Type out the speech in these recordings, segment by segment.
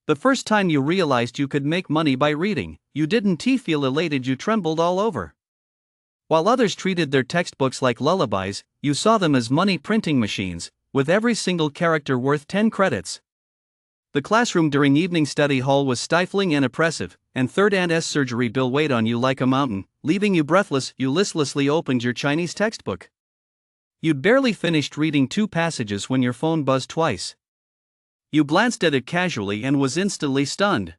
The first time you realized you could make money by reading, you didn't feel elated, you trembled all over. While others treated their textbooks like lullabies, you saw them as money printing machines, with every single character worth 10 credits. The classroom during evening study hall was stifling and oppressive, and third and surgery bill weighed on you like a mountain, leaving you breathless. You listlessly opened your Chinese textbook. You'd barely finished reading 2 passages when your phone buzzed twice. You glanced at it casually and was instantly stunned.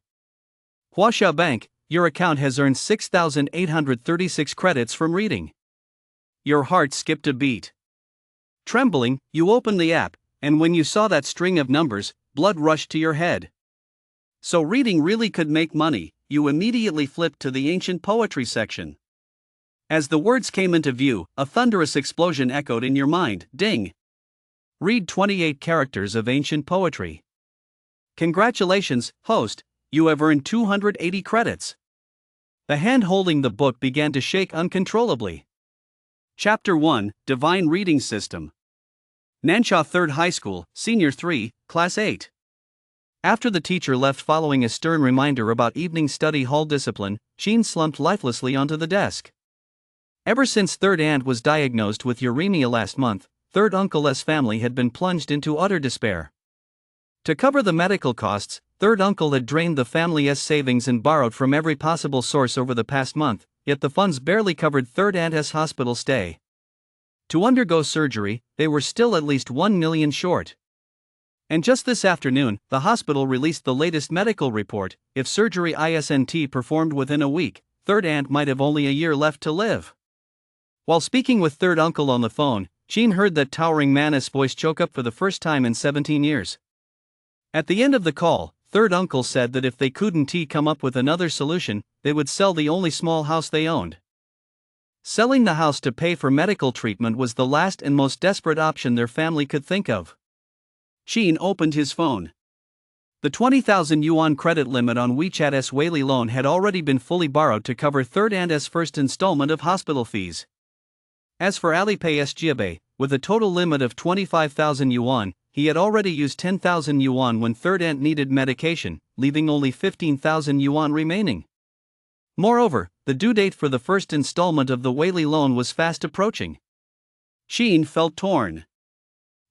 Huaxia Bank, your account has earned 6,836 credits from reading. Your heart skipped a beat. Trembling, you opened the app, and when you saw that string of numbers, blood rushed to your head. So reading really could make money. You immediately flipped to the ancient poetry section. As the words came into view, a thunderous explosion echoed in your mind. Ding! Read 28 characters of ancient poetry. Congratulations, host, you have earned 280 credits. The hand holding the book began to shake uncontrollably. Chapter 1, Divine Reading System. Nansha 3rd High School, Senior 3, Class 8. After the teacher left following a stern reminder about evening study hall discipline, Jean slumped lifelessly onto the desk. Ever since third aunt was diagnosed with uremia last month, third uncle's family had been plunged into utter despair. To cover the medical costs, third uncle had drained the family's savings and borrowed from every possible source over the past month, yet the funds barely covered third aunt's hospital stay. To undergo surgery, they were still at least 1 million short. And just this afternoon, the hospital released the latest medical report. If surgery isn't performed within a week, third aunt might have only a year left to live. While speaking with third uncle on the phone, Jean heard that towering man's voice choke up for the first time in 17 years. At the end of the call, third uncle said that if they couldn't come up with another solution, they would sell the only small house they owned. Selling the house to pay for medical treatment was the last and most desperate option their family could think of. Jean opened his phone. The 20,000 yuan credit limit on WeChat's Whaley loan had already been fully borrowed to cover third aunt's first installment of hospital fees. As for Alipay's Jiabei, with a total limit of 25,000 yuan, he had already used 10,000 yuan when third aunt needed medication, leaving only 15,000 yuan remaining. Moreover, the due date for the first installment of the Whaley loan was fast approaching. Jean felt torn.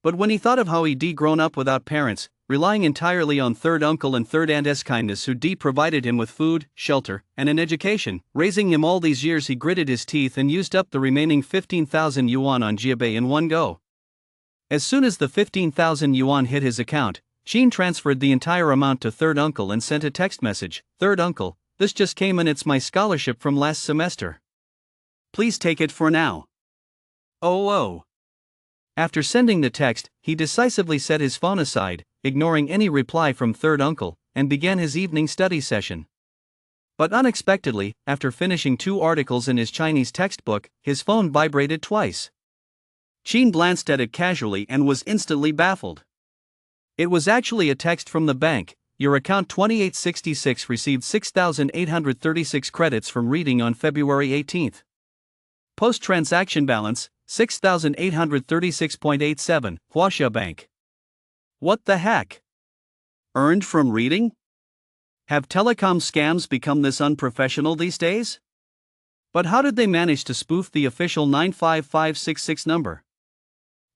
But when he thought of how he'd grown up without parents, relying entirely on third uncle and third aunt's kindness who'd provided him with food, shelter, and an education, raising him all these years, he gritted his teeth and used up the remaining 15,000 yuan on Jiabei in one go. As soon as the 15,000 yuan hit his account, Jean transferred the entire amount to third uncle and sent a text message. Third uncle, this just came in, it's my scholarship from last semester. Please take it for now. Oh. After sending the text, he decisively set his phone aside, ignoring any reply from third uncle, and began his evening study session. But unexpectedly, after finishing 2 articles in his Chinese textbook, his phone vibrated twice. Jean glanced at it casually and was instantly baffled. It was actually a text from the bank. Your account 2866 received 6,836 credits from reading on February 18th. Post-transaction balance, 6,836.87, Huaxia Bank. What the heck? Earned from reading? Have telecom scams become this unprofessional these days? But how did they manage to spoof the official 95566 number?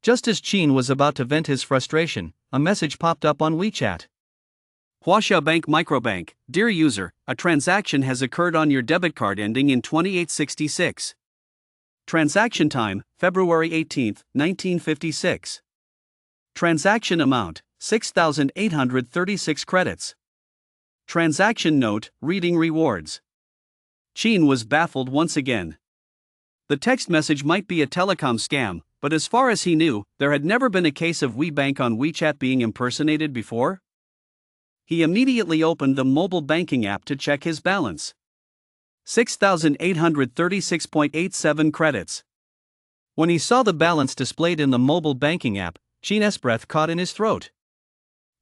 Just as Jean was about to vent his frustration, a message popped up on WeChat. Huaxia Bank Microbank, dear user, a transaction has occurred on your debit card ending in 2866. Transaction time, February 18, 1956. Transaction amount, 6,836 credits. Transaction note, reading rewards. Jean was baffled once again. The text message might be a telecom scam, but as far as he knew, there had never been a case of WeBank on WeChat being impersonated before. He immediately opened the mobile banking app to check his balance. 6,836.87 credits. When he saw the balance displayed in the mobile banking app, Jean's breath caught in his throat.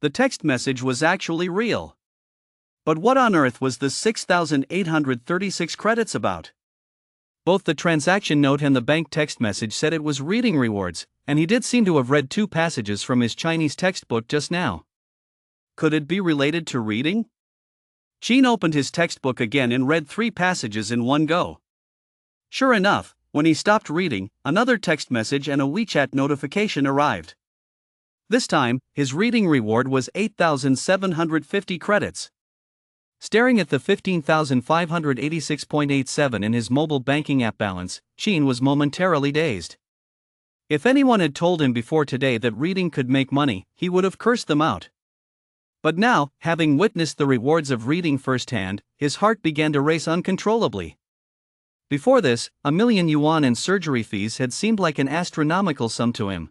The text message was actually real. But what on earth was the 6,836 credits about? Both the transaction note and the bank text message said it was reading rewards, and he did seem to have read 2 passages from his Chinese textbook just now. Could it be related to reading? Sheen opened his textbook again and read 3 passages in one go. Sure enough, when he stopped reading, another text message and a WeChat notification arrived. This time, his reading reward was 8,750 credits. Staring at the 15,586.87 in his mobile banking app balance, Sheen was momentarily dazed. If anyone had told him before today that reading could make money, he would have cursed them out. But now, having witnessed the rewards of reading firsthand, his heart began to race uncontrollably. Before this, 1,000,000 yuan in surgery fees had seemed like an astronomical sum to him.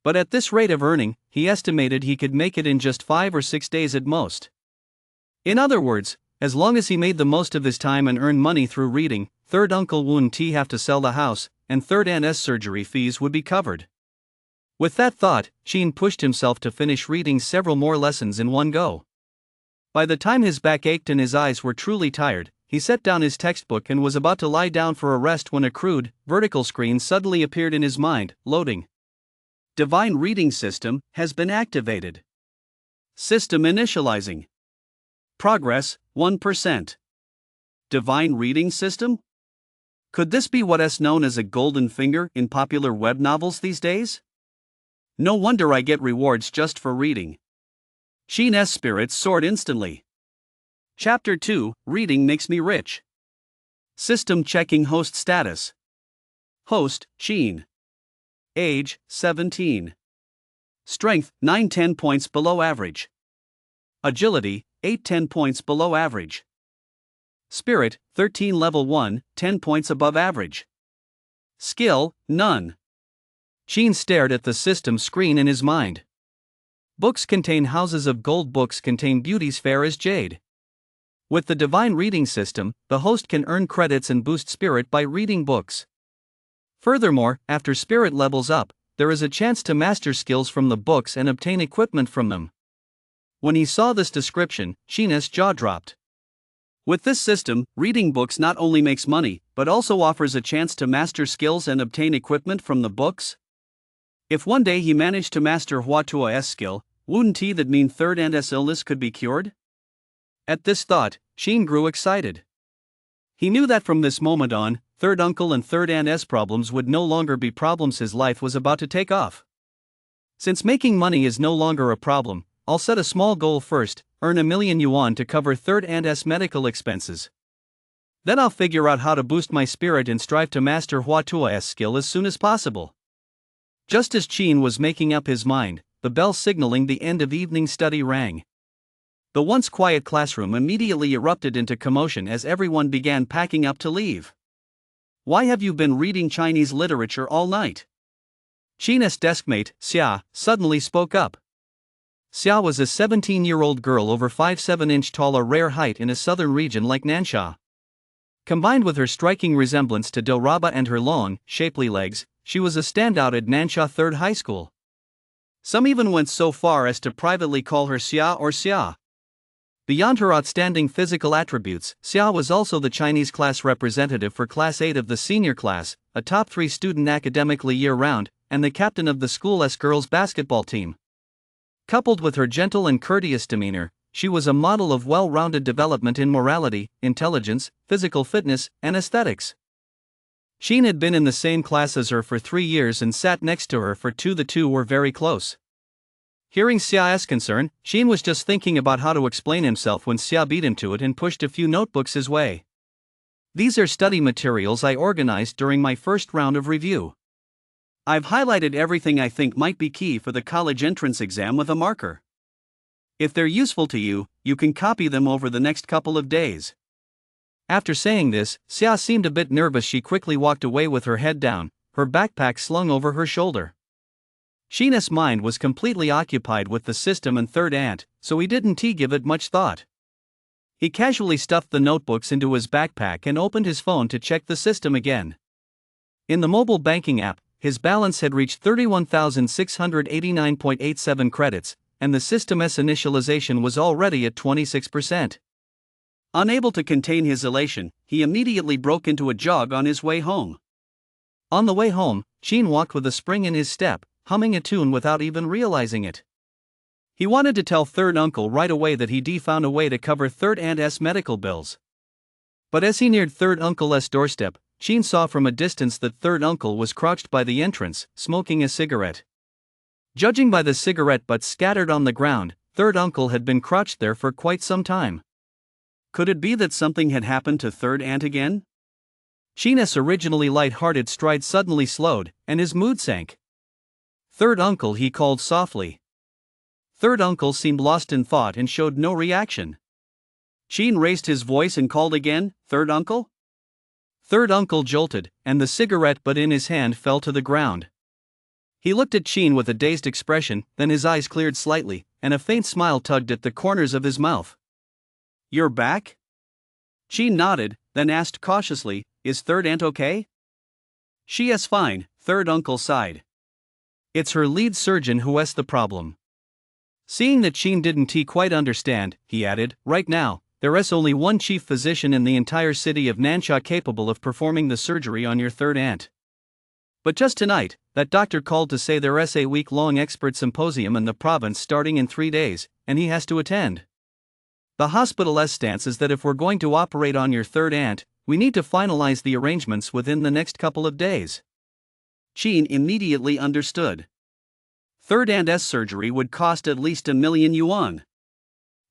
But at this rate of earning, he estimated he could make it in just 5 or 6 days at most. In other words, as long as he made the most of his time and earned money through reading, third uncle wouldn't have to sell the house, and third aunt's surgery fees would be covered. With that thought, Sheen pushed himself to finish reading several more lessons in one go. By the time his back ached and his eyes were truly tired, he set down his textbook and was about to lie down for a rest when a crude, vertical screen suddenly appeared in his mind, loading. Divine Reading System has been activated. System initializing. Progress, 1%. Divine Reading System? Could this be what is known as a golden finger in popular web novels these days? No wonder I get rewards just for reading. Sheen's spirits soared instantly. Chapter 2, Reading Makes Me Rich. System checking host status. Host, Sheen. Age, 17. Strength, 9-10 points below average. Agility, 8-10 points below average. Spirit, 13 level 1, 10 points above average. Skill, none. Sheen stared at the system screen in his mind. Books contain houses of gold. Books contain beauties fair as jade. With the Divine Reading System, the host can earn credits and boost spirit by reading books. Furthermore, after spirit levels up, there is a chance to master skills from the books and obtain equipment from them. When he saw this description, Sheen's jaw dropped. With this system, reading books not only makes money, but also offers a chance to master skills and obtain equipment from the books? If one day he managed to master Huatua's skill, wouldn't that mean third aunt's illness could be cured? At this thought, Sheen grew excited. He knew that from this moment on, third uncle and third aunt's problems would no longer be problems. His life was about to take off. Since making money is no longer a problem, I'll set a small goal first, earn 1,000,000 yuan to cover third aunt's medical expenses. Then I'll figure out how to boost my spirit and strive to master Huatua's skill as soon as possible. Just as Sheen was making up his mind, the bell signaling the end of evening study rang. The once quiet classroom immediately erupted into commotion as everyone began packing up to leave. Why have you been reading Chinese literature all night? Sheen's deskmate, Xia, suddenly spoke up. Xia was a 17-year-old girl over 5'7" tall, a rare height in a southern region like Nansha. Combined with her striking resemblance to Dilraba and her long, shapely legs, she was a standout at Nansha Third High School. Some even went so far as to privately call her Xia or Xia. Beyond her outstanding physical attributes, Xia was also the Chinese class representative for Class 8 of the senior class, a top 3 student academically year-round, and the captain of the school's girls' basketball team. Coupled with her gentle and courteous demeanor, she was a model of well-rounded development in morality, intelligence, physical fitness, and aesthetics. Sheen had been in the same class as her for 3 years and sat next to her for 2. The two were very close. Hearing Xia's concern, Sheen was just thinking about how to explain himself when Xia beat him to it and pushed a few notebooks his way. These are study materials I organized during my first round of review. I've highlighted everything I think might be key for the college entrance exam with a marker. If they're useful to you, you can copy them over the next couple of days. After saying this, Xia seemed a bit nervous. She quickly walked away with her head down, her backpack slung over her shoulder. Sheen's mind was completely occupied with the system and third aunt, so he didn't give it much thought. He casually stuffed the notebooks into his backpack and opened his phone to check the system again. In the mobile banking app, his balance had reached 31,689.87 credits, and the system's initialization was already at 26%. Unable to contain his elation, he immediately broke into a jog on his way home. On the way home, Sheen walked with a spring in his step, humming a tune without even realizing it. He wanted to tell third uncle right away that he'd found a way to cover third aunt's medical bills. But as he neared third uncle's doorstep, Sheen saw from a distance that third uncle was crouched by the entrance, smoking a cigarette. Judging by the cigarette butts scattered on the ground, third uncle had been crouched there for quite some time. Could it be that something had happened to third aunt again? Sheen's originally light-hearted stride suddenly slowed, and his mood sank. "Third uncle," he called softly. Third uncle seemed lost in thought and showed no reaction. Sheen raised his voice and called again, "Third uncle?" Third uncle jolted, and the cigarette butt in his hand fell to the ground. He looked at Sheen with a dazed expression, then his eyes cleared slightly, and a faint smile tugged at the corners of his mouth. "You're back?" Sheen nodded, then asked cautiously, "Is third aunt okay?" "She is fine," third uncle sighed. "It's her lead surgeon who's the problem." Seeing that Sheen didn't quite understand, he added, "Right now, there is only one chief physician in the entire city of Nansha capable of performing the surgery on your third aunt. But just tonight, that doctor called to say there is a week-long expert symposium in the province starting in 3 days, and he has to attend. The hospital's stance is that if we're going to operate on your third aunt, we need to finalize the arrangements within the next couple of days." Sheen immediately understood. Third aunt's surgery would cost at least 1,000,000 yuan.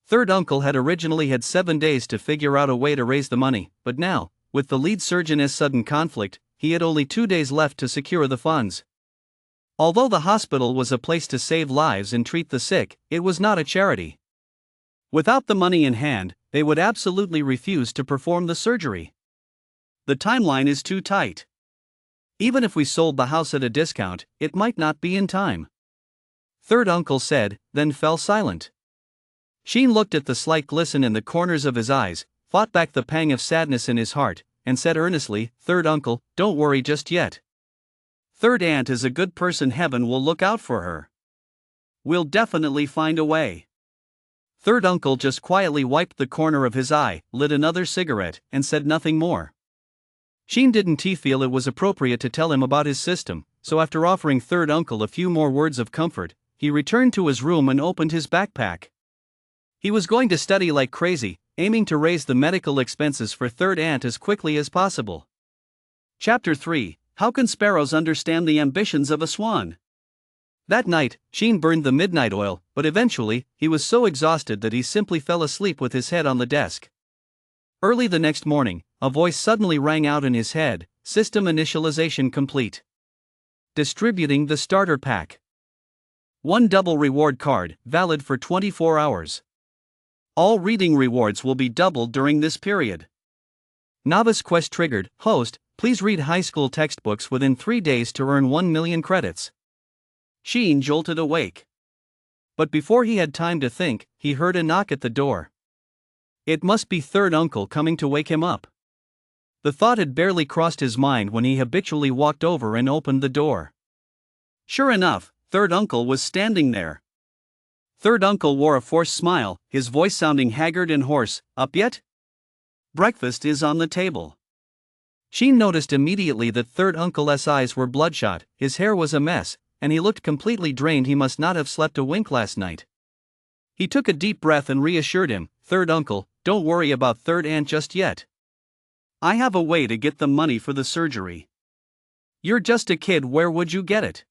Third uncle had originally had 7 days to figure out a way to raise the money, but now, with the lead surgeon's sudden conflict, he had only 2 days left to secure the funds. Although the hospital was a place to save lives and treat the sick, it was not a charity. Without the money in hand, they would absolutely refuse to perform the surgery. "The timeline is too tight. Even if we sold the house at a discount, it might not be in time," third uncle said, then fell silent. Sheen looked at the slight glisten in the corners of his eyes, fought back the pang of sadness in his heart, and said earnestly, "Third uncle, don't worry just yet. Third aunt is a good person, heaven will look out for her. We'll definitely find a way." Third uncle just quietly wiped the corner of his eye, lit another cigarette, and said nothing more. Sheen didn't feel it was appropriate to tell him about his system, so after offering third uncle a few more words of comfort, he returned to his room and opened his backpack. He was going to study like crazy, aiming to raise the medical expenses for third aunt as quickly as possible. Chapter 3: How can sparrows understand the ambitions of a swan? That night, Sheen burned the midnight oil, but eventually, he was so exhausted that he simply fell asleep with his head on the desk. Early the next morning, a voice suddenly rang out in his head, "System initialization complete. Distributing the starter pack. 1 double reward card, valid for 24 hours. All reading rewards will be doubled during this period. Novice quest triggered. Host, please read high school textbooks within 3 days to earn 1,000,000 credits." Sheen jolted awake. But before he had time to think, he heard a knock at the door. It must be third uncle coming to wake him up. The thought had barely crossed his mind when he habitually walked over and opened the door. Sure enough, third uncle was standing there. Third uncle wore a forced smile, his voice sounding haggard and hoarse. "Up yet? Breakfast is on the table." Sheen noticed immediately that third uncle's eyes were bloodshot, his hair was a mess, and he looked completely drained. He must not have slept a wink last night. He took a deep breath and reassured him, "Third uncle, don't worry about third aunt just yet. I have a way to get the money for the surgery. You're just a kid, where would you get it?"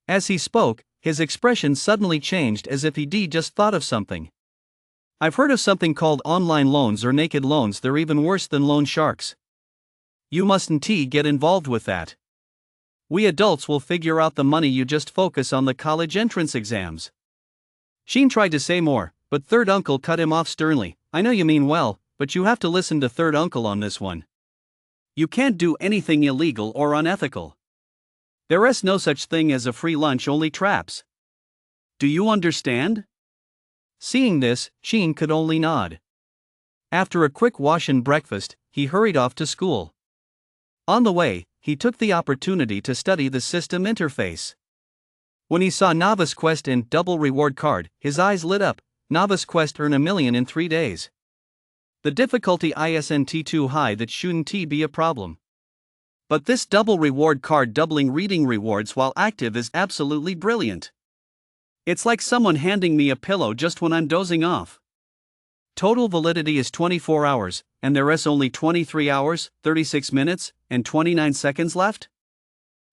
As he spoke, his expression suddenly changed as if he'd just thought of something. "I've heard of something called online loans or naked loans. They're even worse than loan sharks. You mustn't get involved with that. We adults will figure out the money, you just focus on the college entrance exams." Sheen tried to say more, but third uncle cut him off sternly. "I know you mean well, but you have to listen to third uncle on this one. You can't do anything illegal or unethical. There is no such thing as a free lunch, only traps. Do you understand?" Seeing this, Sheen could only nod. After a quick wash and breakfast, he hurried off to school. On the way, he took the opportunity to study the system interface. When he saw Novice Quest and Double Reward Card, his eyes lit up. Novice Quest, earn 1,000,000 in 3 days. The difficulty isn't too high, that shouldn't be a problem. But this Double Reward Card, doubling reading rewards while active, is absolutely brilliant. It's like someone handing me a pillow just when I'm dozing off. Total validity is 24 hours, and there is only 23 hours, 36 minutes, and 29 seconds left?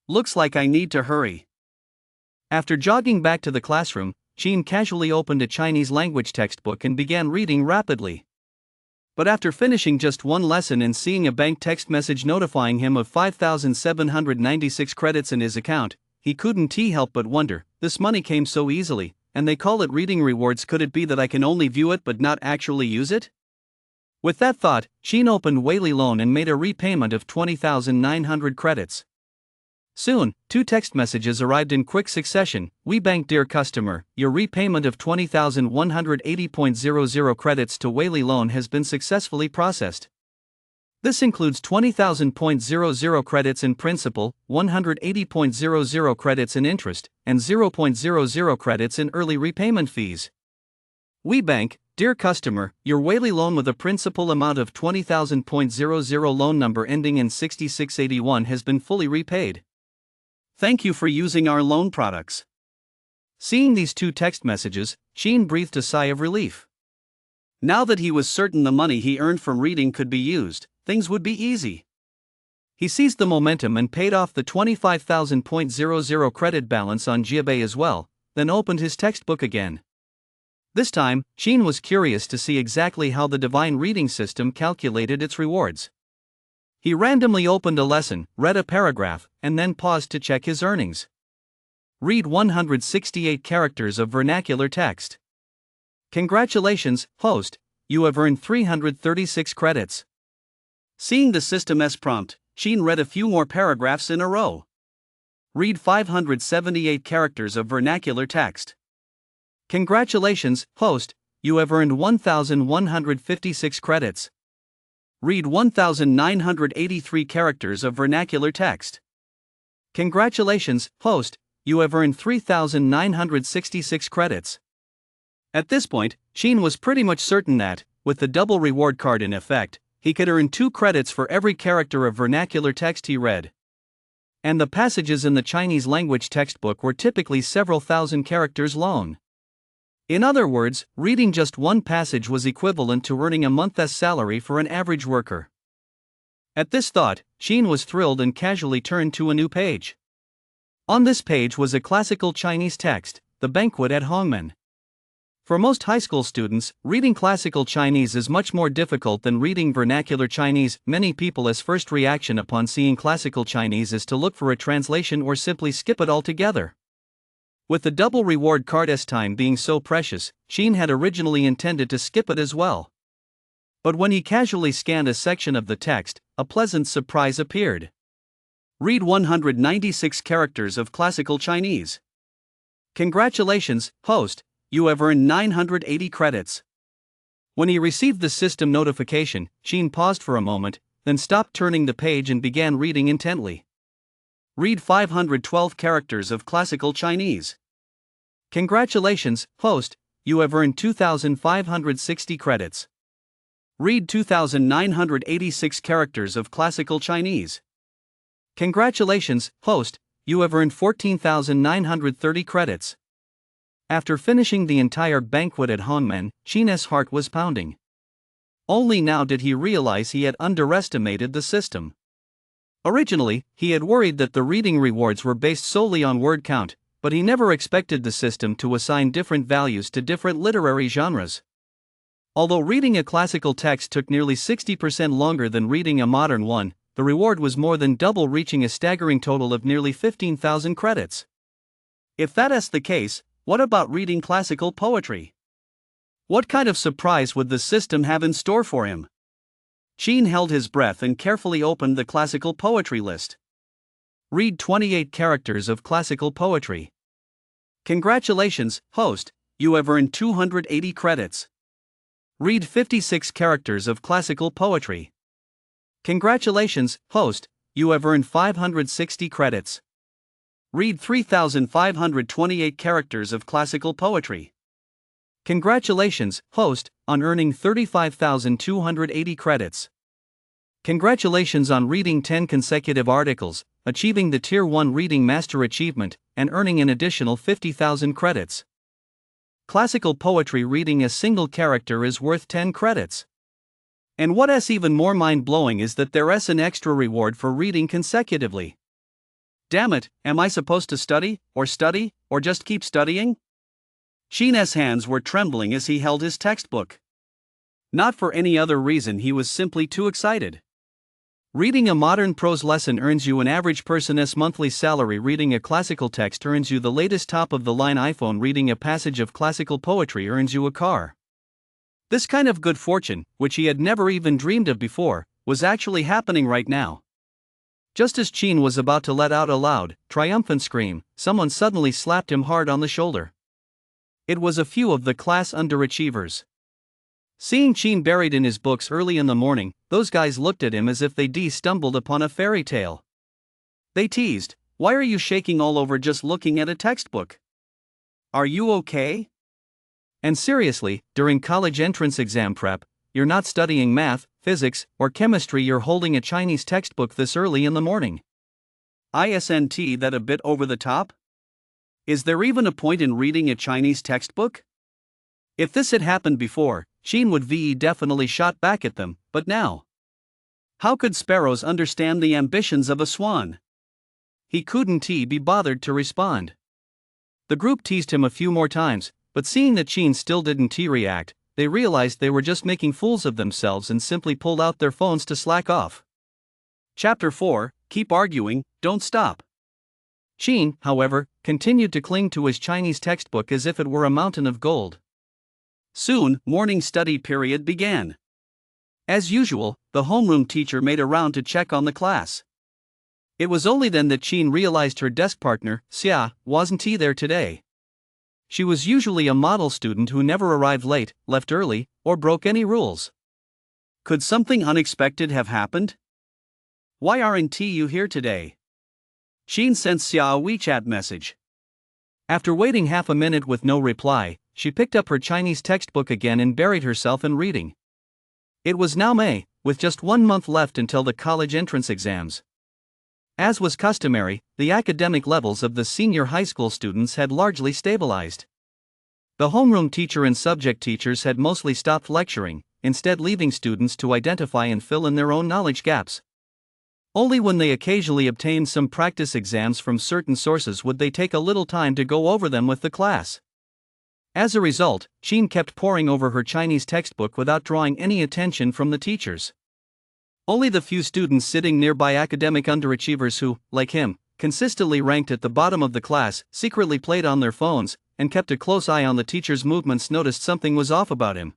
Looks like I need to hurry. After jogging back to the classroom, Jean casually opened a Chinese language textbook and began reading rapidly. But after finishing just one lesson and seeing a bank text message notifying him of 5,796 credits in his account, he couldn't help but wonder, this money came so easily, and they call it reading rewards. Could it be that I can only view it but not actually use it? With that thought, Jean opened Whaley Loan and made a repayment of 20,900 credits. Soon, 2 text messages arrived in quick succession. WeBank dear customer, your repayment of 20,180.00 credits to Whaley Loan has been successfully processed. This includes 20,000.00 credits in principal, 180.00 credits in interest, and 0.00 credits in early repayment fees. WeBank, dear customer, your Whaley loan with a principal amount of 20,000.00 loan number ending in 6681 has been fully repaid. Thank you for using our loan products. Seeing these 2 text messages, Jean breathed a sigh of relief. Now that he was certain the money he earned from reading could be used, things would be easy. He seized the momentum and paid off the 25,000.00 credit balance on Jiabei as well, then opened his textbook again. This time, Jean was curious to see exactly how the divine reading system calculated its rewards. He randomly opened a lesson, read a paragraph, and then paused to check his earnings. Read 168 characters of vernacular text. Congratulations, host, you have earned 336 credits. Seeing the system's prompt, Jean read a few more paragraphs in a row. Read 578 characters of vernacular text. Congratulations, host, you have earned 1,156 credits. Read 1,983 characters of vernacular text. Congratulations, host, you have earned 3,966 credits. At this point, Jean was pretty much certain that, with the double reward card in effect, he could earn 2 credits for every character of vernacular text he read. And the passages in the Chinese language textbook were typically several thousand characters long. In other words, reading just one passage was equivalent to earning a month's salary for an average worker. At this thought, Jean was thrilled and casually turned to a new page. On this page was a classical Chinese text, The Banquet at Hongmen. For most high school students, reading classical Chinese is much more difficult than reading vernacular Chinese. Many people's first reaction upon seeing classical Chinese is to look for a translation or simply skip it altogether. With the double reward card's time being so precious, Jean had originally intended to skip it as well. But when he casually scanned a section of the text, a pleasant surprise appeared. Read 196 characters of classical Chinese. Congratulations, host, you have earned 980 credits. When he received the system notification, Jean paused for a moment, then stopped turning the page and began reading intently. Read 512 characters of classical Chinese. Congratulations, host, you have earned 2,560 credits. Read 2,986 characters of classical Chinese. Congratulations, host, you have earned 14,930 credits. After finishing the entire banquet at Hongmen, Jean's heart was pounding. Only now did he realize he had underestimated the system. Originally, he had worried that the reading rewards were based solely on word count, but he never expected the system to assign different values to different literary genres. Although reading a classical text took nearly 60% longer than reading a modern one, the reward was more than double, reaching a staggering total of nearly 15,000 credits. If that's the case, what about reading classical poetry? What kind of surprise would the system have in store for him? Jean held his breath and carefully opened the classical poetry list. Read 28 characters of classical poetry. Congratulations, host, you have earned 280 credits. Read 56 characters of classical poetry. Congratulations, host, you have earned 560 credits. Read 3,528 characters of classical poetry. Congratulations, host, on earning 35,280 credits. Congratulations on reading 10 consecutive articles, achieving the Tier 1 Reading Master Achievement, and earning an additional 50,000 credits. classical poetry reading a single character is worth 10 credits. And what's even more mind-blowing is that there's an extra reward for reading consecutively. Damn it, am I supposed to study, or just keep studying? Sheen's hands were trembling as he held his textbook. Not for any other reason, he was simply too excited. Reading a modern prose lesson earns you an average person's monthly salary. Reading a classical text earns you the latest top-of-the-line iPhone. Reading a passage of classical poetry earns you a car. This kind of good fortune, which he had never even dreamed of before, was actually happening right now. Just as Sheen was about to let out a loud, triumphant scream, someone suddenly slapped him hard on the shoulder. It was a few of the class underachievers. Seeing Sheen buried in his books early in the morning, those guys looked at him as if they'd stumbled upon a fairy tale. They teased, "Why are you shaking all over just looking at a textbook? Are you okay?" And seriously, during college entrance exam prep, you're not studying math, physics, or chemistry, you're holding a Chinese textbook this early in the morning. Isn't that a bit over the top? Is there even a point in reading a Chinese textbook? If this had happened before, Sheen would definitely shot back at them, but now? How could sparrows understand the ambitions of a swan? He couldn't be bothered to respond. The group teased him a few more times, but seeing that Sheen still didn't react, they realized they were just making fools of themselves and simply pulled out their phones to slack off. Chapter 4, Keep Arguing, Don't Stop. Sheen, however, continued to cling to his Chinese textbook as if it were a mountain of gold. Soon, morning study period began. As usual, the homeroom teacher made a round to check on the class. It was only then that Sheen realized her desk partner, Xia, wasn't there today. She was usually a model student who never arrived late, left early, or broke any rules. Could something unexpected have happened? "Why aren't you here today?" Sheen sent Xia a WeChat message. After waiting half a minute with no reply, she picked up her Chinese textbook again and buried herself in reading. It was now May, with just 1 month left until the college entrance exams. As was customary, the academic levels of the senior high school students had largely stabilized. The homeroom teacher and subject teachers had mostly stopped lecturing, instead leaving students to identify and fill in their own knowledge gaps. Only when they occasionally obtained some practice exams from certain sources would they take a little time to go over them with the class. As a result, Sheen kept poring over her Chinese textbook without drawing any attention from the teachers. Only the few students sitting nearby, academic underachievers who, like him, consistently ranked at the bottom of the class, secretly played on their phones, and kept a close eye on the teacher's movements, noticed something was off about him.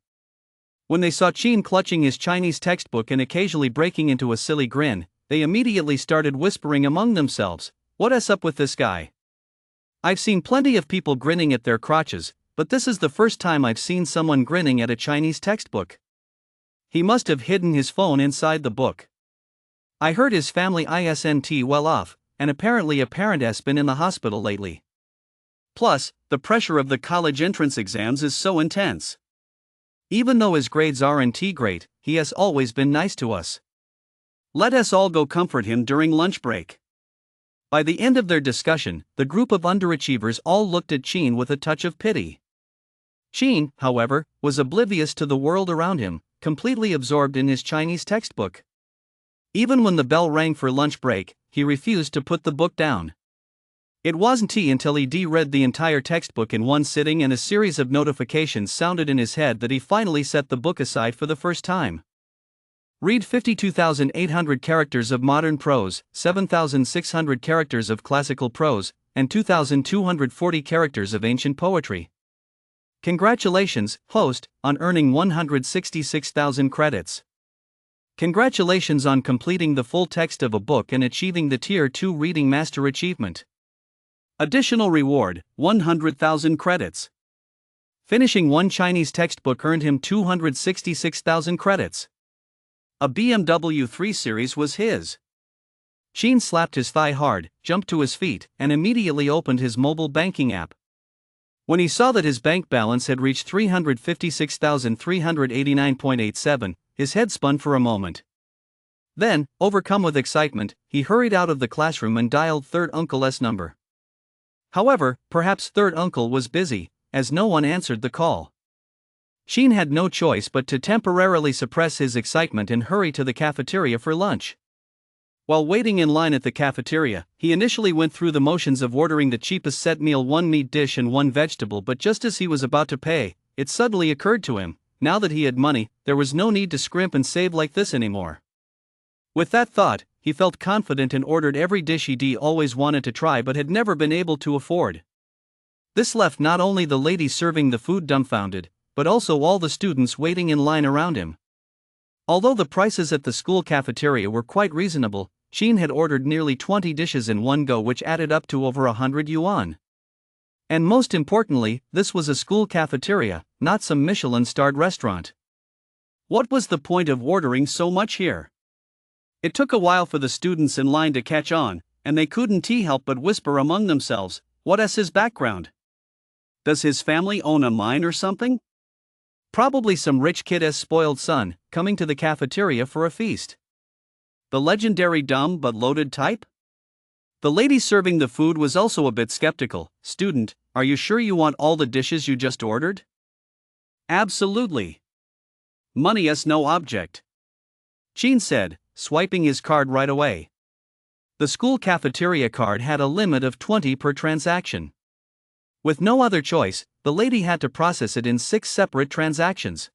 When they saw Sheen clutching his Chinese textbook and occasionally breaking into a silly grin, they immediately started whispering among themselves, "What's up with this guy? I've seen plenty of people grinning at their crotches, but this is the first time I've seen someone grinning at a Chinese textbook. He must have hidden his phone inside the book. I heard his family isn't well off, and apparently a parent has been in the hospital lately. Plus, the pressure of the college entrance exams is so intense. Even though his grades aren't great, he has always been nice to us. Let us all go comfort him during lunch break." By the end of their discussion, the group of underachievers all looked at Sheen with a touch of pity. Sheen, however, was oblivious to the world around him, completely absorbed in his Chinese textbook. Even when the bell rang for lunch break, he refused to put the book down. It wasn't until he read the entire textbook in one sitting and a series of notifications sounded in his head that he finally set the book aside for the first time. Read 52,800 characters of modern prose, 7,600 characters of classical prose, and 2,240 characters of ancient poetry. Congratulations, host, on earning 166,000 credits. Congratulations on completing the full text of a book and achieving the Tier 2 Reading Master Achievement. Additional reward, 100,000 credits. Finishing one Chinese textbook earned him 266,000 credits. A BMW 3 Series was his. Sheen slapped his thigh hard, jumped to his feet, and immediately opened his mobile banking app. When he saw that his bank balance had reached 356,389.87, his head spun for a moment. Then, overcome with excitement, he hurried out of the classroom and dialed Third Uncle's number. However, perhaps Third Uncle was busy, as no one answered the call. Sheen had no choice but to temporarily suppress his excitement and hurry to the cafeteria for lunch. While waiting in line at the cafeteria, he initially went through the motions of ordering the cheapest set meal, one meat dish and one vegetable, but just as he was about to pay, it suddenly occurred to him, now that he had money, there was no need to scrimp and save like this anymore. With that thought, he felt confident and ordered every dish he'd always wanted to try but had never been able to afford. This left not only the lady serving the food dumbfounded, but also all the students waiting in line around him. Although the prices at the school cafeteria were quite reasonable, Sheen had ordered nearly 20 dishes in one go, which added up to over 100 yuan. And most importantly, this was a school cafeteria, not some Michelin-starred restaurant. What was the point of ordering so much here? It took a while for the students in line to catch on, and they couldn't help but whisper among themselves, "What's his background? Does his family own a mine or something? Probably some rich kid's spoiled son, coming to the cafeteria for a feast. The legendary dumb but loaded type?" The lady serving the food was also a bit skeptical. "Student, are you sure you want all the dishes you just ordered?" "Absolutely. Money is no object," Sheen said, swiping his card right away. The school cafeteria card had a limit of 20 per transaction. With no other choice, the lady had to process it in 6 separate transactions.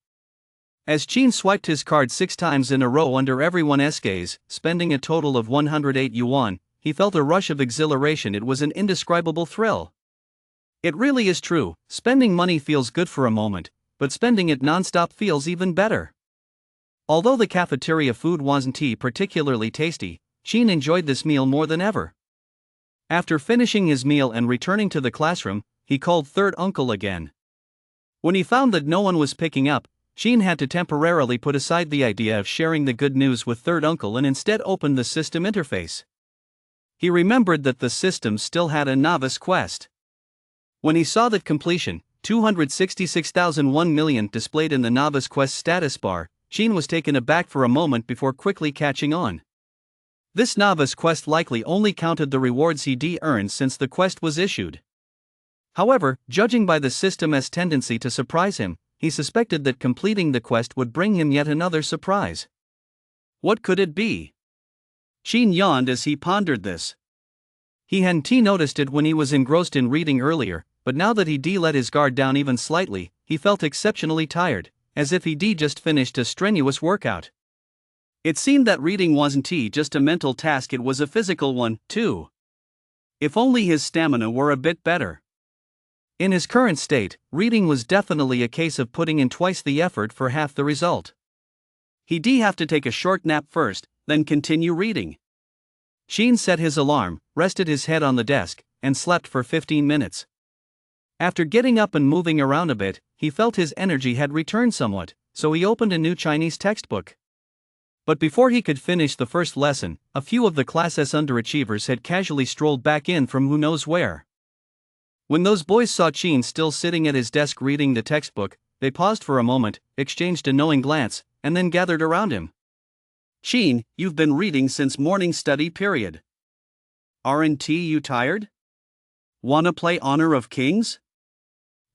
As Sheen swiped his card 6 times in a row under everyone's gaze, spending a total of 108 yuan, he felt a rush of exhilaration. It was an indescribable thrill. It really is true, spending money feels good for a moment, but spending it non-stop feels even better. Although the cafeteria food wasn't particularly tasty, Sheen enjoyed this meal more than ever. After finishing his meal and returning to the classroom, he called third uncle again. When he found that no one was picking up, Sheen had to temporarily put aside the idea of sharing the good news with third uncle and instead opened the system interface. He remembered that the system still had a novice quest. When he saw that completion, 266,001 million displayed in the novice quest status bar, Sheen was taken aback for a moment before quickly catching on. This novice quest likely only counted the rewards he'd earned since the quest was issued. However, judging by the system's tendency to surprise him, he suspected that completing the quest would bring him yet another surprise. What could it be? Sheen yawned as he pondered this. He hadn't noticed it when he was engrossed in reading earlier, but now that he'd let his guard down even slightly, he felt exceptionally tired, as if he'd just finished a strenuous workout. It seemed that reading wasn't just a mental task, it was a physical one, too. If only his stamina were a bit better. In his current state, reading was definitely a case of putting in twice the effort for half the result. He'd have to take a short nap first, then continue reading. Sheen set his alarm, rested his head on the desk, and slept for 15 minutes. After getting up and moving around a bit, he felt his energy had returned somewhat, so he opened a new Chinese textbook. But before he could finish the first lesson, a few of the class's underachievers had casually strolled back in from who knows where. When those boys saw Sheen still sitting at his desk reading the textbook, they paused for a moment, exchanged a knowing glance, and then gathered around him. "Sheen, you've been reading since morning study period. Aren't you tired? Wanna play Honor of Kings?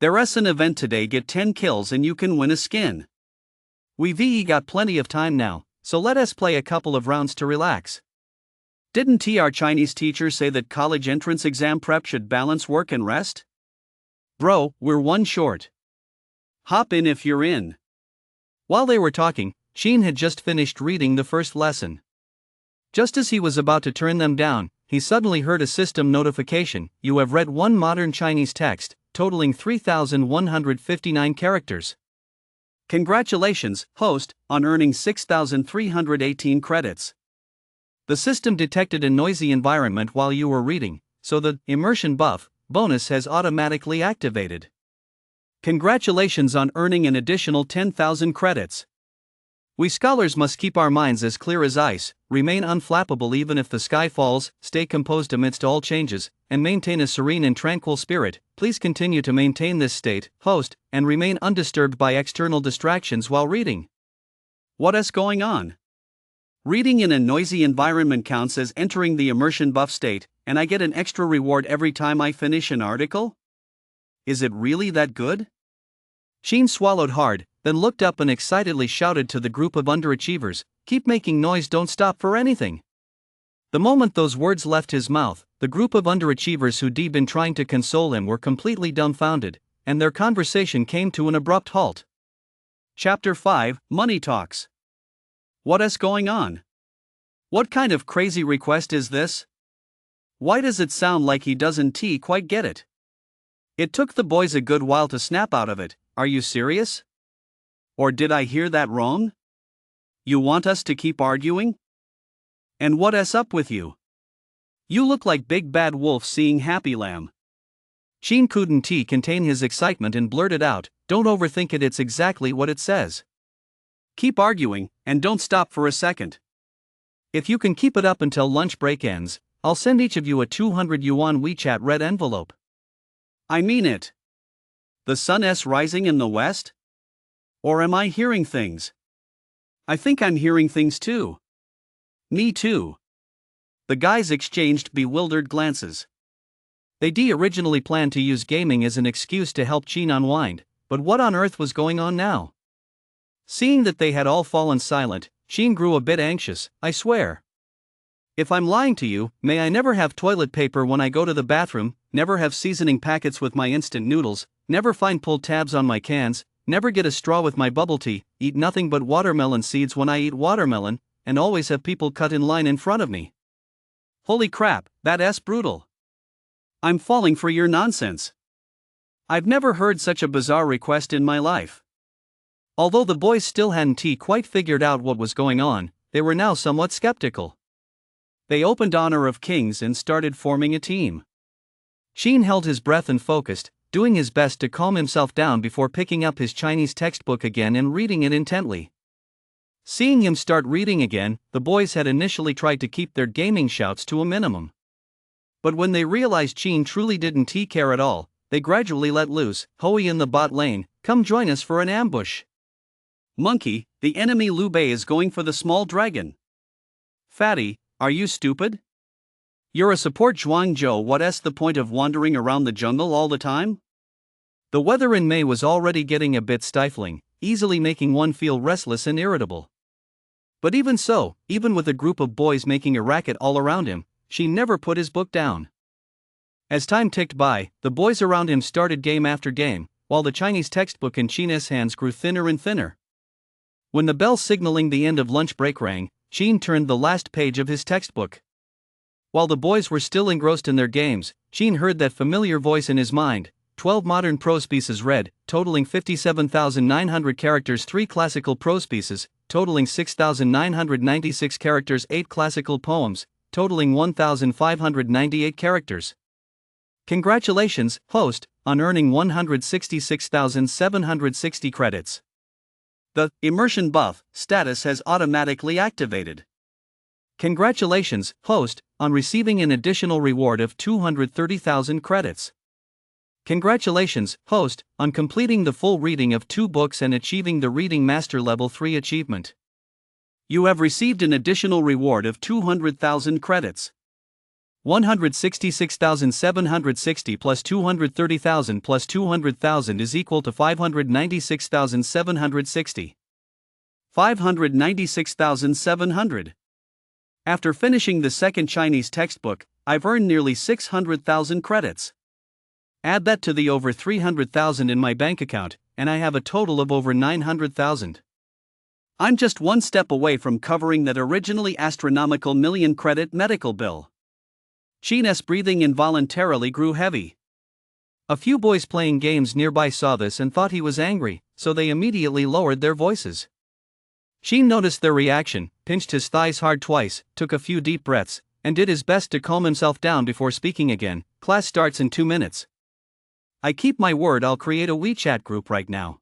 There's an event today, get 10 kills and you can win a skin. We've got plenty of time now, so let us play a couple of rounds to relax. Didn't our Chinese teacher say that college entrance exam prep should balance work and rest? Bro, we're one short. Hop in if you're in." While they were talking, Sheen had just finished reading the first lesson. Just as he was about to turn them down, he suddenly heard a system notification: "You have read one modern Chinese text, totaling 3,159 characters. Congratulations, host, on earning 6,318 credits. The system detected a noisy environment while you were reading, so the immersion buff bonus has automatically activated. Congratulations on earning an additional 10,000 credits. We scholars must keep our minds as clear as ice, remain unflappable even if the sky falls, stay composed amidst all changes, and maintain a serene and tranquil spirit. Please continue to maintain this state, host, and remain undisturbed by external distractions while reading." What's going on? Reading in a noisy environment counts as entering the immersion buff state, and I get an extra reward every time I finish an article? Is it really that good? Sheen swallowed hard, then looked up and excitedly shouted to the group of underachievers, "Keep making noise, don't stop for anything." The moment those words left his mouth, the group of underachievers who'd been trying to console him were completely dumbfounded, and their conversation came to an abrupt halt. Chapter 5, Money Talks. What's going on? What kind of crazy request is this? Why does it sound like he doesn't quite get it? It took the boys a good while to snap out of it. Are you serious? Or did I hear that wrong? You want us to keep arguing? And what's up with you? You look like Big Bad Wolf seeing Happy Lamb. Sheen couldn't contain his excitement and blurted out, "Don't overthink it, it's exactly what it says. Keep arguing, and don't stop for a second. If you can keep it up until lunch break ends, I'll send each of you a 200 yuan WeChat red envelope." I mean it. The sun's rising in the west? Or am I hearing things? I think I'm hearing things too. Me too. The guys exchanged bewildered glances. They originally planned to use gaming as an excuse to help Sheen unwind, but what on earth was going on now? Seeing that they had all fallen silent, Sheen grew a bit anxious. "I swear. If I'm lying to you, may I never have toilet paper when I go to the bathroom, never have seasoning packets with my instant noodles, never find pull tabs on my cans, never get a straw with my bubble tea, eat nothing but watermelon seeds when I eat watermelon, and always have people cut in line in front of me." Holy crap, that's brutal. I'm falling for your nonsense. I've never heard such a bizarre request in my life. Although the boys still hadn't quite figured out what was going on, they were now somewhat skeptical. They opened Honor of Kings and started forming a team. Sheen held his breath and focused, doing his best to calm himself down before picking up his Chinese textbook again and reading it intently. Seeing him start reading again, the boys had initially tried to keep their gaming shouts to a minimum. But when they realized Sheen truly didn't care at all, they gradually let loose. "Hoey in the bot lane, come join us for an ambush. Monkey, the enemy Liu Bei is going for the small dragon. Fatty, are you stupid? You're a support Zhuangzhou, what's the point of wandering around the jungle all the time?" The weather in May was already getting a bit stifling, easily making one feel restless and irritable. But even so, even with a group of boys making a racket all around him, Sheen never put his book down. As time ticked by, the boys around him started game after game, while the Chinese textbook in Sheen's hands grew thinner and thinner. When the bell signaling the end of lunch break rang, Sheen turned the last page of his textbook. While the boys were still engrossed in their games, Sheen heard that familiar voice in his mind. 12 modern prose pieces read, totaling 57,900 characters. 3 classical prose pieces, totaling 6,996 characters. 8 classical poems, totaling 1,598 characters. Congratulations, host, on earning 166,760 credits. The immersion buff status has automatically activated. Congratulations, host, on receiving an additional reward of 230,000 credits. Congratulations, host, on completing the full reading of 2 books and achieving the Reading Master Level 3 achievement. You have received an additional reward of 200,000 credits. 166,760 plus 230,000 plus 200,000 is equal to 596,760. 596,700. After finishing the second Chinese textbook, I've earned nearly 600,000 credits. Add that to the over 300,000 in my bank account, and I have a total of over 900,000. I'm just one step away from covering that originally astronomical million credit medical bill. Sheen's breathing involuntarily grew heavy. A few boys playing games nearby saw this and thought he was angry, so they immediately lowered their voices. Sheen noticed their reaction, pinched his thighs hard twice, took a few deep breaths, and did his best to calm himself down before speaking again. "Class starts in 2 minutes. I keep my word, I'll create a WeChat group right now."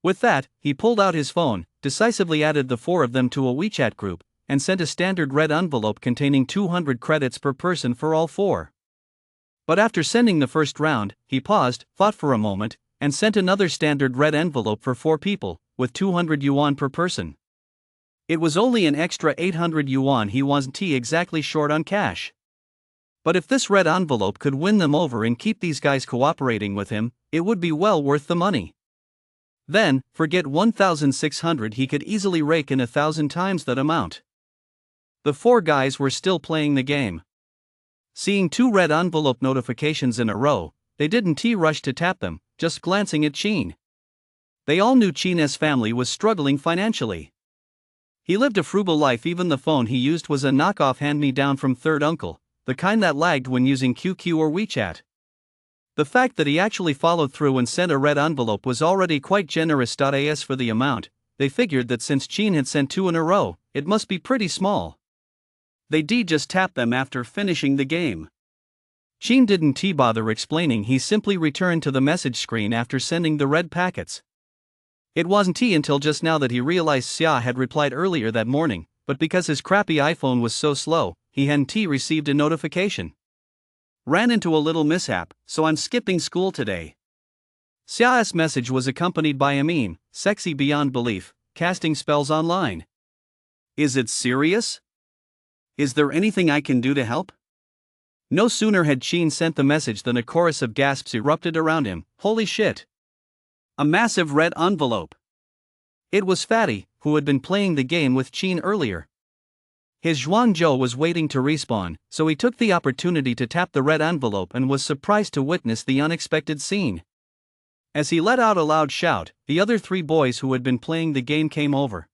With that, he pulled out his phone, decisively added the 4 of them to a WeChat group, and sent a standard red envelope containing 200 credits per person for all 4. But after sending the first round, he paused, thought for a moment, and sent another standard red envelope for 4 people, with 200 yuan per person. It was only an extra 800 yuan he wasn't exactly short on cash. But if this red envelope could win them over and keep these guys cooperating with him, it would be well worth the money. Then, forget 1,600, he could easily rake in 1,000 times that amount. The four guys were still playing the game. Seeing 2 red envelope notifications in a row, they didn't rush to tap them, just glancing at Chin. They all knew Chin's family was struggling financially. He lived a frugal life. Even the phone he used was a knockoff hand-me-down from third uncle, the kind that lagged when using QQ or WeChat. The fact that he actually followed through and sent a red envelope was already quite generous. As for the amount, they figured that since Chin had sent 2 in a row, it must be pretty small. They just tapped them after finishing the game. Chin didn't bother explaining. He simply returned to the message screen after sending the red packets. It wasn't until just now that he realized Xia had replied earlier that morning, but because his crappy iPhone was so slow, he hadn't received a notification. Ran into a little mishap, so I'm skipping school today. Xia's message was accompanied by a meme, sexy beyond belief, casting spells online. Is it serious? Is there anything I can do to help? No sooner had Chin sent the message than a chorus of gasps erupted around him. Holy shit! A massive red envelope. It was Fatty, who had been playing the game with Chin earlier. His Zhuangzhou was waiting to respawn, so he took the opportunity to tap the red envelope and was surprised to witness the unexpected scene. As he let out a loud shout, the other 3 boys who had been playing the game came over.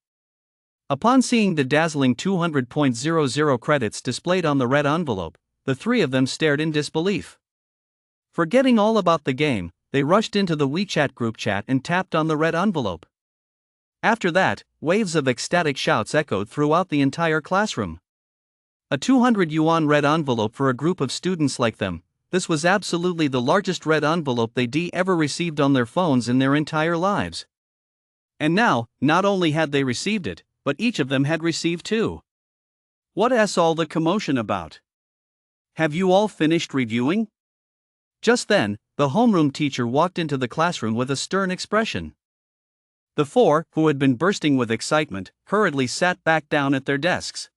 Upon seeing the dazzling 200.00 credits displayed on the red envelope, the 3 of them stared in disbelief. Forgetting all about the game, they rushed into the WeChat group chat and tapped on the red envelope. After that, waves of ecstatic shouts echoed throughout the entire classroom. A 200 yuan red envelope for a group of students like them. This was absolutely the largest red envelope they'd ever received on their phones in their entire lives. And now, not only had they received it, but each of them had received 2. What's all the commotion about? Have you all finished reviewing? Just then, the homeroom teacher walked into the classroom with a stern expression. The 4, who had been bursting with excitement, hurriedly sat back down at their desks.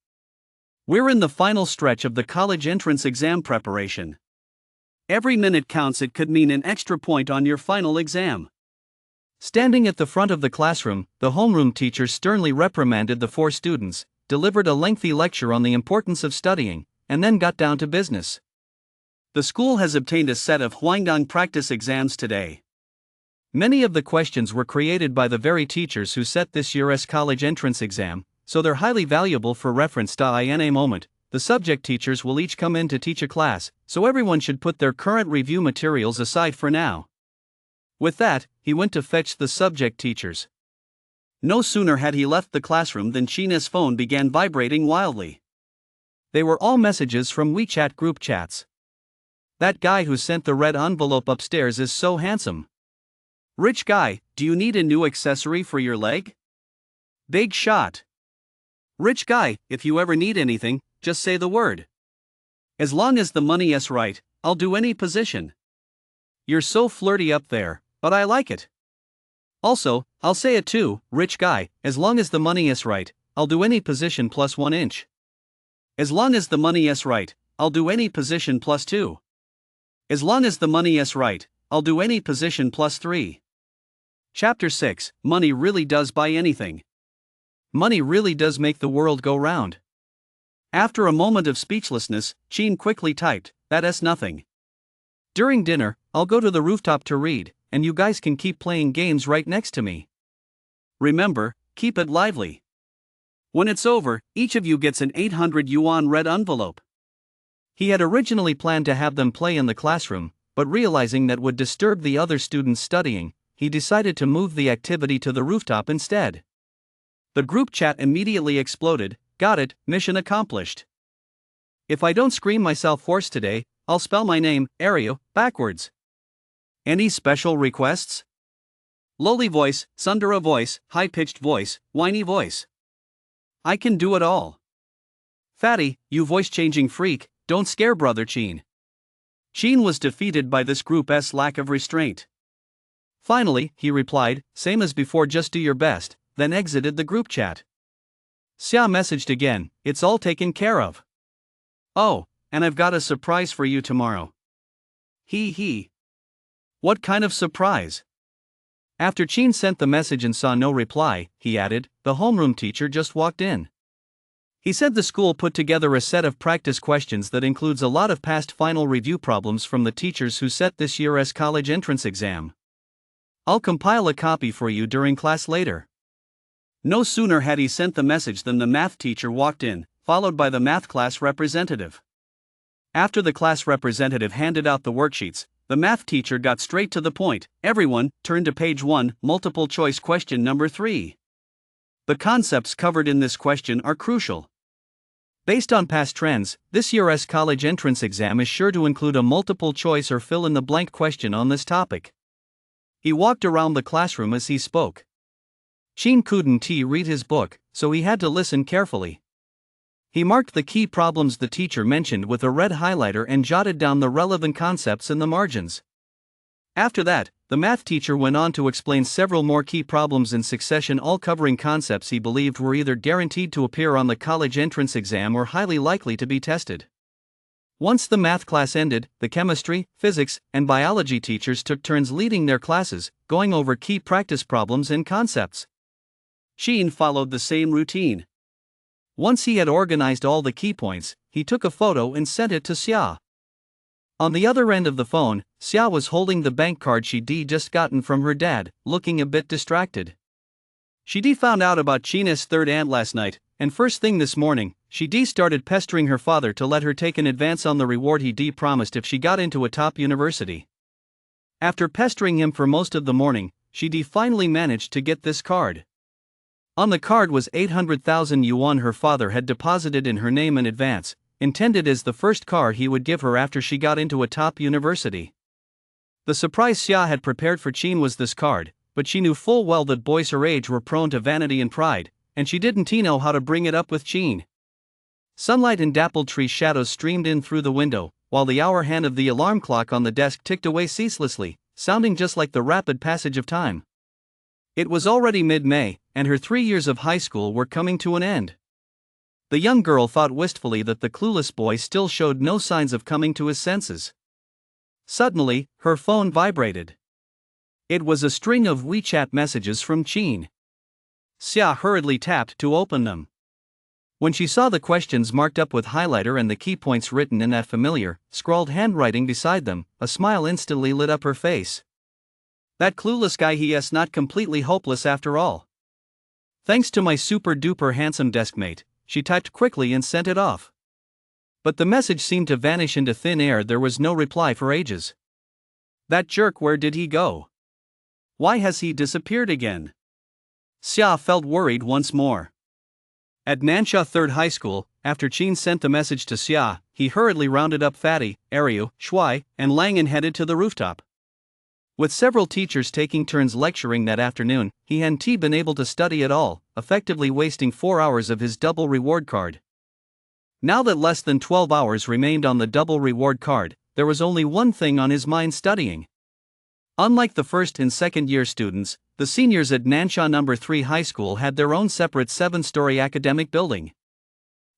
We're in the final stretch of the college entrance exam preparation. Every minute counts. It could mean an extra point on your final exam. Standing at the front of the classroom, the homeroom teacher sternly reprimanded the 4 students, delivered a lengthy lecture on the importance of studying, and then got down to business. The school has obtained a set of Huangdong practice exams today. Many of the questions were created by the very teachers who set this year's college entrance exam, so they're highly valuable for reference. In a moment, the subject teachers will each come in to teach a class, so everyone should put their current review materials aside for now. With that, he went to fetch the subject teachers. No sooner had he left the classroom than China's phone began vibrating wildly. They were all messages from WeChat group chats. That guy who sent the red envelope upstairs is so handsome. Rich guy, do you need a new accessory for your leg? Big shot. Rich guy, if you ever need anything, just say the word. As long as the money is right, I'll do any position. You're so flirty up there, but I like it. Also, I'll say it too, rich guy, as long as the money is right, I'll do any position plus 1 inch. As long as the money is right, I'll do any position plus 2. As long as the money is right, I'll do any position plus 3. Chapter 6, Money really does buy anything. Money really does make the world go round. After a moment of speechlessness, Chin quickly typed, that's nothing. During dinner, I'll go to the rooftop to read, and you guys can keep playing games right next to me. Remember, keep it lively. When it's over, each of you gets an 800 yuan red envelope. He had originally planned to have them play in the classroom, but realizing that would disturb the other students studying, he decided to move the activity to the rooftop instead. The group chat immediately exploded. Got it, mission accomplished. If I don't scream myself hoarse today, I'll spell my name, Ario, backwards. Any special requests? Lowly voice, Sundara voice, high-pitched voice, whiny voice. I can do it all. Fatty, you voice-changing freak, don't scare brother Chin. Chin was defeated by this group's lack of restraint. Finally, he replied, same as before, just do your best, then exited the group chat. Xia messaged again, it's all taken care of. Oh, and I've got a surprise for you tomorrow. He. What kind of surprise? After Chin sent the message and saw no reply, he added, the homeroom teacher just walked in. He said the school put together a set of practice questions that includes a lot of past final review problems from the teachers who set this year's college entrance exam. I'll compile a copy for you during class later. No sooner had he sent the message than the math teacher walked in, followed by the math class representative. After the class representative handed out the worksheets, the math teacher got straight to the point. Everyone, turn to page 1, multiple choice question number 3. The concepts covered in this question are crucial. Based on past trends, this year's college entrance exam is sure to include a multiple choice or fill in the blank question on this topic. He walked around the classroom as he spoke. Chin couldn't read his book, so he had to listen carefully. He marked the key problems the teacher mentioned with a red highlighter and jotted down the relevant concepts in the margins. After that, the math teacher went on to explain several more key problems in succession, all covering concepts he believed were either guaranteed to appear on the college entrance exam or highly likely to be tested. Once the math class ended, the chemistry, physics, and biology teachers took turns leading their classes, going over key practice problems and concepts. Chin followed the same routine. Once he had organized all the key points, he took a photo and sent it to Xia. On the other end of the phone, Xia was holding the bank card she'd just gotten from her dad, looking a bit distracted. She'd found out about Chin's third aunt last night, and first thing this morning, she'd started pestering her father to let her take an advance on the reward he'd promised if she got into a top university. After pestering him for most of the morning, she'd finally managed to get this card. On the card was 800,000 yuan her father had deposited in her name in advance, intended as the first car he would give her after she got into a top university. The surprise Xia had prepared for Chin was this card, but she knew full well that boys her age were prone to vanity and pride, and she didn't know how to bring it up with Chin. Sunlight and dappled tree shadows streamed in through the window, while the hour hand of the alarm clock on the desk ticked away ceaselessly, sounding just like the rapid passage of time. It was already mid-May, and her 3 years of high school were coming to an end. The young girl thought wistfully that the clueless boy still showed no signs of coming to his senses. Suddenly, her phone vibrated. It was a string of WeChat messages from Chin. Xia hurriedly tapped to open them. When she saw the questions marked up with highlighter and the key points written in that familiar, scrawled handwriting beside them, a smile instantly lit up her face. That clueless guy, he's not completely hopeless after all. Thanks to my super-duper handsome deskmate, she typed quickly and sent it off. But the message seemed to vanish into thin air. There was no reply for ages. That jerk, where did he go? Why has he disappeared again? Xia felt worried once more. At Nansha Third High School, after Chin sent the message to Xia, he hurriedly rounded up Fatty, Ariu, Shuai, and Lang and headed to the rooftop. With several teachers taking turns lecturing that afternoon, he hadn't been able to study at all, effectively wasting 4 hours of his double reward card. Now that less than 12 hours remained on the double reward card, there was only one thing on his mind: studying. Unlike the first and second year students, the seniors at Nansha No. 3 High School had their own separate 7-story academic building.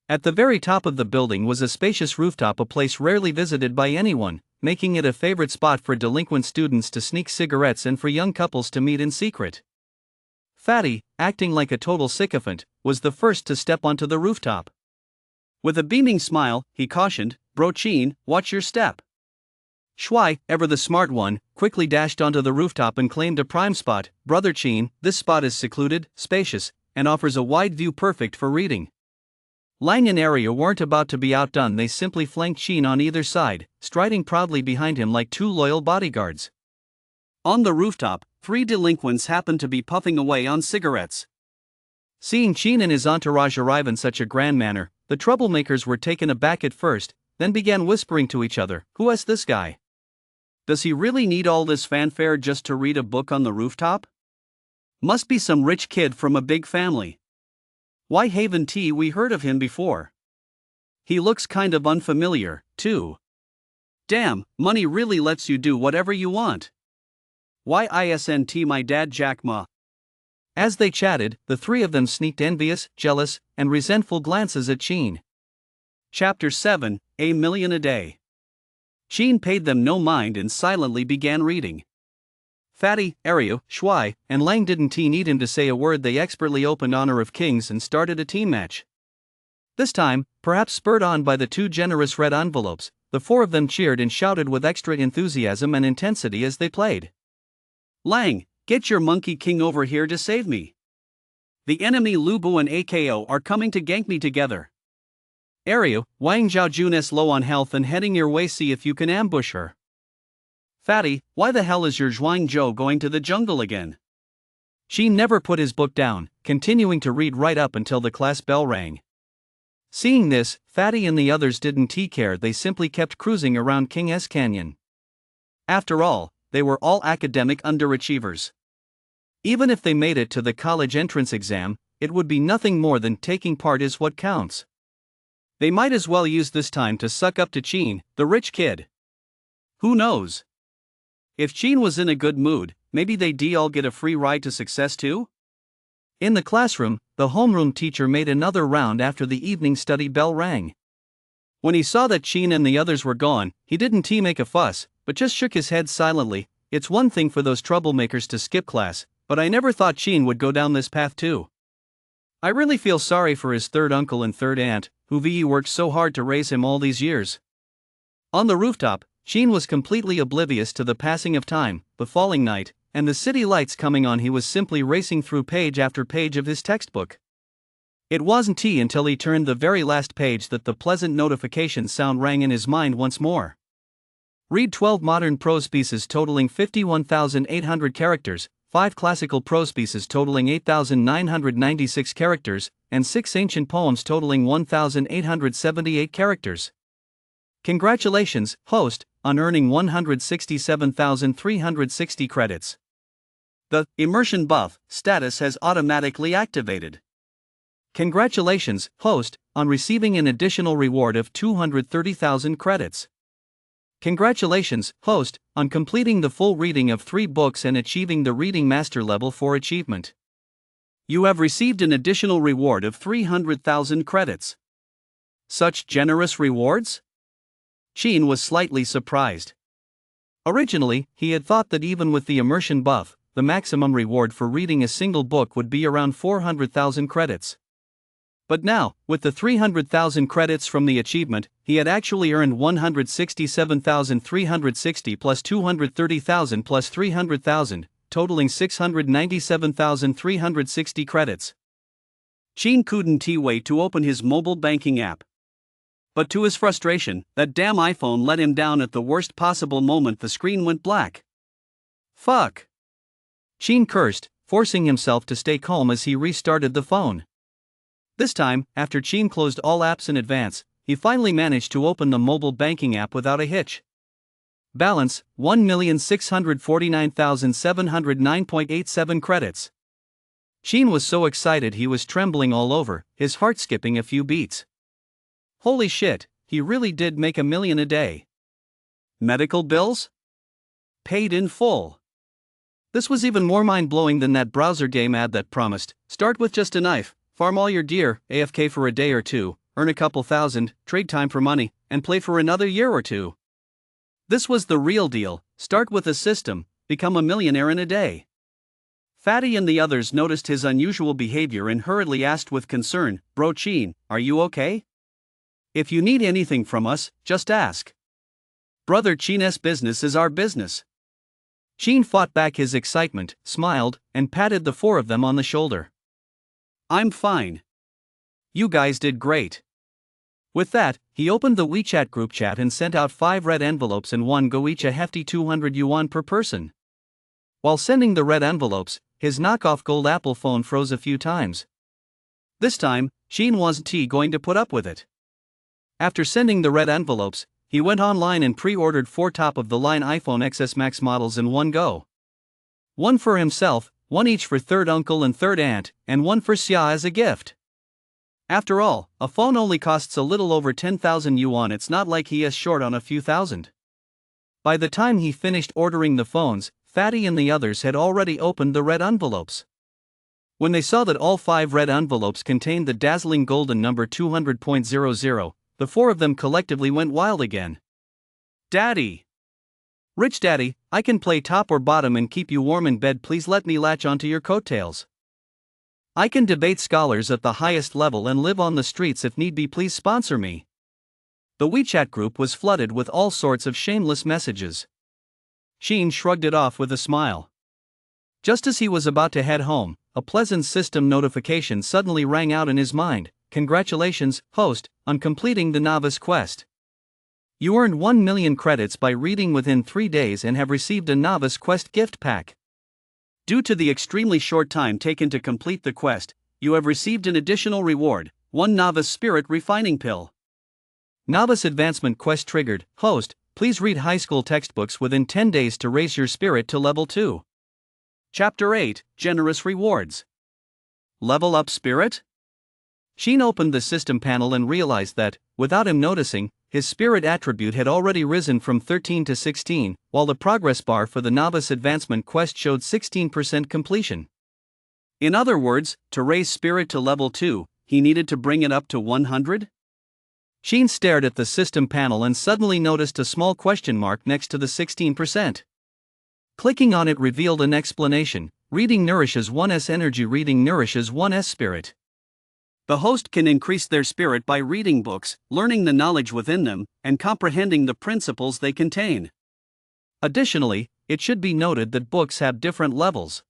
At the very top of the building was a spacious rooftop, a place rarely visited by anyone, making it a favorite spot for delinquent students to sneak cigarettes and for young couples to meet in secret. Fatty, acting like a total sycophant, was the first to step onto the rooftop. With a beaming smile, he cautioned, "Bro Chin, watch your step." Shuai, ever the smart one, quickly dashed onto the rooftop and claimed a prime spot. "Brother Chin, this spot is secluded, spacious, and offers a wide view perfect for reading." Lang and Ariu weren't about to be outdone. They simply flanked Chin on either side, striding proudly behind him like 2 loyal bodyguards. On the rooftop, 3 delinquents happened to be puffing away on cigarettes. Seeing Chin and his entourage arrive in such a grand manner, the troublemakers were taken aback at first, then began whispering to each other, "Who is this guy? Does he really need all this fanfare just to read a book on the rooftop? Must be some rich kid from a big family. Why haven't we heard of him before? He looks kind of unfamiliar, too. Damn, money really lets you do whatever you want. Why isn't my dad Jack Ma?" As they chatted, the 3 of them sneaked envious, jealous, and resentful glances at Chin. Chapter 7, A Million a Day. Sheen paid them no mind and silently began reading. Fatty, Aryu, Shuai, and Lang didn't need him to say a word. They expertly opened Honor of Kings and started a team match. This time, perhaps spurred on by the 2 generous red envelopes, the 4 of them cheered and shouted with extra enthusiasm and intensity as they played. Lang, get your monkey king over here to save me. The enemy Lubu and AKO are coming to gank me together. Aryu, Wang Zhaojun is low on health and heading your way, see if you can ambush her. Fatty, why the hell is your Zhuang Zhou going to the jungle again? Sheen never put his book down, continuing to read right up until the class bell rang. Seeing this, Fatty and the others didn't care, they simply kept cruising around King S Canyon. After all, they were all academic underachievers. Even if they made it to the college entrance exam, it would be nothing more than taking part is what counts. They might as well use this time to suck up to Sheen, the rich kid. Who knows? If Sheen was in a good mood, maybe they'd all get a free ride to success too? In the classroom, the homeroom teacher made another round after the evening study bell rang. When he saw that Sheen and the others were gone, he didn't make a fuss, but just shook his head silently. It's one thing for those troublemakers to skip class, but I never thought Sheen would go down this path too. I really feel sorry for his third uncle and third aunt, who worked so hard to raise him all these years. On the rooftop, Sheen was completely oblivious to the passing of time, the falling night, and the city lights coming on. He was simply racing through page after page of his textbook. It wasn't until he turned the very last page that the pleasant notification sound rang in his mind once more. Read 12 modern prose pieces totaling 51,800 characters, 5 classical prose pieces totaling 8,996 characters, and 6 ancient poems totaling 1,878 characters. Congratulations, host, on earning 167,360 credits. The immersion buff status has automatically activated. Congratulations, host, on receiving an additional reward of 230,000 credits. Congratulations, host, on completing the full reading of 3 books and achieving the Reading Master level 4 achievement. You have received an additional reward of 300,000 credits. Such generous rewards? Sheen was slightly surprised. Originally, he had thought that even with the immersion buff, the maximum reward for reading a single book would be around 400,000 credits. But now, with the 300,000 credits from the achievement, he had actually earned 167,360 plus 230,000 plus 300,000, totaling 697,360 credits. Sheen couldn't wait to open his mobile banking app. But to his frustration, that damn iPhone let him down at the worst possible moment. The screen went black. Fuck! Sheen cursed, forcing himself to stay calm as he restarted the phone. This time, after Sheen closed all apps in advance, he finally managed to open the mobile banking app without a hitch. Balance, 1,649,709.87 credits. Sheen was so excited he was trembling all over, his heart skipping a few beats. Holy shit, he really did make $1 million a day. Medical bills? Paid in full. This was even more mind-blowing than that browser game ad that promised, start with just a knife, farm all your deer, AFK for a day or two, earn a couple thousand, trade time for money, and play for another year or two. This was the real deal, start with a system, become a millionaire in a day. Fatty and the others noticed his unusual behavior and hurriedly asked with concern, Bro Sheen, are you okay? If you need anything from us, just ask. Brother Sheen's business is our business. Sheen fought back his excitement, smiled, and patted the 4 of them on the shoulder. I'm fine. You guys did great. With that, he opened the WeChat group chat and sent out 5 red envelopes and one go each a hefty 200 yuan per person. While sending the red envelopes, his knockoff gold Apple phone froze a few times. This time, Sheen wasn't going to put up with it. After sending the red envelopes, he went online and pre-ordered 4 top-of-the-line iPhone XS Max models in one go. One for himself, one each for third uncle and third aunt, and one for Xia as a gift. After all, a phone only costs a little over 10,000 yuan. It's not like he is short on a few thousand. By the time he finished ordering the phones, Fatty and the others had already opened the red envelopes. When they saw that all 5 red envelopes contained the dazzling golden number 200.00, the four of them collectively went wild again. Daddy! Rich Daddy, I can play top or bottom and keep you warm in bed, please let me latch onto your coattails. I can debate scholars at the highest level and live on the streets if need be, please sponsor me. The WeChat group was flooded with all sorts of shameless messages. Sheen shrugged it off with a smile. Just as he was about to head home, a pleasant system notification suddenly rang out in his mind. Congratulations, host, on completing the novice quest. You earned 1 million credits by reading within 3 days and have received a novice quest gift pack. Due to the extremely short time taken to complete the quest, you have received an additional reward, 1 novice spirit refining pill. Novice advancement quest triggered. Host, please read high school textbooks within 10 days to raise your spirit to level 2. Chapter 8, Generous Rewards. Level up spirit? Sheen opened the system panel and realized that, without him noticing, his spirit attribute had already risen from 13 to 16, while the progress bar for the novice advancement quest showed 16% completion. In other words, to raise spirit to level 2, he needed to bring it up to 100? Sheen stared at the system panel and suddenly noticed a small question mark next to the 16%. Clicking on it revealed an explanation. Reading nourishes 1's energy. Reading nourishes 1's spirit. The host can increase their spirit by reading books, learning the knowledge within them, and comprehending the principles they contain. Additionally, it should be noted that books have different levels.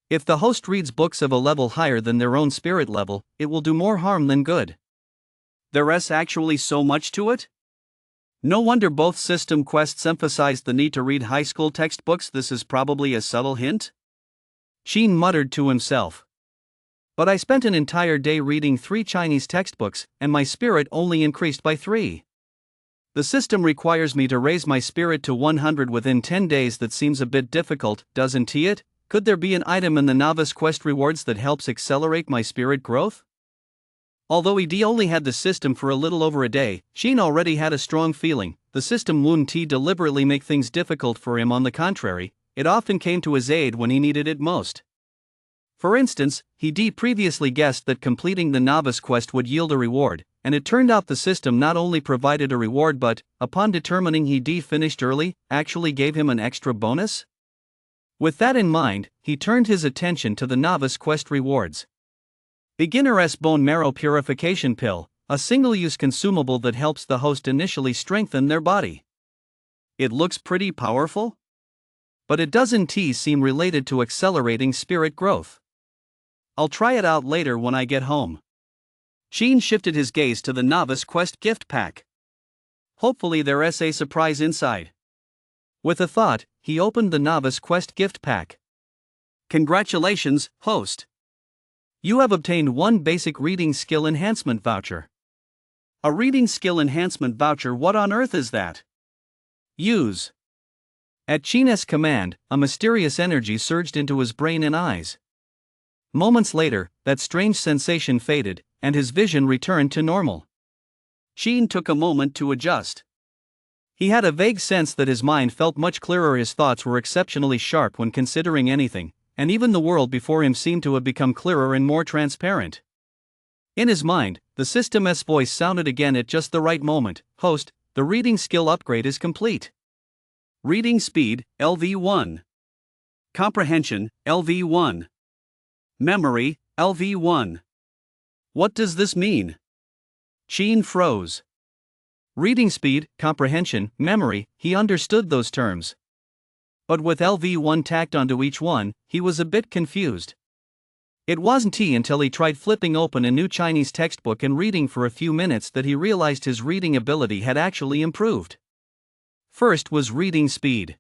If the host reads books of a level higher than their own spirit level, it will do more harm than good. There's actually so much to it? No wonder both system quests emphasized the need to read high school textbooks. This is probably a subtle hint? Sheen muttered to himself. But I spent an entire day reading 3 Chinese textbooks, and my spirit only increased by 3. The system requires me to raise my spirit to 100 within 10 days. That seems a bit difficult, doesn't it? Could there be an item in the novice quest rewards that helps accelerate my spirit growth? Although he only had the system for a little over a day, Sheen already had a strong feeling. The system wouldn't deliberately make things difficult for him. On the contrary, it often came to his aid when he needed it most. For instance, he previously guessed that completing the novice quest would yield a reward, and it turned out the system not only provided a reward but, upon determining he finished early, actually gave him an extra bonus? With that in mind, he turned his attention to the novice quest rewards. Beginner's Bone Marrow Purification Pill, a single-use consumable that helps the host initially strengthen their body. It looks pretty powerful? But it doesn't seem related to accelerating spirit growth. I'll try it out later when I get home. Sheen shifted his gaze to the novice quest gift pack. Hopefully there's a surprise inside. With a thought, he opened the novice quest gift pack. Congratulations, host. You have obtained 1 basic reading skill enhancement voucher. A reading skill enhancement voucher? What on earth is that? Use. At Sheen's command, a mysterious energy surged into his brain and eyes. Moments later, that strange sensation faded, and his vision returned to normal. Sheen took a moment to adjust. He had a vague sense that his mind felt much clearer. His thoughts were exceptionally sharp when considering anything, and even the world before him seemed to have become clearer and more transparent. In his mind, the system's voice sounded again at just the right moment. Host, the reading skill upgrade is complete. Reading speed, LV1. Comprehension, LV1. Memory, LV1. What does this mean? Sheen froze. Reading speed, comprehension, memory, he understood those terms. But with LV1 tacked onto each one, he was a bit confused. It wasn't until he tried flipping open a new Chinese textbook and reading for a few minutes that he realized his reading ability had actually improved. First was reading speed.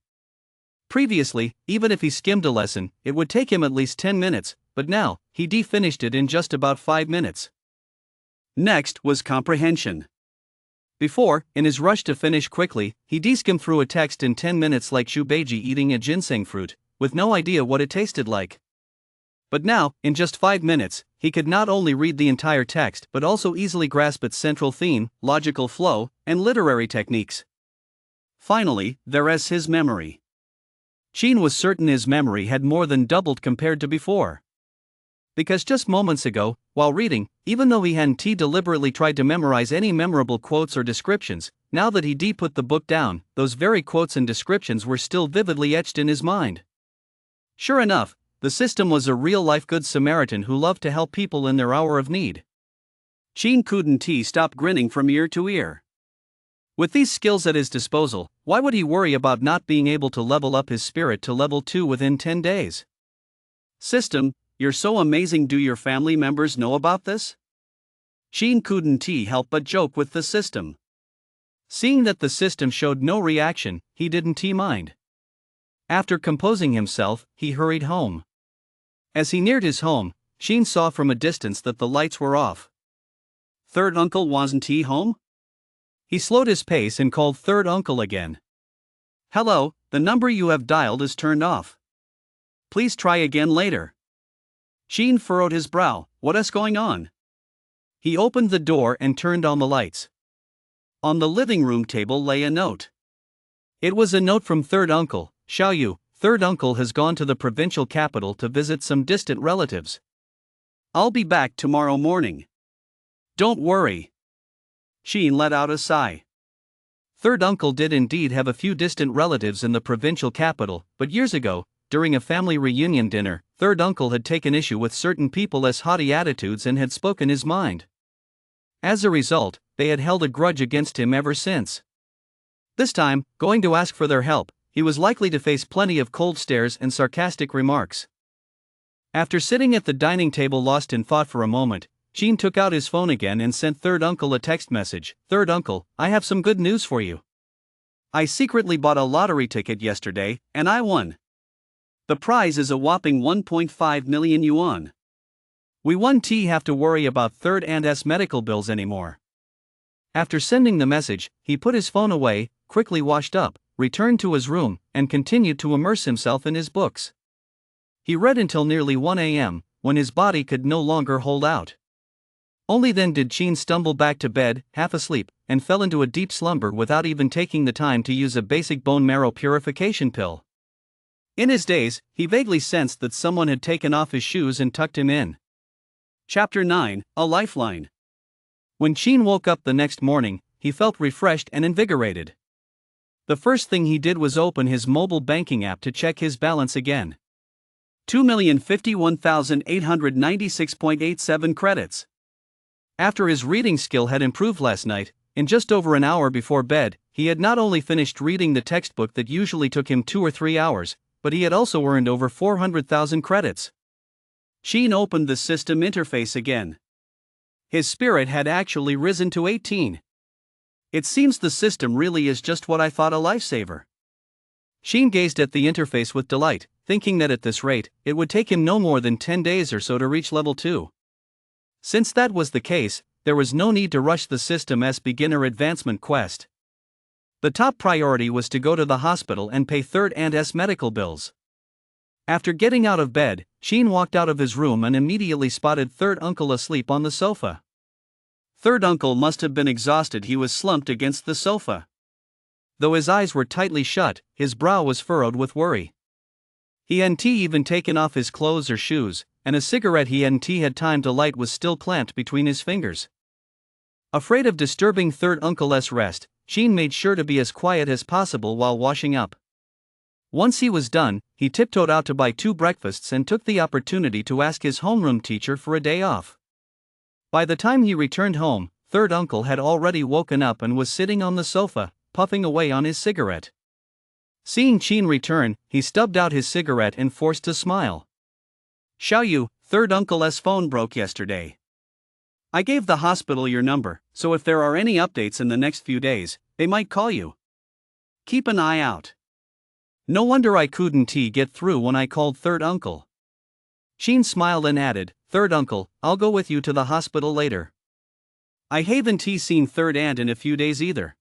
Previously, even if he skimmed a lesson, it would take him at least 10 minutes, but now, he finished it in just about 5 minutes. Next was comprehension. Before, in his rush to finish quickly, he skimmed through a text in 10 minutes like Shubeiji eating a ginseng fruit, with no idea what it tasted like. But now, in just 5 minutes, he could not only read the entire text but also easily grasp its central theme, logical flow, and literary techniques. Finally, there's his memory. Sheen was certain his memory had more than doubled compared to before. Because just moments ago, while reading, even though he hadn't deliberately tried to memorize any memorable quotes or descriptions, now that he put the book down, those very quotes and descriptions were still vividly etched in his mind. Sure enough, the system was a real-life Good Samaritan who loved to help people in their hour of need. Sheen couldn't stop grinning from ear to ear. With these skills at his disposal, why would he worry about not being able to level up his spirit to level 2 within 10 days? System, you're so amazing. Do your family members know about this? Sheen couldn't help but joke with the system. Seeing that the system showed no reaction, he didn't mind. After composing himself, he hurried home. As he neared his home, Sheen saw from a distance that the lights were off. Third uncle wasn't home? He slowed his pace and called third uncle again. Hello, the number you have dialed is turned off. Please try again later. Sheen furrowed his brow. What is going on? He opened the door and turned on the lights. On the living room table lay a note. It was a note from third uncle. Xiaoyu, third uncle has gone to the provincial capital to visit some distant relatives. I'll be back tomorrow morning. Don't worry. Sheen let out a sigh. Third uncle did indeed have a few distant relatives in the provincial capital, but years ago, during a family reunion dinner, third uncle had taken issue with certain people's haughty attitudes and had spoken his mind. As a result, they had held a grudge against him ever since. This time, going to ask for their help, he was likely to face plenty of cold stares and sarcastic remarks. After sitting at the dining table lost in thought for a moment, Sheen took out his phone again and sent third uncle a text message. Third uncle, I have some good news for you. I secretly bought a lottery ticket yesterday, and I won. The prize is a whopping 1.5 million yuan. We won't have to worry about third aunt's medical bills anymore. After sending the message, he put his phone away, quickly washed up, returned to his room, and continued to immerse himself in his books. He read until nearly 1 a.m., when his body could no longer hold out. Only then did Sheen stumble back to bed, half asleep, and fell into a deep slumber without even taking the time to use a basic bone marrow purification pill. In his daze, he vaguely sensed that someone had taken off his shoes and tucked him in. Chapter 9, A Lifeline. When Sheen woke up the next morning, he felt refreshed and invigorated. The first thing he did was open his mobile banking app to check his balance again. 2,051,896.87 credits. After his reading skill had improved last night, in just over an hour before bed, he had not only finished reading the textbook that usually took him 2 or 3 hours, but he had also earned over 400,000 credits. Sheen opened the system interface again. His spirit had actually risen to 18. It seems the system really is just what I thought, a lifesaver. Sheen gazed at the interface with delight, thinking that at this rate, it would take him no more than 10 days or so to reach level 2. Since that was the case, there was no need to rush the system's beginner advancement quest. The top priority was to go to the hospital and pay third aunt's medical bills. After getting out of bed, Sheen walked out of his room and immediately spotted third uncle asleep on the sofa. Third uncle must have been exhausted. He was slumped against the sofa. Though his eyes were tightly shut, his brow was furrowed with worry. He hadn't even taken off his clothes or shoes, and a cigarette he hadn't had time to light was still clamped between his fingers. Afraid of disturbing third uncle's rest, Sheen made sure to be as quiet as possible while washing up. Once he was done, he tiptoed out to buy 2 breakfasts and took the opportunity to ask his homeroom teacher for a day off. By the time he returned home, third uncle had already woken up and was sitting on the sofa, puffing away on his cigarette. Seeing Sheen return, he stubbed out his cigarette and forced a smile. Xiaoyu, third uncle's phone broke yesterday. I gave the hospital your number, so if there are any updates in the next few days, they might call you. Keep an eye out. No wonder I couldn't get through when I called third uncle. Sheen smiled and added, Third uncle, I'll go with you to the hospital later. I haven't seen third aunt in a few days either.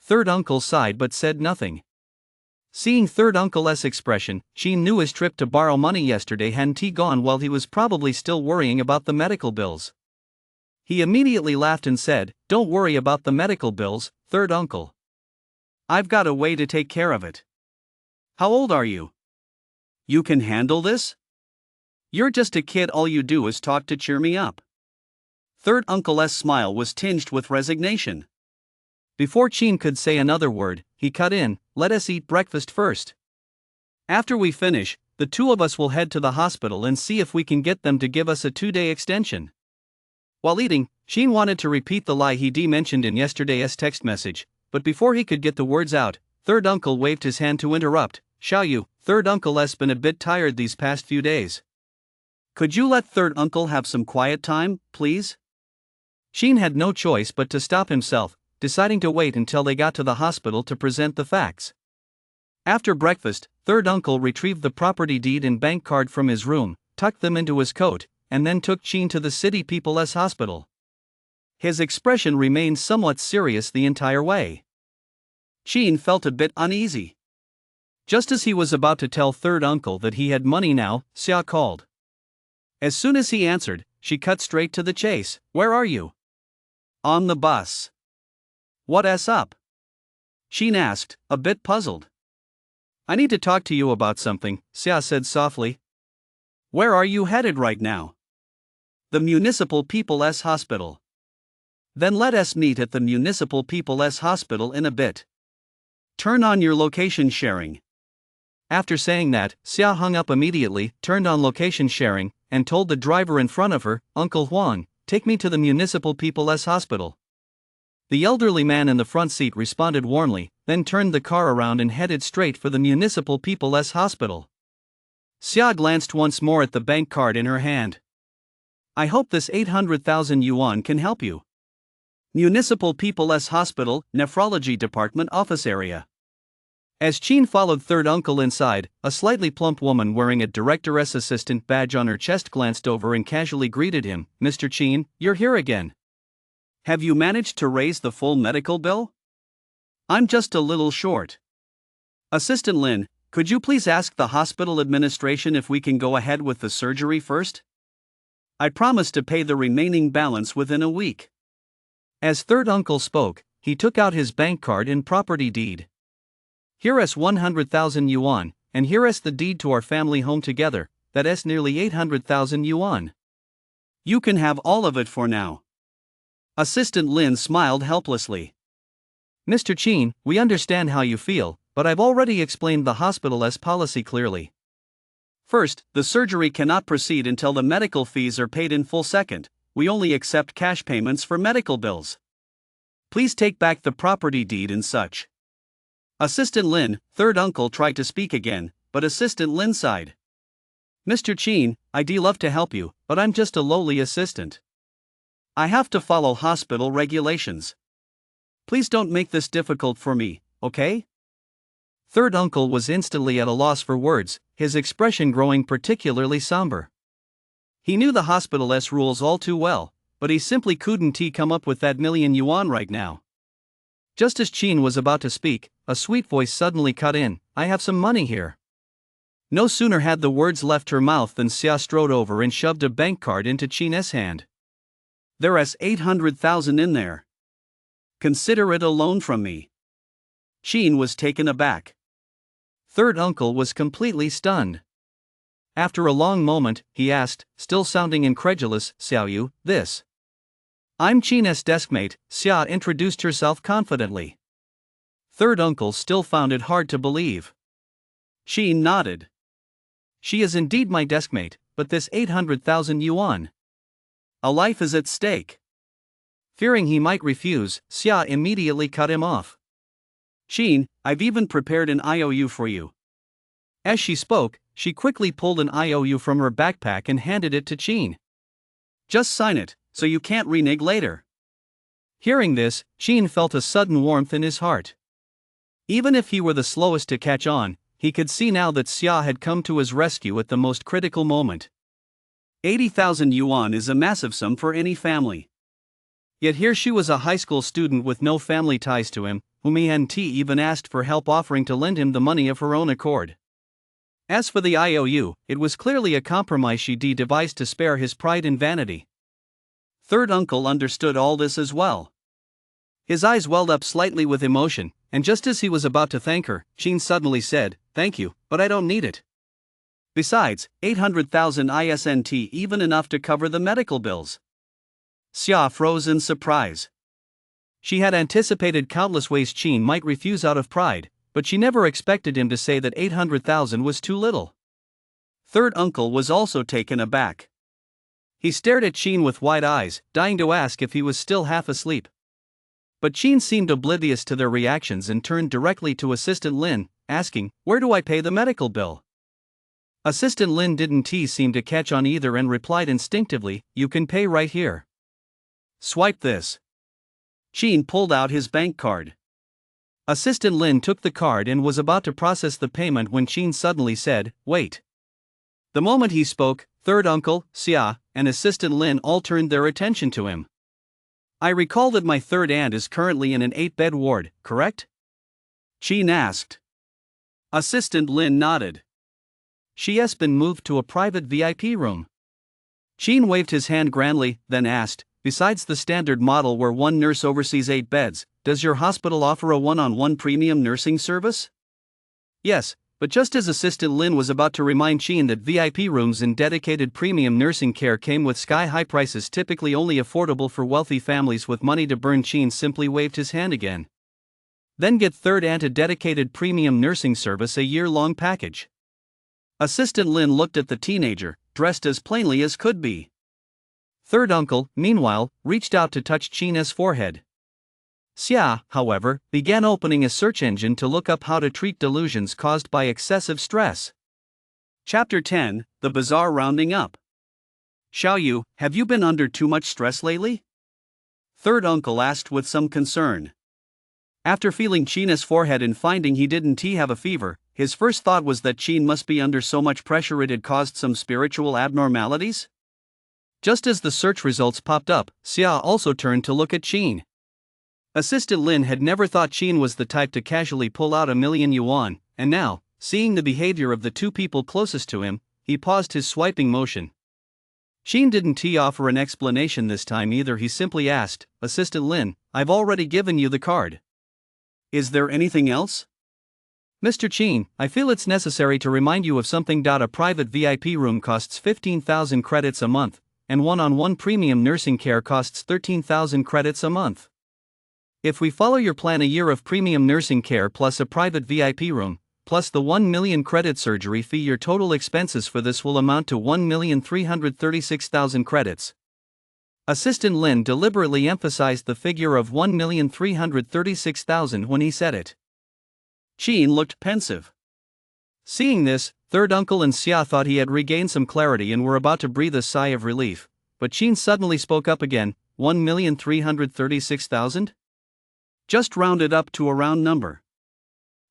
Third uncle sighed but said nothing. Seeing third uncle's expression, Sheen knew his trip to borrow money yesterday hadn't gone well. He was probably still worrying about the medical bills. He immediately laughed and said, Don't worry about the medical bills, third uncle. I've got a way to take care of it. How old are you? You can handle this? You're just a kid, all you do is talk to cheer me up. Third uncle's smile was tinged with resignation. Before Chin could say another word, he cut in, let us eat breakfast first. After we finish, the two of us will head to the hospital and see if we can get them to give us a 2-day extension. While eating, Chin wanted to repeat the lie he mentioned in yesterday's text message, but before he could get the words out, third uncle waved his hand to interrupt. Xiaoyu, third uncle's been a bit tired these past few days. Could you let third uncle have some quiet time, please? Chin had no choice but to stop himself, deciding to wait until they got to the hospital to present the facts. After breakfast, third uncle retrieved the property deed and bank card from his room, tucked them into his coat, and then took Chin to the City People's Hospital. His expression remained somewhat serious the entire way. Chin felt a bit uneasy. Just as he was about to tell third uncle that he had money now, Xia called. As soon as he answered, she cut straight to the chase. Where are you? On the bus. What's up? Chin asked, a bit puzzled. I need to talk to you about something, Xia said softly. Where are you headed right now? The Municipal People's Hospital. Then let us meet at the Municipal People's Hospital in a bit. Turn on your location sharing. After saying that, Xia hung up immediately, turned on location sharing, and told the driver in front of her, Uncle Huang, take me to the Municipal People's Hospital. The elderly man in the front seat responded warmly, then turned the car around and headed straight for the Municipal People's Hospital. Xia glanced once more at the bank card in her hand. I hope this 800,000 yuan can help you. Municipal People's Hospital, Nephrology Department Office Area. As Chin followed third uncle inside, a slightly plump woman wearing a director's assistant badge on her chest glanced over and casually greeted him. Mr. Chin, you're here again. Have you managed to raise the full medical bill? I'm just a little short. Assistant Lin, could you please ask the hospital administration if we can go ahead with the surgery first? I promise to pay the remaining balance within a week. As third uncle spoke, he took out his bank card and property deed. Here is 100,000 yuan, and here is the deed to our family home together, that is nearly 800,000 yuan. You can have all of it for now. Assistant Lin smiled helplessly. Mr. Chin, we understand how you feel, but I've already explained the hospital's policy clearly. First, the surgery cannot proceed until the medical fees are paid in full. Second, we only accept cash payments for medical bills. Please take back the property deed and such. Assistant Lin, third uncle tried to speak again, but Assistant Lin sighed. Mr. Chin, I'd love to help you, but I'm just a lowly assistant. I have to follow hospital regulations. Please don't make this difficult for me, okay? Third uncle was instantly at a loss for words, his expression growing particularly somber. He knew the hospital's rules all too well, but he simply couldn't come up with that million yuan right now. Just as Chin was about to speak, a sweet voice suddenly cut in, I have some money here. No sooner had the words left her mouth than Xia strode over and shoved a bank card into Chin's hand. There's 800,000 in there. Consider it a loan from me. Chin was taken aback. Third uncle was completely stunned. After a long moment, he asked, still sounding incredulous, Xiaoyu, this. I'm Chin's deskmate, Xia introduced herself confidently. Third uncle still found it hard to believe. Chin nodded. She is indeed my deskmate, but this 800,000 yuan. A life is at stake. Fearing he might refuse, Xia immediately cut him off. Chin, I've even prepared an IOU for you. As she spoke, she quickly pulled an IOU from her backpack and handed it to Chin. Just sign it, so you can't renege later. Hearing this, Chin felt a sudden warmth in his heart. Even if he were the slowest to catch on, he could see now that Xia had come to his rescue at the most critical moment. 80,000 yuan is a massive sum for any family. Yet here she was, a high school student with no family ties to him, whom he hadn't even asked for help, offering to lend him the money of her own accord. As for the IOU, it was clearly a compromise she devised to spare his pride and vanity. Third uncle understood all this as well. His eyes welled up slightly with emotion, and just as he was about to thank her, Chin suddenly said, Thank you, but I don't need it. Besides, 800,000 ISNT even enough to cover the medical bills. Xia froze in surprise. She had anticipated countless ways Qin might refuse out of pride, but she never expected him to say that 800,000 was too little. Third uncle was also taken aback. He stared at Qin with wide eyes, dying to ask if he was still half asleep. But Qin seemed oblivious to their reactions and turned directly to Assistant Lin, asking, "Where do I pay the medical bill?" Assistant Lin didn't seem to catch on either and replied instinctively, "You can pay right here. Swipe this." Qin pulled out his bank card. Assistant Lin took the card and was about to process the payment when Qin suddenly said, "Wait." The moment he spoke, third uncle, Xia, and Assistant Lin all turned their attention to him. "I recall that my third aunt is currently in an 8-bed ward, correct?" Qin asked. Assistant Lin nodded. She has been moved to a private VIP room. Qin waved his hand grandly, then asked, "Besides the standard model where one nurse oversees 8 beds, does your hospital offer a one-on-one premium nursing service?" Yes, but just as Assistant Lin was about to remind Qin that VIP rooms in dedicated premium nursing care came with sky-high prices typically only affordable for wealthy families with money to burn, Qin simply waved his hand again. Then get third aunt a dedicated premium nursing service, a year-long package. Assistant Lin looked at the teenager, dressed as plainly as could be. Third uncle, meanwhile, reached out to touch Qin's forehead. Xia, however, began opening a search engine to look up how to treat delusions caused by excessive stress. Chapter 10, The Bizarre Rounding Up. "Xiaoyu, have you been under too much stress lately?" Third uncle asked with some concern. After feeling Qin's forehead and finding he didn't have a fever, his first thought was that Qin must be under so much pressure it had caused some spiritual abnormalities. Just as the search results popped up, Xia also turned to look at Qin. Assistant Lin had never thought Qin was the type to casually pull out $1,000,000, and now, seeing the behavior of the two people closest to him, he paused his swiping motion. Qin didn't offer an explanation this time either. He simply asked, "Assistant Lin, I've already given you the card. Is there anything else?" "Mr. Qin, I feel it's necessary to remind you of something. A private VIP room costs 15,000 credits a month, and one-on-one premium nursing care costs 13,000 credits a month. If we follow your plan, a year of premium nursing care plus a private VIP room, plus the 1 million credit surgery fee, your total expenses for this will amount to 1,336,000 credits." Assistant Lin deliberately emphasized the figure of 1,336,000 when he said it. Qin looked pensive. Seeing this, third uncle and Xia thought he had regained some clarity and were about to breathe a sigh of relief, but Qin suddenly spoke up again. 1,336,000? Just round it up to a round number.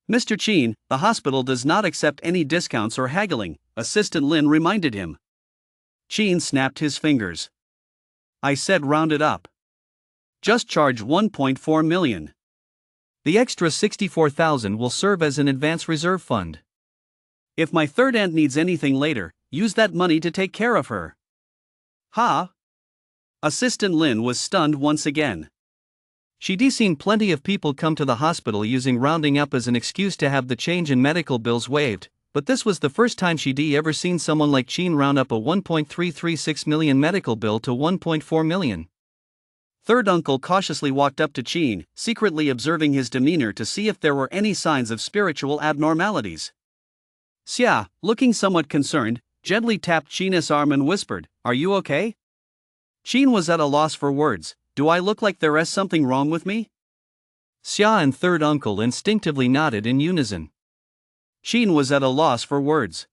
"Mr. Qin, the hospital does not accept any discounts or haggling," Assistant Lin reminded him. Qin snapped his fingers. "I said round it up. Just charge 1.4 million. The extra 64,000 will serve as an advance reserve fund. If my third aunt needs anything later, use that money to take care of her." "Ha?" Assistant Lin was stunned once again. She'd seen plenty of people come to the hospital using rounding up as an excuse to have the change in medical bills waived, but this was the first time she'd ever seen someone like Qin round up a 1.336 million medical bill to 1.4 million. Third uncle cautiously walked up to Qin, secretly observing his demeanor to see if there were any signs of spiritual abnormalities. Xia, looking somewhat concerned, gently tapped Qin's arm and whispered, "Are you okay?" Qin was at a loss for words. "Do I look like there is something wrong with me?" Xia and third uncle instinctively nodded in unison. Qin was at a loss for words.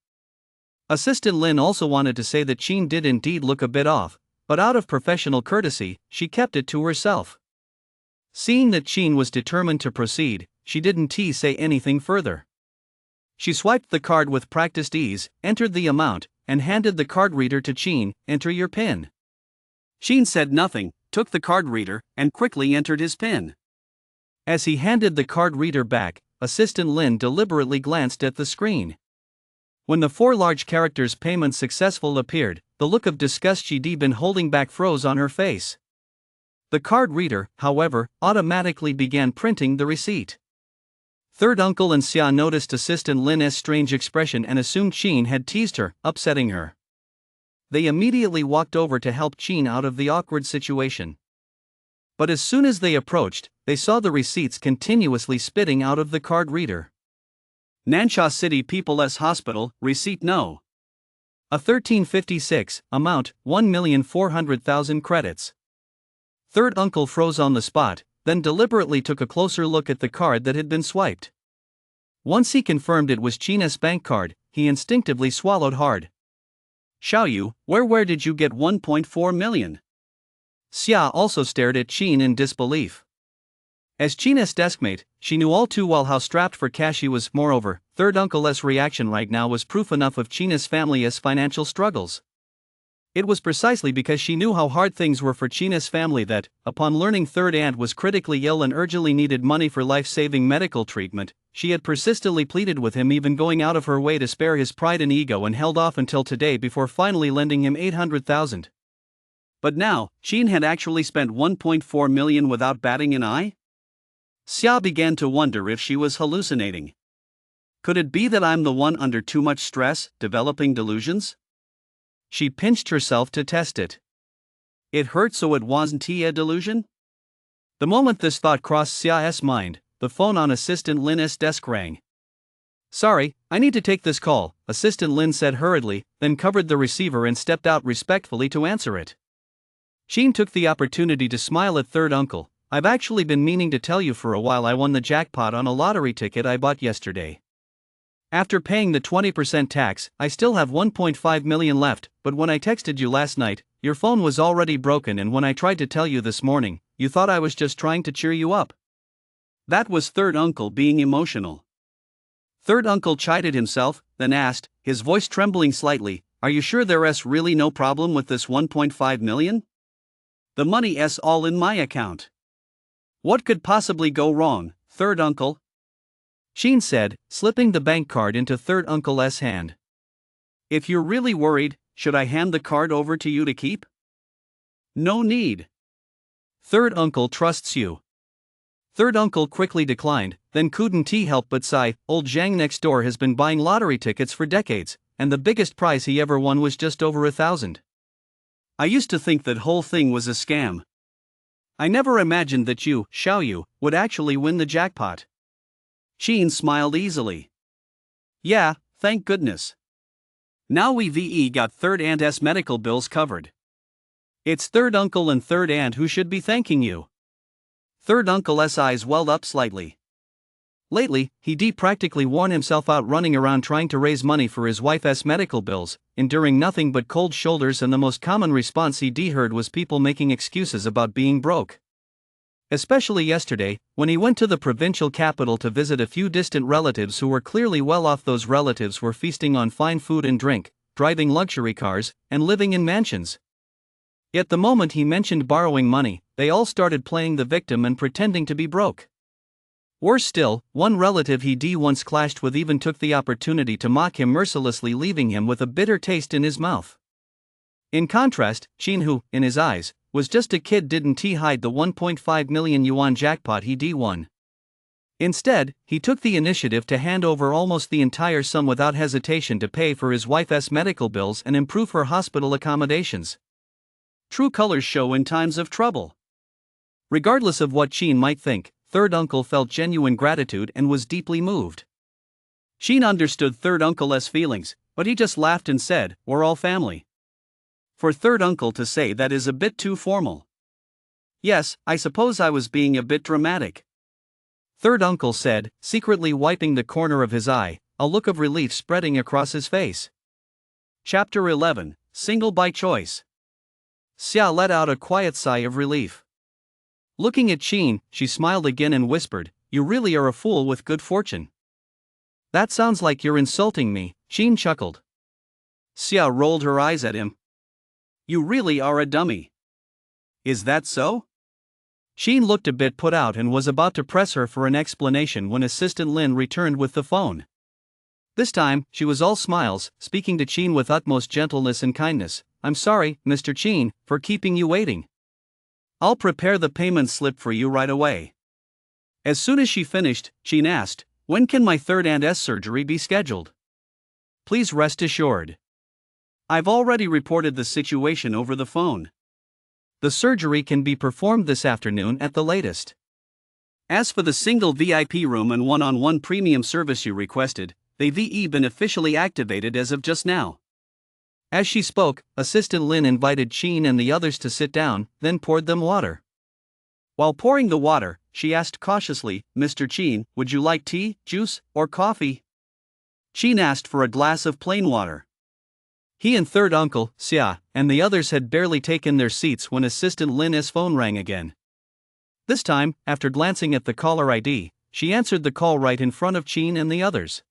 Assistant Lin also wanted to say that Qin did indeed look a bit off, but out of professional courtesy, she kept it to herself. Seeing that Qin was determined to proceed, she didn't say anything further. She swiped the card with practiced ease, entered the amount, and handed the card reader to Qin. "Enter your PIN." Qin said nothing, took the card reader, and quickly entered his PIN. As he handed the card reader back, Assistant Lin deliberately glanced at the screen. When the 4 large characters "payment successful" appeared, the look of disgust she'd been holding back froze on her face. The card reader, however, automatically began printing the receipt. Third uncle and Xia noticed Assistant Lin's strange expression and assumed Qin had teased her, upsetting her. They immediately walked over to help Qin out of the awkward situation. But as soon as they approached, they saw the receipts continuously spitting out of the card reader. Nansha City People's Hospital, receipt no. A 1356, amount, 1,400,000 credits. Third uncle froze on the spot, then deliberately took a closer look at the card that had been swiped. Once he confirmed it was Qin's bank card, he instinctively swallowed hard. Xiaoyu, where did you get 1.4 million? Xia also stared at Qin in disbelief. As Qin's deskmate, she knew all too well how strapped for cash he was. Moreover, third uncle's reaction right now was proof enough of Qin's family's financial struggles. It was precisely because she knew how hard things were for Qin's family that, upon learning third aunt was critically ill and urgently needed money for life-saving medical treatment, she had persistently pleaded with him, even going out of her way to spare his pride and ego, and held off until today before finally lending him 800,000. But now, Qin had actually spent 1.4 million without batting an eye? Xia began to wonder if she was hallucinating. Could it be that I'm the one under too much stress, developing delusions? She pinched herself to test it. It hurt, so it wasn't a delusion? The moment this thought crossed Xia's mind, the phone on Assistant Lin's desk rang. Sorry, I need to take this call, Assistant Lin said hurriedly, then covered the receiver and stepped out respectfully to answer it. Qin took the opportunity to smile at third uncle. I've actually been meaning to tell you for a while I won the jackpot on a lottery ticket I bought yesterday. After paying the 20% tax, I still have 1.5 million left, but when I texted you last night, your phone was already broken, and when I tried to tell you this morning, you thought I was just trying to cheer you up. That was third uncle being emotional. Third uncle chided himself, then asked, his voice trembling slightly, are you sure there's really no problem with this 1.5 million? The money's all in my account. What could possibly go wrong, third uncle? Qin said, slipping the bank card into third uncle's hand. If you're really worried, should I hand the card over to you to keep? No need. Third uncle trusts you. Third uncle quickly declined, then couldn't he help but sigh. Old Zhang next door has been buying lottery tickets for decades, and the biggest prize he ever won was just over 1,000. I used to think that whole thing was a scam. I never imagined that you, Xiaoyu, would actually win the jackpot. Qin smiled easily. Yeah, thank goodness. Now we've got third aunt's medical bills covered. It's third uncle and third aunt who should be thanking you. Third uncle's eyes welled up slightly. Lately, he'd practically worn himself out running around trying to raise money for his wife's medical bills, enduring nothing but cold shoulders, and the most common response he'd heard was people making excuses about being broke. Especially yesterday, when he went to the provincial capital to visit a few distant relatives who were clearly well off. Those relatives were feasting on fine food and drink, driving luxury cars, and living in mansions. Yet the moment he mentioned borrowing money, they all started playing the victim and pretending to be broke. Worse still, one relative he'd once clashed with even took the opportunity to mock him mercilessly, leaving him with a bitter taste in his mouth. In contrast, Qin, who, in his eyes, was just a kid, didn't hide the 1.5 million yuan jackpot he'd won. Instead, he took the initiative to hand over almost the entire sum without hesitation to pay for his wife's medical bills and improve her hospital accommodations. True colors show in times of trouble. Regardless of what Qin might think, third uncle felt genuine gratitude and was deeply moved. Qin understood third uncle's feelings, but he just laughed and said, we're all family. For third uncle to say that is a bit too formal. Yes, I suppose I was being a bit dramatic. Third uncle said, secretly wiping the corner of his eye, a look of relief spreading across his face. Chapter 11, Single by Choice. Xia let out a quiet sigh of relief. Looking at Qin, she smiled again and whispered, you really are a fool with good fortune. That sounds like you're insulting me, Qin chuckled. Xia rolled her eyes at him. You really are a dummy. Is that so? Qin looked a bit put out and was about to press her for an explanation when Assistant Lin returned with the phone. This time, she was all smiles, speaking to Qin with utmost gentleness and kindness. I'm sorry, Mr. Qin, for keeping you waiting. I'll prepare the payment slip for you right away. As soon as she finished, Qin asked, When can my third aunt's surgery be scheduled? Please rest assured. I've already reported the situation over the phone. The surgery can be performed this afternoon at the latest. As for the single VIP room and one-on-one premium service you requested, they've been officially activated as of just now. As she spoke, Assistant Lin invited Chin and the others to sit down, then poured them water. While pouring the water, she asked cautiously, "Mr. Chin, would you like tea, juice, or coffee?" Chin asked for a glass of plain water. He and third uncle, Xia, and the others had barely taken their seats when Assistant Lin's phone rang again. This time, after glancing at the caller ID, she answered the call right in front of Chin and the others.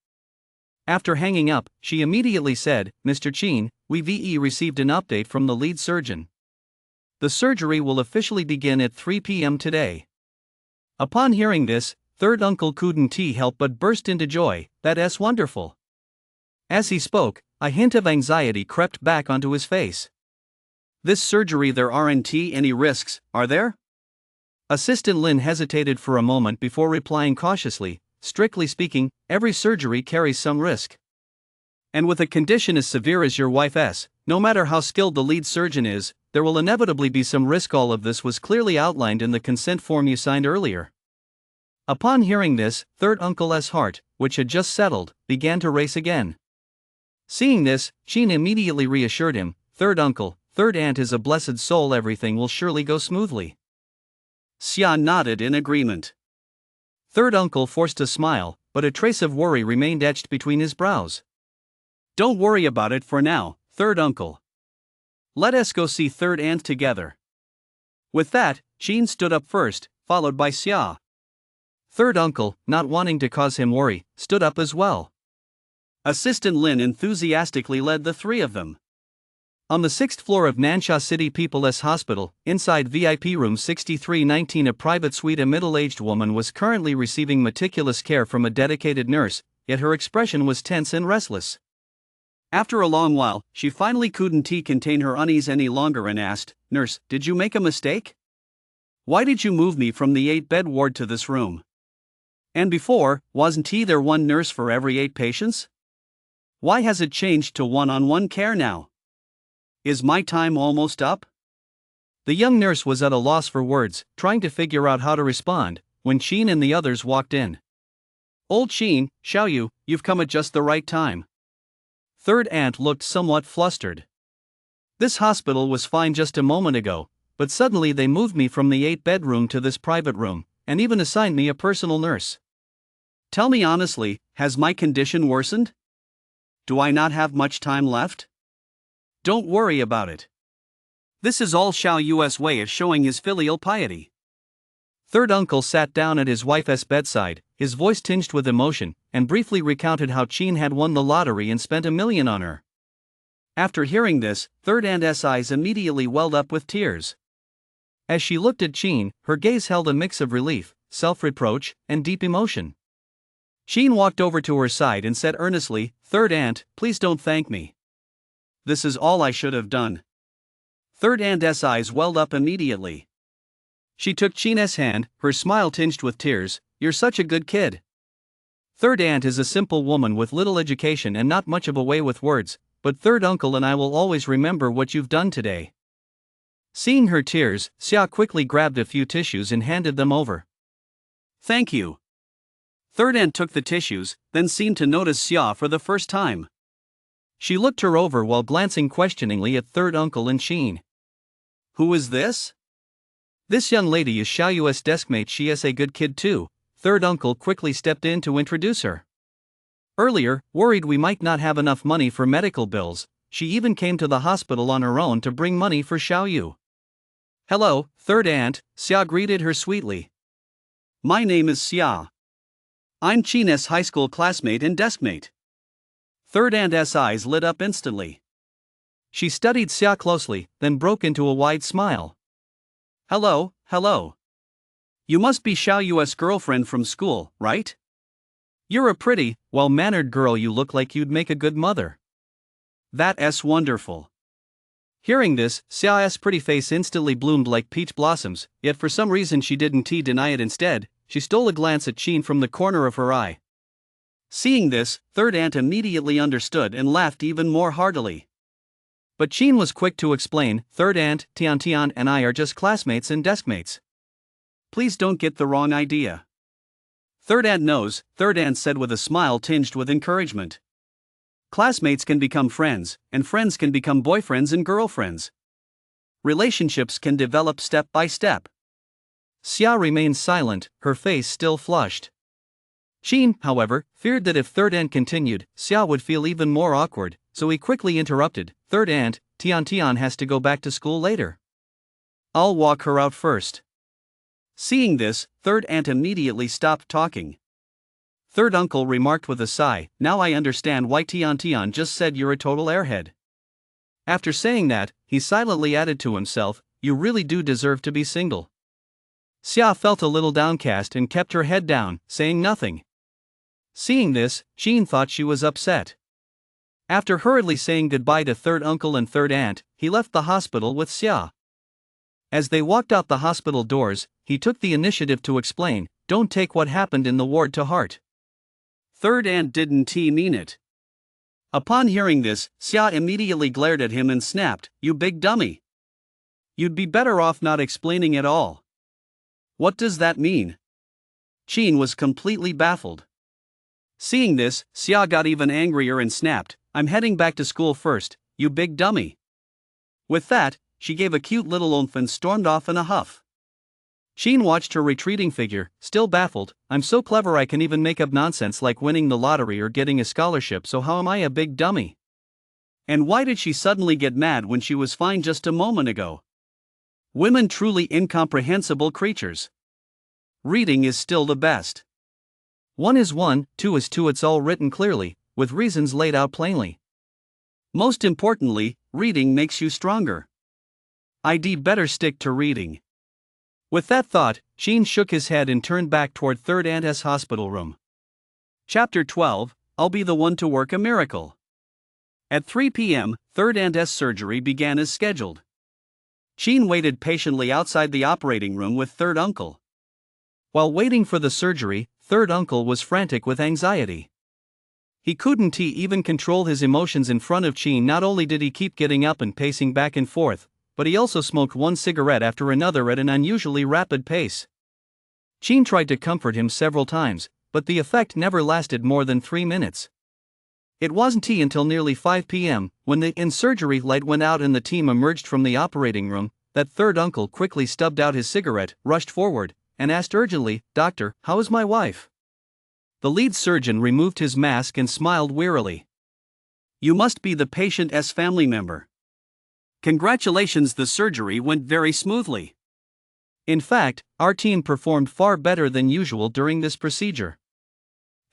After hanging up, she immediately said, "Mr. Chin, we've received an update from the lead surgeon. The surgery will officially begin at 3 p.m. today." Upon hearing this, third uncle couldn't help but burst into joy. "That's wonderful." As he spoke, a hint of anxiety crept back onto his face. "This surgery, there aren't any risks, are there?" Assistant Lin hesitated for a moment before replying cautiously, "Strictly speaking, every surgery carries some risk. And with a condition as severe as your wife's, no matter how skilled the lead surgeon is, there will inevitably be some risk. All of this was clearly outlined in the consent form you signed earlier." Upon hearing this, third uncle's heart, which had just settled, began to race again. Seeing this, Chin immediately reassured him, "Third uncle, third aunt is a blessed soul, everything will surely go smoothly." Xia nodded in agreement. Third uncle forced a smile, but a trace of worry remained etched between his brows. "Don't worry about it for now, third uncle. Let us go see third aunt together." With that, Chin stood up first, followed by Xia. Third uncle, not wanting to cause him worry, stood up as well. Assistant Lin enthusiastically led the three of them. On the 6th floor of Nansha City People's Hospital, inside VIP room 6319, a private suite, a middle-aged woman was currently receiving meticulous care from a dedicated nurse, yet her expression was tense and restless. After a long while, she finally couldn't contain her unease any longer and asked, "Nurse, did you make a mistake? Why did you move me from the 8-bed ward to this room? And before, wasn't there one nurse for every 8 patients? Why has it changed to one-on-one care now? Is my time almost up?" The young nurse was at a loss for words, trying to figure out how to respond, when Chin and the others walked in. "Old Chin, Xiaoyu, you've come at just the right time." Third aunt looked somewhat flustered. "This hospital was fine just a moment ago, but suddenly they moved me from the 8-bedroom to this private room, and even assigned me a personal nurse. Tell me honestly, has my condition worsened? Do I not have much time left? Don't worry about it. This is all Xiaoyu's way of showing his filial piety." Third uncle sat down at his wife's bedside, his voice tinged with emotion, and briefly recounted how Chin had won the lottery and spent $1 million on her. After hearing this, third aunt's eyes immediately welled up with tears. As she looked at Chin, her gaze held a mix of relief, self-reproach, and deep emotion. Chin walked over to her side and said earnestly, "Third aunt, please don't thank me. This is all I should have done." Third aunt's eyes welled up immediately. She took Chin's hand, her smile tinged with tears. "You're such a good kid." Third aunt is a simple woman with little education and not much of a way with words, but third uncle and I will always remember what you've done today. Seeing her tears, Xia quickly grabbed a few tissues and handed them over. "Thank you." Third aunt took the tissues, then seemed to notice Xia for the first time. She looked her over while glancing questioningly at third uncle and Chin. "Who is this?" "This young lady is Xiaoyu's deskmate. She is a good kid too." Third uncle quickly stepped in to introduce her. Earlier, worried we might not have enough money for medical bills, she even came to the hospital on her own to bring money for Xiaoyu. "Hello, third aunt," Xia greeted her sweetly. "My name is Xia. I'm Chin's high school classmate and deskmate." Third aunt's eyes lit up instantly. She studied Xia closely, then broke into a wide smile. Hello. You must be Xiaoyu's girlfriend from school, right? You're a pretty, well-mannered girl. You look like you'd make a good mother." "That's wonderful." Hearing this, Xia's pretty face instantly bloomed like peach blossoms, yet for some reason she didn't deny it. Instead, she stole a glance at Chin from the corner of her eye. Seeing this, third aunt immediately understood and laughed even more heartily. But Chin was quick to explain, third aunt, Tian Tian and I are just classmates and deskmates. Please don't get the wrong idea. Third aunt knows, third aunt said with a smile tinged with encouragement. Classmates can become friends, and friends can become boyfriends and girlfriends. Relationships can develop step by step. Xia remained silent, her face still flushed. Chin, however, feared that if third aunt continued, Xia would feel even more awkward, so he quickly interrupted, third aunt, Tian Tian has to go back to school later. I'll walk her out first. Seeing this, third aunt immediately stopped talking. Third uncle remarked with a sigh, now I understand why Tian Tian just said you're a total airhead. After saying that, he silently added to himself, you really do deserve to be single. Xia felt a little downcast and kept her head down, saying nothing. Seeing this, Chin thought she was upset. After hurriedly saying goodbye to third uncle and third aunt, he left the hospital with Xia. As they walked out the hospital doors, he took the initiative to explain, don't take what happened in the ward to heart. Third aunt didn't mean it. Upon hearing this, Xia immediately glared at him and snapped, you big dummy. You'd be better off not explaining at all. What does that mean? Chin was completely baffled. Seeing this, Xia got even angrier and snapped, I'm heading back to school first, you big dummy. With that, she gave a cute little oomph and stormed off in a huff. Chin watched her retreating figure, still baffled, I'm so clever I can even make up nonsense like winning the lottery or getting a scholarship, so how am I a big dummy? And why did she suddenly get mad when she was fine just a moment ago? Women truly incomprehensible creatures. Reading is still the best. 1 is 1, 2 is 2, it's all written clearly, with reasons laid out plainly. Most importantly, reading makes you stronger. I'd better stick to reading. With that thought, Chin shook his head and turned back toward third aunt's hospital room. Chapter 12, I'll be the one to work a miracle. At 3 p.m., third aunt's surgery began as scheduled. Chin waited patiently outside the operating room with third uncle. While waiting for the surgery, third uncle was frantic with anxiety. He couldn't even control his emotions in front of Chin. Not only did he keep getting up and pacing back and forth, but he also smoked one cigarette after another at an unusually rapid pace. Chin tried to comfort him several times, but the effect never lasted more than 3 minutes. It wasn't until nearly 5 p.m., when the in-surgery light went out and the team emerged from the operating room, that third uncle quickly stubbed out his cigarette, rushed forward, and asked urgently, Doctor, how is my wife? The lead surgeon removed his mask and smiled wearily. You must be the patient's family member. Congratulations, the surgery went very smoothly. In fact, our team performed far better than usual during this procedure.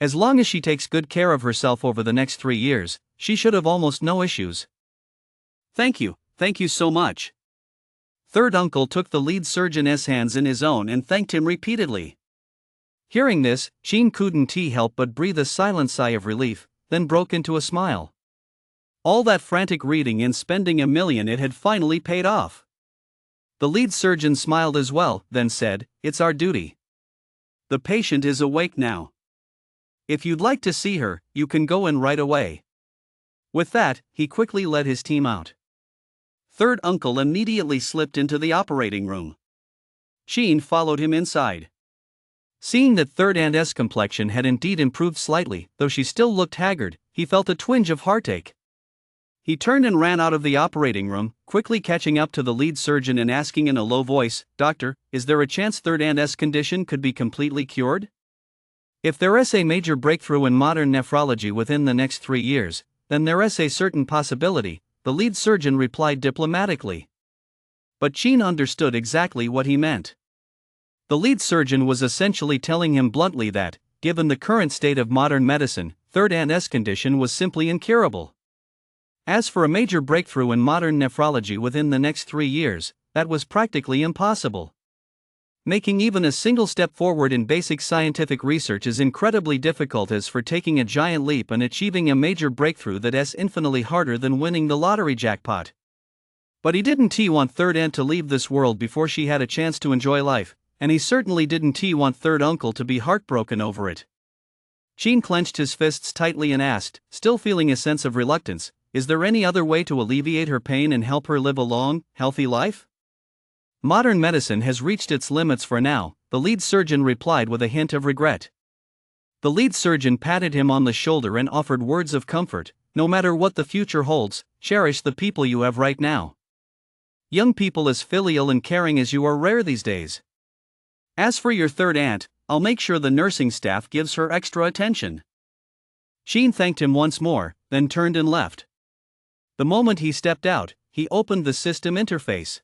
As long as she takes good care of herself over the next 3 years, she should have almost no issues. Thank you so much. Third uncle took the lead surgeon's hands in his own and thanked him repeatedly. Hearing this, Chin couldn't help but breathe a silent sigh of relief, then broke into a smile. All that frantic reading and spending $1 million, it had finally paid off. The lead surgeon smiled as well, then said, it's our duty. The patient is awake now. If you'd like to see her, you can go in right away. With that, he quickly led his team out. Third uncle immediately slipped into the operating room. Chin followed him inside. Seeing that third aunt's complexion had indeed improved slightly, though she still looked haggard, he felt a twinge of heartache. He turned and ran out of the operating room, quickly catching up to the lead surgeon and asking in a low voice, Doctor, is there a chance third aunt's condition could be completely cured? If there is a major breakthrough in modern nephrology within the next 3 years, then there is a certain possibility, the lead surgeon replied diplomatically. But Chin understood exactly what he meant. The lead surgeon was essentially telling him bluntly that, given the current state of modern medicine, third aunt's condition was simply incurable. As for a major breakthrough in modern nephrology within the next 3 years, that was practically impossible. Making even a single step forward in basic scientific research is incredibly difficult, as for taking a giant leap and achieving a major breakthrough that is infinitely harder than winning the lottery jackpot. But he didn't want third aunt to leave this world before she had a chance to enjoy life, and he certainly didn't want third uncle to be heartbroken over it. Sheen clenched his fists tightly and asked, still feeling a sense of reluctance, is there any other way to alleviate her pain and help her live a long, healthy life? Modern medicine has reached its limits for now, the lead surgeon replied with a hint of regret. The lead surgeon patted him on the shoulder and offered words of comfort. No matter what the future holds, cherish the people you have right now. Young people as filial and caring as you are rare these days. As for your third aunt, I'll make sure the nursing staff gives her extra attention. Sheen thanked him once more, then turned and left. The moment he stepped out, he opened the system interface.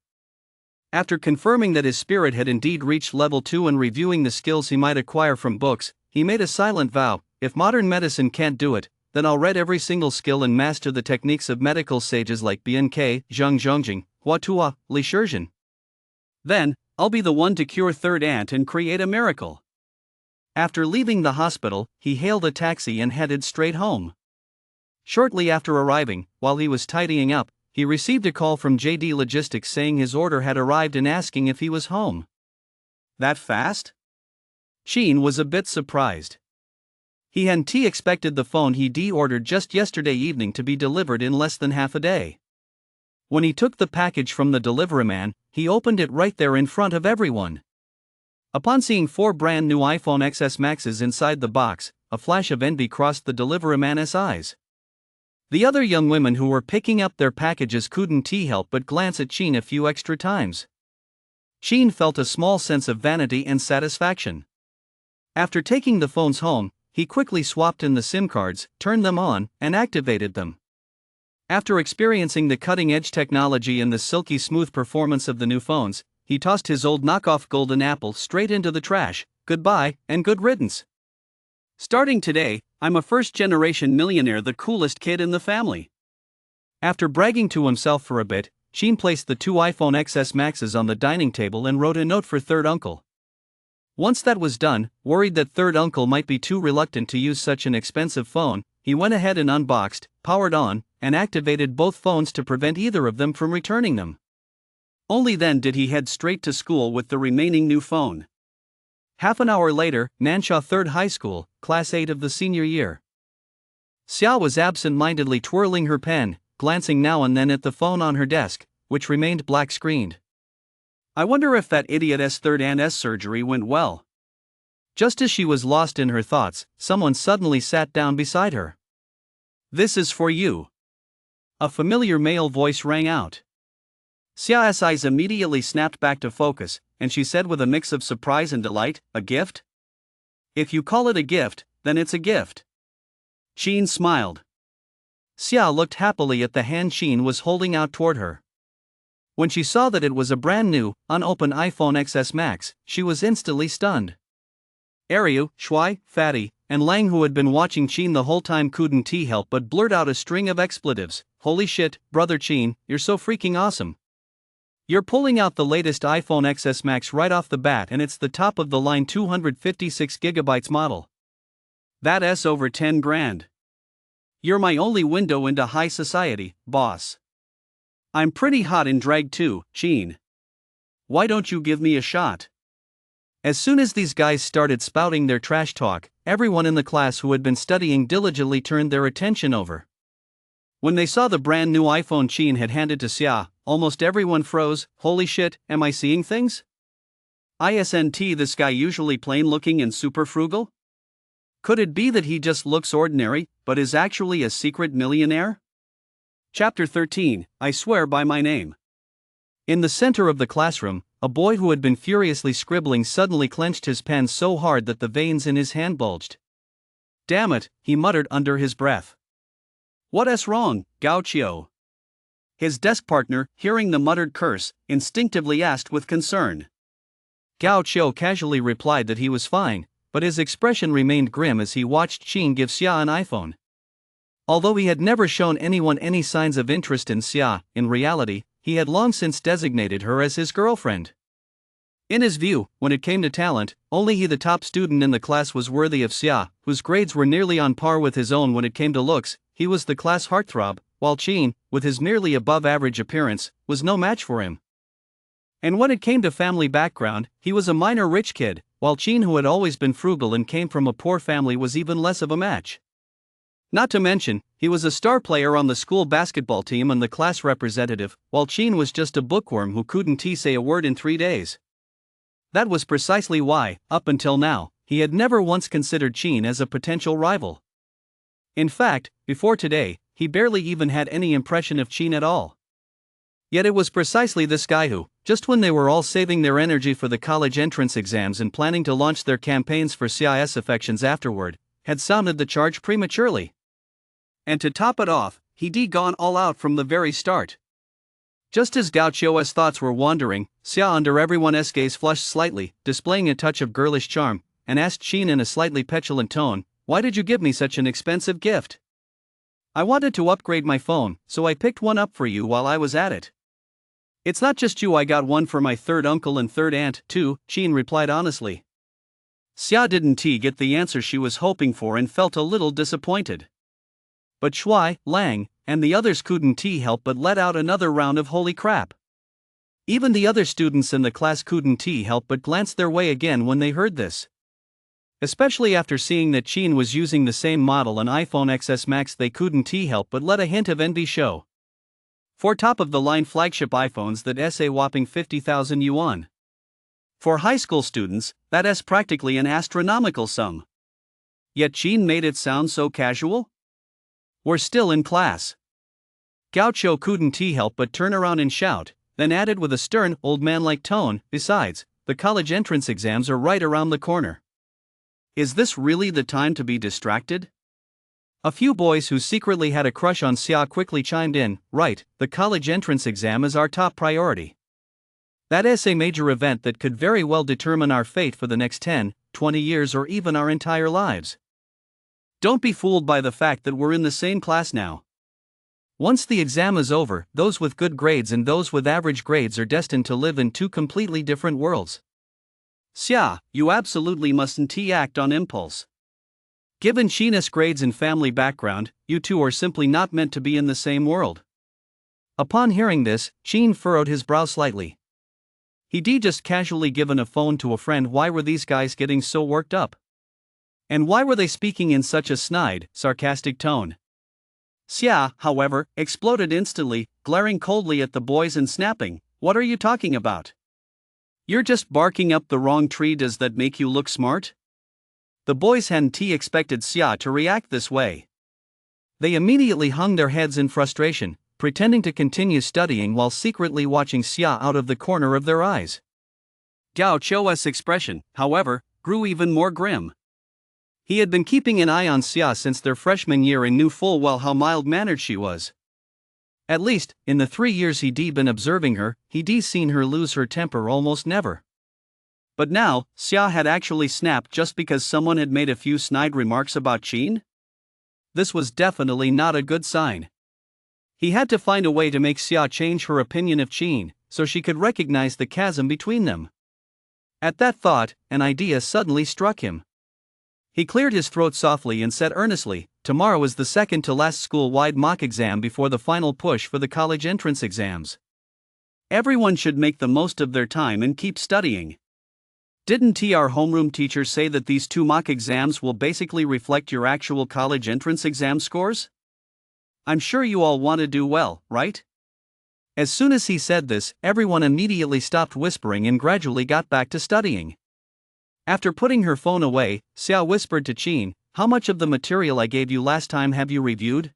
After confirming that his spirit had indeed reached level 2 and reviewing the skills he might acquire from books, he made a silent vow, if modern medicine can't do it, then I'll read every single skill and master the techniques of medical sages like BNK, Zhang Zhongjing, Huatua, Li Shizhen. Then, I'll be the one to cure third aunt and create a miracle. After leaving the hospital, he hailed a taxi and headed straight home. Shortly after arriving, while he was tidying up, he received a call from JD Logistics saying his order had arrived and asking if he was home. That fast? Sheen was a bit surprised. He hadn't expected the phone he'd ordered just yesterday evening to be delivered in less than half a day. When he took the package from the deliveryman, he opened it right there in front of everyone. Upon seeing 4 brand new iPhone XS Maxes inside the box, a flash of envy crossed the deliveryman's eyes. The other young women who were picking up their packages couldn't help but glance at Sheen a few extra times. Sheen felt a small sense of vanity and satisfaction. After taking the phones home, he quickly swapped in the SIM cards, turned them on, and activated them. After experiencing the cutting-edge technology and the silky smooth performance of the new phones, he tossed his old knockoff Golden Apple straight into the trash. Goodbye, and good riddance. Starting today, I'm a first-generation millionaire, the coolest kid in the family. After bragging to himself for a bit, Sheen placed the 2 iPhone XS Maxes on the dining table and wrote a note for third uncle. Once that was done, worried that third uncle might be too reluctant to use such an expensive phone, he went ahead and unboxed, powered on, and activated both phones to prevent either of them from returning them. Only then did he head straight to school with the remaining new phone. Half an hour later, Nansha 3rd High School, Class 8 of the senior year. Xia was absent-mindedly twirling her pen, glancing now and then at the phone on her desk, which remained black-screened. I wonder if that idiot's third aunt's surgery went well. Just as she was lost in her thoughts, someone suddenly sat down beside her. This is for you. A familiar male voice rang out. Xia's eyes immediately snapped back to focus, and she said with a mix of surprise and delight, a gift? If you call it a gift, then it's a gift. Sheen smiled. Xia looked happily at the hand Sheen was holding out toward her. When she saw that it was a brand new, unopened iPhone XS Max, she was instantly stunned. Ariu, Shui, Fatty, and Lang, who had been watching Sheen the whole time, couldn't help but blurt out a string of expletives. Holy shit, brother Sheen, you're so freaking awesome. You're pulling out the latest iPhone XS Max right off the bat, and it's the top of the line 256GB model. That's over 10 grand. You're my only window into high society, boss. I'm pretty hot in drag too, Sheen. Why don't you give me a shot? As soon as these guys started spouting their trash talk, everyone in the class who had been studying diligently turned their attention over. When they saw the brand new iPhone Sheen had handed to Xia, almost everyone froze. Holy shit, am I seeing things? Isn't this guy usually plain looking and super frugal? Could it be that he just looks ordinary, but is actually a secret millionaire? Chapter 13, I Swear by My Name. In the center of the classroom, a boy who had been furiously scribbling suddenly clenched his pen so hard that the veins in his hand bulged. Damn it, he muttered under his breath. What's wrong, Gao Qiu? His desk partner, hearing the muttered curse, instinctively asked with concern. Gao Qiu casually replied that he was fine, but his expression remained grim as he watched Sheen give Xia an iPhone. Although he had never shown anyone any signs of interest in Xia, in reality, he had long since designated her as his girlfriend. In his view, when it came to talent, only he, the top student in the class, was worthy of Xia, whose grades were nearly on par with his own. When it came to looks, he was the class heartthrob, while Sheen, with his merely above-average appearance, was no match for him. And when it came to family background, he was a minor rich kid, while Chin, who had always been frugal and came from a poor family, was even less of a match. Not to mention, he was a star player on the school basketball team and the class representative, while Chin was just a bookworm who couldn't say a word in 3 days. That was precisely why, up until now, he had never once considered Chin as a potential rival. In fact, before today, he barely even had any impression of Chin at all. Yet it was precisely this guy who, just when they were all saving their energy for the college entrance exams and planning to launch their campaigns for CIS affections afterward, had sounded the charge prematurely. And to top it off, he'd gone all out from the very start. Just as Gaucho's thoughts were wandering, Xia, under everyone's gaze, flushed slightly, displaying a touch of girlish charm, and asked Chin in a slightly petulant tone, "Why did you give me such an expensive gift?" "I wanted to upgrade my phone, so I picked one up for you while I was at it." "It's not just you, I got one for my third uncle and third aunt, too," Chin replied honestly. Xia didn't get the answer she was hoping for and felt a little disappointed. But Shui, Lang, and the others couldn't help but let out another round of holy crap. Even the other students in the class couldn't help but glance their way again when they heard this. Especially after seeing that Chin was using the same model an iPhone XS Max, they couldn't help but let a hint of envy show. 4 top-of-the-line flagship iPhones that a whopping 50,000 yuan. For high school students, that's practically an astronomical sum. Yet Chin made it sound so casual? "We're still in class." Gaucho couldn't help but turn around and shout, then added with a stern, old man-like tone, "Besides, the college entrance exams are right around the corner. Is this really the time to be distracted?" A few boys who secretly had a crush on Xia quickly chimed in, "Right, the college entrance exam is our top priority. That's a major event that could very well determine our fate for the next 10, 20 years or even our entire lives. Don't be fooled by the fact that we're in the same class now. Once the exam is over, those with good grades and those with average grades are destined to live in 2 completely different worlds. Xia, you absolutely mustn't act on impulse. Given Chin's grades and family background, you two are simply not meant to be in the same world." Upon hearing this, Chin furrowed his brow slightly. He'd just casually given a phone to a friend. Why were these guys getting so worked up? And why were they speaking in such a snide, sarcastic tone? Xia, however, exploded instantly, glaring coldly at the boys and snapping, "What are you talking about? You're just barking up the wrong tree. Does that make you look smart?" The boys hadn't expected Xia to react this way. They immediately hung their heads in frustration, pretending to continue studying while secretly watching Xia out of the corner of their eyes. Gao Chou's expression, however, grew even more grim. He had been keeping an eye on Xia since their freshman year and knew full well how mild-mannered she was. At least, in the 3 years he'd been observing her, he'd seen her lose her temper almost never. But now, Xia had actually snapped just because someone had made a few snide remarks about Chin? This was definitely not a good sign. He had to find a way to make Xia change her opinion of Chin, so she could recognize the chasm between them. At that thought, an idea suddenly struck him. He cleared his throat softly and said earnestly, "Tomorrow is the second to last school-wide mock exam before the final push for the college entrance exams. Everyone should make the most of their time and keep studying. Didn't our homeroom teacher say that these 2 mock exams will basically reflect your actual college entrance exam scores? I'm sure you all want to do well, right?" As soon as he said this, everyone immediately stopped whispering and gradually got back to studying. After putting her phone away, Xia whispered to Chin, "How much of the material I gave you last time have you reviewed?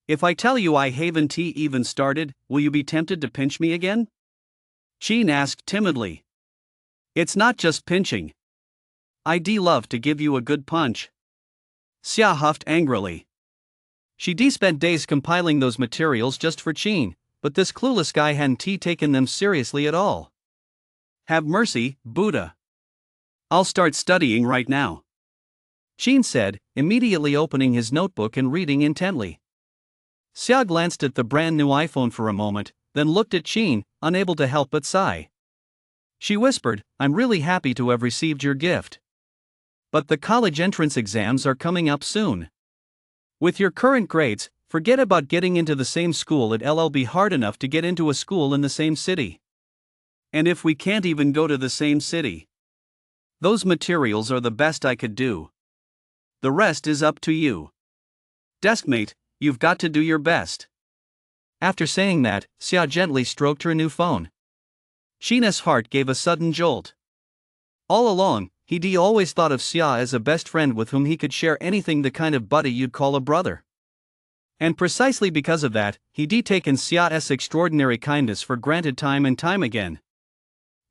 If I tell you I haven't even started, will you be tempted to pinch me again?" Chin asked timidly. "It's not just pinching. I'd love to give you a good punch." Xia huffed angrily. She'd spent days compiling those materials just for Chin, but this clueless guy hadn't taken them seriously at all. "Have mercy, Buddha. I'll start studying right now," Chin said, immediately opening his notebook and reading intently. Xia glanced at the brand new iPhone for a moment, then looked at Chin, unable to help but sigh. She whispered, "I'm really happy to have received your gift. But the college entrance exams are coming up soon. With your current grades, forget about getting into the same school. It'll be hard enough to get into a school in the same city. And if we can't even go to the same city, Those materials are the best I could do. The rest is up to you. Deskmate, you've got to do your best. After saying that, Xia gently stroked her new phone. Sheena's heart gave a sudden jolt. All along, he'd always thought of Xia as a best friend with whom he could share anything, the kind of buddy you'd call a brother. And precisely because of that, he'd taken Xia's extraordinary kindness for granted time and time again.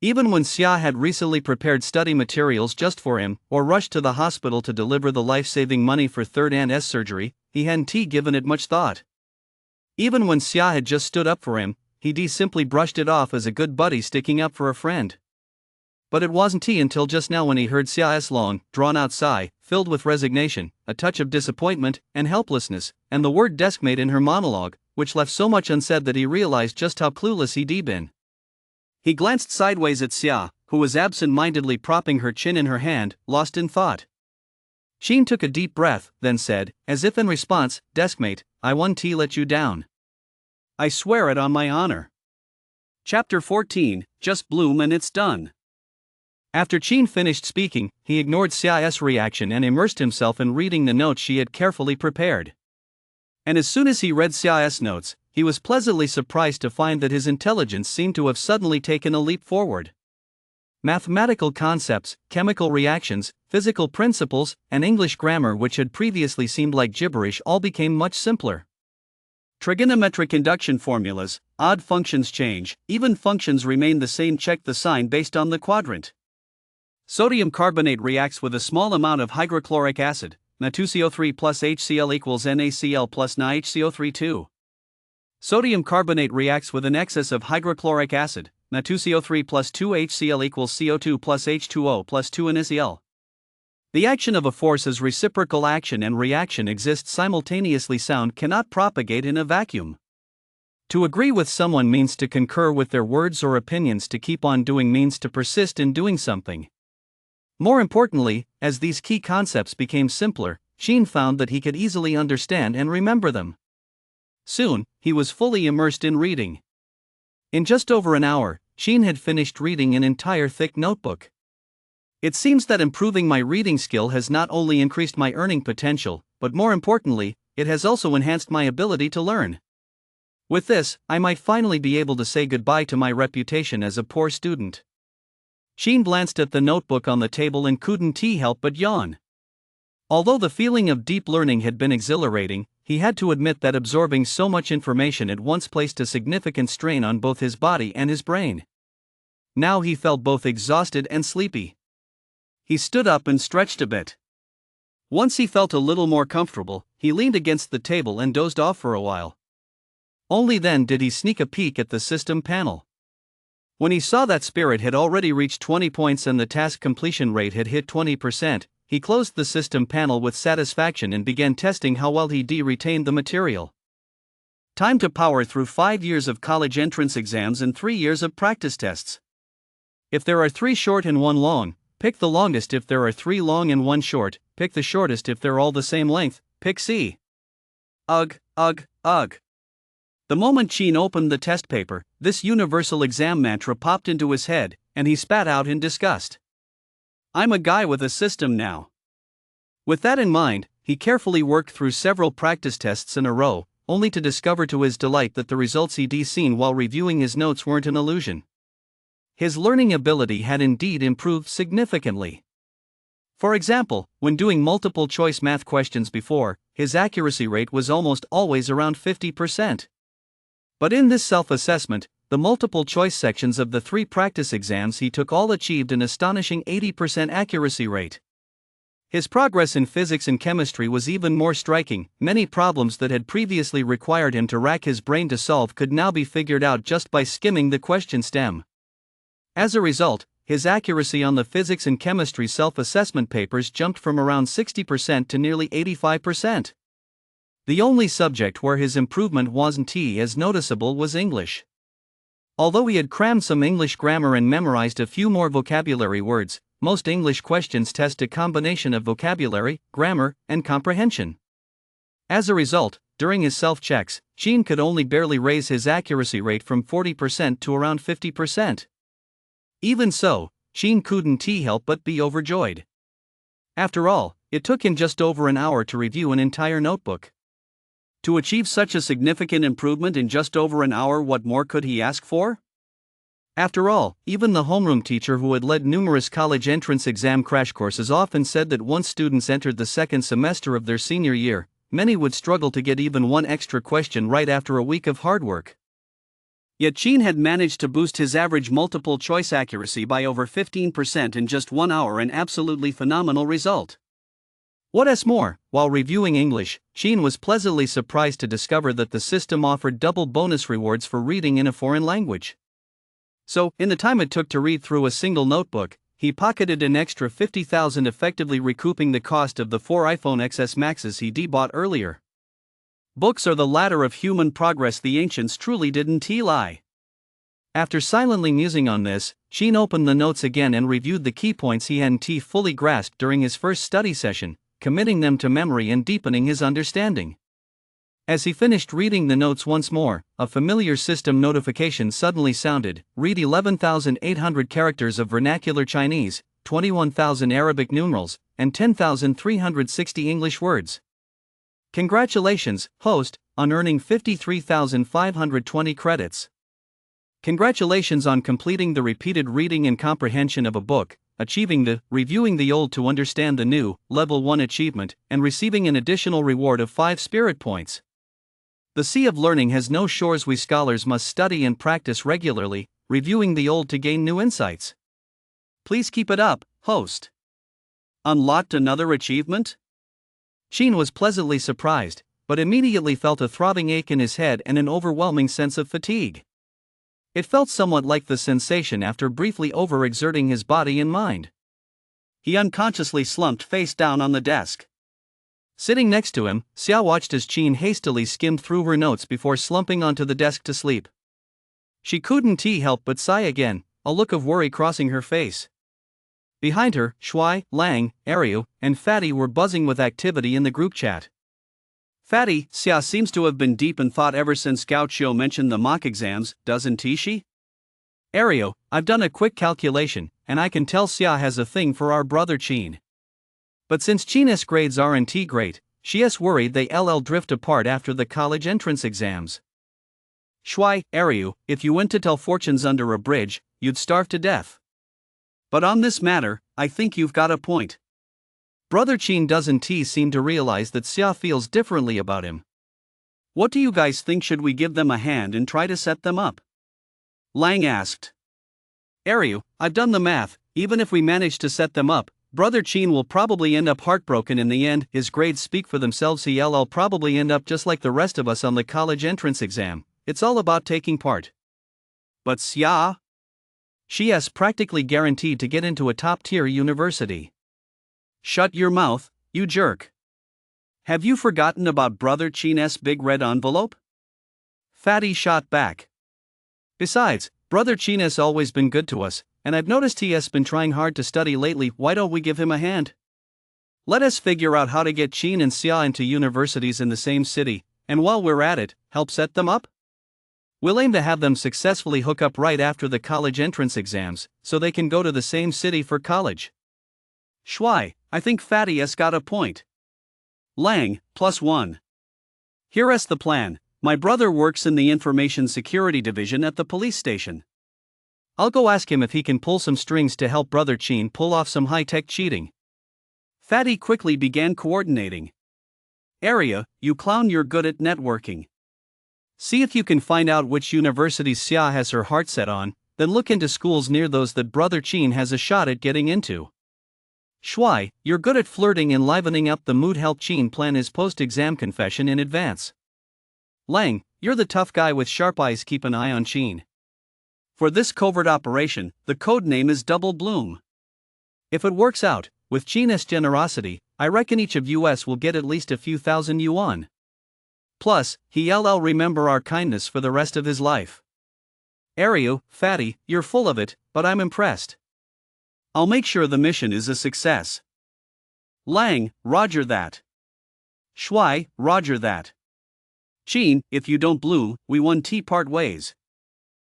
Even when Xia had recently prepared study materials just for him, or rushed to the hospital to deliver the life-saving money for third aunt's surgery, he hadn't given it much thought. Even when Xia had just stood up for him, he'd simply brushed it off as a good buddy sticking up for a friend. But it wasn't until just now, when he heard Xia's long, drawn-out sigh, filled with resignation, a touch of disappointment and helplessness, and the word deskmate in her monologue, which left so much unsaid, that he realized just how clueless he'd been. He glanced sideways at Xia, who was absent-mindedly propping her chin in her hand, lost in thought. Sheen took a deep breath, then said, as if in response, "Deskmate, I won't let you down. I swear it on my honor." Chapter 14, Just Bloom and It's Done. After Sheen finished speaking, he ignored Xia's reaction and immersed himself in reading the notes she had carefully prepared. And as soon as he read Xia's notes, he was pleasantly surprised to find that his intelligence seemed to have suddenly taken a leap forward. Mathematical concepts, chemical reactions, physical principles, and English grammar, which had previously seemed like gibberish, all became much simpler. Trigonometric induction formulas, odd functions change, even functions remain the same. Check the sign based on the quadrant. Sodium carbonate reacts with a small amount of hydrochloric acid, Na2CO3 plus HCl equals NaCl plus NaHCO3 2. Sodium carbonate reacts with an excess of hydrochloric acid, Na2CO3 plus 2HCl equals CO2 plus H2O plus 2 NaCl. The action of a force is reciprocal action and reaction exists simultaneously. Sound cannot propagate in a vacuum. To agree with someone means to concur with their words or opinions. To keep on doing means to persist in doing something. More importantly, as these key concepts became simpler, Sheen found that he could easily understand and remember them. Soon, he was fully immersed in reading. In just over an hour, Sheen had finished reading an entire thick notebook. It seems that improving my reading skill has not only increased my earning potential, but more importantly, it has also enhanced my ability to learn. With this, I might finally be able to say goodbye to my reputation as a poor student. Sheen glanced at the notebook on the table and couldn't help but yawn. Although the feeling of deep learning had been exhilarating, he had to admit that absorbing so much information at once placed a significant strain on both his body and his brain. Now he felt both exhausted and sleepy. He stood up and stretched a bit. Once he felt a little more comfortable, he leaned against the table and dozed off for a while. Only then did he sneak a peek at the system panel. When he saw that Spirit had already reached 20 points and the task completion rate had hit 20%, he closed the system panel with satisfaction and began testing how well he'd retained the material. Time to power through 5 years of college entrance exams and 3 years of practice tests. If there are 3 short and 1 long, pick the longest. If there are 3 long and 1 short, pick the shortest. If they're all the same length, pick C. Ugh. The moment Sheen opened the test paper, this universal exam mantra popped into his head, and he spat out in disgust. I'm a guy with a system now. With that in mind, he carefully worked through several practice tests in a row, only to discover to his delight that the results he'd seen while reviewing his notes weren't an illusion. His learning ability had indeed improved significantly. For example, when doing multiple-choice math questions before, his accuracy rate was almost always around 50%. But in this self-assessment, the multiple-choice sections of the 3 practice exams he took all achieved an astonishing 80% accuracy rate. His progress in physics and chemistry was even more striking. Many problems that had previously required him to rack his brain to solve could now be figured out just by skimming the question stem. As a result, his accuracy on the physics and chemistry self-assessment papers jumped from around 60% to nearly 85%. The only subject where his improvement wasn't as noticeable was English. Although he had crammed some English grammar and memorized a few more vocabulary words, most English questions test a combination of vocabulary, grammar, and comprehension. As a result, during his self-checks, Sheen could only barely raise his accuracy rate from 40% to around 50%. Even so, Chin couldn't help but be overjoyed. After all, it took him just over an hour to review an entire notebook. To achieve such a significant improvement in just over an hour, what more could he ask for? After all, even the homeroom teacher who had led numerous college entrance exam crash courses often said that once students entered the second semester of their senior year, many would struggle to get even one extra question right after a week of hard work. Yet Chin had managed to boost his average multiple choice accuracy by over 15% in just 1 hour, an absolutely phenomenal result. What's more, while reviewing English, Chin was pleasantly surprised to discover that the system offered double bonus rewards for reading in a foreign language. So, in the time it took to read through a single notebook, he pocketed an extra 50,000, effectively recouping the cost of the 4 iPhone XS Maxes he bought earlier. Books are the ladder of human progress, the ancients truly didn't lie. After silently musing on this, Chin opened the notes again and reviewed the key points he hadn't fully grasped during his first study session, committing them to memory and deepening his understanding. As he finished reading the notes once more, a familiar system notification suddenly sounded: read 11,800 characters of vernacular Chinese, 21,000 Arabic numerals, and 10,360 English words. Congratulations, host, on earning 53,520 credits. Congratulations on completing the repeated reading and comprehension of a book, achieving the reviewing the old to understand the new level 1 achievement, and receiving an additional reward of 5 spirit points. The sea of learning has no shores. We scholars must study and practice regularly, reviewing the old to gain new insights. Please keep it up, host. Unlocked another achievement? Chin was pleasantly surprised, but immediately felt a throbbing ache in his head and an overwhelming sense of fatigue. It felt somewhat like the sensation after briefly overexerting his body and mind. He unconsciously slumped face down on the desk. Sitting next to him, Xia watched as Chin hastily skimmed through her notes before slumping onto the desk to sleep. She couldn't help but sigh again, a look of worry crossing her face. Behind her, Shuai, Lang, Ariu, and Fatty were buzzing with activity in the group chat. Fatty, Xia seems to have been deep in thought ever since Gao Qiu mentioned the mock exams, doesn't she? Ariu, I've done a quick calculation, and I can tell Xia has a thing for our brother Chin. But since Chin's grades aren't great, she's worried they'll drift apart after the college entrance exams. Shuai, Ariu, if you went to tell fortunes under a bridge, you'd starve to death. But on this matter, I think you've got a point. Brother Chin doesn't seem to realize that Xia feels differently about him. What do you guys think? Should we give them a hand and try to set them up? Lang asked. Ariu, I've done the math. Even if we manage to set them up, Brother Chin will probably end up heartbroken in the end. His grades speak for themselves. He'll probably end up just like the rest of us on the college entrance exam. It's all about taking part. But Xia? She is practically guaranteed to get into a top-tier university. Shut your mouth, you jerk. Have you forgotten about Brother Chin's big red envelope? Fatty shot back. Besides, Brother Chin has always been good to us, and I've noticed he has been trying hard to study lately. Why don't we give him a hand? Let us figure out how to get Chin and Xia into universities in the same city, and while we're at it, help set them up? We'll aim to have them successfully hook up right after the college entrance exams, so they can go to the same city for college. Shuai, I think Fatty has got a point. Lang, +1. Here's the plan. My brother works in the information security division at the police station. I'll go ask him if he can pull some strings to help Brother Chin pull off some high-tech cheating. Fatty quickly began coordinating. Area, you clown, you're good at networking. See if you can find out which universities Xia has her heart set on, then look into schools near those that Brother Chin has a shot at getting into. Shuai, you're good at flirting and livening up the mood. Help Chin plan his post-exam confession in advance. Lang, you're the tough guy with sharp eyes. Keep an eye on Chin. For this covert operation, the code name is Double Bloom. If it works out, with Chin's generosity, I reckon each of us will get at least a few thousand yuan. Plus, he'll remember our kindness for the rest of his life. Ariu, Fatty, you're full of it, but I'm impressed. I'll make sure the mission is a success. Lang, roger that. Shuai, roger that. Chin, if you don't bloom, we won part ways.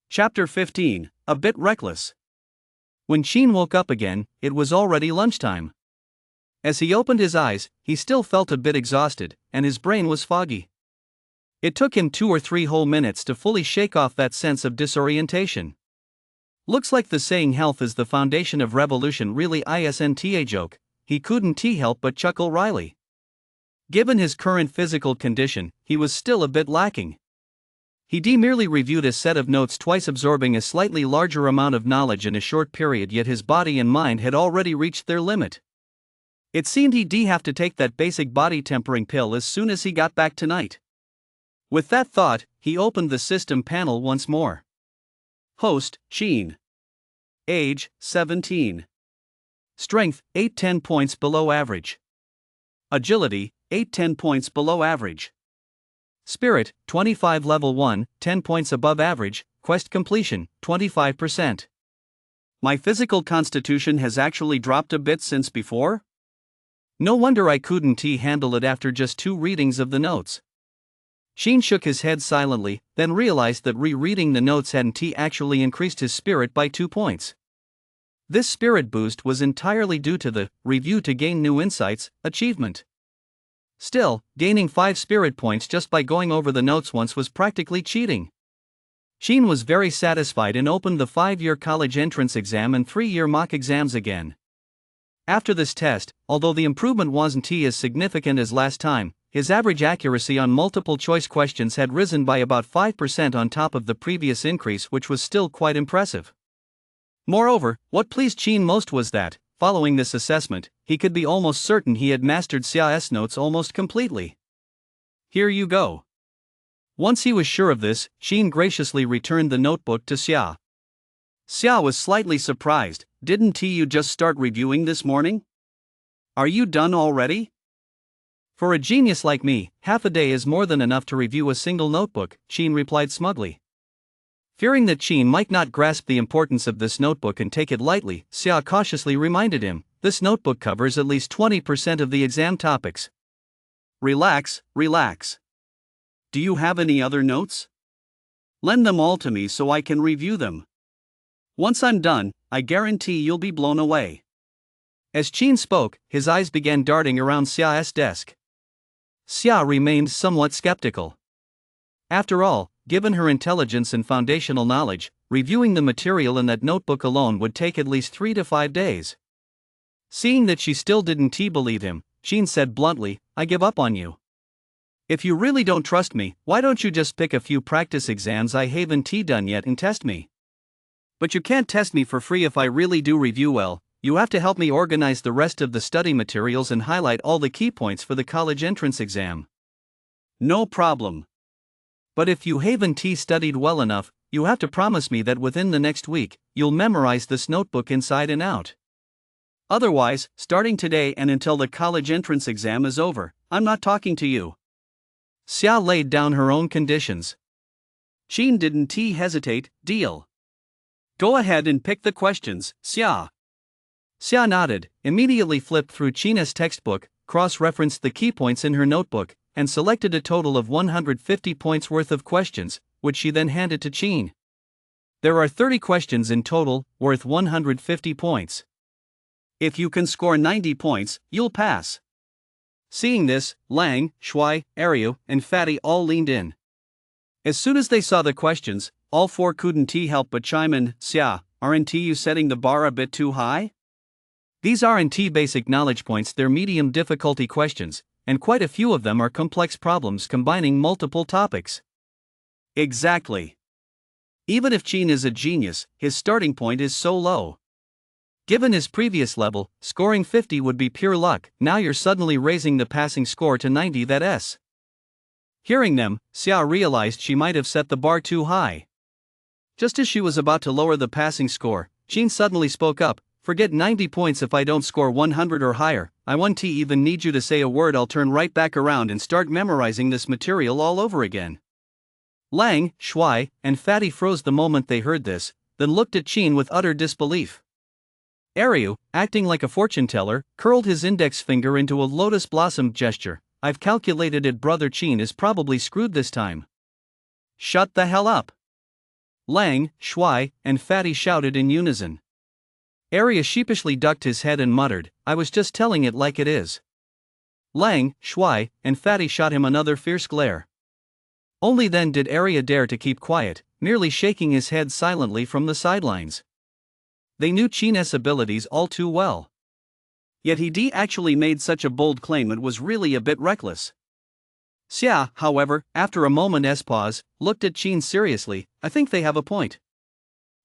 Chapter 15, a bit reckless. When Qin woke up again, it was already lunchtime. As he opened his eyes, he still felt a bit exhausted, and his brain was foggy. It took him 2 or 3 whole minutes to fully shake off that sense of disorientation. Looks like the saying health is the foundation of revolution really isn't a joke, he couldn't help but chuckle wryly. Given his current physical condition, he was still a bit lacking. He merely reviewed a set of notes twice, absorbing a slightly larger amount of knowledge in a short period, yet his body and mind had already reached their limit. It seemed he'd have to take that basic body tempering pill as soon as he got back tonight. With that thought, he opened the system panel once more. Host, Qin. Age, 17. Strength, 8-10 points below average. Agility, 8-10 points below average. Spirit, 25 level 1, 10 points above average. Quest completion, 25%. My physical constitution has actually dropped a bit since before? No wonder I couldn't handle it after just 2 readings of the notes. Qin shook his head silently, then realized that rereading the notes hadn't actually increased his spirit by 2 points. This spirit boost was entirely due to the review to gain new insights achievement. Still, gaining 5 spirit points just by going over the notes once was practically cheating. Qin was very satisfied and opened the 5-year college entrance exam and 3-year mock exams again. After this test, although the improvement wasn't as significant as last time, his average accuracy on multiple choice questions had risen by about 5% on top of the previous increase, which was still quite impressive. Moreover, what pleased Qin most was that, following this assessment, he could be almost certain he had mastered Xia's notes almost completely. Here you go. Once he was sure of this, Qin graciously returned the notebook to Xia. Xia was slightly surprised. Didn't you just start reviewing this morning? Are you done already? For a genius like me, half a day is more than enough to review a single notebook, Qin replied smugly. Fearing that Qin might not grasp the importance of this notebook and take it lightly, Xia cautiously reminded him, this notebook covers at least 20% of the exam topics. Relax, relax. Do you have any other notes? Lend them all to me so I can review them. Once I'm done, I guarantee you'll be blown away. As Qin spoke, his eyes began darting around Xia's desk. Xia remained somewhat skeptical. After all, given her intelligence and foundational knowledge, reviewing the material in that notebook alone would take at least 3 to 5 days. Seeing that she still didn't believe him, Qin said bluntly, I give up on you. If you really don't trust me, why don't you just pick a few practice exams I haven't done yet and test me? But you can't test me for free if I really do review well. You have to help me organize the rest of the study materials and highlight all the key points for the college entrance exam. No problem. But if you haven't studied well enough, you have to promise me that within the next week, you'll memorize this notebook inside and out. Otherwise, starting today and until the college entrance exam is over, I'm not talking to you. Xia laid down her own conditions. Qin didn't hesitate, deal. Go ahead and pick the questions, Xia. Xia nodded, immediately flipped through Qin's textbook, cross-referenced the key points in her notebook, and selected a total of 150 points worth of questions, which she then handed to Qin. There are 30 questions in total, worth 150 points. If you can score 90 points, you'll pass. Seeing this, Lang, Shui, Ariu, and Fatty all leaned in. As soon as they saw the questions, all 4 couldn't help but chime in, Xia, aren't you setting the bar a bit too high? These aren't basic knowledge points, they're medium difficulty questions, and quite a few of them are complex problems combining multiple topics. Exactly. Even if Qin is a genius, his starting point is so low. Given his previous level, scoring 50 would be pure luck, now you're suddenly raising the passing score to 90 that's. Hearing them, Xia realized she might have set the bar too high. Just as she was about to lower the passing score, Qin suddenly spoke up, forget 90 points if I don't score 100 or higher, I won't even need you to say a word, I'll turn right back around and start memorizing this material all over again. Lang, Shui, and Fatty froze the moment they heard this, then looked at Qin with utter disbelief. Ariu, acting like a fortune teller, curled his index finger into a lotus blossom gesture. I've calculated it, brother Qin is probably screwed this time. Shut the hell up! Lang, Shui, and Fatty shouted in unison. Arya sheepishly ducked his head and muttered, "I was just telling it like it is." Lang, Shuai, and Fatty shot him another fierce glare. Only then did Arya dare to keep quiet, merely shaking his head silently from the sidelines. They knew Qin's abilities all too well. Yet he actually made such a bold claim it was really a bit reckless. Xia, however, after a moment's pause, looked at Qin seriously. "I think they have a point.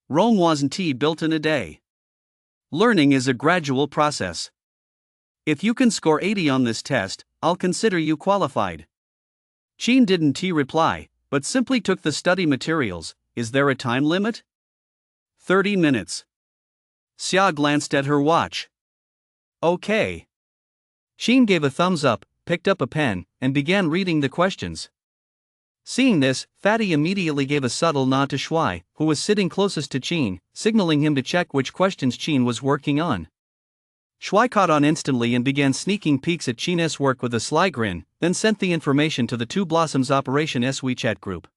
Rome wasn't built in a day. Learning is a gradual process. If you can score 80 on this test, I'll consider you qualified." Qin didn't reply, but simply took the study materials. "Is there a time limit?" 30 minutes. Xia glanced at her watch. "Okay." Qin gave a thumbs up, picked up a pen, and began reading the questions. Seeing this, Fatty immediately gave a subtle nod to Shuai, who was sitting closest to Qin, signaling him to check which questions Qin was working on. Shuai caught on instantly and began sneaking peeks at Qin's work with a sly grin, then sent the information to the Two Blossoms Operation S WeChat group.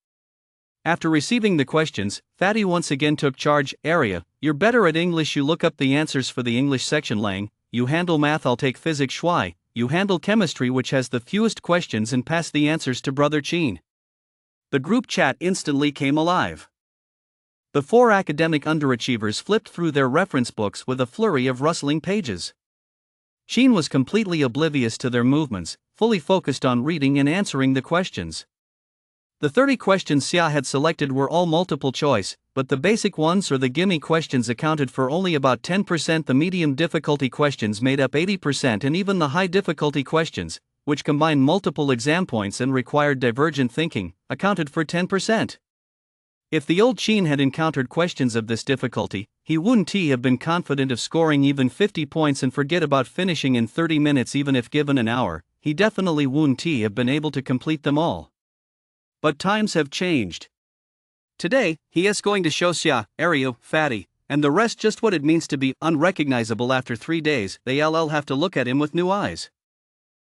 After receiving the questions, Fatty once again took charge. "Arya, you're better at English, you look up the answers for the English section. Lang, you handle math, I'll take physics. Shuai, you handle chemistry, which has the fewest questions, and pass the answers to brother Qin." The group chat instantly came alive. The four academic underachievers flipped through their reference books with a flurry of rustling pages. Qin was completely oblivious to their movements, fully focused on reading and answering the questions. The 30 questions Xia had selected were all multiple choice, but the basic ones or the gimme questions accounted for only about 10%. The medium difficulty questions made up 80%, and even the high difficulty questions, which combined multiple exam points and required divergent thinking, accounted for 10%. If the old Qin had encountered questions of this difficulty, he wouldn't have been confident of scoring even 50 points, and forget about finishing in 30 minutes. Even if given an hour, he definitely wouldn't have been able to complete them all. But times have changed. Today, he is going to show Xia, Arya, Fatty, and the rest just what it means to be unrecognizable after 3 days. They'll have to look at him with new eyes.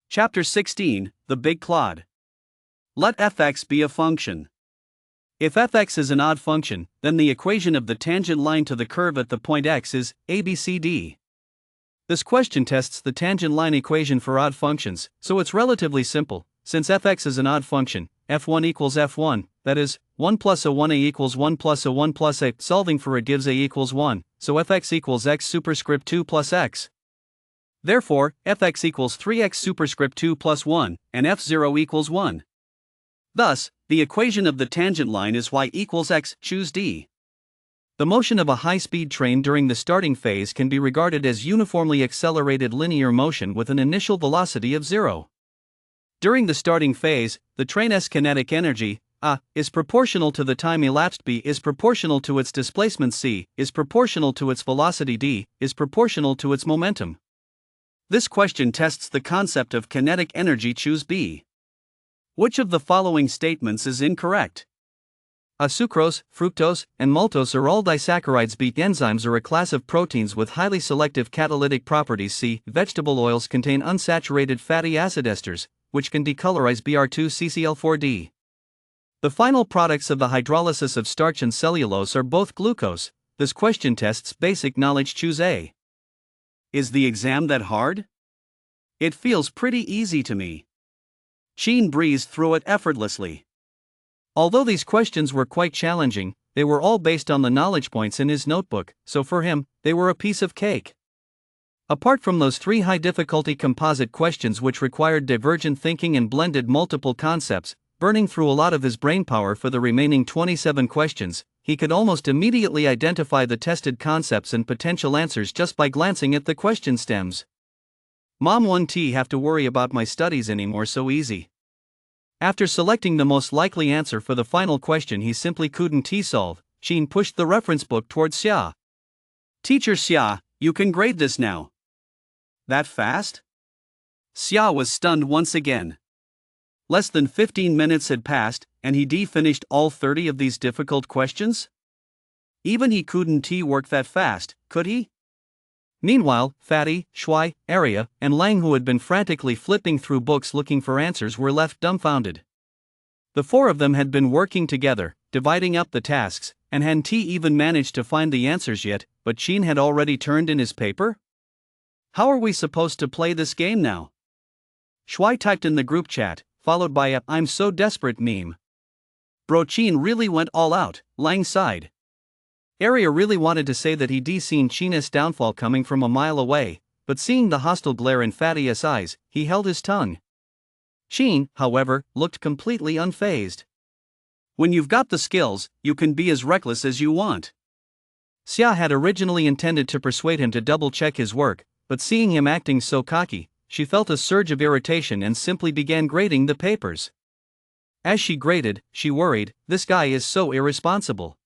Chapter 16, The Big Clod. Let fx be a function. If fx is an odd function, then the equation of the tangent line to the curve at the point x is abcd. This question tests the tangent line equation for odd functions, so it's relatively simple. Since fx is an odd function, f1 equals f1, that is, 1 plus a1a equals 1 plus a1 plus a. Solving for it gives a equals 1, so fx equals x superscript 2 plus x. Therefore, fx equals 3x superscript 2 plus 1, and f0 equals 1. Thus, the equation of the tangent line is y equals x. Choose D. The motion of a high-speed train during the starting phase can be regarded as uniformly accelerated linear motion with an initial velocity of 0. During the starting phase, the train's kinetic energy, A, is proportional to the time elapsed. B is proportional to its displacement. C is proportional to its velocity. D is proportional to its momentum. This question tests the concept of kinetic energy. Choose B. Which of the following statements is incorrect? A. Sucrose, fructose, and maltose are all disaccharides. B. Enzymes are a class of proteins with highly selective catalytic properties. C. Vegetable oils contain unsaturated fatty acid esters, which can decolorize Br2-CCl4D. The final products of the hydrolysis of starch and cellulose are both glucose. This question tests basic knowledge. Choose A. Is the exam that hard? It feels pretty easy to me. Qin breezed through it effortlessly. Although these questions were quite challenging, they were all based on the knowledge points in his notebook, so for him, they were a piece of cake. Apart from those 3 high-difficulty composite questions which required divergent thinking and blended multiple concepts, burning through a lot of his brainpower for the remaining 27 questions, he could almost immediately identify the tested concepts and potential answers just by glancing at the question stems. Mom won't have to worry about my studies anymore, so easy. After selecting the most likely answer for the final question he simply couldn't solve, Qin pushed the reference book towards Xia. "Teacher Xia, you can grade this now." "That fast?" Xia was stunned once again. Less than 15 minutes had passed, and he finished all 30 of these difficult questions? Even he couldn't work that fast, could he? Meanwhile, Fatty, Shuai, Arya, and Lang, who had been frantically flipping through books looking for answers, were left dumbfounded. The 4 of them had been working together, dividing up the tasks, and hadn't even managed to find the answers yet, but Chin had already turned in his paper? How are we supposed to play this game now? Shui typed in the group chat, followed by a "I'm so desperate" meme. Bro, Chin really went all out, Lang sighed. Arya really wanted to say that he'd seen Chin's downfall coming from a mile away, but seeing the hostile glare in Fatty's eyes, he held his tongue. Chin, however, looked completely unfazed. When you've got the skills, you can be as reckless as you want. Xia had originally intended to persuade him to double-check his work, but seeing him acting so cocky, she felt a surge of irritation and simply began grading the papers. As she graded, she worried, this guy is so irresponsible.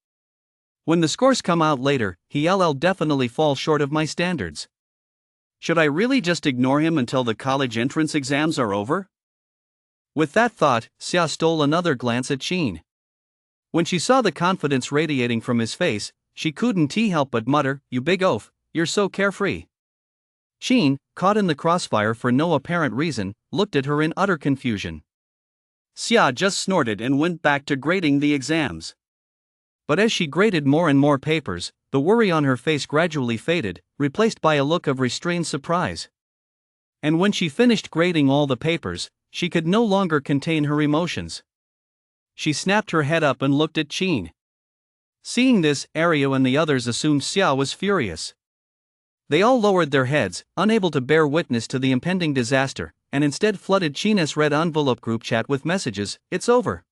When the scores come out later, he'll definitely fall short of my standards. Should I really just ignore him until the college entrance exams are over? With that thought, Xia stole another glance at Chin. When she saw the confidence radiating from his face, she couldn't help but mutter, "You big oaf, you're so carefree." Chin, caught in the crossfire for no apparent reason, looked at her in utter confusion. Xia just snorted and went back to grading the exams. But as she graded more and more papers, the worry on her face gradually faded, replaced by a look of restrained surprise. And when she finished grading all the papers, she could no longer contain her emotions. She snapped her head up and looked at Chin. Seeing this, Arya and the others assumed Xia was furious. They all lowered their heads, unable to bear witness to the impending disaster, and instead flooded Chin's red envelope group chat with messages, "It's over.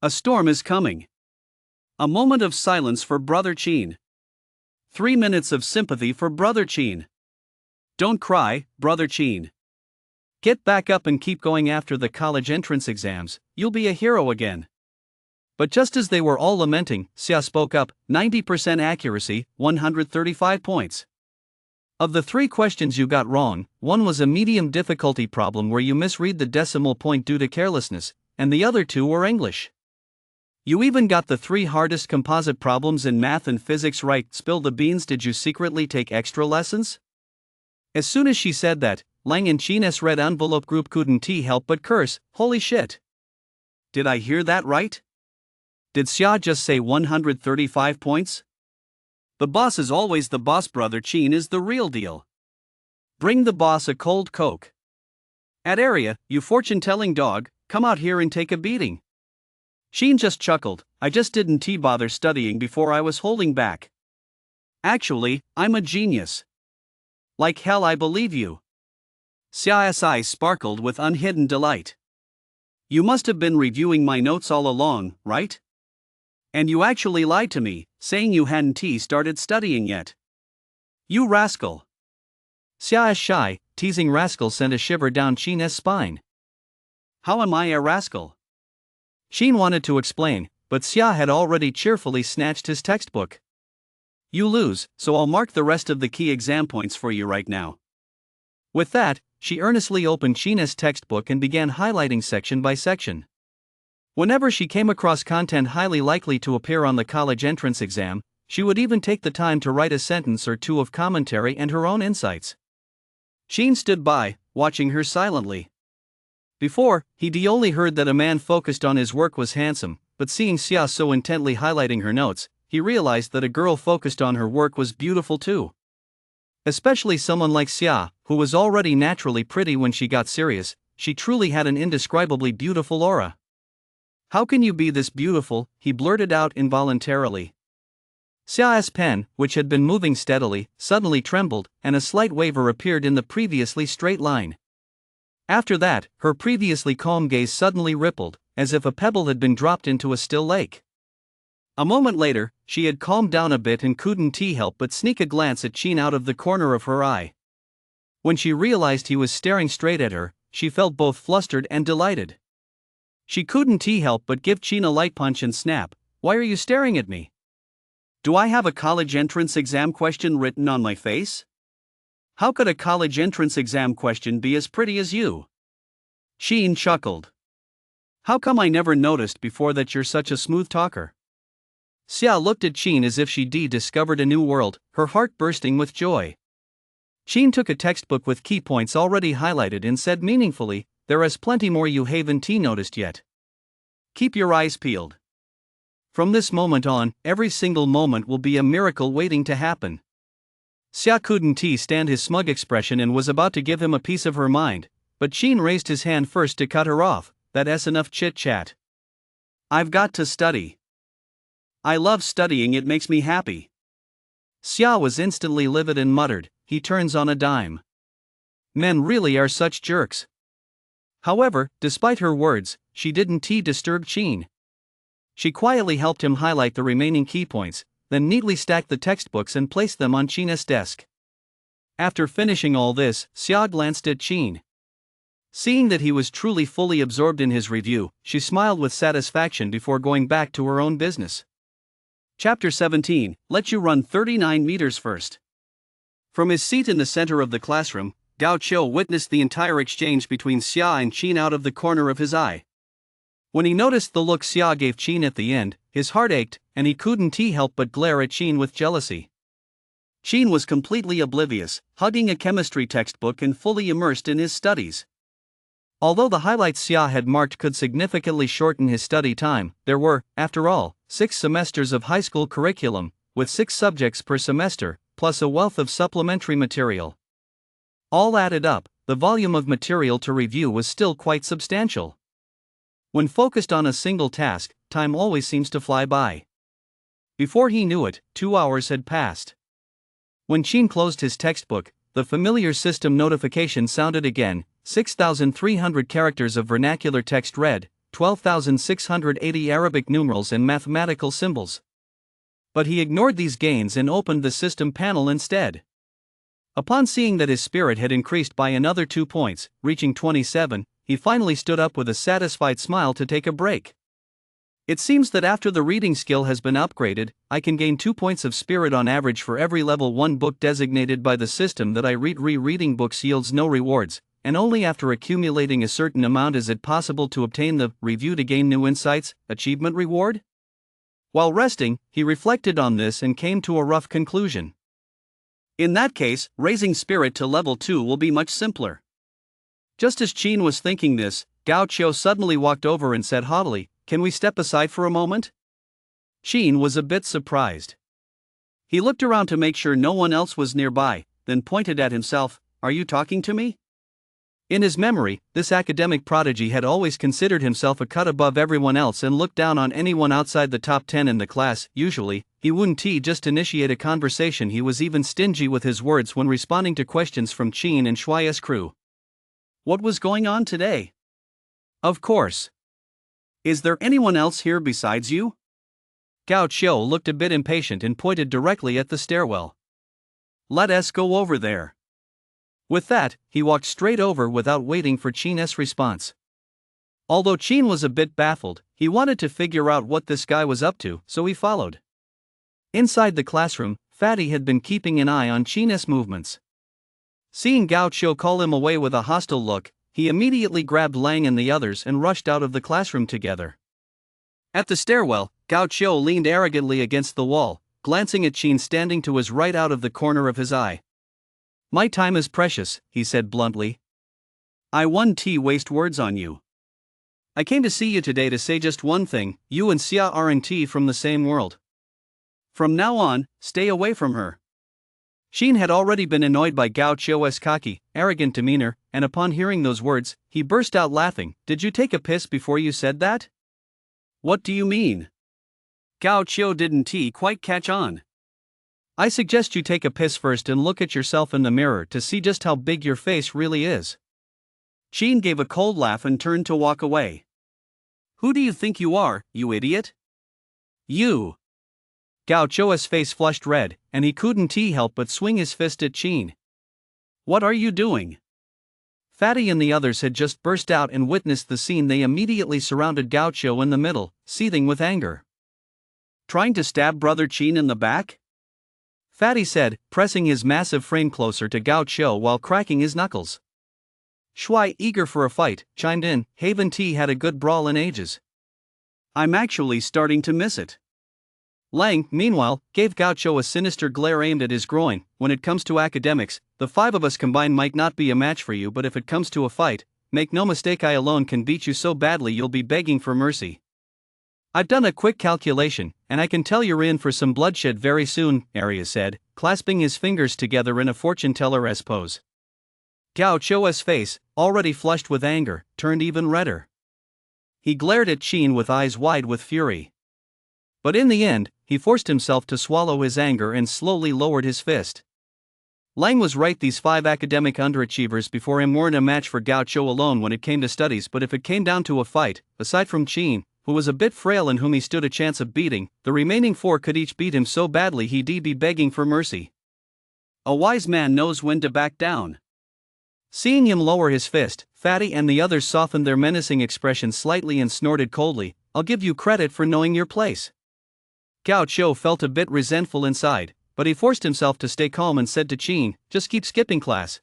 A storm is coming. A moment of silence for Brother Chin. 3 minutes of sympathy for Brother Chin. Don't cry, Brother Chin. Get back up and keep going after the college entrance exams, you'll be a hero again." But just as they were all lamenting, Xia spoke up, 90% accuracy, 135 points. Of the 3 questions you got wrong, one was a medium difficulty problem where you misread the decimal point due to carelessness, and the other 2 were English. You even got the 3 hardest composite problems in math and physics right. Spill the beans, did you secretly take extra lessons? As soon as she said that, Lang and Chin's red envelope group couldn't help but curse, holy shit. Did I hear that right? Did Xia just say 135 points? The boss is always the boss, Brother Chin is the real deal. Bring the boss a cold Coke. At Arya, you fortune-telling dog, come out here and take a beating. Chin just chuckled, I just didn't bother studying before I was holding back. Actually, I'm a genius. Like hell I believe you. Xia's eyes sparkled with unhidden delight. You must have been reviewing my notes all along, right? And you actually lied to me, saying you hadn't started studying yet. You rascal. Xia's shy, teasing rascal sent a shiver down Chin's spine. How am I a rascal? Chin wanted to explain, but Xia had already cheerfully snatched his textbook. You lose, so I'll mark the rest of the key exam points for you right now. With that, she earnestly opened Chin's textbook and began highlighting section by section. Whenever she came across content highly likely to appear on the college entrance exam, she would even take the time to write a sentence or 2 of commentary and her own insights. Chin stood by, watching her silently. Before, he'd only heard that a man focused on his work was handsome, but seeing Xia so intently highlighting her notes, he realized that a girl focused on her work was beautiful too. Especially someone like Xia, who was already naturally pretty when she got serious, she truly had an indescribably beautiful aura. How can you be this beautiful? He blurted out involuntarily. Xia's pen, which had been moving steadily, suddenly trembled, and a slight waver appeared in the previously straight line. After that, her previously calm gaze suddenly rippled, as if a pebble had been dropped into a still lake. A moment later, she had calmed down a bit and couldn't help but sneak a glance at Chin out of the corner of her eye. When she realized he was staring straight at her, she felt both flustered and delighted. She couldn't help but give Chin a light punch and snap, "Why are you staring at me? Do I have a college entrance exam question written on my face? How could a college entrance exam question be as pretty as you?" Chin chuckled. "How come I never noticed before that you're such a smooth talker?" Xia looked at Chin as if she'd discovered a new world, her heart bursting with joy. Chin took a textbook with key points already highlighted and said meaningfully, "There is plenty more you haven't noticed yet. Keep your eyes peeled. From this moment on, every single moment will be a miracle waiting to happen. Xia couldn't stand his smug expression and was about to give him a piece of her mind, but Qin raised his hand first to cut her off. That's enough chit-chat. I've got to study. I love studying, it makes me happy. Xia was instantly livid and muttered, he turns on a dime. Men really are such jerks. However, despite her words, she didn't disturb Qin. She quietly helped him highlight the remaining key points, then neatly stacked the textbooks and placed them on Qin's desk. After finishing all this, Xia glanced at Qin. Seeing that he was truly fully absorbed in his review, she smiled with satisfaction before going back to her own business. Chapter 17, Let you run 39 meters first. From his seat in the center of the classroom, Gao Qiu witnessed the entire exchange between Xia and Qin out of the corner of his eye. When he noticed the look Xia gave Qin at the end, his heart ached, and he couldn't help but glare at Qin with jealousy. Qin was completely oblivious, hugging a chemistry textbook and fully immersed in his studies. Although the highlights Xia had marked could significantly shorten his study time, there were, after all, 6 semesters of high school curriculum, with 6 subjects per semester, plus a wealth of supplementary material. All added up, the volume of material to review was still quite substantial. When focused on a single task, time always seems to fly by. Before he knew it, 2 hours had passed. When Qin closed his textbook, the familiar system notification sounded again, 6,300 characters of vernacular text read, 12,680 Arabic numerals and mathematical symbols. But he ignored these gains and opened the system panel instead. Upon seeing that his spirit had increased by another 2 points, reaching 27, he finally stood up with a satisfied smile to take a break. It seems that after the reading skill has been upgraded, I can gain 2 points of spirit on average for every level 1 book designated by the system that I read. Rereading books yields no rewards, and only after accumulating a certain amount is it possible to obtain the review to gain new insights, achievement reward. While resting, he reflected on this and came to a rough conclusion. In that case, raising spirit to level 2 will be much simpler. Just as Qin was thinking this, Gao Qiu suddenly walked over and said haughtily, "Can we step aside for a moment?" Qin was a bit surprised. He looked around to make sure no one else was nearby, then pointed at himself, "Are you talking to me?" In his memory, this academic prodigy had always considered himself a cut above everyone else and looked down on anyone outside the top 10 in the class. Usually, he wouldn't just initiate a conversation, he was even stingy with his words when responding to questions from Qin and Shuai's crew. What was going on today? Of course. Is there anyone else here besides you? Gao Qiu looked a bit impatient and pointed directly at the stairwell. Let us go over there. With that, he walked straight over without waiting for Qin's response. Although Qin was a bit baffled, he wanted to figure out what this guy was up to, so he followed. Inside the classroom, Fatty had been keeping an eye on Qin's movements. Seeing Gao Qiu call him away with a hostile look, he immediately grabbed Lang and the others and rushed out of the classroom together. At the stairwell, Gao Qiu leaned arrogantly against the wall, glancing at Qin standing to his right out of the corner of his eye. My time is precious, he said bluntly. I won't waste words on you. I came to see you today to say just one thing, you and Xia aren't from the same world. From now on, stay away from her. Qin had already been annoyed by Gao Qiu's cocky, arrogant demeanor, and upon hearing those words, he burst out laughing. Did you take a piss before you said that? What do you mean? Gao Qiu didn't quite catch on. I suggest you take a piss first and look at yourself in the mirror to see just how big your face really is. Qin gave a cold laugh and turned to walk away. Who do you think you are, you idiot? You. Gao Qiu's face flushed red, and he couldn't help but swing his fist at Qin. What are you doing? Fatty and the others had just burst out and witnessed the scene. They immediately surrounded Gao Qiu in the middle, seething with anger. Trying to stab brother Qin in the back? Fatty said, pressing his massive frame closer to Gao Qiu while cracking his knuckles. Shuai, eager for a fight, chimed in, Haven T had a good brawl in ages. I'm actually starting to miss it. Lang, meanwhile, gave Gao Qiu a sinister glare aimed at his groin. When it comes to academics, the 5 of us combined might not be a match for you, but if it comes to a fight, make no mistake, I alone can beat you so badly you'll be begging for mercy. I've done a quick calculation, and I can tell you're in for some bloodshed very soon, Arias said, clasping his fingers together in a fortune-teller-esque pose. Gao Chou's face, already flushed with anger, turned even redder. He glared at Qin with eyes wide with fury. But in the end, he forced himself to swallow his anger and slowly lowered his fist. Lang was right, these 5 academic underachievers before him weren't a match for Gao Chou alone when it came to studies, but if it came down to a fight, aside from Qin, who was a bit frail and whom he stood a chance of beating, the remaining 4 could each beat him so badly he'd be begging for mercy. A wise man knows when to back down. Seeing him lower his fist, Fatty and the others softened their menacing expression slightly and snorted coldly, "I'll give you credit for knowing your place." Gao Chou felt a bit resentful inside, but he forced himself to stay calm and said to Qin, "Just keep skipping class.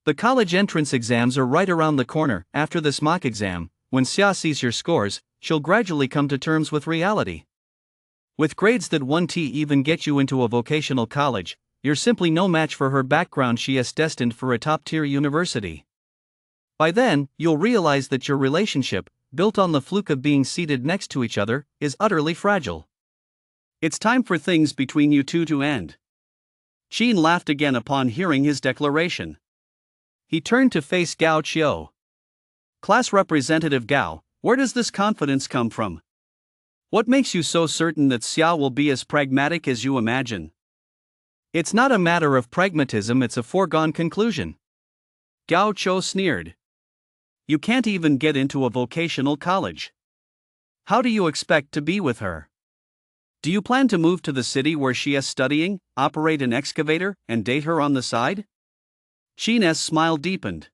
The college entrance exams are right around the corner. After this mock exam, when Xia sees your scores, she'll gradually come to terms with reality. With grades that won't even get you into a vocational college, you're simply no match for her background. She is destined for a top-tier university. By then, you'll realize that your relationship, built on the fluke of being seated next to each other, is utterly fragile. It's time for things between you two to end." Qin laughed again upon hearing his declaration. He turned to face Gao Chou. "Class Representative Gao, where does this confidence come from? What makes you so certain that Xia will be as pragmatic as you imagine?" "It's not a matter of pragmatism, it's a foregone conclusion." Gao Chou sneered. "You can't even get into a vocational college. How do you expect to be with her? Do you plan to move to the city where she is studying, operate an excavator, and date her on the side?" Qin's smile deepened.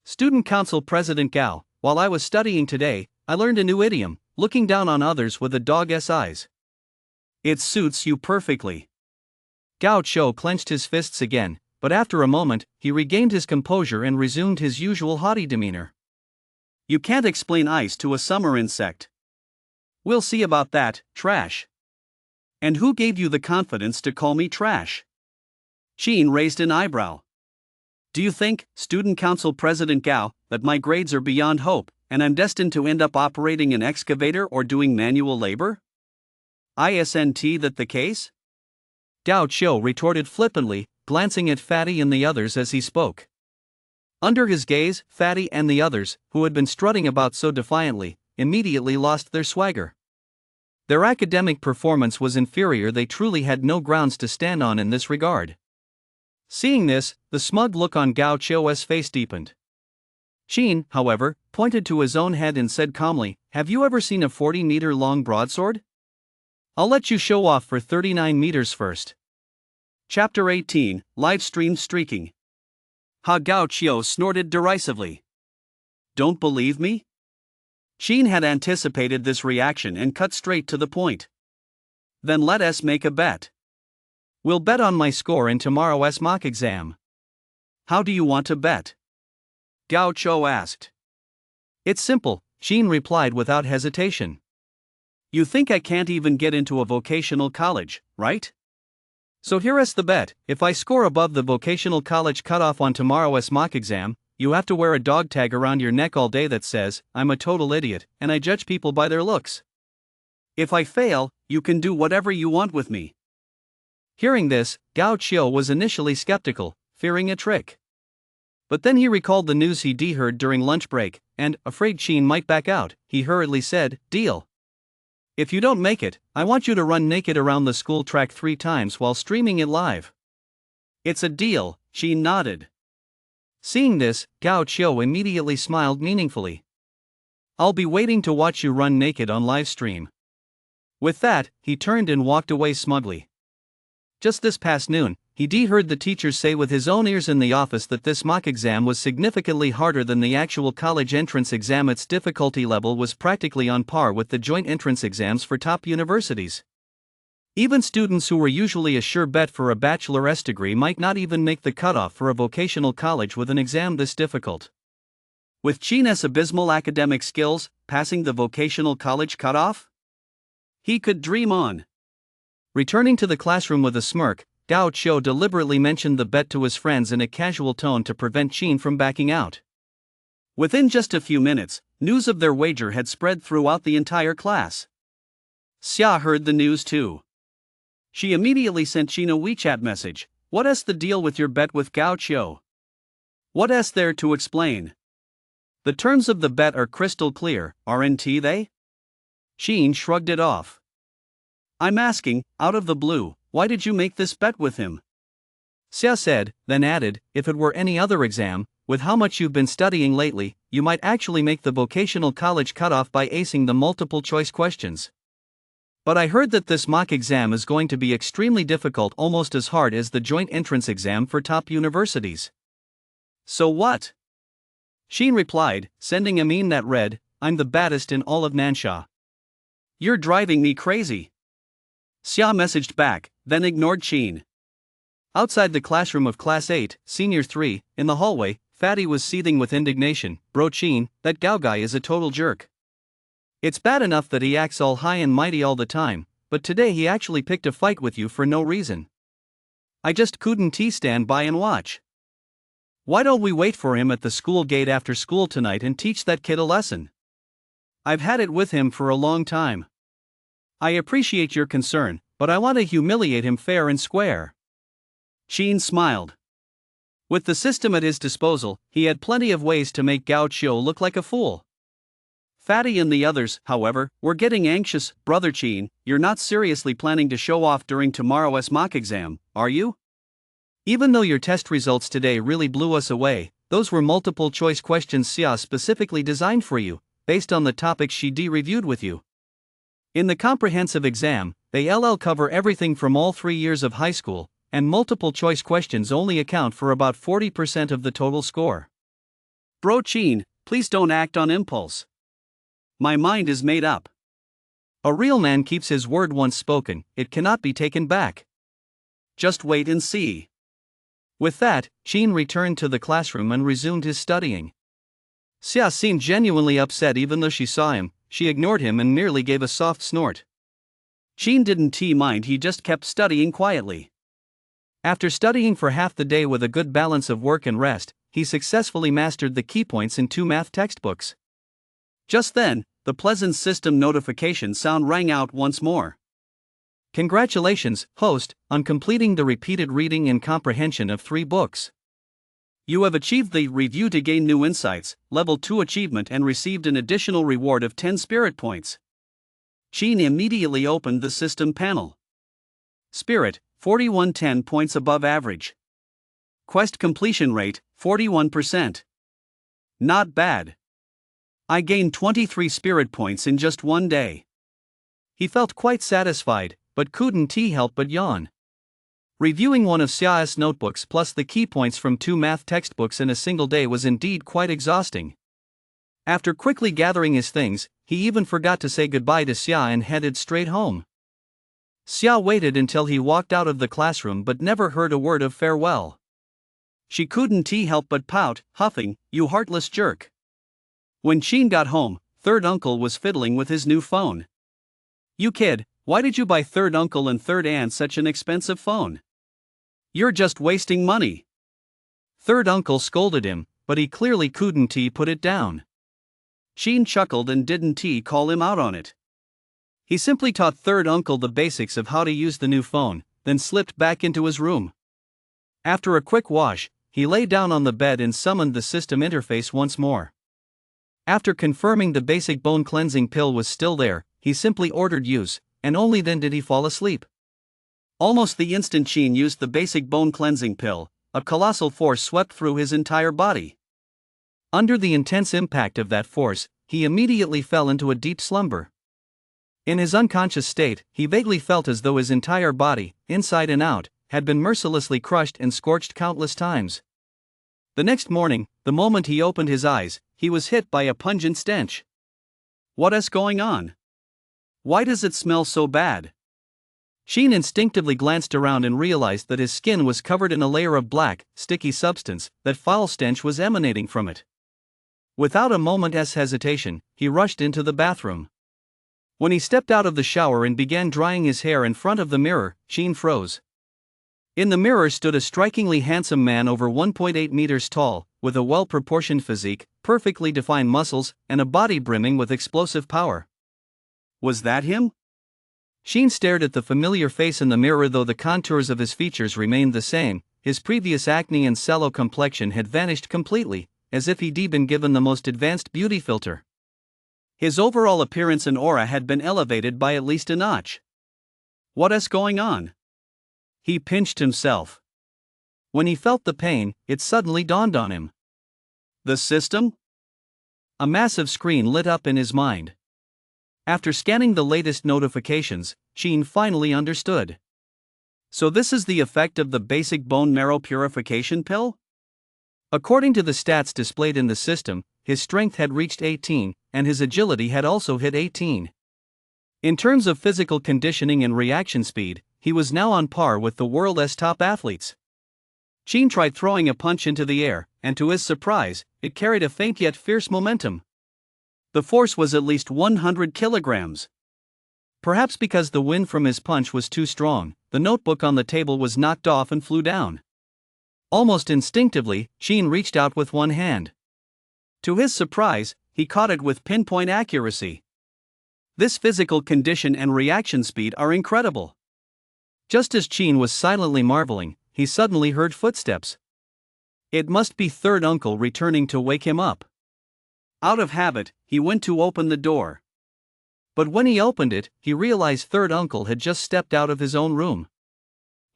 "Student Council President Gao, while I was studying today, I learned a new idiom, looking down on others with a dog's eyes. It suits you perfectly." Gao Chou clenched his fists again, but after a moment, he regained his composure and resumed his usual haughty demeanor. "You can't explain ice to a summer insect. We'll see about that, trash." "And who gave you the confidence to call me trash?" Qin raised an eyebrow. "Do you think, Student Council President Gao, that my grades are beyond hope, and I'm destined to end up operating an excavator or doing manual labor? Isn't that the case?" Gao Chou retorted flippantly, glancing at Fatty and the others as he spoke. Under his gaze, Fatty and the others, who had been strutting about so defiantly, immediately lost their swagger. Their academic performance was inferior, they truly had no grounds to stand on in this regard. Seeing this, the smug look on Gao Chou's face deepened. Qin, however, pointed to his own head and said calmly, "Have you ever seen a 40-meter-long broadsword? I'll let you show off for 39 meters first." Chapter 18, Livestream Streaking. Gao Chou snorted derisively. "Don't believe me?" Qin had anticipated this reaction and cut straight to the point. "Then let us make a bet. We'll bet on my score in tomorrow's mock exam." "How do you want to bet?" Gao Chou asked. "It's simple," Qin replied without hesitation. "You think I can't even get into a vocational college, right? So here's the bet: if I score above the vocational college cutoff on tomorrow's mock exam, you have to wear a dog tag around your neck all day that says, 'I'm a total idiot, and I judge people by their looks.' If I fail, you can do whatever you want with me." Hearing this, Gao Chou was initially skeptical, fearing a trick. But then he recalled the news he'd heard during lunch break, and, afraid Qin might back out, he hurriedly said, "Deal. If you don't make it, I want you to run naked around the school track 3 times while streaming it live." "It's a deal," Qin nodded. Seeing this, Gao Chou immediately smiled meaningfully. "I'll be waiting to watch you run naked on live stream." With that, he turned and walked away smugly. Just this past noon, he'd heard the teachers say with his own ears in the office that this mock exam was significantly harder than the actual college entrance exam. Its difficulty level was practically on par with the joint entrance exams for top universities. Even students who were usually a sure bet for a bachelor's degree might not even make the cutoff for a vocational college with an exam this difficult. With Qin's abysmal academic skills, passing the vocational college cutoff? He could dream on. Returning to the classroom with a smirk, Gao Chou deliberately mentioned the bet to his friends in a casual tone to prevent Qin from backing out. Within just a few minutes, News of their wager had spread throughout the entire class. Xia heard the news too. She immediately sent Qin a WeChat message. "What's the deal with your bet with Gao Qiu? What's there to explain? The terms of the bet are crystal clear, aren't they?" Qin shrugged it off. "I'm asking, out of the blue, why did you make this bet with him?" Xia said, then added, "If it were any other exam, with how much you've been studying lately, you might actually make the vocational college cutoff by acing the multiple choice questions. But I heard that this mock exam is going to be extremely difficult, almost as hard as the joint entrance exam for top universities." "So what?" Qin replied, sending a meme that read, "I'm the baddest in all of Nansha." "You're driving me crazy." Xia messaged back, then ignored Qin. Outside the classroom of Class 8, Senior 3, in the hallway, Fatty was seething with indignation. "Bro Qin, that Gao guy is a total jerk. It's bad enough that he acts all high and mighty all the time, but today he actually picked a fight with you for no reason. I just couldn't stand by and watch. Why don't we wait for him at the school gate after school tonight and teach that kid a lesson? I've had it with him for a long time. I appreciate your concern, but I want to humiliate him fair and square." Qin smiled. With the system at his disposal, he had plenty of ways to make Gao Qiu look like a fool. Fatty and the others, however, were getting anxious. "Brother Qin, you're not seriously planning to show off during tomorrow's mock exam, are you? Even though your test results today really blew us away, those were multiple choice questions Xia specifically designed for you, based on the topics she reviewed with you. In the comprehensive exam, they cover everything from all 3 years of high school, and multiple choice questions only account for about 40% of the total score. Bro Qin, please don't act on impulse. My mind is made up. A real man keeps his word once spoken, it cannot be taken back. Just wait and see." With that, Qin returned to the classroom and resumed his studying. Xia seemed genuinely upset. Even though she saw him, she ignored him and merely gave a soft snort. Qin didn't mind, he just kept studying quietly. After studying for half the day with a good balance of work and rest, he successfully mastered the key points in 2 math textbooks. Just then, the pleasant system notification sound rang out once more. "Congratulations, host, on completing the repeated reading and comprehension of 3 books. You have achieved the review to gain new insights, level 2 achievement, and received an additional reward of 10 spirit points." Qin immediately opened the system panel. Spirit, 4110 points above average. Quest completion rate, 41%. Not bad. I gained 23 spirit points in just one day. He felt quite satisfied, but couldn't help but yawn. Reviewing one of Xia's notebooks plus the key points from 2 math textbooks in a single day was indeed quite exhausting. After quickly gathering his things, he even forgot to say goodbye to Xia and headed straight home. Xia waited until he walked out of the classroom but never heard a word of farewell. She couldn't help but pout, huffing, "You heartless jerk." When Qin got home, third uncle was fiddling with his new phone. "You kid, why did you buy third uncle and third aunt such an expensive phone? You're just wasting money." Third uncle scolded him, but he clearly couldn't put it down. Qin chuckled and didn't call him out on it. He simply taught third uncle the basics of how to use the new phone, then slipped back into his room. After a quick wash, he lay down on the bed and summoned the system interface once more. After confirming the basic bone cleansing pill was still there, he simply ordered use, and only then did he fall asleep. Almost the instant Qin used the basic bone cleansing pill, a colossal force swept through his entire body. Under the intense impact of that force, he immediately fell into a deep slumber. In his unconscious state, he vaguely felt as though his entire body, inside and out, had been mercilessly crushed and scorched countless times. The next morning, the moment he opened his eyes, he was hit by a pungent stench. What's going on? Why does it smell so bad? Qin instinctively glanced around and realized that his skin was covered in a layer of black, sticky substance, that foul stench was emanating from it. Without a moment's hesitation, he rushed into the bathroom. When he stepped out of the shower and began drying his hair in front of the mirror, Qin froze. In the mirror stood a strikingly handsome man over 1.8 meters tall, with a well-proportioned physique, perfectly defined muscles, and a body brimming with explosive power. Was that him? Sheen stared at the familiar face in the mirror. Though the contours of his features remained the same, his previous acne and sallow complexion had vanished completely, as if he'd been given the most advanced beauty filter. His overall appearance and aura had been elevated by at least a notch. What's going on? He pinched himself. When he felt the pain, it suddenly dawned on him. The system? A massive screen lit up in his mind. After scanning the latest notifications, Sheen finally understood. So this is the effect of the basic bone marrow purification pill? According to the stats displayed in the system, his strength had reached 18, and his agility had also hit 18. In terms of physical conditioning and reaction speed, he was now on par with the world's top athletes. Sheen tried throwing a punch into the air, and to his surprise, it carried a faint yet fierce momentum. The force was at least 100 kilograms. Perhaps because the wind from his punch was too strong, the notebook on the table was knocked off and flew down. Almost instinctively, Sheen reached out with one hand. To his surprise, he caught it with pinpoint accuracy. This physical condition and reaction speed are incredible. Just as Sheen was silently marveling, he suddenly heard footsteps. It must be Third Uncle returning to wake him up. Out of habit, he went to open the door. But when he opened it, he realized Third Uncle had just stepped out of his own room.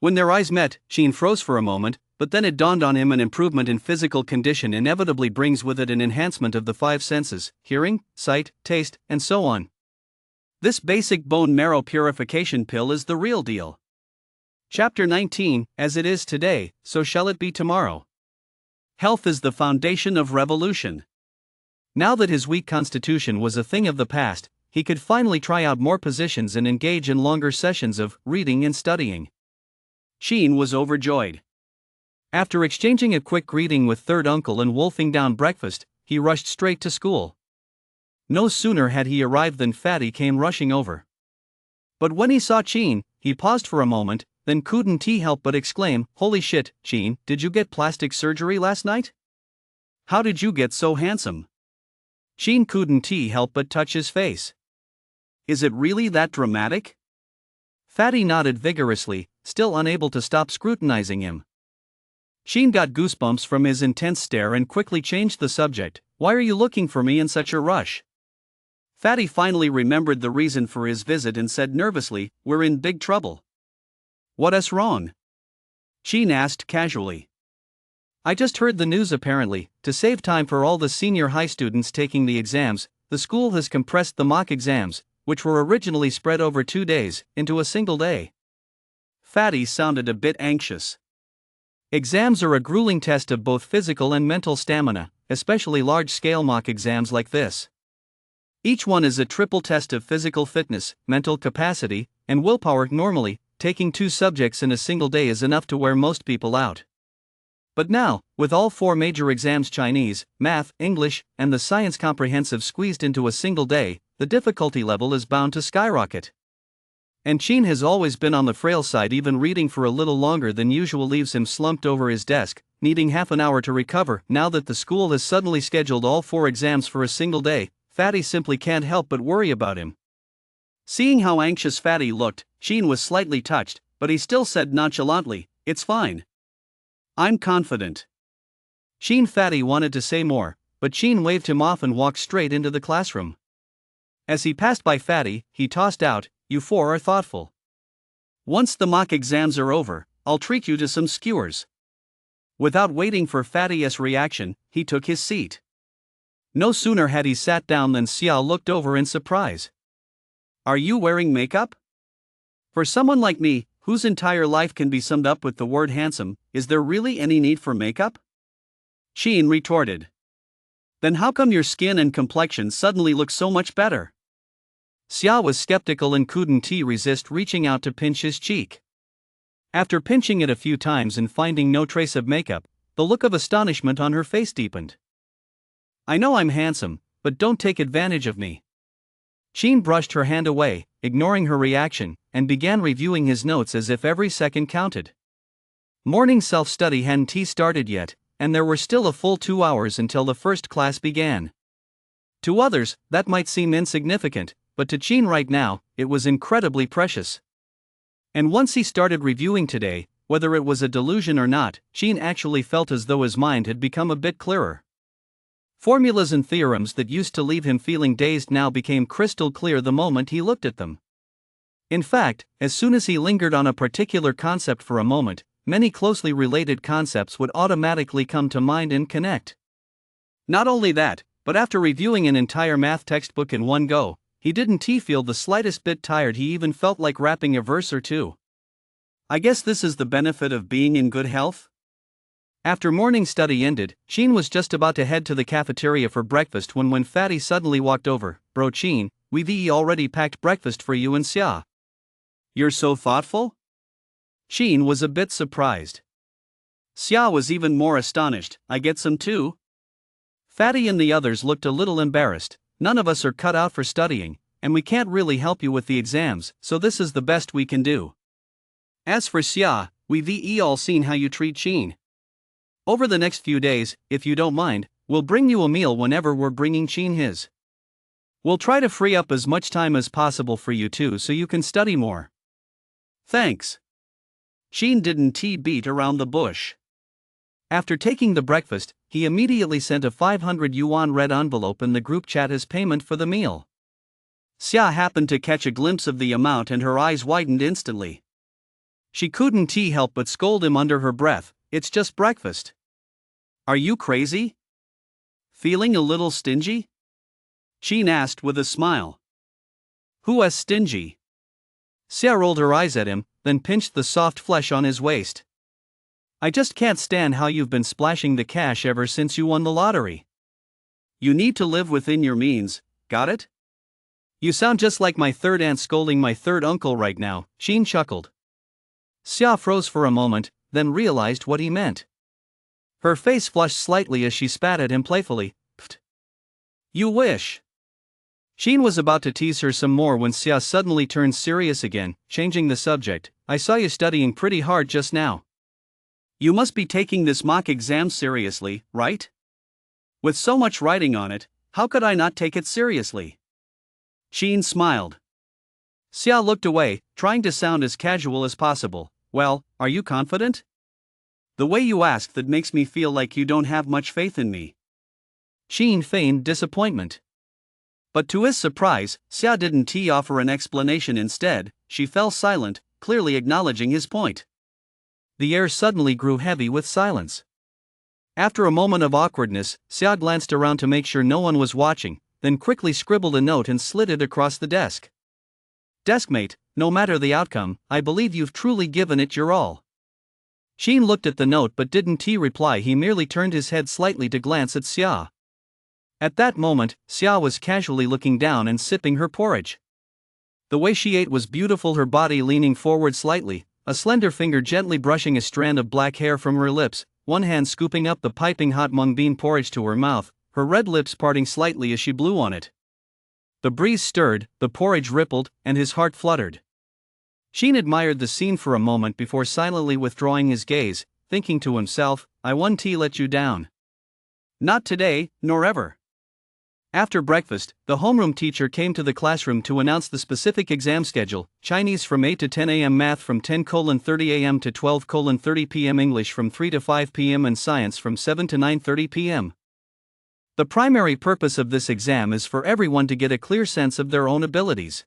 When their eyes met, Sheen froze for a moment, but then it dawned on him an improvement in physical condition inevitably brings with it an enhancement of the five senses: hearing, sight, taste, and so on. This basic bone marrow purification pill is the real deal. Chapter 19, As it is today, so shall it be tomorrow. Health is the foundation of revolution. Now that his weak constitution was a thing of the past, he could finally try out more positions and engage in longer sessions of reading and studying. Sheen was overjoyed. After exchanging a quick greeting with Third Uncle and wolfing down breakfast, he rushed straight to school. No sooner had he arrived than Fatty came rushing over. But when he saw Sheen, he paused for a moment, then couldn't he help but exclaim, "Holy shit, Sheen, did you get plastic surgery last night? How did you get so handsome?" Sheen couldn't he help but touch his face. Is it really that dramatic? Fatty nodded vigorously, still unable to stop scrutinizing him. Sheen got goosebumps from his intense stare and quickly changed the subject. Why are you looking for me in such a rush? Fatty finally remembered the reason for his visit and said nervously, "We're in big trouble." What's wrong? Sheen asked casually. I just heard the news. Apparently, to save time for all the senior high students taking the exams, the school has compressed the mock exams, which were originally spread over 2 days, into a single day. Fatty sounded a bit anxious. Exams are a grueling test of both physical and mental stamina, especially large-scale mock exams like this. Each one is a triple test of physical fitness, mental capacity, and willpower. Normally, taking 2 subjects in a single day is enough to wear most people out. But now, with all 4 major exams, Chinese, Math, English, and the Science Comprehensive, squeezed into a single day, the difficulty level is bound to skyrocket. And Sheen has always been on the frail side. Even reading for a little longer than usual leaves him slumped over his desk, needing half an hour to recover. Now that the school has suddenly scheduled all 4 exams for a single day, Fatty simply can't help but worry about him. Seeing how anxious Fatty looked, Sheen was slightly touched, but he still said nonchalantly, "It's fine. I'm confident." Fatty wanted to say more, but Sheen waved him off and walked straight into the classroom. As he passed by Fatty, he tossed out, "You 4 are thoughtful. Once the mock exams are over, I'll treat you to some skewers." Without waiting for Fatty's reaction, he took his seat. No sooner had he sat down than Xiao looked over in surprise. "Are you wearing makeup?" For someone like me, whose entire life can be summed up with the word handsome, is there really any need for makeup? Sheen retorted. Then how come your skin and complexion suddenly look so much better? Xia was skeptical and couldn't resist reaching out to pinch his cheek. After pinching it a few times and finding no trace of makeup, the look of astonishment on her face deepened. "I know I'm handsome, but don't take advantage of me." Sheen brushed her hand away, ignoring her reaction, and began reviewing his notes as if every second counted. Morning self-study hadn't started yet, and there were still a full 2 hours until the first class began. To others, that might seem insignificant, but to Chin right now, it was incredibly precious. And once he started reviewing today, whether it was a delusion or not, Chin actually felt as though his mind had become a bit clearer. Formulas and theorems that used to leave him feeling dazed now became crystal clear the moment he looked at them. In fact, as soon as he lingered on a particular concept for a moment, many closely related concepts would automatically come to mind and connect. Not only that, but after reviewing an entire math textbook in one go, he didn't feel the slightest bit tired. He even felt like rapping a verse or two. I guess this is the benefit of being in good health? After morning study ended, Chin was just about to head to the cafeteria for breakfast when Fatty suddenly walked over. Bro Chin, we've already packed breakfast for you and Xia. You're so thoughtful? Chin was a bit surprised. Xia was even more astonished. I get some too? Fatty and the others looked a little embarrassed. None of us are cut out for studying, and we can't really help you with the exams, so this is the best we can do. As for Xia, we've all seen how you treat Chin. Over the next few days, if you don't mind, we'll bring you a meal whenever we're bringing Chin his. We'll try to free up as much time as possible for you too so you can study more. Thanks. Chin didn't beat around the bush. After taking the breakfast, he immediately sent a 500 yuan red envelope in the group chat as payment for the meal. Xia happened to catch a glimpse of the amount and her eyes widened instantly. She couldn't help but scold him under her breath. It's just breakfast. Are you crazy? Feeling a little stingy? Chin asked with a smile. Who is stingy? Xia rolled her eyes at him, then pinched the soft flesh on his waist. I just can't stand how you've been splashing the cash ever since you won the lottery. You need to live within your means, got it? You sound just like my third aunt scolding my third uncle right now, Chin chuckled. Xia froze for a moment, then realized what he meant. Her face flushed slightly as she spat at him playfully. Pfft. You wish. Chin was about to tease her some more when Xia suddenly turned serious again, changing the subject. I saw you studying pretty hard just now. You must be taking this mock exam seriously, right? With so much writing on it, how could I not take it seriously? Chin smiled. Xia looked away, trying to sound as casual as possible. Well, are you confident? The way you ask that makes me feel like you don't have much faith in me. Chin feigned disappointment. But to his surprise, Xia didn't offer an explanation. Instead, she fell silent, clearly acknowledging his point. The air suddenly grew heavy with silence. After a moment of awkwardness, Xia glanced around to make sure no one was watching, then quickly scribbled a note and slid it across the desk. Deskmate, no matter the outcome, I believe you've truly given it your all. Chin looked at the note but didn't reply. He merely turned his head slightly to glance at Xia. At that moment, Xia was casually looking down and sipping her porridge. The way she ate was beautiful, her body leaning forward slightly, a slender finger gently brushing a strand of black hair from her lips, one hand scooping up the piping hot mung bean porridge to her mouth, her red lips parting slightly as she blew on it. The breeze stirred, the porridge rippled, and his heart fluttered. Chin admired the scene for a moment before silently withdrawing his gaze, thinking to himself, I won't let you down. Not today, nor ever. After breakfast, the homeroom teacher came to the classroom to announce the specific exam schedule: Chinese from 8 to 10 a.m., math from 10:30 a.m. to 12:30 p.m., English from 3 to 5 p.m., and science from 7 to 9:30 p.m. The primary purpose of this exam is for everyone to get a clear sense of their own abilities.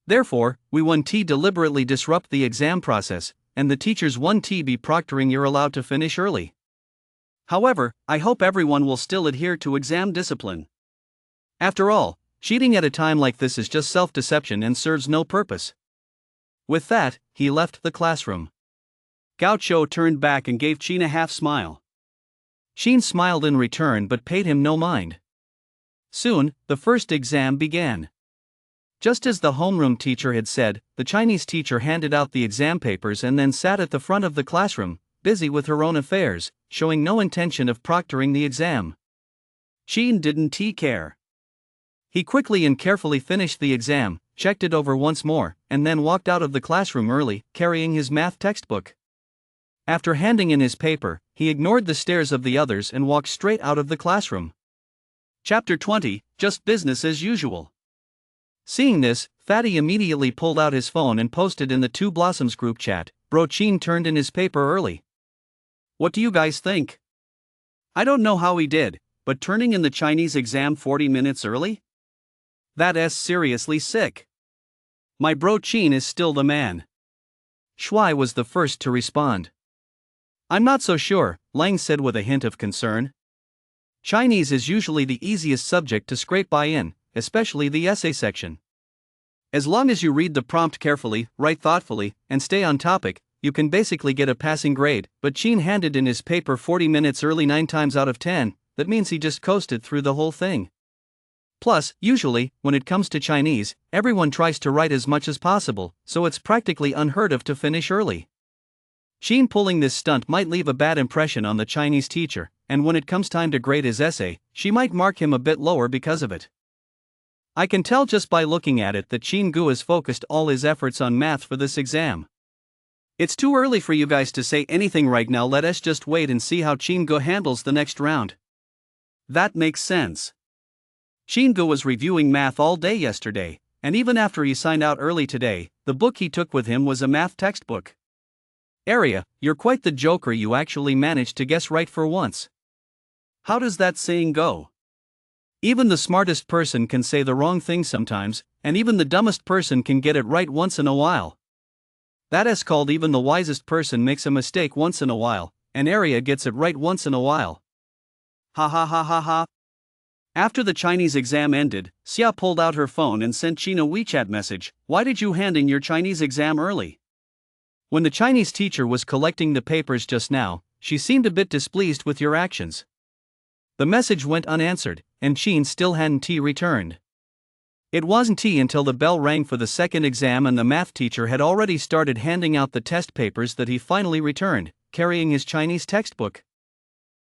Therefore, we won't deliberately disrupt the exam process, and the teachers won't be proctoring. You're allowed to finish early. However, I hope everyone will still adhere to exam discipline. After all, cheating at a time like this is just self-deception and serves no purpose. With that, he left the classroom. Gaucho turned back and gave Chin a half-smile. Chin smiled in return but paid him no mind. Soon, the first exam began. Just as the homeroom teacher had said, the Chinese teacher handed out the exam papers and then sat at the front of the classroom, busy with her own affairs, showing no intention of proctoring the exam. Chin didn't care. He quickly and carefully finished the exam, checked it over once more, and then walked out of the classroom early, carrying his math textbook. After handing in his paper, he ignored the stares of the others and walked straight out of the classroom. Chapter 20, Just Business as Usual. Seeing this, Fatty immediately pulled out his phone and posted in the Two Blossoms group chat, "Bro Chin turned in his paper early. What do you guys think? I don't know how he did, but turning in the Chinese exam 40 minutes early? That's seriously sick. My bro Chin is still the man." Shuai was the first to respond. "I'm not so sure," Lang said with a hint of concern. "Chinese is usually the easiest subject to scrape by in, especially the essay section. As long as you read the prompt carefully, write thoughtfully, and stay on topic, you can basically get a passing grade." But Chin handed in his paper 40 minutes early 9 times out of 10, that means he just coasted through the whole thing. Plus, usually, when it comes to Chinese, everyone tries to write as much as possible, so it's practically unheard of to finish early. Chin pulling this stunt might leave a bad impression on the Chinese teacher, and when it comes time to grade his essay, she might mark him a bit lower because of it. I can tell just by looking at it that Chin Gu has focused all his efforts on math for this exam. It's too early for you guys to say anything right now. Let us just wait and see how Chin Gu handles the next round. That makes sense. Chin Gu was reviewing math all day yesterday, and even after he signed out early today, the book he took with him was a math textbook. Area, you're quite the joker. You actually managed to guess right for once. How does that saying go? Even the smartest person can say the wrong thing sometimes, and even the dumbest person can get it right once in a while. That is called even the wisest person makes a mistake once in a while, and Area gets it right once in a while. Ha ha ha ha ha. After the Chinese exam ended, Xia pulled out her phone and sent Chin a WeChat message, "Why did you hand in your Chinese exam early?" When the Chinese teacher was collecting the papers just now, she seemed a bit displeased with your actions. The message went unanswered, and Chin still hadn't returned. It wasn't until the bell rang for the second exam and the math teacher had already started handing out the test papers that he finally returned, carrying his Chinese textbook.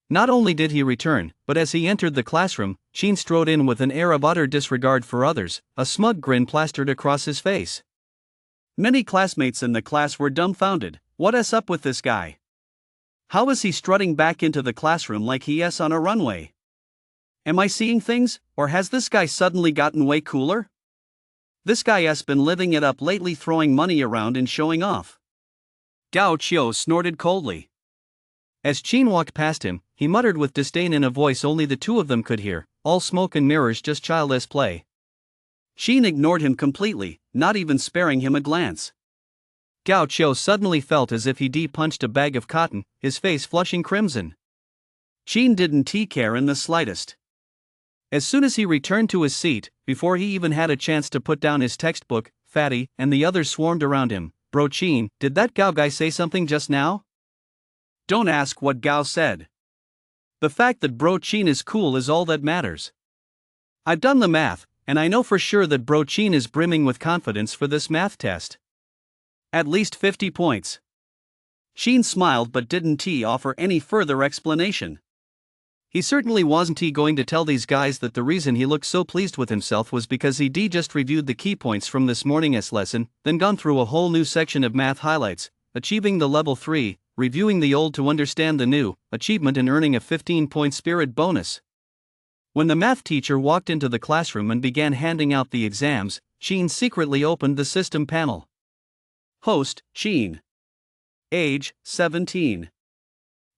Not only did he return, but as he entered the classroom, Chin strode in with an air of utter disregard for others, a smug grin plastered across his face. Many classmates in the class were dumbfounded. What's up with this guy? How is he strutting back into the classroom like he's on a runway? Am I seeing things, or has this guy suddenly gotten way cooler? This guy has been living it up lately, throwing money around and showing off. Gao Qiu snorted coldly. As Chin walked past him, he muttered with disdain in a voice only the two of them could hear, "All smoke and mirrors, just childless play." Chin ignored him completely, not even sparing him a glance. Gao Qiu suddenly felt as if he'd punched a bag of cotton, his face flushing crimson. Chin didn't care in the slightest. As soon as he returned to his seat, before he even had a chance to put down his textbook, Fatty and the others swarmed around him. "Bro Chin, did that Gao guy say something just now?" "Don't ask what Gao said. The fact that Bro Chin is cool is all that matters. I've done the math, and I know for sure that Bro Chin is brimming with confidence for this math test. At least 50 points. Chin smiled but didn't offer any further explanation. He certainly wasn't going to tell these guys that the reason he looked so pleased with himself was because he just reviewed the key points from this morning's lesson, then gone through a whole new section of math highlights, achieving the level 3, reviewing the old to understand the new, achievement and earning a 15-point spirit bonus. When the math teacher walked into the classroom and began handing out the exams, Chin secretly opened the system panel. Host, Chin. Age, 17.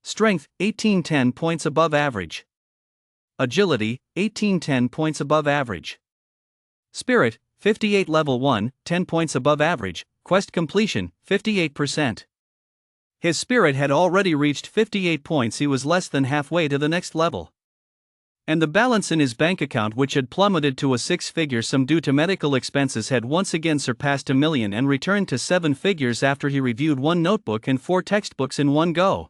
Strength, 1810 points above average. Agility, 1810 points above average. Spirit, 58 level 1, 10 points above average. Quest completion, 58%. His spirit had already reached 58 points. He was less than halfway to the next level. And the balance in his bank account, which had plummeted to a 6-figure sum due to medical expenses, had once again surpassed $1 million and returned to 7 figures after he reviewed 1 notebook and 4 textbooks in one go.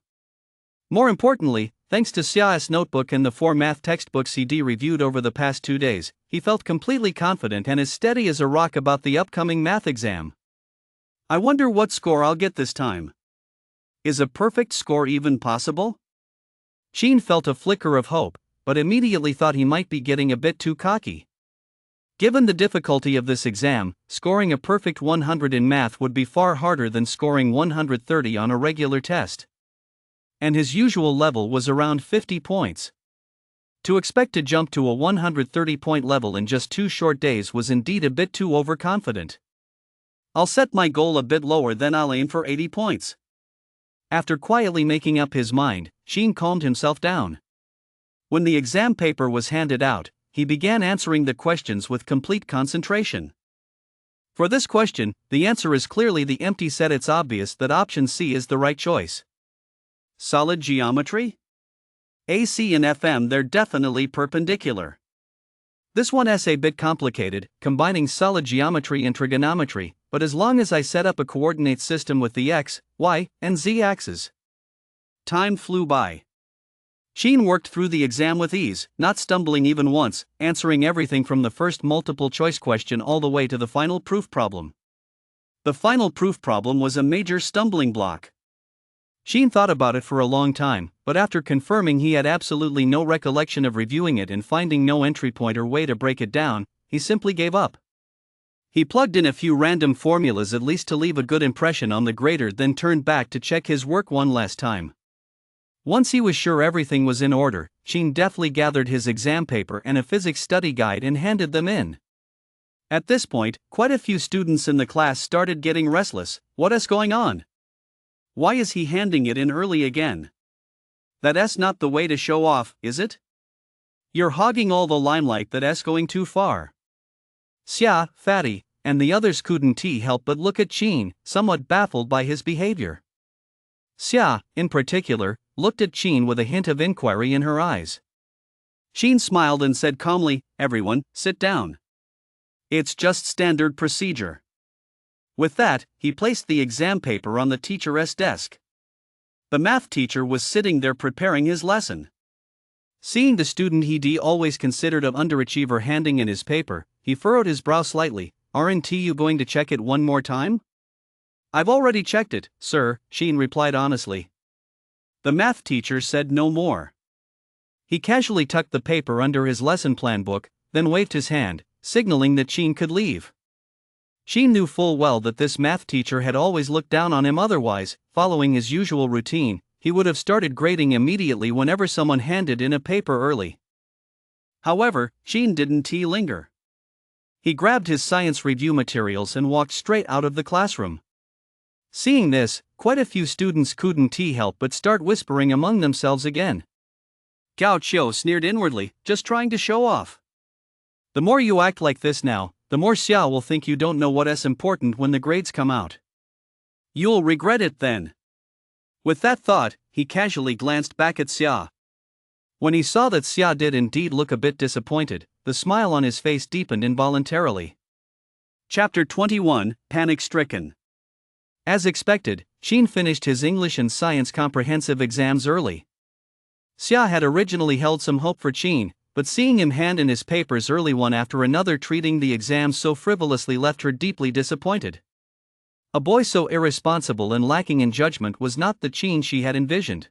More importantly, thanks to Xia's notebook and the 4 math textbooks he reviewed over the past 2 days, he felt completely confident and as steady as a rock about the upcoming math exam. I wonder what score I'll get this time. Is a perfect score even possible? Chin felt a flicker of hope, but immediately thought he might be getting a bit too cocky. Given the difficulty of this exam, scoring a perfect 100 in math would be far harder than scoring 130 on a regular test. and his usual level was around 50 points. To expect to jump to a 130-point level in just 2 short days was indeed a bit too overconfident. I'll set my goal a bit lower, then I'll aim for 80 points. After quietly making up his mind, Sheen calmed himself down. When the exam paper was handed out, he began answering the questions with complete concentration. For this question, the answer is clearly the empty set. It's obvious that option C is the right choice. Solid geometry? AC and FM, they're definitely perpendicular. This one is a bit complicated, combining solid geometry and trigonometry, but as long as I set up a coordinate system with the x, y, and z axes. Time flew by. Sheen worked through the exam with ease, not stumbling even once, answering everything from the first multiple choice question all the way to the final proof problem. The final proof problem was a major stumbling block. Sheen thought about it for a long time, but after confirming he had absolutely no recollection of reviewing it and finding no entry point or way to break it down, he simply gave up. He plugged in a few random formulas at least to leave a good impression on the grader, then turned back to check his work one last time. Once he was sure everything was in order, Sheen deftly gathered his exam paper and a physics study guide and handed them in. At this point, quite a few students in the class started getting restless. What's going on? Why is he handing it in early again? That's not the way to show off, is it? You're hogging all the limelight. That's going too far. Xia, Fatty, and the others couldn't help but look at Sheen, somewhat baffled by his behavior. Xia, in particular, looked at Sheen with a hint of inquiry in her eyes. Sheen smiled and said calmly, "Everyone, sit down. It's just standard procedure." With that, he placed the exam paper on the teacher's desk. The math teacher was sitting there preparing his lesson. Seeing the student he'd always considered an underachiever handing in his paper, he furrowed his brow slightly. "Aren't you going to check it one more time?" "I've already checked it, sir," Sheen replied honestly. The math teacher said no more. He casually tucked the paper under his lesson plan book, then waved his hand, signaling that Sheen could leave. Sheen knew full well that this math teacher had always looked down on him. Otherwise, following his usual routine, he would have started grading immediately whenever someone handed in a paper early. However, Sheen didn't linger. He grabbed his science review materials and walked straight out of the classroom. Seeing this, quite a few students couldn't help but start whispering among themselves again. Gao Qiu sneered inwardly, "Just trying to show off. The more you act like this now, the more Xia will think you don't know what's important when the grades come out. You'll regret it then." With that thought, he casually glanced back at Xia. When he saw that Xia did indeed look a bit disappointed, the smile on his face deepened involuntarily. Chapter 21, Panic-Stricken. As expected, Sheen finished his English and Science comprehensive exams early. Xia had originally held some hope for Sheen, but seeing him hand in his papers early one after another, treating the exams so frivolously, left her deeply disappointed. A boy so irresponsible and lacking in judgment was not the Sheen she had envisioned.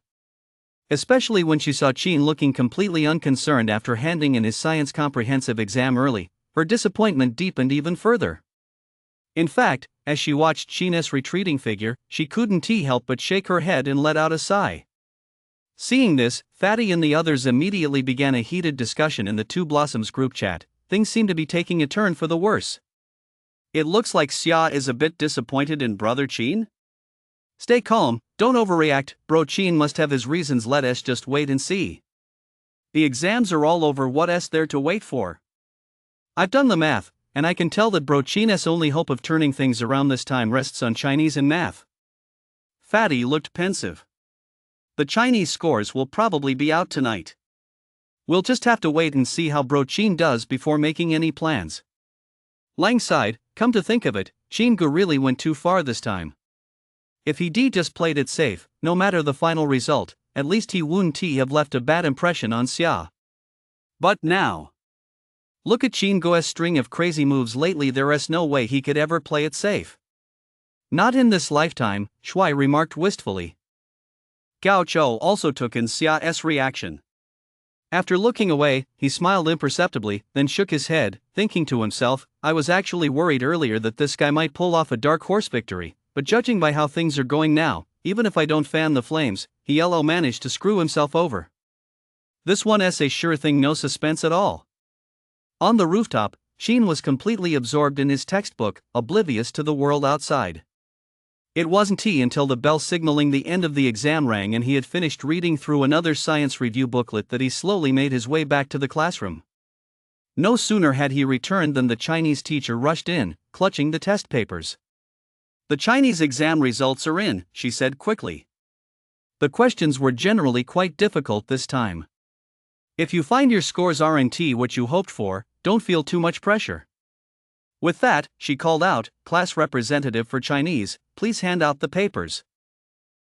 Especially when she saw Sheen looking completely unconcerned after handing in his Science comprehensive exam early, her disappointment deepened even further. In fact, as she watched Sheen's retreating figure, she couldn't help but shake her head and let out a sigh. Seeing this, Fatty and the others immediately began a heated discussion in the Two Blossoms group chat. Things seem to be taking a turn for the worse. "It looks like Xia is a bit disappointed in Brother Sheen." "Stay calm, don't overreact, Bro Sheen must have his reasons. Let us just wait and see. The exams are all over. What's there to wait for? I've done the math, and I can tell that Bro Sheen's only hope of turning things around this time rests on Chinese and math." Fatty looked pensive. "The Chinese scores will probably be out tonight. We'll just have to wait and see how Bro Sheen does before making any plans." Lang sighed. Come to think of it, Sheen really went too far this time. If he'd just played it safe, no matter the final result, at least he wouldn't have left a bad impression on Xia. But now, look at Sheen go's string of crazy moves lately. There's no way he could ever play it safe. "Not in this lifetime," Shui remarked wistfully. Gao Qiu also took in Xia's reaction. After looking away, he smiled imperceptibly, then shook his head, thinking to himself, "I was actually worried earlier that this guy might pull off a dark horse victory, but judging by how things are going now, even if I don't fan the flames, he managed to screw himself over. This one essay sure thing, no suspense at all. On the rooftop, Sheen was completely absorbed in his textbook, oblivious to the world outside. It wasn't until the bell signaling the end of the exam rang and he had finished reading through another science review booklet that he slowly made his way back to the classroom. No sooner had he returned than the Chinese teacher rushed in, clutching the test papers. "The Chinese exam results are in," she said quickly. The questions were generally quite difficult this time. "If you find your scores aren't what you hoped for, don't feel too much pressure." With that, she called out, "Class representative for Chinese, please hand out the papers."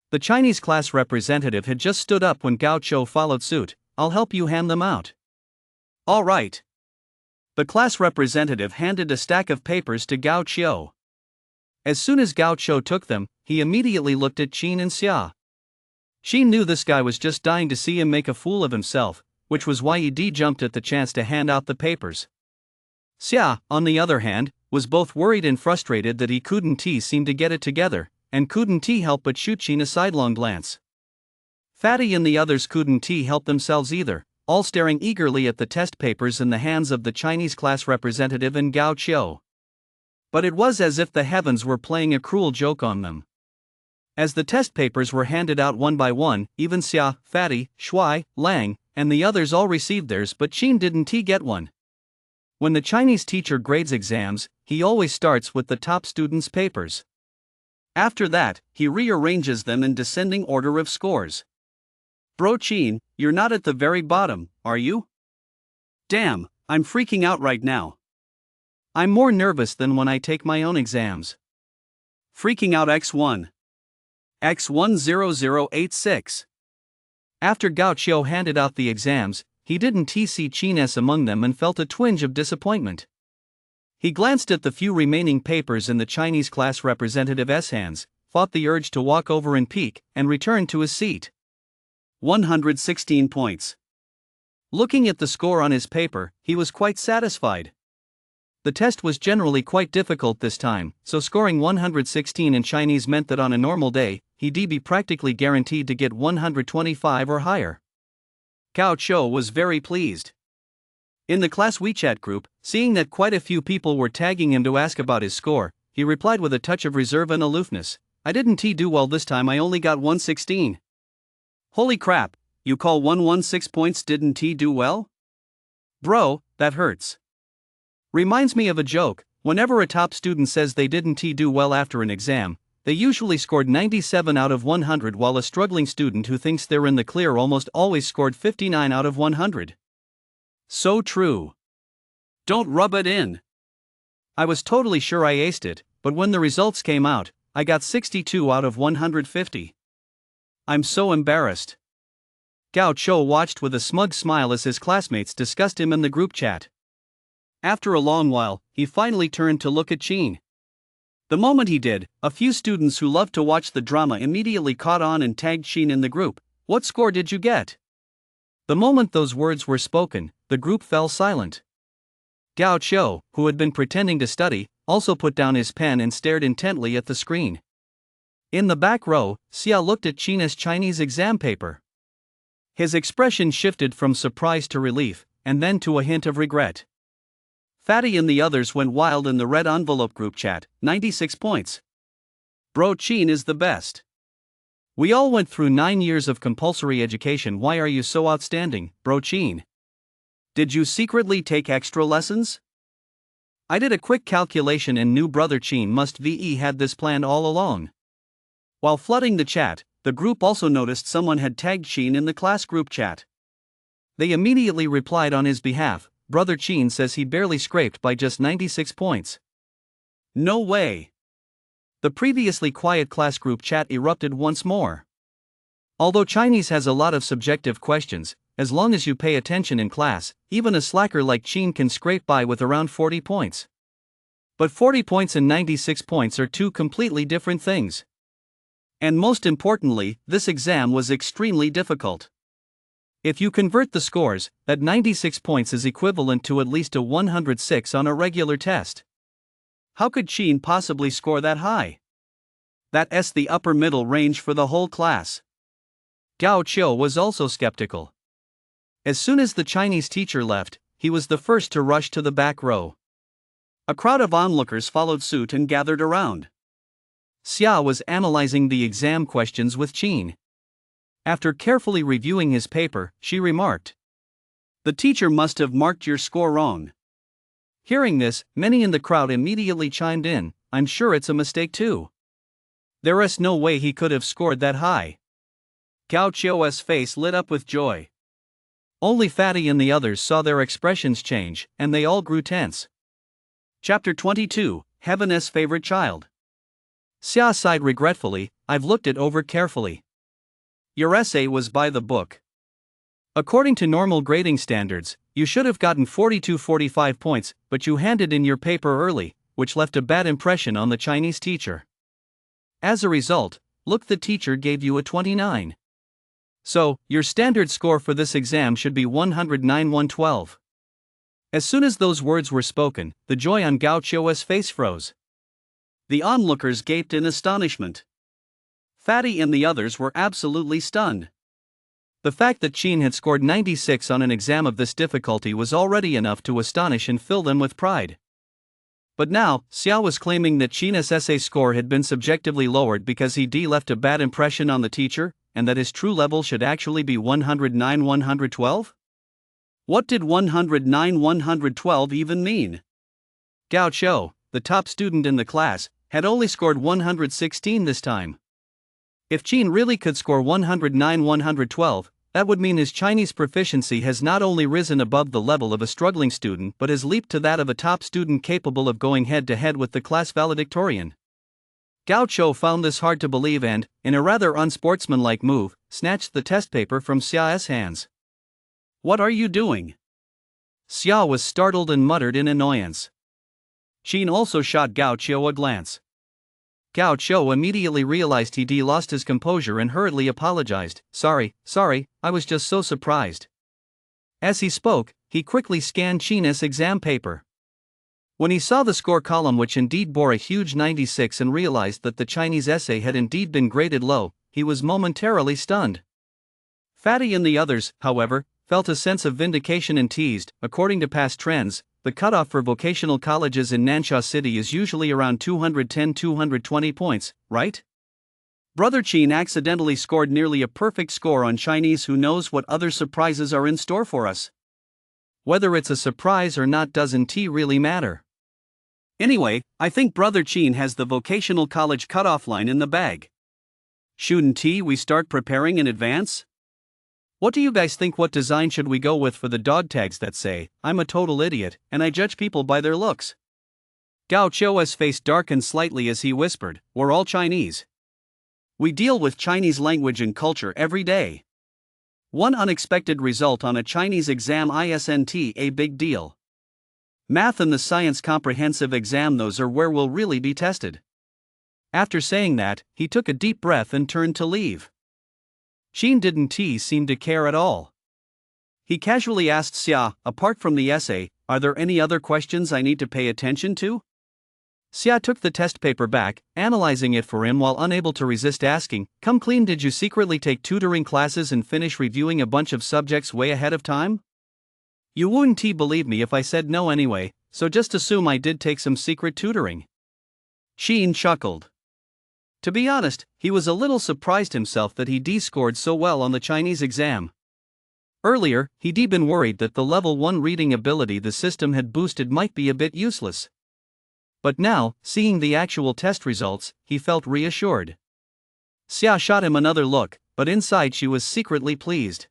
The Chinese class representative had just stood up when Gao Chou followed suit. "I'll help you hand them out." "All right." The class representative handed a stack of papers to Gao Chou. As soon as Gao Chou took them, he immediately looked at Qin and Xia. She knew this guy was just dying to see him make a fool of himself, which was why he jumped at the chance to hand out the papers. Xia, on the other hand, was both worried and frustrated that he couldn't seem to get it together, and couldn't help but shoot Qin a sidelong glance. Fatty and the others couldn't help themselves either, all staring eagerly at the test papers in the hands of the Chinese class representative and Gao Chou. But it was as if the heavens were playing a cruel joke on them. As the test papers were handed out one by one, even Xia, Fatty, Shuai, Lang, and the others all received theirs, but Qin didn't get one. When the Chinese teacher grades exams, he always starts with the top students' papers. After that, he rearranges them in descending order of scores. "Bro Qin, you're not at the very bottom, are you?" "Damn, I'm freaking out right now. I'm more nervous than when I take my own exams." "Freaking out X1. X10086. After Gao Chou handed out the exams, he didn't see Qin S among them and felt a twinge of disappointment. He glanced at the few remaining papers in the Chinese class representative's hands, fought the urge to walk over and peek, and returned to his seat. 116 points. Looking at the score on his paper, he was quite satisfied. The test was generally quite difficult this time, so scoring 116 in Chinese meant that on a normal day, he'd be practically guaranteed to get 125 or higher. Gao Chou was very pleased. In the class WeChat group, seeing that quite a few people were tagging him to ask about his score, he replied with a touch of reserve and aloofness, "I didn't do well this time, I only got 116. "Holy crap, you call 116 points didn't do well? Bro, that hurts. Reminds me of a joke. Whenever a top student says they didn't do well after an exam, they usually scored 97 out of 100, while a struggling student who thinks they're in the clear almost always scored 59 out of 100. So true. Don't rub it in. I was totally sure I aced it, but when the results came out, I got 62 out of 150. I'm so embarrassed." Gao Chou watched with a smug smile as his classmates discussed him in the group chat. After a long while, he finally turned to look at Qin. The moment he did, a few students who loved to watch the drama immediately caught on and tagged Qin in the group. "What score did you get?" The moment those words were spoken, the group fell silent. Gao Chou, who had been pretending to study, also put down his pen and stared intently at the screen. In the back row, Xia looked at Qin's Chinese exam paper. His expression shifted from surprise to relief, and then to a hint of regret. Fatty and the others went wild in the red envelope group chat. 96 points. Bro Qin is the best. We all went through 9 years of compulsory education. Why are you so outstanding, Bro Qin? Did you secretly take extra lessons? I did a quick calculation and knew brother Qin must ve had this planned all along. While flooding the chat, the group also noticed someone had tagged Qin in the class group chat. They immediately replied on his behalf. Brother Qin says he barely scraped by just 96 points. No way. The previously quiet class group chat erupted once more. Although Chinese has a lot of subjective questions, as long as you pay attention in class, even a slacker like Qin can scrape by with around 40 points. But 40 points and 96 points are two completely different things. And most importantly, this exam was extremely difficult. If you convert the scores, that 96 points is equivalent to at least a 106 on a regular test. How could Qin possibly score that high? That's the upper middle range for the whole class. Gao Qiu was also skeptical. As soon as the Chinese teacher left, he was the first to rush to the back row. A crowd of onlookers followed suit and gathered around. Xia was analyzing the exam questions with Qin. After carefully reviewing his paper, she remarked, "The teacher must have marked your score wrong." Hearing this, many in the crowd immediately chimed in, "I'm sure it's a mistake too. There is no way he could have scored that high." Gao Qiu's face lit up with joy. Only Fatty and the others saw their expressions change, and they all grew tense. Chapter 22, Heaven's Favorite Child. Xia sighed regretfully, "I've looked it over carefully. Your essay was by the book. According to normal grading standards, you should have gotten 42-45 points, but you handed in your paper early, which left a bad impression on the Chinese teacher. As a result, look, the teacher gave you a 29. So, your standard score for this exam should be 109-112. As soon as those words were spoken, the joy on Gao Qiu's face froze. The onlookers gaped in astonishment. Fatty and the others were absolutely stunned. The fact that Qin had scored 96 on an exam of this difficulty was already enough to astonish and fill them with pride. But now, Xia was claiming that Qin's essay score had been subjectively lowered because he left a bad impression on the teacher, and that his true level should actually be 109-112? What did 109-112 even mean? Gao Qiu, the top student in the class, had only scored 116 this time. If Qin really could score 109-112, that would mean his Chinese proficiency has not only risen above the level of a struggling student but has leaped to that of a top student capable of going head-to-head with the class valedictorian. Gao Qiu found this hard to believe and, in a rather unsportsmanlike move, snatched the test paper from Xia's hands. "What are you doing?" Xia was startled and muttered in annoyance. Qin also shot Gao Qiu a glance. Gao Qiu immediately realized he'd lost his composure and hurriedly apologized. Sorry, I was just so surprised." As he spoke, he quickly scanned Qin's exam paper. When he saw the score column, which indeed bore a huge 96, and realized that the Chinese essay had indeed been graded low, he was momentarily stunned. Fatty and the others, however, felt a sense of vindication and teased. According to past trends, the cutoff for vocational colleges in Nansha City is usually around 210-220 points, right? Brother Qin accidentally scored nearly a perfect score on Chinese. Who knows what other surprises are in store for us? Whether it's a surprise or not doesn't really matter. Anyway, I think Brother Qin has the vocational college cutoff line in the bag. Shouldn't we start preparing in advance? What do you guys think? What design should we go with for the dog tags that say, "I'm a total idiot, and I judge people by their looks"? Gao Qiu's face darkened slightly as he whispered, "We're all Chinese. We deal with Chinese language and culture every day. One unexpected result on a Chinese exam isn't a big deal. Math and the science comprehensive exam, those are where we'll really be tested." After saying that, he took a deep breath and turned to leave. Qin didn't seem to care at all. He casually asked Xia, "Apart from the essay, are there any other questions I need to pay attention to?" Xia took the test paper back, analyzing it for him while unable to resist asking, "Come clean, did you secretly take tutoring classes and finish reviewing a bunch of subjects way ahead of time? You wouldn't believe me if I said no anyway, so just assume I did take some secret tutoring." Qin chuckled. To be honest, he was a little surprised himself that he scored so well on the Chinese exam. Earlier, he'd been worried that the level 1 reading ability the system had boosted might be a bit useless. But now, seeing the actual test results, he felt reassured. Xia shot him another look, but inside she was secretly pleased.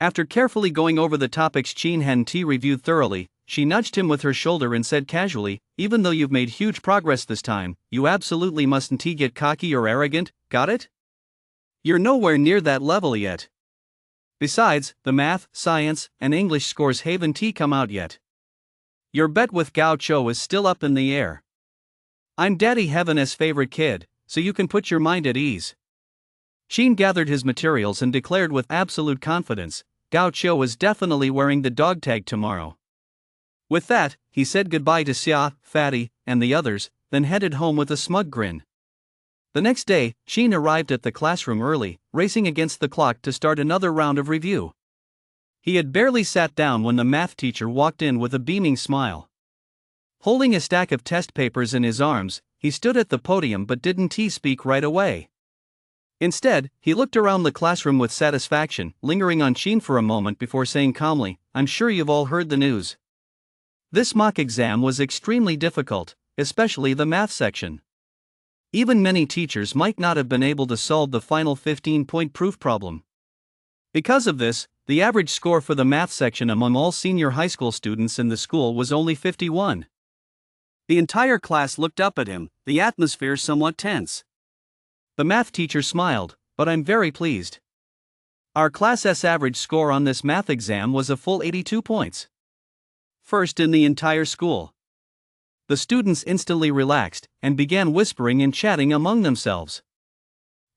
After carefully going over the topics Qin hadn't reviewed thoroughly, she nudged him with her shoulder and said casually, "Even though you've made huge progress this time, you absolutely mustn't get cocky or arrogant, got it? You're nowhere near that level yet. Besides, the math, science, and English scores haven't come out yet. Your bet with Gao Qiu is still up in the air. I'm Daddy Heaven's favorite kid, so you can put your mind at ease." Qin gathered his materials and declared with absolute confidence, "Gao Qiu is definitely wearing the dog tag tomorrow." With that, he said goodbye to Xia, Fatty, and the others, then headed home with a smug grin. The next day, Qin arrived at the classroom early, racing against the clock to start another round of review. He had barely sat down when the math teacher walked in with a beaming smile. Holding a stack of test papers in his arms, he stood at the podium but didn't speak right away. Instead, he looked around the classroom with satisfaction, lingering on Qin for a moment before saying calmly, "I'm sure you've all heard the news. This mock exam was extremely difficult, especially the math section. Even many teachers might not have been able to solve the final 15-point proof problem. Because of this, the average score for the math section among all senior high school students in the school was only 51. The entire class looked up at him, the atmosphere somewhat tense. The math teacher smiled, "But I'm very pleased. Our class's average score on this math exam was a full 82 points. First in the entire school." The students instantly relaxed and began whispering and chatting among themselves.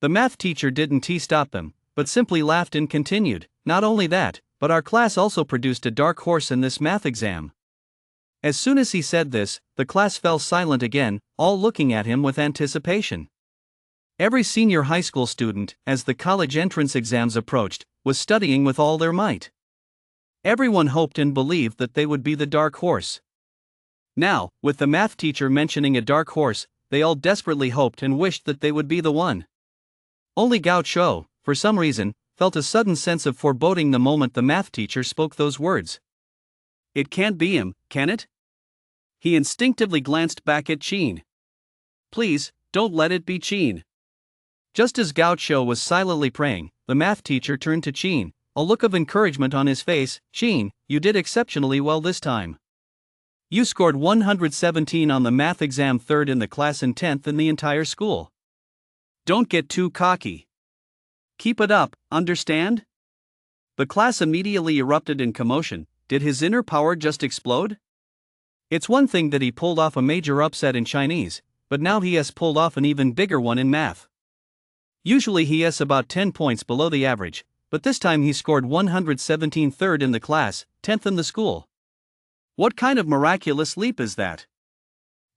The math teacher didn't stop them, but simply laughed and continued, "Not only that, but our class also produced a dark horse in this math exam." As soon as he said this, the class fell silent again, all looking at him with anticipation. Every senior high school student, as the college entrance exams approached, was studying with all their might. Everyone hoped and believed that they would be the dark horse. Now, with the math teacher mentioning a dark horse, they all desperately hoped and wished that they would be the one. Only Gao Chou, for some reason, felt a sudden sense of foreboding the moment the math teacher spoke those words. It can't be him, can it? He instinctively glanced back at Qin. Please, don't let it be Qin. Just as Gao Chou was silently praying, the math teacher turned to Qin, a look of encouragement on his face. "Qin, you did exceptionally well this time. You scored 117 on the math exam, 3rd in the class and 10th in the entire school. Don't get too cocky. Keep it up, understand?" The class immediately erupted in commotion. Did his inner power just explode? It's one thing that he pulled off a major upset in Chinese, but now he has pulled off an even bigger one in math. Usually he is about 10 points below the average, but this time he scored 117, 3rd in the class, 10th in the school. What kind of miraculous leap is that?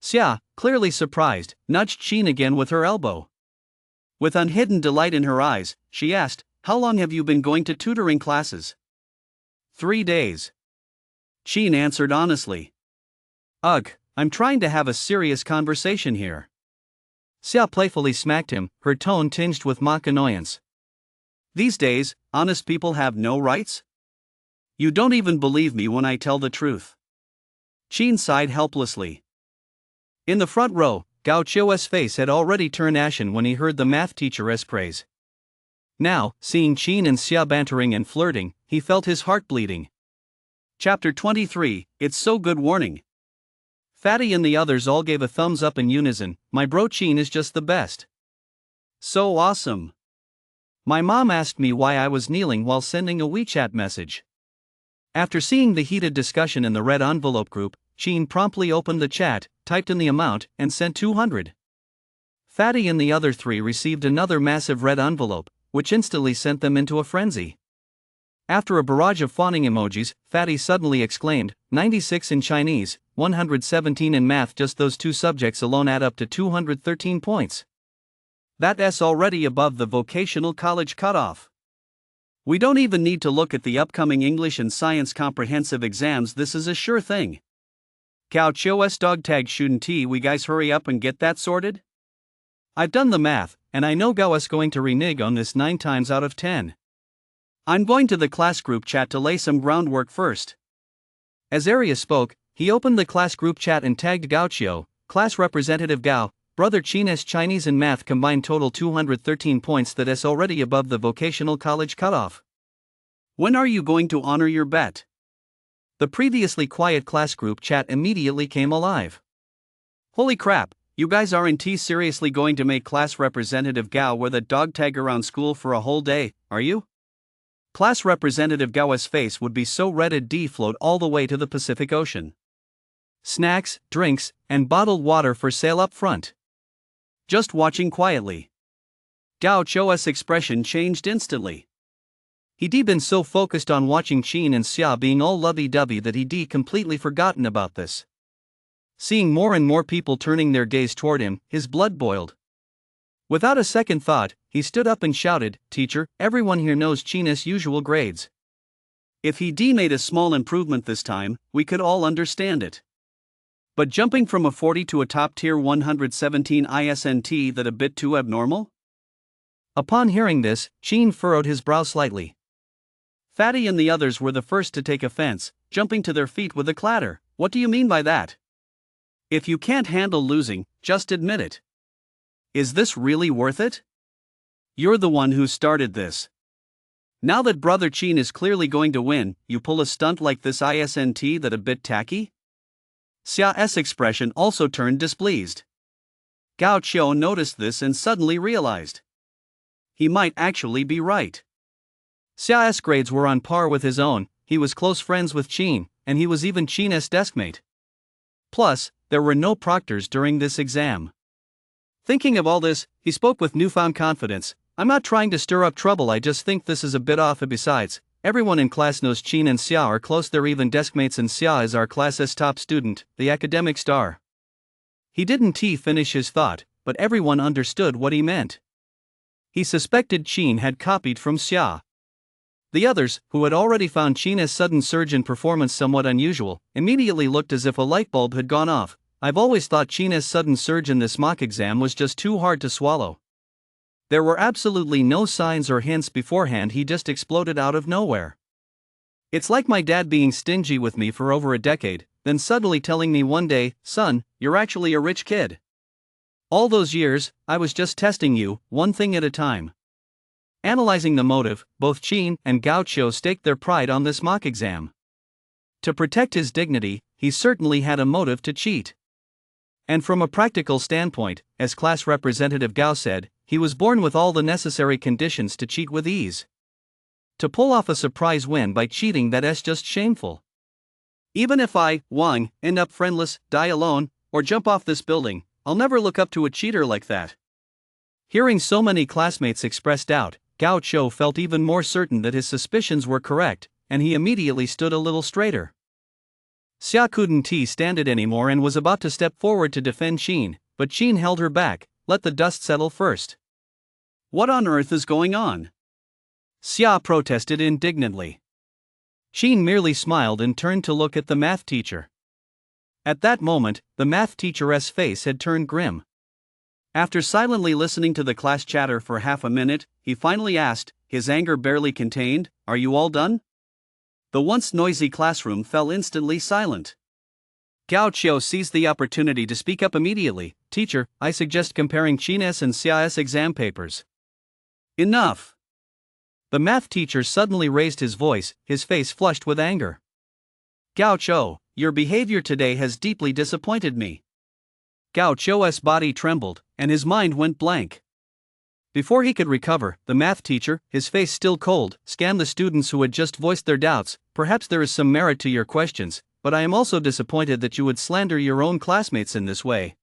Xia, clearly surprised, nudged Qin again with her elbow. With unhidden delight in her eyes, she asked, "How long have you been going to tutoring classes?" 3 days. Qin answered honestly. Ugh, I'm trying to have a serious conversation here. Xia playfully smacked him, her tone tinged with mock annoyance. These days, honest people have no rights? You don't even believe me when I tell the truth. Qin sighed helplessly. In the front row, Gao Chou's face had already turned ashen when he heard the math teacher's praise. Now, seeing Qin and Xia bantering and flirting, he felt his heart bleeding. Chapter 23, It's So Good Warning. Fatty and the others all gave a thumbs up in unison. My bro Qin is just the best. So awesome. My mom asked me why I was kneeling while sending a WeChat message. After seeing the heated discussion in the red envelope group, Qin promptly opened the chat, typed in the amount, and sent 200. Fatty and the other 3 received another massive red envelope, which instantly sent them into a frenzy. After a barrage of fawning emojis, Fatty suddenly exclaimed, 96 in Chinese, 117 in math. Just those 2 subjects alone add up to 213 points. That's already above the vocational college cutoff. We don't even need to look at the upcoming English and science comprehensive exams, this is a sure thing. Gao Chou's dog tag shouldn't we guys hurry up and get that sorted? I've done the math, and I know Gao's going to renege on this 9 times out of 10. I'm going to the class group chat to lay some groundwork first. As Arias spoke, he opened the class group chat and tagged Gao Chou, class representative Gao, brother Qin's Chinese and math combined total 213 points, that's already above the vocational college cutoff. When are you going to honor your bet? The previously quiet class group chat immediately came alive. Holy crap, you guys aren't seriously going to make class representative Gao wear the dog tag around school for a whole day, are you? Class representative Gao's face would be so red it'd float all the way to the Pacific Ocean. Snacks, drinks, and bottled water for sale up front. Just watching quietly. Gao Chou's expression changed instantly. He'd been so focused on watching Qin and Xia being all lovey-dovey that he'd completely forgotten about this. Seeing more and more people turning their gaze toward him, his blood boiled. Without a second thought, he stood up and shouted, "Teacher, everyone here knows China's usual grades. If he made a small improvement this time, we could all understand it. But jumping from a 40 to a top-tier 117 isn't that a bit too abnormal?" Upon hearing this, Chin furrowed his brow slightly. Fatty and the others were the first to take offense, jumping to their feet with a clatter. "What do you mean by that? If you can't handle losing, just admit it. Is this really worth it? You're the one who started this. Now that Brother Chin is clearly going to win, you pull a stunt like this isn't that a bit tacky?" Xia's expression also turned displeased. Gao Qiu noticed this and suddenly realized he might actually be right. Xia's grades were on par with his own, he was close friends with Chin, and he was even Chin's deskmate. Plus, there were no proctors during this exam. Thinking of all this, he spoke with newfound confidence. "I'm not trying to stir up trouble, I just think this is a bit off, and besides, everyone in class knows Chin and Xia are close, they're even deskmates, and Xia is our class's top student, the academic star." He didn't finish his thought, but everyone understood what he meant. He suspected Chin had copied from Xia. The others, who had already found Chin's sudden surge in performance somewhat unusual, immediately looked as if a light bulb had gone off. "I've always thought Chin's sudden surge in this mock exam was just too hard to swallow. There were absolutely no signs or hints beforehand, he just exploded out of nowhere. It's like my dad being stingy with me for over a decade, then suddenly telling me one day, 'Son, you're actually a rich kid. All those years, I was just testing you, one thing at a time.'" Analyzing the motive, both Chin and Gao Qiu staked their pride on this mock exam. To protect his dignity, he certainly had a motive to cheat. And from a practical standpoint, as class representative Gao said, he was born with all the necessary conditions to cheat with ease. To pull off a surprise win by cheating, that's just shameful. "Even if I, Wang, end up friendless, die alone, or jump off this building, I'll never look up to a cheater like that." Hearing so many classmates express doubt, Gao Qiu felt even more certain that his suspicions were correct, and he immediately stood a little straighter. Xia couldn't stand it anymore and was about to step forward to defend Chin, but Chin held her back. "Let the dust settle first." "What on earth is going on?" Xia protested indignantly. Chin merely smiled and turned to look at the math teacher. At that moment, the math teacher's face had turned grim. After silently listening to the class chatter for half a minute, he finally asked, his anger barely contained, "Are you all done?" The once noisy classroom fell instantly silent. Gao Qiu seized the opportunity to speak up immediately. "Teacher, I suggest comparing Chin's and Xia's exam papers." "Enough!" The math teacher suddenly raised his voice, his face flushed with anger. "Gao Qiu, your behavior today has deeply disappointed me." Gao Qiu's body trembled, and his mind went blank. Before he could recover, the math teacher, his face still cold, scanned the students who had just voiced their doubts. "Perhaps there is some merit to your questions, but I am also disappointed that you would slander your own classmates in this way.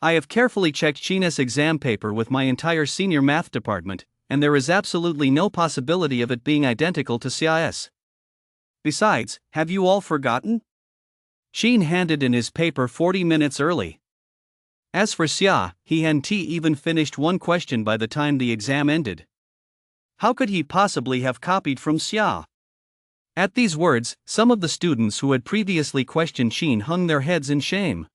I have carefully checked Chin's exam paper with my entire senior math department, and there is absolutely no possibility of it being identical to Xia's. Besides, have you all forgotten? Chin handed in his paper 40 minutes early. As for Xia, he hadn't even finished one question by the time the exam ended. How could he possibly have copied from Xia?" At these words, some of the students who had previously questioned Chin hung their heads in shame.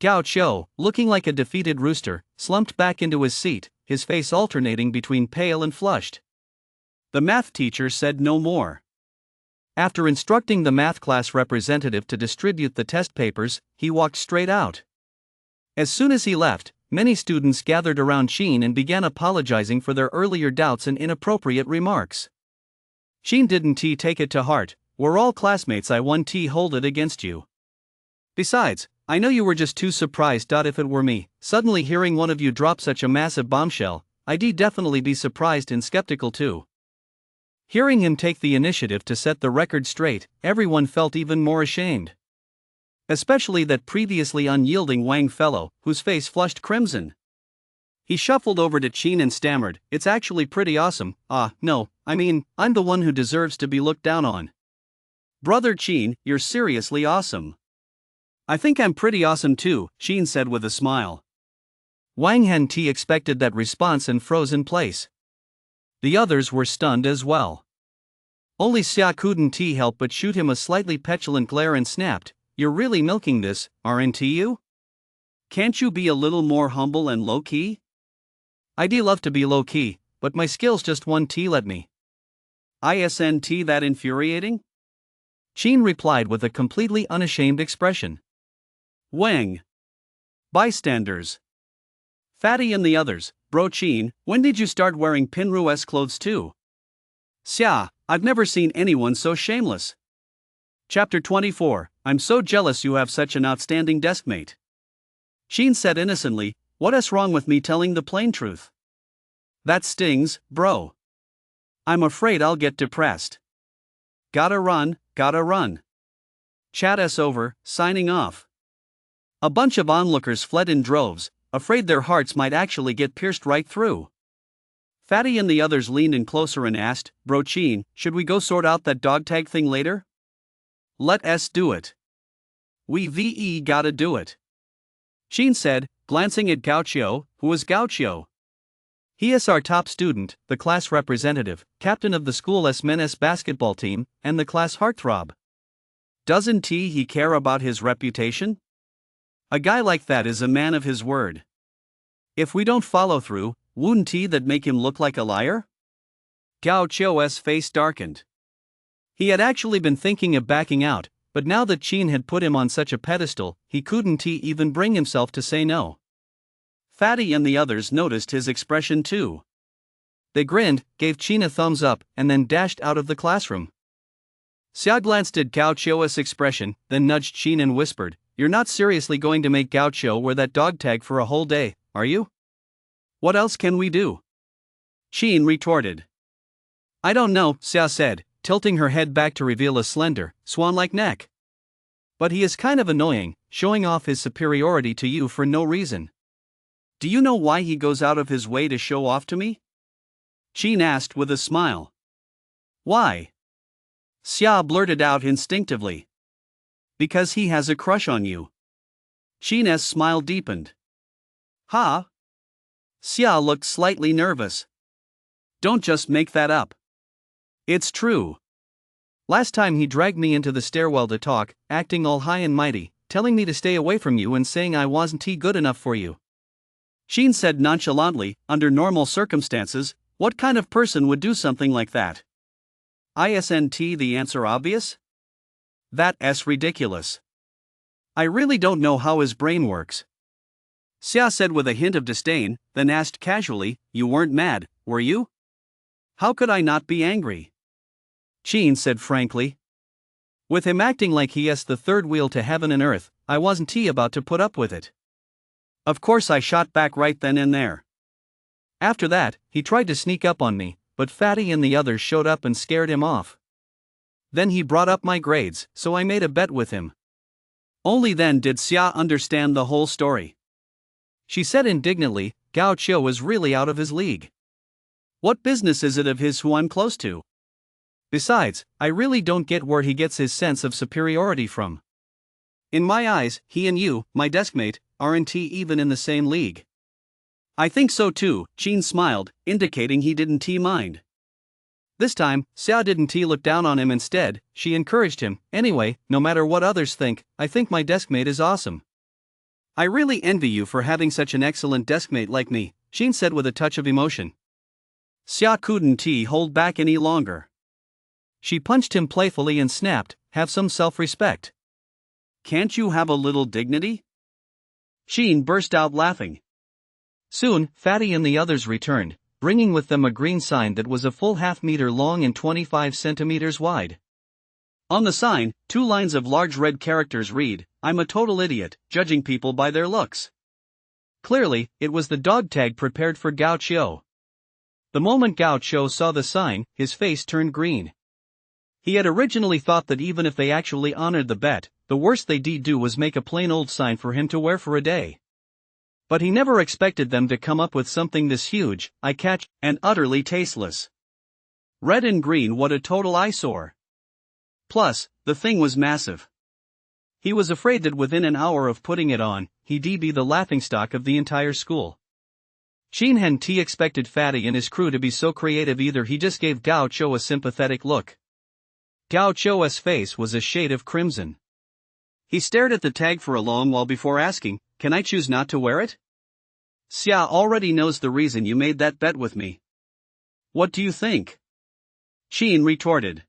Gao Qiu, looking like a defeated rooster, slumped back into his seat, his face alternating between pale and flushed. The math teacher said no more. After instructing the math class representative to distribute the test papers, he walked straight out. As soon as he left, many students gathered around Chin and began apologizing for their earlier doubts and inappropriate remarks. Chin didn't take it to heart. "We're all classmates, I won't hold it against you. Besides, I know you were just too surprised. If it were me, suddenly hearing one of you drop such a massive bombshell, I'd definitely be surprised and skeptical too." Hearing him take the initiative to set the record straight, everyone felt even more ashamed. Especially that previously unyielding Wang fellow, whose face flushed crimson. He shuffled over to Chin and stammered, "It's actually pretty awesome. No, I mean, I'm the one who deserves to be looked down on. Brother Chin, you're seriously awesome." "I think I'm pretty awesome too," Chin said with a smile. Wang Henti expected that response and froze in place. The others were stunned as well. Only Xia couldn't help but shoot him a slightly petulant glare and snapped, "You're really milking this, aren't you? Can't you be a little more humble and low-key?" "I'd love to be low-key, but my skills just won't let me." "Isn't that infuriating?" Qin replied with a completely unashamed expression. Wang. Bystanders. Fatty and the others, "Bro Qin, when did you start wearing Pinru's clothes too?" "Xia, I've never seen anyone so shameless." Chapter 24, I'm so jealous you have such an outstanding deskmate. Qin said innocently, "What's wrong with me telling the plain truth?" "That stings, bro. I'm afraid I'll get depressed." Gotta run. Chat us over, signing off. A bunch of onlookers fled in droves, afraid their hearts might actually get pierced right through. Fatty and the others leaned in closer and asked, "Bro Qin, should we go sort out that dog tag thing later?" "Let us do it. We gotta do it," Qin said, glancing at Gaucho, who was Gaucho. He is our top student, the class representative, captain of the school's men's basketball team, and the class heartthrob. Doesn't he care about his reputation? A guy like that is a man of his word. If we don't follow through, wouldn't that make him look like a liar? Gao Chou's face darkened. He had actually been thinking of backing out, but now that Qin had put him on such a pedestal, he couldn't even bring himself to say no. Fatty and the others noticed his expression too. They grinned, gave Qin a thumbs up, and then dashed out of the classroom. Xia glanced at Gao Chou's expression, then nudged Qin and whispered, "You're not seriously going to make Gao Chou wear that dog tag for a whole day, are you? What else can we do?" Qin retorted. "I don't know," Xia said, tilting her head back to reveal a slender, swan-like neck. "But he is kind of annoying, showing off his superiority to you for no reason." "Do you know why he goes out of his way to show off to me?" Qin asked with a smile. "Why?" Xia blurted out instinctively. "Because he has a crush on you." Qin's smile deepened. "Huh?" Xia looked slightly nervous. "Don't just make that up. It's true. Last time he dragged me into the stairwell to talk, acting all high and mighty, telling me to stay away from you and saying I wasn't good enough for you." Qin said nonchalantly, "Under normal circumstances, what kind of person would do something like that? Isn't the answer obvious? That's ridiculous. I really don't know how his brain works." Xia said with a hint of disdain, then asked casually, "You weren't mad, were you?" "How could I not be angry?" Qin said frankly. "With him acting like he is the third wheel to heaven and earth, I wasn't about to put up with it. Of course I shot back right then and there. After that, he tried to sneak up on me, but Fatty and the others showed up and scared him off. Then he brought up my grades, so I made a bet with him." Only then did Xia understand the whole story. She said indignantly, "Gao Chou is really out of his league. What business is it of his who I'm close to? Besides, I really don't get where he gets his sense of superiority from. In my eyes, he and you, my deskmate, aren't even in the same league." "I think so too," Qin smiled, indicating he didn't mind. This time, Xia didn't look down on him. Instead, she encouraged him, "Anyway, no matter what others think, I think my deskmate is awesome." "I really envy you for having such an excellent deskmate like me," Qin said with a touch of emotion. Xia couldn't hold back any longer. She punched him playfully and snapped, "Have some self-respect. Can't you have a little dignity?" Qin burst out laughing. Soon, Fatty and the others returned, bringing with them a green sign that was a full half-meter long and 25 centimeters wide. On the sign, 2 lines of large red characters read, "I'm a total idiot, judging people by their looks." Clearly, it was the dog tag prepared for Gao Chou. The moment Gao Chou saw the sign, his face turned green. He had originally thought that even if they actually honored the bet, the worst they'd do was make a plain old sign for him to wear for a day. But he never expected them to come up with something this huge, eye-catching, and utterly tasteless. Red and green, what a total eyesore. Plus, the thing was massive. He was afraid that within an hour of putting it on, he'd be the laughingstock of the entire school. Qin Han T expected Fatty and his crew to be so creative, either he just gave Gao Cho a sympathetic look. Gao Cho's face was a shade of crimson. He stared at the tag for a long while before asking, "Can I choose not to wear it?" "Xia already knows the reason you made that bet with me." "What do you think?" Qin retorted.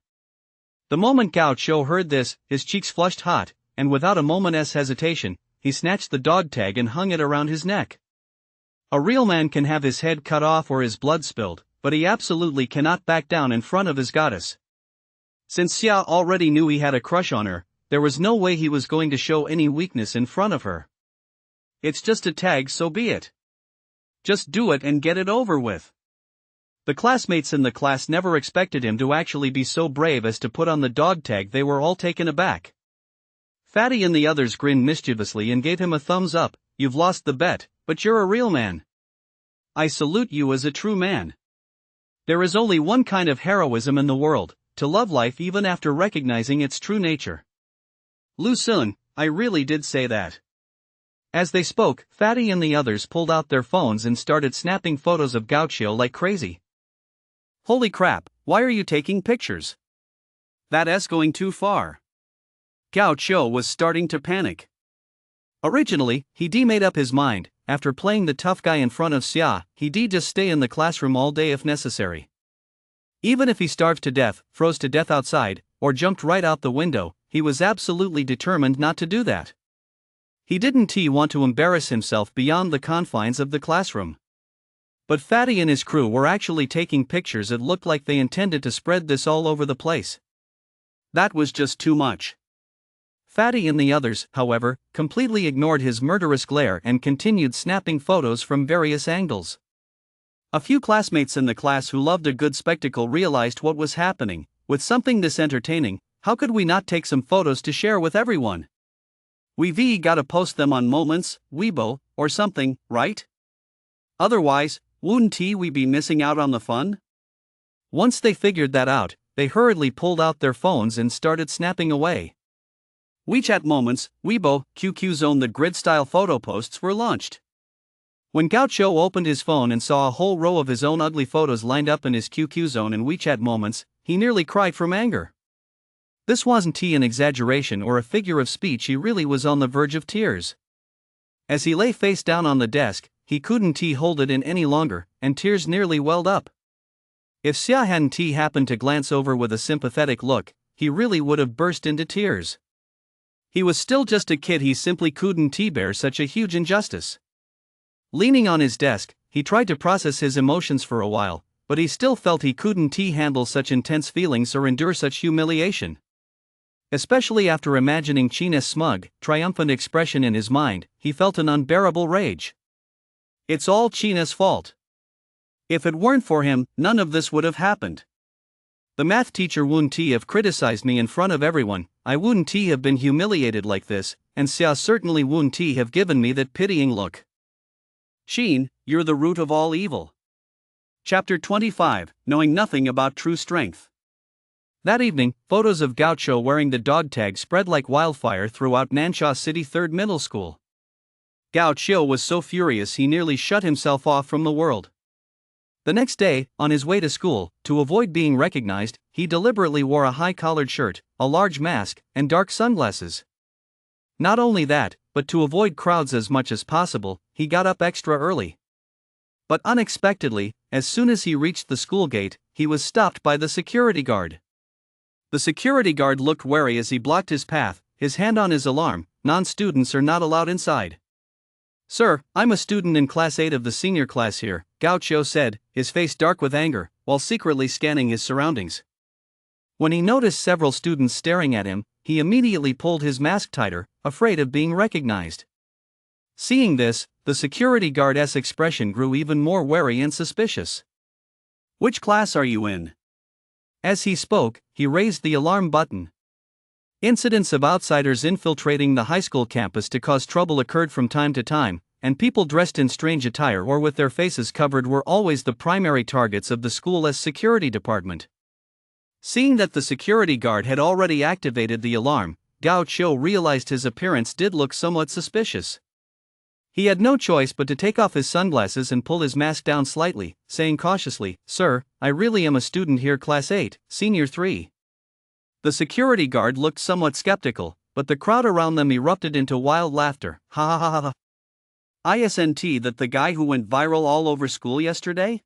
The moment Gao Cho heard this, his cheeks flushed hot, and without a moment's hesitation, he snatched the dog tag and hung it around his neck. A real man can have his head cut off or his blood spilled, but he absolutely cannot back down in front of his goddess. Since Xia already knew he had a crush on her, there was no way he was going to show any weakness in front of her. "It's just a tag, so be it. Just do it and get it over with." The classmates in the class never expected him to actually be so brave as to put on the dog tag. They were all taken aback. Fatty and the others grinned mischievously and gave him a thumbs up. "You've lost the bet, but you're a real man. I salute you as a true man. There is only one kind of heroism in the world, to love life even after recognizing its true nature." "Lu Sun, I really did say that." As they spoke, Fatty and the others pulled out their phones and started snapping photos of Gao Cho like crazy. "Holy crap, why are you taking pictures? That's going too far." Gao Cho was starting to panic. Originally, he made up his mind. After playing the tough guy in front of Xia, he'd just stay in the classroom all day if necessary. Even if he starved to death, froze to death outside, or jumped right out the window, he was absolutely determined not to do that. He didn't want to embarrass himself beyond the confines of the classroom. But Fatty and his crew were actually taking pictures. It looked like they intended to spread this all over the place. That was just too much. Fatty and the others, however, completely ignored his murderous glare and continued snapping photos from various angles. A few classmates in the class who loved a good spectacle realized what was happening. With something this entertaining, how could we not take some photos to share with everyone? We've gotta post them on Moments, Weibo, or something, right? Otherwise, wouldn't we be missing out on the fun? Once they figured that out, they hurriedly pulled out their phones and started snapping away. WeChat Moments, Weibo, QQ Zone. The grid-style photo posts were launched. When Gao Cho opened his phone and saw a whole row of his own ugly photos lined up in his QQ Zone and WeChat Moments, he nearly cried from anger. This wasn't an exaggeration or a figure of speech, he really was on the verge of tears. As he lay face down on the desk, he couldn't hold it in any longer, and tears nearly welled up. If Xia hadn't happened to glance over with a sympathetic look, he really would have burst into tears. He was still just a kid, he simply couldn't bear such a huge injustice. Leaning on his desk, he tried to process his emotions for a while, but he still felt he couldn't handle such intense feelings or endure such humiliation. Especially after imagining China's smug, triumphant expression in his mind, he felt an unbearable rage. It's all China's fault. If it weren't for him, none of this would have happened. The math teacher wouldn't have criticized me in front of everyone, I wouldn't have been humiliated like this, and Xia certainly wouldn't have given me that pitying look. Xin, you're the root of all evil. Chapter 25, Knowing Nothing About True Strength. That evening, photos of Gao Cho wearing the dog tag spread like wildfire throughout Nansha City 3rd Middle School. Gao Cho was so furious he nearly shut himself off from the world. The next day, on his way to school, to avoid being recognized, he deliberately wore a high-collared shirt, a large mask, and dark sunglasses. Not only that, but to avoid crowds as much as possible, he got up extra early. But unexpectedly, as soon as he reached the school gate, he was stopped by the security guard. The security guard looked wary as he blocked his path, his hand on his alarm. Non-students are not allowed inside. "Sir, I'm a student in Class 8 of the senior class here," Gao Cho said, his face dark with anger, while secretly scanning his surroundings. When he noticed several students staring at him, he immediately pulled his mask tighter, afraid of being recognized. Seeing this, the security guard's expression grew even more wary and suspicious. "Which class are you in?" As he spoke, he raised the alarm button. Incidents of outsiders infiltrating the high school campus to cause trouble occurred from time to time, and people dressed in strange attire or with their faces covered were always the primary targets of the school's security department. Seeing that the security guard had already activated the alarm, Gao Cho realized his appearance did look somewhat suspicious. He had no choice but to take off his sunglasses and pull his mask down slightly, saying cautiously, "Sir, I really am a student here, Class 8, Senior 3. The security guard looked somewhat skeptical, but the crowd around them erupted into wild laughter. Ha ha ha ha. ISNT, that the guy who went viral all over school yesterday?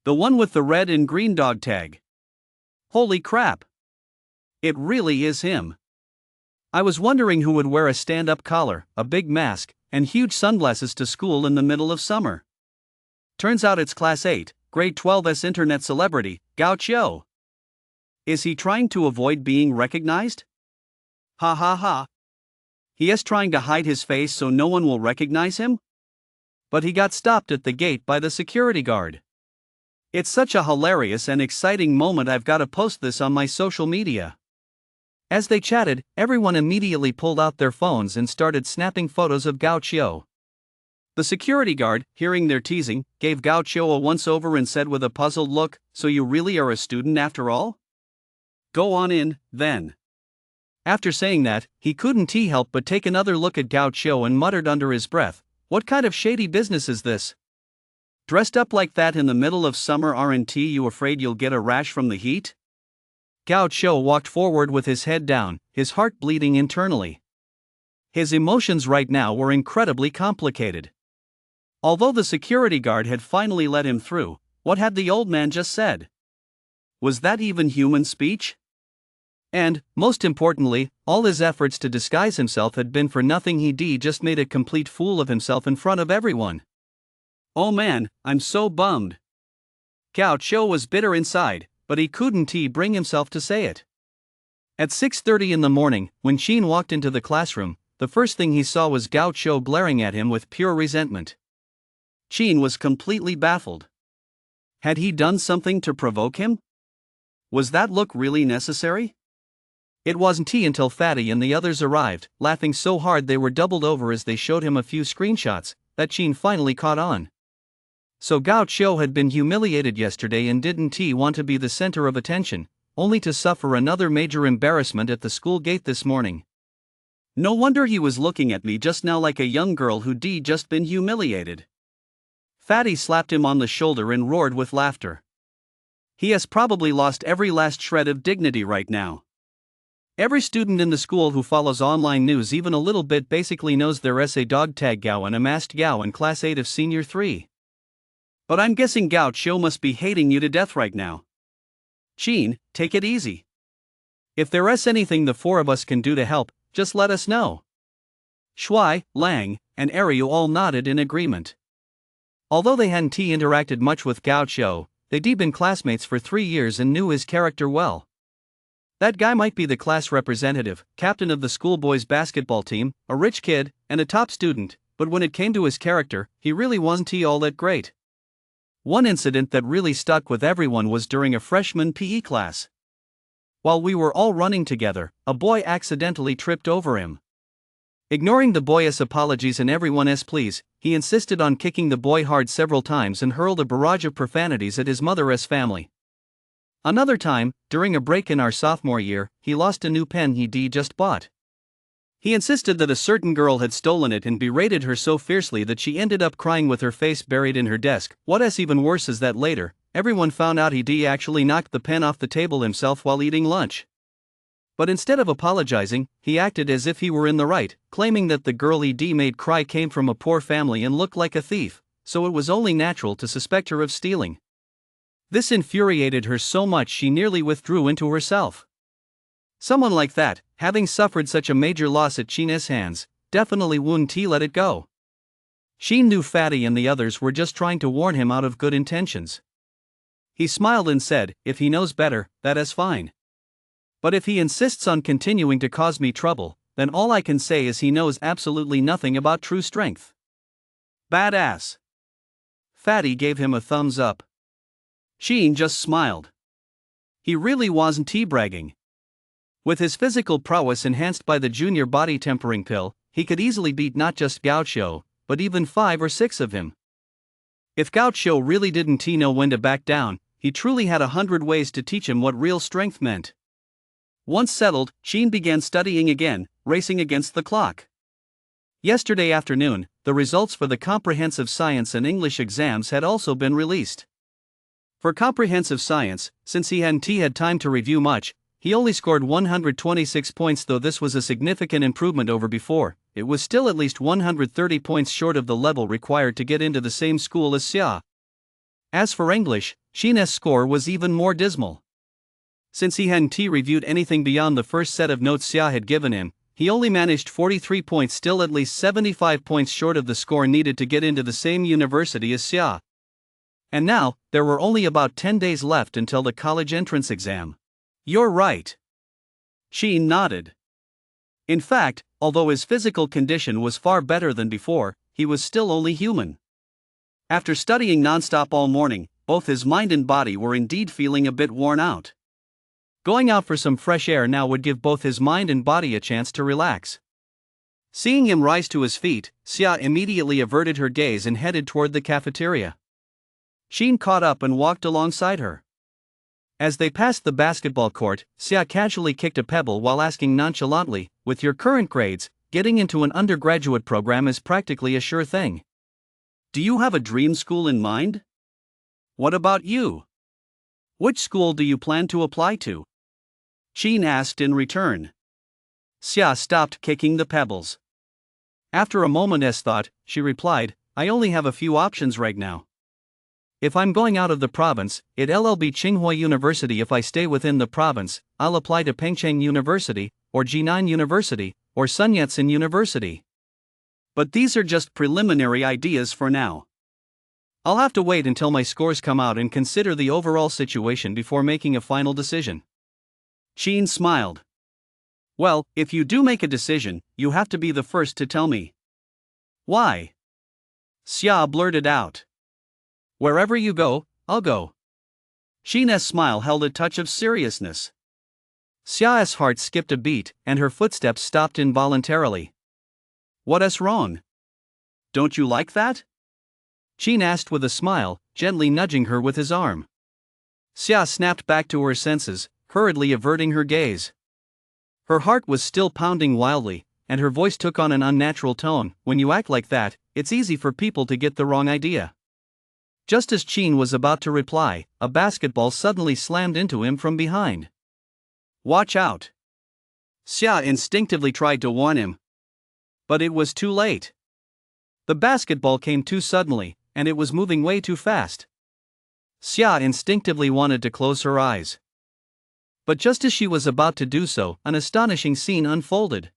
The one with the red and green dog tag. Holy crap. It really is him. I was wondering who would wear a stand-up collar, a big mask, and huge sunglasses to school in the middle of summer. Turns out it's Class 8, Grade 12's internet celebrity, Gao Qiu. Is he trying to avoid being recognized? Ha ha ha. He is trying to hide his face so no one will recognize him? But he got stopped at the gate by the security guard. It's such a hilarious and exciting moment, I've got to post this on my social media. As they chatted, everyone immediately pulled out their phones and started snapping photos of Gao Qiu. The security guard, hearing their teasing, gave Gao Qiu a once-over and said with a puzzled look, "So you really are a student after all? Go on in, then." After saying that, he couldn't help but take another look at Gao Qiu and muttered under his breath, "What kind of shady business is this? Dressed up like that in the middle of summer, aren't you afraid you'll get a rash from the heat?" Gao Qiu walked forward with his head down, his heart bleeding internally. His emotions right now were incredibly complicated. Although the security guard had finally let him through, what had the old man just said? Was that even human speech? And, most importantly, all his efforts to disguise himself had been for nothing. He just made a complete fool of himself in front of everyone. Oh man, I'm so bummed. Gao Qiu was bitter inside, but he couldn't bring himself to say it. At 6:30 in the morning, when Xin walked into the classroom, the first thing he saw was Gao Qiu glaring at him with pure resentment. Xin was completely baffled. Had he done something to provoke him? Was that look really necessary? It wasn't until Fatty and the others arrived, laughing so hard they were doubled over as they showed him a few screenshots, that Xin finally caught on. So Gao Qiu had been humiliated yesterday and didn't want to be the center of attention, only to suffer another major embarrassment at the school gate this morning. No wonder he was looking at me just now like a young girl who'd just been humiliated. Fatty slapped him on the shoulder and roared with laughter. He has probably lost every last shred of dignity right now. Every student in the school who follows online news even a little bit basically knows there's a dog tag Gao and a masked Gao in Class 8 of Senior 3. But I'm guessing Gao Qiu must be hating you to death right now. Xin, take it easy. If there's anything the four of us can do to help, just let us know. Shui, Lang, and Ariu all nodded in agreement. Although they hadn't interacted much with Gao Qiu, they'd been classmates for 3 years and knew his character well. That guy might be the class representative, captain of the schoolboys basketball team, a rich kid, and a top student, but when it came to his character, he really wasn't all that great. One incident that really stuck with everyone was during a freshman PE class. While we were all running together, a boy accidentally tripped over him. Ignoring the boy's apologies and everyone's pleas, he insisted on kicking the boy hard several times and hurled a barrage of profanities at his mother's family. Another time, during a break in our sophomore year, he lost a new pen he'd just bought. He insisted that a certain girl had stolen it and berated her so fiercely that she ended up crying with her face buried in her desk. What's even worse is that later, everyone found out he'd actually knocked the pen off the table himself while eating lunch. But instead of apologizing, he acted as if he were in the right, claiming that the girl he'd made cry came from a poor family and looked like a thief, so it was only natural to suspect her of stealing. This infuriated her so much she nearly withdrew into herself. Someone like that, having suffered such a major loss at Sheen's hands, definitely wouldn't let it go. Sheen knew Fatty and the others were just trying to warn him out of good intentions. He smiled and said, "If he knows better, that is fine. But if he insists on continuing to cause me trouble, then all I can say is he knows absolutely nothing about true strength." Badass. Fatty gave him a thumbs up. Sheen just smiled. He really wasn't bragging. With his physical prowess enhanced by the junior body tempering pill, he could easily beat not just Gao Qiu, but even 5 or 6 of him. If Gao Qiu really didn't know when to back down, he truly had 100 ways to teach him what real strength meant. Once settled, Sheen began studying again, racing against the clock. Yesterday afternoon, the results for the comprehensive science and English exams had also been released. For comprehensive science, since he hadn't had time to review much, he only scored 126 points. Though this was a significant improvement over before, it was still at least 130 points short of the level required to get into the same school as Xia. As for English, Shin's score was even more dismal. Since he hadn't reviewed anything beyond the first set of notes Xia had given him, he only managed 43 points, still at least 75 points short of the score needed to get into the same university as Xia. And now, there were only about 10 days left until the college entrance exam. You're right. Shin nodded. In fact, although his physical condition was far better than before, he was still only human. After studying nonstop all morning, both his mind and body were indeed feeling a bit worn out. Going out for some fresh air now would give both his mind and body a chance to relax. Seeing him rise to his feet, Xia immediately averted her gaze and headed toward the cafeteria. Shin caught up and walked alongside her. As they passed the basketball court, Xia casually kicked a pebble while asking nonchalantly, "With your current grades, getting into an undergraduate program is practically a sure thing. Do you have a dream school in mind? What about you? Which school do you plan to apply to?" Shin asked in return. Xia stopped kicking the pebbles. After a moment's thought, she replied, "I only have a few options right now. If I'm going out of the province, it'll be Tsinghua University. If I stay within the province, I'll apply to Pengcheng University, or Jinan University, or Sun Yat-sen University. But these are just preliminary ideas for now. I'll have to wait until my scores come out and consider the overall situation before making a final decision." Shin smiled. "Well, if you do make a decision, you have to be the first to tell me." "Why?" Xia blurted out. "Wherever you go, I'll go." Shin's smile held a touch of seriousness. Xia's heart skipped a beat, and her footsteps stopped involuntarily. "What's wrong? Don't you like that?" Shin asked with a smile, gently nudging her with his arm. Xia snapped back to her senses, hurriedly averting her gaze. Her heart was still pounding wildly, and her voice took on an unnatural tone. "When you act like that, it's easy for people to get the wrong idea." Just as Shin was about to reply, a basketball suddenly slammed into him from behind. "Watch out!" Xia instinctively tried to warn him. But it was too late. The basketball came too suddenly, and it was moving way too fast. Xia instinctively wanted to close her eyes. But just as she was about to do so, an astonishing scene unfolded.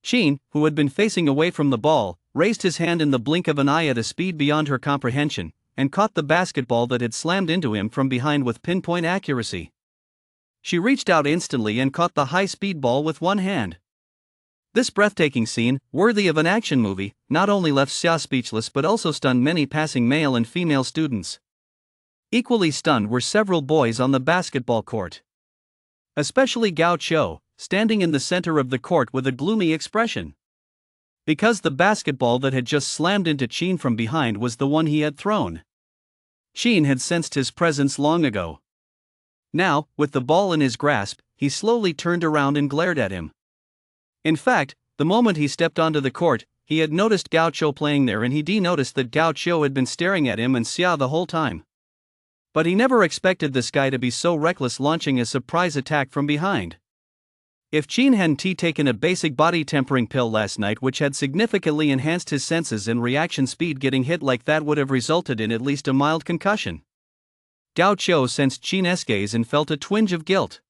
Shin, who had been facing away from the ball, raised his hand in the blink of an eye at a speed beyond her comprehension, and caught the basketball that had slammed into him from behind with pinpoint accuracy. She reached out instantly and caught the high-speed ball with one hand. This breathtaking scene, worthy of an action movie, not only left Xia speechless but also stunned many passing male and female students. Equally stunned were several boys on the basketball court. Especially Gao Qiu, standing in the center of the court with a gloomy expression. Because the basketball that had just slammed into Shin from behind was the one he had thrown. Shin had sensed his presence long ago. Now, with the ball in his grasp, he slowly turned around and glared at him. In fact, the moment he stepped onto the court, he had noticed Gao Qiu playing there, and he noticed that Gao Qiu had been staring at him and Xia the whole time. But he never expected this guy to be so reckless, launching a surprise attack from behind. If Shin hadn't taken a basic body tempering pill last night which had significantly enhanced his senses and reaction speed, getting hit like that would have resulted in at least a mild concussion. Gao Qiu sensed Shin's gaze and felt a twinge of guilt.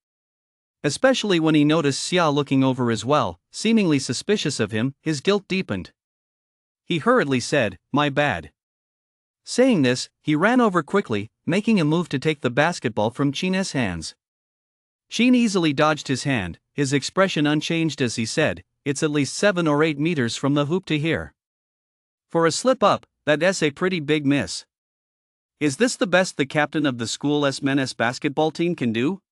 Especially when he noticed Xia looking over as well, seemingly suspicious of him, his guilt deepened. He hurriedly said, "My bad." Saying this, he ran over quickly, making a move to take the basketball from Shin's hands. Shin easily dodged his hand, his expression unchanged as he said, "It's at least 7 or 8 meters from the hoop to here. For a slip-up, that's a pretty big miss. Is this the best the captain of the school's men's basketball team can do?"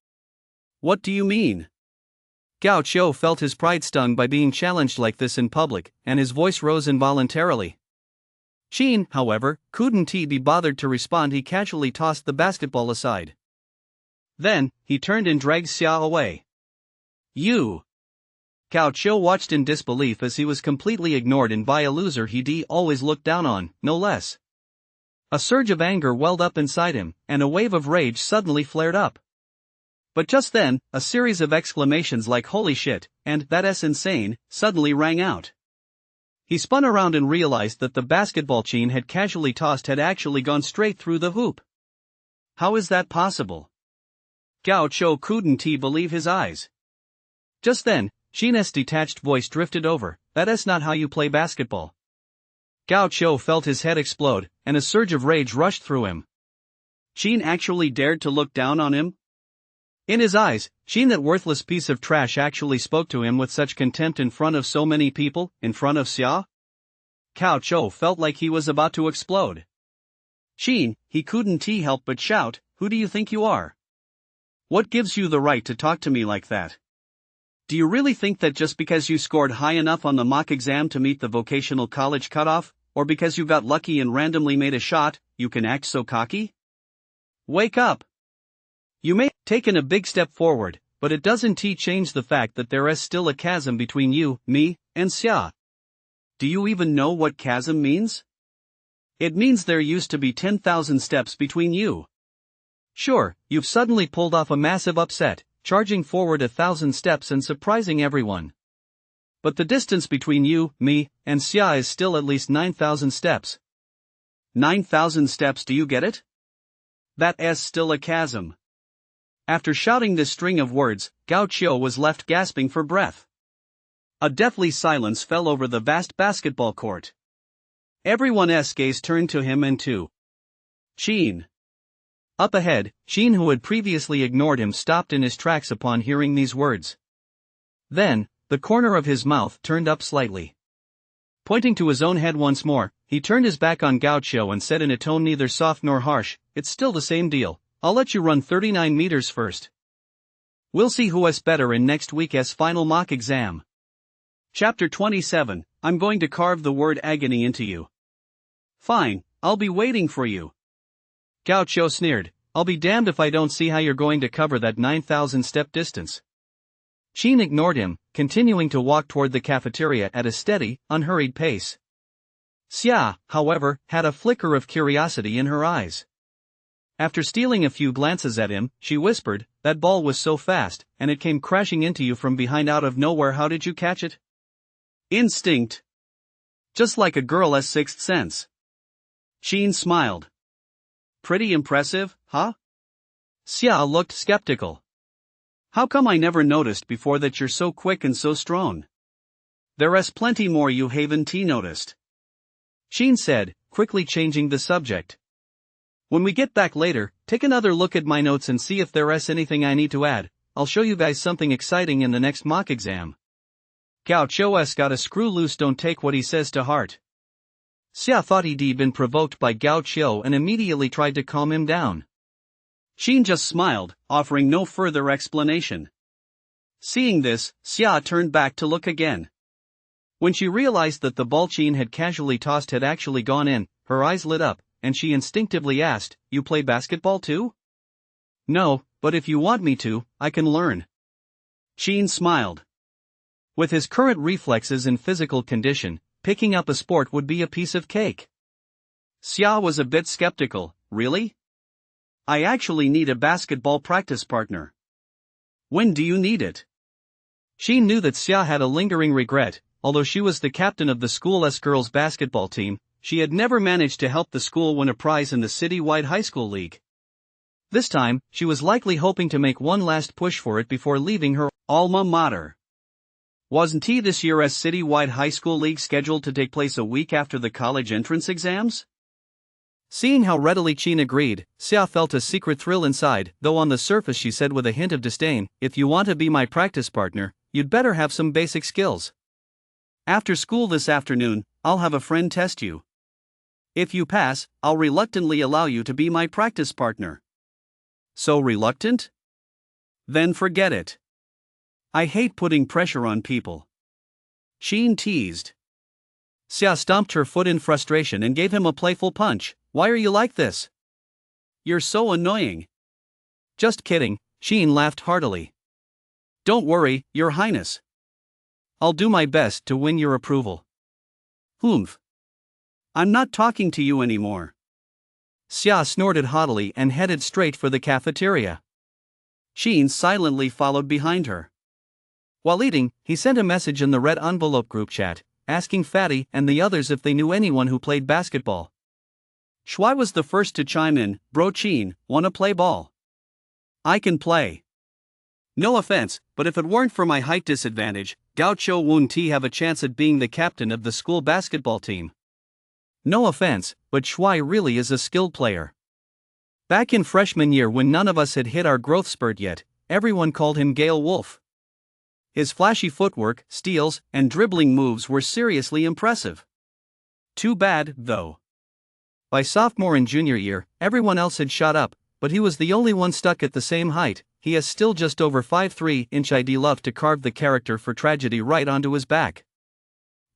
"What do you mean?" Gao Qiu felt his pride stung by being challenged like this in public, and his voice rose involuntarily. Shin, however, couldn't be bothered to respond. He casually tossed the basketball aside. Then, he turned and dragged Xia away. "You!" Gao Qiu watched in disbelief as he was completely ignored and by a loser he'd always looked down on, no less. A surge of anger welled up inside him, and a wave of rage suddenly flared up. But just then, a series of exclamations like "holy shit" and "that's insane" suddenly rang out. He spun around and realized that the basketball Qin had casually tossed had actually gone straight through the hoop. How is that possible? Gao Qiu couldn't believe his eyes. Just then, Qin's detached voice drifted over, "That's not how you play basketball." Gao Qiu felt his head explode, and a surge of rage rushed through him. Qin actually dared to look down on him? In his eyes, Qin, that worthless piece of trash, actually spoke to him with such contempt in front of so many people, in front of Xia? Gao Qiu felt like he was about to explode. Qin, he couldn't help but shout, "Who do you think you are? What gives you the right to talk to me like that? Do you really think that just because you scored high enough on the mock exam to meet the vocational college cutoff, or because you got lucky and randomly made a shot, you can act so cocky? Wake up! You may have taken a big step forward, but it doesn't change the fact that there is still a chasm between you, me, and Xia. Do you even know what chasm means? It means there used to be 10,000 steps between you. Sure, you've suddenly pulled off a massive upset, charging forward 1,000 steps and surprising everyone. But the distance between you, me, and Xia is still at least 9,000 steps. 9,000 steps, do you get it? That is still a chasm. After shouting this string of words, Gao Qiu was left gasping for breath. A deathly silence fell over the vast basketball court. Everyone's gaze turned to him and to Qin. Up ahead, Qin, who had previously ignored him, stopped in his tracks upon hearing these words. Then, the corner of his mouth turned up slightly. Pointing to his own head once more, he turned his back on Gao Qiu and said in a tone neither soft nor harsh, "It's still the same deal. I'll let you run 39 meters first. We'll see who's better in next week's final mock exam." Chapter 27, I'm going to carve the word agony into you. Fine, I'll be waiting for you. Gao Qiu sneered, "I'll be damned if I don't see how you're going to cover that 9,000 step distance." Qin ignored him, continuing to walk toward the cafeteria at a steady, unhurried pace. Xia, however, had a flicker of curiosity in her eyes. After stealing a few glances at him, she whispered, "That ball was so fast, and it came crashing into you from behind out of nowhere. How did you catch it?" "Instinct. Just like a girl's sixth sense." Qin smiled. "Pretty impressive, huh?" Xia looked skeptical. "How come I never noticed before that you're so quick and so strong? There's plenty more you haven't noticed," Qin said, quickly changing the subject. "When we get back later, take another look at my notes and see if there's anything I need to add. I'll show you guys something exciting in the next mock exam." Gao Qiu's got a screw loose, don't take what he says to heart. Xia thought he'd been provoked by Gao Qiu and immediately tried to calm him down. Qin just smiled, offering no further explanation. Seeing this, Xia turned back to look again. When she realized that the ball Qin had casually tossed had actually gone in, her eyes lit up, and she instinctively asked, "You play basketball too?" "No, but if you want me to, I can learn." Qin smiled. With his current reflexes and physical condition, picking up a sport would be a piece of cake. Xia was a bit skeptical. "Really? I actually need a basketball practice partner." "When do you need it?" She knew that Xia had a lingering regret. Although she was the captain of the school's girls' basketball team, she had never managed to help the school win a prize in the city-wide high school league. This time, she was likely hoping to make one last push for it before leaving her alma mater. Wasn't this year's city-wide high school league scheduled to take place a week after the college entrance exams? Seeing how readily Qin agreed, Xia felt a secret thrill inside, though on the surface she said with a hint of disdain, "If you want to be my practice partner, you'd better have some basic skills. After school this afternoon, I'll have a friend test you. If you pass, I'll reluctantly allow you to be my practice partner." "So reluctant? Then forget it. I hate putting pressure on people," Qin teased. Xia stomped her foot in frustration and gave him a playful punch. "Why are you like this? You're so annoying." "Just kidding," Qin laughed heartily. "Don't worry, Your Highness. I'll do my best to win your approval. Humph. I'm not talking to you anymore. Xia snorted haughtily and headed straight for the cafeteria. Sheen silently followed behind her. While eating, he sent a message in the red envelope group chat, asking Fatty and the others if they knew anyone who played basketball. Shuai was the first to chime in. Bro Sheen, wanna play ball? I can play. No offense, but if it weren't for my height disadvantage, Gaucho wouldn't have a chance at being the captain of the school basketball team. No offense, but Shuai really is a skilled player. Back in freshman year when none of us had hit our growth spurt yet, everyone called him Gale Wolf. His flashy footwork, steals, and dribbling moves were seriously impressive. Too bad, though. By sophomore and junior year, everyone else had shot up, but he was the only one stuck at the same height. He is still just over 5'3". I'd love to carve the character for tragedy right onto his back.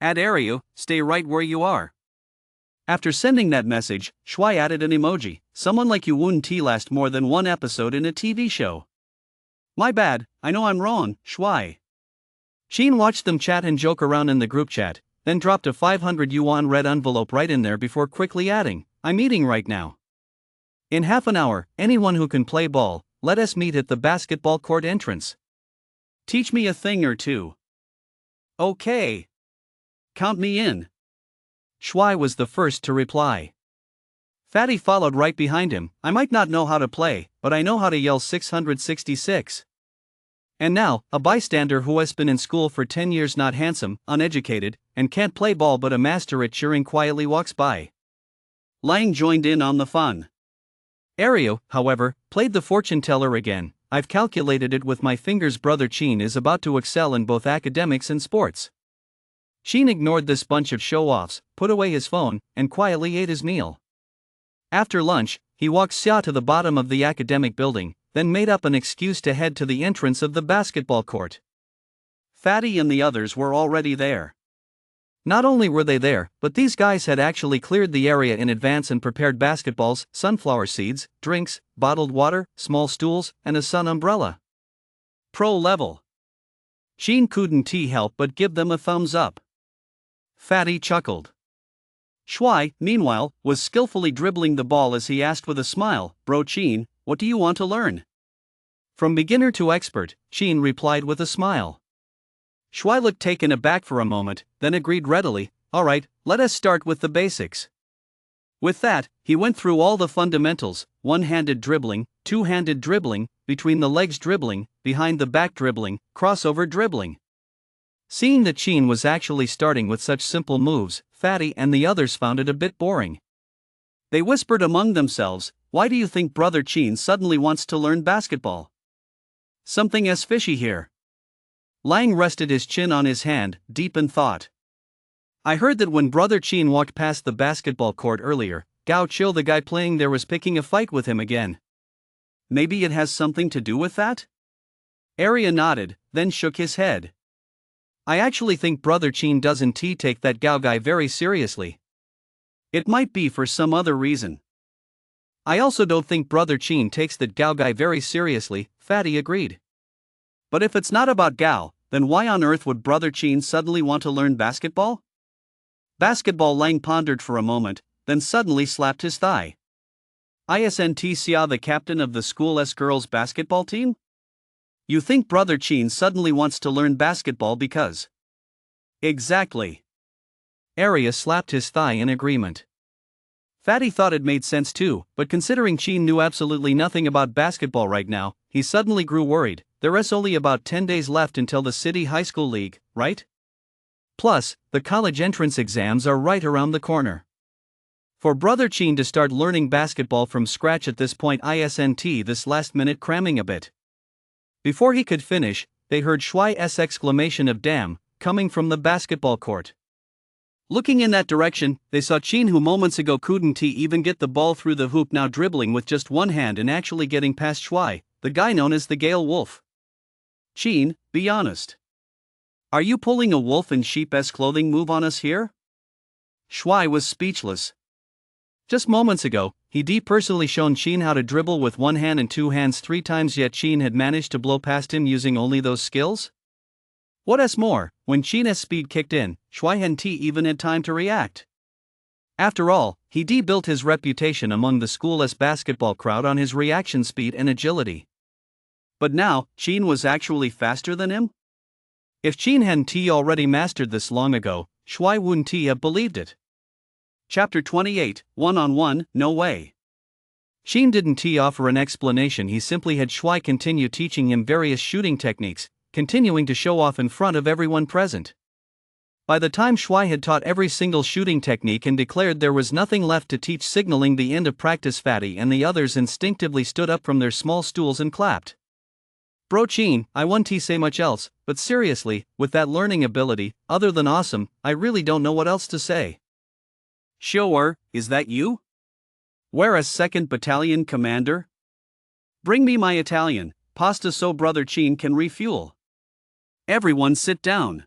At Aryu, stay right where you are. After sending that message, Shuai added an emoji. Someone like you wouldn't last more than one episode in a TV show. My bad, I know I'm wrong, Shuai. Sheen watched them chat and joke around in the group chat, then dropped a 500 yuan red envelope right in there before quickly adding, I'm eating right now. In half an hour, anyone who can play ball, let us meet at the basketball court entrance. Teach me a thing or two. Okay. Count me in. Shuai was the first to reply. Fatty followed right behind him. I might not know how to play, but I know how to yell 666. And now, a bystander who has been in school for 10 years, not handsome, uneducated, and can't play ball but a master at cheering, quietly walks by. Lang joined in on the fun. Aryu, however, played the fortune teller again. I've calculated it with my fingers. Brother Sheen is about to excel in both academics and sports. Sheen ignored this bunch of show-offs, put away his phone, and quietly ate his meal. After lunch, he walked Xia to the bottom of the academic building, then made up an excuse to head to the entrance of the basketball court. Fatty and the others were already there. Not only were they there, but these guys had actually cleared the area in advance and prepared basketballs, sunflower seeds, drinks, bottled water, small stools, and a sun umbrella. Pro level. Sheen couldn't help but give them a thumbs up. Fatty chuckled. Shuai, meanwhile, was skillfully dribbling the ball as he asked with a smile, Bro Sheen, what do you want to learn? From beginner to expert, Sheen replied with a smile. Shuai looked taken aback for a moment, then agreed readily, alright, let us start with the basics. With that, he went through all the fundamentals: one-handed dribbling, two-handed dribbling, between the legs dribbling, behind the back dribbling, crossover dribbling. Seeing that Sheen was actually starting with such simple moves, Fatty and the others found it a bit boring. They whispered among themselves, why do you think Brother Sheen suddenly wants to learn basketball? Something is fishy here. Lang rested his chin on his hand, deep in thought. I heard that when Brother Sheen walked past the basketball court earlier, Gao Chiu, the guy playing there, was picking a fight with him again. Maybe it has something to do with that? Arya nodded, then shook his head. I actually think Brother Sheen doesn't take that Gao guy very seriously. It might be for some other reason. I also don't think Brother Sheen takes that Gao guy very seriously, Fatty agreed. But if it's not about Gao, then why on earth would Brother Sheen suddenly want to learn basketball? Basketball, Lang pondered for a moment, then suddenly slapped his thigh. Isn't Xia the captain of the school's girls basketball team? You think Brother Sheen suddenly wants to learn basketball because... Exactly. Arya slapped his thigh in agreement. Fatty thought it made sense too, but considering Sheen knew absolutely nothing about basketball right now, he suddenly grew worried. There's only about 10 days left until the City High School League, right? Plus, the college entrance exams are right around the corner. For Brother Sheen to start learning basketball from scratch at this point isn't this last minute cramming a bit. Before he could finish, they heard Shuai's exclamation of damn, coming from the basketball court. Looking in that direction, they saw Sheen, who moments ago couldn't even get the ball through the hoop, now dribbling with just one hand and actually getting past Shuai, the guy known as the Gale Wolf. Sheen, be honest. Are you pulling a wolf in sheep's clothing move on us here? Shuai was speechless. Just moments ago, he'd personally shown Sheen how to dribble with one hand and two hands 3 times, yet Sheen had managed to blow past him using only those skills? What's more, when Qin's speed kicked in, Shuai even had time to react. After all, he built his reputation among the school's basketball crowd on his reaction speed and agility. But now, Qin was actually faster than him? If Qin already mastered this long ago, Shuai wouldn't have believed it. Chapter 28, One-on-One, No Way. Qin didn't offer an explanation, he simply had Shuai continue teaching him various shooting techniques, continuing to show off in front of everyone present. By the time Shuai had taught every single shooting technique and declared there was nothing left to teach, signaling the end of practice, Fatty and the others instinctively stood up from their small stools and clapped. Bro Qin, I won't say much else, but seriously, with that learning ability, other than awesome, I really don't know what else to say. Sure, is that you? Where's 2nd Battalion Commander? Bring me my Italian pasta so Brother Qin can refuel. Everyone sit down.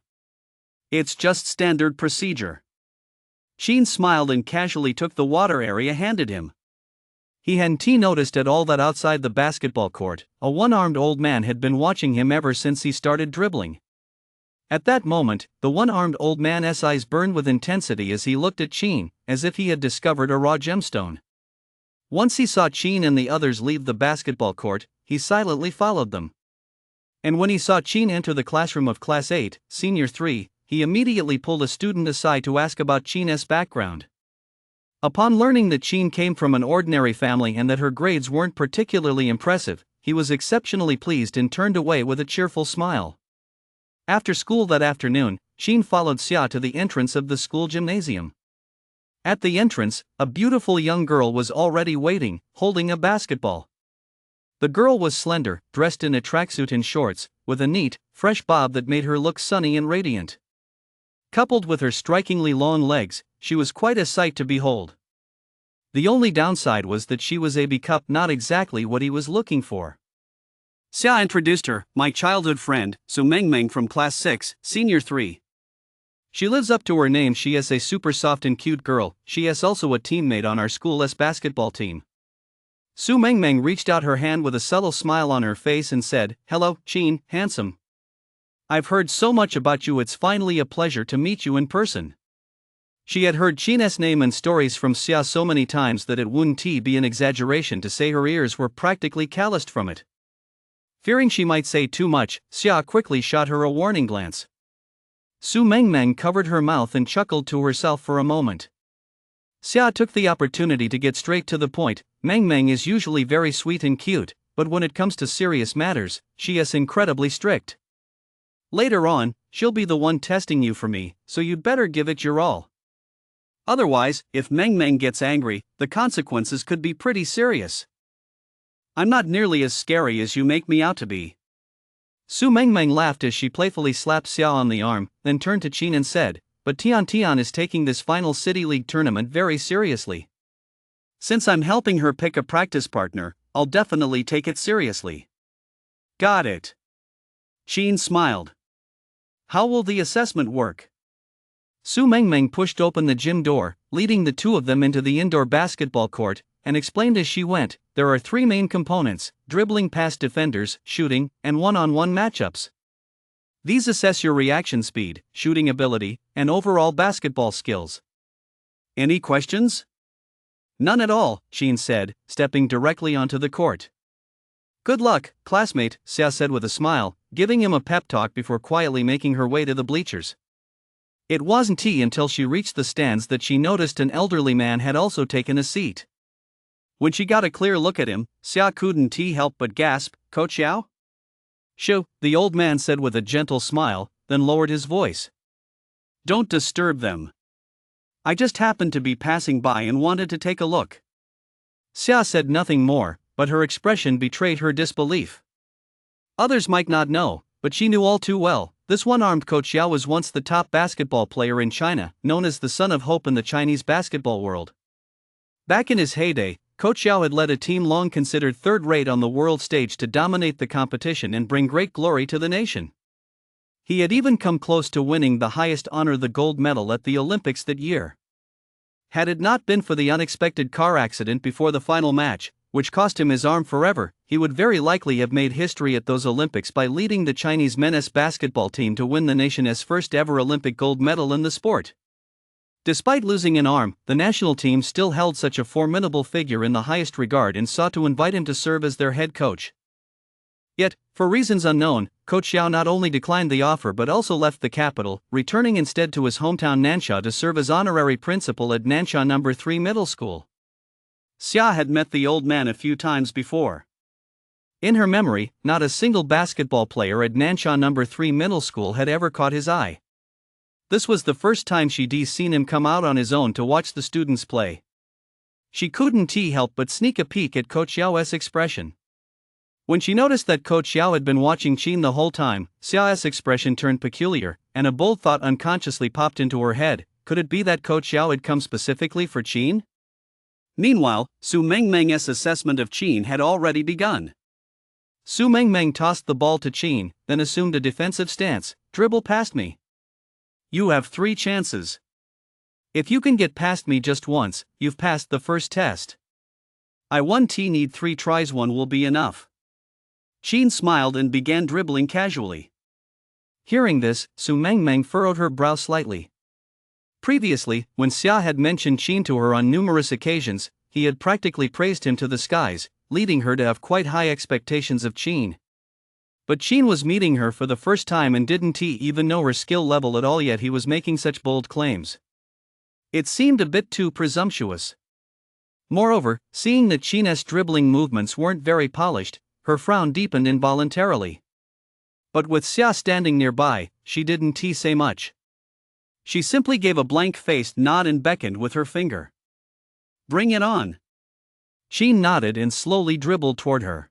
It's just standard procedure. Qin smiled and casually took the water area handed him. He hadn't noticed at all that outside the basketball court, a one-armed old man had been watching him ever since he started dribbling. At that moment, the one-armed old man's eyes burned with intensity as he looked at Qin, as if he had discovered a raw gemstone. Once he saw Qin and the others leave the basketball court, he silently followed them. And when he saw Qin enter the classroom of Class 8, Senior 3, he immediately pulled a student aside to ask about Qin's background. Upon learning that Qin came from an ordinary family and that her grades weren't particularly impressive, he was exceptionally pleased and turned away with a cheerful smile. After school that afternoon, Qin followed Xia to the entrance of the school gymnasium. At the entrance, a beautiful young girl was already waiting, holding a basketball. The girl was slender, dressed in a tracksuit and shorts, with a neat, fresh bob that made her look sunny and radiant. Coupled with her strikingly long legs, she was quite a sight to behold. The only downside was that she was a B-cup, not exactly what he was looking for. Xia introduced her, my childhood friend, Su Mengmeng from Class 6, Senior 3. She lives up to her name, she is a super soft and cute girl, she is also a teammate on our school's basketball team. Su Mengmeng reached out her hand with a subtle smile on her face and said, Hello, Qin, handsome. I've heard so much about you, it's finally a pleasure to meet you in person. She had heard Qin's name and stories from Xia so many times that it wouldn't be an exaggeration to say her ears were practically calloused from it. Fearing she might say too much, Xia quickly shot her a warning glance. Su Mengmeng covered her mouth and chuckled to herself for a moment. Xia took the opportunity to get straight to the point. Mengmeng is usually very sweet and cute, but when it comes to serious matters, she is incredibly strict. Later on, she'll be the one testing you for me, so you'd better give it your all. Otherwise, if Mengmeng gets angry, the consequences could be pretty serious. I'm not nearly as scary as you make me out to be. Su Mengmeng laughed as she playfully slapped Xia on the arm, then turned to Qin and said, But Tian is taking this final City League tournament very seriously. Since I'm helping her pick a practice partner, I'll definitely take it seriously. Got it. Qin smiled. How will the assessment work? Su Mengmeng pushed open the gym door, leading the two of them into the indoor basketball court, and explained as she went, there are three main components: dribbling past defenders, shooting, and one-on-one matchups. These assess your reaction speed, shooting ability, and overall basketball skills. Any questions? None at all, Qin said, stepping directly onto the court. Good luck, classmate, Xia said with a smile, giving him a pep talk before quietly making her way to the bleachers. It wasn't until she reached the stands that she noticed an elderly man had also taken a seat. When she got a clear look at him, Xia couldn't help but gasp, Coach Yao? Shoo, the old man said with a gentle smile, then lowered his voice. Don't disturb them. I just happened to be passing by and wanted to take a look. Xia said nothing more, but her expression betrayed her disbelief. Others might not know, but she knew all too well, this one-armed Coach Yao was once the top basketball player in China, known as the Son of Hope in the Chinese basketball world. Back in his heyday, Coach Yao had led a team long considered third-rate on the world stage to dominate the competition and bring great glory to the nation. He had even come close to winning the highest honor, the gold medal at the Olympics that year. Had it not been for the unexpected car accident before the final match, which cost him his arm forever. He would very likely have made history at those Olympics by leading the Chinese men's basketball team to win the nation's first ever Olympic gold medal in the sport. Despite losing an arm, the national team still held such a formidable figure in the highest regard and sought to invite him to serve as their head coach. Yet, for reasons unknown, Coach Yao not only declined the offer but also left the capital, returning instead to his hometown Nansha to serve as honorary principal at Nansha No. 3 Middle School. Xia had met the old man a few times before. In her memory, not a single basketball player at Nansha No. 3 Middle School had ever caught his eye. This was the first time she'd seen him come out on his own to watch the students play. She couldn't help but sneak a peek at Coach Yao's expression. When she noticed that Coach Yao had been watching Qin the whole time, Xia's expression turned peculiar, and a bold thought unconsciously popped into her head. Could it be that Coach Yao had come specifically for Qin? Meanwhile, Su Mengmeng's assessment of Qin had already begun. Su Mengmeng tossed the ball to Qin, then assumed a defensive stance. Dribble past me. You have 3 chances. If you can get past me just once, you've passed the first test. I need 3 tries, 1 will be enough. Qin smiled and began dribbling casually. Hearing this, Su Mengmeng furrowed her brow slightly. Previously, when Xia had mentioned Qin to her on numerous occasions, he had practically praised him to the skies, leading her to have quite high expectations of Qin. But Qin was meeting her for the first time and didn't even know her skill level at all, yet he was making such bold claims. It seemed a bit too presumptuous. Moreover, seeing that Qin's dribbling movements weren't very polished, her frown deepened involuntarily. But with Xia standing nearby, she didn't say much. She simply gave a blank-faced nod and beckoned with her finger. Bring it on. Qin nodded and slowly dribbled toward her.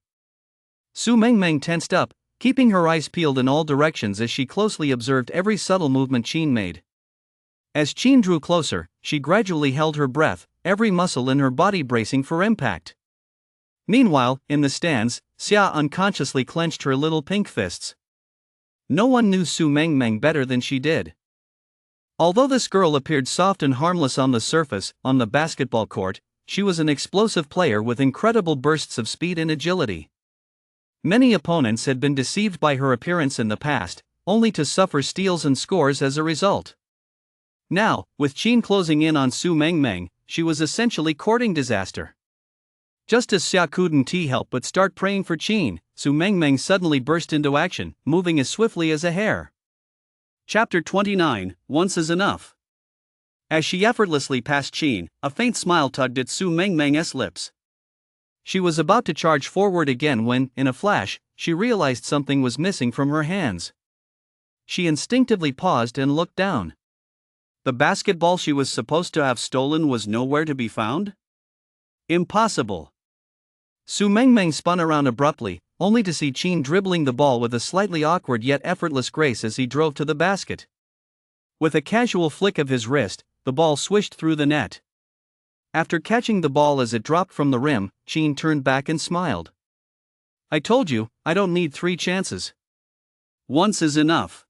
Su Mengmeng tensed up, keeping her eyes peeled in all directions as she closely observed every subtle movement Qin made. As Qin drew closer, she gradually held her breath, every muscle in her body bracing for impact. Meanwhile, in the stands, Xia unconsciously clenched her little pink fists. No one knew Su Mengmeng better than she did. Although this girl appeared soft and harmless on the surface, on the basketball court, she was an explosive player with incredible bursts of speed and agility. Many opponents had been deceived by her appearance in the past, only to suffer steals and scores as a result. Now, with Qin closing in on Su Mengmeng, she was essentially courting disaster. Just as Xia couldn't help but start praying for Qin, Su Mengmeng suddenly burst into action, moving as swiftly as a hare. Chapter 29, Once is Enough. As she effortlessly passed Qin, a faint smile tugged at Su Mengmeng's lips. She was about to charge forward again when, in a flash, she realized something was missing from her hands. She instinctively paused and looked down. The basketball she was supposed to have stolen was nowhere to be found? Impossible. Su Mengmeng spun around abruptly, only to see Qin dribbling the ball with a slightly awkward yet effortless grace as he drove to the basket. With a casual flick of his wrist, the ball swished through the net. After catching the ball as it dropped from the rim, Qin turned back and smiled. I told you, I don't need 3 chances. Once is enough.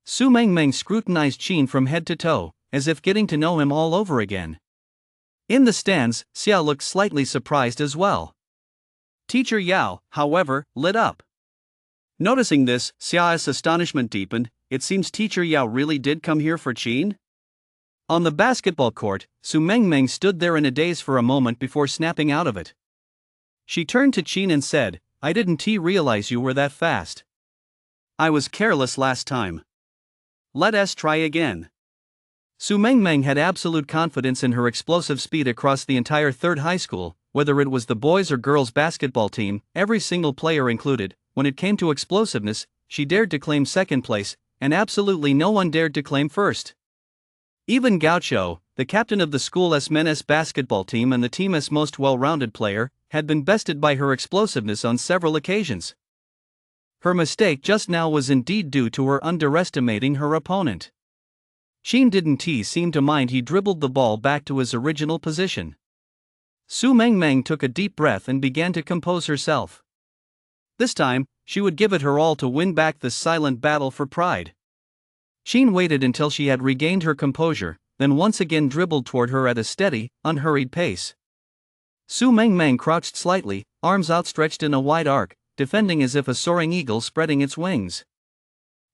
Su Mengmeng scrutinized Qin from head to toe, as if getting to know him all over again. In the stands, Xia looked slightly surprised as well. Teacher Yao, however, lit up. Noticing this, Xia's astonishment deepened. It seems Teacher Yao really did come here for Qin? On the basketball court, Su Mengmeng stood there in a daze for a moment before snapping out of it. She turned to Qin and said, I didn't realize you were that fast. I was careless last time. Let us try again. Su Mengmeng had absolute confidence in her explosive speed across the entire 3rd high school, whether it was the boys or girls basketball team, every single player included. When it came to explosiveness, she dared to claim 2nd place, and absolutely no one dared to claim 1st. Even Gaucho, the captain of the school's men's basketball team and the team's most well-rounded player, had been bested by her explosiveness on several occasions. Her mistake just now was indeed due to her underestimating her opponent. Qin didn't seem to mind. He dribbled the ball back to his original position. Su Mengmeng took a deep breath and began to compose herself. This time, she would give it her all to win back this silent battle for pride. Qin waited until she had regained her composure, then once again dribbled toward her at a steady, unhurried pace. Su Mengmeng crouched slightly, arms outstretched in a wide arc, defending as if a soaring eagle spreading its wings.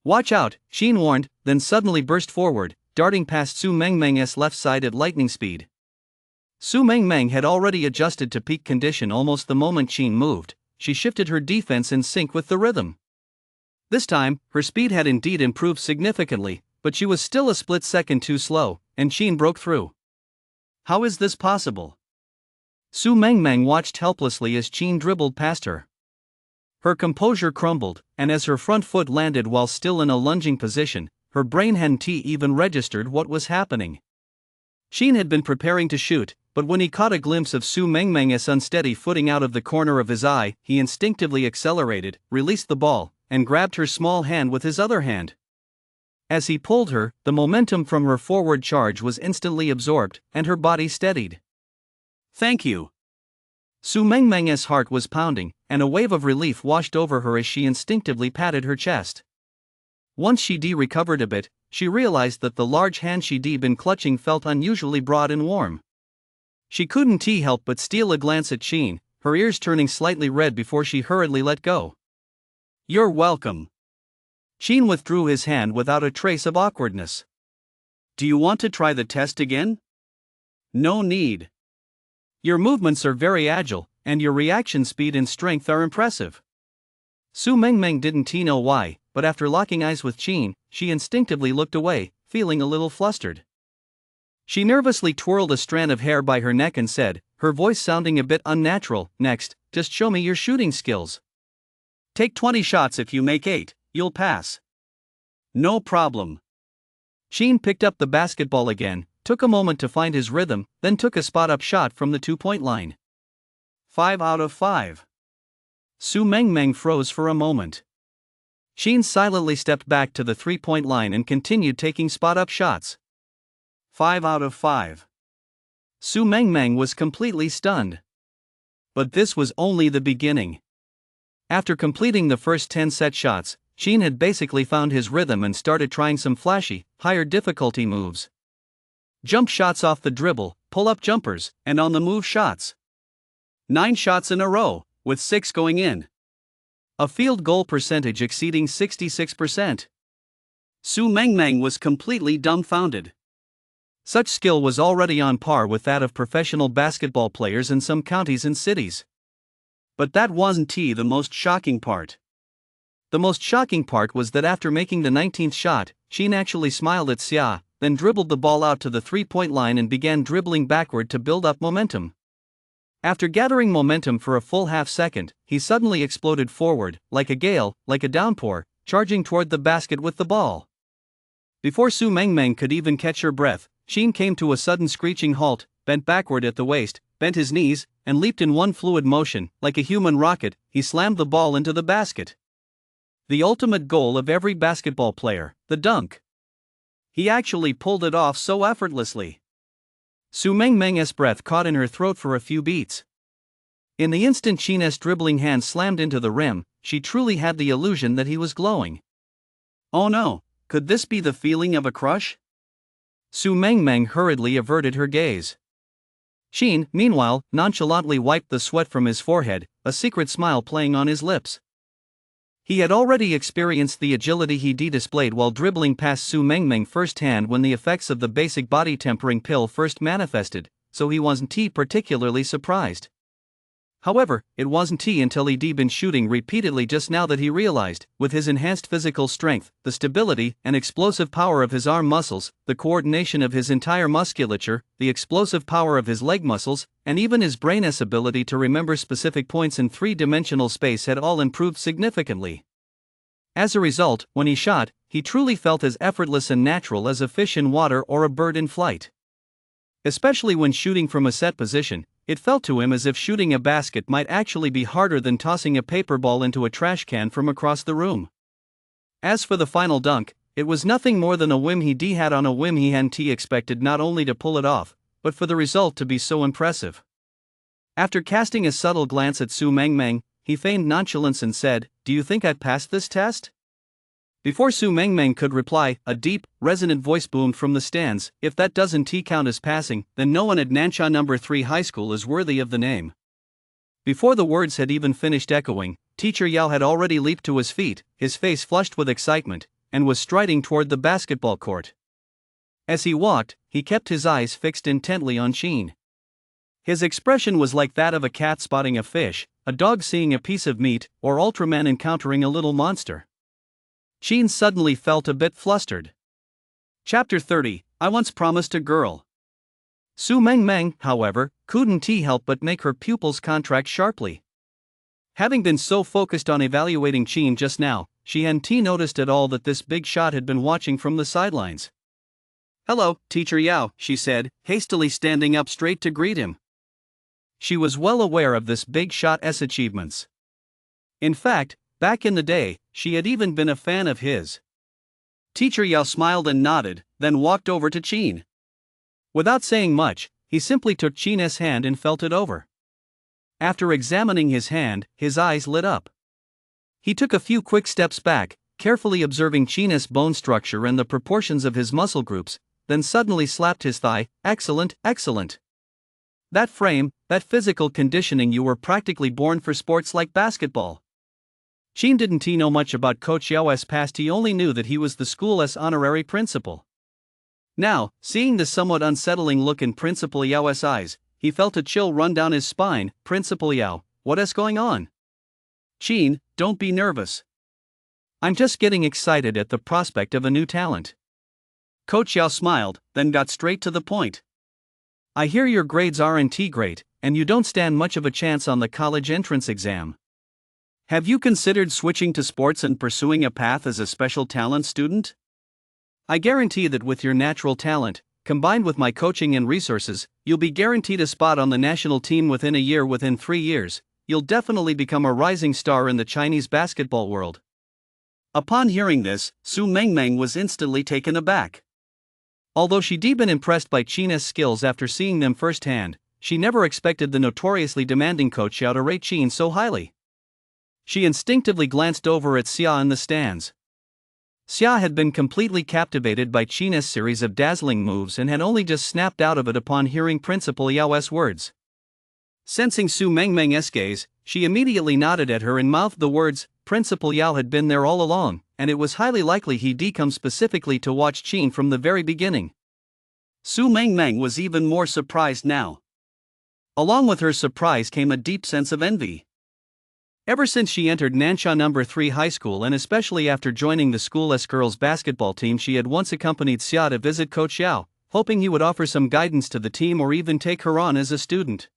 "Watch out," Sheen warned, then suddenly burst forward, darting past Su Mengmeng's left side at lightning speed. Su Mengmeng had already adjusted to peak condition almost the moment Sheen moved. She shifted her defense in sync with the rhythm. This time, her speed had indeed improved significantly, but she was still a split second too slow, and Sheen broke through. How is this possible? Su Mengmeng watched helplessly as Sheen dribbled past her. Her composure crumbled, and as her front foot landed while still in a lunging position, her brain hadn't even registered what was happening. Sheen had been preparing to shoot, but when he caught a glimpse of Su Mengmeng's unsteady footing out of the corner of his eye, he instinctively accelerated, released the ball, and grabbed her small hand with his other hand. As he pulled her, the momentum from her forward charge was instantly absorbed, and her body steadied. "Thank you." Su Mengmeng's heart was pounding, and a wave of relief washed over her as she instinctively patted her chest. Once she recovered a bit, she realized that the large hand she'd been clutching felt unusually broad and warm. She couldn't help but steal a glance at Sheen, her ears turning slightly red before she hurriedly let go. "You're welcome." Sheen withdrew his hand without a trace of awkwardness. "Do you want to try the test again?" "No need. Your movements are very agile, and your reaction speed and strength are impressive." Su Mengmeng didn't know why, but after locking eyes with Sheen, she instinctively looked away, feeling a little flustered. She nervously twirled a strand of hair by her neck and said, her voice sounding a bit unnatural, "Next, just show me your shooting skills. Take 20 shots. If you make 8, you'll pass." "No problem." Sheen picked up the basketball again, took a moment to find his rhythm, then took a spot-up shot from the 2-point line. 5 out of 5. Su Mengmeng froze for a moment. Sheen silently stepped back to the 3-point line and continued taking spot-up shots. 5 out of 5. Su Mengmeng was completely stunned. But this was only the beginning. After completing the first 10 set shots, Sheen had basically found his rhythm and started trying some flashy, higher difficulty moves. Jump shots off the dribble, pull-up jumpers, and on-the-move shots. 9 shots in a row, with 6 going in. A field goal percentage exceeding 66%. Su Mengmeng was completely dumbfounded. Such skill was already on par with that of professional basketball players in some counties and cities. But that wasn't the most shocking part. The most shocking part was that after making the 19th shot, Sheen actually smiled at Xia, then dribbled the ball out to the 3-point line and began dribbling backward to build up momentum. After gathering momentum for a full half-second, he suddenly exploded forward, like a gale, like a downpour, charging toward the basket with the ball. Before Su Mengmeng could even catch her breath, Sheen came to a sudden screeching halt, bent backward at the waist, bent his knees, and leaped in one fluid motion. Like a human rocket, he slammed the ball into the basket. The ultimate goal of every basketball player, the dunk. He actually pulled it off so effortlessly. Su Mengmeng's breath caught in her throat for a few beats. In the instant Sheen's dribbling hand slammed into the rim, she truly had the illusion that he was glowing. Oh no, could this be the feeling of a crush? Su Mengmeng hurriedly averted her gaze. Sheen, meanwhile, nonchalantly wiped the sweat from his forehead, a secret smile playing on his lips. He had already experienced the agility he displayed while dribbling past Su Mengmeng firsthand when the effects of the basic body tempering pill first manifested, so he wasn't particularly surprised. However, it wasn't until he'd been shooting repeatedly just now that he realized, with his enhanced physical strength, the stability and explosive power of his arm muscles, the coordination of his entire musculature, the explosive power of his leg muscles, and even his brain's ability to remember specific points in 3-dimensional space had all improved significantly. As a result, when he shot, he truly felt as effortless and natural as a fish in water or a bird in flight. Especially when shooting from a set position, it felt to him as if shooting a basket might actually be harder than tossing a paper ball into a trash can from across the room. As for the final dunk, it was nothing more than a whim he had on a whim. He hadn't expected not only to pull it off, but for the result to be so impressive. After casting a subtle glance at Su Mengmeng, he feigned nonchalance and said, "Do you think I've passed this test?" Before Su Mengmeng could reply, a deep, resonant voice boomed from the stands. If that doesn't count as passing, then no one at Nansha No. 3 High School is worthy of the name. Before the words had even finished echoing, Teacher Yao had already leaped to his feet, his face flushed with excitement, and was striding toward the basketball court. As he walked, he kept his eyes fixed intently on Qin. His expression was like that of a cat spotting a fish, a dog seeing a piece of meat, or Ultraman encountering a little monster. Qin suddenly felt a bit flustered. Chapter 30, I Once Promised a Girl. Su Mengmeng, however, couldn't help but make her pupils contract sharply. Having been so focused on evaluating Qin just now, she hadn't noticed at all that this big shot had been watching from the sidelines. "Hello, Teacher Yao," she said, hastily standing up straight to greet him. She was well aware of this big shot's achievements. In fact, back in the day, she had even been a fan of his. Teacher Yao smiled and nodded, then walked over to Qin. Without saying much, he simply took Qin's hand and felt it over. After examining his hand, his eyes lit up. He took a few quick steps back, carefully observing Qin's bone structure and the proportions of his muscle groups, then suddenly slapped his thigh. "Excellent, excellent. That frame, that physical conditioning, you were practically born for sports like basketball." Qin didn't know much about Coach Yao's past, he only knew that he was the school's honorary principal. Now, seeing the somewhat unsettling look in Principal Yao's eyes, he felt a chill run down his spine. "Principal Yao, what is going on?" "Qin, don't be nervous. I'm just getting excited at the prospect of a new talent." Coach Yao smiled, then got straight to the point. "I hear your grades aren't great, and you don't stand much of a chance on the college entrance exam. Have you considered switching to sports and pursuing a path as a special talent student? I guarantee that with your natural talent, combined with my coaching and resources, you'll be guaranteed a spot on the national team within a year. Within 3 years, you'll definitely become a rising star in the Chinese basketball world." Upon hearing this, Su Mengmeng was instantly taken aback. Although she'd been impressed by Qin's skills after seeing them firsthand, she never expected the notoriously demanding Coach Yao to rate Qin so highly. She instinctively glanced over at Xia in the stands. Xia had been completely captivated by Qin's series of dazzling moves and had only just snapped out of it upon hearing Principal Yao's words. Sensing Su Mengmeng's gaze, she immediately nodded at her and mouthed the words. Principal Yao had been there all along, and it was highly likely he'd come specifically to watch Qin from the very beginning. Su Mengmeng was even more surprised now. Along with her surprise came a deep sense of envy. Ever since she entered Nansha No. 3 High School, and especially after joining the school's girls' basketball team, she had once accompanied Xia to visit Coach Yao, hoping he would offer some guidance to the team or even take her on as a student.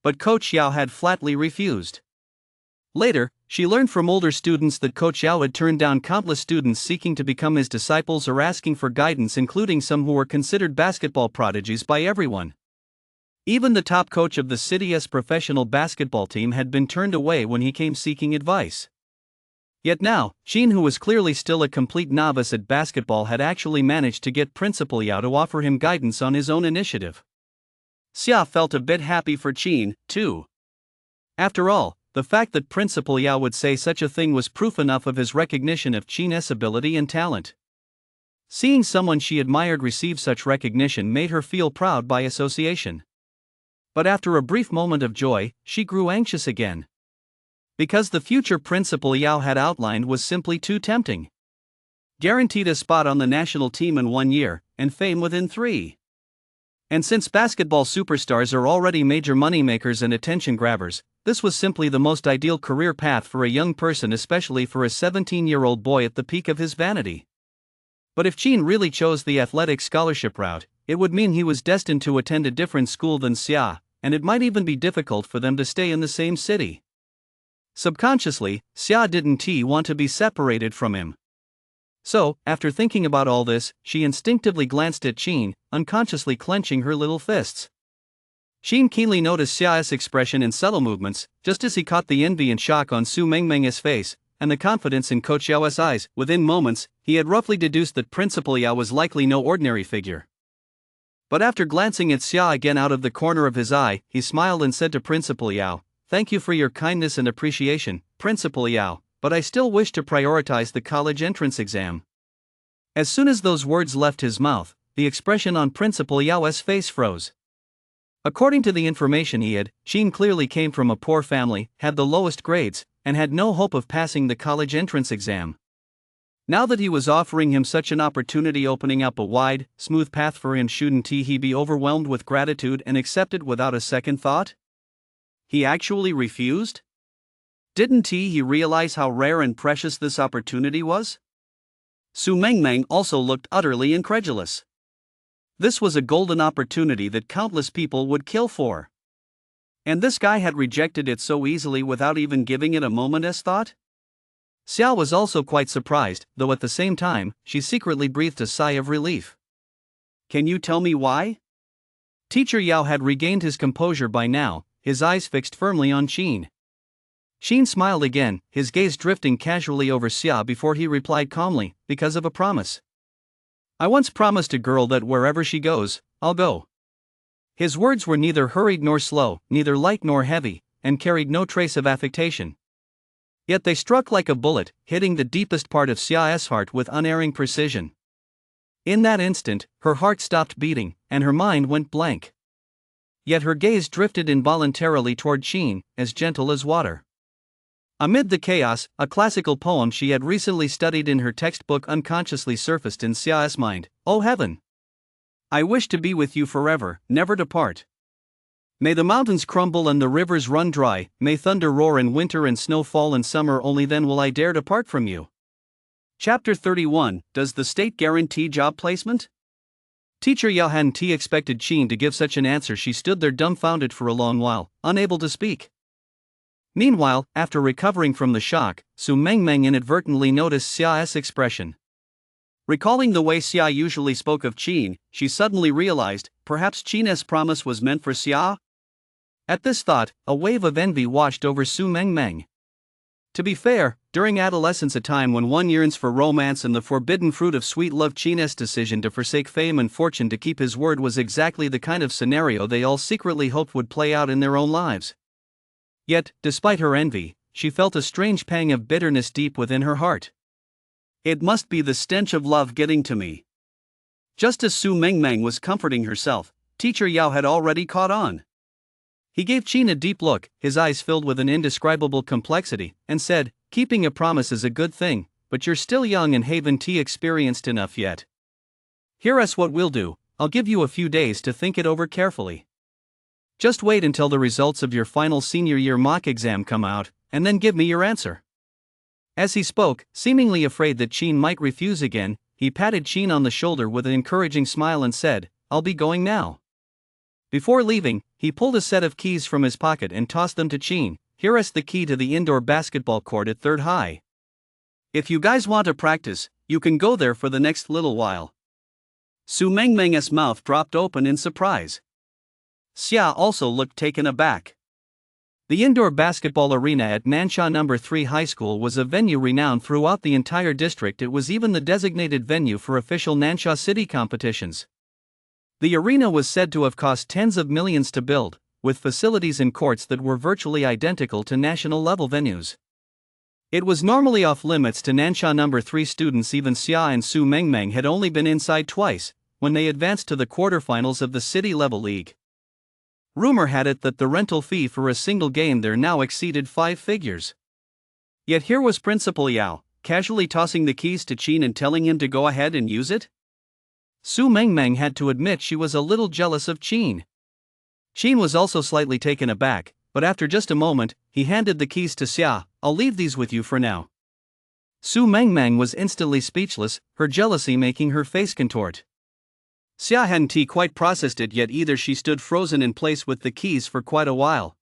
But Coach Yao had flatly refused. Later, she learned from older students that Coach Yao had turned down countless students seeking to become his disciples or asking for guidance, including some who were considered basketball prodigies by everyone. Even the top coach of the city's professional basketball team had been turned away when he came seeking advice. Yet now, Qin, who was clearly still a complete novice at basketball, had actually managed to get Principal Yao to offer him guidance on his own initiative. Xia felt a bit happy for Qin, too. After all, the fact that Principal Yao would say such a thing was proof enough of his recognition of Qin's ability and talent. Seeing someone she admired receive such recognition made her feel proud by association. But after a brief moment of joy, she grew anxious again. Because the future Principal Yao had outlined was simply too tempting. Guaranteed a spot on the national team in 1 year, and fame within 3. And since basketball superstars are already major moneymakers and attention grabbers, this was simply the most ideal career path for a young person, especially for a 17-year-old boy at the peak of his vanity. But if Qin really chose the athletic scholarship route, it would mean he was destined to attend a different school than Xia, and it might even be difficult for them to stay in the same city. Subconsciously, Xia didn't want to be separated from him. So, after thinking about all this, she instinctively glanced at Qin, unconsciously clenching her little fists. Qin keenly noticed Xia's expression and subtle movements, just as he caught the envy and shock on Su Mengmeng's face, and the confidence in Coach Yao's eyes. Within moments, he had roughly deduced that Principal Yao was likely no ordinary figure. But after glancing at Xia again out of the corner of his eye, he smiled and said to Principal Yao, "Thank you for your kindness and appreciation, Principal Yao, but I still wish to prioritize the college entrance exam. As soon as those words left his mouth, the expression on Principal Yao's face froze. According to the information he had, Qin clearly came from a poor family, had the lowest grades, and had no hope of passing the college entrance exam. Now that he was offering him such an opportunity, opening up a wide, smooth path for him, shouldn't he be overwhelmed with gratitude and accept it without a second thought? He actually refused? Didn't he realize how rare and precious this opportunity was? Su Mengmeng also looked utterly incredulous. This was a golden opportunity that countless people would kill for. And this guy had rejected it so easily without even giving it a moment's thought? Xiao was also quite surprised, though at the same time, she secretly breathed a sigh of relief. Can you tell me why? Teacher Yao had regained his composure by now, his eyes fixed firmly on Qin. Qin smiled again, his gaze drifting casually over Xia before he replied calmly, because of a promise. I once promised a girl that wherever she goes, I'll go. His words were neither hurried nor slow, neither light nor heavy, and carried no trace of affectation. Yet they struck like a bullet, hitting the deepest part of Xia's heart with unerring precision. In that instant, her heart stopped beating, and her mind went blank. Yet her gaze drifted involuntarily toward Qin, as gentle as water. Amid the chaos, a classical poem she had recently studied in her textbook unconsciously surfaced in Xia's mind. Oh heaven! I wish to be with you forever, never to part. May the mountains crumble and the rivers run dry, may thunder roar in winter and snow fall in summer, only then will I dare to part from you. Chapter 31. Does the state guarantee job placement? Teacher Yao hadn't expected Qin to give such an answer. She stood there dumbfounded for a long while, unable to speak. Meanwhile, after recovering from the shock, Su Mengmeng inadvertently noticed Xia's expression. Recalling the way Xia usually spoke of Qin, she suddenly realized, perhaps Qin's promise was meant for Xia? At this thought, a wave of envy washed over Su Mengmeng. To be fair, during adolescence, a time when one yearns for romance and the forbidden fruit of sweet love, Qin's decision to forsake fame and fortune to keep his word was exactly the kind of scenario they all secretly hoped would play out in their own lives. Yet, despite her envy, she felt a strange pang of bitterness deep within her heart. It must be the stench of love getting to me. Just as Su Mengmeng was comforting herself, Teacher Yao had already caught on. He gave Qin a deep look, his eyes filled with an indescribable complexity, and said, keeping a promise is a good thing, but you're still young and haven't experienced enough yet. Here's what we'll do, I'll give you a few days to think it over carefully. Just wait until the results of your final senior year mock exam come out, and then give me your answer. As he spoke, seemingly afraid that Qin might refuse again, he patted Qin on the shoulder with an encouraging smile and said, I'll be going now. Before leaving, he pulled a set of keys from his pocket and tossed them to Qin. Here's the key to the indoor basketball court at 3rd High. If you guys want to practice, you can go there for the next little while. Su Mengmeng's mouth dropped open in surprise. Xia also looked taken aback. The indoor basketball arena at Nansha No. 3 High School was a venue renowned throughout the entire district. It was even the designated venue for official Nansha City competitions. The arena was said to have cost tens of millions to build, with facilities and courts that were virtually identical to national-level venues. It was normally off-limits to Nansha No. 3 students. Even Xia and Su Mengmeng had only been inside twice, when they advanced to the quarterfinals of the city-level league. Rumor had it that the rental fee for a single game there now exceeded 5 figures. Yet here was Principal Yao, casually tossing the keys to Qin and telling him to go ahead and use it? Su Mengmeng had to admit she was a little jealous of Qin. Qin was also slightly taken aback, but after just a moment, he handed the keys to Xia. I'll leave these with you for now. Su Mengmeng was instantly speechless, her jealousy making her face contort. Xia hadn't quite processed it yet either. She stood frozen in place with the keys for quite a while.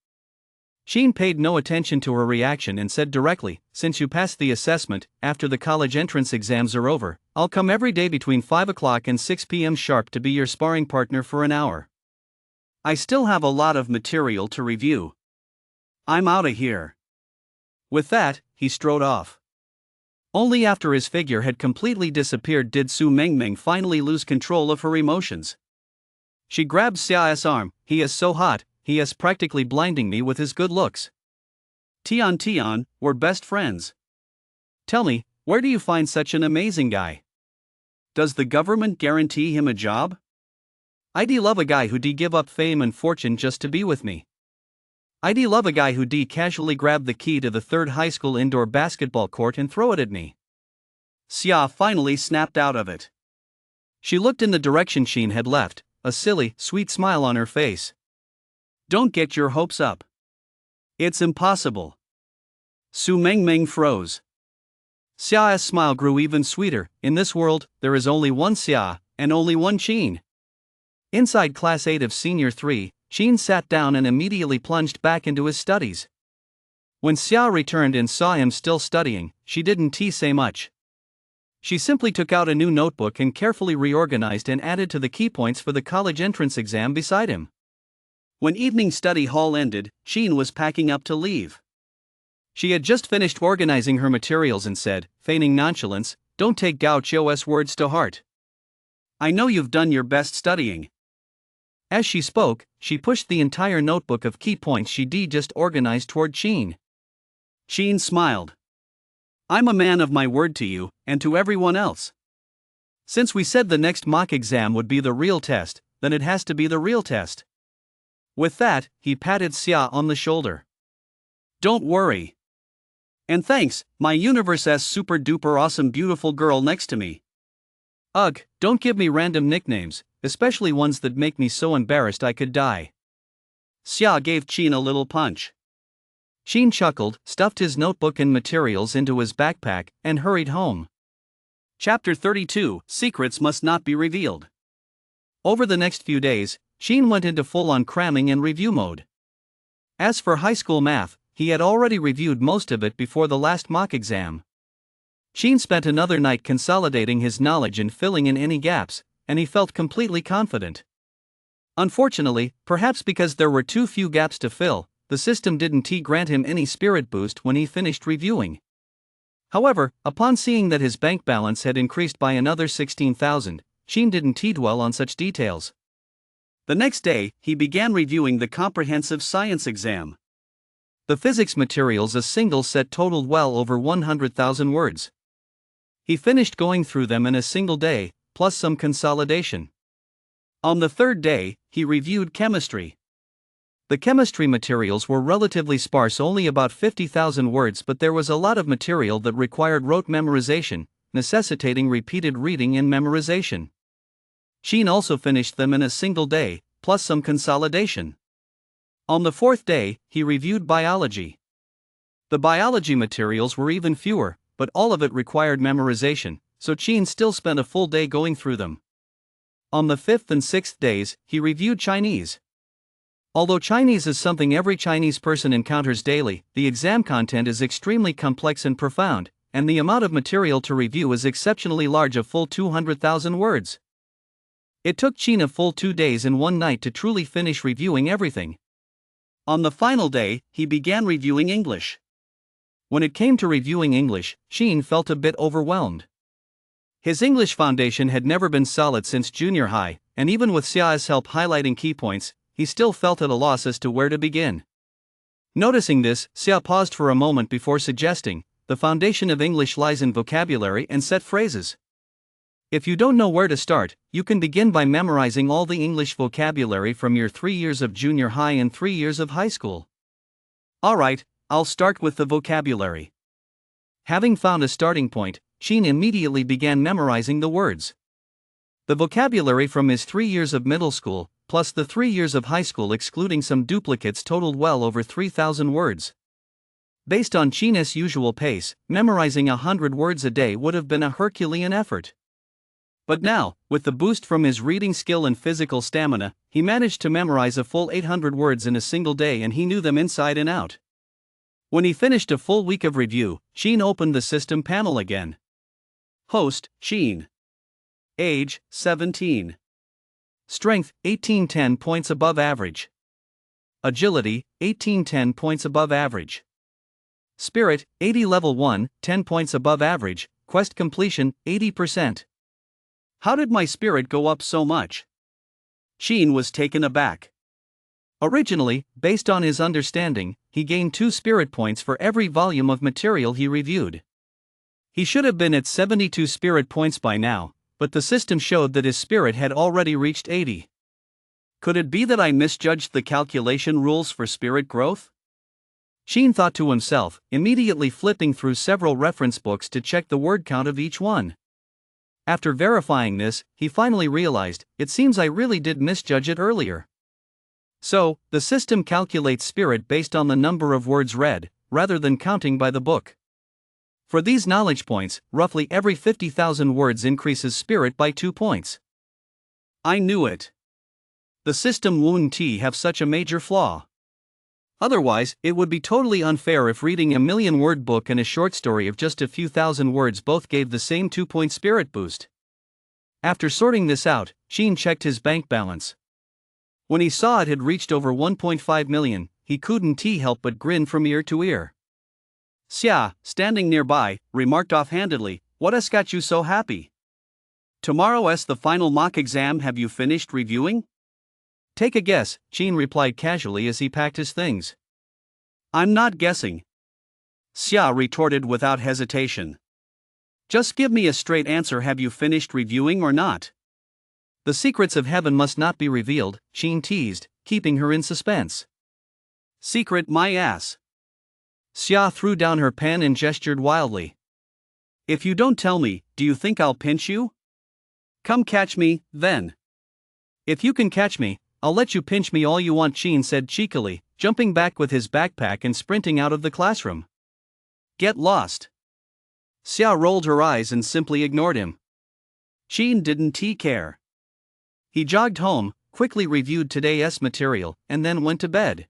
Qin paid no attention to her reaction and said directly, since you passed the assessment, after the college entrance exams are over, I'll come every day between 5 o'clock and 6 p.m. sharp to be your sparring partner for an hour. I still have a lot of material to review. I'm outta here. With that, he strode off. Only after his figure had completely disappeared did Su Mengmeng finally lose control of her emotions. She grabbed Xia's arm. He is so hot, he is practically blinding me with his good looks. Tian, we're best friends. Tell me, where do you find such an amazing guy? Does the government guarantee him a job? I'd love a guy who'd give up fame and fortune just to be with me. I'd love a guy who'd casually grab the key to the third high school indoor basketball court and throw it at me. Xia finally snapped out of it. She looked in the direction Sheen had left, a silly, sweet smile on her face. Don't get your hopes up. It's impossible. Su Mengmeng froze. Xia's smile grew even sweeter. In this world, there is only one Xia, and only one Sheen. Inside Class 8 of Senior 3, Sheen sat down and immediately plunged back into his studies. When Xia returned and saw him still studying, she didn't say much. She simply took out a new notebook and carefully reorganized and added to the key points for the college entrance exam beside him. When evening study hall ended, Sheen was packing up to leave. She had just finished organizing her materials and said, feigning nonchalance, "Don't take Gao Chou's words to heart. I know you've done your best studying." As she spoke, she pushed the entire notebook of key points she'd just organized toward Sheen. Sheen smiled. "I'm a man of my word to you, and to everyone else. Since we said the next mock exam would be the real test, then it has to be the real test." With that, he patted Xia on the shoulder. "Don't worry. And thanks, my universe's super duper awesome beautiful girl next to me. Ugh, don't give me random nicknames, especially ones that make me so embarrassed I could die." Xia gave Sheen a little punch. Sheen chuckled, stuffed his notebook and materials into his backpack, and hurried home. Chapter 32: Secrets Must Not Be Revealed. Over the next few days, Sheen went into full-on cramming and review mode. As for high school math, he had already reviewed most of it before the last mock exam. Sheen spent another night consolidating his knowledge and filling in any gaps, and he felt completely confident. Unfortunately, perhaps because there were too few gaps to fill, the system didn't grant him any spirit boost when he finished reviewing. However, upon seeing that his bank balance had increased by another 16,000, Sheen didn't dwell on such details. The next day, he began reviewing the comprehensive science exam. The physics materials a single set totaled well over 100,000 words. He finished going through them in a single day, plus some consolidation. On the third day, he reviewed chemistry. The chemistry materials were relatively sparse, only about 50,000 words, but there was a lot of material that required rote memorization, necessitating repeated reading and memorization. Sheen also finished them in a single day, plus some consolidation. On the fourth day, he reviewed biology. The biology materials were even fewer, but all of it required memorization, so Sheen still spent a full day going through them. On the fifth and sixth days, he reviewed Chinese. Although Chinese is something every Chinese person encounters daily, the exam content is extremely complex and profound, and the amount of material to review is exceptionally large, a full 200,000 words. It took Sheen a full 2 days and 1 night to truly finish reviewing everything. On the final day, he began reviewing English. When it came to reviewing English, Sheen felt a bit overwhelmed. His English foundation had never been solid since junior high, and even with Xia's help highlighting key points, he still felt at a loss as to where to begin. Noticing this, Xia paused for a moment before suggesting, "The foundation of English lies in vocabulary and set phrases. If you don't know where to start, you can begin by memorizing all the English vocabulary from your 3 years of junior high and 3 years of high school." "Alright, I'll start with the vocabulary." Having found a starting point, Sheen immediately began memorizing the words. The vocabulary from his 3 years of middle school, plus the 3 years of high school excluding some duplicates, totaled well over 3,000 words. Based on Sheen's usual pace, memorizing 100 words a day would have been a Herculean effort. But now, with the boost from his reading skill and physical stamina, he managed to memorize a full 800 words in a single day, and he knew them inside and out. When he finished a full week of review, Sheen opened the system panel again. Host, Sheen. Age, 17. Strength, 1810 points above average. Agility, 1810 points above average. Spirit, 80 level 1, 10 points above average. Quest completion, 80%. How did my spirit go up so much? Sheen was taken aback. Originally, based on his understanding, he gained 2 spirit points for every volume of material he reviewed. He should have been at 72 spirit points by now, but the system showed that his spirit had already reached 80. Could it be that I misjudged the calculation rules for spirit growth? Sheen thought to himself, immediately flipping through several reference books to check the word count of each one. After verifying this, he finally realized, it seems I really did misjudge it earlier. So, the system calculates spirit based on the number of words read, rather than counting by the book. For these knowledge points, roughly every 50,000 words increases spirit by 2 points. I knew it. The system wouldn't have such a major flaw. Otherwise, it would be totally unfair if reading a 1,000,000-word book and a short story of just a few thousand words both gave the same 2-point spirit boost. After sorting this out, Sheen checked his bank balance. When he saw it had reached over 1.5 million, he couldn't help but grin from ear to ear. Xia, standing nearby, remarked offhandedly, "What got you so happy? Tomorrow's the final mock exam. Have you finished reviewing?" "Take a guess," Sheen replied casually as he packed his things. "I'm not guessing," Xia retorted without hesitation. "Just give me a straight answer. Have you finished reviewing or not?" "The secrets of heaven must not be revealed," Sheen teased, keeping her in suspense. "Secret my ass." Xia threw down her pen and gestured wildly. "If you don't tell me, do you think I'll pinch you? Come catch me, then." "If you can catch me, I'll let you pinch me all you want," Sheen said cheekily, jumping back with his backpack and sprinting out of the classroom. "Get lost." Xia rolled her eyes and simply ignored him. Sheen didn't care. He jogged home, quickly reviewed today's material, and then went to bed.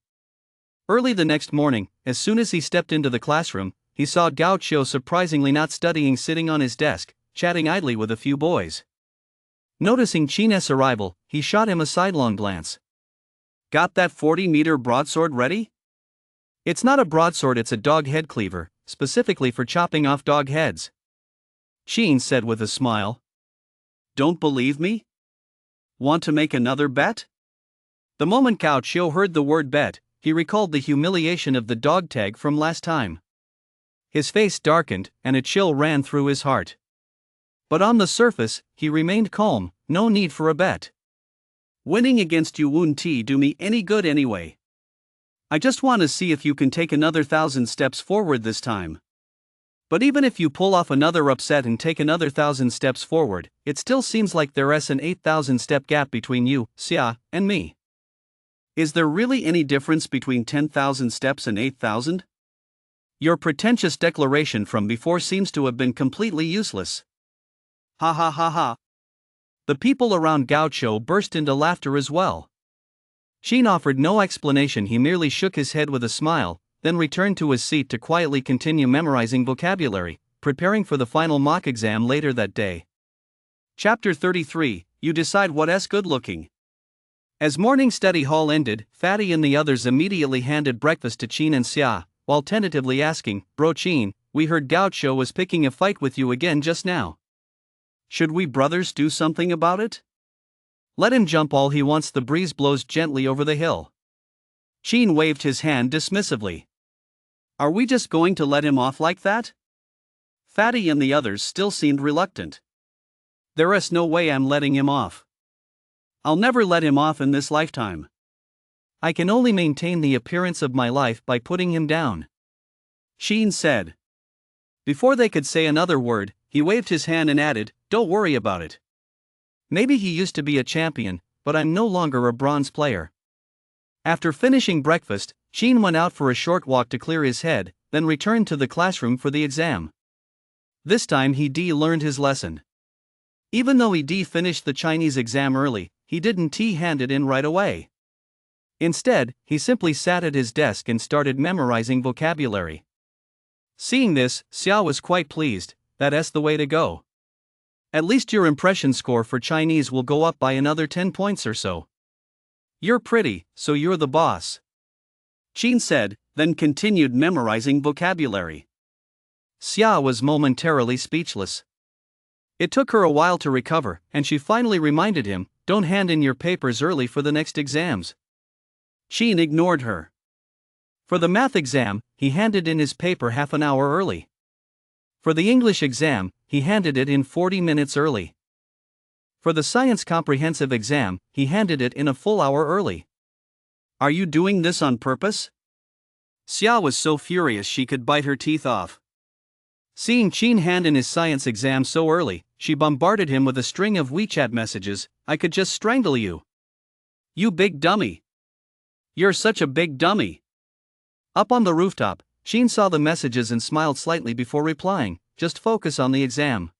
Early the next morning, as soon as he stepped into the classroom, he saw Gao Qiu surprisingly not studying, sitting on his desk, chatting idly with a few boys. Noticing Sheen's arrival, he shot him a sidelong glance. "Got that 40-meter broadsword ready?" "It's not a broadsword, it's a dog head cleaver, specifically for chopping off dog heads," Sheen said with a smile. "Don't believe me? Want to make another bet?" The moment Gao Qiu heard the word bet, he recalled the humiliation of the dog tag from last time. His face darkened, and a chill ran through his heart. But on the surface, he remained calm. No need for a bet. "Winning against you won't do me any good anyway. I just want to see if you can take another 1,000 steps forward this time. But even if you pull off another upset and take another 1,000 steps forward, it still seems like there's an 8,000 step gap between you, Xia, and me. Is there really any difference between 10,000 steps and 8,000? Your pretentious declaration from before seems to have been completely useless." Ha ha ha ha. The people around Gao Qiu burst into laughter as well. Sheen offered no explanation, he merely shook his head with a smile, then returned to his seat to quietly continue memorizing vocabulary, preparing for the final mock exam later that day. Chapter 33, You Decide What's Good Looking. As morning study hall ended, Fatty and the others immediately handed breakfast to Qin and Xia, while tentatively asking, "Bro Qin, we heard Gao Qiu was picking a fight with you again just now. Should we brothers do something about it? Let him jump all he wants, the breeze blows gently over the hill." Qin waved his hand dismissively. "Are we just going to let him off like that?" Fatty and the others still seemed reluctant. "There's no way I'm letting him off. I'll never let him off in this lifetime. I can only maintain the appearance of my life by putting him down," Sheen said. Before they could say another word, he waved his hand and added, "Don't worry about it. Maybe he used to be a champion, but I'm no longer a bronze player." After finishing breakfast, Sheen went out for a short walk to clear his head, then returned to the classroom for the exam. This time he learned his lesson. Even though he finished the Chinese exam early, he didn't hand it in right away. Instead, he simply sat at his desk and started memorizing vocabulary. Seeing this, Xia was quite pleased. "That's the way to go. At least your impression score for Chinese will go up by another 10 points or so. You're pretty, so you're the boss," Qin said, then continued memorizing vocabulary. Xia was momentarily speechless. It took her a while to recover, and she finally reminded him, "Don't hand in your papers early for the next exams." Qin ignored her. For the math exam, he handed in his paper half an hour early. For the English exam, he handed it in 40 minutes early. For the science comprehensive exam, he handed it in a full hour early. Are you doing this on purpose? Xia was so furious she could bite her teeth off. Seeing Qin hand in his science exam so early, she bombarded him with a string of WeChat messages. I could just strangle you. You big dummy. You're such a big dummy. Up on the rooftop, Qin saw the messages and smiled slightly before replying, just focus on the exam.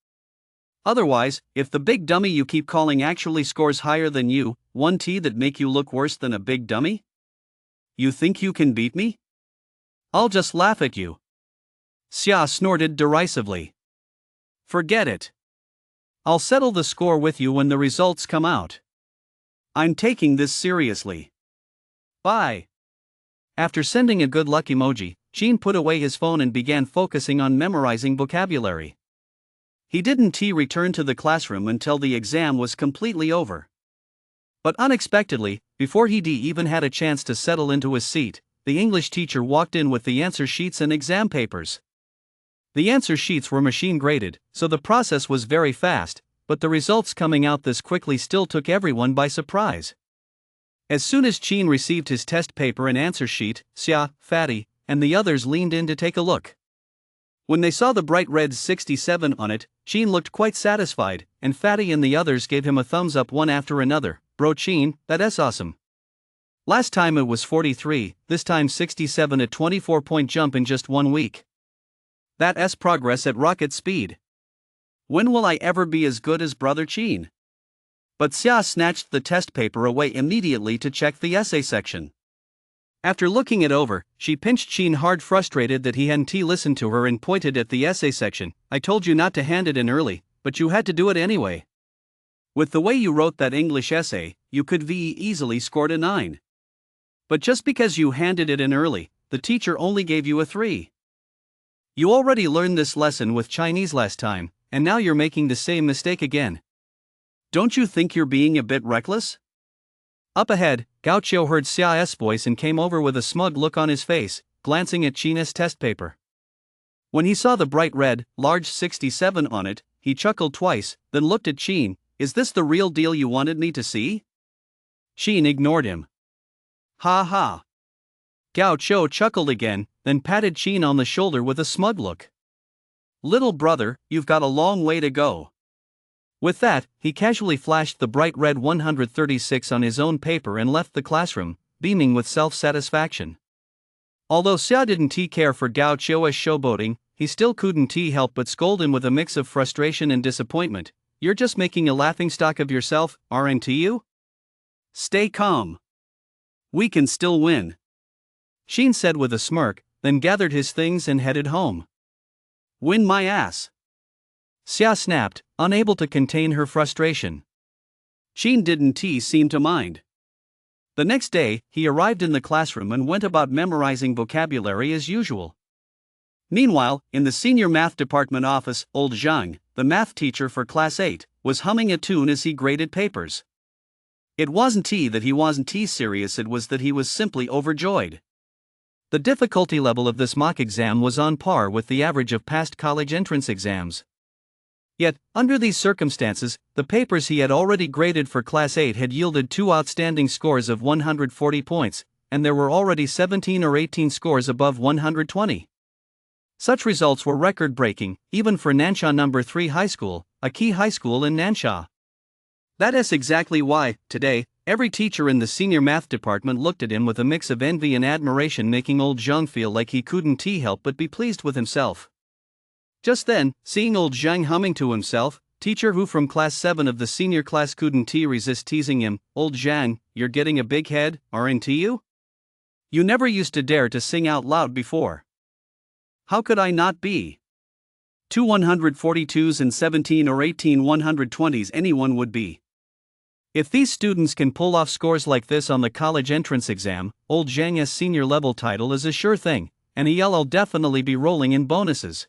Otherwise, if the big dummy you keep calling actually scores higher than you, 1T that make you look worse than a big dummy? You think you can beat me? I'll just laugh at you. Xia snorted derisively. Forget it. I'll settle the score with you when the results come out. I'm taking this seriously. Bye. After sending a good luck emoji, Qin put away his phone and began focusing on memorizing vocabulary. He didn't return to the classroom until the exam was completely over. But unexpectedly, before he even had a chance to settle into his seat, the English teacher walked in with the answer sheets and exam papers. The answer sheets were machine graded, so the process was very fast, but the results coming out this quickly still took everyone by surprise. As soon as Qin received his test paper and answer sheet, Xia, Fatty, and the others leaned in to take a look. When they saw the bright red 67 on it, Qin looked quite satisfied, and Fatty and the others gave him a thumbs up one after another. Bro Qin, that's awesome. Last time it was 43, this time 67, a 24-point jump in just 1 week. That's progress at rocket speed. When will I ever be as good as Brother Qin? But Xia snatched the test paper away immediately to check the essay section. After looking it over, she pinched Qin hard, frustrated that he hadn't listened to her, and pointed at the essay section. I told you not to hand it in early, but you had to do it anyway. With the way you wrote that English essay, you could easily scored a 9. But just because you handed it in early, the teacher only gave you a 3. You already learned this lesson with Chinese last time, and now you're making the same mistake again. Don't you think you're being a bit reckless? Up ahead, Gao Qiu heard Xia's voice and came over with a smug look on his face, glancing at Qin's test paper. When he saw the bright red, large 67 on it, he chuckled twice, then looked at Qin. Is this the real deal you wanted me to see? Qin ignored him. Ha ha. Gao Qiu chuckled again, then patted Qin on the shoulder with a smug look. Little brother, you've got a long way to go. With that, he casually flashed the bright red 136 on his own paper and left the classroom, beaming with self-satisfaction. Although Xia didn't care for Gao Qiu's showboating, he still couldn't help but scold him with a mix of frustration and disappointment. You're just making a laughingstock of yourself, aren't you? Stay calm. We can still win. Qin said with a smirk, then gathered his things and headed home. Win my ass. Xia snapped, unable to contain her frustration. Qin didn't seem to mind. The next day, he arrived in the classroom and went about memorizing vocabulary as usual. Meanwhile, in the senior math department office, old Zhang, the math teacher for class 8, was humming a tune as he graded papers. It wasn't that he wasn't serious, it was that he was simply overjoyed. The difficulty level of this mock exam was on par with the average of past college entrance exams. Yet, under these circumstances, the papers he had already graded for Class 8 had yielded 2 outstanding scores of 140 points, and there were already 17 or 18 scores above 120. Such results were record-breaking, even for Nansha No. 3 High School, a key high school in Nansha. That is exactly why, today, every teacher in the senior math department looked at him with a mix of envy and admiration, making old Zhang feel like he couldn't help but be pleased with himself. Just then, seeing old Zhang humming to himself, teacher who from class 7 of the senior class couldn't resist teasing him, Old Zhang, you're getting a big head, aren't you? You never used to dare to sing out loud before. How could I not be? 2 142s and 17 or 18 120s anyone would be. If these students can pull off scores like this on the college entrance exam, old Zhang's senior level title is a sure thing, and he'll definitely be rolling in bonuses.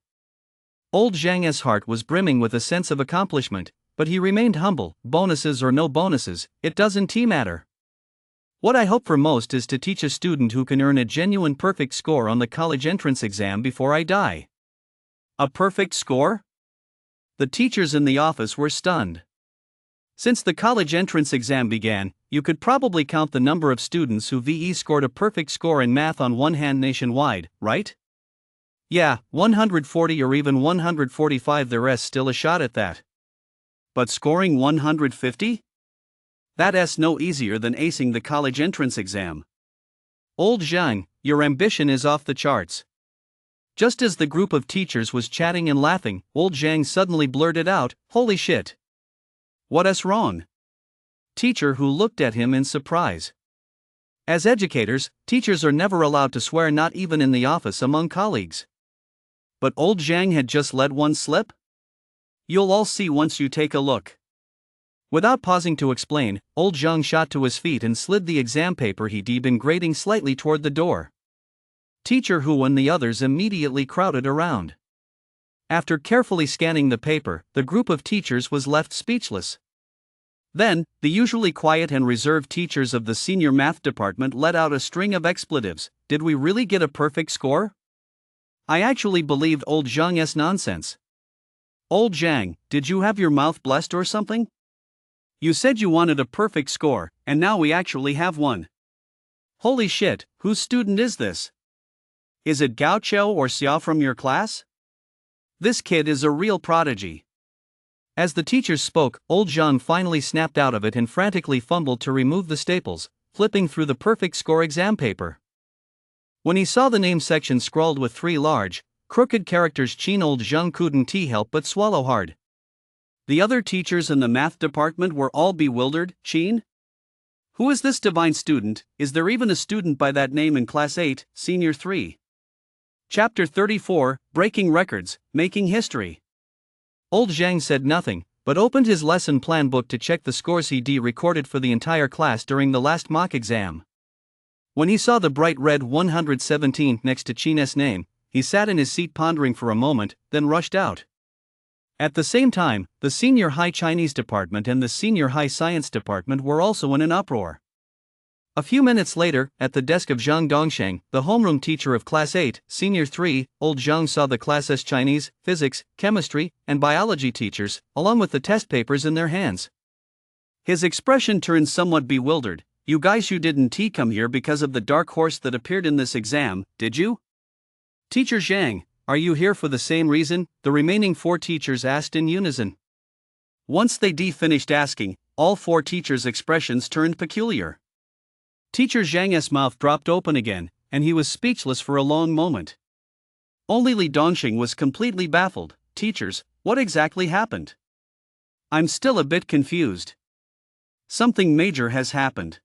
Old Zhang's heart was brimming with a sense of accomplishment, but he remained humble. Bonuses or no bonuses, it doesn't matter. What I hope for most is to teach a student who can earn a genuine perfect score on the college entrance exam before I die. A perfect score? The teachers in the office were stunned. Since the college entrance exam began, you could probably count the number of students who scored a perfect score in math on one hand nationwide, right? Yeah, 140 or even 145. There's still a shot at that. But scoring 150? That's no easier than acing the college entrance exam. Old Zhang, your ambition is off the charts. Just as the group of teachers was chatting and laughing, old Zhang suddenly blurted out, "Holy shit! What's wrong?" Teacher who looked at him in surprise. As educators, teachers are never allowed to swear, not even in the office among colleagues. But old Zhang had just let one slip? You'll all see once you take a look. Without pausing to explain, old Zhang shot to his feet and slid the exam paper he'd been grading slightly toward the door. Teacher Hu and the others immediately crowded around. After carefully scanning the paper, the group of teachers was left speechless. Then, the usually quiet and reserved teachers of the senior math department let out a string of expletives. Did we really get a perfect score? I actually believed old Zhang's nonsense. Old Zhang, did you have your mouth blessed or something? You said you wanted a perfect score, and now we actually have one. Holy shit, whose student is this? Is it Gao Qiao or Xiao from your class? This kid is a real prodigy. As the teachers spoke, old Zhang finally snapped out of it and frantically fumbled to remove the staples, flipping through the perfect score exam paper. When he saw the name section scrawled with 3 large, crooked characters, Qin, old Zhang couldn't help but swallow hard. The other teachers in the math department were all bewildered. Qin? Who is this divine student? Is there even a student by that name in Class 8, Senior 3? Chapter 34, Breaking Records, Making History. Old Zhang said nothing, but opened his lesson plan book to check the scores he'd recorded for the entire class during the last mock exam. When he saw the bright red 117 next to Qin's name, he sat in his seat pondering for a moment, then rushed out. At the same time, the senior high Chinese department and the senior high science department were also in an uproar. A few minutes later, at the desk of Zhang Dongsheng, the homeroom teacher of Class 8, Senior 3, old Zhang saw the class's Chinese, physics, chemistry, and biology teachers, along with the test papers in their hands. His expression turned somewhat bewildered. You guys, you didn't come here because of the dark horse that appeared in this exam, did you? Teacher Zhang, are you here for the same reason? The remaining 4 teachers asked in unison. Once they finished asking, all 4 teachers' expressions turned peculiar. Teacher Zhang's mouth dropped open again, and he was speechless for a long moment. Only Li Dongxing was completely baffled. Teachers, what exactly happened? I'm still a bit confused. Something major has happened.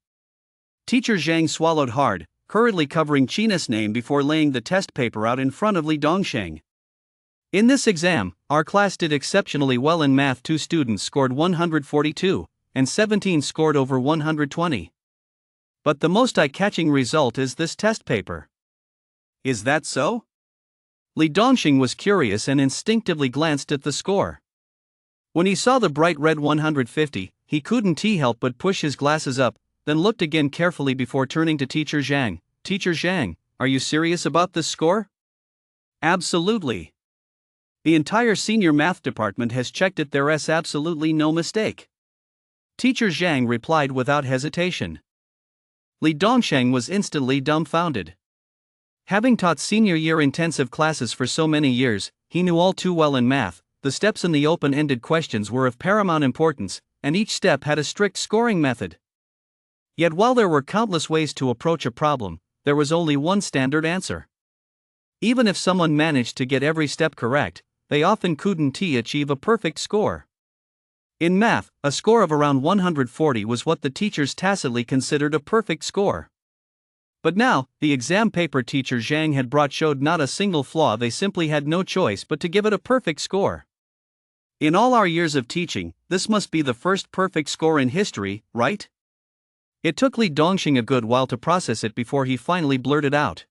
Teacher Zhang swallowed hard, hurriedly covering Qin's name before laying the test paper out in front of Li Dongsheng. In this exam, our class did exceptionally well in math. 2 students scored 142, and 17 scored over 120. But the most eye-catching result is this test paper. Is that so? Li Dongxing was curious and instinctively glanced at the score. When he saw the bright red 150, he couldn't help but push his glasses up, then looked again carefully before turning to Teacher Zhang. Teacher Zhang, are you serious about this score? Absolutely. The entire senior math department has checked it. There's absolutely no mistake. Teacher Zhang replied without hesitation. Li Dongsheng was instantly dumbfounded. Having taught senior year intensive classes for so many years, he knew all too well in math, the steps in the open-ended questions were of paramount importance, and each step had a strict scoring method. Yet while there were countless ways to approach a problem, there was only one standard answer. Even if someone managed to get every step correct, they often couldn't achieve a perfect score. In math, a score of around 140 was what the teachers tacitly considered a perfect score. But now, the exam paper Teacher Zhang had brought showed not a single flaw. They simply had no choice but to give it a perfect score. In all our years of teaching, this must be the first perfect score in history, right? It took Li Dongxing a good while to process it before he finally blurted out.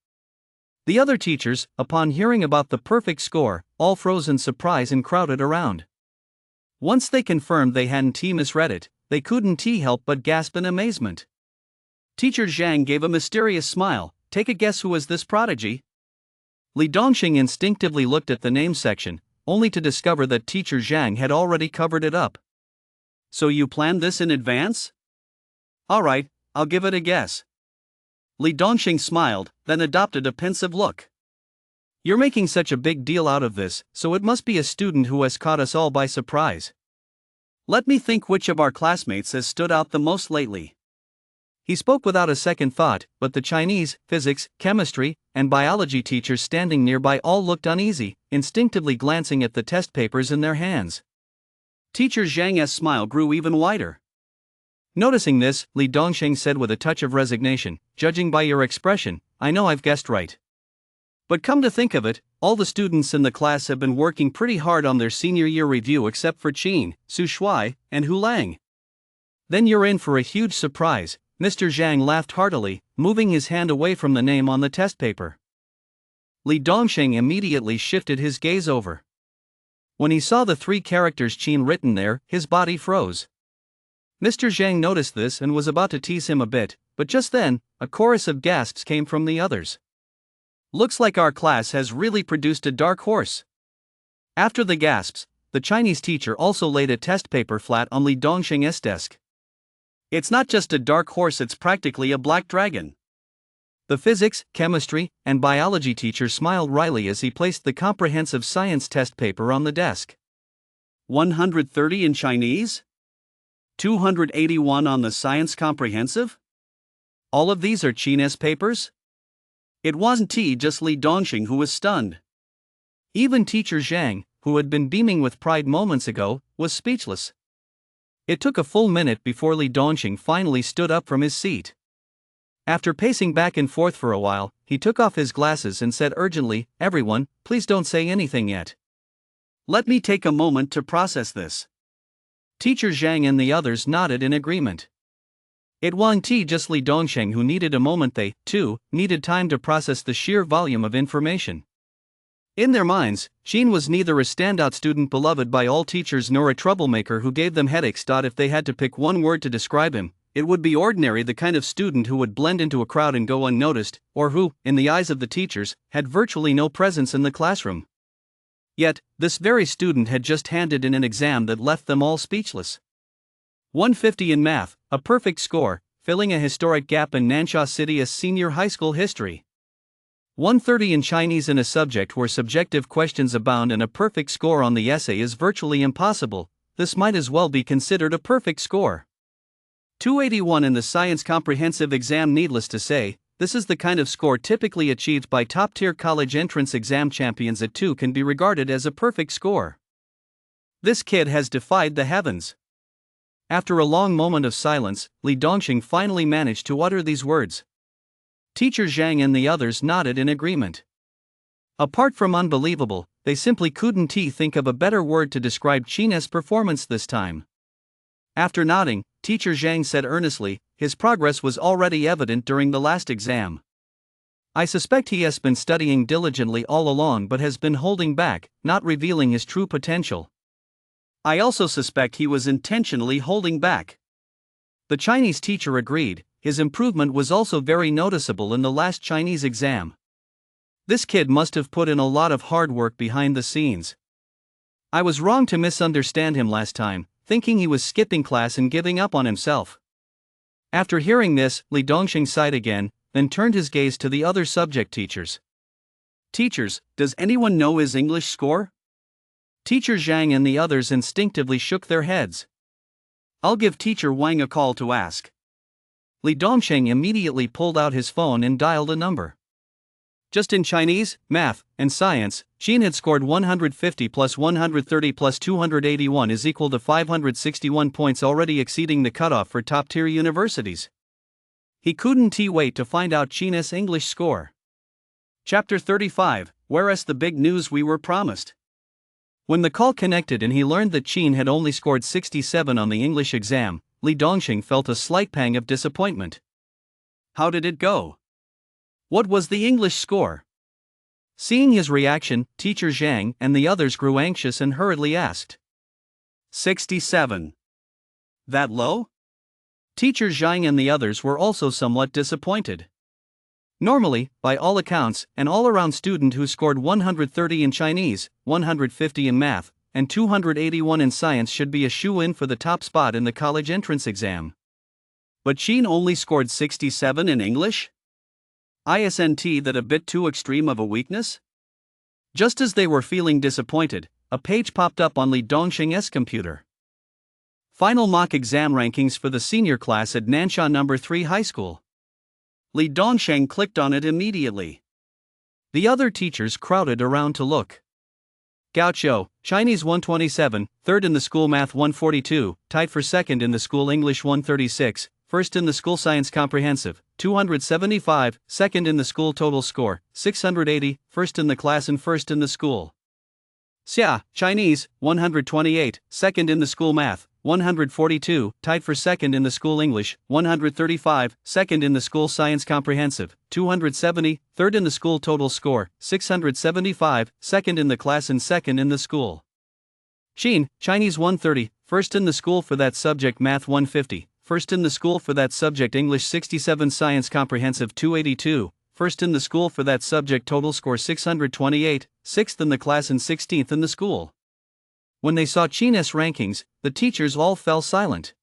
The other teachers, upon hearing about the perfect score, all froze in surprise and crowded around. Once they confirmed they hadn't misread it, they couldn't help but gasp in amazement. Teacher Zhang gave a mysterious smile. Take a guess, who is this prodigy? Li Dongxing instinctively looked at the name section, only to discover that teacher Zhang had already covered it up. So you planned this in advance? Alright, I'll give it a guess. Li Dongxing smiled, then adopted a pensive look. You're making such a big deal out of this, so it must be a student who has caught us all by surprise. Let me think which of our classmates has stood out the most lately. He spoke without a second thought, but the Chinese, physics, chemistry, and biology teachers standing nearby all looked uneasy, instinctively glancing at the test papers in their hands. Teacher Zhang's smile grew even wider. Noticing this, Li Dongxing said with a touch of resignation, "Judging by your expression, I know I've guessed right. But come to think of it, all the students in the class have been working pretty hard on their senior year review except for Qin, Su Shuai, and Hu Lang. Then you're in for a huge surprise." Mr. Zhang laughed heartily, moving his hand away from the name on the test paper. Li Dongxing immediately shifted his gaze over. When he saw the 3 characters Qin written there, his body froze. Mr. Zhang noticed this and was about to tease him a bit, but just then, a chorus of gasps came from the others. Looks like our class has really produced a dark horse. After the gasps, the Chinese teacher also laid a test paper flat on Li Dongxing's desk. It's not just a dark horse, it's practically a black dragon. The physics, chemistry, and biology teacher smiled wryly as he placed the comprehensive science test paper on the desk. 130 in Chinese? 281 on the science comprehensive? All of these are Qin's papers? It wasn't just Li Dongxing who was stunned. Even teacher Zhang, who had been beaming with pride moments ago, was speechless. It took a full minute before Li Dongxing finally stood up from his seat. After pacing back and forth for a while, he took off his glasses and said urgently, "Everyone, please don't say anything yet. Let me take a moment to process this." Teacher Zhang and the others nodded in agreement. It wasn't just Li Dongxing who needed a moment, they, too, needed time to process the sheer volume of information. In their minds, Qin was neither a standout student beloved by all teachers nor a troublemaker who gave them headaches. If they had to pick one word to describe him, it would be ordinary, the kind of student who would blend into a crowd and go unnoticed, or who, in the eyes of the teachers, had virtually no presence in the classroom. Yet, this very student had just handed in an exam that left them all speechless. 150 in math, a perfect score, filling a historic gap in Nansha City's senior high school history. 130 in Chinese in a subject where subjective questions abound and a perfect score on the essay is virtually impossible. This might as well be considered a perfect score. 281 in the science comprehensive exam. Needless to say, this is the kind of score typically achieved by top-tier college entrance exam champions. It too can be regarded as a perfect score. This kid has defied the heavens. After a long moment of silence, Li Dongxing finally managed to utter these words. Teacher Zhang and the others nodded in agreement. Apart from unbelievable, they simply couldn't think of a better word to describe Qin's performance this time. After nodding, teacher Zhang said earnestly, his progress was already evident during the last exam. I suspect he has been studying diligently all along but has been holding back, not revealing his true potential. I also suspect he was intentionally holding back. The Chinese teacher agreed. His improvement was also very noticeable in the last Chinese exam. This kid must have put in a lot of hard work behind the scenes. I was wrong to misunderstand him last time, thinking he was skipping class and giving up on himself. After hearing this, Li Dongxing sighed again, then turned his gaze to the other subject teachers. Teachers, does anyone know his English score? Teacher Zhang and the others instinctively shook their heads. I'll give teacher Wang a call to ask. Li Dongxing immediately pulled out his phone and dialed a number. Just in Chinese, math, and science, Qin had scored 150 plus 130 plus 281 is equal to 561 points, already exceeding the cutoff for top-tier universities. He couldn't wait to find out Qin's English score. Chapter 35, Where's the big news we were promised? When the call connected and he learned that Qin had only scored 67 on the English exam, Li Dongxing felt a slight pang of disappointment. How did it go? What was the English score? Seeing his reaction, teacher Zhang and the others grew anxious and hurriedly asked. 67. That low? Teacher Zhang and the others were also somewhat disappointed. Normally, by all accounts, an all-around student who scored 130 in Chinese, 150 in math, and 281 in science should be a shoo-in for the top spot in the college entrance exam. But Sheen only scored 67 in English? Isn't that a bit too extreme of a weakness? Just as they were feeling disappointed, a page popped up on Li Dongsheng's computer. Final mock exam rankings for the senior class at Nansha No. 3 High School. Li Dongsheng clicked on it immediately. The other teachers crowded around to look. Gao Qiu, Chinese 127, third in the school math 142, tied for second in the school English 136, first in the school science comprehensive 275, second in the school total score 680, first in the class and first in the school. Xia, Chinese 128, second in the school math 142, tied for second in the school English 135, second in the school science comprehensive 270, third in the school total score 675, second in the class and second in the school. Sheen, Chinese 130, first in the school for that subject math 150, first in the school for that subject English 67, science comprehensive 282, first in the school for that subject total score 628, sixth in the class and 16th in the school. When they saw Sheen's rankings, the teachers all fell silent.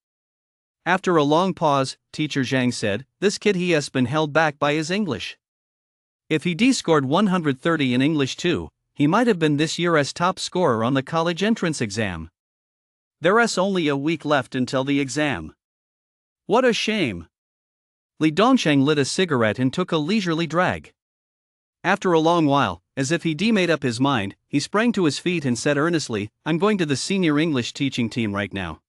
After a long pause, Teacher Zhang said, "This kid he has been held back by his English. If he scored 130 in English too, he might have been this year's top scorer on the college entrance exam. There's only a week left until the exam. What a shame." Li Dongsheng lit a cigarette and took a leisurely drag. After a long while, as if he'd made up his mind, he sprang to his feet and said earnestly, "I'm going to the senior English teaching team right now.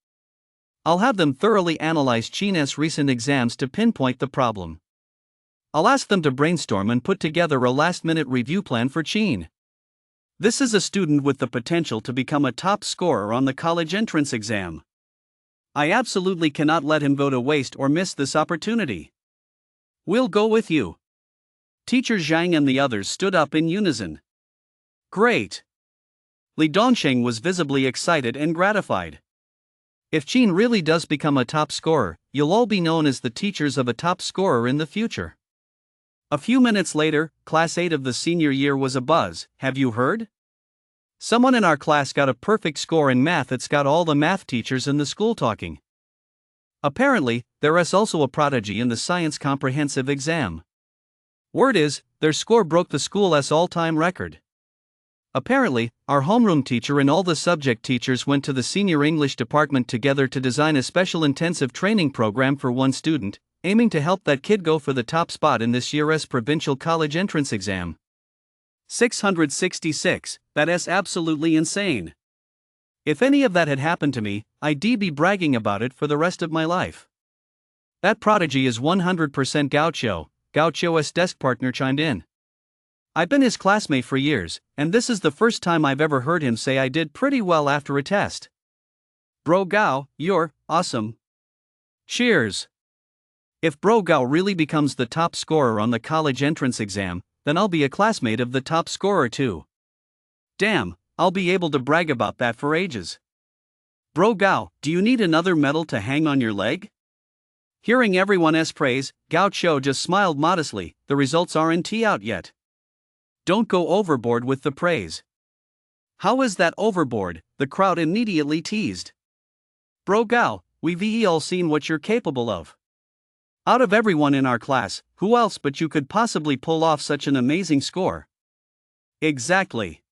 I'll have them thoroughly analyze Sheen's recent exams to pinpoint the problem. I'll ask them to brainstorm and put together a last-minute review plan for Sheen. This is a student with the potential to become a top scorer on the college entrance exam. I absolutely cannot let him go to waste or miss this opportunity. We'll go with you." Teacher Zhang and the others stood up in unison. Great! Li Dongsheng was visibly excited and gratified. If Sheen really does become a top scorer, you'll all be known as the teachers of a top scorer in the future. A few minutes later, Class 8 of the senior year was abuzz. "Have you heard? Someone in our class got a perfect score in math. It's got all the math teachers in the school talking. Apparently, there is also a prodigy in the science comprehensive exam. Word is, their score broke the school's all-time record. Apparently, our homeroom teacher and all the subject teachers went to the senior English department together to design a special intensive training program for one student, aiming to help that kid go for the top spot in this year's provincial college entrance exam. 666, that is absolutely insane. If any of that had happened to me, I'd be bragging about it for the rest of my life." "That prodigy is 100% Gao Qiu," Gao Qiu's desk partner chimed in. "I've been his classmate for years, and this is the first time I've ever heard him say I did pretty well after a test. Bro Gao, you're awesome. Cheers. If Bro Gao really becomes the top scorer on the college entrance exam, then I'll be a classmate of the top scorer too. Damn, I'll be able to brag about that for ages. Bro Gao, do you need another medal to hang on your leg?" Hearing everyone's praise, Gao Qiu just smiled modestly. "The results aren't out yet. Don't go overboard with the praise." "How is that overboard?" the crowd immediately teased. "Bro Gao, we've all seen what you're capable of. Out of everyone in our class, who else but you could possibly pull off such an amazing score?" "Exactly.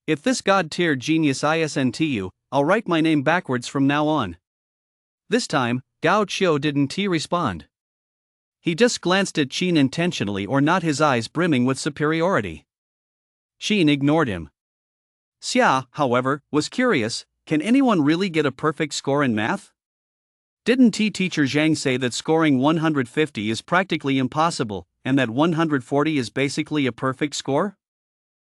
If this god-tier genius isn't you, I'll write my name backwards from now on." This time, Gao Qiu didn't respond. He just glanced at Sheen intentionally, or not, his eyes brimming with superiority. Sheen ignored him. Xia, however, was curious. Can anyone really get a perfect score in math? Didn't Teacher Zhang say that scoring 150 is practically impossible, and that 140 is basically a perfect score?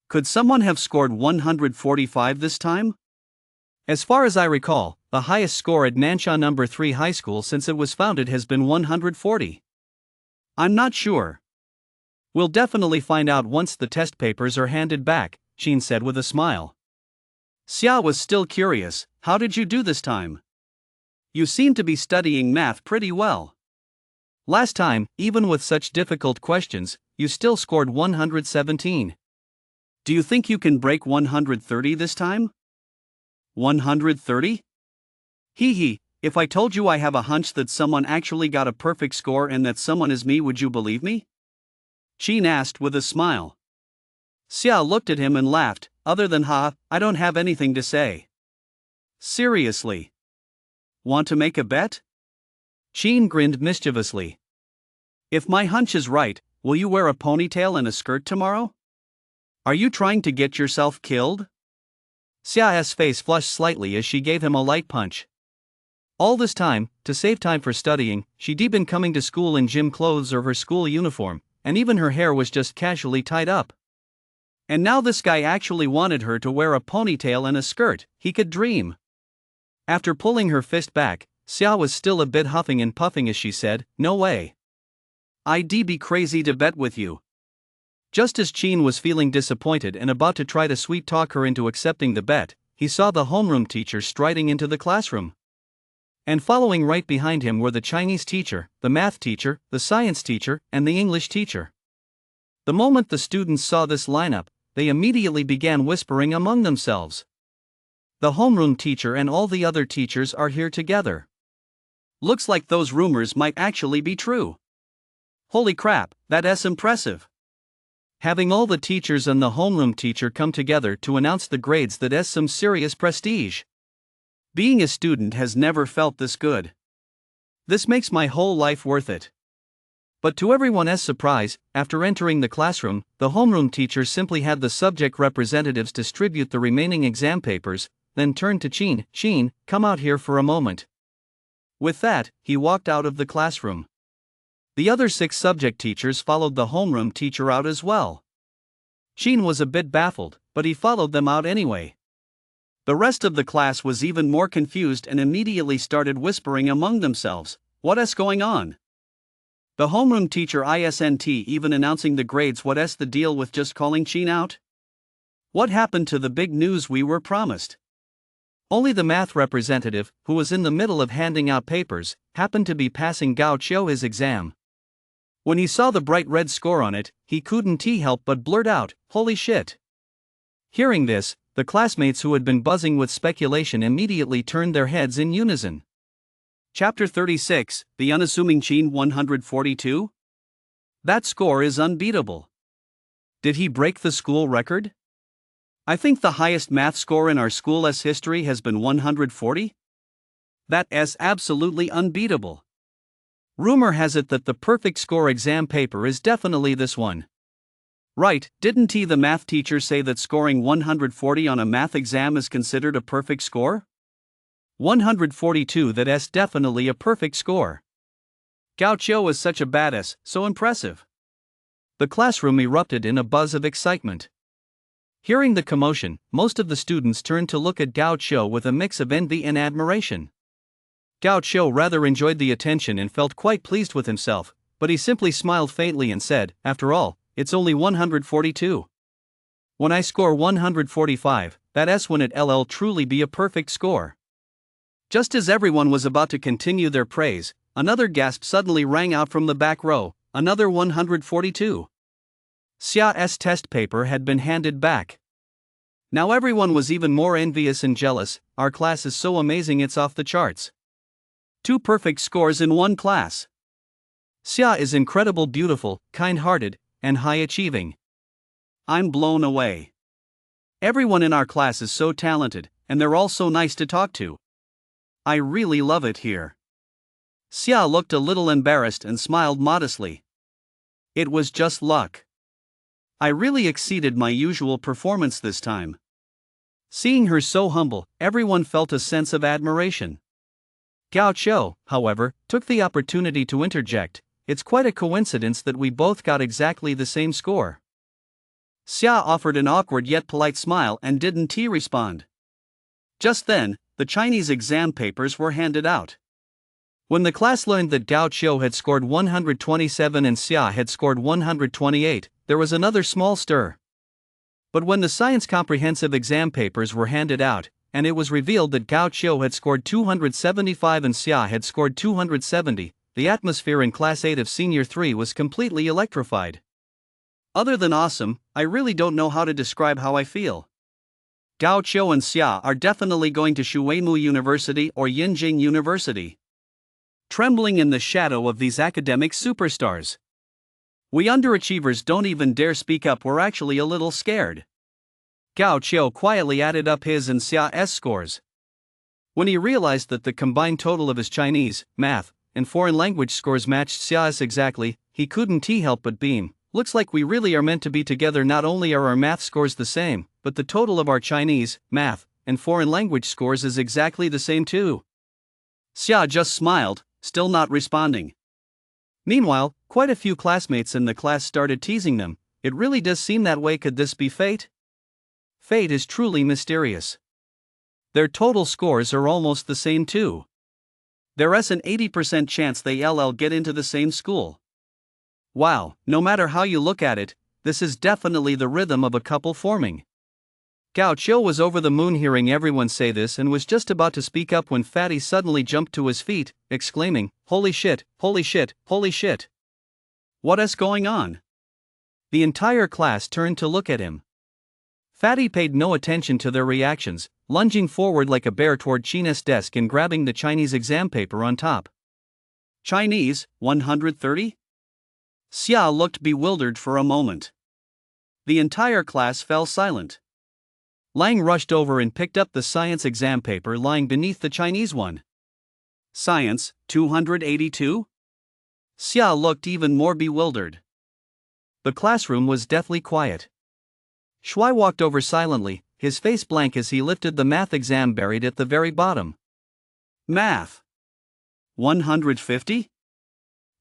Could someone have scored 145 this time? As far as I recall, the highest score at Nansha No. 3 High School since it was founded has been 140. I'm not sure. We'll definitely find out once the test papers are handed back, Sheen said with a smile. Xia was still curious. How did you do this time? You seem to be studying math pretty well. Last time, even with such difficult questions, you still scored 117. Do you think you can break 130 this time? 130? Hee hee, if I told you I have a hunch that someone actually got a perfect score and that someone is me, would you believe me? Qin asked with a smile. Xia looked at him and laughed. Other than I don't have anything to say. Seriously? Want to make a bet? Qin grinned mischievously. If my hunch is right, will you wear a ponytail and a skirt tomorrow? Are you trying to get yourself killed? Xia's face flushed slightly as she gave him a light punch. All this time, to save time for studying, she'd been coming to school in gym clothes or her school uniform, and even her hair was just casually tied up. And now this guy actually wanted her to wear a ponytail and a skirt. He could dream. After pulling her fist back, Xia was still a bit huffing and puffing as she said, "No way. I'd be crazy to bet with you." Just as Qin was feeling disappointed and about to try to sweet-talk her into accepting the bet, he saw the homeroom teacher striding into the classroom. And following right behind him were the Chinese teacher, the math teacher, the science teacher, and the English teacher. The moment the students saw this lineup, they immediately began whispering among themselves. The homeroom teacher and all the other teachers are here together. Looks like those rumors might actually be true. Holy crap, that's impressive. Having all the teachers and the homeroom teacher come together to announce the grades, that's some serious prestige. Being a student has never felt this good. This makes my whole life worth it. But to everyone's surprise, after entering the classroom, the homeroom teacher simply had the subject representatives distribute the remaining exam papers, then turned to Qin. "Qin, come out here for a moment." With that, he walked out of the classroom. The other 6 subject teachers followed the homeroom teacher out as well. Qin was a bit baffled, but he followed them out anyway. The rest of the class was even more confused and immediately started whispering among themselves, "What's going on?" The homeroom teacher isn't even announcing the grades. What's the deal with just calling Qin out? What happened to the big news we were promised? Only the math representative, who was in the middle of handing out papers, happened to be passing Gao Qiu his exam. When he saw the bright red score on it, he couldn't help but blurt out, "Holy shit." Hearing this, the classmates who had been buzzing with speculation immediately turned their heads in unison. Chapter 36, The Unassuming Qin 142? That score is unbeatable. Did he break the school record? I think the highest math score in our school's history has been 140. That's absolutely unbeatable. Rumor has it that the perfect score exam paper is definitely this one. Right, didn't the math teacher say that scoring 140 on a math exam is considered a perfect score? 142, that's definitely a perfect score. Gao Qiu is such a badass, so impressive. The classroom erupted in a buzz of excitement. Hearing the commotion, most of the students turned to look at Gao Qiu with a mix of envy and admiration. Gao Qiu rather enjoyed the attention and felt quite pleased with himself, but he simply smiled faintly and said, "After all, it's only 142. When I score 145, that's when it'll truly be a perfect score." Just as everyone was about to continue their praise, another gasp suddenly rang out from the back row, "Another 142. Xia's test paper had been handed back. Now everyone was even more envious and jealous. "Our class is so amazing, it's off the charts. 2 perfect scores in one class. Xia is incredible, beautiful, kind-hearted, and high-achieving. I'm blown away. Everyone in our class is so talented, and they're all so nice to talk to. I really love it here." Xia looked a little embarrassed and smiled modestly. "It was just luck. I really exceeded my usual performance this time." Seeing her so humble, everyone felt a sense of admiration. Gao Qiu, however, took the opportunity to interject, "It's quite a coincidence that we both got exactly the same score." Xia offered an awkward yet polite smile and didn't respond. Just then, the Chinese exam papers were handed out. When the class learned that Gao Qiu had scored 127 and Xia had scored 128, there was another small stir. But when the science comprehensive exam papers were handed out, and it was revealed that Gao Qiu had scored 275 and Xia had scored 270, the atmosphere in Class 8 of Senior 3 was completely electrified. Other than awesome, I really don't know how to describe how I feel. Gao Qiu and Xia are definitely going to Shuimu University or Yinjing University. Trembling in the shadow of these academic superstars. We underachievers don't even dare speak up, we're actually a little scared. Gao Qiu quietly added up his and Xia's scores. When he realized that the combined total of his Chinese, math, and foreign language scores matched Xia's exactly, he couldn't help but beam. Looks like we really are meant to be together. Not only are our math scores the same, but the total of our Chinese, math, and foreign language scores is exactly the same too. Xia just smiled, still not responding. Meanwhile, quite a few classmates in the class started teasing them. It really does seem that way. Could this be fate? Fate is truly mysterious. Their total scores are almost the same too. There's an 80% chance they'll get into the same school. Wow, no matter how you look at it, this is definitely the rhythm of a couple forming. Gao Qiu was over the moon hearing everyone say this and was just about to speak up when Fatty suddenly jumped to his feet, exclaiming, "Holy shit, holy shit, holy shit. What's going on?" The entire class turned to look at him. Fatty paid no attention to their reactions, lunging forward like a bear toward China's desk and grabbing the Chinese exam paper on top. Chinese, 130? Xia looked bewildered for a moment. The entire class fell silent. Lang rushed over and picked up the science exam paper lying beneath the Chinese one. Science, 282? Xia looked even more bewildered. The classroom was deathly quiet. Shui walked over silently, his face blank as he lifted the math exam buried at the very bottom. Math. 150?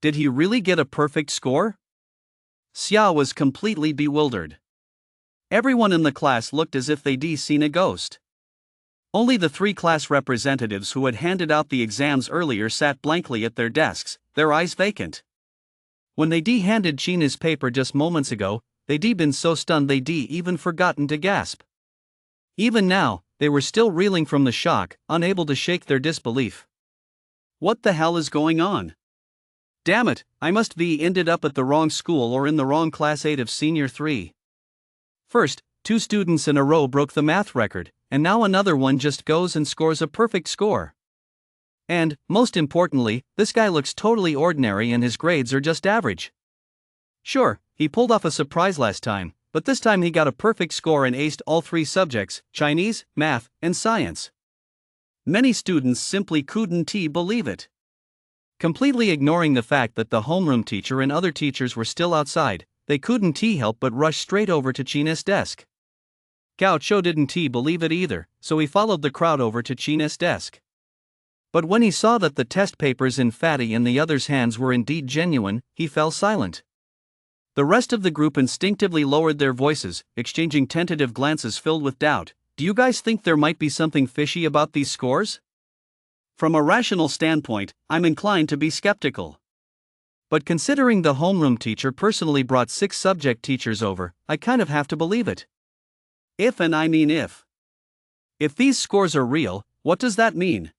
Did he really get a perfect score? Xia was completely bewildered. Everyone in the class looked as if they'd seen a ghost. Only the 3 class representatives who had handed out the exams earlier sat blankly at their desks, their eyes vacant. When they'd handed China's paper just moments ago, they'd been so stunned they'd even forgotten to gasp. Even now, they were still reeling from the shock, unable to shake their disbelief. What the hell is going on? Damn it, I must be ended up at the wrong school or in the wrong Class 8 of Senior 3. First, 2 students in a row broke the math record, and now another one just goes and scores a perfect score. And, most importantly, this guy looks totally ordinary and his grades are just average. Sure, he pulled off a surprise last time, but this time he got a perfect score and aced all 3 subjects, Chinese, math, and science. Many students simply couldn't believe it. Completely ignoring the fact that the homeroom teacher and other teachers were still outside, they couldn't help but rush straight over to China's desk. Gao Qiu didn't believe it either, so he followed the crowd over to China's desk. But when he saw that the test papers in Fatty and the others' hands were indeed genuine, he fell silent. The rest of the group instinctively lowered their voices, exchanging tentative glances filled with doubt. Do you guys think there might be something fishy about these scores? From a rational standpoint, I'm inclined to be skeptical. But considering the homeroom teacher personally brought 6 subject teachers over, I kind of have to believe it. If and I mean if. If these scores are real, what does that mean?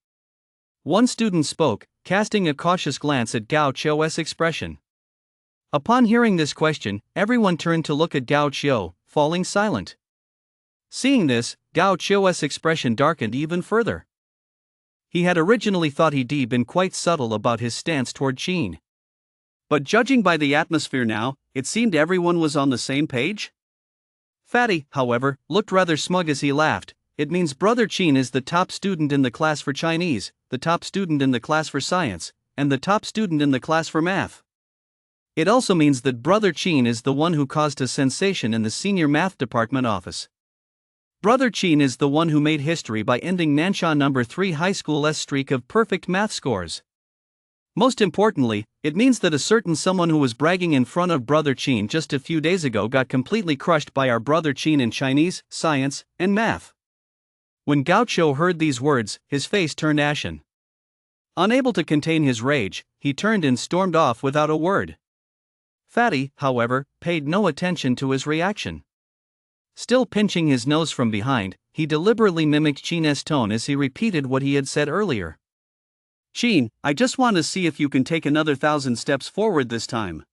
One student spoke, casting a cautious glance at Gao Qiu's expression. Upon hearing this question, everyone turned to look at Gao Qiu, falling silent. Seeing this, Gao Qiu's expression darkened even further. He had originally thought he'd been quite subtle about his stance toward Qin. But judging by the atmosphere now, it seemed everyone was on the same page. Fatty, however, looked rather smug as he laughed. It means Brother Qin is the top student in the class for Chinese, the top student in the class for science, and the top student in the class for math. It also means that Brother Qin is the one who caused a sensation in the senior math department office. Brother Qin is the one who made history by ending Nansha No. 3 high school's streak of perfect math scores. Most importantly, it means that a certain someone who was bragging in front of Brother Qin just a few days ago got completely crushed by our Brother Qin in Chinese, science, and math. When Gao Qiu heard these words, his face turned ashen. Unable to contain his rage, he turned and stormed off without a word. Fatty, however, paid no attention to his reaction. Still pinching his nose from behind, he deliberately mimicked Qin's tone as he repeated what he had said earlier. Chin, I just want to see if you can take another 1,000 steps forward this time.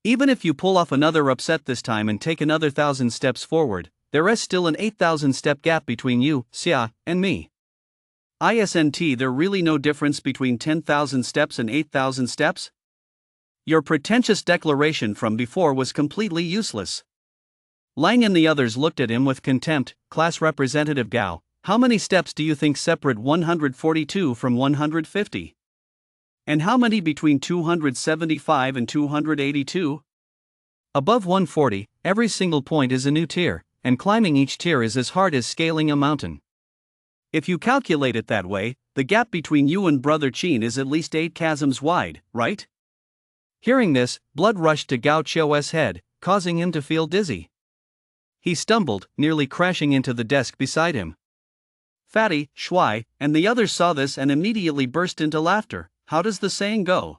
Even if you pull off another upset this time and take another 1,000 steps forward, there is still an 8,000 step gap between you, Xia, and me. Isn't there really no difference between 10,000 steps and 8,000 steps? Your pretentious declaration from before was completely useless. Lang and the others looked at him with contempt. Class Representative Gao, how many steps do you think separate 142 from 150? And how many between 275 and 282? Above 140, every single point is a new tier, and climbing each tier is as hard as scaling a mountain. If you calculate it that way, the gap between you and Brother Chin is at least 8 chasms wide, right? Hearing this, blood rushed to Gao Chou's head, causing him to feel dizzy. He stumbled, nearly crashing into the desk beside him. Fatty, Shui, and the others saw this and immediately burst into laughter. How does the saying go?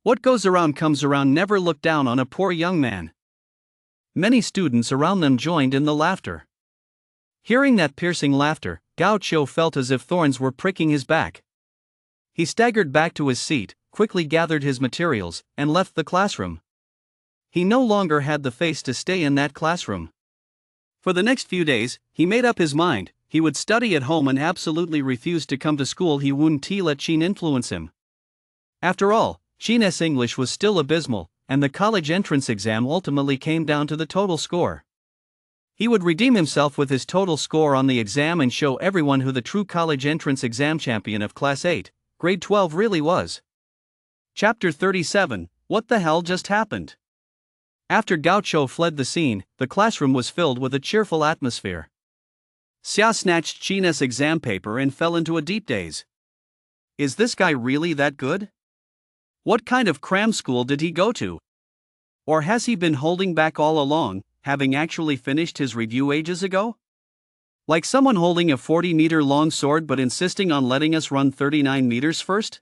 What goes around comes around. Never look down on a poor young man. Many students around them joined in the laughter. Hearing that piercing laughter, Gao Chou felt as if thorns were pricking his back. He staggered back to his seat, quickly gathered his materials, and left the classroom. He no longer had the face to stay in that classroom. For the next few days, he made up his mind. He would study at home and absolutely refused to come to school. He wouldn't let Chin influence him. After all, Chin's English was still abysmal, and the college entrance exam ultimately came down to the total score. He would redeem himself with his total score on the exam and show everyone who the true college entrance exam champion of Class 8, Grade 12 really was. Chapter 37, What the hell just happened? After Gao Chou fled the scene, the classroom was filled with a cheerful atmosphere. Xia snatched Chin's exam paper and fell into a deep daze. Is this guy really that good? What kind of cram school did he go to? Or has he been holding back all along, having actually finished his review ages ago? Like someone holding a 40-meter long sword but insisting on letting us run 39 meters first?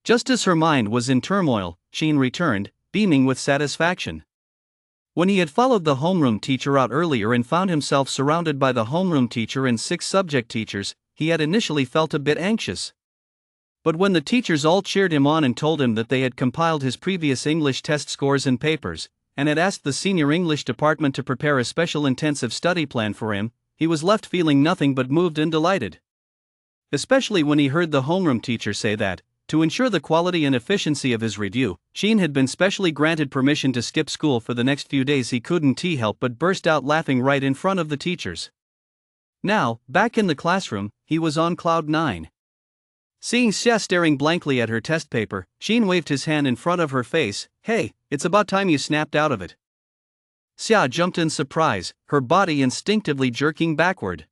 Just as her mind was in turmoil, Chin returned, beaming with satisfaction. When he had followed the homeroom teacher out earlier and found himself surrounded by the homeroom teacher and 6 subject teachers, he had initially felt a bit anxious. But when the teachers all cheered him on and told him that they had compiled his previous English test scores and papers, and had asked the senior English department to prepare a special intensive study plan for him, he was left feeling nothing but moved and delighted. Especially when he heard the homeroom teacher say that, to ensure the quality and efficiency of his review, Chin had been specially granted permission to skip school for the next few days. He couldn't help but burst out laughing right in front of the teachers. Now, back in the classroom, he was on cloud 9. Seeing Xia staring blankly at her test paper, Chin waved his hand in front of her face. Hey, it's about time you snapped out of it. Xia jumped in surprise, her body instinctively jerking backward.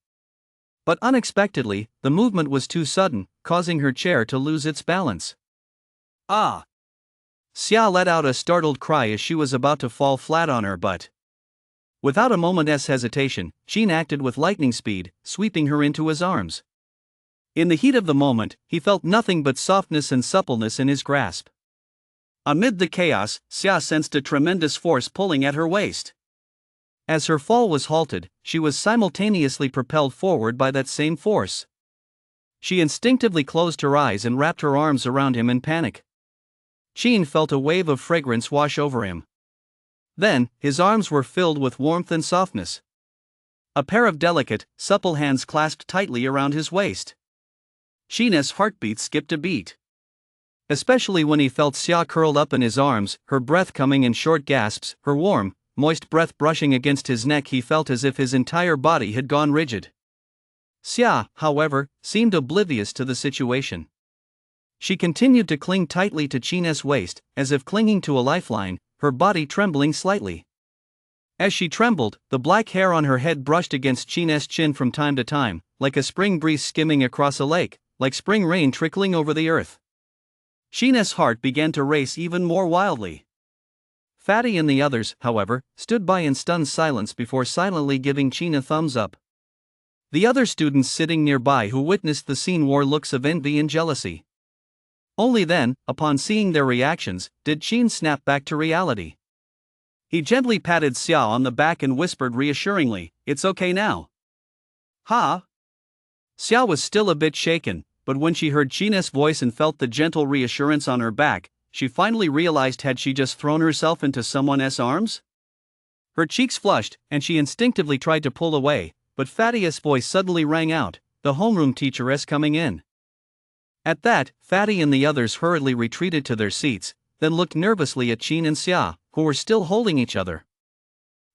But unexpectedly, the movement was too sudden, causing her chair to lose its balance. Ah! Xia let out a startled cry as she was about to fall flat on her butt. Without a moment's hesitation, Chin acted with lightning speed, sweeping her into his arms. In the heat of the moment, he felt nothing but softness and suppleness in his grasp. Amid the chaos, Xia sensed a tremendous force pulling at her waist. As her fall was halted, she was simultaneously propelled forward by that same force. She instinctively closed her eyes and wrapped her arms around him in panic. Chin felt a wave of fragrance wash over him. Then, his arms were filled with warmth and softness. A pair of delicate, supple hands clasped tightly around his waist. Chin's heartbeat skipped a beat. Especially when he felt Xia curled up in his arms, her breath coming in short gasps, her warm, moist breath brushing against his neck. He felt as if his entire body had gone rigid. Xia, however, seemed oblivious to the situation. She continued to cling tightly to Chin's waist, as if clinging to a lifeline, her body trembling slightly. As she trembled, the black hair on her head brushed against Chin's chin from time to time, like a spring breeze skimming across a lake, like spring rain trickling over the earth. Chin's heart began to race even more wildly. Fatty and the others, however, stood by in stunned silence before silently giving Chin a thumbs up. The other students sitting nearby who witnessed the scene wore looks of envy and jealousy. Only then, upon seeing their reactions, did Chin snap back to reality. He gently patted Xia on the back and whispered reassuringly, "It's okay now." Ha! Xia was still a bit shaken, but when she heard Chin's voice and felt the gentle reassurance on her back, she finally realized had she just thrown herself into someone else's arms? Her cheeks flushed, and she instinctively tried to pull away, but Fatty's voice suddenly rang out, the homeroom teacheress coming in. At that, Fatty and the others hurriedly retreated to their seats, then looked nervously at Chin and Xia, who were still holding each other.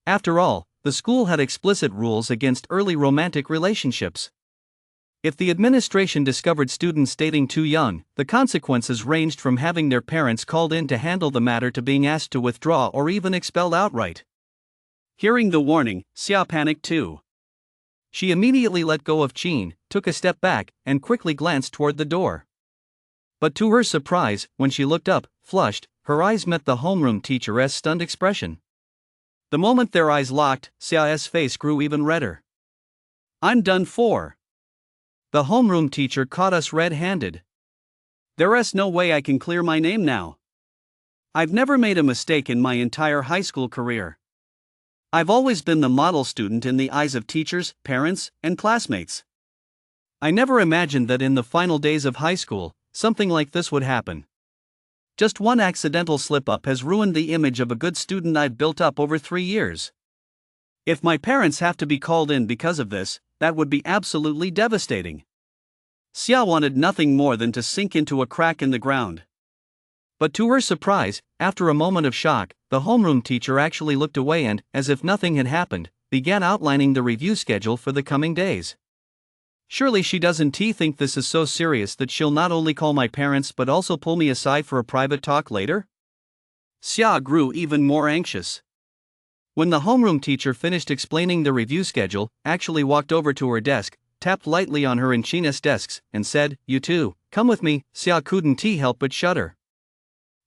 After all, the school had explicit rules against early romantic relationships. If the administration discovered students dating too young, the consequences ranged from having their parents called in to handle the matter to being asked to withdraw or even expelled outright. Hearing the warning, Xia panicked too. She immediately let go of Chin, took a step back, and quickly glanced toward the door. But to her surprise, when she looked up, flushed, her eyes met the homeroom teacher's stunned expression. The moment their eyes locked, Xia's face grew even redder. "I'm done for. The homeroom teacher caught us red-handed. There's no way I can clear my name now. I've never made a mistake in my entire high school career. I've always been the model student in the eyes of teachers, parents, and classmates. I never imagined that in the final days of high school, something like this would happen. Just one accidental slip-up has ruined the image of a good student I've built up over 3 years. If my parents have to be called in because of this, that would be absolutely devastating." Xia wanted nothing more than to sink into a crack in the ground. But to her surprise, after a moment of shock, the homeroom teacher actually looked away and, as if nothing had happened, began outlining the review schedule for the coming days. "Surely she doesn't think this is so serious that she'll not only call my parents but also pull me aside for a private talk later?" Xia grew even more anxious. When the homeroom teacher finished explaining the review schedule, actually walked over to her desk, tapped lightly on her and Chin's desks, and said, "You two, come with me," Xia couldn't help but shudder.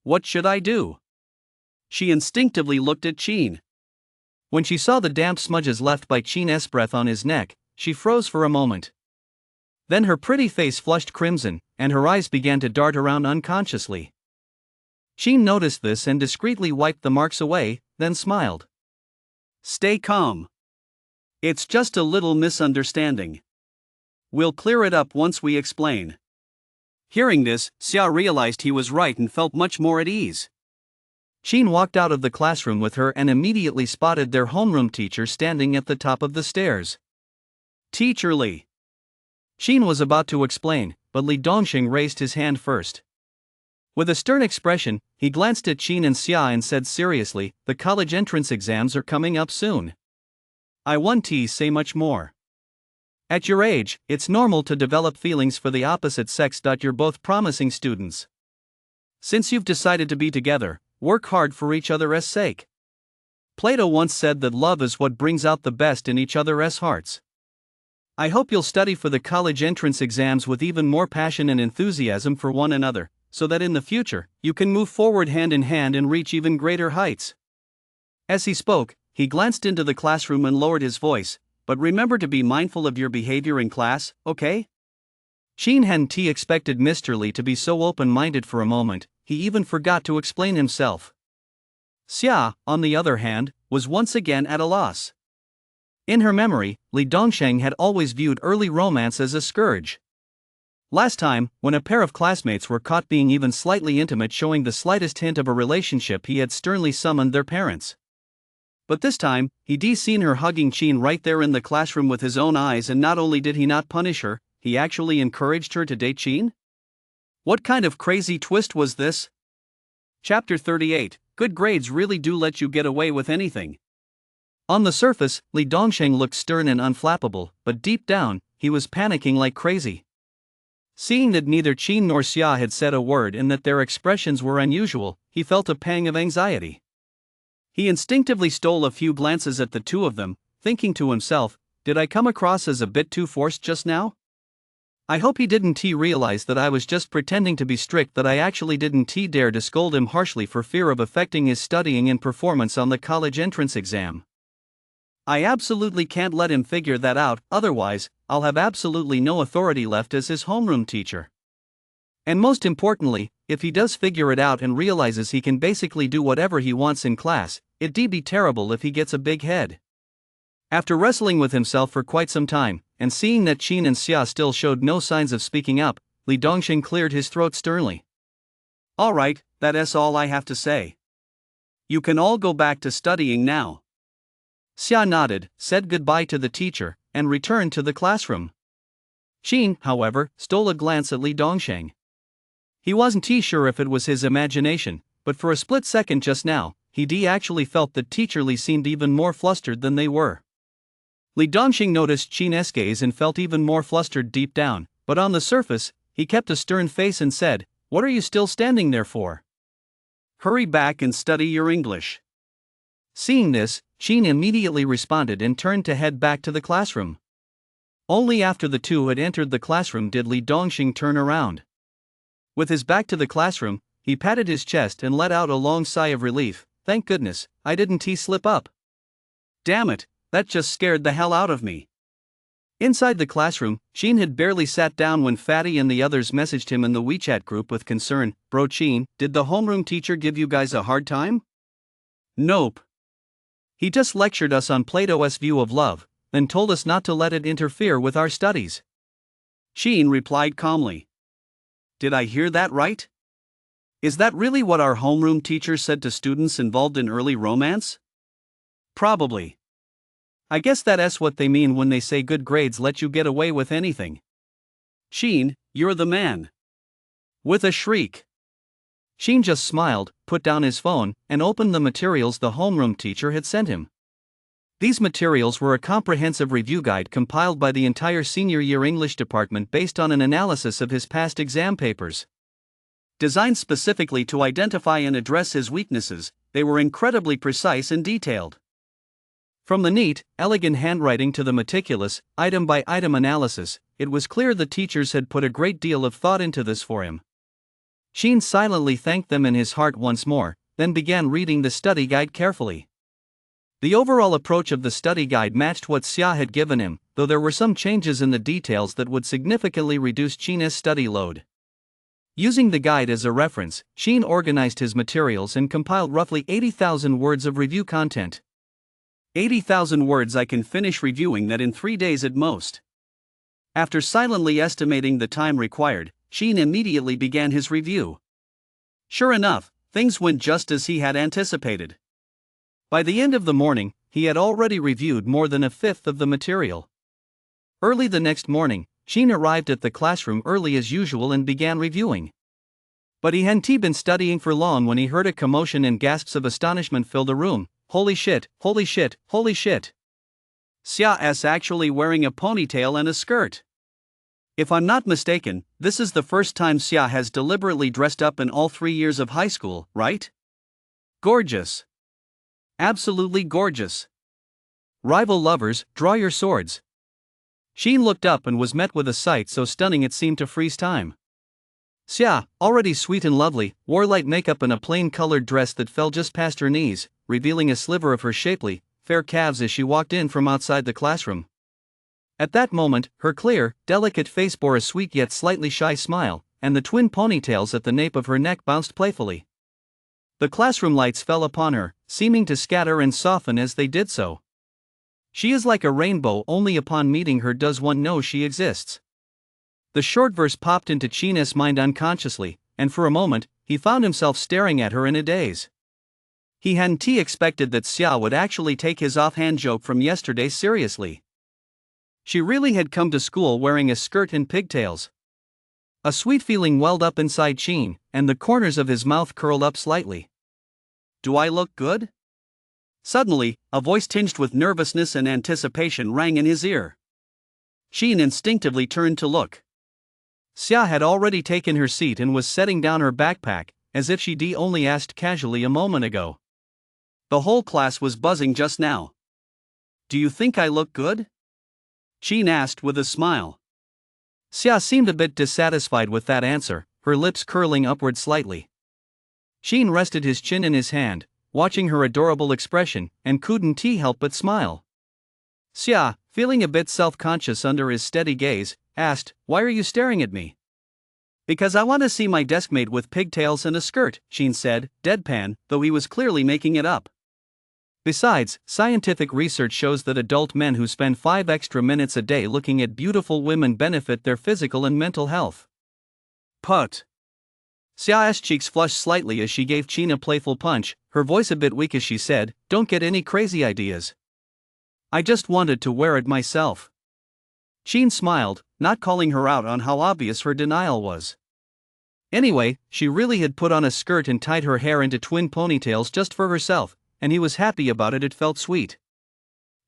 What should I do? She instinctively looked at Chin. When she saw the damp smudges left by Chin's breath on his neck, she froze for a moment. Then her pretty face flushed crimson, and her eyes began to dart around unconsciously. Chin noticed this and discreetly wiped the marks away, then smiled. "Stay calm. It's just a little misunderstanding. We'll clear it up once we explain." Hearing this, Xia realized he was right and felt much more at ease. Chin walked out of the classroom with her and immediately spotted their homeroom teacher standing at the top of the stairs. "Teacher Li." Chin was about to explain, but Li Dongxing raised his hand first. With a stern expression, he glanced at Chin and Xia and said seriously, "The college entrance exams are coming up soon. I won't say much more. At your age, it's normal to develop feelings for the opposite sex. You're both promising students. Since you've decided to be together, work hard for each other's sake. Plato once said that love is what brings out the best in each other's hearts. I hope you'll study for the college entrance exams with even more passion and enthusiasm for one another, so that in the future, you can move forward hand in hand and reach even greater heights." As he spoke, he glanced into the classroom and lowered his voice, "But remember to be mindful of your behavior in class, okay?" Chin hadn't expected Mr. Li to be so open-minded for a moment, he even forgot to explain himself. Xia, on the other hand, was once again at a loss. In her memory, Li Dongsheng had always viewed early romance as a scourge. Last time, when a pair of classmates were caught being even slightly intimate, showing the slightest hint of a relationship, he had sternly summoned their parents. But this time, he'd seen her hugging Chin right there in the classroom with his own eyes, and not only did he not punish her, he actually encouraged her to date Chin? What kind of crazy twist was this? Chapter 38, Good grades really do let you get away with anything. On the surface, Li Dongsheng looked stern and unflappable, but deep down, he was panicking like crazy. Seeing that neither Chin nor Xia had said a word and that their expressions were unusual, he felt a pang of anxiety. He instinctively stole a few glances at the two of them, thinking to himself, "Did I come across as a bit too forced just now? I hope he didn't realize that I was just pretending to be strict, that I actually didn't dare to scold him harshly for fear of affecting his studying and performance on the college entrance exam. I absolutely can't let him figure that out, otherwise, I'll have absolutely no authority left as his homeroom teacher. And most importantly, if he does figure it out and realizes he can basically do whatever he wants in class, it'd be terrible if he gets a big head." After wrestling with himself for quite some time, and seeing that Chin and Xia still showed no signs of speaking up, Li Dongxing cleared his throat sternly. All right, that's all I have to say. You can all go back to studying now. Xia nodded, said goodbye to the teacher, and returned to the classroom. Qin, however, stole a glance at Li Dongxing. He wasn't sure if it was his imagination, but for a split second just now, he actually felt that Teacher Li seemed even more flustered than they were. Li Dongxing noticed Qin's gaze and felt even more flustered deep down, but on the surface, he kept a stern face and said, "What are you still standing there for? Hurry back and study your English." Seeing this, Qin immediately responded and turned to head back to the classroom. Only after the two had entered the classroom did Li Dongxing turn around. With his back to the classroom, he patted his chest and let out a long sigh of relief. Thank goodness, I didn't slip up. Damn it, that just scared the hell out of me. Inside the classroom, Qin had barely sat down when Fatty and the others messaged him in the WeChat group with concern. Bro Qin, did the homeroom teacher give you guys a hard time? Nope. He just lectured us on Plato's view of love, then told us not to let it interfere with our studies. Qin replied calmly. Did I hear that right? Is that really what our homeroom teacher said to students involved in early romance? Probably. I guess that's what they mean when they say good grades let you get away with anything. Qin, you're the man. With a shriek. Qin just smiled, put down his phone, and opened the materials the homeroom teacher had sent him. These materials were a comprehensive review guide compiled by the entire senior year English department based on an analysis of his past exam papers. Designed specifically to identify and address his weaknesses, they were incredibly precise and detailed. From the neat, elegant handwriting to the meticulous, item-by-item analysis, it was clear the teachers had put a great deal of thought into this for him. Qin silently thanked them in his heart once more, then began reading the study guide carefully. The overall approach of the study guide matched what Xia had given him, though there were some changes in the details that would significantly reduce Qin's study load. Using the guide as a reference, Qin organized his materials and compiled roughly 80,000 words of review content. 80,000 words. I can finish reviewing that in 3 days at most. After silently estimating the time required, Qin immediately began his review. Sure enough, things went just as he had anticipated. By the end of the morning, he had already reviewed more than a fifth of the material. Early the next morning, Qin arrived at the classroom early as usual and began reviewing. But he hadn't been studying for long when he heard a commotion and gasps of astonishment fill the room. Holy shit, holy shit, holy shit. Xia's actually wearing a ponytail and a skirt. If I'm not mistaken, this is the first time Xia has deliberately dressed up in all 3 years of high school, right? Gorgeous. Absolutely gorgeous. Rival lovers, draw your swords. Qin looked up and was met with a sight so stunning it seemed to freeze time. Xia, already sweet and lovely, wore light makeup and a plain-colored dress that fell just past her knees, revealing a sliver of her shapely, fair calves as she walked in from outside the classroom. At that moment, her clear, delicate face bore a sweet yet slightly shy smile, and the twin ponytails at the nape of her neck bounced playfully. The classroom lights fell upon her, seeming to scatter and soften as they did so. She is like a rainbow, only upon meeting her does one know she exists. The short verse popped into Qin's mind unconsciously, and for a moment, he found himself staring at her in a daze. He hadn't expected that Xia would actually take his offhand joke from yesterday seriously. She really had come to school wearing a skirt and pigtails. A sweet feeling welled up inside Qin, and the corners of his mouth curled up slightly. Do I look good? Suddenly, a voice tinged with nervousness and anticipation rang in his ear. Qin instinctively turned to look. Xia had already taken her seat and was setting down her backpack, as if she'd only asked casually a moment ago. The whole class was buzzing just now. Do you think I look good? Qin asked with a smile. Xia seemed a bit dissatisfied with that answer, her lips curling upward slightly. Qin rested his chin in his hand, watching her adorable expression, and couldn't help but smile. Xia, feeling a bit self-conscious under his steady gaze, asked, "Why are you staring at me?" "Because I want to see my deskmate with pigtails and a skirt," Qin said, deadpan, though he was clearly making it up. Besides, scientific research shows that adult men who spend 5 extra minutes a day looking at beautiful women benefit their physical and mental health. Put. Xia's cheeks flushed slightly as she gave Qin a playful punch, her voice a bit weak as she said, "Don't get any crazy ideas. I just wanted to wear it myself." Qin smiled, not calling her out on how obvious her denial was. Anyway, she really had put on a skirt and tied her hair into twin ponytails just for herself, and he was happy about it. It felt sweet.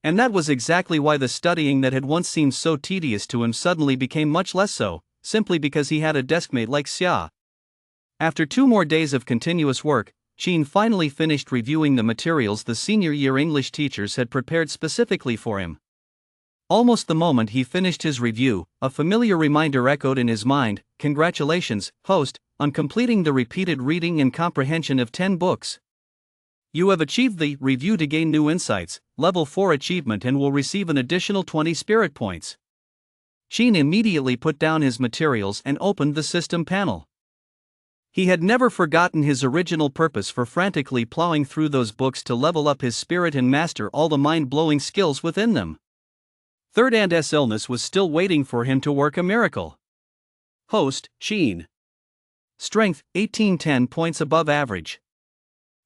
And that was exactly why the studying that had once seemed so tedious to him suddenly became much less so, simply because he had a deskmate like Xia. After 2 more days of continuous work, Qin finally finished reviewing the materials the senior year English teachers had prepared specifically for him. Almost the moment he finished his review, a familiar reminder echoed in his mind: "Congratulations, host, on completing the repeated reading and comprehension of 10 books. You have achieved the review to gain new insights, level 4 achievement, and will receive an additional 20 spirit points." Qin immediately put down his materials and opened the system panel. He had never forgotten his original purpose for frantically plowing through those books to level up his spirit and master all the mind-blowing skills within them. Third And's illness was still waiting for him to work a miracle. Host, Qin. Strength, 18, 10 points above average.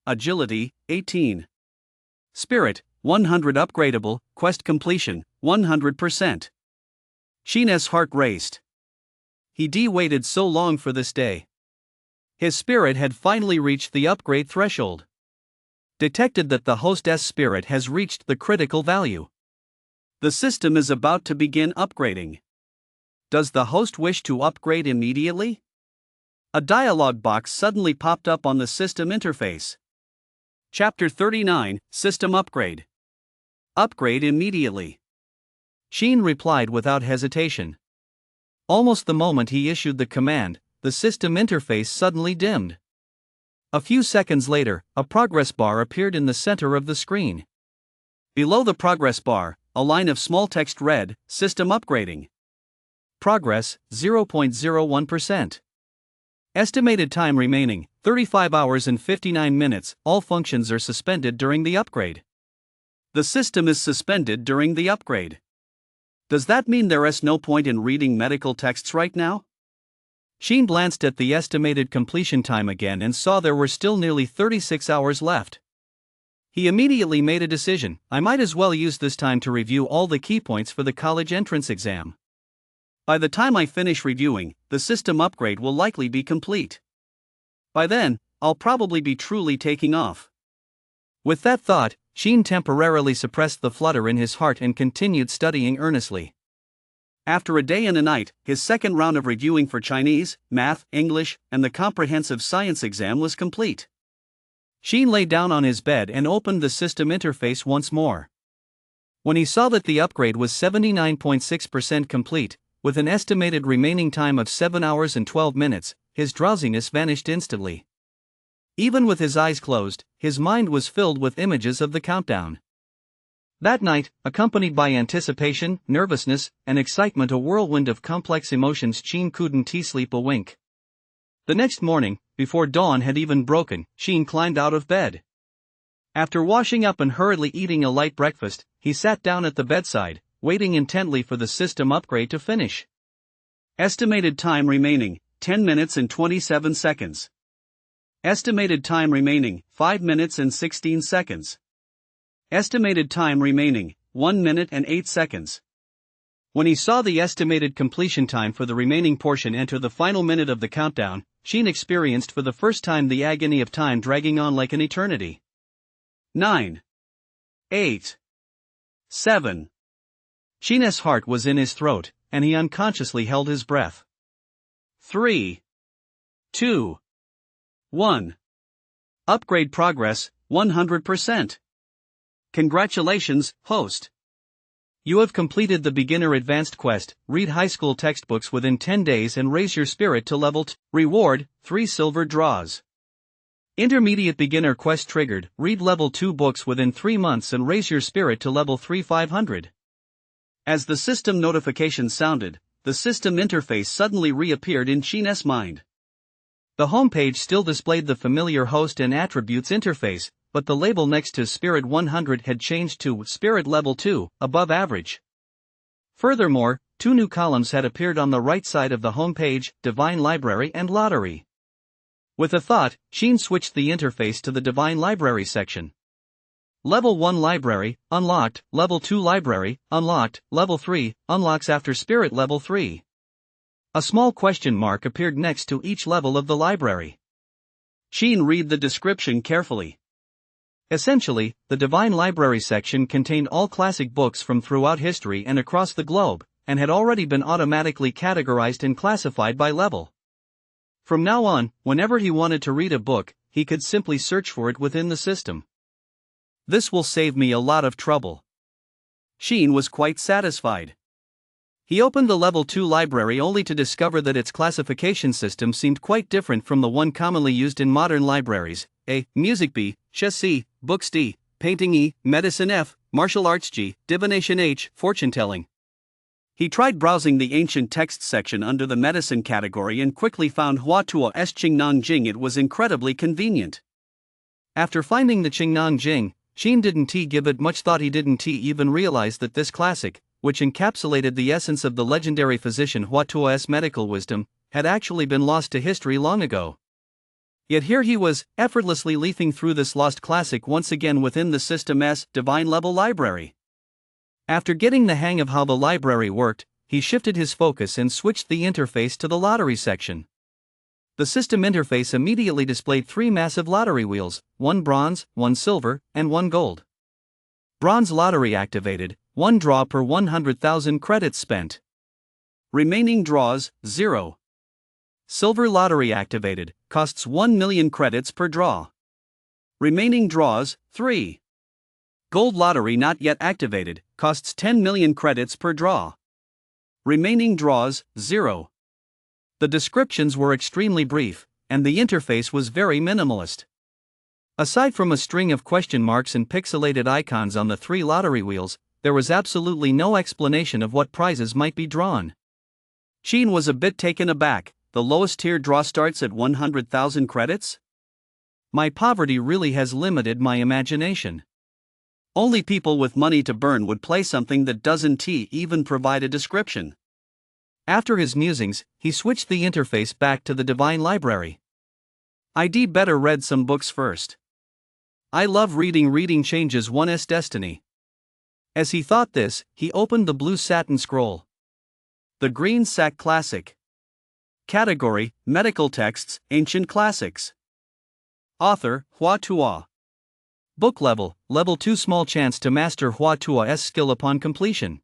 Agility, 18. Spirit, 100 upgradable, quest completion, 100%. Qin's heart raced. He waited so long for this day. His spirit had finally reached the upgrade threshold. Detected that the host's spirit has reached the critical value. The system is about to begin upgrading. Does the host wish to upgrade immediately? A dialog box suddenly popped up on the system interface. Chapter 39, System Upgrade. Upgrade immediately. Qin replied without hesitation. Almost the moment he issued the command, the system interface suddenly dimmed. A few seconds later, a progress bar appeared in the center of the screen. Below the progress bar, a line of small text read, "System upgrading. Progress, 0.01%. Estimated time remaining, 35 hours and 59 minutes, all functions are suspended during the upgrade." The system is suspended during the upgrade. Does that mean there is no point in reading medical texts right now? Qin glanced at the estimated completion time again and saw there were still nearly 36 hours left. He immediately made a decision: I might as well use this time to review all the key points for the college entrance exam. By the time I finish reviewing, the system upgrade will likely be complete. By then, I'll probably be truly taking off. With that thought, Qin temporarily suppressed the flutter in his heart and continued studying earnestly. After a day and a night, his second round of reviewing for Chinese, math, English, and the comprehensive science exam was complete. Qin lay down on his bed and opened the system interface once more. When he saw that the upgrade was 79.6% complete, with an estimated remaining time of 7 hours and 12 minutes, his drowsiness vanished instantly. Even with his eyes closed, his mind was filled with images of the countdown. That night, accompanied by anticipation, nervousness, and excitement, a whirlwind of complex emotions, Qin couldn't sleep a wink. The next morning, before dawn had even broken, Qin climbed out of bed. After washing up and hurriedly eating a light breakfast, he sat down at the bedside, waiting intently for the system upgrade to finish. Estimated time remaining, 10 minutes and 27 seconds. Estimated time remaining, 5 minutes and 16 seconds. Estimated time remaining, 1 minute and 8 seconds. When he saw the estimated completion time for the remaining portion enter the final minute of the countdown, Qin experienced for the first time the agony of time dragging on like an eternity. 9. 8. 7. Qin's heart was in his throat, and he unconsciously held his breath. 3. 2. 1. Upgrade progress, 100%. Congratulations, host. You have completed the beginner advanced quest. Read high school textbooks within 10 days and raise your spirit to level 2. Reward, 3 silver draws. Intermediate beginner quest triggered. Read level 2 books within 3 months and raise your spirit to level 3 500. As the system notification sounded, the system interface suddenly reappeared in Qin's mind. The homepage still displayed the familiar host and attributes interface, but the label next to Spirit 100 had changed to Spirit Level 2, above average. Furthermore, two new columns had appeared on the right side of the homepage: Divine Library and Lottery. With a thought, Sheen switched the interface to the Divine Library section. Level 1 Library, unlocked. Level 2 Library, unlocked. Level 3, unlocks after Spirit Level 3. A small question mark appeared next to each level of the library. Sheen read the description carefully. Essentially, the Divine Library section contained all classic books from throughout history and across the globe, and had already been automatically categorized and classified by level. From now on, whenever he wanted to read a book, he could simply search for it within the system. This will save me a lot of trouble. Sheen was quite satisfied. He opened the Level 2 library only to discover that its classification system seemed quite different from the one commonly used in modern libraries: A. Music B, Chess C, Books D, Painting E, Medicine F, Martial Arts G, Divination H, Fortune-telling. He tried browsing the ancient texts section under the medicine category and quickly found Hua Tuo S Qingnang Jing. It was incredibly convenient. After finding the Qingnang Jing, Sheen didn't give it much thought. He didn't even realize that this classic, which encapsulated the essence of the legendary physician Hua Tuo's medical wisdom, had actually been lost to history long ago. Yet here he was, effortlessly leafing through this lost classic once again within the system's divine level library. After getting the hang of how the library worked, he shifted his focus and switched the interface to the lottery section. The system interface immediately displayed three massive lottery wheels: one bronze, one silver, and one gold. Bronze lottery activated, 1 draw per 100,000 credits spent. Remaining draws, 0. Silver lottery activated, costs 1 million credits per draw. Remaining draws, 3. Gold lottery not yet activated, costs 10 million credits per draw. Remaining draws, 0. The descriptions were extremely brief, and the interface was very minimalist. Aside from a string of question marks and pixelated icons on the three lottery wheels, there was absolutely no explanation of what prizes might be drawn. Sheen was a bit taken aback. The lowest tier draw starts at 100,000 credits? My poverty really has limited my imagination. Only people with money to burn would play something that doesn't even provide a description. After his musings, he switched the interface back to the Divine Library. I'd better read some books first. I love reading. Reading changes one's destiny. As he thought this, he opened the blue satin scroll. The Green Sack Classic. Category: Medical Texts, Ancient Classics. Author: Hua Tuo. Book level: Level 2. Small chance to master Hua Tuo's skill upon completion.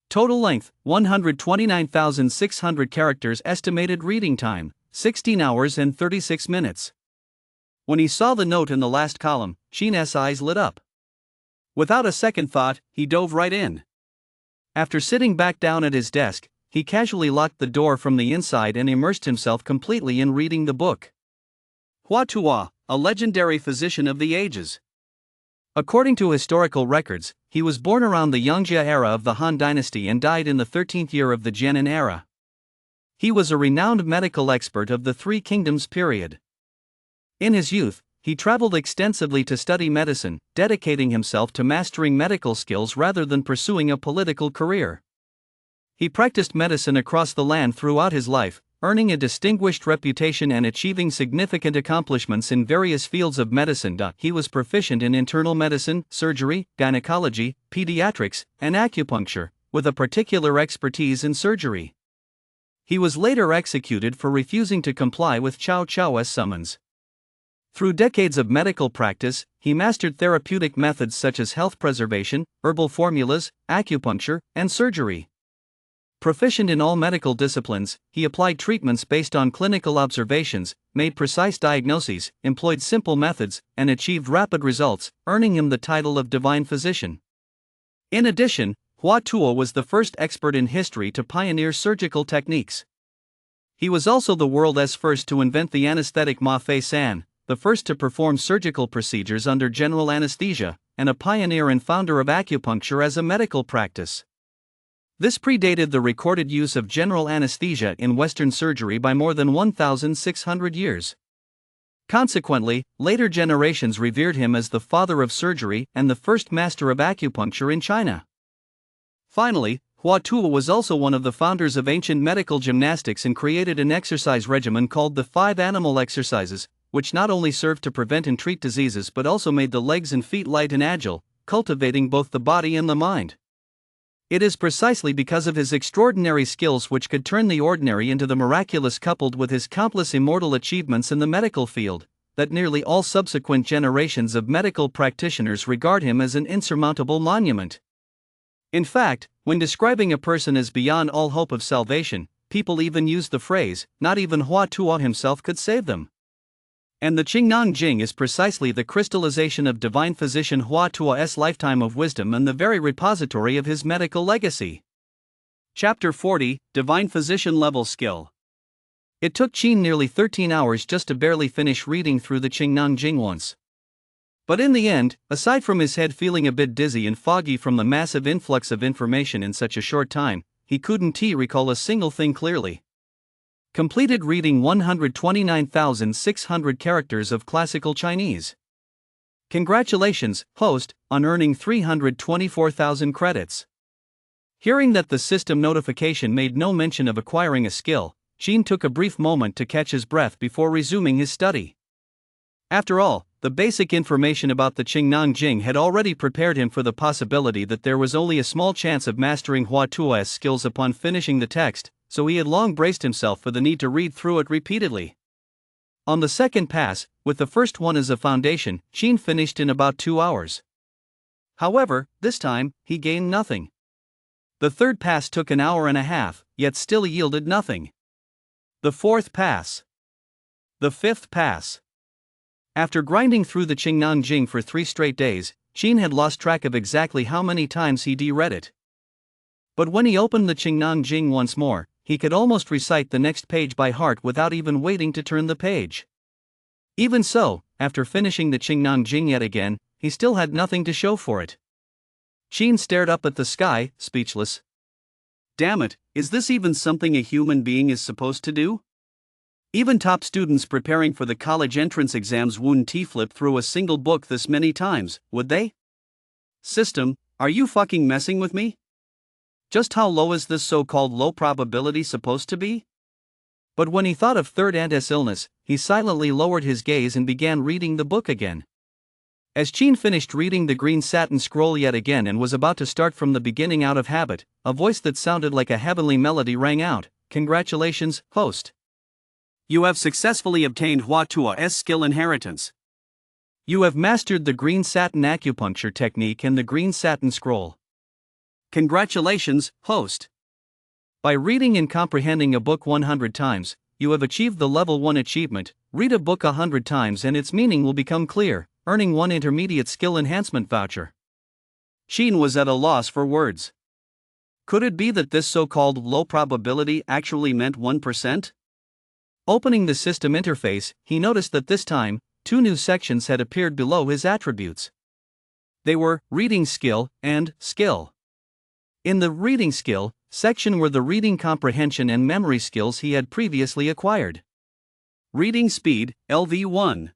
Total length: 129,600 characters. Estimated reading time: 16 hours and 36 minutes. When he saw the note in the last column, Sheen's eyes lit up. Without a second thought, he dove right in. After sitting back down at his desk, he casually locked the door from the inside and immersed himself completely in reading the book. Hua Tuo, a legendary physician of the ages. According to historical records, he was born around the Yongjia era of the Han Dynasty and died in the 13th year of the Jianan era. He was a renowned medical expert of the Three Kingdoms period. In his youth, he traveled extensively to study medicine, dedicating himself to mastering medical skills rather than pursuing a political career. He practiced medicine across the land throughout his life, earning a distinguished reputation and achieving significant accomplishments in various fields of medicine. He was proficient in internal medicine, surgery, gynecology, pediatrics, and acupuncture, with a particular expertise in surgery. He was later executed for refusing to comply with Cao Cao's summons. Through decades of medical practice, he mastered therapeutic methods such as health preservation, herbal formulas, acupuncture, and surgery. Proficient in all medical disciplines, he applied treatments based on clinical observations, made precise diagnoses, employed simple methods, and achieved rapid results, earning him the title of Divine Physician. In addition, Hua Tuo was the first expert in history to pioneer surgical techniques. He was also the world's first to invent the anesthetic Ma Fei San, the first to perform surgical procedures under general anesthesia, and a pioneer and founder of acupuncture as a medical practice. This predated the recorded use of general anesthesia in Western surgery by more than 1,600 years. Consequently, later generations revered him as the father of surgery and the first master of acupuncture in China. Finally, Hua Tuo was also one of the founders of ancient medical gymnastics and created an exercise regimen called the 5 animal exercises, which not only served to prevent and treat diseases but also made the legs and feet light and agile, cultivating both the body and the mind. It is precisely because of his extraordinary skills which could turn the ordinary into the miraculous coupled with his countless immortal achievements in the medical field, that nearly all subsequent generations of medical practitioners regard him as an insurmountable monument. In fact, when describing a person as beyond all hope of salvation, people even use the phrase, "Not even Hua Tuo himself could save them." And the Qingnang Jing is precisely the crystallization of divine physician Hua Tuo's lifetime of wisdom and the very repository of his medical legacy. Chapter 40, Divine Physician Level Skill. It took Qin nearly 13 hours just to barely finish reading through the Qingnang Jing once. But in the end, aside from his head feeling a bit dizzy and foggy from the massive influx of information in such a short time, he couldn't recall a single thing clearly. Completed reading 129,600 characters of classical Chinese. Congratulations, host, on earning 324,000 credits. Hearing that the system notification made no mention of acquiring a skill, Qin took a brief moment to catch his breath before resuming his study. After all, the basic information about the Qingnang Jing had already prepared him for the possibility that there was only a small chance of mastering Hua Tuo's skills upon finishing the text, so he had long braced himself for the need to read through it repeatedly. On the second pass, with the first one as a foundation, Qin finished in about 2 hours. However, this time, he gained nothing. The third pass took an hour and a half, yet still yielded nothing. The fourth pass. The fifth pass. After grinding through the Qingnang Jing for 3 straight days, Qin had lost track of exactly how many times he read it. But when he opened the Qingnang Jing once more, he could almost recite the next page by heart without even waiting to turn the page. Even so, after finishing the Qingnang Jing yet again, he still had nothing to show for it. Qin stared up at the sky, speechless. Damn it, is this even something a human being is supposed to do? Even top students preparing for the college entrance exams wouldn't flip through a single book this many times, would they? System, are you fucking messing with me? Just how low is this so-called low probability supposed to be? But when he thought of Third Aunt's illness, he silently lowered his gaze and began reading the book again. As Qin finished reading the green satin scroll yet again and was about to start from the beginning out of habit, a voice that sounded like a heavenly melody rang out. Congratulations, host. You have successfully obtained Hua Tuo's skill inheritance. You have mastered the green satin acupuncture technique and the green satin scroll. Congratulations, host. By reading and comprehending a book 100 times, you have achieved the level 1 achievement. Read a book 100 times and its meaning will become clear, earning 1 intermediate skill enhancement voucher. Qin was at a loss for words. Could it be that this so-called low probability actually meant 1%? Opening the system interface, he noticed that this time, 2 new sections had appeared below his attributes. They were Reading Skill and Skill. In the Reading Skill section were the reading comprehension and memory skills he had previously acquired. Reading Speed, LV1.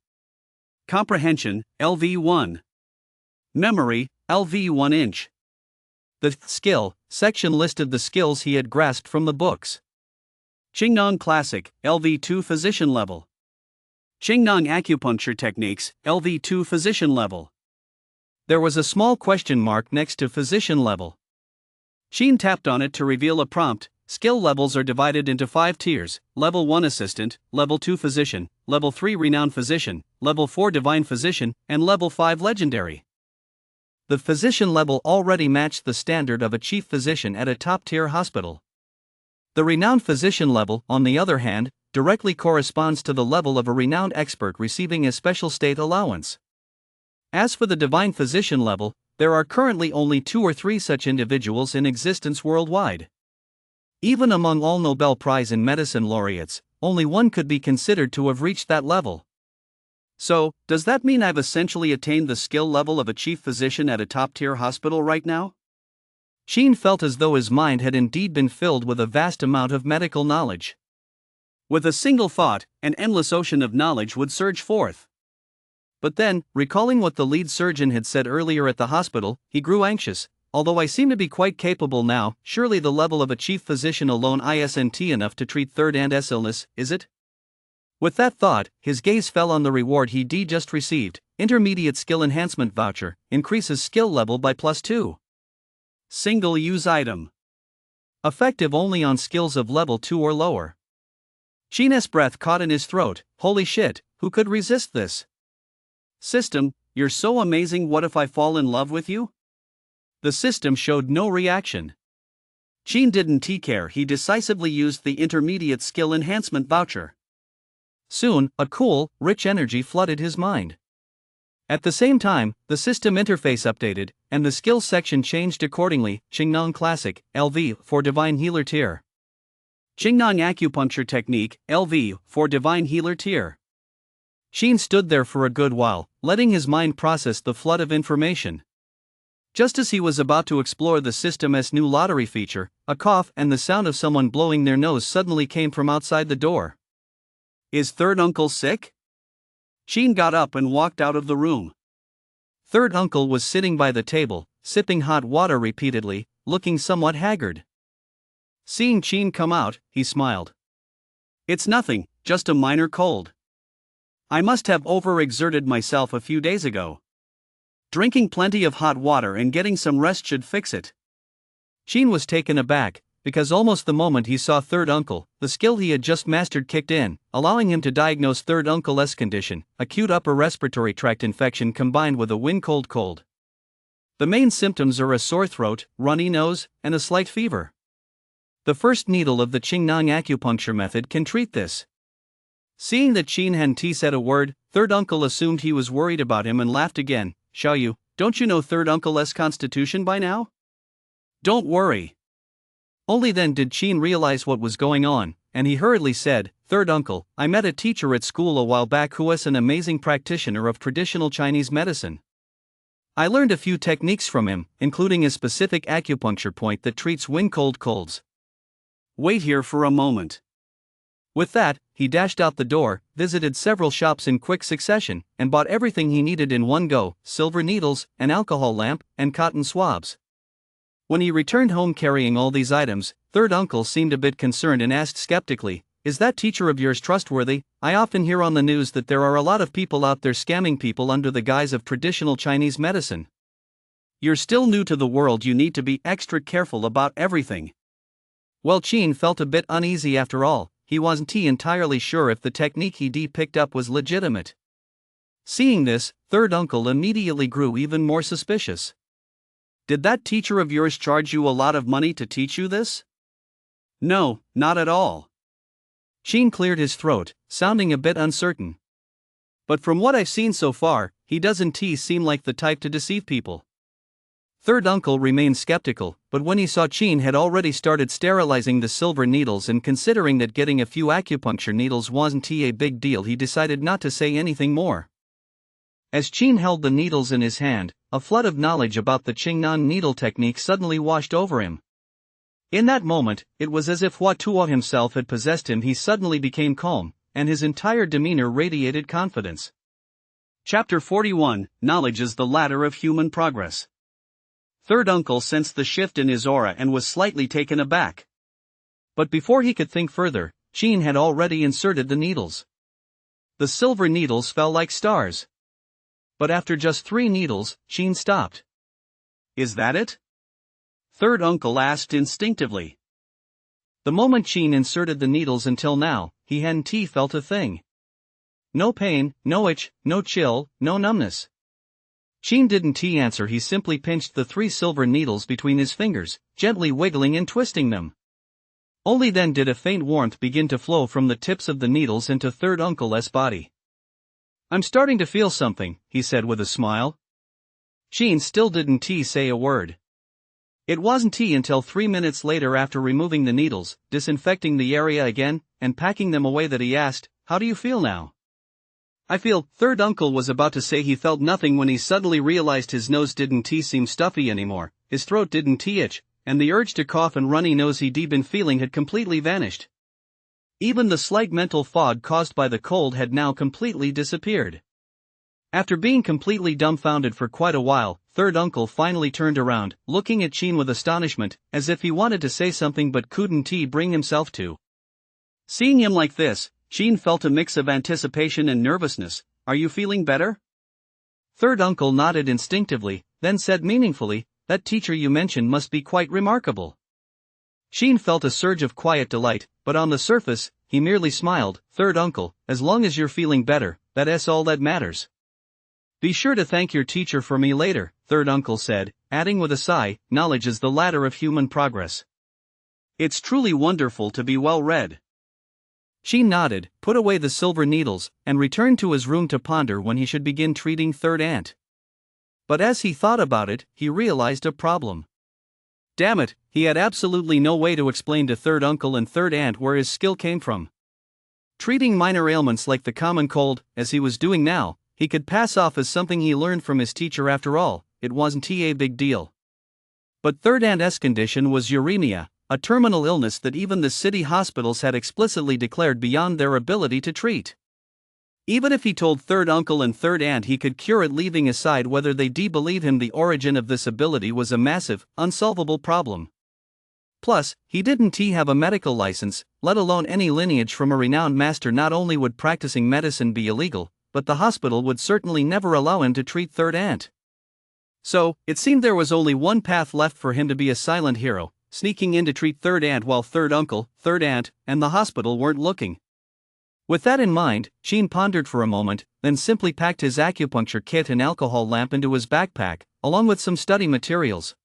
Comprehension, LV1. Memory, LV1 inch. The Skill section listed the skills he had grasped from the books. Qingnang Classic, LV2 Physician Level. Qingnang Acupuncture Techniques, LV2 Physician Level. There was a small question mark next to Physician Level. Qin tapped on it to reveal a prompt. Skill levels are divided into 5 tiers: Level 1 Assistant, Level 2 Physician, Level 3 Renowned Physician, Level 4 Divine Physician, and Level 5 Legendary. The physician level already matched the standard of a chief physician at a top-tier hospital. The renowned physician level, on the other hand, directly corresponds to the level of a renowned expert receiving a special state allowance. As for the divine physician level, there are currently only 2 or 3 such individuals in existence worldwide. Even among all Nobel Prize in Medicine laureates, only one could be considered to have reached that level. So, does that mean I've essentially attained the skill level of a chief physician at a top-tier hospital right now? Qin felt as though his mind had indeed been filled with a vast amount of medical knowledge. With a single thought, an endless ocean of knowledge would surge forth. But then, recalling what the lead surgeon had said earlier at the hospital, he grew anxious. although I seem to be quite capable now, surely the level of a chief physician alone isn't enough to treat third and's illness, is it? With that thought, his gaze fell on the reward he'd just received. Intermediate skill enhancement voucher, increases skill level by +2. Single-use item. Effective only on skills of level 2 or lower. Chin's breath caught in his throat. Holy shit, who could resist this? System, you're so amazing, what if I fall in love with you? The system showed no reaction. Chin didn't care, he decisively used the intermediate skill enhancement voucher. Soon, a cool, rich energy flooded his mind. At the same time, the system interface updated, and the skills section changed accordingly. Qingnong Classic, LV, for Divine Healer Tier. Qingnong Acupuncture Technique, LV, for Divine Healer Tier. Chin stood there for a good while, letting his mind process the flood of information. Just as he was about to explore the system's new lottery feature, a cough and the sound of someone blowing their nose suddenly came from outside the door. Is third uncle sick? Chin got up and walked out of the room. Third uncle was sitting by the table, sipping hot water repeatedly, looking somewhat haggard. Seeing Chin come out, he smiled. It's nothing, just a minor cold. I must have overexerted myself a few days ago. Drinking plenty of hot water and getting some rest should fix it. Chin was taken aback, because almost the moment he saw third uncle, the skill he had just mastered kicked in, allowing him to diagnose third uncle's condition, acute upper respiratory tract infection combined with a wind cold. The main symptoms are a sore throat, runny nose, and a slight fever. The first needle of the Qingnong acupuncture method can treat this. Seeing that Chin hadn't said a word, third uncle assumed he was worried about him and laughed again. Xiaoyu, don't you know third uncle's constitution by now? Don't worry. Only then did Chin realize what was going on, and he hurriedly said, Third uncle, I met a teacher at school a while back who was an amazing practitioner of traditional Chinese medicine. I learned a few techniques from him, including a specific acupuncture point that treats wind colds. Wait here for a moment. With that, he dashed out the door, visited several shops in quick succession, and bought everything he needed in one go: silver needles, an alcohol lamp, and cotton swabs. When he returned home carrying all these items, third uncle seemed a bit concerned and asked skeptically, Is that teacher of yours trustworthy? I often hear on the news that there are a lot of people out there scamming people under the guise of traditional Chinese medicine. You're still new to the world, you need to be extra careful about everything. Well, Chin felt a bit uneasy after all. He wasn't entirely sure if the technique he'd picked up was legitimate. Seeing this, third uncle immediately grew even more suspicious. Did that teacher of yours charge you a lot of money to teach you this? No, not at all. Chin cleared his throat, sounding a bit uncertain. But from what I've seen so far, he doesn't seem like the type to deceive people. Third uncle remained skeptical, but when he saw Chin had already started sterilizing the silver needles and considering that getting a few acupuncture needles wasn't a big deal, he decided not to say anything more. As Chin held the needles in his hand, a flood of knowledge about the Qingnong needle technique suddenly washed over him. In that moment, it was as if Huatuo himself had possessed him. He suddenly became calm, and his entire demeanor radiated confidence. Chapter 41, Knowledge is the Ladder of Human Progress. Third uncle sensed the shift in his aura and was slightly taken aback. But before he could think further, Chin had already inserted the needles. The silver needles fell like stars. But after just 3 needles, Chin stopped. Is that it? Third uncle asked instinctively. The moment Chin inserted the needles until now, he hadn't felt a thing. No pain, no itch, no chill, no numbness. Chin didn't answer. He simply pinched the 3 silver needles between his fingers, gently wiggling and twisting them. Only then did a faint warmth begin to flow from the tips of the needles into third uncle's body. I'm starting to feel something, he said with a smile. Chin still didn't say a word. It wasn't until 3 minutes later, after removing the needles, disinfecting the area again, and packing them away, that he asked, How do you feel now? I feel. Third uncle was about to say he felt nothing when he suddenly realized his nose didn't seem stuffy anymore, his throat didn't itch, and the urge to cough and runny nose he'd been feeling had completely vanished. Even the slight mental fog caused by the cold had now completely disappeared. After being completely dumbfounded for quite a while, third uncle finally turned around, looking at Sheen with astonishment, as if he wanted to say something but couldn't bring himself to. Seeing him like this, Sheen felt a mix of anticipation and nervousness. "Are you feeling better?" Third uncle nodded instinctively, then said meaningfully, "That teacher you mentioned must be quite remarkable." Sheen felt a surge of quiet delight, but on the surface, he merely smiled. "Third uncle, as long as you're feeling better, that's all that matters." "Be sure to thank your teacher for me later," third uncle said, adding with a sigh, "Knowledge is the ladder of human progress. It's truly wonderful to be well read." Sheen nodded, put away the silver needles, and returned to his room to ponder when he should begin treating third aunt. But as he thought about it, he realized a problem. Damn it, he had absolutely no way to explain to third uncle and third aunt where his skill came from. Treating minor ailments like the common cold, as he was doing now, he could pass off as something he learned from his teacher. After all, it wasn't a big deal. But third aunt's condition was uremia, a terminal illness that even the city hospitals had explicitly declared beyond their ability to treat. Even if he told third uncle and third aunt he could cure it, leaving aside whether they believe him, the origin of this ability was a massive, unsolvable problem. Plus, he didn't have a medical license, let alone any lineage from a renowned master. Not only would practicing medicine be illegal, but the hospital would certainly never allow him to treat third aunt. So, it seemed there was only one path left for him to be a silent hero, sneaking in to treat third aunt while third uncle, third aunt, and the hospital weren't looking. With that in mind, Sheen pondered for a moment, then simply packed his acupuncture kit and alcohol lamp into his backpack, along with some study materials.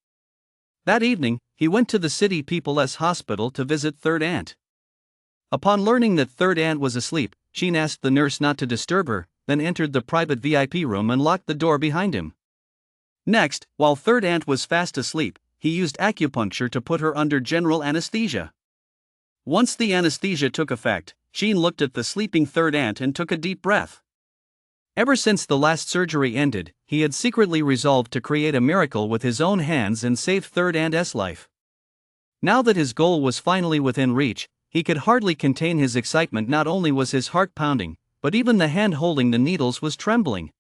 That evening, he went to the City People's Hospital to visit third aunt. Upon learning that third aunt was asleep, Sheen asked the nurse not to disturb her, then entered the private VIP room and locked the door behind him. Next, while third aunt was fast asleep, he used acupuncture to put her under general anesthesia. Once the anesthesia took effect, Sheen looked at the sleeping third aunt and took a deep breath. Ever since the last surgery ended, he had secretly resolved to create a miracle with his own hands and save third aunt's life. Now that his goal was finally within reach, he could hardly contain his excitement. Not only was his heart pounding, but even the hand holding the needles was trembling.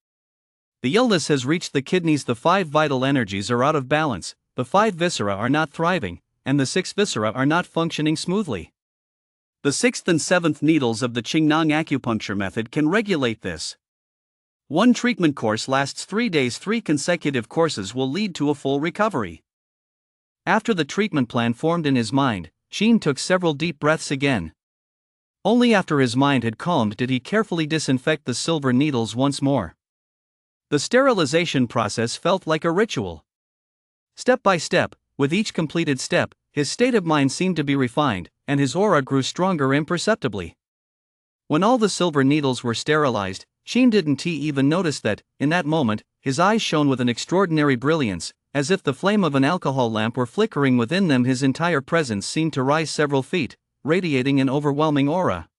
The illness has reached the kidneys. The 5 vital energies are out of balance, the 5 viscera are not thriving, and the 6 viscera are not functioning smoothly. The 6th and 7th needles of the Qingnong acupuncture method can regulate this. One treatment course lasts 3 days. 3 consecutive courses will lead to a full recovery. After the treatment plan formed in his mind, Sheen took several deep breaths again. Only after his mind had calmed did he carefully disinfect the silver needles once more. The sterilization process felt like a ritual. Step by step, with each completed step, his state of mind seemed to be refined, and his aura grew stronger imperceptibly. When all the silver needles were sterilized, Sheen didn't even notice that, in that moment, his eyes shone with an extraordinary brilliance, as if the flame of an alcohol lamp were flickering within them. His entire presence seemed to rise several feet, radiating an overwhelming aura.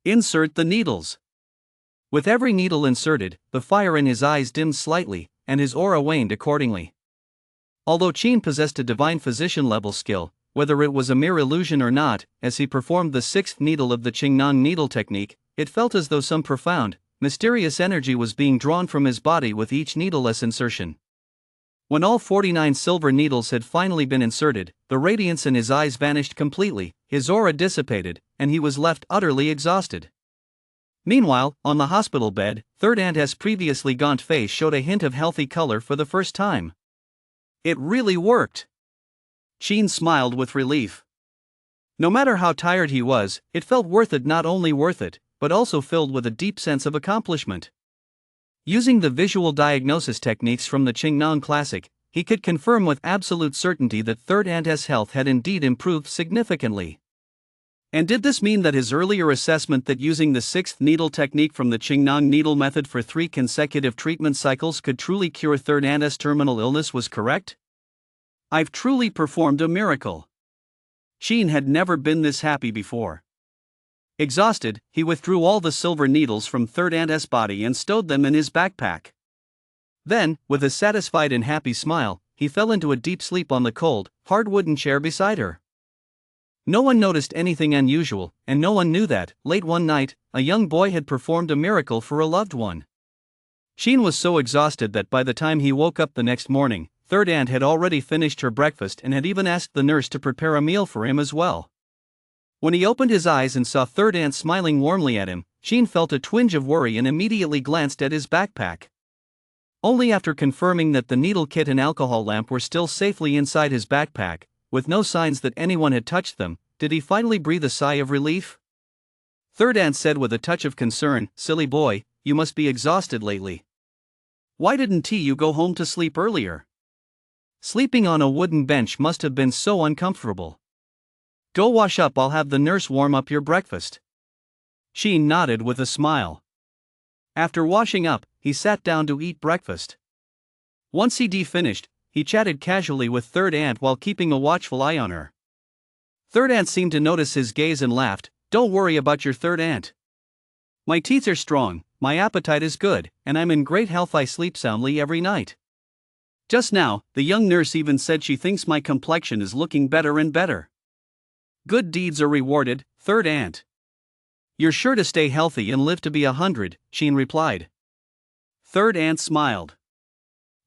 Insert the needles. With every needle inserted, the fire in his eyes dimmed slightly, and his aura waned accordingly. Although Sheen possessed a divine physician-level skill, whether it was a mere illusion or not, as he performed the 6th needle of the Qingnong needle technique, it felt as though some profound, mysterious energy was being drawn from his body with each needleless insertion. When all 49 silver needles had finally been inserted, the radiance in his eyes vanished completely, his aura dissipated, and he was left utterly exhausted. Meanwhile, on the hospital bed, third aunt's previously gaunt face showed a hint of healthy color for the first time. It really worked. Sheen smiled with relief. No matter how tired he was, it felt worth it. Not only worth it, but also filled with a deep sense of accomplishment. Using the visual diagnosis techniques from the Qingnong Classic, he could confirm with absolute certainty that third aunt's health had indeed improved significantly. And did this mean that his earlier assessment that using the 6th needle technique from the Qingnong needle method for 3 consecutive treatment cycles could truly cure third aunt's terminal illness was correct? I've truly performed a miracle. Sheen had never been this happy before. Exhausted, he withdrew all the silver needles from third aunt's body and stowed them in his backpack. Then, with a satisfied and happy smile, he fell into a deep sleep on the cold, hard wooden chair beside her. No one noticed anything unusual, and no one knew that, late one night, a young boy had performed a miracle for a loved one. Sheen was so exhausted that by the time he woke up the next morning, Third Aunt had already finished her breakfast and had even asked the nurse to prepare a meal for him as well. When he opened his eyes and saw Third Aunt smiling warmly at him, Sheen felt a twinge of worry and immediately glanced at his backpack. Only after confirming that the needle kit and alcohol lamp were still safely inside his backpack, with no signs that anyone had touched them, did he finally breathe a sigh of relief. Third Aunt said with a touch of concern, "Silly boy, you must be exhausted lately. Why didn't you go home to sleep earlier? Sleeping on a wooden bench must have been so uncomfortable. Go wash up, I'll have the nurse warm up your breakfast." Sheen nodded with a smile. After washing up, he sat down to eat breakfast. Once he'd finished, he chatted casually with Third Aunt while keeping a watchful eye on her. Third Aunt seemed to notice his gaze and laughed. "Don't worry about your Third Aunt. My teeth are strong, my appetite is good, and I'm in great health. I sleep soundly every night. Just now, the young nurse even said she thinks my complexion is looking better and better. Good deeds are rewarded, Third Aunt. You're sure to stay healthy and live to be 100, Sheen replied. Third Aunt smiled.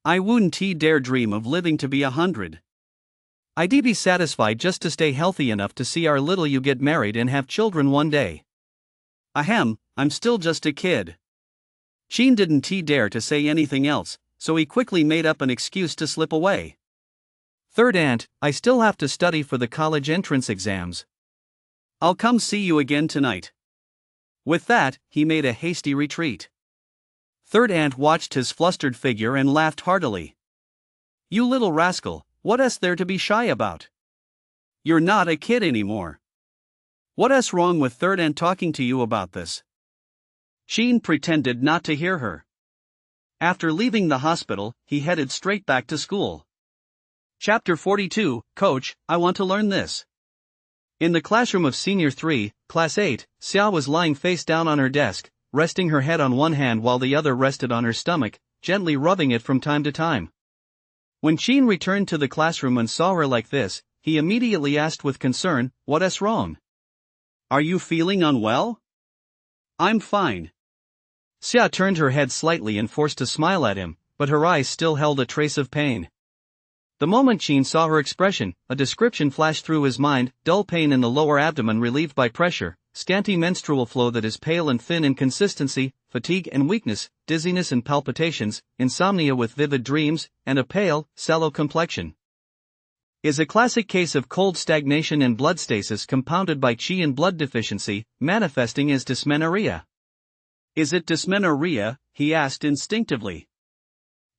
I wouldn't dare dream of living to be 100. I'd be satisfied just to stay healthy enough to see our little you get married and have children one day. Ahem, I'm still just a kid. Sheen didn't dare to say anything else, so he quickly made up an excuse to slip away. Third Aunt, I still have to study for the college entrance exams. I'll come see you again tonight. With that, he made a hasty retreat. Third Aunt watched his flustered figure and laughed heartily. You little rascal, what's there to be shy about? You're not a kid anymore. What's wrong with Third Aunt talking to you about this? Sheen pretended not to hear her. After leaving the hospital, he headed straight back to school. Chapter 42, Coach, I want to learn this. In the classroom of Senior 3, Class 8, Xia was lying face down on her desk, resting her head on one hand while the other rested on her stomach, gently rubbing it from time to time. When Sheen returned to the classroom and saw her like this, he immediately asked with concern, What's wrong? Are you feeling unwell? I'm fine. Xia turned her head slightly and forced a smile at him, but her eyes still held a trace of pain. The moment Sheen saw her expression, a description flashed through his mind: dull pain in the lower abdomen relieved by pressure, scanty menstrual flow that is pale and thin in consistency, fatigue and weakness, dizziness and palpitations, insomnia with vivid dreams, and a pale, sallow complexion. Is a classic case of cold stagnation and blood stasis compounded by qi and blood deficiency, manifesting as dysmenorrhea. Is it dysmenorrhea? He asked instinctively.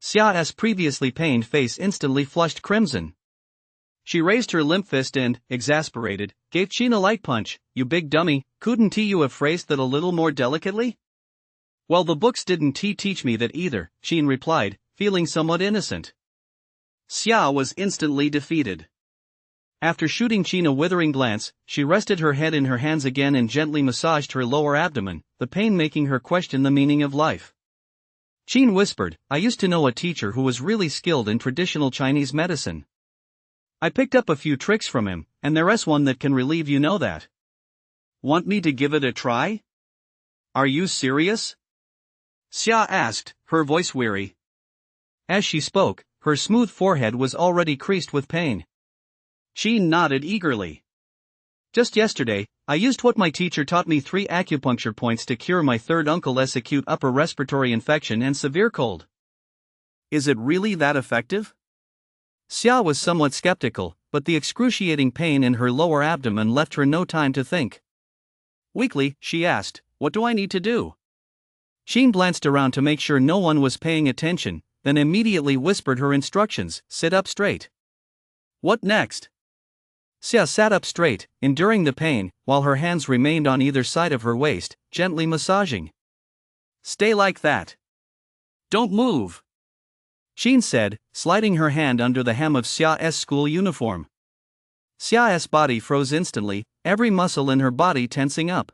Xia's previously pained face instantly flushed crimson. She raised her limp fist and, exasperated, gave Sheen a light punch. You big dummy, couldn't you have phrased that a little more delicately? Well, the books didn't teach me that either, Sheen replied, feeling somewhat innocent. Xia was instantly defeated. After shooting Sheen a withering glance, she rested her head in her hands again and gently massaged her lower abdomen, the pain making her question the meaning of life. Sheen whispered, I used to know a teacher who was really skilled in traditional Chinese medicine. I picked up a few tricks from him, and there's one that can relieve you know that. Want me to give it a try? Are you serious? Xia asked, her voice weary. As she spoke, her smooth forehead was already creased with pain. Sheen nodded eagerly. Just yesterday, I used what my teacher taught me: 3 acupuncture points to cure my third uncle's acute upper respiratory infection and severe cold. Is it really that effective? Xia was somewhat skeptical, but the excruciating pain in her lower abdomen left her no time to think. Weakly, she asked, What do I need to do? Sheen glanced around to make sure no one was paying attention, then immediately whispered her instructions: Sit up straight. What next? Xia sat up straight, enduring the pain, while her hands remained on either side of her waist, gently massaging. Stay like that. Don't move, Sheen said, sliding her hand under the hem of Xia's school uniform. Xia's body froze instantly, every muscle in her body tensing up.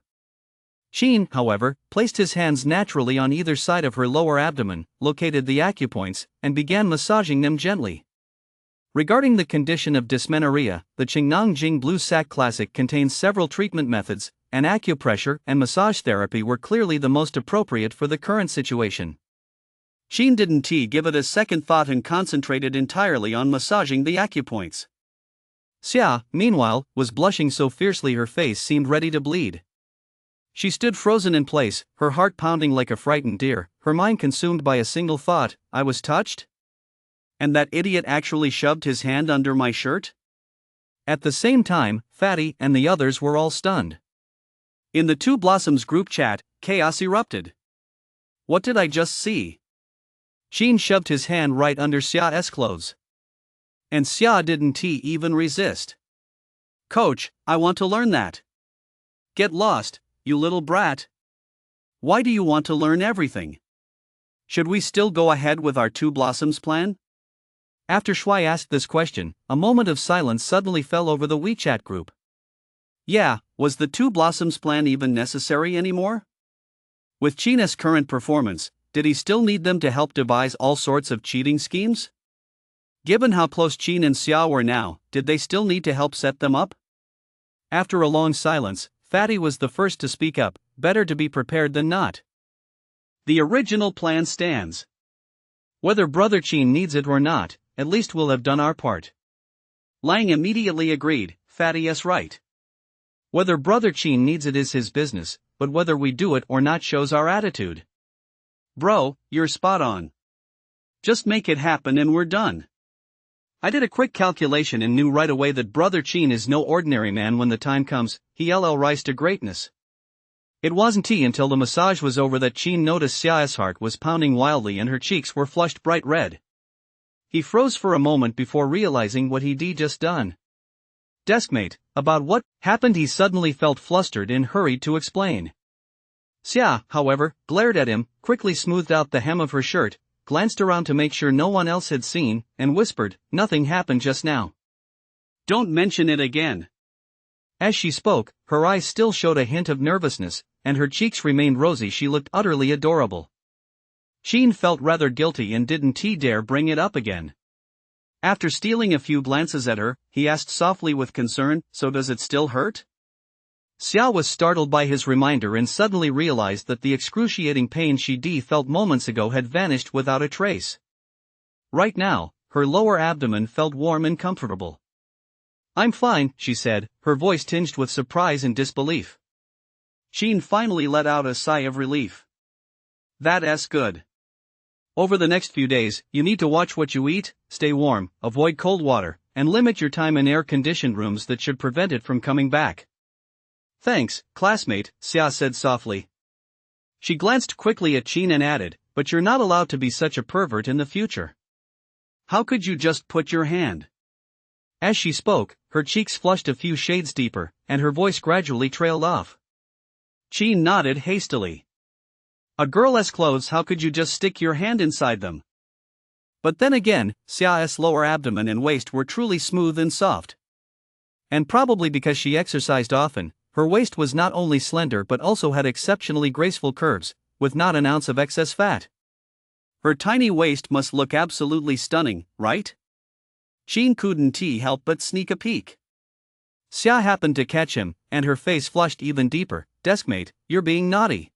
Sheen, however, placed his hands naturally on either side of her lower abdomen, located the acupoints, and began massaging them gently. Regarding the condition of dysmenorrhea, the Qingnang Jing Blue Sac Classic contains several treatment methods, and acupressure and massage therapy were clearly the most appropriate for the current situation. Sheen didn't give it a second thought and concentrated entirely on massaging the acupoints. Xia, meanwhile, was blushing so fiercely her face seemed ready to bleed. She stood frozen in place, her heart pounding like a frightened deer, her mind consumed by a single thought: I was touched? And that idiot actually shoved his hand under my shirt? At the same time, Fatty and the others were all stunned. In the Two Blossoms group chat, chaos erupted. What did I just see? Sheen shoved his hand right under Xia's clothes. And Xia didn't even resist. Coach, I want to learn that. Get lost, you little brat. Why do you want to learn everything? Should we still go ahead with our Two Blossoms plan? After Shui asked this question, a moment of silence suddenly fell over the WeChat group. Yeah, was the Two Blossoms plan even necessary anymore? With Qin's current performance, did he still need them to help devise all sorts of cheating schemes? Given how close Qin and Xia were now, did they still need to help set them up? After a long silence, Fatty was the first to speak up: better to be prepared than not. The original plan stands. Whether Brother Qin needs it or not, at least we'll have done our part. Lang immediately agreed, Fatty's right. Whether Brother Qin needs it is his business, but whether we do it or not shows our attitude. Bro, you're spot on. Just make it happen and we're done. I did a quick calculation and knew right away that Brother Qin is no ordinary man when the time comes. He'll rise to greatness. It wasn't until the massage was over that Qin noticed Xia's heart was pounding wildly and her cheeks were flushed bright red. He froze for a moment before realizing what he'd just done. Deskmate, about what happened? He suddenly felt flustered and hurried to explain. Xia, however, glared at him, quickly smoothed out the hem of her shirt, glanced around to make sure no one else had seen, and whispered, nothing happened just now. Don't mention it again. As she spoke, her eyes still showed a hint of nervousness, and her cheeks remained rosy. She looked utterly adorable. Sheen felt rather guilty and didn't dare bring it up again. After stealing a few glances at her, he asked softly with concern, so does it still hurt? Xia was startled by his reminder and suddenly realized that the excruciating pain she felt moments ago had vanished without a trace. Right now, her lower abdomen felt warm and comfortable. I'm fine, she said, her voice tinged with surprise and disbelief. Sheen finally let out a sigh of relief. That's good. Over the next few days, you need to watch what you eat, stay warm, avoid cold water, and limit your time in air-conditioned rooms that should prevent it from coming back. Thanks, classmate, Xia said softly. She glanced quickly at Qin and added, but you're not allowed to be such a pervert in the future. How could you just put your hand? As she spoke, her cheeks flushed a few shades deeper, and her voice gradually trailed off. Qin nodded hastily. A girl's clothes, how could you just stick your hand inside them? But then again, Xia's lower abdomen and waist were truly smooth and soft. And probably because she exercised often, her waist was not only slender but also had exceptionally graceful curves, with not an ounce of excess fat. Her tiny waist must look absolutely stunning, right? Qin couldn't help but sneak a peek. Xia happened to catch him, and her face flushed even deeper. Deskmate, you're being naughty.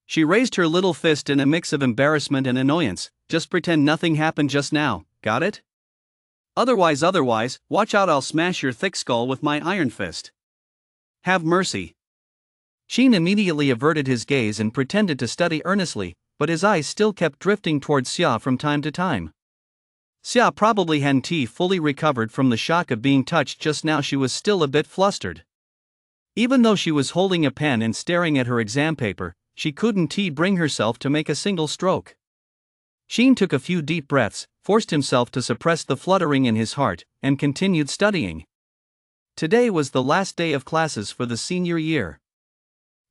She raised her little fist in a mix of embarrassment and annoyance. Just pretend nothing happened just now, got it? Otherwise, watch out, I'll smash your thick skull with my iron fist. Have mercy. Qin immediately averted his gaze and pretended to study earnestly, but his eyes still kept drifting towards Xia from time to time. Xia probably hadn't fully recovered from the shock of being touched just now. She was still a bit flustered. Even though she was holding a pen and staring at her exam paper, she couldn't bring herself to make a single stroke. Qin took a few deep breaths, forced himself to suppress the fluttering in his heart, and continued studying. Today was the last day of classes for the senior year.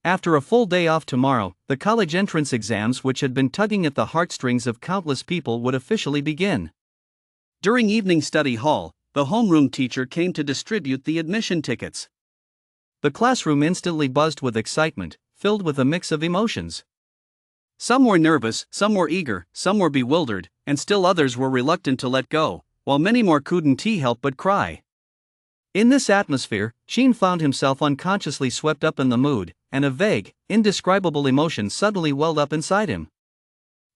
After a full day off tomorrow, the college entrance exams, which had been tugging at the heartstrings of countless people, would officially begin. During evening study hall, the homeroom teacher came to distribute the admission tickets. The classroom instantly buzzed with excitement, filled with a mix of emotions. Some were nervous, some were eager, some were bewildered, and still others were reluctant to let go, while many more couldn't help but cry. In this atmosphere, Qin found himself unconsciously swept up in the mood, and a vague, indescribable emotion suddenly welled up inside him.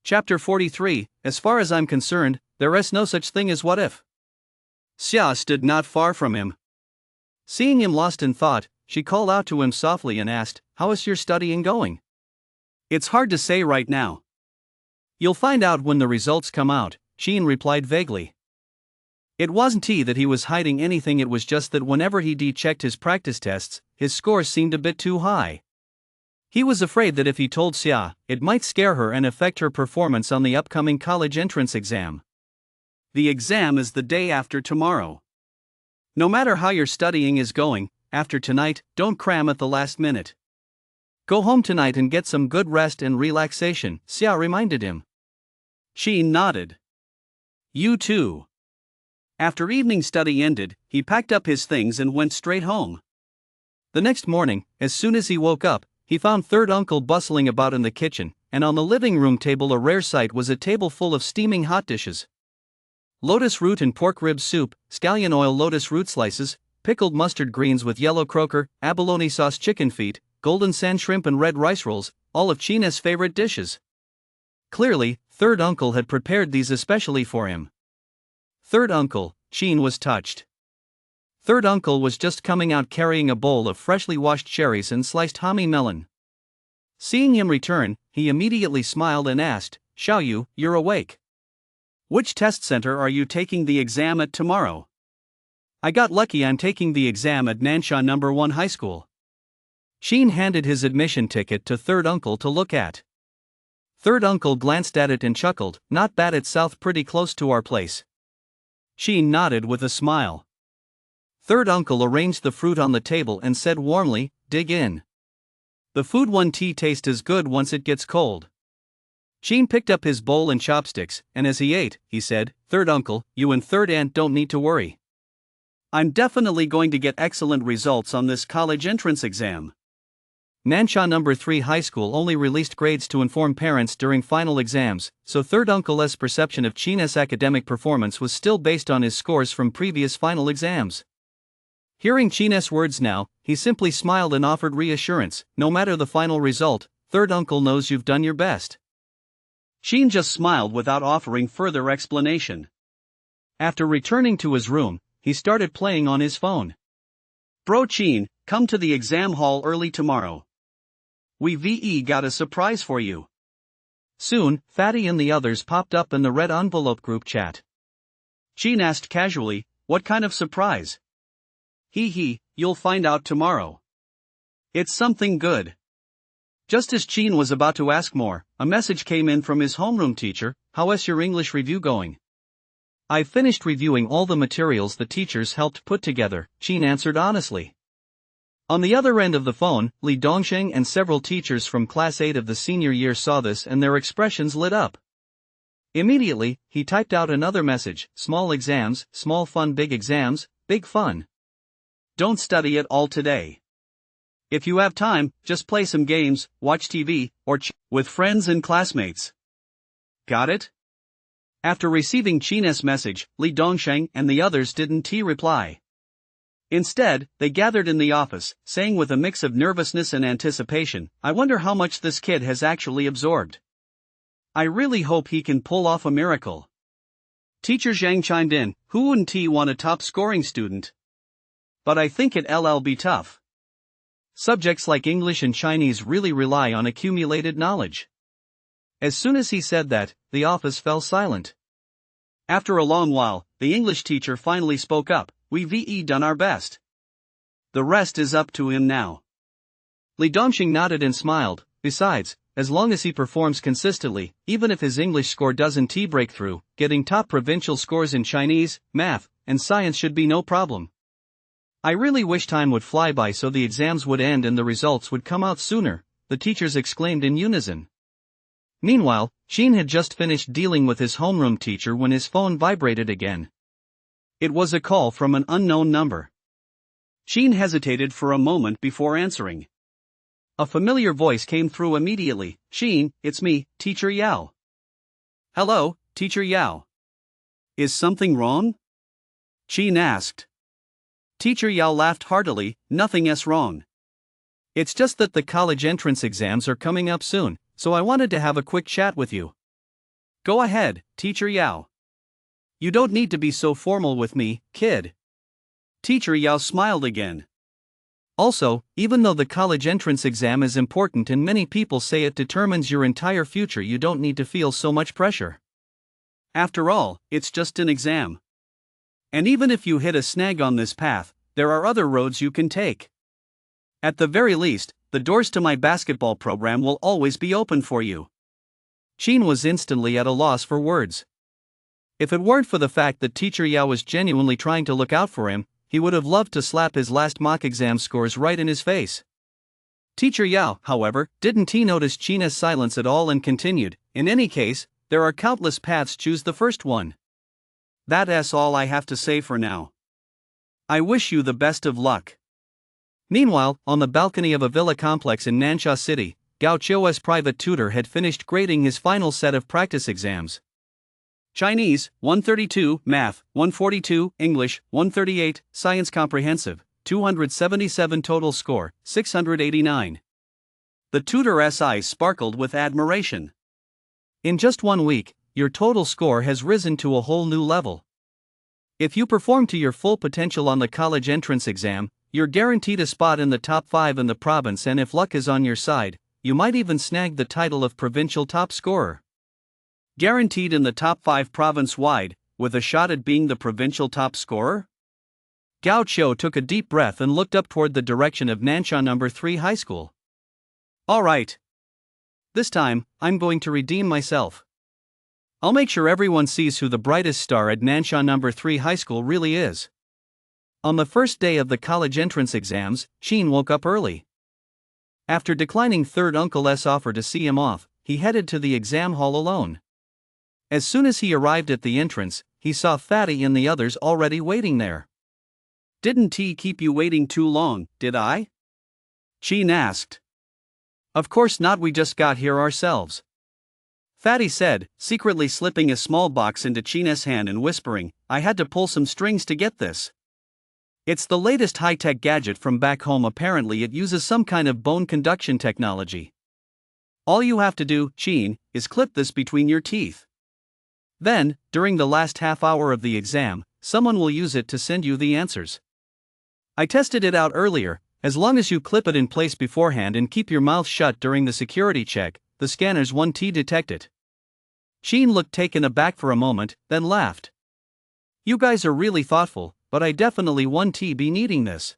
Chapter 43, As far as I'm concerned, there is no such thing as what if. Xia stood not far from him. Seeing him lost in thought, she called out to him softly and asked, "How is your studying going?" "It's hard to say right now. You'll find out when the results come out," Sheen replied vaguely. It wasn't that he was hiding anything, it was just that whenever he checked his practice tests, his scores seemed a bit too high. He was afraid that if he told Xia, it might scare her and affect her performance on the upcoming college entrance exam. The exam is the day after tomorrow. No matter how your studying is going, after tonight, don't cram at the last minute. Go home tonight and get some good rest and relaxation, Xia reminded him. Sheen nodded. You too. After evening study ended, he packed up his things and went straight home. The next morning, as soon as he woke up, he found third uncle bustling about in the kitchen, and on the living room table a rare sight was a table full of steaming hot dishes. Lotus root and pork rib soup, scallion oil lotus root slices, pickled mustard greens with yellow croaker, abalone sauce chicken feet, golden sand shrimp and red rice rolls, all of China's favorite dishes. Clearly, third uncle had prepared these especially for him. Third uncle, Sheen was touched. Third uncle was just coming out carrying a bowl of freshly washed cherries and sliced hammy melon. Seeing him return, he immediately smiled and asked, "Xiaoyu, you're awake. Which test center are you taking the exam at tomorrow?" "I got lucky, I'm taking the exam at Nansha No. 1 High School." Sheen handed his admission ticket to third uncle to look at. Third uncle glanced at it and chuckled, "Not bad, it's south, pretty close to our place." Sheen nodded with a smile. Third uncle arranged the fruit on the table and said warmly, "Dig in. The food one tea tastes as good once it gets cold." Sheen picked up his bowl and chopsticks, and as he ate, he said, "Third uncle, you and third aunt don't need to worry. I'm definitely going to get excellent results on this college entrance exam." Nansha No. 3 High School only released grades to inform parents during final exams, so third uncle's perception of China's academic performance was still based on his scores from previous final exams. Hearing China's words now, he simply smiled and offered reassurance, "No matter the final result, third uncle knows you've done your best." Sheen just smiled without offering further explanation. After returning to his room, he started playing on his phone. "Bro Sheen, come to the exam hall early tomorrow. We got a surprise for you." Soon, Fatty and the others popped up in the red envelope group chat. Sheen asked casually, "What kind of surprise?" You'll find out tomorrow. It's something good." Just as Sheen was about to ask more, a message came in from his homeroom teacher, "How's your English review going?" "I've finished reviewing all the materials the teachers helped put together," Sheen answered honestly. On the other end of the phone, Li Dongsheng and several teachers from Class 8 of the senior year saw this and their expressions lit up. Immediately, he typed out another message, "Small exams, small fun, big exams, big fun. Don't study at all today. If you have time, just play some games, watch TV, or with friends and classmates. Got it?" After receiving China's message, Li Dongsheng and the others didn't reply. Instead, they gathered in the office, saying with a mix of nervousness and anticipation, "I wonder how much this kid has actually absorbed. I really hope he can pull off a miracle." Teacher Zhang chimed in, "Who wouldn't want a top-scoring student? But I think it'll be tough. Subjects like English and Chinese really rely on accumulated knowledge." As soon as he said that, the office fell silent. After a long while, the English teacher finally spoke up, "We've done our best. The rest is up to him now." Li Dongxing nodded and smiled. "Besides, as long as he performs consistently, even if his English score doesn't break through, getting top provincial scores in Chinese, math, and science should be no problem. I really wish time would fly by so the exams would end and the results would come out sooner," the teachers exclaimed in unison. Meanwhile, Sheen had just finished dealing with his homeroom teacher when his phone vibrated again. It was a call from an unknown number. Sheen hesitated for a moment before answering. A familiar voice came through immediately. "Sheen, it's me, Teacher Yao." "Hello, Teacher Yao. Is something wrong?" Sheen asked. Teacher Yao laughed heartily, "Nothing's wrong. It's just that the college entrance exams are coming up soon, so I wanted to have a quick chat with you." Go ahead, Teacher Yao. You don't need to be so formal with me, kid. Teacher Yao smiled again. Also, even though the college entrance exam is important and many people say it determines your entire future, you don't need to feel so much pressure. After all, it's just an exam. And even if you hit a snag on this path, there are other roads you can take. At the very least, the doors to my basketball program will always be open for you. Qin was instantly at a loss for words. If it weren't for the fact that Teacher Yao was genuinely trying to look out for him, he would have loved to slap his last mock exam scores right in his face. Teacher Yao, however, didn't notice Qin's silence at all and continued, "In any case, there are countless paths, choose the first one. That's all I have to say for now. I wish you the best of luck." Meanwhile, on the balcony of a villa complex in Nansha City, Gao Chou's private tutor had finished grading his final set of practice exams. Chinese, 132, Math, 142, English, 138, Science Comprehensive, 277 total score, 689. The tutor's eyes sparkled with admiration. In just 1 week, your total score has risen to a whole new level. If you perform to your full potential on the college entrance exam, you're guaranteed a spot in the top 5 in the province, and if luck is on your side, you might even snag the title of provincial top scorer. Guaranteed in the top 5 province-wide, with a shot at being the provincial top scorer? Gao Chou took a deep breath and looked up toward the direction of Nansha No. 3 High School. All right. This time, I'm going to redeem myself. I'll make sure everyone sees who the brightest star at Nansha No. 3 High School really is. On the first day of the college entrance exams, Qin woke up early. After declining third uncle's offer to see him off, he headed to the exam hall alone. As soon as he arrived at the entrance, he saw Fatty and the others already waiting there. "Didn't he keep you waiting too long, did I?" Qin asked. "Of course not, we just got here ourselves," Fatty said, secretly slipping a small box into Qin's hand and whispering, "I had to pull some strings to get this. It's the latest high-tech gadget from back home. Apparently it uses some kind of bone conduction technology. All you have to do, Qin, is clip this between your teeth. Then, during the last half hour of the exam, someone will use it to send you the answers. I tested it out earlier. As long as you clip it in place beforehand and keep your mouth shut during the security check, the scanners won't detect it." Qin looked taken aback for a moment, then laughed. "You guys are really thoughtful, but I definitely won't be needing this.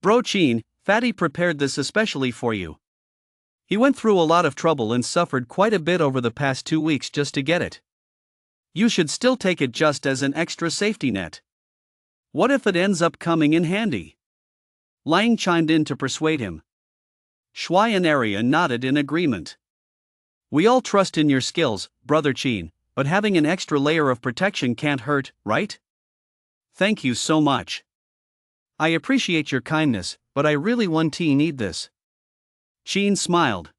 Bro Qin, Fatty prepared this especially for you. He went through a lot of trouble and suffered quite a bit over the past 2 weeks just to get it. You should still take it just as an extra safety net. What if it ends up coming in handy?" Lang chimed in to persuade him. Shui and Arya nodded in agreement. "We all trust in your skills, Brother Qin, but having an extra layer of protection can't hurt, right? Thank you so much. I appreciate your kindness, but I really won't need this." Qin smiled.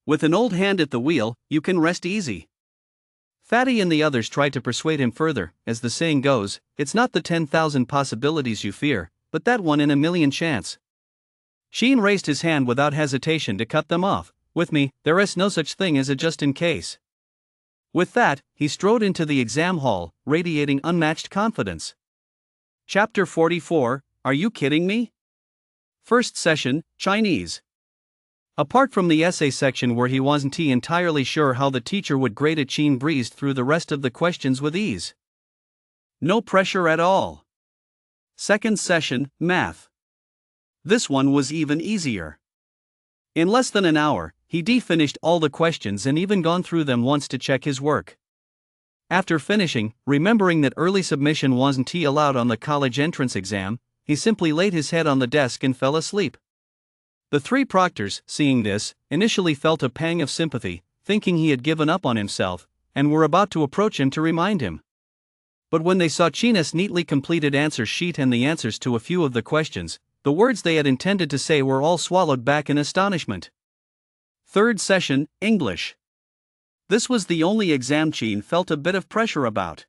"With an old hand at the wheel, you can rest easy." Fatty and the others tried to persuade him further. As the saying goes, it's not the 10,000 possibilities you fear, but that 1 in a million chance. Qin raised his hand without hesitation to cut them off. "With me, there is no such thing as a just in case." With that, he strode into the exam hall, radiating unmatched confidence. Chapter 44, Are You Kidding Me? First session, Chinese. Apart from the essay section where he wasn't entirely sure how the teacher would grade it, Qin breezed through the rest of the questions with ease. No pressure at all. Second session, Math. This one was even easier. In less than an hour, he finished all the questions and even gone through them once to check his work. After finishing, remembering that early submission wasn't allowed on the college entrance exam, he simply laid his head on the desk and fell asleep. The 3 proctors, seeing this, initially felt a pang of sympathy, thinking he had given up on himself, and were about to approach him to remind him. But when they saw Qin's neatly completed answer sheet and the answers to a few of the questions, the words they had intended to say were all swallowed back in astonishment. Third session, English. This was the only exam Qin felt a bit of pressure about.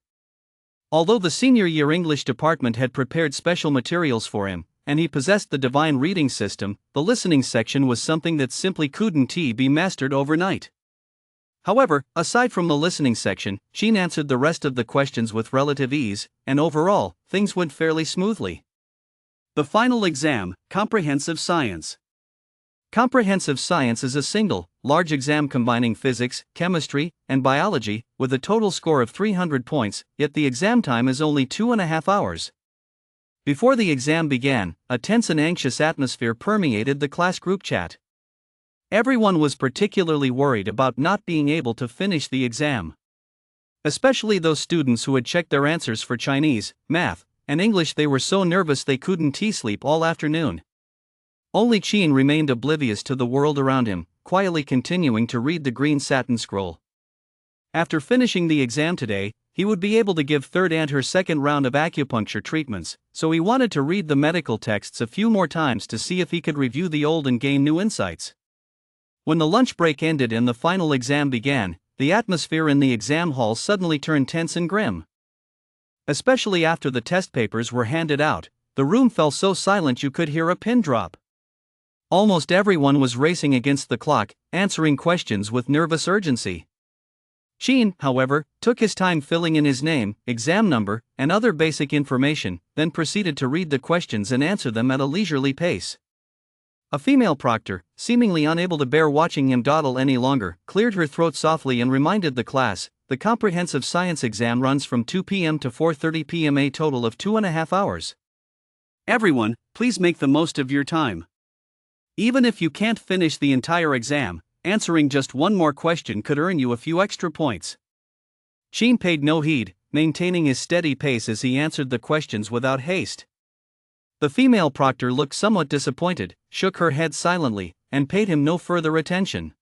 Although the senior year English department had prepared special materials for him, and he possessed the divine reading system, the listening section was something that simply couldn't be mastered overnight. However, aside from the listening section, Jean answered the rest of the questions with relative ease, and overall, things went fairly smoothly. The final exam, Comprehensive Science. Comprehensive Science is a single, large exam combining physics, chemistry, and biology, with a total score of 300 points, yet the exam time is only 2.5 hours. Before the exam began, a tense and anxious atmosphere permeated the class group chat. Everyone was particularly worried about not being able to finish the exam. Especially those students who had checked their answers for Chinese, math, and English. They were so nervous they couldn't sleep all afternoon. Only Qin remained oblivious to the world around him, quietly continuing to read the green satin scroll. After finishing the exam today, he would be able to give third and her second round of acupuncture treatments, so he wanted to read the medical texts a few more times to see if he could review the old and gain new insights. When the lunch break ended and the final exam began, the atmosphere in the exam hall suddenly turned tense and grim. Especially after the test papers were handed out, the room fell so silent you could hear a pin drop. Almost everyone was racing against the clock, answering questions with nervous urgency. Qin, however, took his time filling in his name, exam number, and other basic information, then proceeded to read the questions and answer them at a leisurely pace. A female proctor, seemingly unable to bear watching him dawdle any longer, cleared her throat softly and reminded the class, the comprehensive science exam runs from 2 p.m. to 4:30 p.m., a total of 2.5 hours. Everyone, please make the most of your time. Even if you can't finish the entire exam, answering just one more question could earn you a few extra points. Qin paid no heed, maintaining his steady pace as he answered the questions without haste. The female proctor looked somewhat disappointed, shook her head silently, and paid him no further attention.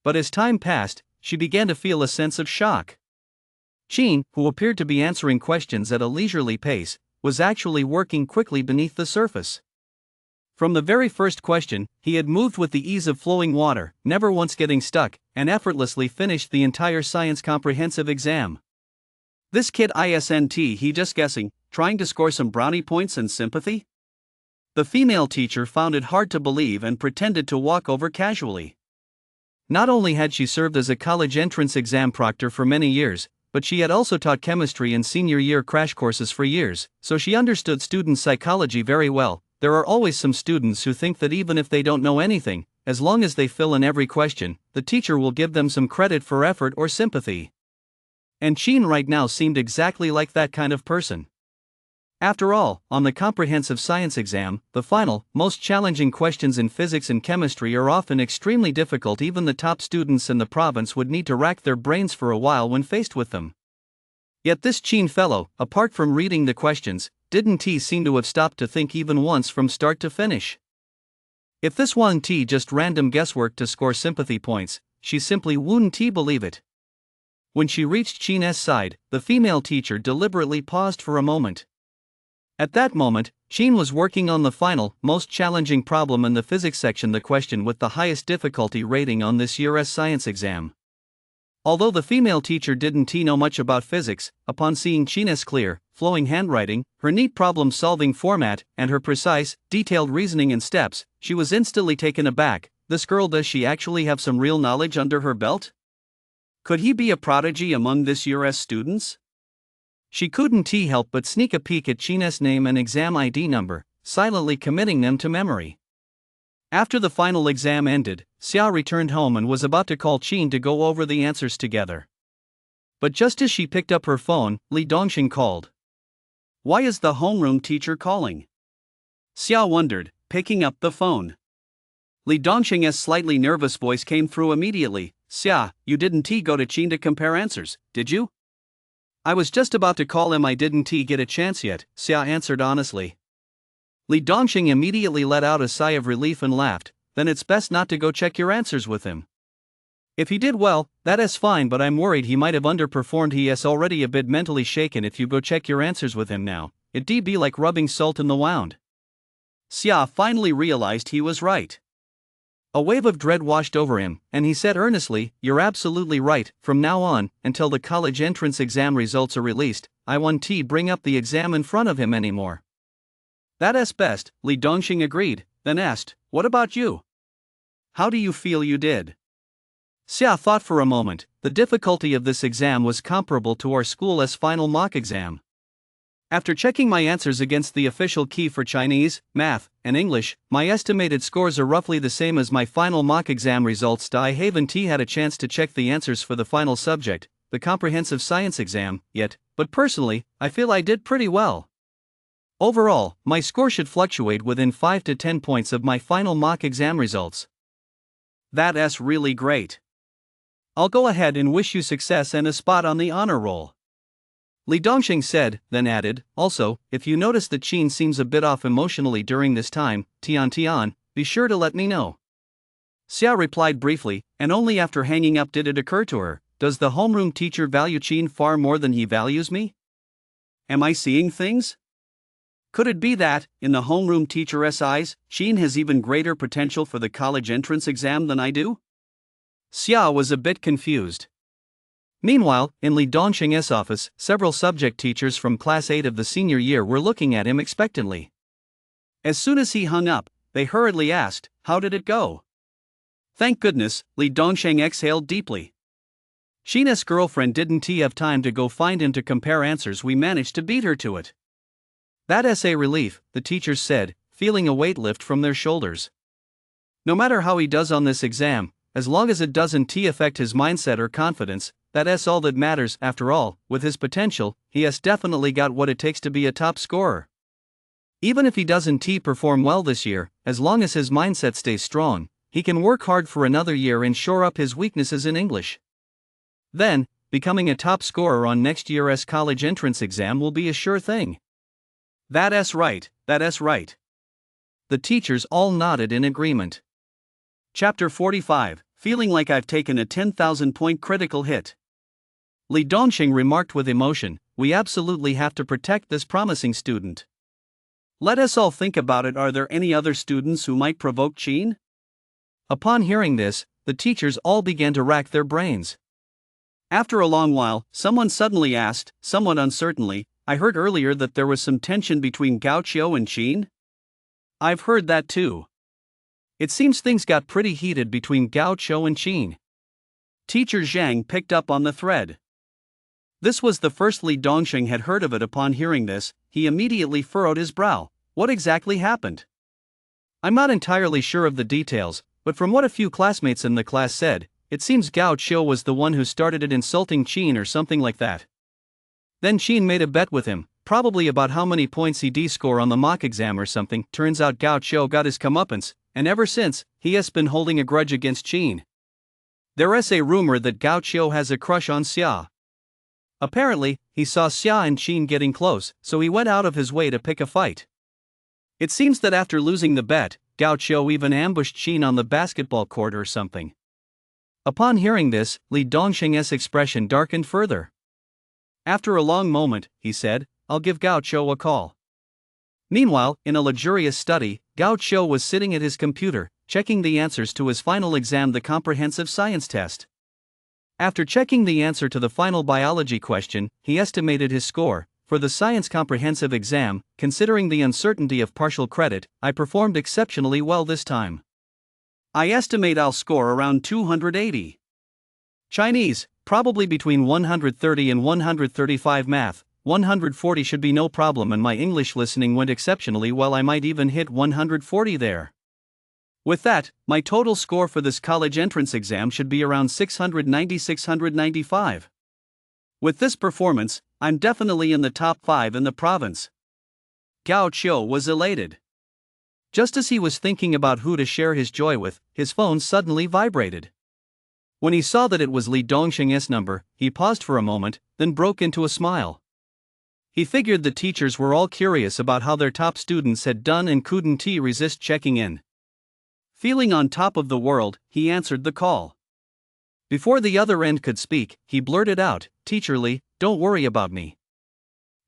But as time passed, she began to feel a sense of shock. Qin, who appeared to be answering questions at a leisurely pace, was actually working quickly beneath the surface. From the very first question, he had moved with the ease of flowing water, never once getting stuck, and effortlessly finished the entire science comprehensive exam. This kid isn't he just guessing, trying to score some brownie points and sympathy? The female teacher found it hard to believe and pretended to walk over casually. Not only had she served as a college entrance exam proctor for many years, but she had also taught chemistry in senior year crash courses for years, so she understood student psychology very well. There are always some students who think that even if they don't know anything, as long as they fill in every question, the teacher will give them some credit for effort or sympathy. And Qin right now seemed exactly like that kind of person. After all, on the comprehensive science exam, the final, most challenging questions in physics and chemistry are often extremely difficult. Even the top students in the province would need to rack their brains for a while when faced with them. Yet this Qin fellow, apart from reading the questions, didn't seem to have stopped to think even once from start to finish. If this wasn't just random guesswork to score sympathy points, she simply wouldn't believe it. When she reached Qin's side, the female teacher deliberately paused for a moment. At that moment, Qin was working on the final, most challenging problem in the physics section, the question with the highest difficulty rating on this year's science exam. Although the female teacher didn't know much about physics, upon seeing Qin's clear, flowing handwriting, her neat problem-solving format, and her precise, detailed reasoning and steps, she was instantly taken aback. This girl, does she actually have some real knowledge under her belt? Could he be a prodigy among this year's students? She couldn't help but sneak a peek at Qin's name and exam ID number, silently committing them to memory. After the final exam ended, Xia returned home and was about to call Qin to go over the answers together. But just as she picked up her phone, Li Dongxing called. "Why is the homeroom teacher calling?" Xia wondered, picking up the phone. Li Dongxing's slightly nervous voice came through immediately. "Xia, you didn't go to Qin to compare answers, did you?" "I was just about to call him. I didn't get a chance yet," Xia answered honestly. Li Dongxing immediately let out a sigh of relief and laughed. "Then it's best not to go check your answers with him. If he did well, that is fine, but I'm worried he might have underperformed. He is already a bit mentally shaken. If you go check your answers with him now, it'd be like rubbing salt in the wound." Xia finally realized he was right. A wave of dread washed over him, and he said earnestly, "You're absolutely right. From now on, until the college entrance exam results are released, I won't bring up the exam in front of him anymore." "That is best," Li Dongxing agreed, then asked, "What about you? How do you feel you did?" Xia thought for a moment. The difficulty of this exam was comparable to our school's final mock exam. After checking my answers against the official key for Chinese, math, and English, my estimated scores are roughly the same as my final mock exam results. I haven't had a chance to check the answers for the final subject, the comprehensive science exam, yet, but personally, I feel I did pretty well. Overall, my score should fluctuate within 5 to 10 points of my final mock exam results. That's really great. I'll go ahead and wish you success and a spot on the honor roll. Li Dongxing said, then added, also, if you notice that Qin seems a bit off emotionally during this time, Tian, be sure to let me know. Xia replied briefly, and only after hanging up did it occur to her, does the homeroom teacher value Qin far more than he values me? Am I seeing things? Could it be that, in the homeroom teacher's eyes, Qin has even greater potential for the college entrance exam than I do? Xia was a bit confused. Meanwhile, in Li Dongxing's office, several subject teachers from Class 8 of the senior year were looking at him expectantly. As soon as he hung up, they hurriedly asked, "How did it go?" Thank goodness, Li Dongxing exhaled deeply. Sheena's girlfriend didn't have time to go find him to compare answers. We managed to beat her to it. That's a relief, the teachers said, feeling a weight lift from their shoulders. No matter how he does on this exam, as long as it doesn't affect his mindset or confidence, that's all that matters. After all, with his potential, he has definitely got what it takes to be a top scorer. Even if he doesn't perform well this year, as long as his mindset stays strong, he can work hard for another year and shore up his weaknesses in English. Then, becoming a top scorer on next year's college entrance exam will be a sure thing. That's right. The teachers all nodded in agreement. Chapter 45, Feeling like I've taken a 10,000-point critical hit. Li Dongxing remarked with emotion, we absolutely have to protect this promising student. Let us all think about it. Are there any other students who might provoke Qin? Upon hearing this, the teachers all began to rack their brains. After a long while, someone suddenly asked, somewhat uncertainly, I heard earlier that there was some tension between Gao Qiu and Qin? I've heard that too. It seems things got pretty heated between Gao Qiu and Qin. Teacher Zhang picked up on the thread. This was the first Li Dongxing had heard of it. Upon hearing this, he immediately furrowed his brow. What exactly happened? I'm not entirely sure of the details, but from what a few classmates in the class said, it seems Gao Qiu was the one who started it, insulting Qin or something like that. Then Qin made a bet with him, probably about how many points he'd score on the mock exam or something. Turns out Gao Qiu got his comeuppance, and ever since, he has been holding a grudge against Qin. There's a rumor that Gao Qiu has a crush on Xia. Apparently, he saw Xia and Qin getting close, so he went out of his way to pick a fight. It seems that after losing the bet, Gao Qiu even ambushed Qin on the basketball court or something. Upon hearing this, Li Dongxing's expression darkened further. After a long moment, he said, I'll give Gao Qiu a call. Meanwhile, in a luxurious study, Gao Qiu was sitting at his computer, checking the answers to his final exam, the comprehensive science test. After checking the answer to the final biology question, he estimated his score. For the science comprehensive exam, considering the uncertainty of partial credit, I performed exceptionally well this time. I estimate I'll score around 280. Chinese, probably between 130 and 135. Math, 140 should be no problem, and my English listening went exceptionally well. I might even hit 140 there. With that, my total score for this college entrance exam should be around 695. With this performance, I'm definitely in the top 5 in the province. Gao Qiu was elated. Just as he was thinking about who to share his joy with, his phone suddenly vibrated. When he saw that it was Li Dongxing's number, he paused for a moment, then broke into a smile. He figured the teachers were all curious about how their top students had done and couldn't resist checking in. Feeling on top of the world, he answered the call. Before the other end could speak, he blurted out, Teacher Li, don't worry about me.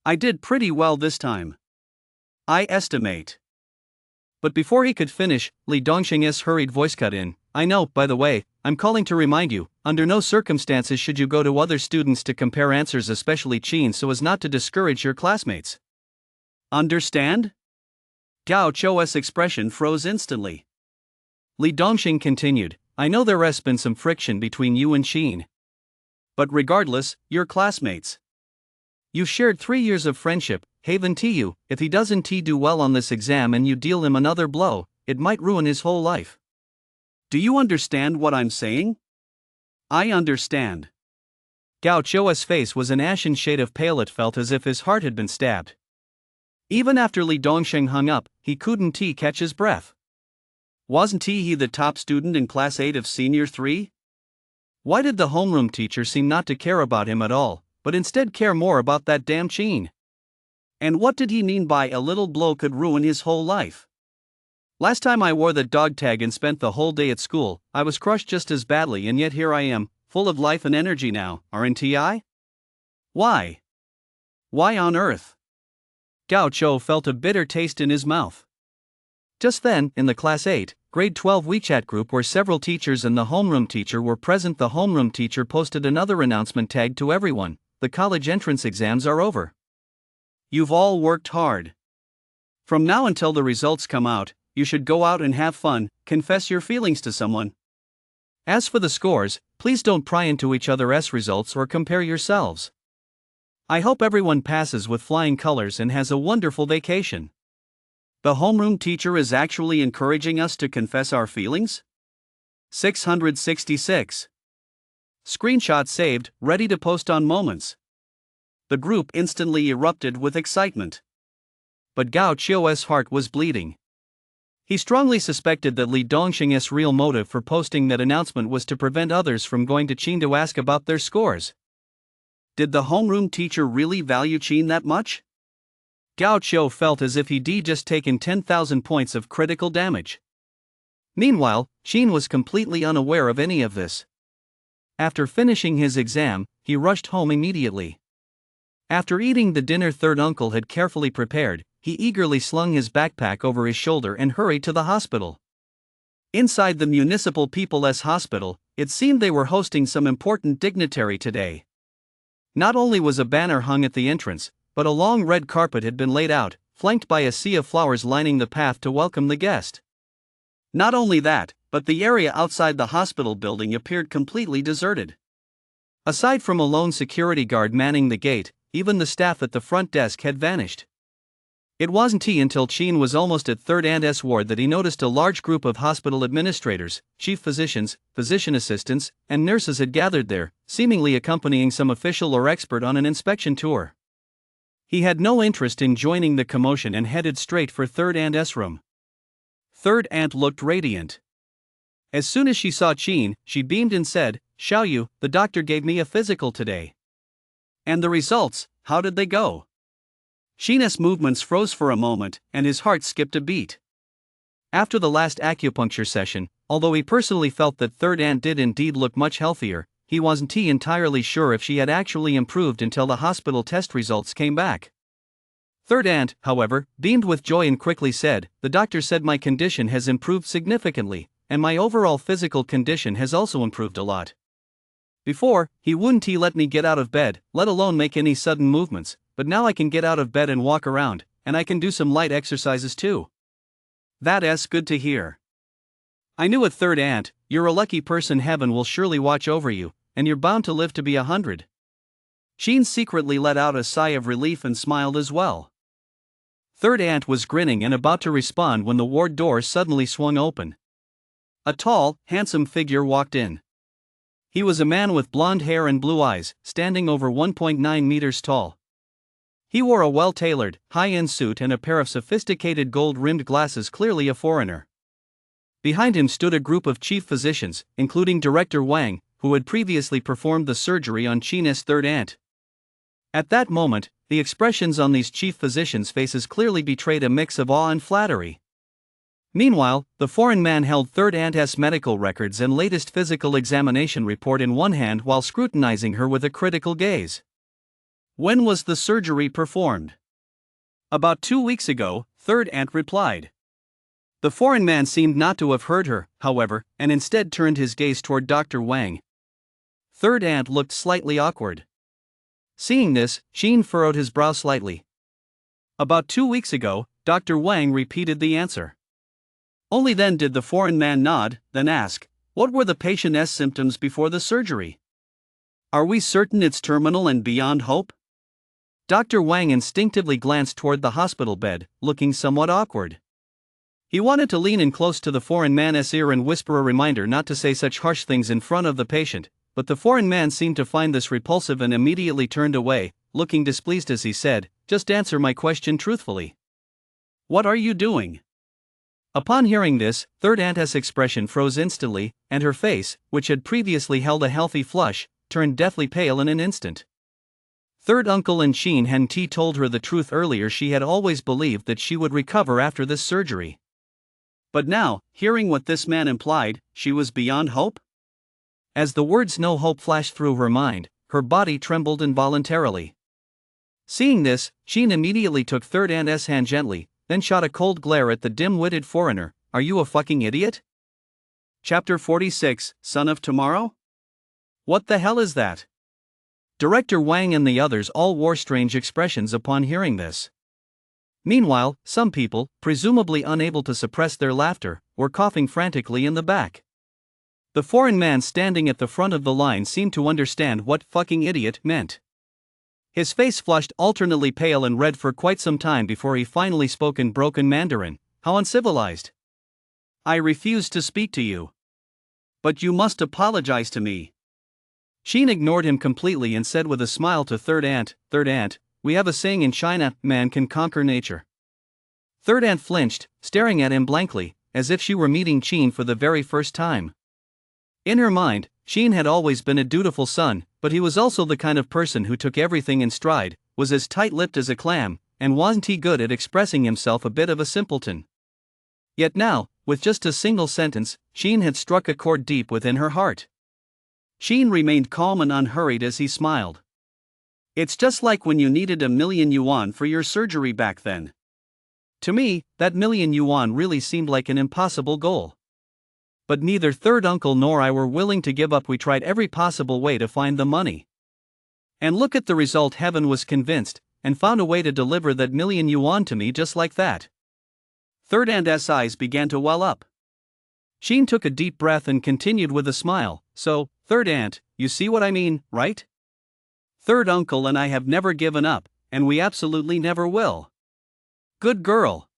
I did pretty well this time. I estimate. But before he could finish, Li Dongxing's hurried voice cut in. I know, by the way, I'm calling to remind you, under no circumstances should you go to other students to compare answers, especially Qin, so as not to discourage your classmates. Understand? Gao Qiu's expression froze instantly. Li Dongxing continued, I know there's been some friction between you and Sheen. But regardless, you're classmates. You shared 3 years of friendship, haven't you? If he doesn't do well on this exam and you deal him another blow, it might ruin his whole life. Do you understand what I'm saying? I understand. Gao Chou's face was an ashen shade of pale. It felt as if his heart had been stabbed. Even after Li Dongsheng hung up, he couldn't catch his breath. Wasn't he the top student in Class 8 of Senior 3? Why did the homeroom teacher seem not to care about him at all, but instead care more about that damn Qin? And what did he mean by a little blow could ruin his whole life? Last time I wore the dog tag and spent the whole day at school, I was crushed just as badly, and yet here I am, full of life and energy now, aren't I? Why? Why on earth? Gao Chou felt a bitter taste in his mouth. Just then, in the Class 8, Grade 12 WeChat group where several teachers and the homeroom teacher were present, the homeroom teacher posted another announcement tag to everyone: the college entrance exams are over. You've all worked hard. From now until the results come out, you should go out and have fun, confess your feelings to someone. As for the scores, please don't pry into each other's results or compare yourselves. I hope everyone passes with flying colors and has a wonderful vacation. The homeroom teacher is actually encouraging us to confess our feelings? 666. Screenshot saved, ready to post on Moments. The group instantly erupted with excitement. But Gao Chou's heart was bleeding. He strongly suspected that Li Dongsheng's real motive for posting that announcement was to prevent others from going to Qin to ask about their scores. Did the homeroom teacher really value Qin that much? Gao Chou felt as if he'd just taken 10,000 points of critical damage. Meanwhile, Qin was completely unaware of any of this. After finishing his exam, he rushed home immediately. After eating the dinner third uncle had carefully prepared, he eagerly slung his backpack over his shoulder and hurried to the hospital. Inside the Municipal People's Hospital, it seemed they were hosting some important dignitary today. Not only was a banner hung at the entrance, but a long red carpet had been laid out, flanked by a sea of flowers lining the path to welcome the guest. Not only that, but the area outside the hospital building appeared completely deserted. Aside from a lone security guard manning the gate, even the staff at the front desk had vanished. It wasn't until Qin was almost at 3rd and S ward that he noticed a large group of hospital administrators, chief physicians, physician assistants, and nurses had gathered there, seemingly accompanying some official or expert on an inspection tour. He had no interest in joining the commotion and headed straight for 3rd and S room. 3rd Aunt looked radiant. As soon as she saw Qin, she beamed and said, "Xiao Yu, the doctor gave me a physical today." "And the results, how did they go?" Qin's movements froze for a moment, and his heart skipped a beat. After the last acupuncture session, although he personally felt that 3rd Aunt did indeed look much healthier, he wasn't entirely sure if she had actually improved until the hospital test results came back. 3rd Aunt, however, beamed with joy and quickly said, "The doctor said my condition has improved significantly, and my overall physical condition has also improved a lot. Before, he wouldn't let me get out of bed, let alone make any sudden movements, but now I can get out of bed and walk around, and I can do some light exercises too. That's good to hear. I knew it, 3rd Aunt, you're a lucky person. Heaven will surely watch over you, and you're bound to live to be 100. Qin secretly let out a sigh of relief and smiled as well. 3rd Aunt was grinning and about to respond when the ward door suddenly swung open. A tall, handsome figure walked in. He was a man with blonde hair and blue eyes, standing over 1.9 meters tall. He wore a well-tailored, high-end suit and a pair of sophisticated gold-rimmed glasses, clearly a foreigner. Behind him stood a group of chief physicians, including Director Wang, who had previously performed the surgery on Qin's 3rd Aunt. At that moment, the expressions on these chief physicians' faces clearly betrayed a mix of awe and flattery. Meanwhile, the foreign man held 3rd Aunt's medical records and latest physical examination report in one hand while scrutinizing her with a critical gaze. "When was the surgery performed?" "About 2 weeks ago," 3rd Aunt replied. The foreign man seemed not to have heard her, however, and instead turned his gaze toward Dr. Wang. 3rd Aunt looked slightly awkward. Seeing this, Qin furrowed his brow slightly. "About 2 weeks ago," Dr. Wang repeated the answer. Only then did the foreign man nod, then ask, What were the patient's symptoms before the surgery? Are we certain it's terminal and beyond hope? Dr. Wang instinctively glanced toward the hospital bed, looking somewhat awkward. He wanted to lean in close to the foreign man's ear and whisper a reminder not to say such harsh things in front of the patient, but the foreign man seemed to find this repulsive and immediately turned away, looking displeased as he said, "Just answer my question truthfully. What are you doing?" Upon hearing this, Third Aunt's expression froze instantly, and her face, which had previously held a healthy flush, turned deathly pale in an instant. Third Uncle and Sheen hadn't told her the truth earlier. She had always believed that she would recover after this surgery. But now, hearing what this man implied, she was beyond hope? As the words "no hope" flashed through her mind, her body trembled involuntarily. Seeing this, Sheen immediately took Third Aunt's hand gently, then shot a cold glare at the dim-witted foreigner. "Are you a fucking idiot?" Chapter 46, Son of Tomorrow? What the hell is that? Director Wang and the others all wore strange expressions upon hearing this. Meanwhile, some people, presumably unable to suppress their laughter, were coughing frantically in the back. The foreign man standing at the front of the line seemed to understand what "fucking idiot" meant. His face flushed alternately pale and red for quite some time before he finally spoke in broken Mandarin. "How uncivilized. I refuse to speak to you. But you must apologize to me." Sheen ignored him completely and said with a smile to Third Aunt, "Third Aunt, we have a saying in China, man can conquer nature." Third Aunt flinched, staring at him blankly, as if she were meeting Sheen for the very first time. In her mind, Sheen had always been a dutiful son, but he was also the kind of person who took everything in stride, was as tight-lipped as a clam, and wasn't he good at expressing himself, a bit of a simpleton. Yet now, with just a single sentence, Sheen had struck a chord deep within her heart. Sheen remained calm and unhurried as he smiled. "It's just like when you needed $1,000,000 for your surgery back then. To me, that $1,000,000 really seemed like an impossible goal. But neither Third Uncle nor I were willing to give up. We tried every possible way to find the money. And look at the result. Heaven was convinced, and found a way to deliver that $1,000,000 to me just like that." Third Aunt's eyes began to well up. Sheen took a deep breath and continued with a smile, "So, Third Aunt, you see what I mean, right? Third Uncle and I have never given up, and we absolutely never will." "Good girl."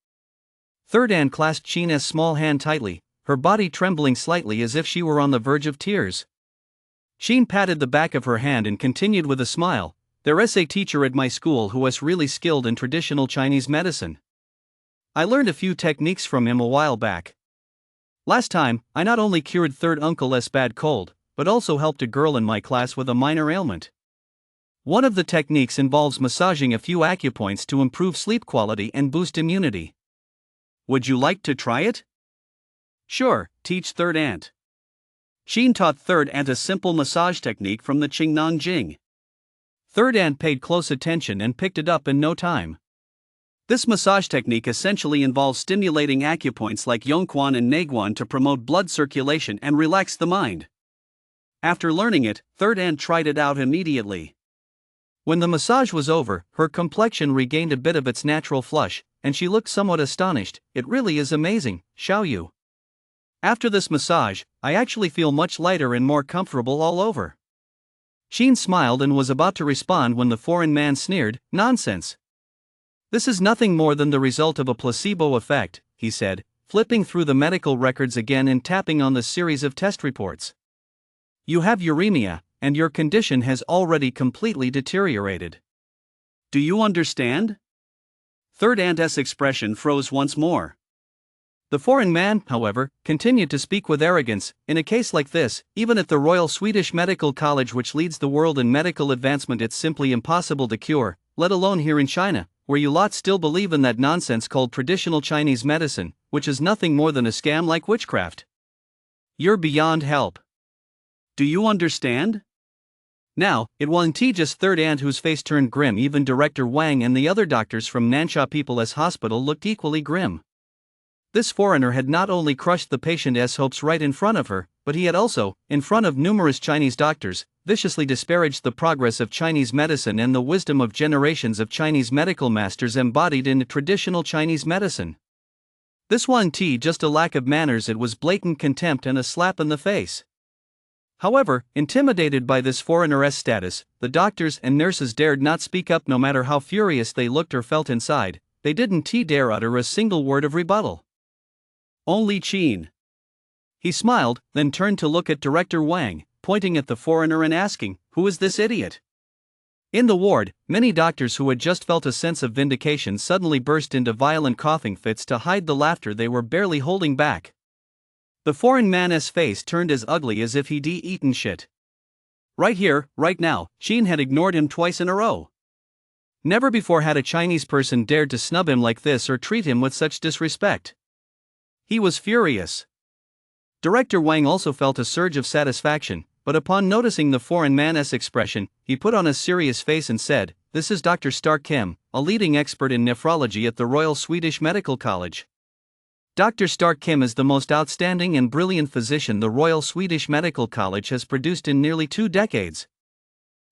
Third Aunt clasped Sheen's small hand tightly, her body trembling slightly as if she were on the verge of tears. Sheen patted the back of her hand and continued with a smile, "There's a teacher at my school who was really skilled in traditional Chinese medicine. I learned a few techniques from him a while back. Last time, I not only cured Third Uncle's bad cold, but also helped a girl in my class with a minor ailment. One of the techniques involves massaging a few acupoints to improve sleep quality and boost immunity. Would you like to try it?" "Sure, teach Third Aunt." Sheen taught Third Aunt a simple massage technique from the Qingnong Jing. Third Aunt paid close attention and picked it up in no time. This massage technique essentially involves stimulating acupoints like Yongquan and Naguan to promote blood circulation and relax the mind. After learning it, Third Aunt tried it out immediately. When the massage was over, her complexion regained a bit of its natural flush, and she looked somewhat astonished. "It really is amazing, Xiao Yu. After this massage, I actually feel much lighter and more comfortable all over." Sheen smiled and was about to respond when the foreign man sneered, "Nonsense. This is nothing more than the result of a placebo effect," he said, flipping through the medical records again and tapping on the series of test reports. "You have uremia, and your condition has already completely deteriorated. Do you understand?" Third Aunt's expression froze once more. The foreign man, however, continued to speak with arrogance. "In a case like this, even at the Royal Swedish Medical College, which leads the world in medical advancement, it's simply impossible to cure, let alone here in China, where you lot still believe in that nonsense called traditional Chinese medicine, which is nothing more than a scam like witchcraft. You're beyond help. Do you understand?" Now, it wasn't just Third Aunt whose face turned grim. Even Director Wang and the other doctors from Nansha People's Hospital looked equally grim. This foreigner had not only crushed the patient's hopes right in front of her, but he had also, in front of numerous Chinese doctors, viciously disparaged the progress of Chinese medicine and the wisdom of generations of Chinese medical masters embodied in traditional Chinese medicine. This wasn't just a lack of manners, it was blatant contempt and a slap in the face. However, intimidated by this foreigner-esque status, the doctors and nurses dared not speak up no matter how furious they looked or felt inside. They didn't dare utter a single word of rebuttal. Only Qin. He smiled, then turned to look at Director Wang, pointing at the foreigner and asking, "Who is this idiot?" In the ward, many doctors who had just felt a sense of vindication suddenly burst into violent coughing fits to hide the laughter they were barely holding back. The foreign man's face turned as ugly as if he'd eaten shit. Right here, right now, Qin had ignored him twice in a row. Never before had a Chinese person dared to snub him like this or treat him with such disrespect. He was furious. Director Wang also felt a surge of satisfaction, but upon noticing the foreign man's expression, he put on a serious face and said, "This is Dr. Stark Kim, a leading expert in nephrology at the Royal Swedish Medical College. Dr. Stark Kim is the most outstanding and brilliant physician the Royal Swedish Medical College has produced in nearly 2 decades.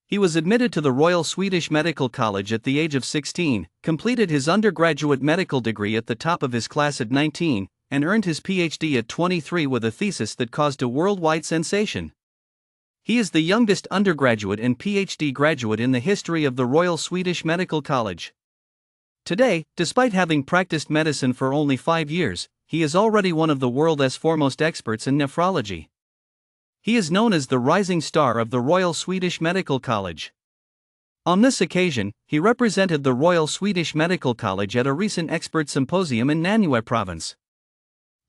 He was admitted to the Royal Swedish Medical College at the age of 16, completed his undergraduate medical degree at the top of his class at 19, and earned his PhD at 23 with a thesis that caused a worldwide sensation. He is the youngest undergraduate and PhD graduate in the history of the Royal Swedish Medical College. Today, despite having practiced medicine for only 5 years, he is already one of the world's foremost experts in nephrology. He is known as the rising star of the Royal Swedish Medical College. On this occasion, he represented the Royal Swedish Medical College at a recent expert symposium in Nanue province.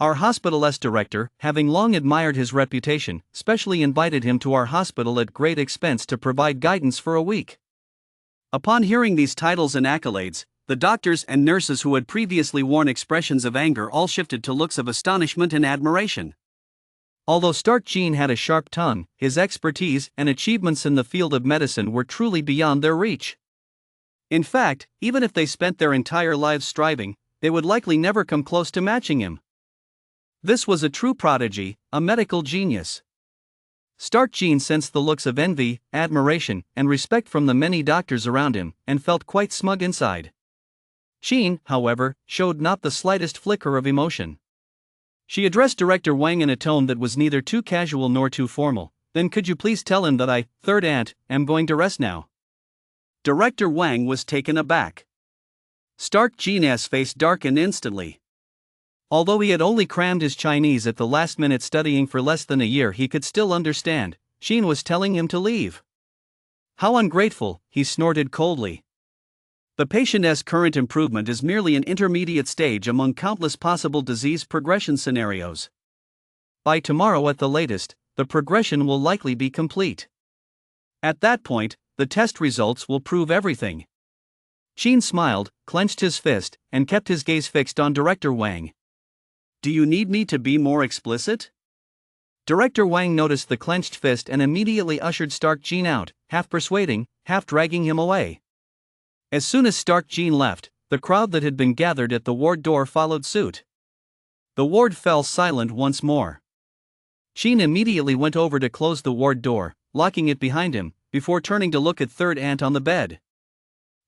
Our hospital's director, having long admired his reputation, specially invited him to our hospital at great expense to provide guidance for a week. Upon hearing these titles and accolades, the doctors and nurses who had previously worn expressions of anger all shifted to looks of astonishment and admiration. Although Stark Qin had a sharp tongue, his expertise and achievements in the field of medicine were truly beyond their reach. In fact, even if they spent their entire lives striving, they would likely never come close to matching him. This was a true prodigy, a medical genius. Stark Qin sensed the looks of envy, admiration, and respect from the many doctors around him, and felt quite smug inside. Qin, however, showed not the slightest flicker of emotion. She addressed Director Wang in a tone that was neither too casual nor too formal. "Then could you please tell him that I, third aunt, am going to rest now?" Director Wang was taken aback. Stark Qin's face darkened instantly. Although he had only crammed his Chinese at the last minute studying for less than a year, he could still understand. Qin was telling him to leave. How ungrateful, he snorted coldly. The patient's current improvement is merely an intermediate stage among countless possible disease progression scenarios. By tomorrow at the latest, the progression will likely be complete. At that point, the test results will prove everything. Qin smiled, clenched his fist, and kept his gaze fixed on Director Wang. "Do you need me to be more explicit?" Director Wang noticed the clenched fist and immediately ushered Stark Qin out, half persuading, half dragging him away. As soon as Stark Qin left, the crowd that had been gathered at the ward door followed suit. The ward fell silent once more. Qin immediately went over to close the ward door, locking it behind him, before turning to look at Third Aunt on the bed.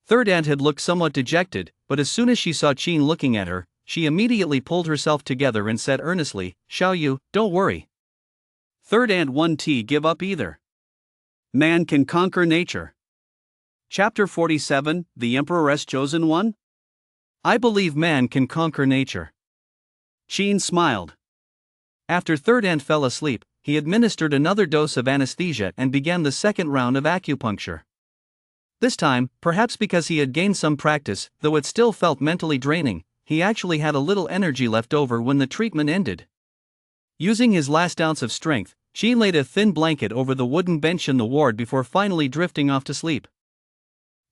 Third Aunt had looked somewhat dejected, but as soon as she saw Qin looking at her, she immediately pulled herself together and said earnestly, "Xiao Yu, don't worry. Third Aunt won't give up either. Man can conquer nature." Chapter 47, The Emperor's Chosen One? I believe man can conquer nature. Qin smiled. After Third Aunt fell asleep, he administered another dose of anesthesia and began the second round of acupuncture. This time, perhaps because he had gained some practice, though it still felt mentally draining, he actually had a little energy left over when the treatment ended. Using his last ounce of strength, Qin laid a thin blanket over the wooden bench in the ward before finally drifting off to sleep.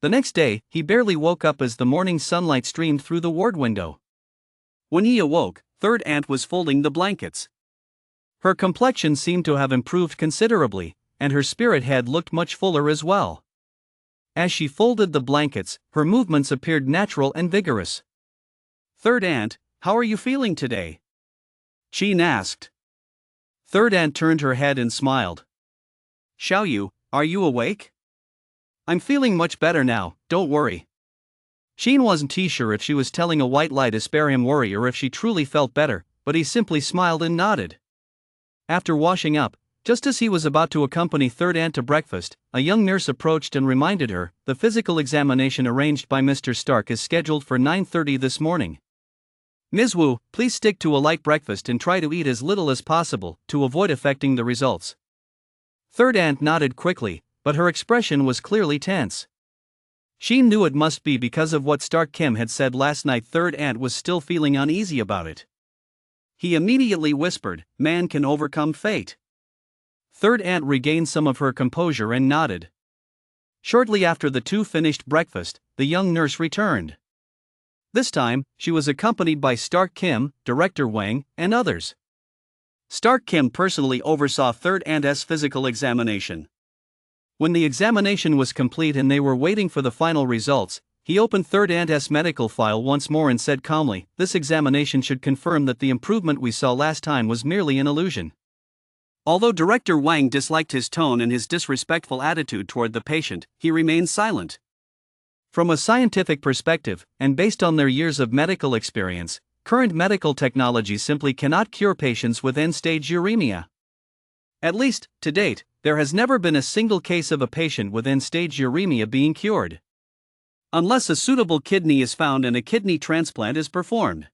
The next day, he barely woke up as the morning sunlight streamed through the ward window. When he awoke, Third Aunt was folding the blankets. Her complexion seemed to have improved considerably, and her spirit had looked much fuller as well. As she folded the blankets, her movements appeared natural and vigorous. "Third Aunt, how are you feeling today?" Qin asked. Third Aunt turned her head and smiled. "Xiao Yu, are you awake?" "I'm feeling much better now, don't worry." Sheen wasn't too sure if she was telling a white lie to spare him worry or if she truly felt better, but he simply smiled and nodded. After washing up, just as he was about to accompany third aunt to breakfast, a young nurse approached and reminded her, the physical examination arranged by Mr. Stark is scheduled for 9:30 this morning. Ms. Wu, please stick to a light breakfast and try to eat as little as possible, to avoid affecting the results. Third aunt nodded quickly, but her expression was clearly tense. She knew it must be because of what Stark Kim had said last night. Third aunt was still feeling uneasy about it. He immediately whispered, "Man can overcome fate." Third aunt regained some of her composure and nodded. Shortly after the two finished breakfast, the young nurse returned. This time, she was accompanied by Stark Kim, Director Wang, and others. Stark Kim personally oversaw third aunt's physical examination. When the examination was complete and they were waiting for the final results, he opened third aunt's medical file once more and said calmly, "This examination should confirm that the improvement we saw last time was merely an illusion." Although Director Wang disliked his tone and his disrespectful attitude toward the patient, he remained silent. From a scientific perspective, and based on their years of medical experience, current medical technology simply cannot cure patients with end-stage uremia. At least, to date, there has never been a single case of a patient with end-stage uremia being cured. Unless a suitable kidney is found and a kidney transplant is performed.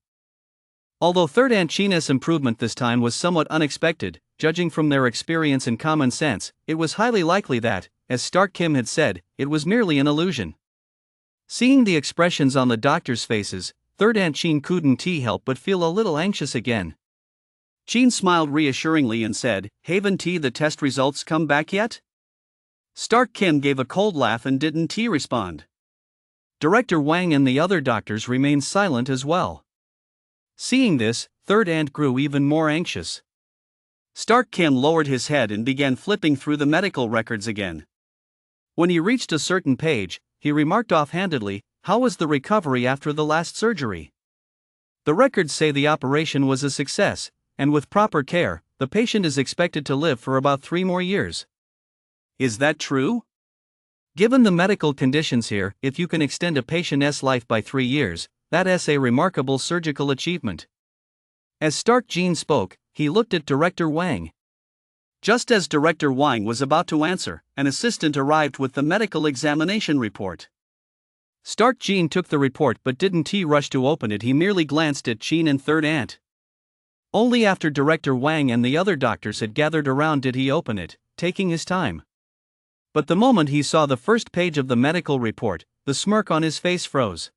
Although third aunt China's improvement this time was somewhat unexpected, judging from their experience and common sense, it was highly likely that, as Stark Kim had said, it was merely an illusion. Seeing the expressions on the doctors' faces, third aunt Chin couldn't help but feel a little anxious again. Chin smiled reassuringly and said, "Haven't the test results come back yet?" Stark Kim gave a cold laugh and didn't respond. Director Wang and the other doctors remained silent as well. Seeing this, third aunt grew even more anxious. Stark Kim lowered his head and began flipping through the medical records again. When he reached a certain page, he remarked offhandedly, "How was the recovery after the last surgery?" The records say the operation was a success, and with proper care, the patient is expected to live for about 3 more years. Is that true? Given the medical conditions here, if you can extend a patient's life by 3 years, that's a remarkable surgical achievement. As Stark Jean spoke, he looked at Director Wang. Just as Director Wang was about to answer, an assistant arrived with the medical examination report. Stark Jean took the report but didn't rush to open it. He merely glanced at Jean and third aunt. Only after Director Wang and the other doctors had gathered around did he open it, taking his time. But the moment he saw the first page of the medical report, the smirk on his face froze.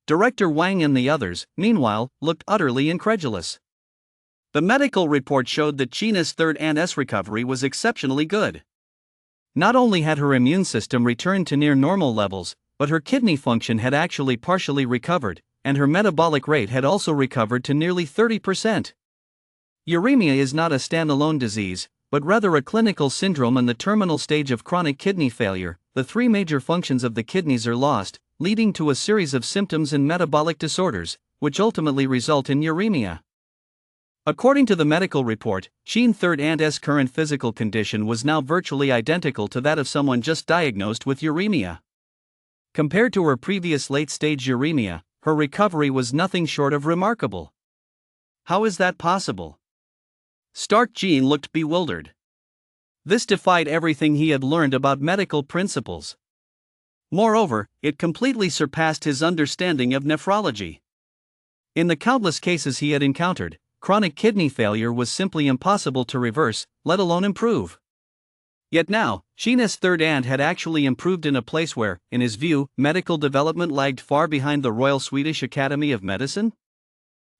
Director Wang and the others, meanwhile, looked utterly incredulous. The medical report showed that China's third aunt's recovery was exceptionally good. Not only had her immune system returned to near normal levels, but her kidney function had actually partially recovered, and her metabolic rate had also recovered to nearly 30%. Uremia is not a standalone disease, but rather a clinical syndrome and the terminal stage of chronic kidney failure. The 3 major functions of the kidneys are lost, leading to a series of symptoms and metabolic disorders, which ultimately result in uremia. According to the medical report, Chin third aunt's current physical condition was now virtually identical to that of someone just diagnosed with uremia. Compared to her previous late-stage uremia, her recovery was nothing short of remarkable. How is that possible? Stark Jean looked bewildered. This defied everything he had learned about medical principles. Moreover, it completely surpassed his understanding of nephrology. In the countless cases he had encountered, chronic kidney failure was simply impossible to reverse, let alone improve. Yet now, Sheena's third aunt had actually improved in a place where, in his view, medical development lagged far behind the Royal Swedish Academy of Medicine?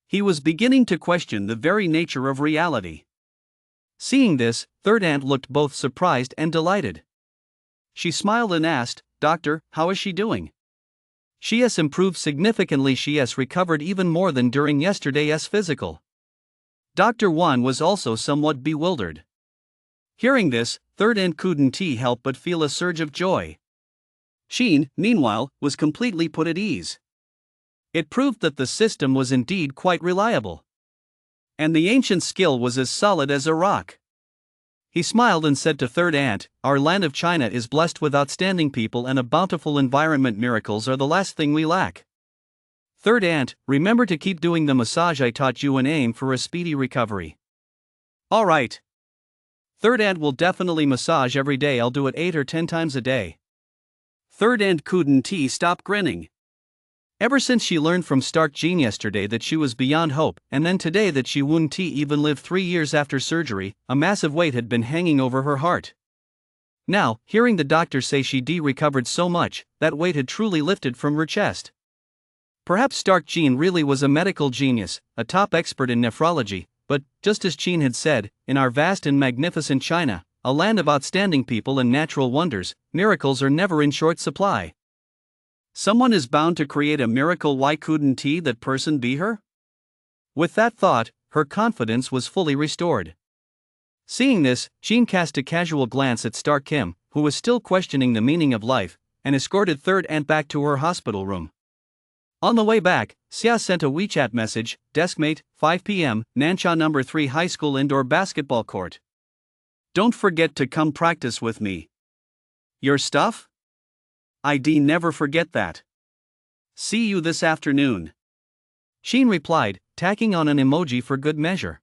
He was beginning to question the very nature of reality. Seeing this, third aunt looked both surprised and delighted. She smiled and asked, "Doctor, how is she doing?" "She has improved significantly. She has recovered even more than during yesterday's physical." Dr. Wan was also somewhat bewildered. Hearing this, third aunt couldn't help but feel a surge of joy. Sheen, meanwhile, was completely put at ease. It proved that the system was indeed quite reliable. And the ancient skill was as solid as a rock. He smiled and said to third aunt, "Our land of China is blessed with outstanding people and a bountiful environment. Miracles are the last thing we lack." Third aunt, remember to keep doing the massage I taught you and aim for a speedy recovery. All right. Third aunt will definitely massage every day. I'll do it 8 or 10 times a day. Third aunt couldn't stop grinning. Ever since she learned from Stark Jean yesterday that she was beyond hope, and then today that she wouldn't even live 3 years after surgery, a massive weight had been hanging over her heart. Now, hearing the doctor say she'd recovered so much, that weight had truly lifted from her chest. Perhaps Stark Jean really was a medical genius, a top expert in nephrology, but, just as Jean had said, in our vast and magnificent China, a land of outstanding people and natural wonders, miracles are never in short supply. Someone is bound to create a miracle. Why couldn't that person be her? With that thought, her confidence was fully restored. Seeing this, Jean cast a casual glance at Stark Kim, who was still questioning the meaning of life, and escorted third aunt back to her hospital room. On the way back, Xia sent a WeChat message, "Deskmate, 5 p.m., Nansha No. 3 High School Indoor Basketball Court. Don't forget to come practice with me. Your stuff? I'd never forget that. See you this afternoon." Jean replied, tacking on an emoji for good measure.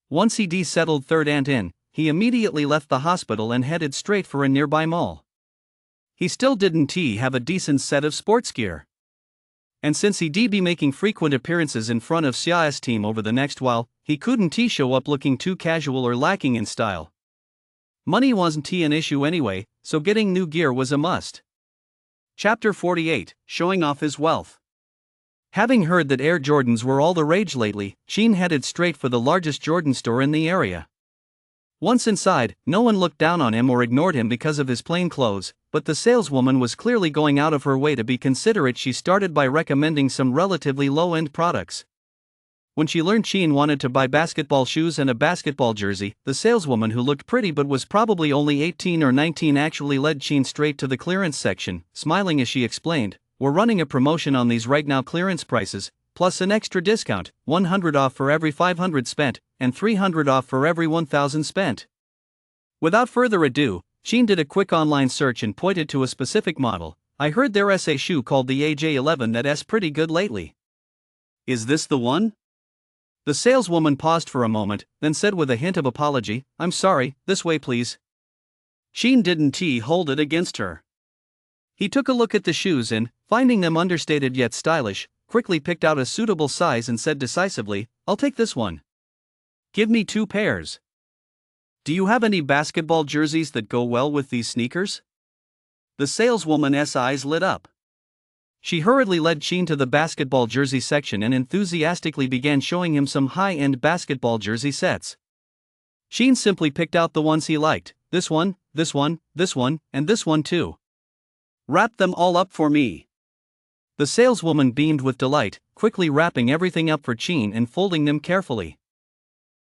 Once he'd settled third aunt in, he immediately left the hospital and headed straight for a nearby mall. He still didn't have a decent set of sports gear. And since he'd be making frequent appearances in front of Xia's team over the next while, he couldn't show up looking too casual or lacking in style. Money wasn't an issue anyway, so getting new gear was a must. Chapter 48, Showing Off His Wealth. Having heard that Air Jordans were all the rage lately, Jean headed straight for the largest Jordan store in the area. Once inside, no one looked down on him or ignored him because of his plain clothes, but the saleswoman was clearly going out of her way to be considerate. She started by recommending some relatively low-end products. When she learned Jean wanted to buy basketball shoes and a basketball jersey, the saleswoman, who looked pretty but was probably only 18 or 19, actually led Jean straight to the clearance section, smiling as she explained, "We're running a promotion on these right now, clearance prices, plus an extra discount, 100 off for every 500 spent, and 300 off for every 1,000 spent." Without further ado, Jean did a quick online search and pointed to a specific model. "I heard there's a shoe called the AJ11 that's pretty good lately. Is this the one?" The saleswoman paused for a moment, then said with a hint of apology, "I'm sorry, this way please." Jean didn't hold it against her. He took a look at the shoes and, finding them understated yet stylish, quickly picked out a suitable size and said decisively, "I'll take this one. Give me 2 pairs. Do you have any basketball jerseys that go well with these sneakers?" The saleswoman's eyes lit up. She hurriedly led Jean to the basketball jersey section and enthusiastically began showing him some high-end basketball jersey sets. Jean simply picked out the ones he liked, this one, this one, this one, and this one too. "Wrap them all up for me." The saleswoman beamed with delight, quickly wrapping everything up for Jean and folding them carefully.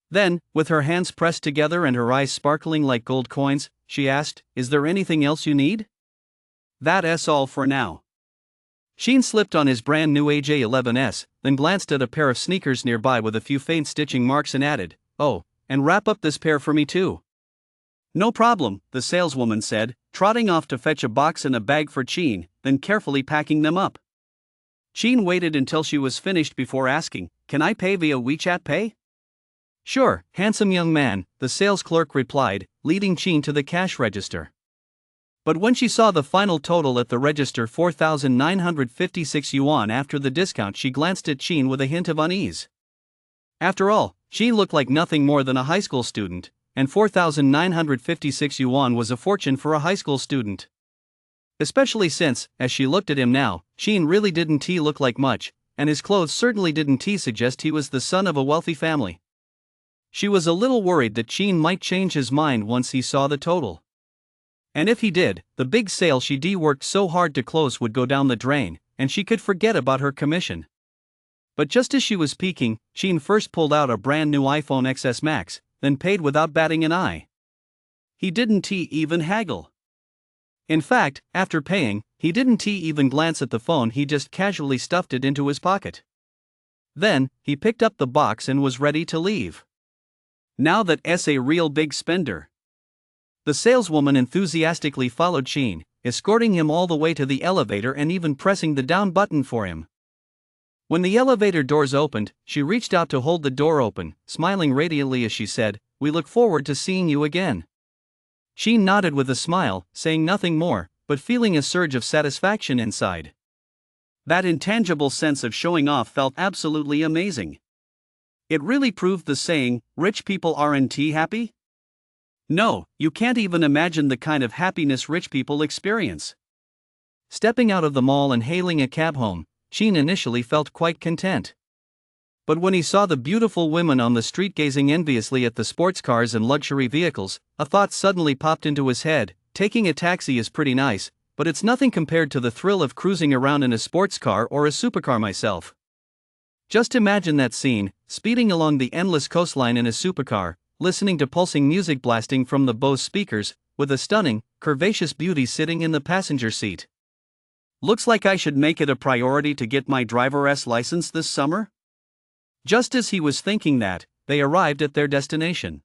Then, with her hands pressed together and her eyes sparkling like gold coins, she asked, "Is there anything else you need?" "That's all for now." Jean slipped on his brand new AJ11s, then glanced at a pair of sneakers nearby with a few faint stitching marks and added, "Oh, and wrap up this pair for me too." "No problem," the saleswoman said, trotting off to fetch a box and a bag for Jean, then carefully packing them up. Jean waited until she was finished before asking, "Can I pay via WeChat Pay?" "Sure, handsome young man," the sales clerk replied, leading Jean to the cash register. But when she saw the final total at the register, 4,956 yuan after the discount, she glanced at Jean with a hint of unease. After all, Jean looked like nothing more than a high school student, and 4,956 yuan was a fortune for a high school student. Especially since, as she looked at him now, Jean really didn't look like much, and his clothes certainly didn't suggest he was the son of a wealthy family. She was a little worried that Jean might change his mind once he saw the total. And if he did, the big sale she'd worked so hard to close would go down the drain, and she could forget about her commission. But just as she was peeking, Jean first pulled out a brand new iPhone XS Max, then paid without batting an eye. He didn't even haggle. In fact, after paying, he didn't even glance at the phone, he just casually stuffed it into his pocket. Then, he picked up the box and was ready to leave. Now that's a real big spender. The saleswoman enthusiastically followed Sheen, escorting him all the way to the elevator and even pressing the down button for him. When the elevator doors opened, she reached out to hold the door open, smiling radiantly as she said, "We look forward to seeing you again." Sheen nodded with a smile, saying nothing more, but feeling a surge of satisfaction inside. That intangible sense of showing off felt absolutely amazing. It really proved the saying, "Rich people aren't happy?" No, you can't even imagine the kind of happiness rich people experience. Stepping out of the mall and hailing a cab home, Sheen initially felt quite content. But when he saw the beautiful women on the street gazing enviously at the sports cars and luxury vehicles, a thought suddenly popped into his head: taking a taxi is pretty nice, but it's nothing compared to the thrill of cruising around in a sports car or a supercar myself. Just imagine that scene, speeding along the endless coastline in a supercar, listening to pulsing music blasting from the Bose speakers, with a stunning, curvaceous beauty sitting in the passenger seat. Looks like I should make it a priority to get my driver's license this summer? Just as he was thinking that, they arrived at their destination.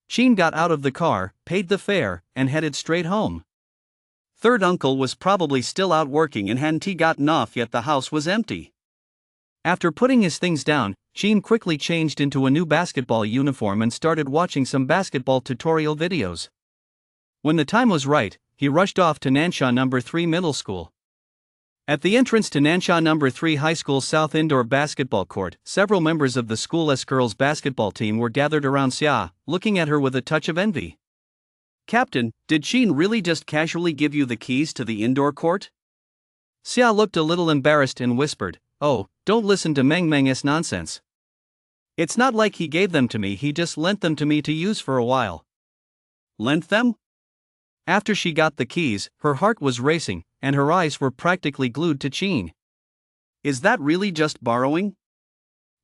Sheen got out of the car, paid the fare, and headed straight home. Third uncle was probably still out working and hadn't he gotten off yet. The house was empty. After putting his things down, Sheen quickly changed into a new basketball uniform and started watching some basketball tutorial videos. When the time was right, he rushed off to Nansha No. 3 Middle School. At the entrance to Nansha No. 3 High School's South Indoor Basketball Court, several members of the school's girls' basketball team were gathered around Xia, looking at her with a touch of envy. "Captain, did Sheen really just casually give you the keys to the indoor court?" Xia looked a little embarrassed and whispered, "Oh, don't listen to Meng Meng's nonsense. It's not like he gave them to me, he just lent them to me to use for a while." "Lent them?" After she got the keys, her heart was racing, and her eyes were practically glued to Sheen. "Is that really just borrowing?"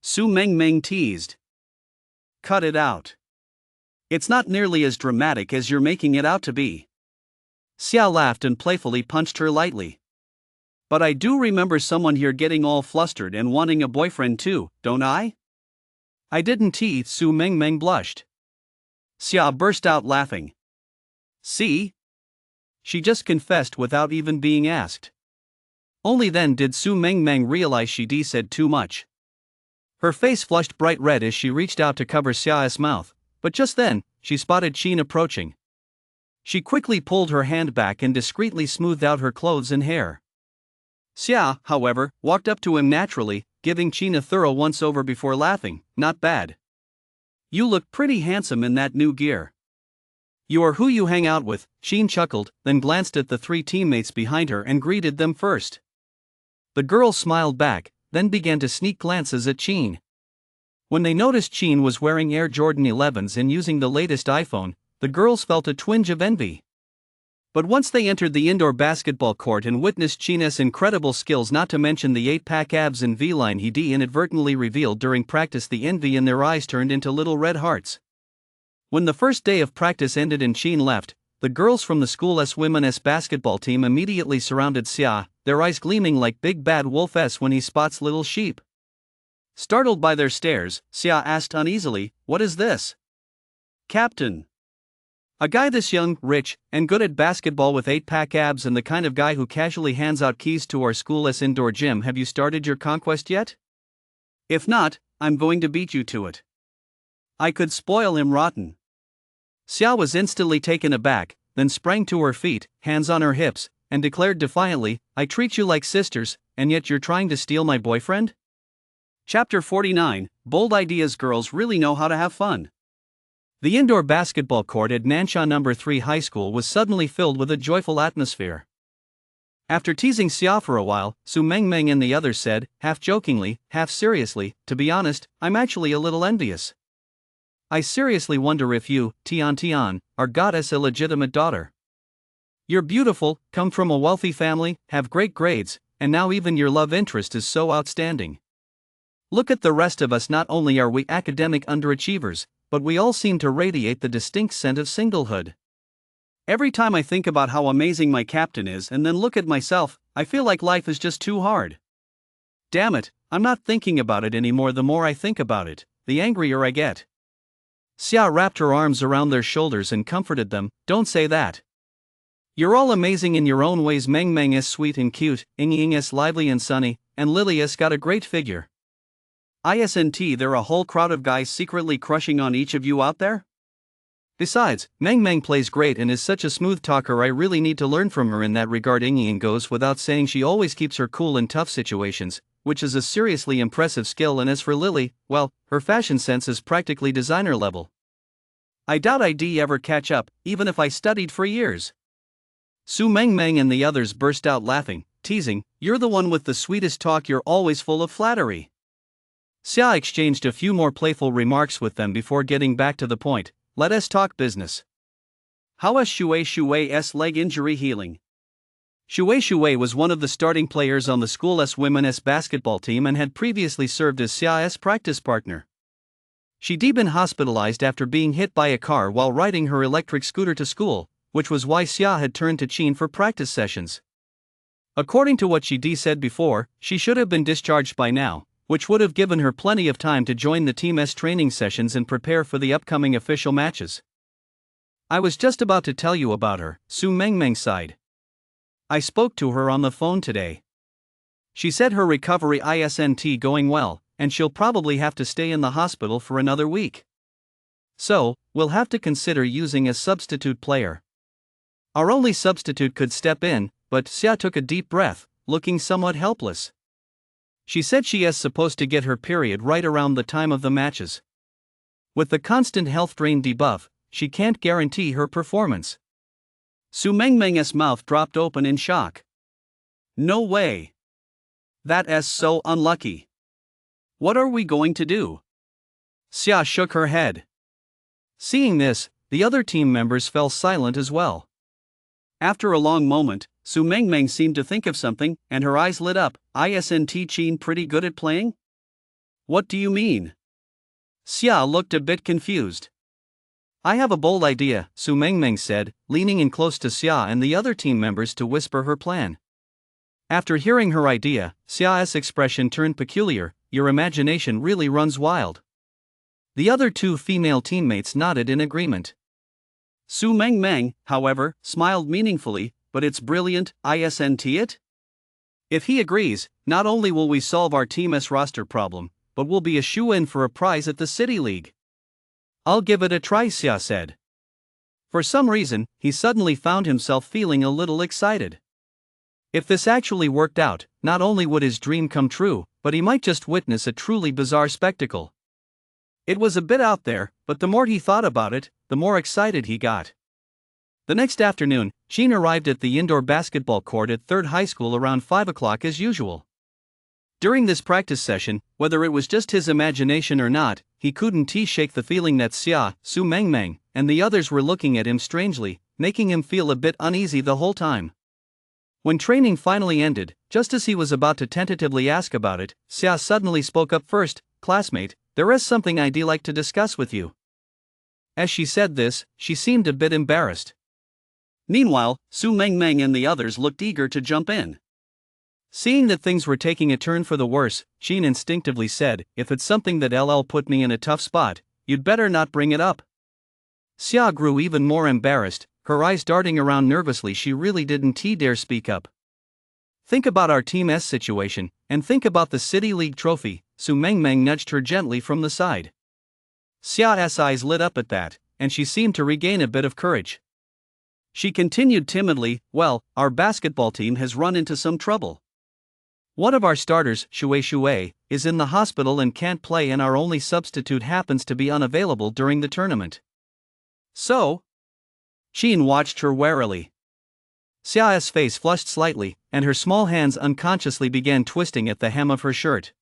Su Meng teased. "Cut it out. It's not nearly as dramatic as you're making it out to be." Xia laughed and playfully punched her lightly. "But I do remember someone here getting all flustered and wanting a boyfriend too, don't I?" "I didn't tease." Su Meng blushed. Xia burst out laughing. "See? She just confessed without even being asked." Only then did Su Meng realize she'd said too much. Her face flushed bright red as she reached out to cover Xia's mouth, but just then, she spotted Sheen approaching. She quickly pulled her hand back and discreetly smoothed out her clothes and hair. Xia, however, walked up to him naturally, giving Sheen a thorough once-over before laughing. "Not bad. You look pretty handsome in that new gear." "You are who you hang out with," Sheen chuckled, then glanced at the three teammates behind her and greeted them first. The girls smiled back, then began to sneak glances at Sheen. When they noticed Sheen was wearing Air Jordan 11s and using the latest iPhone, the girls felt a twinge of envy. But once they entered the indoor basketball court and witnessed Sheen's incredible skills, not to mention the 8-pack abs and V-line he'd inadvertently revealed during practice, the envy in their eyes turned into little red hearts. When the first day of practice ended and Sheen left, the girls from the school's women's basketball team immediately surrounded Xia, their eyes gleaming like big bad wolves when he spots little sheep. Startled by their stares, Xia asked uneasily, "What is this?" "Captain. A guy this young, rich, and good at basketball with 8-pack abs and the kind of guy who casually hands out keys to our school's indoor gym. Have you started your conquest yet? If not, I'm going to beat you to it. I could spoil him rotten." Xia was instantly taken aback, then sprang to her feet, hands on her hips, and declared defiantly, "I treat you like sisters, and yet you're trying to steal my boyfriend?" Chapter 49, Bold Ideas. Girls really know how to have fun. The indoor basketball court at Nansha No. 3 High School was suddenly filled with a joyful atmosphere. After teasing Xia for a while, Su Meng and the others said, half jokingly, half seriously, "To be honest, I'm actually a little envious. I seriously wonder if you, Tian, are Goddess' illegitimate daughter. You're beautiful, come from a wealthy family, have great grades, and now even your love interest is so outstanding. Look at the rest of us, not only are we academic underachievers, but we all seem to radiate the distinct scent of singlehood. Every time I think about how amazing my captain is and then look at myself, I feel like life is just too hard. Damn it, I'm not thinking about it anymore. The more I think about it, the angrier I get." Xia wrapped her arms around their shoulders and comforted them. Don't say that. You're all amazing in your own ways. Meng Meng is sweet and cute, Ying Ying is lively and sunny, and Lily has got a great figure. Isn't there a whole crowd of guys secretly crushing on each of you out there? Besides, Meng Meng plays great and is such a smooth talker. I really need to learn from her in that regard. Ying Ying goes without saying she always keeps her cool in tough situations, which is a seriously impressive skill. And as for Lily, well, her fashion sense is practically designer level. I doubt I'd ever catch up, even if I studied for years. Su Meng Meng and the others burst out laughing, teasing, "You're the one with the sweetest talk, you're always full of flattery." Xia exchanged a few more playful remarks with them before getting back to the point. Let us talk business. How is Shui's leg injury healing? Shui was one of the starting players on the school's women's basketball team and had previously served as Xia's practice partner. She'd been hospitalized after being hit by a car while riding her electric scooter to school, which was why Xia had turned to Qin for practice sessions. According to what she said before, she should have been discharged by now, which would have given her plenty of time to join the team's training sessions and prepare for the upcoming official matches. I was just about to tell you about her, Su Meng Meng sighed. I spoke to her on the phone today. She said her recovery isn't going well, and she'll probably have to stay in the hospital for another week. So, we'll have to consider using a substitute player. Our only substitute could step in, but Xia took a deep breath, looking somewhat helpless. She said she is supposed to get her period right around the time of the matches. With the constant health drain debuff, she can't guarantee her performance. Su Meng Meng's mouth dropped open in shock. No way. That is so unlucky. What are we going to do? Xia shook her head. Seeing this, the other team members fell silent as well. After a long moment, Su Meng Meng seemed to think of something, and her eyes lit up. Isn't Qin pretty good at playing? What do you mean? Xia looked a bit confused. I have a bold idea, Su Meng Meng said, leaning in close to Xia and the other team members to whisper her plan. After hearing her idea, Xia's expression turned peculiar. Your imagination really runs wild. The other two female teammates nodded in agreement. Su Meng Meng, however, smiled meaningfully. But it's brilliant, isn't it? If he agrees, not only will we solve our team's roster problem, but we'll be a shoo-in for a prize at the City League. I'll give it a try, Xia said. For some reason, he suddenly found himself feeling a little excited. If this actually worked out, not only would his dream come true, but he might just witness a truly bizarre spectacle. It was a bit out there, but the more he thought about it, the more excited he got. The next afternoon, Qin arrived at the indoor basketball court at 3rd High School around 5 o'clock as usual. During this practice session, whether it was just his imagination or not, he couldn't shake the feeling that Xia, Su Meng Meng, and the others were looking at him strangely, making him feel a bit uneasy the whole time. When training finally ended, just as he was about to tentatively ask about it, Xia suddenly spoke up first. Classmate, there is something I'd like to discuss with you. As she said this, she seemed a bit embarrassed. Meanwhile, Su Meng Meng and the others looked eager to jump in. Seeing that things were taking a turn for the worse, Qin instinctively said, if it's something that put me in a tough spot, you'd better not bring it up. Xia grew even more embarrassed, her eyes darting around nervously. She really didn't dare speak up. Think about our team's situation, and think about the City League trophy. Su Meng Meng nudged her gently from the side. Xia's eyes lit up at that, and she seemed to regain a bit of courage. She continued timidly, well, our basketball team has run into some trouble. One of our starters, Shui, is in the hospital and can't play, and our only substitute happens to be unavailable during the tournament. So? Qin watched her warily. Xia's face flushed slightly, and her small hands unconsciously began twisting at the hem of her shirt.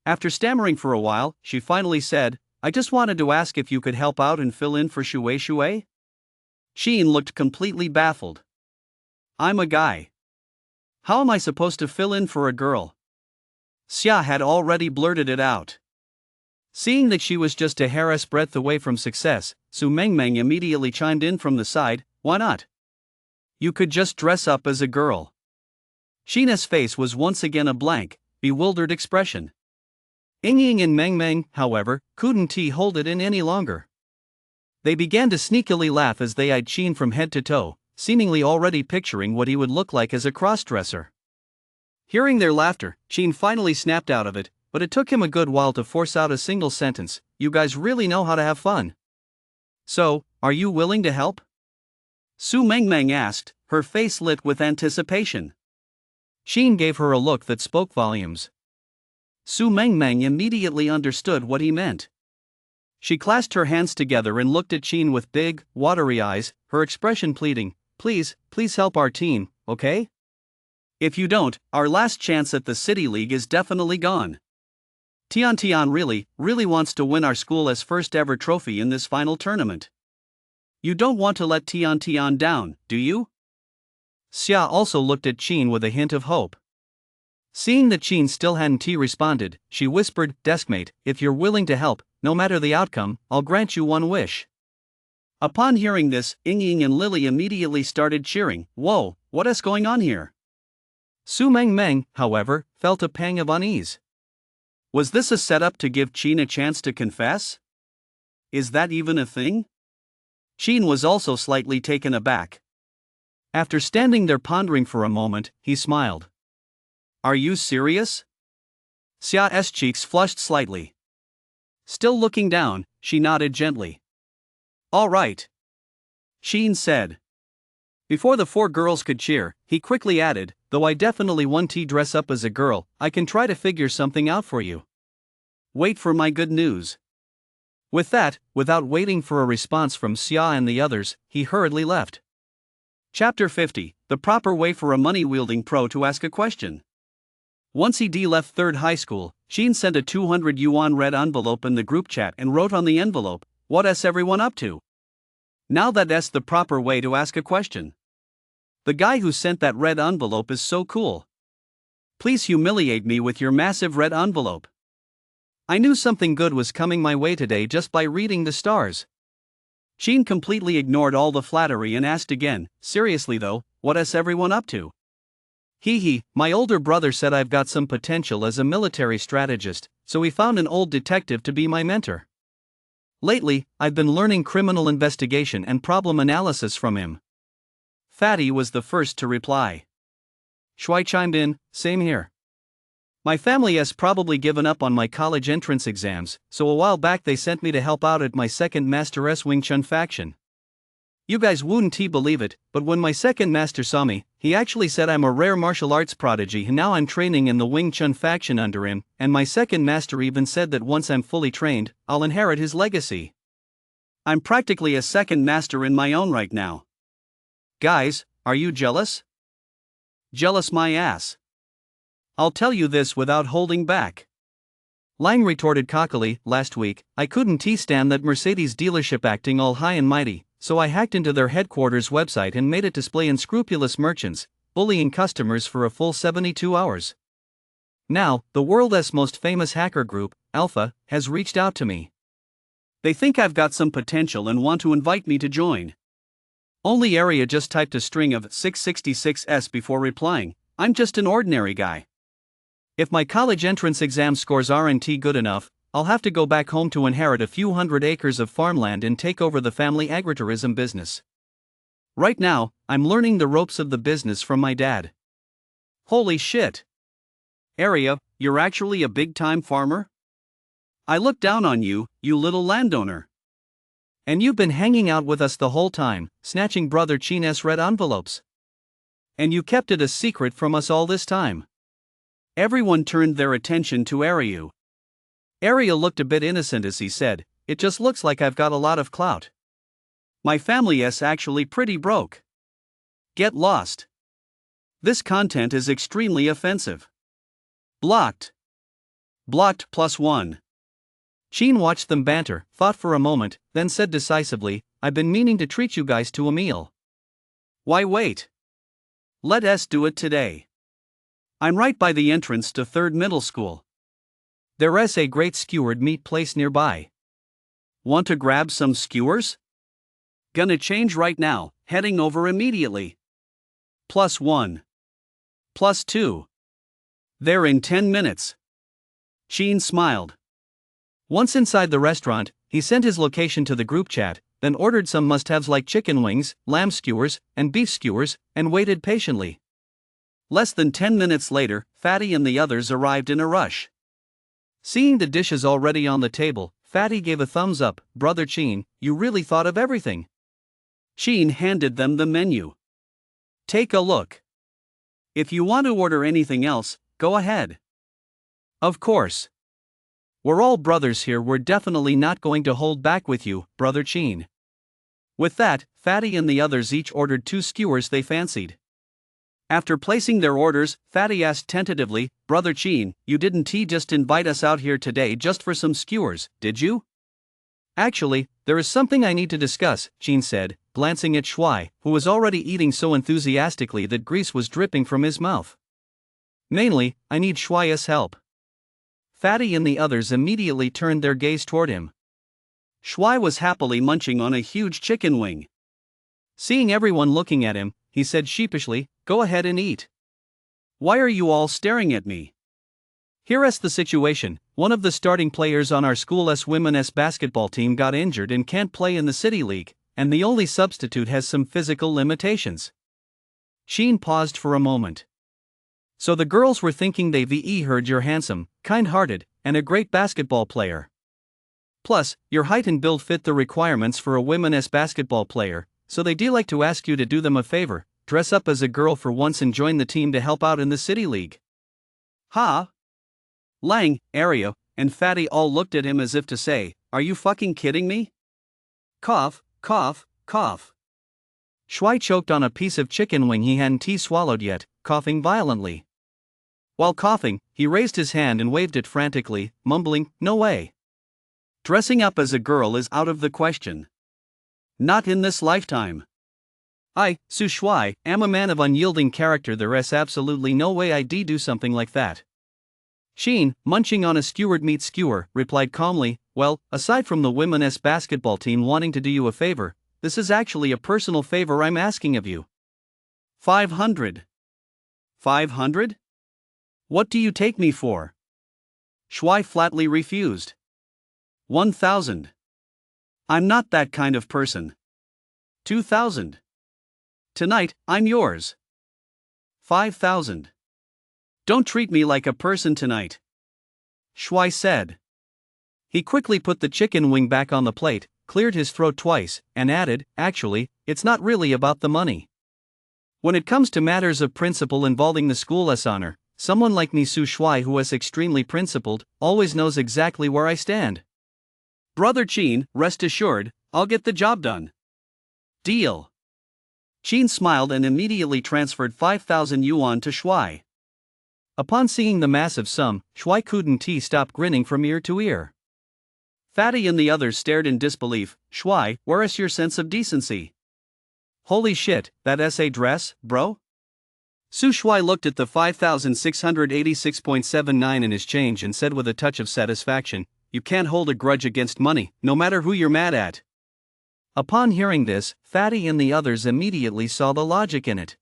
After stammering for a while, she finally said, I just wanted to ask if you could help out and fill in for Shui. Qin looked completely baffled. I'm a guy. How am I supposed to fill in for a girl? Xia had already blurted it out. Seeing that she was just a hair's breadth away from success, Su Meng Meng immediately chimed in from the side, why not? You could just dress up as a girl. Qin's face was once again a blank, bewildered expression. Ying Ying and Meng Meng, however, couldn't hold it in any longer. They began to sneakily laugh as they eyed Sheen from head to toe, seemingly already picturing what he would look like as a crossdresser. Hearing their laughter, Sheen finally snapped out of it, but it took him a good while to force out a single sentence. "You guys really know how to have fun. So, are you willing to help?" Su Mengmeng asked, her face lit with anticipation. Sheen gave her a look that spoke volumes. Su Mengmeng immediately understood what he meant. She clasped her hands together and looked at Sheen with big, watery eyes, her expression pleading, "Please, please help our team, okay? If you don't, our last chance at the City League is definitely gone. Tian really wants to win our school's first ever trophy in this final tournament. You don't want to let Tian down, do you?" Xia also looked at Sheen with a hint of hope. Seeing that Sheen still hadn't responded, she whispered, "Deskmate, if you're willing to help, no matter the outcome, I'll grant you one wish." Upon hearing this, Ying and Lily immediately started cheering. Whoa, what is going on here? Su Mengmeng, however, felt a pang of unease. Was this a setup to give Sheen a chance to confess? Is that even a thing? Sheen was also slightly taken aback. After standing there pondering for a moment, he smiled. "Are you serious?" Xia's cheeks flushed slightly. Still looking down, she nodded gently. "All right," Sheen said. Before the four girls could cheer, he quickly added, "Though I definitely want to dress up as a girl, I can try to figure something out for you. Wait for my good news." With that, without waiting for a response from Xia and the others, he hurriedly left. Chapter 50, The Proper Way for a Money-Wielding Pro to Ask a Question. Once he left third high school, Sheen sent a 200 yuan red envelope in the group chat and wrote on the envelope, "What's everyone up to?" Now that's the proper way to ask a question. The guy who sent that red envelope is so cool. Please humiliate me with your massive red envelope. I knew something good was coming my way today just by reading the stars. Sheen completely ignored all the flattery and asked again, "Seriously though, what's everyone up to?" My older brother said I've got some potential as a military strategist, so he found an old detective to be my mentor. Lately, I've been learning criminal investigation and problem analysis from him. Fatty was the first to reply. Shui chimed in, "Same here. My family has probably given up on my college entrance exams, so a while back they sent me to help out at my second Master Wing Chun faction. You guys wouldn't believe it, but when my second master saw me, he actually said I'm a rare martial arts prodigy and now I'm training in the Wing Chun faction under him, and my second master even said that once I'm fully trained, I'll inherit his legacy. I'm practically a second master in my own right now. Guys, are you jealous?" "Jealous my ass. I'll tell you this without holding back." Lang retorted cockily, "Last week, I couldn't stand that Mercedes dealership acting all high and mighty, so I hacked into their headquarters website and made it display unscrupulous merchants, bullying customers for a full 72 hours. Now, the world's most famous hacker group, Alpha, has reached out to me. They think I've got some potential and want to invite me to join." Only Area just typed a string of 666s before replying, "I'm just an ordinary guy. If my college entrance exam scores aren't good enough, I'll have to go back home to inherit a few hundred acres of farmland and take over the family agritourism business. Right now, I'm learning the ropes of the business from my dad." Holy shit. Area, you're actually a big-time farmer? I look down on you, you little landowner. And you've been hanging out with us the whole time, snatching Brother Chin's red envelopes. And you kept it a secret from us all this time. Everyone turned their attention to Ariu. Ariel looked a bit innocent as he said, "It just looks like I've got a lot of clout. My family is actually pretty broke. Get lost. This content is extremely offensive. Blocked. Blocked +1. Sheen watched them banter, thought for a moment, then said decisively, "I've been meaning to treat you guys to a meal." Why wait? Let us do it today. I'm right by the entrance to 3rd Middle School. There's a great skewered meat place nearby. Want to grab some skewers? Gonna change right now, heading over immediately. +1. +2. There in 10 minutes. Sheen smiled. Once inside the restaurant, he sent his location to the group chat, then ordered some must-haves like chicken wings, lamb skewers, and beef skewers, and waited patiently. Less than 10 minutes later, Fatty and the others arrived in a rush. Seeing the dishes already on the table, Fatty gave a thumbs up. "Brother Chin, you really thought of everything." Chin handed them the menu. "Take a look. If you want to order anything else, go ahead." "Of course. We're all brothers here, we're definitely not going to hold back with you, Brother Chin." With that, Fatty and the others each ordered 2 skewers they fancied. After placing their orders, Fatty asked tentatively, "Brother Chin, you didn't just invite us out here today just for some skewers, did you?" "Actually, there is something I need to discuss," Chin said, glancing at Shuai, who was already eating so enthusiastically that grease was dripping from his mouth. "Mainly, I need Shuai's help." Fatty and the others immediately turned their gaze toward him. Shuai was happily munching on a huge chicken wing. Seeing everyone looking at him, he said sheepishly, "Go ahead and eat. Why are you all staring at me?" "Here's the situation. One of the starting players on our school's women's basketball team got injured and can't play in the city league, and the only substitute has some physical limitations." Sheen paused for a moment. "So the girls were thinking they've heard you're handsome, kind-hearted, and a great basketball player. Plus, your height and build fit the requirements for a women's basketball player, so they'd like to ask you to do them a favor, dress up as a girl for once and join the team to help out in the city league." "Ha?" Lang, Arya, and Fatty all looked at him as if to say, "Are you fucking kidding me?" Cough, cough, cough. Shuai choked on a piece of chicken wing he hadn't swallowed yet, coughing violently. While coughing, he raised his hand and waved it frantically, mumbling, "No way. Dressing up as a girl is out of the question. Not in this lifetime. I, Su Shuai, am a man of unyielding character. There's absolutely no way I'd do something like that." Sheen, munching on a skewered meat skewer, replied calmly, "Well, aside from the women's basketball team wanting to do you a favor, this is actually a personal favor I'm asking of you. 500. 500? What do you take me for?" Shuai flatly refused. 1,000. I'm not that kind of person. 2,000. Tonight, I'm yours. 5,000. Don't treat me like a person tonight," Shuai said. He quickly put the chicken wing back on the plate, cleared his throat twice, and added, "Actually, it's not really about the money. When it comes to matters of principle involving the school's honor, someone like me, Su Shuai, who is extremely principled, always knows exactly where I stand. Brother Chin, rest assured, I'll get the job done. Deal." Chin smiled and immediately transferred 5,000 yuan to Shuai. Upon seeing the massive sum, Shuai couldn't stop grinning from ear to ear. Fatty and the others stared in disbelief. "Shuai, where's your sense of decency? Holy shit, that's a dress, bro?" Su Shuai looked at the 5,686.79 in his change and said with a touch of satisfaction, "You can't hold a grudge against money, no matter who you're mad at." Upon hearing this, Fatty and the others immediately saw the logic in it.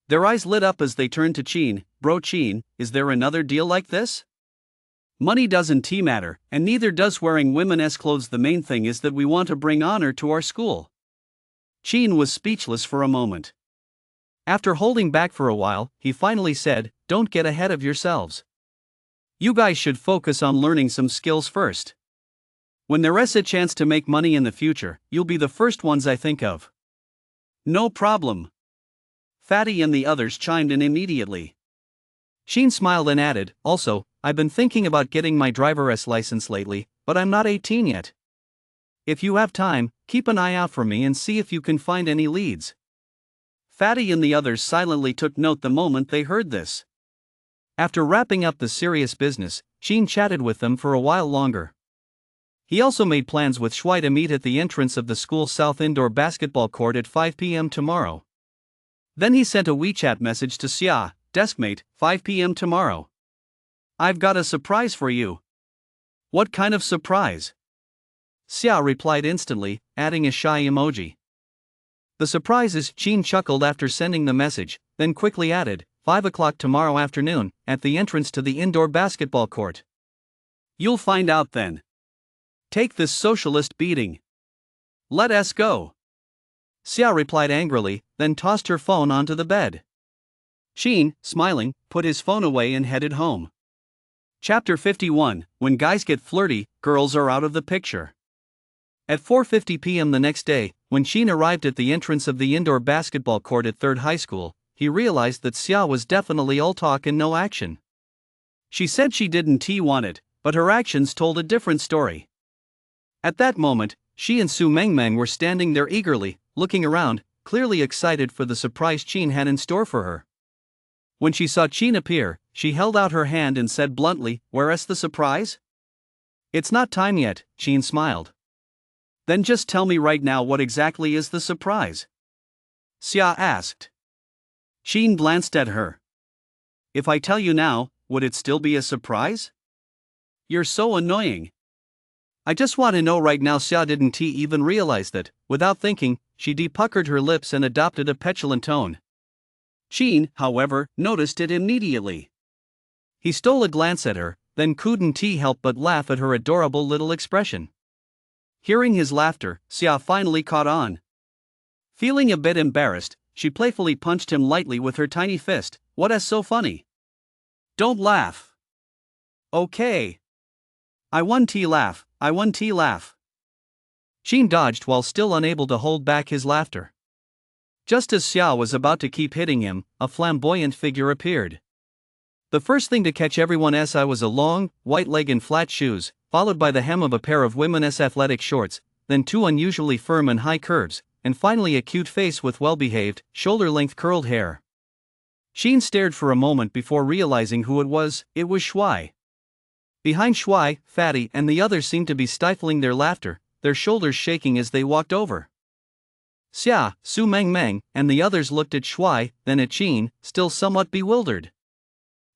Their eyes lit up as they turned to Chin. "Bro Chin, is there another deal like this? Money doesn't matter, and neither does wearing women's clothes. The main thing is that we want to bring honor to our school." Chin was speechless for a moment. After holding back for a while, he finally said, "Don't get ahead of yourselves. You guys should focus on learning some skills first. When there's a chance to make money in the future, you'll be the first ones I think of." "No problem." Fatty and the others chimed in immediately. Sheen smiled and added, "Also, I've been thinking about getting my driver's license lately, but I'm not 18 yet. If you have time, keep an eye out for me and see if you can find any leads." Fatty and the others silently took note the moment they heard this. After wrapping up the serious business, Sheen chatted with them for a while longer. He also made plans with Shuai to meet at the entrance of the school's south indoor basketball court at 5 p.m. tomorrow. Then he sent a WeChat message to Xia, "Deskmate, 5 p.m. tomorrow. I've got a surprise for you." "What kind of surprise?" Xia replied instantly, adding a shy emoji. "The surprise is," Sheen chuckled after sending the message, then quickly added, 5 o'clock tomorrow afternoon, at the entrance to the indoor basketball court. "You'll find out then. Take this socialist beating." Let us go. Xia replied angrily, then tossed her phone onto the bed. Sheen, smiling, put his phone away and headed home. Chapter 51. When guys get flirty, girls are out of the picture. At 4:50 p.m. the next day, when Sheen arrived at the entrance of the indoor basketball court at 3rd High School, he realized that Xia was definitely all talk and no action. She said she didn't want it, but her actions told a different story. At that moment, she and Su Mengmeng were standing there eagerly, looking around, clearly excited for the surprise Qin had in store for her. When she saw Qin appear, she held out her hand and said bluntly, "Where's the surprise?" "It's not time yet," Qin smiled. "Then just tell me right now what exactly is the surprise?" Xia asked. Qin glanced at her. "If I tell you now, would it still be a surprise? You're so annoying." "I just want to know right now." Xia didn't even realize that. Without thinking, she depuckered her lips and adopted a petulant tone. Qin, however, noticed it immediately. He stole a glance at her, then couldn't help but laugh at her adorable little expression. Hearing his laughter, Xia finally caught on. Feeling a bit embarrassed, she playfully punched him lightly with her tiny fist. "What's so funny? Don't laugh." "Okay. I won laugh. Qin dodged while still unable to hold back his laughter. Just as Xia was about to keep hitting him, a flamboyant figure appeared. The first thing to catch everyone's eye was a long, white leg in flat shoes, followed by the hem of a pair of women's athletic shorts, then two unusually firm and high curves, and finally a cute face with well-behaved, shoulder-length curled hair. Qin stared for a moment before realizing who it was. It was Shuai. Behind Shuai, Fatty and the others seemed to be stifling their laughter, their shoulders shaking as they walked over. Xia, Su Mengmeng, and the others looked at Shuai, then at Qin, still somewhat bewildered.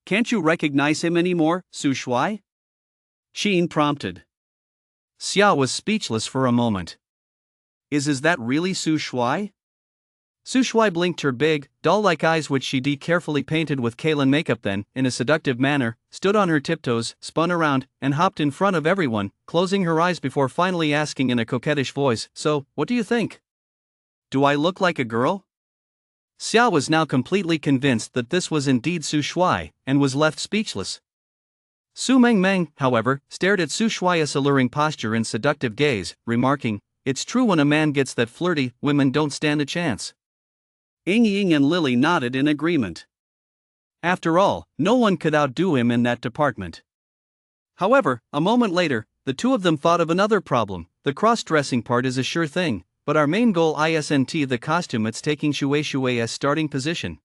"Can't you recognize him anymore, Su Shuai?" Qin prompted. Xia was speechless for a moment. Is that really Su Shuai?" Su Shuai blinked her big, doll-like eyes which she carefully painted with Kaolin makeup, then, in a seductive manner, stood on her tiptoes, spun around, and hopped in front of everyone, closing her eyes before finally asking in a coquettish voice, "So, what do you think? Do I look like a girl?" Xia was now completely convinced that this was indeed Su Shuai, and was left speechless. Su Mengmeng, however, stared at Su Shuai's alluring posture and seductive gaze, remarking, "It's true, when a man gets that flirty, women don't stand a chance." Ying and Lily nodded in agreement. After all, no one could outdo him in that department. However, a moment later, the two of them thought of another problem. The cross-dressing part is a sure thing, but our main goal isn't the costume, it's taking Shuai's starting position.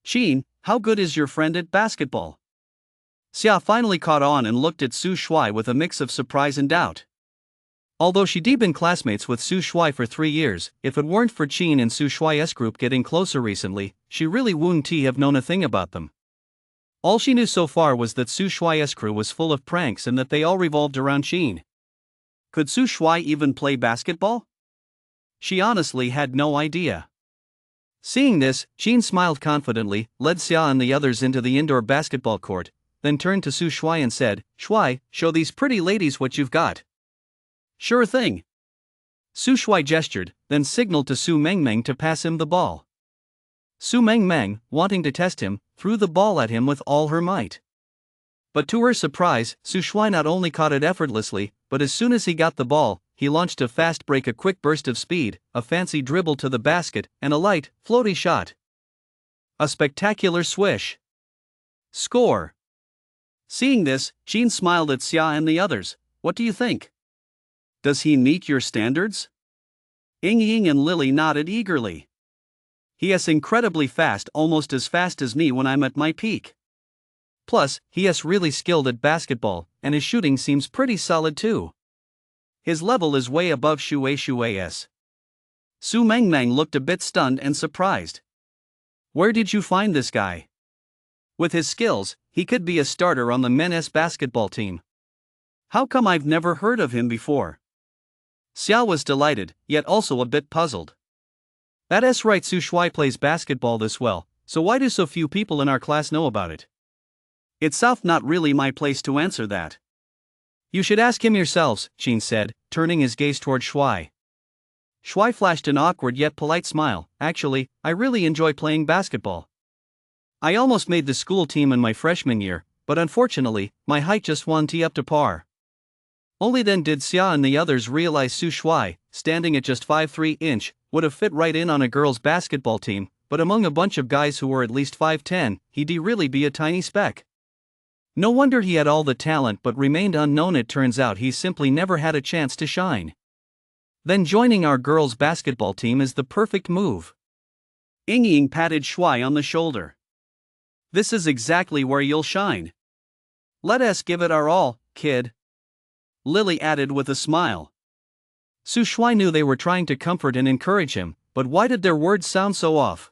"Qin, how good is your friend at basketball?" Xia finally caught on and looked at Su Shuai with a mix of surprise and doubt. Although she'd been classmates with Su Shuai for 3 years, if it weren't for Qin and Su Shuai's group getting closer recently, she really wouldn't have known a thing about them. All she knew so far was that Su Shuai's crew was full of pranks and that they all revolved around Qin. Could Su Shuai even play basketball? She honestly had no idea. Seeing this, Qin smiled confidently, led Xia and the others into the indoor basketball court, then turned to Su Shuai and said, "Shuai, show these pretty ladies what you've got." "Sure thing." Su Shuai gestured, then signaled to Su Mengmeng to pass him the ball. Su Mengmeng, wanting to test him, threw the ball at him with all her might. But to her surprise, Su Shuai not only caught it effortlessly, but as soon as he got the ball, he launched a fast break, a quick burst of speed, a fancy dribble to the basket, and a light, floaty shot. A spectacular swish. Score! Seeing this, Qin smiled at Xia and the others. "What do you think? Does he meet your standards?" Ying and Lily nodded eagerly. "He's incredibly fast, almost as fast as me when I'm at my peak. Plus, he's really skilled at basketball, and his shooting seems pretty solid too. His level is way above Shuai's." Su Mengmeng looked a bit stunned and surprised. "Where did you find this guy? With his skills, he could be a starter on the men's basketball team. How come I've never heard of him before?" Xia was delighted, yet also a bit puzzled. "That's right, Su Shuai plays basketball this well, so why do so few people in our class know about it?" "It's not really my place to answer that. You should ask him yourselves," Qin said, turning his gaze toward Shuai. Shuai flashed an awkward yet polite smile. Actually, I really enjoy playing basketball. I almost made the school team in my freshman year, but unfortunately, my height just wasn't up to par. Only then did Xia and the others realize Su Shuai, standing at just 5'3", would have fit right in on a girls' basketball team, but among a bunch of guys who were at least 5'10", he'd really be a tiny speck. No wonder he had all the talent but remained unknown. It turns out he simply never had a chance to shine. Then joining our girls' basketball team is the perfect move. Ying patted Shuai on the shoulder. This is exactly where you'll shine. Let us give it our all, kid. Lily added with a smile. Su Shuai knew they were trying to comfort and encourage him, but why did their words sound so off?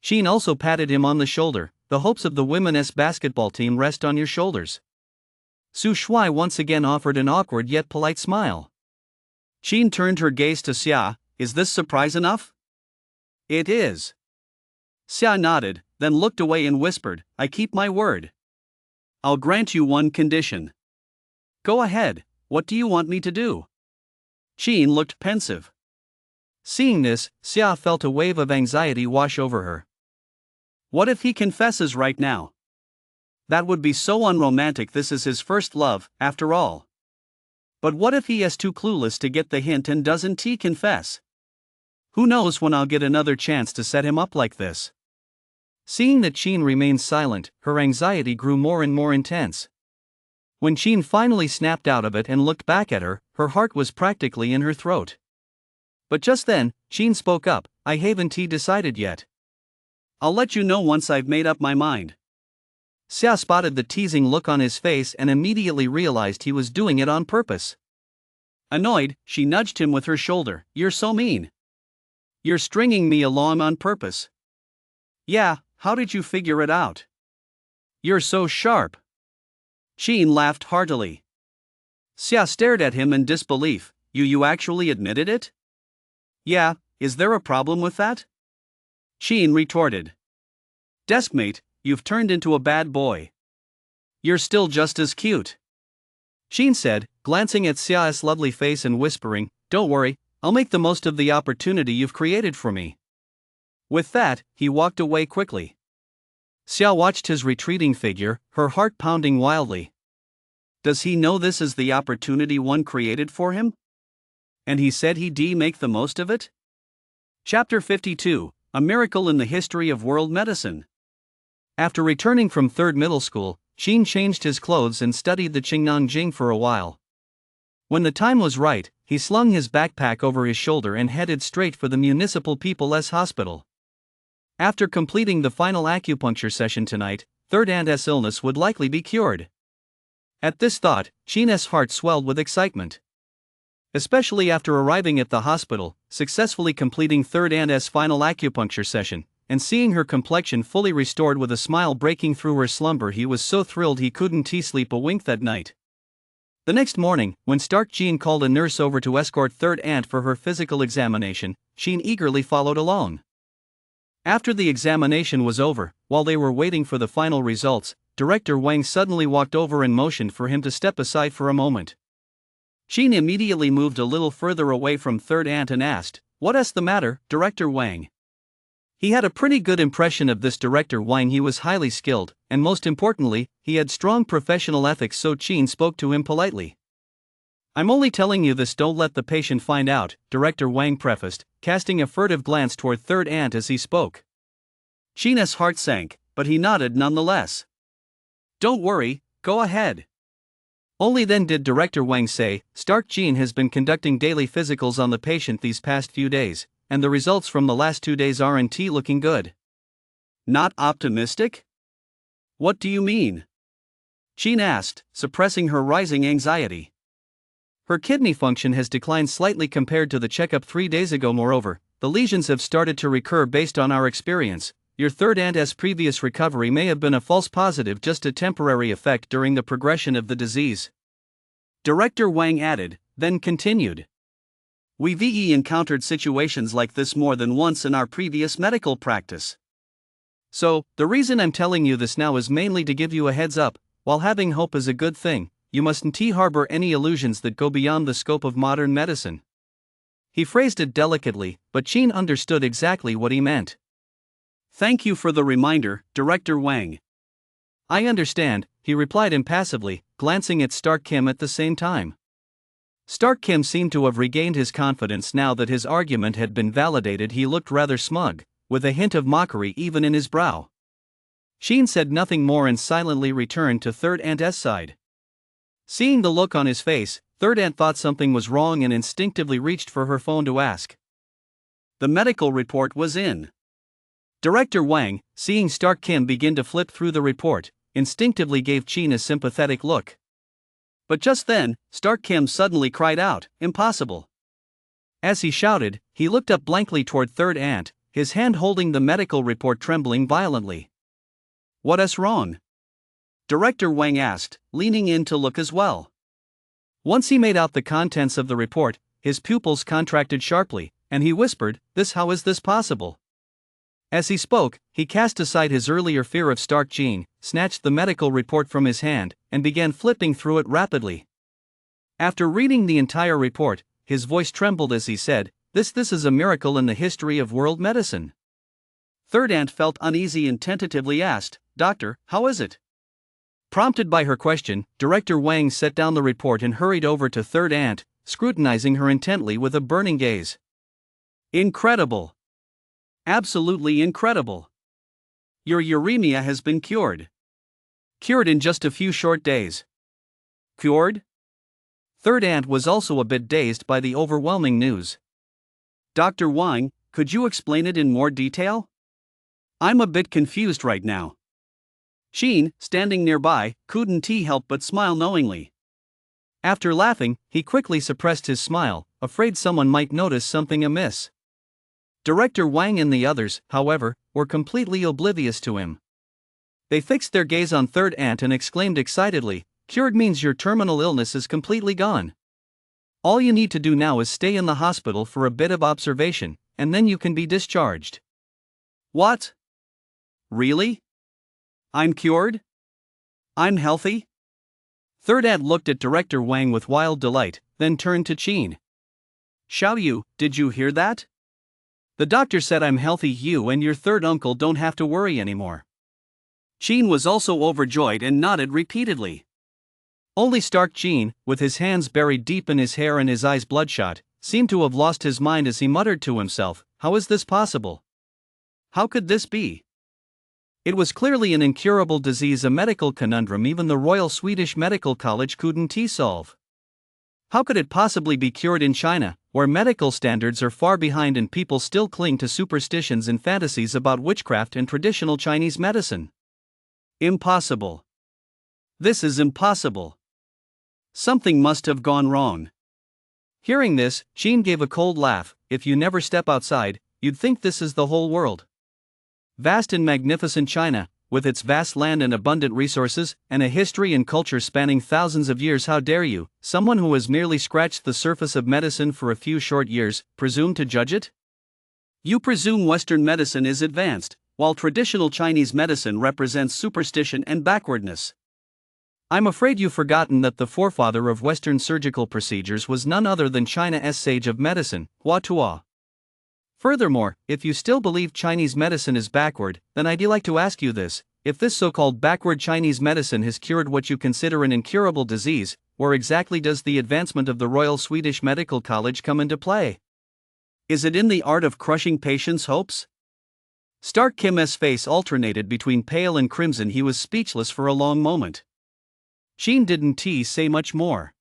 Sheen also patted him on the shoulder. The hopes of the women's basketball team rest on your shoulders. Su Shuai once again offered an awkward yet polite smile. Sheen turned her gaze to Xia. Is this surprise enough? It is. Xia nodded, then looked away and whispered, I keep my word. I'll grant you one condition. Go ahead, what do you want me to do? Sheen looked pensive. Seeing this, Xia felt a wave of anxiety wash over her. What if he confesses right now? That would be so unromantic. This is his first love, after all. But what if he is too clueless to get the hint and doesn't confess? Who knows when I'll get another chance to set him up like this? Seeing that Sheen remained silent, her anxiety grew more and more intense. When Sheen finally snapped out of it and looked back at her, her heart was practically in her throat. But just then, Sheen spoke up, I haven't decided yet. I'll let you know once I've made up my mind. Xia spotted the teasing look on his face and immediately realized he was doing it on purpose. Annoyed, she nudged him with her shoulder. You're so mean. You're stringing me along on purpose. Yeah, how did you figure it out? You're so sharp. Sheen laughed heartily. Xia stared at him in disbelief. You actually admitted it? Yeah, is there a problem with that? Sheen retorted. Deskmate, you've turned into a bad boy. You're still just as cute. Sheen said, glancing at Xia's lovely face and whispering, don't worry, I'll make the most of the opportunity you've created for me. With that, he walked away quickly. Xia watched his retreating figure, her heart pounding wildly. Does he know this is the opportunity one created for him? And he said he'd make the most of it? Chapter 52. A miracle in the history of world medicine. After returning from third middle school, Sheen changed his clothes and studied the Qingnong Jing for a while. When the time was right, he slung his backpack over his shoulder and headed straight for the Municipal People's Hospital. After completing the final acupuncture session tonight, third aunt's illness would likely be cured. At this thought, Sheen's heart swelled with excitement. Especially after arriving at the hospital, successfully completing third aunt's final acupuncture session, and seeing her complexion fully restored with a smile breaking through her slumber, he was so thrilled he couldn't sleep a wink that night. The next morning, when Stark Jean called a nurse over to escort third aunt for her physical examination, Sheen eagerly followed along. After the examination was over, while they were waiting for the final results, Director Wang suddenly walked over and motioned for him to step aside for a moment. Sheen immediately moved a little further away from third aunt and asked, What's the matter, Director Wang? He had a pretty good impression of this Director Wang. He was highly skilled, and most importantly, he had strong professional ethics, so Sheen spoke to him politely. I'm only telling you this, don't let the patient find out, Director Wang prefaced, casting a furtive glance toward third aunt as he spoke. Sheen's heart sank, but he nodded nonetheless. Don't worry, go ahead. Only then did Director Wang say, Stark Jean has been conducting daily physicals on the patient these past few days, and the results from the last 2 days aren't looking good. Not optimistic? What do you mean? Jean asked, suppressing her rising anxiety. Her kidney function has declined slightly compared to the checkup 3 days ago. Moreover, the lesions have started to recur. Based on our experience, your third aunt's previous recovery may have been a false positive, just a temporary effect during the progression of the disease. Director Wang added, then continued. We've encountered situations like this more than once in our previous medical practice. So, the reason I'm telling you this now is mainly to give you a heads up. While having hope is a good thing, you mustn't harbor any illusions that go beyond the scope of modern medicine. He phrased it delicately, but Qin understood exactly what he meant. Thank you for the reminder, Director Wang. I understand, he replied impassively, glancing at Stark Kim at the same time. Stark Kim seemed to have regained his confidence now that his argument had been validated. He looked rather smug, with a hint of mockery even in his brow. Qin said nothing more and silently returned to Third Ant's side. Seeing the look on his face, Third Ant thought something was wrong and instinctively reached for her phone to ask. The medical report was in. Director Wang, seeing Stark Kim begin to flip through the report, instinctively gave Qin a sympathetic look. But just then, Stark Kim suddenly cried out, "Impossible!" As he shouted, he looked up blankly toward Third Ant, his hand holding the medical report trembling violently. "What's wrong?" Director Wang asked, leaning in to look as well. Once he made out the contents of the report, his pupils contracted sharply, and he whispered, How is this possible?" As he spoke, he cast aside his earlier fear of Stark Qin, snatched the medical report from his hand, and began flipping through it rapidly. After reading the entire report, his voice trembled as he said, This is a miracle in the history of world medicine." Third Ant felt uneasy and tentatively asked, "Doctor, how is it?" Prompted by her question, Director Wang set down the report and hurried over to Third Ant, scrutinizing her intently with a burning gaze. "Incredible! Absolutely incredible! Your uremia has been cured. Cured in just a few short days." Cured? Third Ant was also a bit dazed by the overwhelming news. "Dr. Wang, could you explain it in more detail? I'm a bit confused right now." Qin, standing nearby, couldn't help but smile knowingly. After laughing, he quickly suppressed his smile, afraid someone might notice something amiss. Director Wang and the others, however, were completely oblivious to him. They fixed their gaze on Third Ant and exclaimed excitedly, "Cured means your terminal illness is completely gone. All you need to do now is stay in the hospital for a bit of observation, and then you can be discharged." "What? Really? I'm cured? I'm healthy?" Third Ant looked at Director Wang with wild delight, then turned to Qin. "Xiao Yu, did you hear that? The doctor said I'm healthy. You and your third uncle don't have to worry anymore." Qin was also overjoyed and nodded repeatedly. Only Stark Qin, with his hands buried deep in his hair and his eyes bloodshot, seemed to have lost his mind as he muttered to himself, "How is this possible? How could this be?" It was clearly an incurable disease, a medical conundrum even the Royal Swedish Medical College couldn't solve. How could it possibly be cured in China, where medical standards are far behind and people still cling to superstitions and fantasies about witchcraft and traditional Chinese medicine? Impossible. This is impossible. Something must have gone wrong. Hearing this, Qin gave a cold laugh. If you never step outside, you'd think this is the whole world. Vast and magnificent China, with its vast land and abundant resources, and a history and culture spanning thousands of years. How dare you, someone who has merely scratched the surface of medicine for a few short years, presume to judge it? You presume Western medicine is advanced, while traditional Chinese medicine represents superstition and backwardness. I'm afraid you've forgotten that the forefather of Western surgical procedures was none other than China's sage of medicine, Hua Tuo. Furthermore, if you still believe Chinese medicine is backward, then I'd like to ask you this: if this so-called backward Chinese medicine has cured what you consider an incurable disease, where exactly does the advancement of the Royal Swedish Medical College come into play? Is it in the art of crushing patients' hopes? Stark Kim's face alternated between pale and crimson. He was speechless for a long moment. Qin didn't say much more.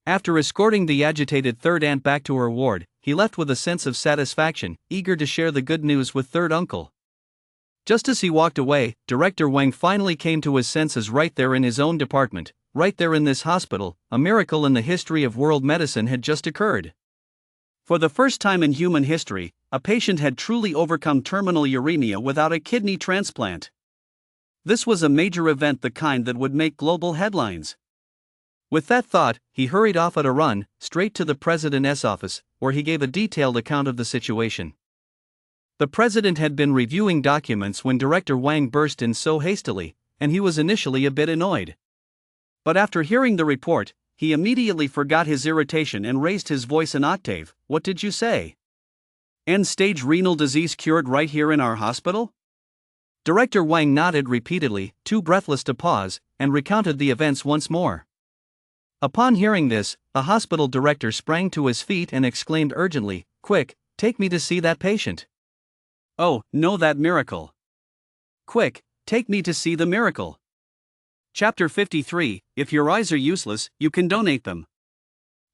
After escorting the agitated Third Ant back to her ward, he left with a sense of satisfaction, eager to share the good news with Third Uncle. Just as he walked away, Director Wang finally came to his senses right there in his own department, right there in this hospital. A miracle in the history of world medicine had just occurred. For the first time in human history, a patient had truly overcome terminal uremia without a kidney transplant. This was a major event, the kind that would make global headlines. With that thought, he hurried off at a run, straight to the president's office, where he gave a detailed account of the situation. The president had been reviewing documents when Director Wang burst in so hastily, and he was initially a bit annoyed. But after hearing the report, he immediately forgot his irritation and raised his voice an octave. What did you say? End-stage renal disease cured right here in our hospital? Director Wang nodded repeatedly, too breathless to pause, and recounted the events once more. Upon hearing this, the hospital director sprang to his feet and exclaimed urgently, "Quick, take me to see that patient." "Oh, no, that miracle. Quick, take me to see the miracle." Chapter 53, If your eyes are useless, you can donate them.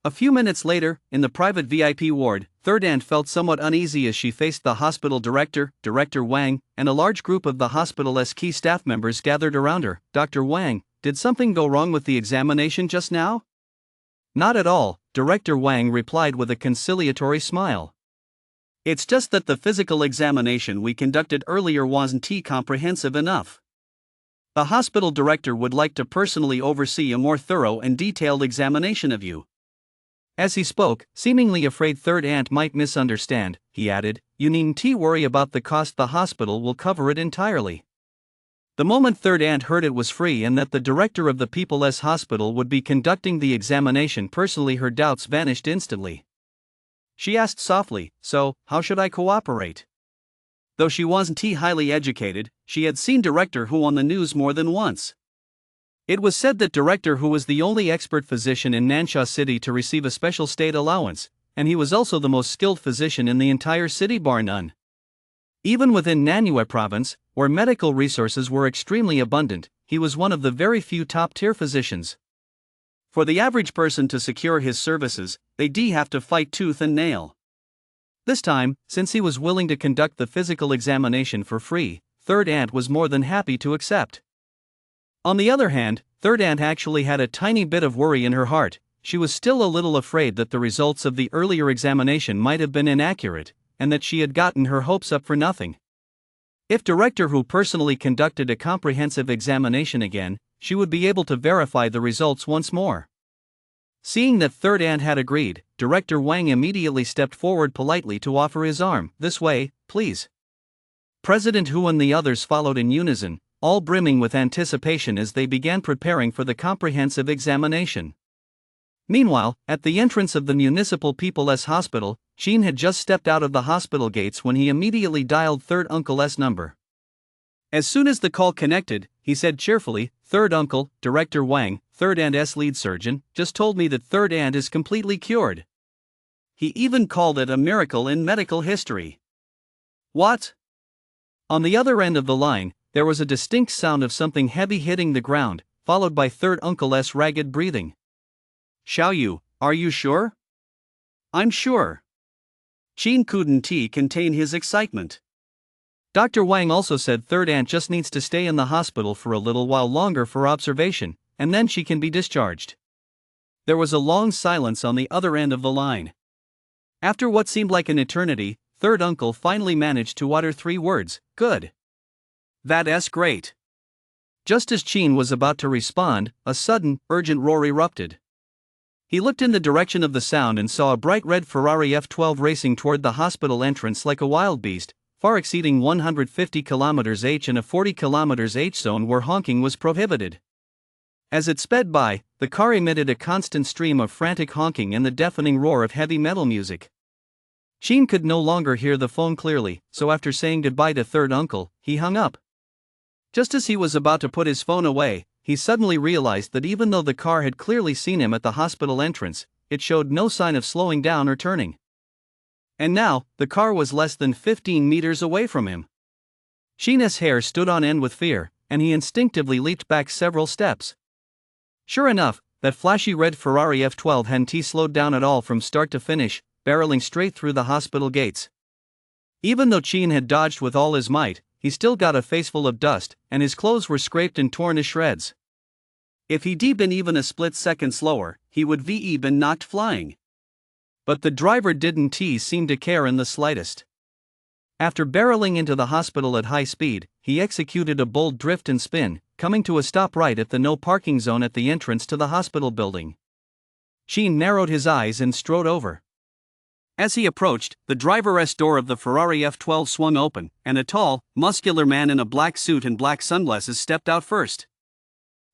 A few minutes later, in the private VIP ward, Third Aunt felt somewhat uneasy as she faced the hospital director, Director Wang, and a large group of the hospital's key staff members gathered around her. "Dr. Wang, did something go wrong with the examination just now?" "Not at all," Director Wang replied with a conciliatory smile. "It's just that the physical examination we conducted earlier wasn't comprehensive enough. The hospital director would like to personally oversee a more thorough and detailed examination of you." As he spoke, seemingly afraid Third Aunt might misunderstand, he added, "You needn't worry about the cost, the hospital will cover it entirely." The moment Third Aunt heard it was free and that the director of the People's Hospital would be conducting the examination personally, her doubts vanished instantly. She asked softly, "So, how should I cooperate?" Though she wasn't highly educated, she had seen Director Hu on the news more than once. It was said that Director Hu was the only expert physician in Nansha City to receive a special state allowance, and he was also the most skilled physician in the entire city bar none. Even within Nanyue province, where medical resources were extremely abundant, he was one of the very few top-tier physicians. For the average person to secure his services, they'd have to fight tooth and nail. This time, since he was willing to conduct the physical examination for free, Third Aunt was more than happy to accept. On the other hand, Third Aunt actually had a tiny bit of worry in her heart. She was still a little afraid that the results of the earlier examination might have been inaccurate, and that she had gotten her hopes up for nothing. If Director Hu personally conducted a comprehensive examination again, she would be able to verify the results once more. Seeing that Third Aunt had agreed, Director Wang immediately stepped forward politely to offer his arm. "This way, please." President Hu and the others followed in unison, all brimming with anticipation as they began preparing for the comprehensive examination. Meanwhile, at the entrance of the Municipal People's Hospital, Sheen had just stepped out of the hospital gates when he immediately dialed Third Uncle's number. As soon as the call connected, he said cheerfully, "Third Uncle, Director Wang, Third Aunt's lead surgeon, just told me that Third Aunt is completely cured. He even called it a miracle in medical history." "What?" On the other end of the line, there was a distinct sound of something heavy hitting the ground, followed by Third Uncle's ragged breathing. "Xiao Yu, are you sure?" "I'm sure." Sheen couldn't contain his excitement. Dr. Wang also said Third Aunt just needs to stay in the hospital for a little while longer for observation, and then she can be discharged. There was a long silence on the other end of the line. After what seemed like an eternity, Third Uncle finally managed to utter 3 words, "Good. That's great." Just as Sheen was about to respond, a sudden, urgent roar erupted. He looked in the direction of the sound and saw a bright red Ferrari F12 racing toward the hospital entrance like a wild beast, far exceeding 150 km/h in a 40 km/h zone where honking was prohibited. As it sped by, the car emitted a constant stream of frantic honking and the deafening roar of heavy metal music. Sheen could no longer hear the phone clearly, so after saying goodbye to Third Uncle, he hung up. Just as he was about to put his phone away, he suddenly realized that even though the car had clearly seen him at the hospital entrance, it showed no sign of slowing down or turning. And now, the car was less than 15 meters away from him. Sheen's hair stood on end with fear, and he instinctively leaped back several steps. Sure enough, that flashy red Ferrari F12 hadn't slowed down at all from start to finish, barreling straight through the hospital gates. Even though Sheen had dodged with all his might, he still got a faceful of dust, and his clothes were scraped and torn to shreds. If he'd been even a split second slower, he would been knocked flying. But the driver didn't seem to care in the slightest. After barreling into the hospital at high speed, he executed a bold drift and spin, coming to a stop right at the no parking zone at the entrance to the hospital building. Sheen narrowed his eyes and strode over. As he approached, the driver's door of the Ferrari F12 swung open, and a tall, muscular man in a black suit and black sunglasses stepped out first.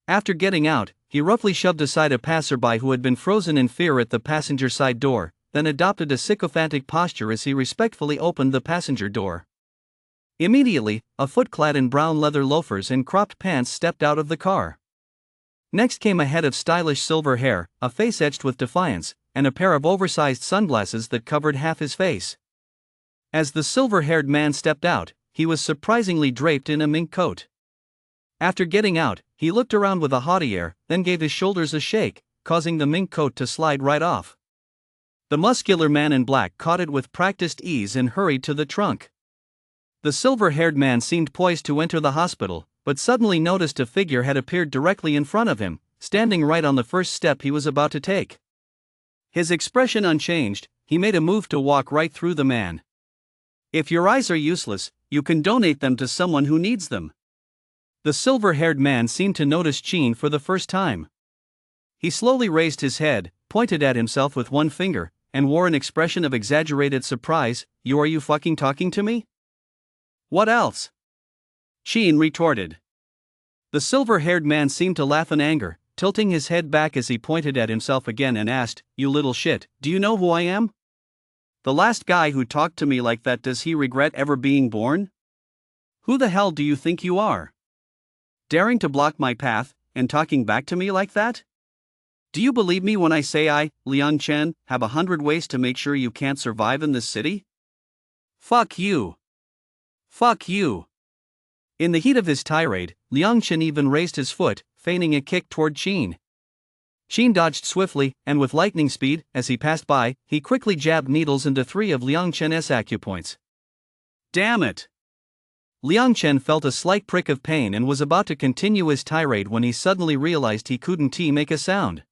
After getting out, he roughly shoved aside a passerby who had been frozen in fear at the passenger side door, then adopted a sycophantic posture as he respectfully opened the passenger door. Immediately, a foot clad in brown leather loafers and cropped pants stepped out of the car. Next came a head of stylish silver hair, a face etched with defiance, and a pair of oversized sunglasses that covered half his face. As the silver-haired man stepped out, he was surprisingly draped in a mink coat. After getting out, he looked around with a haughty air, then gave his shoulders a shake, causing the mink coat to slide right off. The muscular man in black caught it with practiced ease and hurried to the trunk. The silver-haired man seemed poised to enter the hospital, but suddenly noticed a figure had appeared directly in front of him, standing right on the first step he was about to take. His expression unchanged, he made a move to walk right through the man. "If your eyes are useless, you can donate them to someone who needs them." The silver-haired man seemed to notice Qin for the first time. He slowly raised his head, pointed at himself with one finger, and wore an expression of exaggerated surprise. Are you fucking talking to me?" "What else?" Qin retorted. The silver-haired man seemed to laugh in anger, tilting his head back as he pointed at himself again and asked, "You little shit, do you know who I am? The last guy who talked to me like that, does he regret ever being born? Who the hell do you think you are? Daring to block my path, and talking back to me like that? Do you believe me when I say I, Liang Chen, have 100 ways to make sure you can't survive in this city? Fuck you. Fuck you." In the heat of his tirade, Liang Chen even raised his foot, feigning a kick toward Qin. Qin dodged swiftly, and with lightning speed, as he passed by, he quickly jabbed needles into 3 of Liang Chen's acupoints. Damn it! Liang Chen felt a slight prick of pain and was about to continue his tirade when he suddenly realized he couldn't make a sound.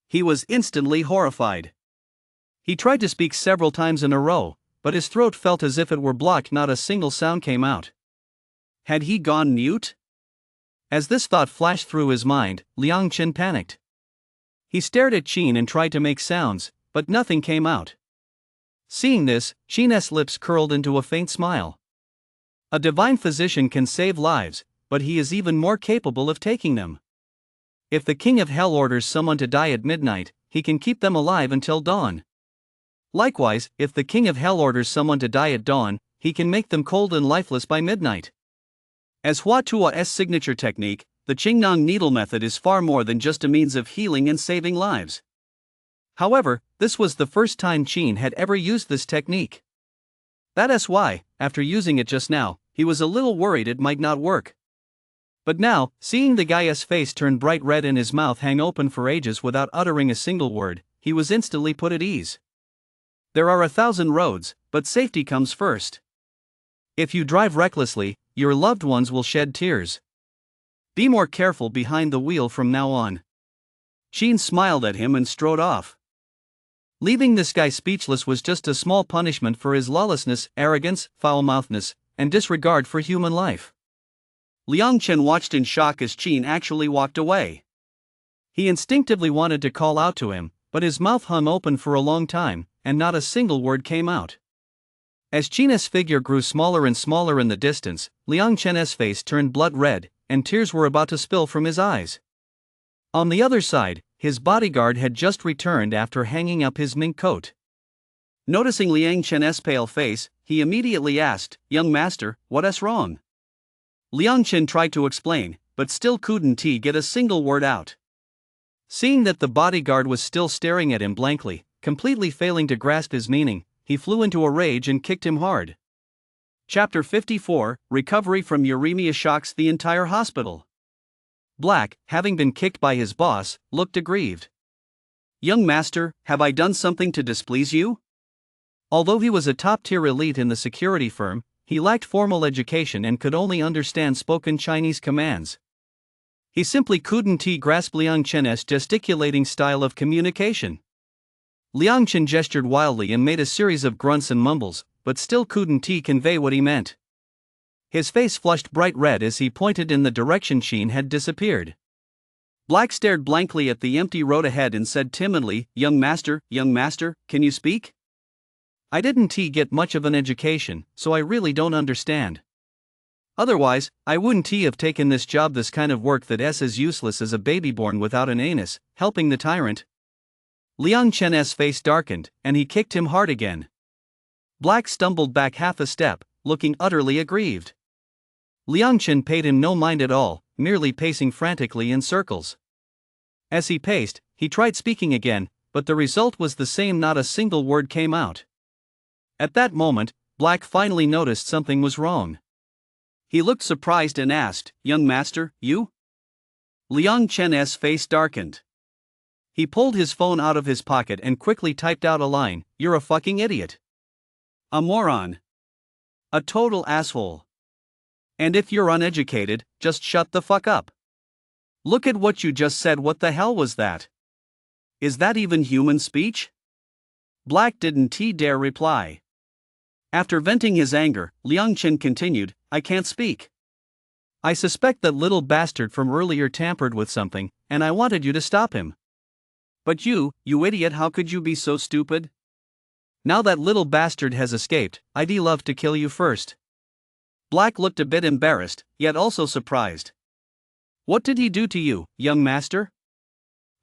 He was instantly horrified. He tried to speak several times in a row, but his throat felt as if it were blocked, not a single sound came out. Had he gone mute? As this thought flashed through his mind, Liang Chen panicked. He stared at Qin and tried to make sounds, but nothing came out. Seeing this, Qin's lips curled into a faint smile. A divine physician can save lives, but he is even more capable of taking them. If the King of Hell orders someone to die at midnight, he can keep them alive until dawn. Likewise, if the King of Hell orders someone to die at dawn, he can make them cold and lifeless by midnight. As Hua Tua's signature technique, the Qingnong needle method is far more than just a means of healing and saving lives. However, this was the first time Qin had ever used this technique. That's why, after using it just now, he was a little worried it might not work. But now, seeing the guy's face turn bright red and his mouth hang open for ages without uttering a single word, he was instantly put at ease. There are 1,000 roads, but safety comes first. If you drive recklessly, your loved ones will shed tears. Be more careful behind the wheel from now on. Qin smiled at him and strode off. Leaving this guy speechless was just a small punishment for his lawlessness, arrogance, foul-mouthness, and disregard for human life. Liang Chen watched in shock as Qin actually walked away. He instinctively wanted to call out to him, but his mouth hung open for a long time, and not a single word came out. As Qin's figure grew smaller and smaller in the distance, Liang Chen's face turned blood red, and tears were about to spill from his eyes. On the other side, his bodyguard had just returned after hanging up his mink coat. Noticing Liang Chen's pale face, he immediately asked, "Young master, what's wrong?" Liang Chen tried to explain, but still couldn't get a single word out. Seeing that the bodyguard was still staring at him blankly, completely failing to grasp his meaning, he flew into a rage and kicked him hard. Chapter 54, Recovery from Uremia Shocks the Entire Hospital. Black, having been kicked by his boss, looked aggrieved. "Young master, have I done something to displease you?" Although he was a top-tier elite in the security firm, he lacked formal education and could only understand spoken Chinese commands. He simply couldn't grasp Liang Chen's gesticulating style of communication. Liang Chen gestured wildly and made a series of grunts and mumbles, but still couldn't convey what he meant. His face flushed bright red as he pointed in the direction Qin had disappeared. Black stared blankly at the empty road ahead and said timidly, young master, can you speak? I didn't get much of an education, so I really don't understand." Otherwise, I wouldn't have taken this job, this kind of work that's as useless as a baby born without an anus, helping the tyrant. Liang Chen's face darkened, and he kicked him hard again. Black stumbled back half a step, looking utterly aggrieved. Liang Chen paid him no mind at all, merely pacing frantically in circles. As he paced, he tried speaking again, but the result was the same, not a single word came out. At that moment, Black finally noticed something was wrong. He looked surprised and asked, "Young master, you?" Liang Chen's face darkened. He pulled his phone out of his pocket and quickly typed out a line, "You're a fucking idiot. A moron. A total asshole. And if you're uneducated, just shut the fuck up. Look at what you just said, what the hell was that? Is that even human speech?" Black didn't dare reply. After venting his anger, Liang Chen continued, "I can't speak. I suspect that little bastard from earlier tampered with something, and I wanted you to stop him. But you idiot, how could you be so stupid? Now that little bastard has escaped, I'd love to kill you first." Black looked a bit embarrassed, yet also surprised. "What did he do to you, young master?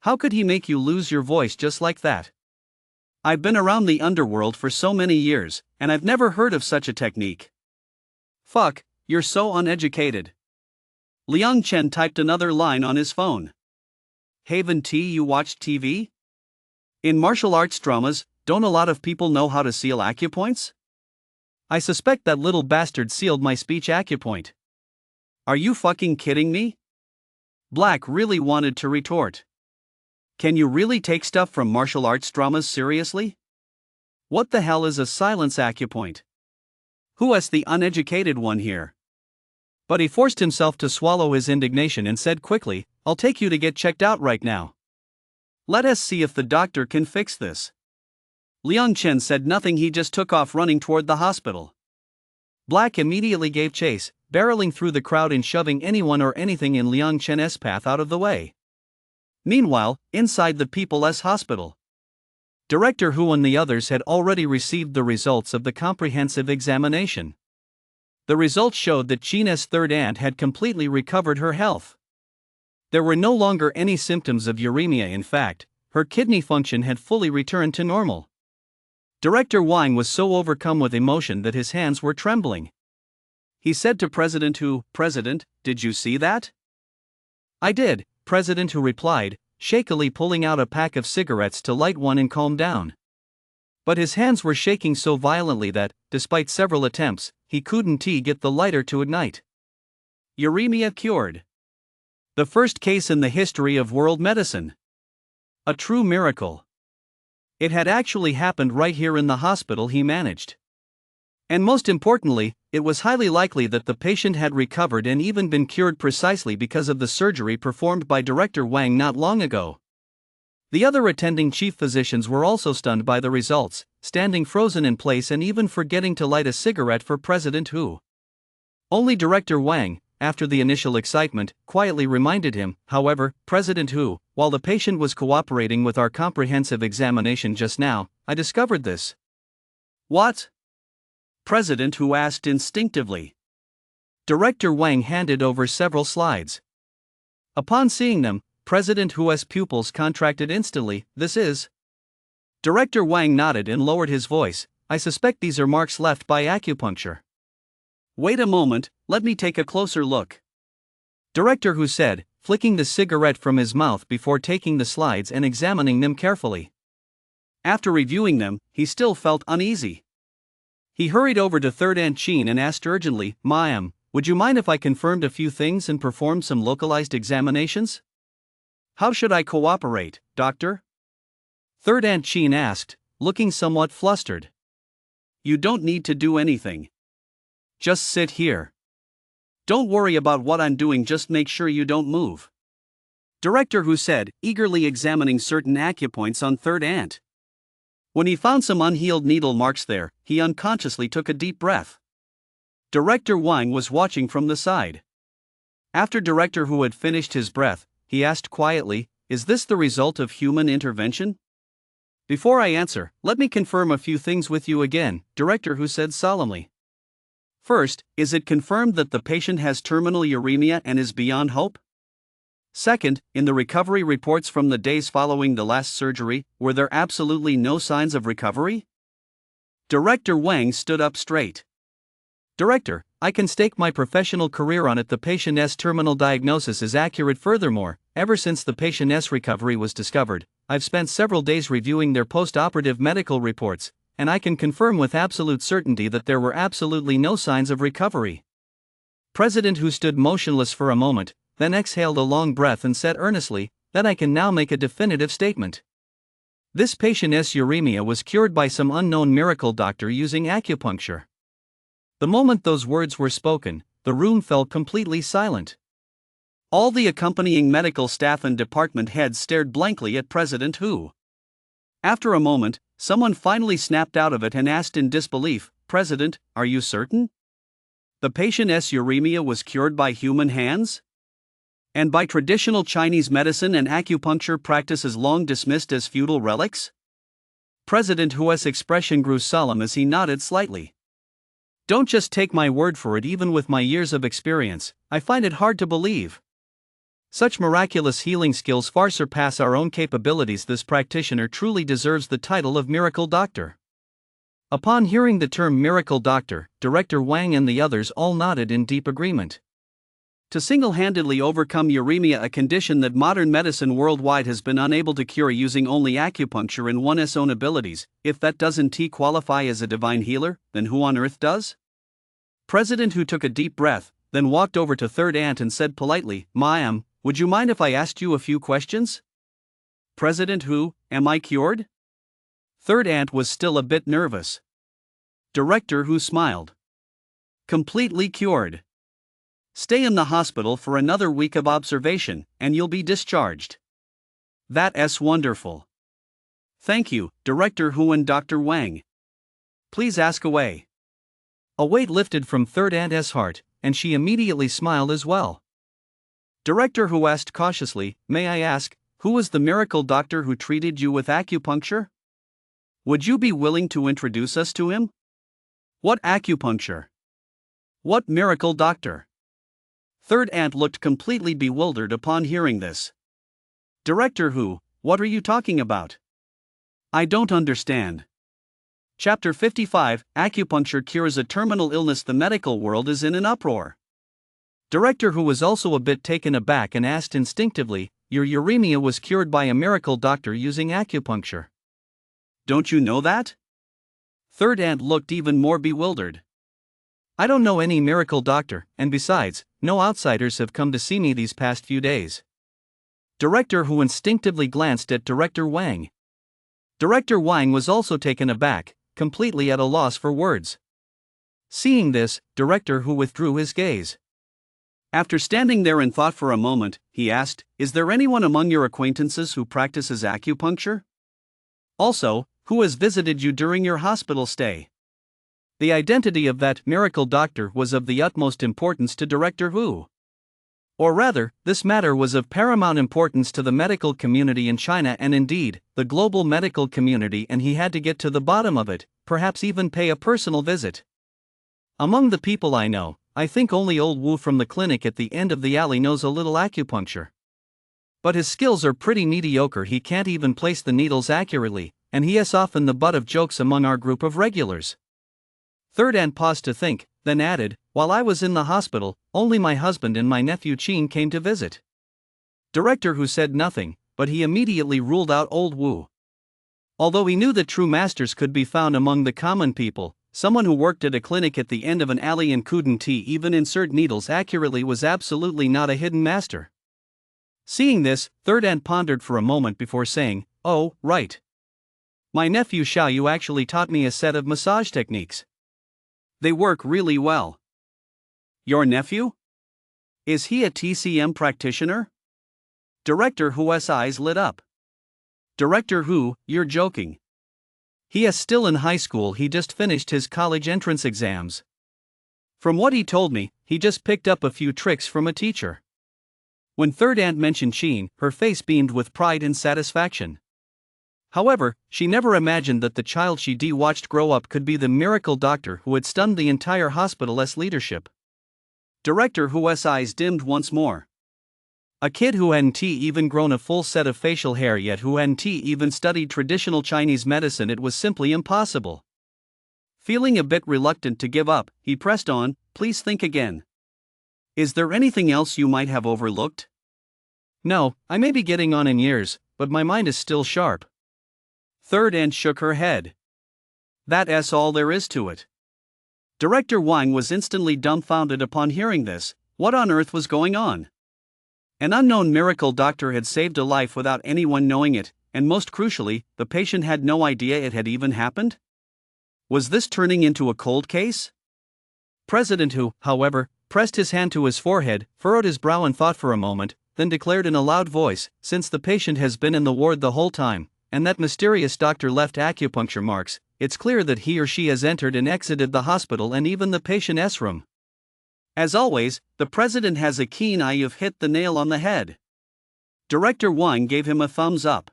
How could he make you lose your voice just like that? I've been around the underworld for so many years, and I've never heard of such a technique. Fuck, you're so uneducated." Liang Chen typed another line on his phone. "Haven't you watched TV? In martial arts dramas, don't a lot of people know how to seal acupoints? I suspect that little bastard sealed my speech acupoint. Are you fucking kidding me?" Black really wanted to retort. Can you really take stuff from martial arts dramas seriously? What the hell is a silence acupoint? Who is the uneducated one here? But he forced himself to swallow his indignation and said quickly, "I'll take you to get checked out right now. Let us see if the doctor can fix this." Liang Chen said nothing, he just took off running toward the hospital. Black immediately gave chase, barreling through the crowd and shoving anyone or anything in Liang Chen's path out of the way. Meanwhile, inside the People's Hospital, Director Hu and the others had already received the results of the comprehensive examination. The results showed that China's third aunt had completely recovered her health. There were no longer any symptoms of uremia. In fact, her kidney function had fully returned to normal. Director Wang was so overcome with emotion that his hands were trembling. He said to President Hu, "President, did you see that?" "I did," President Hu replied, shakily pulling out a pack of cigarettes to light one and calm down. But his hands were shaking so violently that, despite several attempts, he couldn't get the lighter to ignite. Uremia cured. The first case in the history of world medicine. A true miracle. It had actually happened right here in the hospital he managed. And most importantly, it was highly likely that the patient had recovered and even been cured precisely because of the surgery performed by Director Wang not long ago. The other attending chief physicians were also stunned by the results, standing frozen in place and even forgetting to light a cigarette for President Hu. Only Director Wang, after the initial excitement, quietly reminded him, however, "President Hu, while the patient was cooperating with our comprehensive examination just now, I discovered this." "What?" President Hu asked instinctively. Director Wang handed over several slides. Upon seeing them, President Hu's pupils contracted instantly. "This is..." Director Wang nodded and lowered his voice, "I suspect these are marks left by acupuncture." "Wait a moment, let me take a closer look," Director Hu said, flicking the cigarette from his mouth before taking the slides and examining them carefully. After reviewing them, he still felt uneasy. He hurried over to Third Aunt Chin and asked urgently, "Ma'am, would you mind if I confirmed a few things and performed some localized examinations?" "How should I cooperate, doctor?" Third Aunt Chin asked, looking somewhat flustered. "You don't need to do anything. Just sit here. Don't worry about what I'm doing, just make sure you don't move," Director Hu said, eagerly examining certain acupoints on Third Aunt. When he found some unhealed needle marks there, he unconsciously took a deep breath. Director Wang was watching from the side. After Director Hu had finished his breath, he asked quietly, "Is this the result of human intervention?" "Before I answer, let me confirm a few things with you again," Director Hu said solemnly. First, is it confirmed that the patient has terminal uremia and is beyond hope? Second, in the recovery reports from the days following the last surgery, were there absolutely no signs of recovery? Director Wang stood up straight. Director, I can stake my professional career on it. The patient's terminal diagnosis is accurate. Furthermore, ever since the patient's recovery was discovered, I've spent several days reviewing their post-operative medical reports, and I can confirm with absolute certainty that there were absolutely no signs of recovery. President Hu stood motionless for a moment, then exhaled a long breath and said earnestly, "That I can now make a definitive statement. This patient's uremia was cured by some unknown miracle doctor using acupuncture." The moment those words were spoken, the room fell completely silent. All the accompanying medical staff and department heads stared blankly at President Hu. After a moment, someone finally snapped out of it and asked in disbelief, "President, are you certain? The patient's uremia was cured by human hands? And by traditional Chinese medicine and acupuncture practices long dismissed as feudal relics?" President Hu's expression grew solemn as he nodded slightly. "Don't just take my word for it. Even with my years of experience, I find it hard to believe. Such miraculous healing skills far surpass our own capabilities. This practitioner truly deserves the title of miracle doctor." Upon hearing the term miracle doctor, Director Wang and the others all nodded in deep agreement. To single-handedly overcome uremia, a condition that modern medicine worldwide has been unable to cure using only acupuncture and one's own abilities, if that doesn't qualify as a divine healer, then who on earth does? President Hu took a deep breath, then walked over to Third Aunt and said politely, "Ma'am, would you mind if I asked you a few questions?" "President Hu, am I cured?" Third Aunt was still a bit nervous. Director Hu smiled. "Completely cured. Stay in the hospital for another week of observation, and you'll be discharged." "That's wonderful. Thank you, Director Hu and Dr. Wang. Please ask away." A weight lifted from Third Aunt's heart, and she immediately smiled as well. Director Hu asked cautiously, "May I ask, who was the miracle doctor who treated you with acupuncture? Would you be willing to introduce us to him?" "What acupuncture? What miracle doctor?" Third Aunt looked completely bewildered upon hearing this. "Director Hu, what are you talking about? I don't understand." Chapter 55, Acupuncture Cures a Terminal Illness. The medical world is in an uproar. Director Hu was also a bit taken aback and asked instinctively, "Your uremia was cured by a miracle doctor using acupuncture. Don't you know that?" Third Aunt looked even more bewildered. "I don't know any miracle doctor, and besides, no outsiders have come to see me these past few days." Director Hu instinctively glanced at Director Wang. Director Wang was also taken aback, completely at a loss for words. Seeing this, Director Hu withdrew his gaze. After standing there in thought for a moment, he asked, "Is there anyone among your acquaintances who practices acupuncture? Also, who has visited you during your hospital stay?" The identity of that miracle doctor was of the utmost importance to Director Hu. Or rather, this matter was of paramount importance to the medical community in China and indeed, the global medical community, and he had to get to the bottom of it, perhaps even pay a personal visit. "Among the people I know, I think only old Wu from the clinic at the end of the alley knows a little acupuncture. But his skills are pretty mediocre. He can't even place the needles accurately, and he is often the butt of jokes among our group of regulars." Third Aunt paused to think, then added, "While I was in the hospital, only my husband and my nephew Qin came to visit." Director Hu said nothing, but he immediately ruled out old Wu. Although he knew that true masters could be found among the common people, someone who worked at a clinic at the end of an alley and couldn't even insert needles accurately was absolutely not a hidden master. Seeing this, Third Aunt pondered for a moment before saying, "Oh, right. My nephew Xiaoyu actually taught me a set of massage techniques. They work really well." "Your nephew? Is he a TCM practitioner?" Director Hu's eyes lit up. "Director Hu, you're joking. He is still in high school. He just finished his college entrance exams. From what he told me, he just picked up a few tricks from a teacher." When Third Aunt mentioned Qin, her face beamed with pride and satisfaction. However, she never imagined that the child she watched grow up could be the miracle doctor who had stunned the entire hospital's leadership. Director Hu's eyes dimmed once more. A kid who hadn't even grown a full set of facial hair yet, who hadn't even studied traditional Chinese medicine, it was simply impossible. Feeling a bit reluctant to give up, he pressed on, "Please think again. Is there anything else you might have overlooked?" "No, I may be getting on in years, but my mind is still sharp." Third aunt shook her head. "That's all there is to it." Director Wang was instantly dumbfounded upon hearing this. What on earth was going on? An unknown miracle doctor had saved a life without anyone knowing it, and most crucially, the patient had no idea it had even happened? Was this turning into a cold case? President Hu, however, pressed his hand to his forehead, furrowed his brow and thought for a moment, then declared in a loud voice, "Since the patient has been in the ward the whole time, and that mysterious doctor left acupuncture marks, it's clear that he or she has entered and exited the hospital and even the patient's room." As always, the president has a keen eye. You've hit the nail on the head. Director Wang gave him a thumbs up.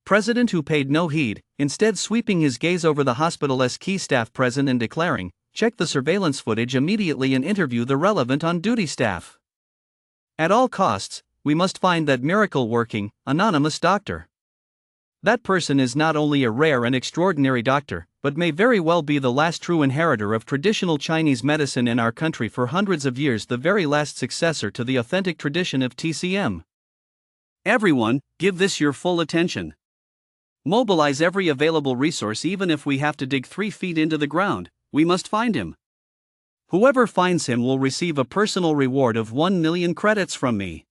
President Hu paid no heed, instead sweeping his gaze over the hospital's key staff present and declaring, "Check the surveillance footage immediately and interview the relevant on-duty staff. At all costs, we must find that miracle-working, anonymous doctor. That person is not only a rare and extraordinary doctor, but may very well be the last true inheritor of traditional Chinese medicine in our country for hundreds of years, the very last successor to the authentic tradition of TCM. Everyone, give this your full attention. Mobilize every available resource, even if we have to dig 3 feet into the ground. We must find him. Whoever finds him will receive a personal reward of 1 million credits from me.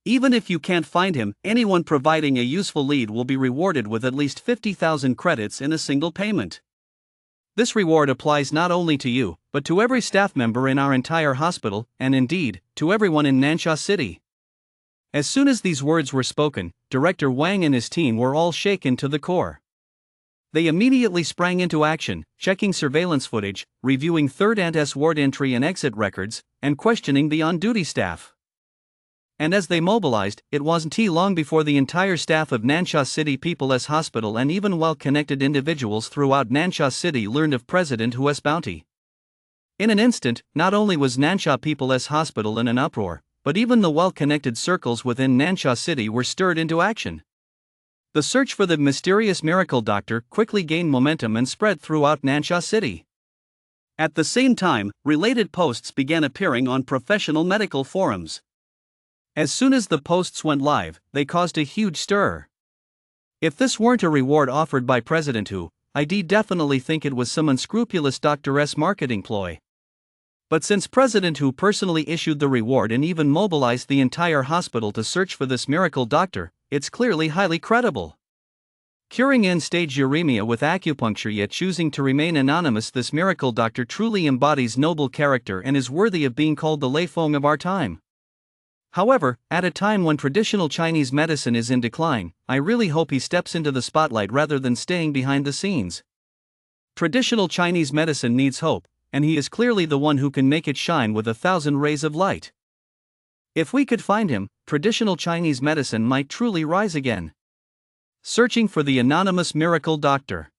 Even if you can't find him, anyone providing a useful lead will be rewarded with at least 50,000 credits in a single payment. This reward applies not only to you, but to every staff member in our entire hospital, and indeed, to everyone in Nansha City." As soon as these words were spoken, Director Wang and his team were all shaken to the core. They immediately sprang into action, checking surveillance footage, reviewing third aunt's ward entry and exit records, and questioning the on-duty staff. And as they mobilized, it wasn't long before the entire staff of Nansha City People's Hospital and even well-connected individuals throughout Nansha City learned of President Hu's bounty. In an instant, not only was Nansha People's Hospital in an uproar, but even the well-connected circles within Nansha City were stirred into action. The search for the mysterious miracle doctor quickly gained momentum and spread throughout Nansha City. At the same time, related posts began appearing on professional medical forums. As soon as the posts went live, they caused a huge stir. If this weren't a reward offered by President Hu, I'd definitely think it was some unscrupulous doctor's marketing ploy. But since President Hu personally issued the reward and even mobilized the entire hospital to search for this miracle doctor, it's clearly highly credible. Curing end-stage uremia with acupuncture yet choosing to remain anonymous, this miracle doctor truly embodies noble character and is worthy of being called the Lei Feng of our time. However, at a time when traditional Chinese medicine is in decline, I really hope he steps into the spotlight rather than staying behind the scenes. Traditional Chinese medicine needs hope, and he is clearly the one who can make it shine with 1,000 rays of light. If we could find him, traditional Chinese medicine might truly rise again. Searching for the anonymous miracle doctor.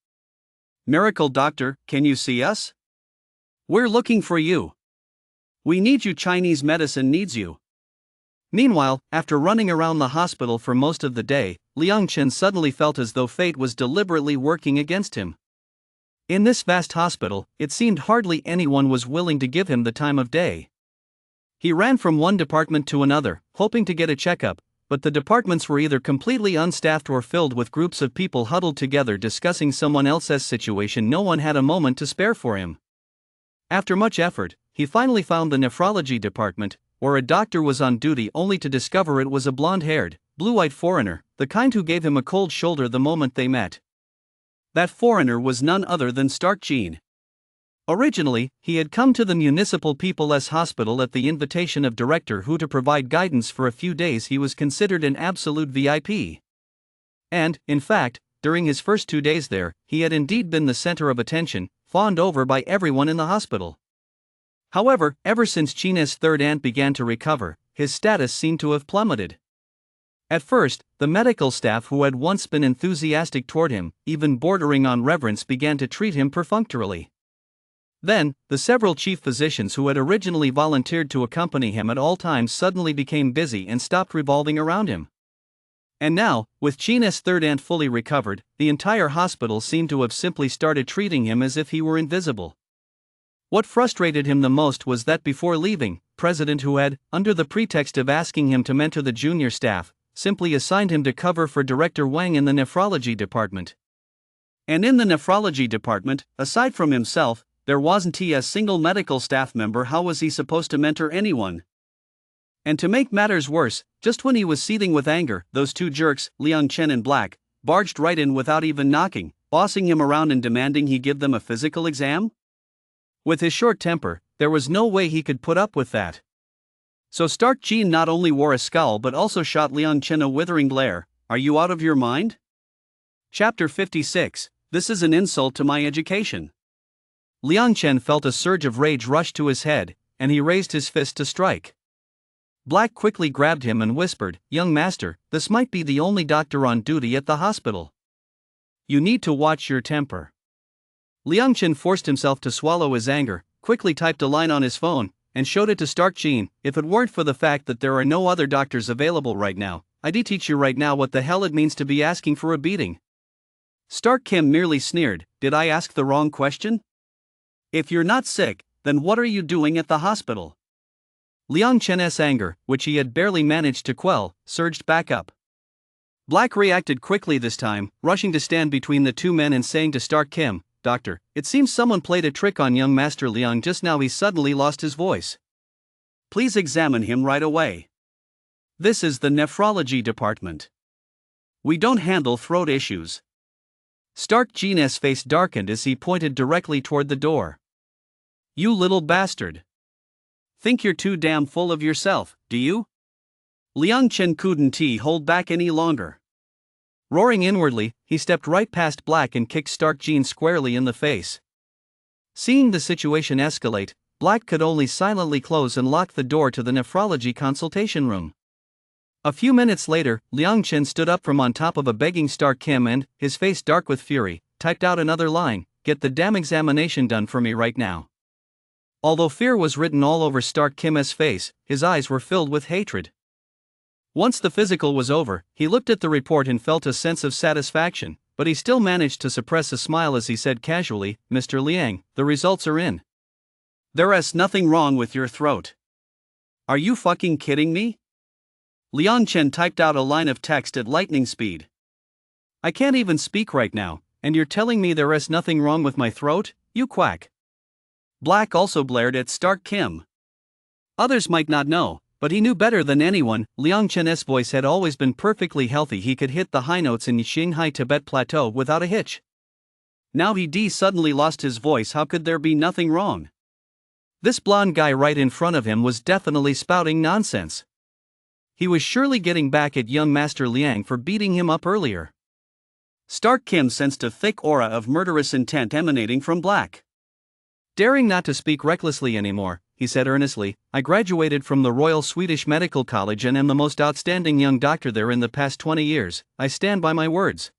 Miracle doctor, can you see us? We're looking for you. We need you. Chinese medicine needs you. Meanwhile, after running around the hospital for most of the day, Liang Chen suddenly felt as though fate was deliberately working against him. In this vast hospital, it seemed hardly anyone was willing to give him the time of day. He ran from one department to another, hoping to get a checkup, but the departments were either completely unstaffed or filled with groups of people huddled together discussing someone else's situation. No one had a moment to spare for him. After much effort, he finally found the nephrology department, where a doctor was on duty, only to discover it was a blonde-haired, blue-eyed foreigner, the kind who gave him a cold shoulder the moment they met. That foreigner was none other than Stark Jean. Originally, he had come to the Municipal People's Hospital at the invitation of Director Hu to provide guidance for a few days. He was considered an absolute VIP. And, in fact, during his first 2 days there, he had indeed been the center of attention, fawned over by everyone in the hospital. However, ever since China's third aunt began to recover, his status seemed to have plummeted. At first, the medical staff who had once been enthusiastic toward him, even bordering on reverence, began to treat him perfunctorily. Then, the several chief physicians who had originally volunteered to accompany him at all times suddenly became busy and stopped revolving around him. And now, with Gina's third aunt fully recovered, the entire hospital seemed to have simply started treating him as if he were invisible. What frustrated him the most was that before leaving, President who had, under the pretext of asking him to mentor the junior staff, simply assigned him to cover for Director Wang in the nephrology department. And in the nephrology department, aside from himself, there wasn't a single medical staff member. How was he supposed to mentor anyone? And to make matters worse, just when he was seething with anger, those two jerks, Liang Chen and Black, barged right in without even knocking, bossing him around and demanding he give them a physical exam? With his short temper, there was no way he could put up with that. So Stark Jean not only wore a scowl but also shot Liang Chen a withering glare. Are you out of your mind? Chapter 56. This is an insult to my education. Liang Chen felt a surge of rage rush to his head, and he raised his fist to strike. Black quickly grabbed him and whispered, "Young master, this might be the only doctor on duty at the hospital. You need to watch your temper." Liang Chen forced himself to swallow his anger, quickly typed a line on his phone, and showed it to Stark Jean. "If it weren't for the fact that there are no other doctors available right now, I'd teach you right now what the hell it means to be asking for a beating." Stark Kim merely sneered, "Did I ask the wrong question? If you're not sick, then what are you doing at the hospital?" Liang Chen's anger, which he had barely managed to quell, surged back up. Black reacted quickly this time, rushing to stand between the two men and saying to Stark Kim, "Doctor, it seems someone played a trick on young Master Liang just now. He suddenly lost his voice. Please examine him right away. This is the nephrology department. We don't handle throat issues." Stark Jean's face darkened as he pointed directly toward the door. "You little bastard. Think you're too damn full of yourself, do you?" Liang Chen couldn't hold back any longer. Roaring inwardly, he stepped right past Black and kicked Stark Jean squarely in the face. Seeing the situation escalate, Black could only silently close and lock the door to the nephrology consultation room. A few minutes later, Liang Chen stood up from on top of a begging Stark Kim and, his face dark with fury, typed out another line, "Get the damn examination done for me right now." Although fear was written all over Stark Kim's face, his eyes were filled with hatred. Once the physical was over, he looked at the report and felt a sense of satisfaction, but he still managed to suppress a smile as he said casually, "Mr. Liang, the results are in. There's nothing wrong with your throat." "Are you fucking kidding me?" Liang Chen typed out a line of text at lightning speed. "I can't even speak right now, and you're telling me there is nothing wrong with my throat, you quack." Black also blared at Stark Kim. Others might not know, but he knew better than anyone. Liang Chen's voice had always been perfectly healthy. He could hit the high notes in Qinghai Tibet Plateau without a hitch. Now he suddenly lost his voice. How could there be nothing wrong? This blonde guy right in front of him was definitely spouting nonsense. He was surely getting back at young Master Liang for beating him up earlier. Stark Kim sensed a thick aura of murderous intent emanating from Black. Daring not to speak recklessly anymore, he said earnestly, "I graduated from the Royal Swedish Medical College and am the most outstanding young doctor there in the past 20 years, I stand by my words."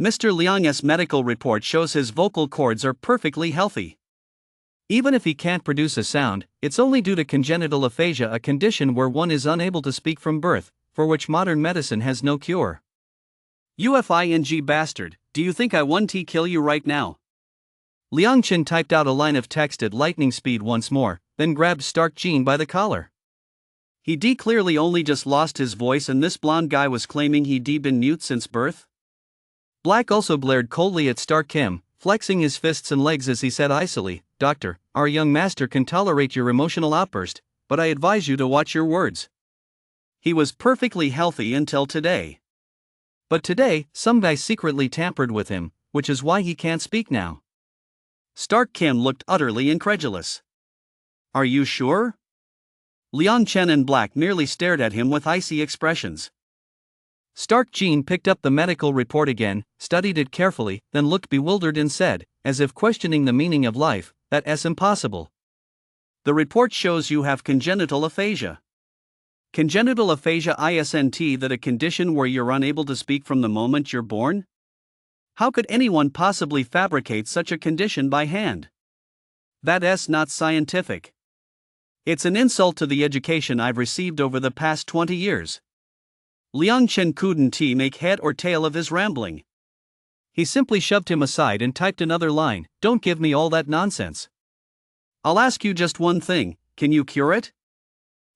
Mr. Liang's medical report shows his vocal cords are perfectly healthy. Even if he can't produce a sound, it's only due to congenital aphasia, a condition where one is unable to speak from birth, for which modern medicine has no cure. "UFING bastard, do you think I want to kill you right now?" Liang Chen typed out a line of text at lightning speed once more, then grabbed Stark Jean by the collar. He clearly only just lost his voice, and this blonde guy was claiming he'd been mute since birth? Black also blared coldly at Stark Kim, flexing his fists and legs as he said icily, "Doctor, our young master can tolerate your emotional outburst, but I advise you to watch your words. He was perfectly healthy until today. But today, some guy secretly tampered with him, which is why he can't speak now." Stark Kim looked utterly incredulous. "Are you sure?" Liang Chen and Black merely stared at him with icy expressions. Stark Jean picked up the medical report again, studied it carefully, then looked bewildered and said, as if questioning the meaning of life, "That's impossible. The report shows you have congenital aphasia." Congenital aphasia isn't that a condition where you're unable to speak from the moment you're born? How could anyone possibly fabricate such a condition by hand? That's not scientific. It's an insult to the education I've received over the past 20 years. Liang Chen couldn't make head or tail of his rambling. He simply shoved him aside and typed another line, "Don't give me all that nonsense. I'll ask you just one thing, can you cure it?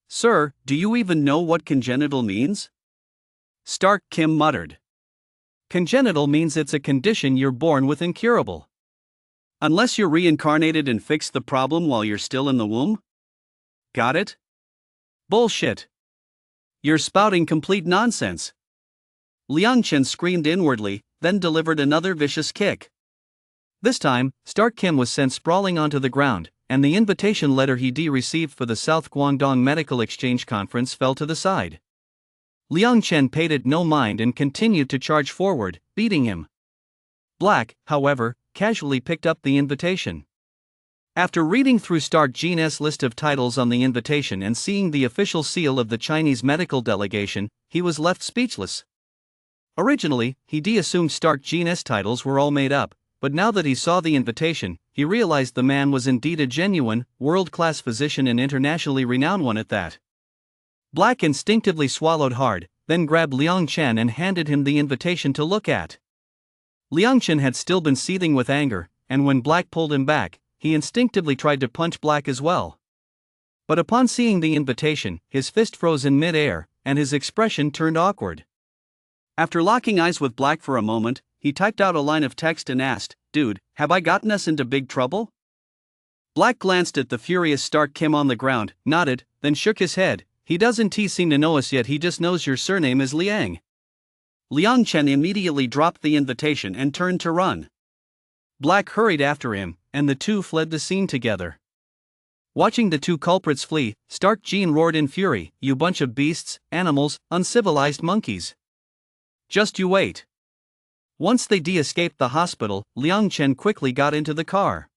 Sir, do you even know what congenital means? Stark Kim muttered. Congenital means it's a condition you're born with, incurable. Unless you're reincarnated and fix the problem while you're still in the womb? Got it? Bullshit. You're spouting complete nonsense. Liang Chen screamed inwardly, then delivered another vicious kick. This time, Stark Kim was sent sprawling onto the ground, and the invitation letter he received for the South Guangdong Medical Exchange Conference fell to the side. Liang Chen paid it no mind and continued to charge forward, beating him. Black, however, casually picked up the invitation. After reading through Stark Jin's list of titles on the invitation and seeing the official seal of the Chinese medical delegation, he was left speechless. Originally, he assumed Stark Jin's titles were all made up, but now that he saw the invitation, he realized the man was indeed a genuine, world-class physician and internationally renowned one at that. Black instinctively swallowed hard, then grabbed Liang Chen and handed him the invitation to look at. Liang Chen had still been seething with anger, and when Black pulled him back, he instinctively tried to punch Black as well. But upon seeing the invitation, his fist froze in mid-air, and his expression turned awkward. After locking eyes with Black for a moment, he typed out a line of text and asked, "Dude, have I gotten us into big trouble?" Black glanced at the furious Stark Kim on the ground, nodded, then shook his head. "He doesn't seem to know us yet, he just knows your surname is Liang." Liang Chen immediately dropped the invitation and turned to run. Black hurried after him, and the two fled the scene together. Watching the two culprits flee, Stark Jin roared in fury, "You bunch of beasts, animals, uncivilized monkeys. Just you wait." Once they escaped the hospital, Liang Chen quickly got into the car.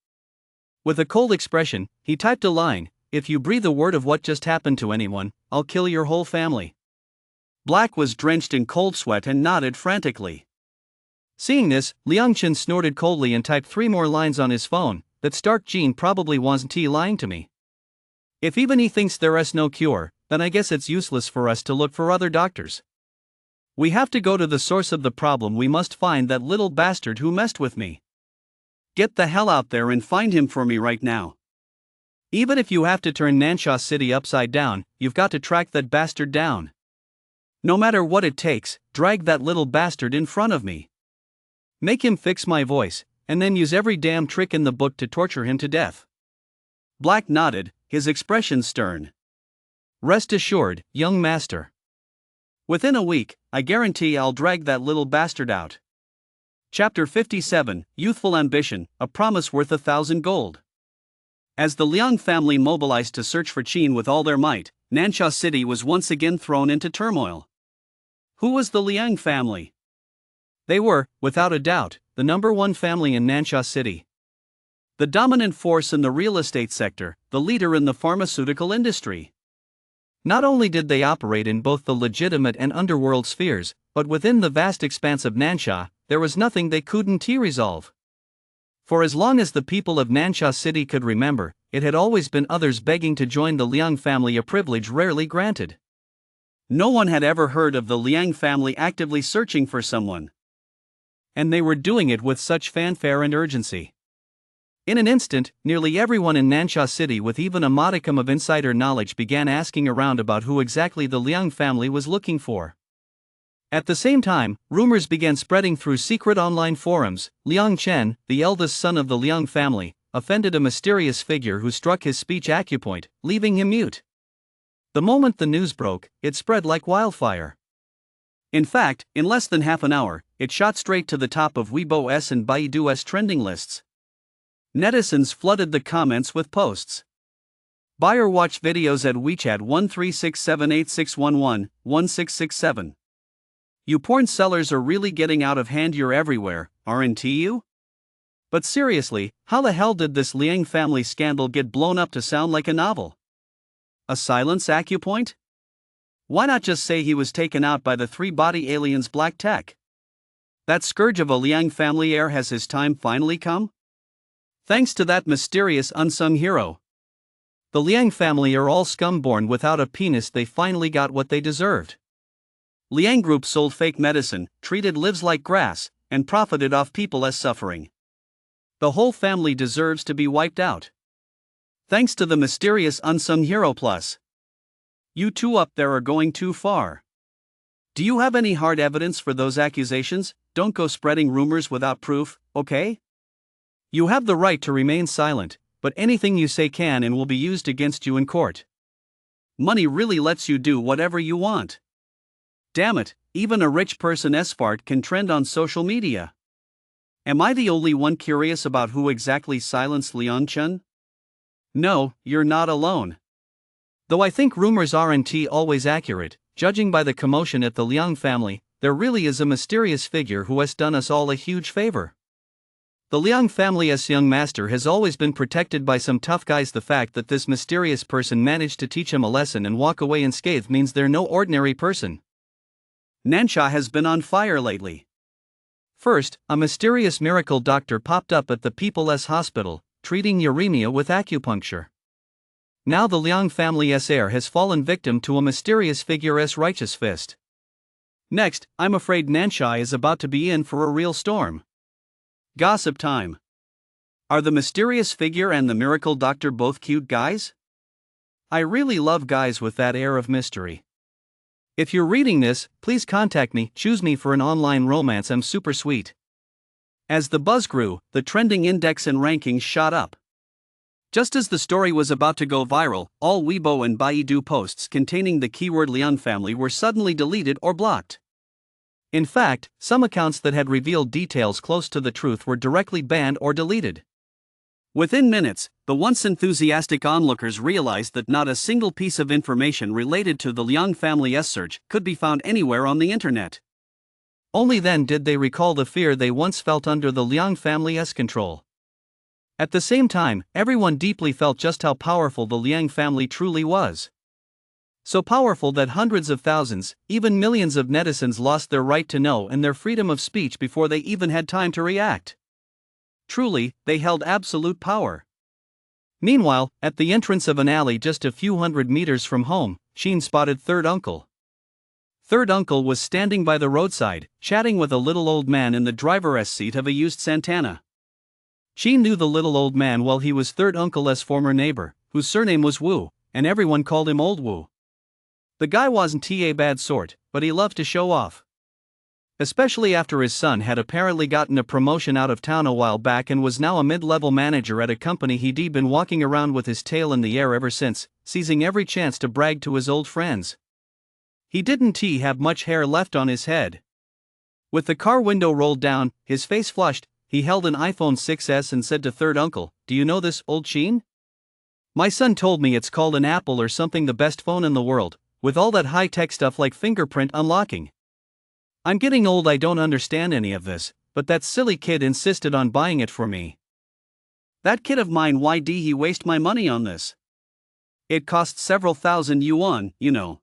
With a cold expression, he typed a line, "If you breathe a word of what just happened to anyone, I'll kill your whole family." Black was drenched in cold sweat and nodded frantically. Seeing this, Liang Chen snorted coldly and typed 3 more lines on his phone, "That Stark Jin probably wasn't lying to me. If even he thinks there's no cure, then I guess it's useless for us to look for other doctors. We have to go to the source of the problem. We must find that little bastard who messed with me. Get the hell out there and find him for me right now. Even if you have to turn Nansha City upside down, you've got to track that bastard down. No matter what it takes, drag that little bastard in front of me. Make him fix my voice, and then use every damn trick in the book to torture him to death." Black nodded, his expression stern. "Rest assured, young master. Within a week, I guarantee I'll drag that little bastard out." Chapter 57, Youthful Ambition, a Promise Worth 1,000 Gold. As the Liang family mobilized to search for Qin with all their might, Nansha City was once again thrown into turmoil. Who was the Liang family? They were, without a doubt, the #1 family in Nansha City. The dominant force in the real estate sector, the leader in the pharmaceutical industry. Not only did they operate in both the legitimate and underworld spheres, but within the vast expanse of Nansha, there was nothing they couldn't resolve. For as long as the people of Nansha City could remember, it had always been others begging to join the Liang family, a privilege rarely granted. No one had ever heard of the Liang family actively searching for someone. And they were doing it with such fanfare and urgency. In an instant, nearly everyone in Nansha City with even a modicum of insider knowledge began asking around about who exactly the Liang family was looking for. At the same time, rumors began spreading through secret online forums. Liang Chen, the eldest son of the Liang family, offended a mysterious figure who struck his speech acupoint, leaving him mute. The moment the news broke, it spread like wildfire. In fact, in less than half an hour, it shot straight to the top of Weibo's and Baidu's trending lists. Netizens flooded the comments with posts. Buyer watch videos at WeChat 1367861111667. You porn sellers are really getting out of hand, you're everywhere, aren't you? But seriously, how the hell did this Liang family scandal get blown up to sound like a novel? A silence acupoint? Why not just say he was taken out by the three-body aliens black tech? That scourge of a Liang family heir, has his time finally come? Thanks to that mysterious unsung hero. The Liang family are all scum born without a penis. They finally got what they deserved. Liang Group sold fake medicine, treated lives like grass, and profited off people as suffering. The whole family deserves to be wiped out. Thanks to the mysterious unsung hero plus. You two up there are going too far. Do you have any hard evidence for those accusations? Don't go spreading rumors without proof, okay? You have the right to remain silent, but anything you say can and will be used against you in court. Money really lets you do whatever you want. Damn it, even a rich person's fart can trend on social media. Am I the only one curious about who exactly silenced Leon Chen? No, you're not alone. Though I think rumors aren't always accurate, judging by the commotion at the Liang family, there really is a mysterious figure who has done us all a huge favor. The Liang family's young master has always been protected by some tough guys. The fact that this mysterious person managed to teach him a lesson and walk away unscathed means they're no ordinary person. Nansha has been on fire lately. First, a mysterious miracle doctor popped up at the People's Hospital, treating uremia with acupuncture. Now the Liang family's heir has fallen victim to a mysterious figure's righteous fist. Next, I'm afraid Nansha is about to be in for a real storm. Gossip time. Are the mysterious figure and the miracle doctor both cute guys? I really love guys with that air of mystery. If you're reading this, please contact me, choose me for an online romance. I'm super sweet. As the buzz grew, the trending index and rankings shot up. Just as the story was about to go viral, all Weibo and Baidu posts containing the keyword Liang family were suddenly deleted or blocked. In fact, some accounts that had revealed details close to the truth were directly banned or deleted. Within minutes, the once enthusiastic onlookers realized that not a single piece of information related to the Liang family's search could be found anywhere on the internet. Only then did they recall the fear they once felt under the Liang family's control. At the same time, everyone deeply felt just how powerful the Liang family truly was. So powerful that hundreds of thousands, even millions of netizens lost their right to know and their freedom of speech before they even had time to react. Truly, they held absolute power. Meanwhile, at the entrance of an alley just a few hundred meters from home, Sheen spotted Third Uncle. Third Uncle was standing by the roadside, chatting with a little old man in the driver's seat of a used Santana. Sheen knew the little old man well. He was Third Uncle's former neighbor, whose surname was Wu, and everyone called him Old Wu. The guy wasn't a bad sort, but he loved to show off. Especially after his son had apparently gotten a promotion out of town a while back and was now a mid-level manager at a company. He'd been walking around with his tail in the air ever since, seizing every chance to brag to his old friends. He didn't have much hair left on his head. With the car window rolled down, his face flushed, he held an iPhone 6s and said to Third Uncle, "Do you know this, old Sheen? My son told me it's called an Apple or something, the best phone in the world, with all that high-tech stuff like fingerprint unlocking. I'm getting old, I don't understand any of this, but that silly kid insisted on buying it for me. That kid of mine, why'd he waste my money on this? It cost several thousand yuan, you know,"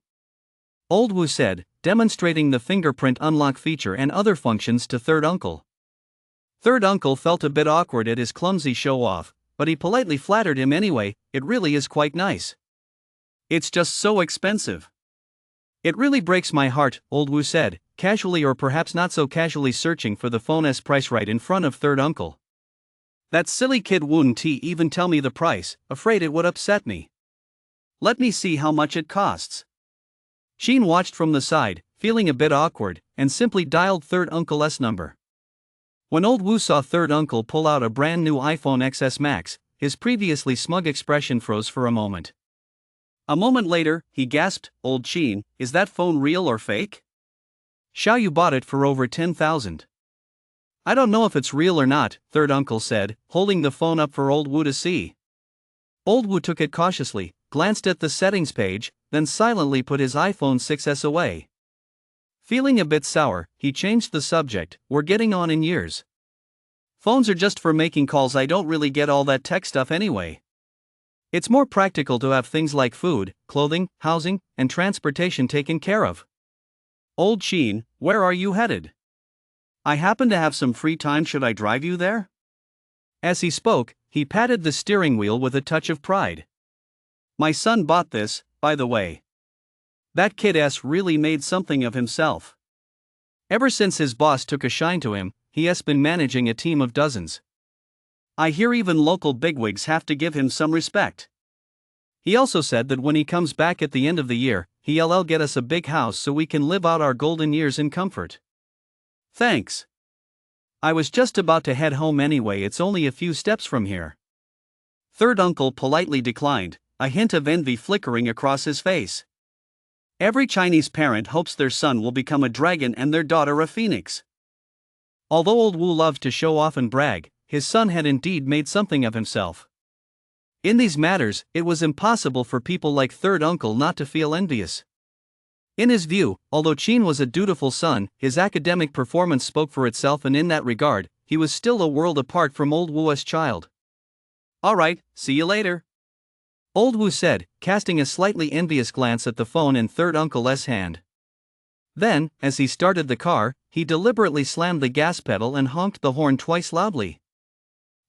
Old Wu said, demonstrating the fingerprint unlock feature and other functions to Third Uncle. Third Uncle felt a bit awkward at his clumsy show-off, but he politely flattered him anyway. "It really is quite nice. It's just so expensive." "It really breaks my heart," Old Wu said, casually or perhaps not so casually searching for the phone's price right in front of Third Uncle. "That silly kid wouldn't even tell me the price, afraid it would upset me. Let me see how much it costs." Sheen watched from the side, feeling a bit awkward, and simply dialed Third Uncle's number. When Old Wu saw Third Uncle pull out a brand new iPhone XS Max, his previously smug expression froze for a moment. A moment later, he gasped, "Old Sheen, is that phone real or fake?" "Xiao Yu bought it for over 10,000. "I don't know if it's real or not," Third Uncle said, holding the phone up for Old Wu to see. Old Wu took it cautiously, glanced at the settings page, then silently put his iPhone 6s away. Feeling a bit sour, he changed the subject. "We're getting on in years. Phones are just for making calls. I don't really get all that tech stuff anyway." It's more practical to have things like food, clothing, housing, and transportation taken care of. Old Sheen, where are you headed? I happen to have some free time, should I drive you there? As he spoke, he patted the steering wheel with a touch of pride. My son bought this, by the way. That kid really made something of himself. Ever since his boss took a shine to him, he has been managing a team of dozens. I hear even local bigwigs have to give him some respect. He also said that when he comes back at the end of the year, he'll get us a big house so we can live out our golden years in comfort. Thanks. I was just about to head home anyway, it's only a few steps from here. Third uncle politely declined, a hint of envy flickering across his face. Every Chinese parent hopes their son will become a dragon and their daughter a phoenix. Although old Wu loved to show off and brag, his son had indeed made something of himself. In these matters, it was impossible for people like third uncle not to feel envious. In his view, although Qin was a dutiful son, his academic performance spoke for itself, and in that regard, he was still a world apart from old Wu's child. All right, see you later, old Wu said, casting a slightly envious glance at the phone in third uncle's hand. Then, as he started the car, he deliberately slammed the gas pedal and honked the horn twice loudly.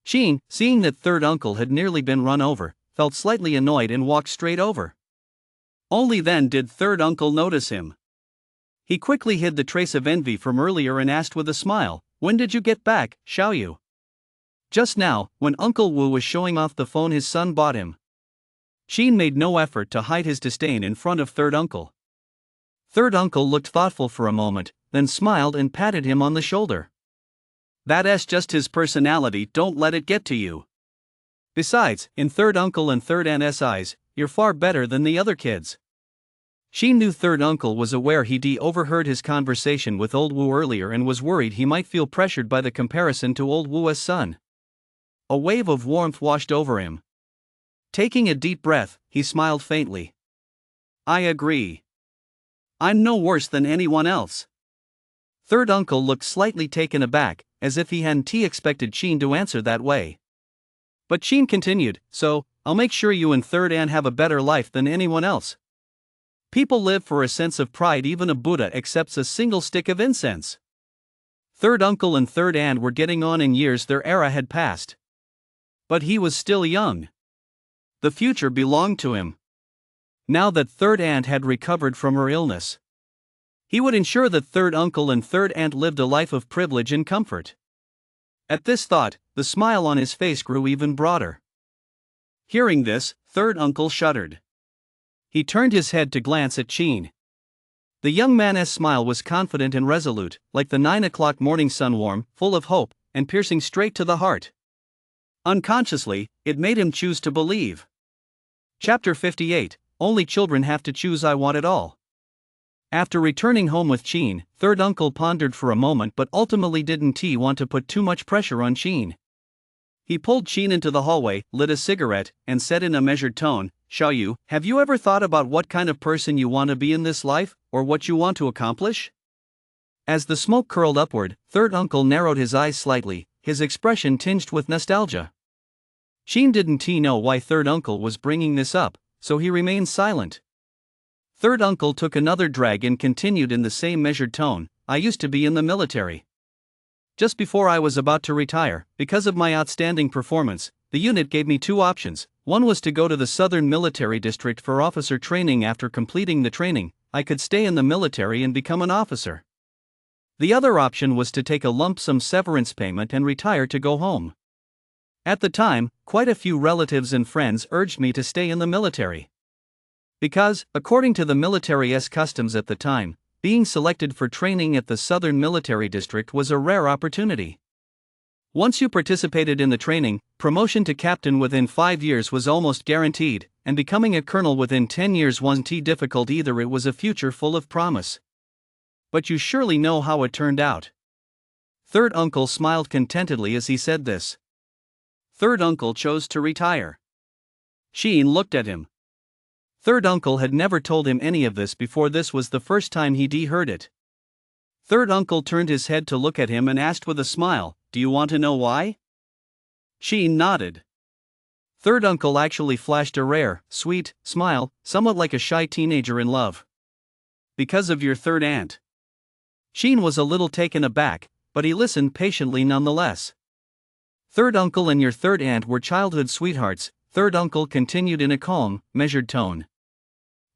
Qin, seeing that third uncle had nearly been run over, felt slightly annoyed and walked straight over. Only then did third uncle notice him. He quickly hid the trace of envy from earlier and asked with a smile, "When did you get back, Xiaoyu?" Just now, when Uncle Wu was showing off the phone his son bought him. Qin made no effort to hide his disdain in front of third uncle. Third uncle looked thoughtful for a moment, then smiled and patted him on the shoulder. That's just his personality, don't let it get to you. Besides, in third uncle and third aunt's eyes, you're far better than the other kids. She knew third uncle was aware he'd overheard his conversation with old Wu earlier and was worried he might feel pressured by the comparison to old Wu's son. A wave of warmth washed over him. Taking a deep breath, he smiled faintly. I agree. I'm no worse than anyone else. Third uncle looked slightly taken aback, as if he hadn't expected Qin to answer that way. But Qin continued, "So, I'll make sure you and third aunt have a better life than anyone else. People live for a sense of pride, even a Buddha accepts a single stick of incense." Third uncle and third aunt were getting on in years, their era had passed. But he was still young. The future belonged to him. Now that third aunt had recovered from her illness, he would ensure that third uncle and third aunt lived a life of privilege and comfort. At this thought, the smile on his face grew even broader. Hearing this, third uncle shuddered. He turned his head to glance at Qin. The young man's smile was confident and resolute, like the 9 o'clock morning sun, warm, full of hope, and piercing straight to the heart. Unconsciously, it made him choose to believe. Chapter 58, Only Children Have to Choose. I Want It All. After returning home with Qin, third uncle pondered for a moment but ultimately didn't want to put too much pressure on Qin. He pulled Qin into the hallway, lit a cigarette, and said in a measured tone, "Xiaoyu, have you ever thought about what kind of person you want to be in this life, or what you want to accomplish?" As the smoke curled upward, third uncle narrowed his eyes slightly, his expression tinged with nostalgia. Qin didn't know why third uncle was bringing this up, so he remained silent. Third uncle took another drag and continued in the same measured tone, "I used to be in the military. Just before I was about to retire, because of my outstanding performance, the unit gave me two options. One was to go to the Southern Military District for officer training. After completing the training, I could stay in the military and become an officer. The other option was to take a lump sum severance payment and retire to go home. At the time, quite a few relatives and friends urged me to stay in the military. Because, according to the military's customs at the time, being selected for training at the Southern Military District was a rare opportunity. Once you participated in the training, promotion to captain within 5 years was almost guaranteed, and becoming a colonel within 10 years wasn't difficult either. It was a future full of promise. But you surely know how it turned out." Third uncle smiled contentedly as he said this. Third uncle chose to retire. Qin looked at him. Third uncle had never told him any of this before. This was the first time he'd heard it. Third uncle turned his head to look at him and asked with a smile, "Do you want to know why?" Qin nodded. Third uncle actually flashed a rare, sweet smile, somewhat like a shy teenager in love. Because of your third aunt. Sheen was a little taken aback, but he listened patiently nonetheless. Third uncle and your third aunt were childhood sweethearts, third uncle continued in a calm, measured tone.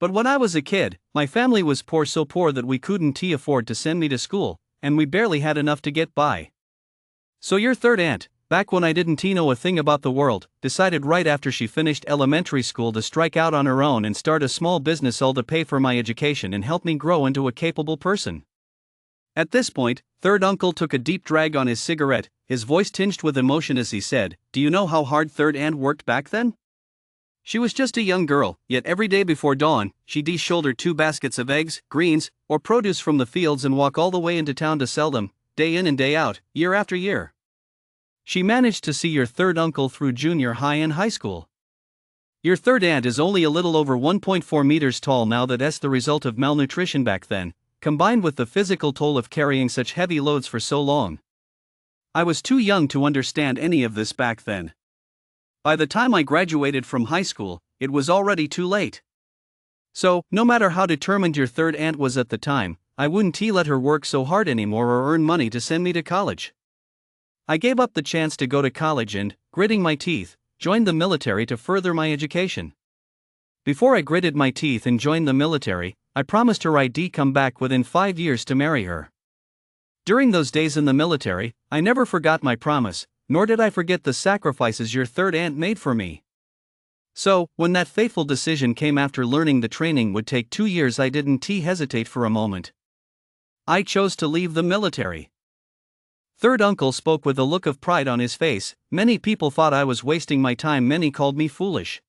But when I was a kid, my family was poor, so poor that we couldn't afford to send me to school, and we barely had enough to get by. So your third aunt, back when I didn't know a thing about the world, decided right after she finished elementary school to strike out on her own and start a small business, all to pay for my education and help me grow into a capable person. At this point, third uncle took a deep drag on his cigarette, his voice tinged with emotion as he said, "Do you know how hard third aunt worked back then? She was just a young girl, yet every day before dawn, she'd shoulder 2 baskets of eggs, greens, or produce from the fields and walk all the way into town to sell them, day in and day out, year after year. She managed to see your third uncle through junior high and high school. Your third aunt is only a little over 1.4 meters tall now. That's the result of malnutrition back then, combined with the physical toll of carrying such heavy loads for so long. I was too young to understand any of this back then. By the time I graduated from high school, it was already too late. So, no matter how determined your third aunt was at the time, I wouldn't let her work so hard anymore or earn money to send me to college. I gave up the chance to go to college and, gritting my teeth, joined the military to further my education. Before I gritted my teeth and joined the military, I promised her I'd come back within 5 years to marry her. During those days in the military, I never forgot my promise, nor did I forget the sacrifices your third aunt made for me. So, when that fateful decision came after learning the training would take 2 years, I didn't hesitate for a moment. I chose to leave the military. Third uncle spoke with a look of pride on his face. Many people thought I was wasting my time, many called me foolish.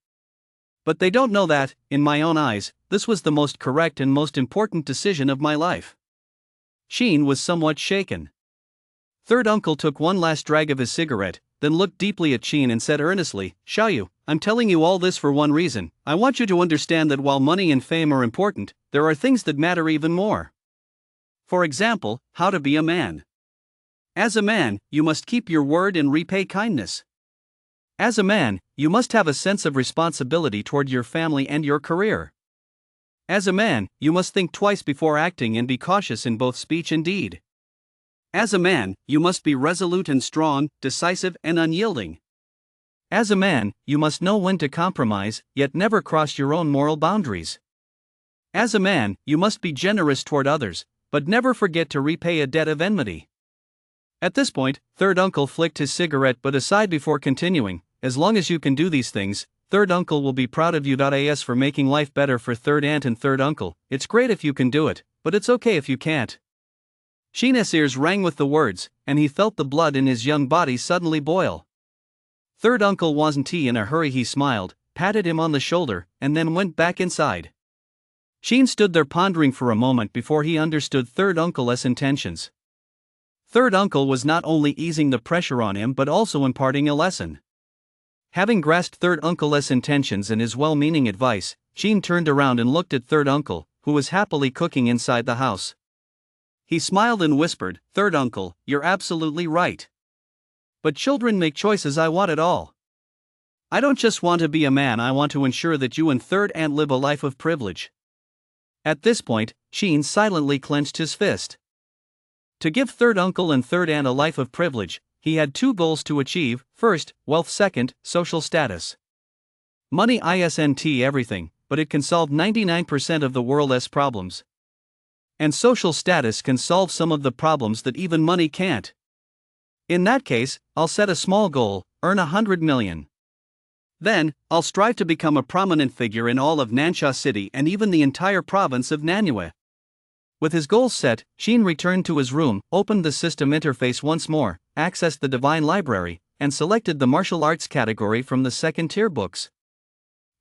But they don't know that, in my own eyes, this was the most correct and most important decision of my life. Sheen was somewhat shaken. Third uncle took one last drag of his cigarette, then looked deeply at Sheen and said earnestly, "Xiaoyu, I'm telling you all this for one reason. I want you to understand that while money and fame are important, there are things that matter even more. For example, how to be a man. As a man, you must keep your word and repay kindness. As a man, you must have a sense of responsibility toward your family and your career. As a man, you must think twice before acting and be cautious in both speech and deed. As a man, you must be resolute and strong, decisive and unyielding. As a man, you must know when to compromise, yet never cross your own moral boundaries. As a man, you must be generous toward others, but never forget to repay a debt of enmity." At this point, third uncle flicked his cigarette but aside before continuing, "As long as you can do these things, third uncle will be proud of you. As for making life better for third aunt and third uncle, it's great if you can do it, but it's okay if you can't." Sheen's ears rang with the words, and he felt the blood in his young body suddenly boil. Third uncle wasn't in a hurry. He smiled, patted him on the shoulder, and then went back inside. Sheen stood there pondering for a moment before he understood third uncle's intentions. Third uncle was not only easing the pressure on him but also imparting a lesson. Having grasped third uncle's intentions and his well-meaning advice, Sheen turned around and looked at third uncle, who was happily cooking inside the house. He smiled and whispered, "Third uncle, you're absolutely right. But children make choices. I want it all. I don't just want to be a man, I want to ensure that you and third aunt live a life of privilege." At this point, Sheen silently clenched his fist. To give third uncle and third aunt a life of privilege, he had 2 goals to achieve: first, wealth; second, social status. Money isn't everything, but it can solve 99% of the world's problems. And social status can solve some of the problems that even money can't. In that case, I'll set a small goal: earn 100 million. Then, I'll strive to become a prominent figure in all of Nansha City and even the entire province of Nanyue. With his goals set, Sheen returned to his room, opened the system interface once more, accessed the Divine Library, and selected the martial arts category from the second-tier books.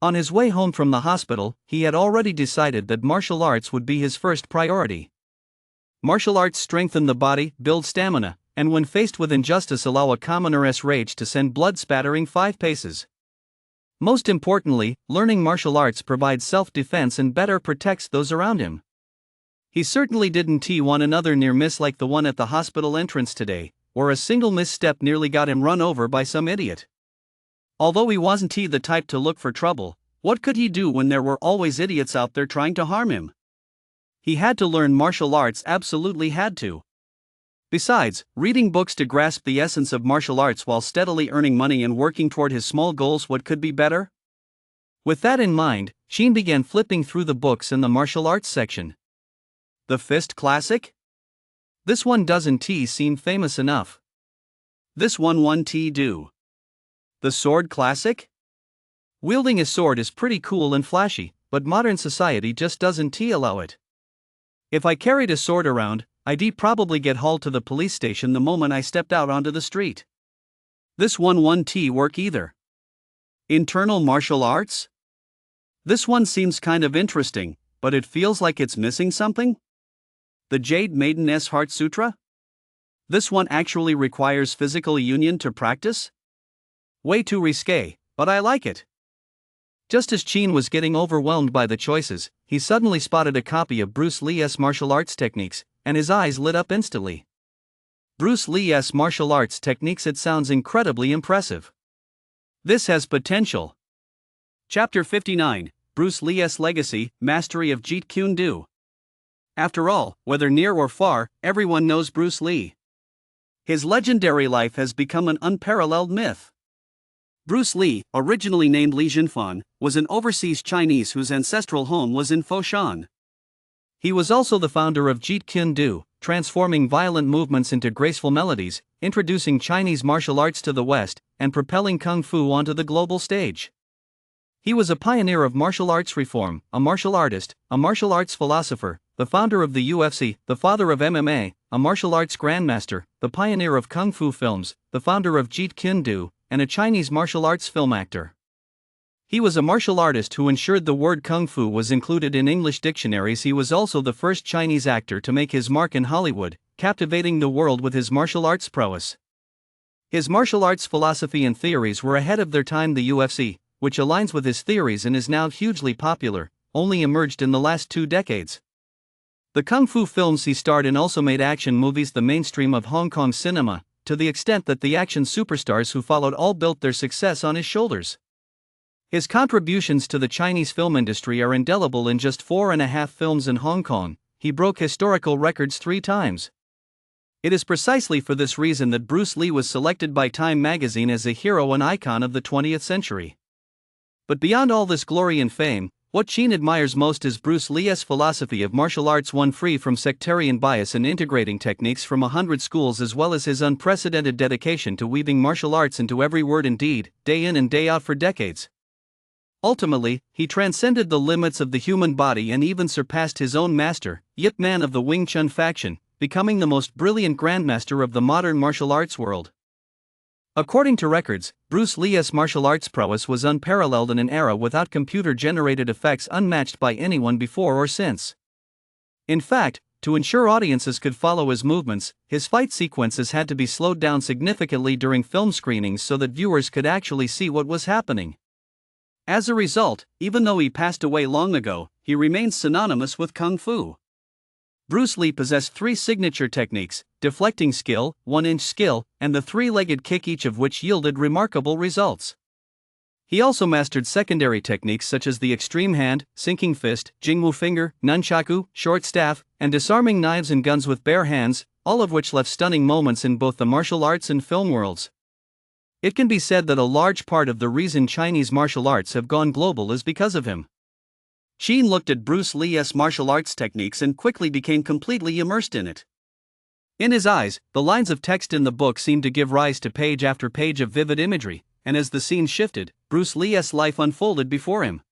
On his way home from the hospital, he had already decided that martial arts would be his first priority. Martial arts strengthen the body, build stamina, and when faced with injustice allow a commoner's rage to send blood spattering 5 paces. Most importantly, learning martial arts provides self-defense and better protects those around him. He certainly didn't want another near miss like the one at the hospital entrance today, where a single misstep nearly got him run over by some idiot. Although he wasn't the type to look for trouble, what could he do when there were always idiots out there trying to harm him? He had to learn martial arts, absolutely had to. Besides, reading books to grasp the essence of martial arts while steadily earning money and working toward his small goals, what could be better? With that in mind, Sheen began flipping through the books in the martial arts section. The Fist Classic? This one doesn't seem famous enough. This one won't do. The Sword Classic? Wielding a sword is pretty cool and flashy, but modern society just doesn't allow it. If I carried a sword around, I'd probably get hauled to the police station the moment I stepped out onto the street. This one won't work either. Internal martial arts? This one seems kind of interesting, but it feels like it's missing something. The Jade Maiden's Heart Sutra? This one actually requires physical union to practice? Way too risque, but I like it. Just as Sheen was getting overwhelmed by the choices, he suddenly spotted a copy of Bruce Lee's martial arts techniques, and his eyes lit up instantly. Bruce Lee's martial arts techniques, it sounds incredibly impressive. This has potential. Chapter 59, Bruce Lee's Legacy, Mastery of Jeet Kune Do. After all, whether near or far, everyone knows Bruce Lee. His legendary life has become an unparalleled myth. Bruce Lee, originally named Li Jinfan, was an overseas Chinese whose ancestral home was in Foshan. He was also the founder of Jeet Kune Do, transforming violent movements into graceful melodies, introducing Chinese martial arts to the West, and propelling Kung Fu onto the global stage. He was a pioneer of martial arts reform, a martial artist, a martial arts philosopher, the founder of the UFC, the father of MMA, a martial arts grandmaster, the pioneer of Kung Fu films, the founder of Jeet Kune Do, and a Chinese martial arts film actor. He was a martial artist who ensured the word Kung Fu was included in English dictionaries. He was also the first Chinese actor to make his mark in Hollywood, captivating the world with his martial arts prowess. His martial arts philosophy and theories were ahead of their time. The UFC, which aligns with his theories and is now hugely popular, only emerged in the last 2 decades. The Kung Fu films he starred in also made action movies the mainstream of Hong Kong cinema, to the extent that the action superstars who followed all built their success on his shoulders. His contributions to the Chinese film industry are indelible. In just 4.5 films in Hong Kong, he broke historical records 3 times. It is precisely for this reason that Bruce Lee was selected by Time magazine as a hero and icon of the 20th century. But beyond all this glory and fame, what Sheen admires most is Bruce Lee's philosophy of martial arts, one free from sectarian bias and integrating techniques from 100 schools, as well as his unprecedented dedication to weaving martial arts into every word and deed, day in and day out for decades. Ultimately, he transcended the limits of the human body and even surpassed his own master, Yip Man of the Wing Chun faction, becoming the most brilliant grandmaster of the modern martial arts world. According to records, Bruce Lee's martial arts prowess was unparalleled in an era without computer-generated effects unmatched by anyone before or since. In fact, to ensure audiences could follow his movements, his fight sequences had to be slowed down significantly during film screenings so that viewers could actually see what was happening. As a result, even though he passed away long ago, he remains synonymous with Kung Fu. Bruce Lee possessed 3 signature techniques: deflecting skill, 1-inch skill, and the 3-legged kick, each of which yielded remarkable results. He also mastered secondary techniques such as the extreme hand, sinking fist, jingwu finger, nunchaku, short staff, and disarming knives and guns with bare hands, all of which left stunning moments in both the martial arts and film worlds. It can be said that a large part of the reason Chinese martial arts have gone global is because of him. Sheen looked at Bruce Lee's martial arts techniques and quickly became completely immersed in it. In his eyes, the lines of text in the book seemed to give rise to page after page of vivid imagery, and as the scene shifted, Bruce Lee's life unfolded before him.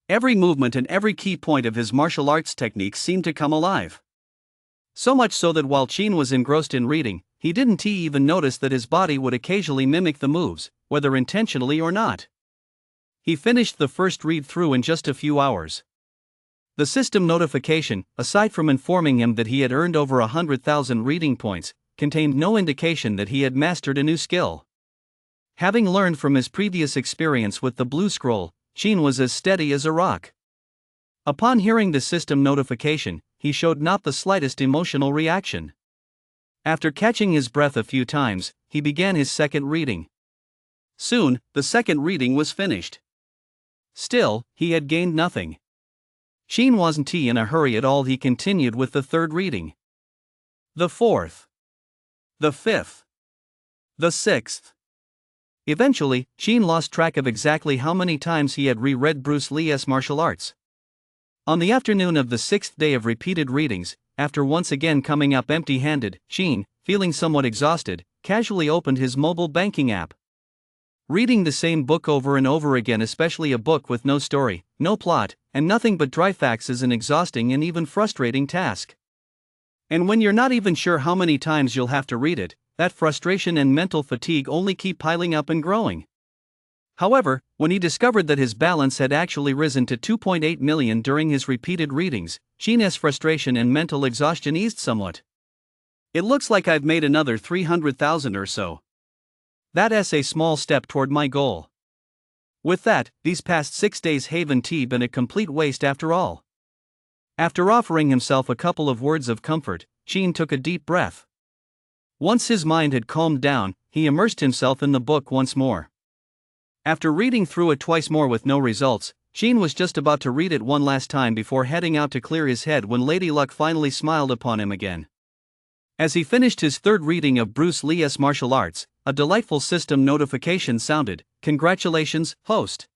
Every movement and every key point of his martial arts techniques seemed to come alive. So much so that while Sheen was engrossed in reading, he didn't even notice that his body would occasionally mimic the moves, whether intentionally or not. He finished the first read-through in just a few hours. The system notification, aside from informing him that he had earned over 100,000 reading points, contained no indication that he had mastered a new skill. Having learned from his previous experience with the Blue Scroll, Sheen was as steady as a rock. Upon hearing the system notification, he showed not the slightest emotional reaction. After catching his breath a few times, he began his second reading. Soon, the second reading was finished. Still, he had gained nothing. Sheen wasn't in a hurry at all. He continued with the third reading. The fourth. The fifth. The sixth. Eventually, Sheen lost track of exactly how many times he had reread Bruce Lee's martial arts. On the afternoon of the sixth day of repeated readings, after once again coming up empty-handed, Sheen, feeling somewhat exhausted, casually opened his mobile banking app. Reading the same book over and over again, especially a book with no story, no plot, and nothing but dry facts, is an exhausting and even frustrating task. And when you're not even sure how many times you'll have to read it, that frustration and mental fatigue only keep piling up and growing. However, when he discovered that his balance had actually risen to 2.8 million during his repeated readings, Sheen's frustration and mental exhaustion eased somewhat. It looks like I've made another 300,000 or so. That's a small step toward my goal. With that, these past 6 days haven't been a complete waste after all. After offering himself a couple of words of comfort, Sheen took a deep breath. Once his mind had calmed down, he immersed himself in the book once more. After reading through it twice more with no results, Sheen was just about to read it one last time before heading out to clear his head when Lady Luck finally smiled upon him again. As he finished his third reading of Bruce Lee's martial arts, a delightful system notification sounded. "Congratulations, host.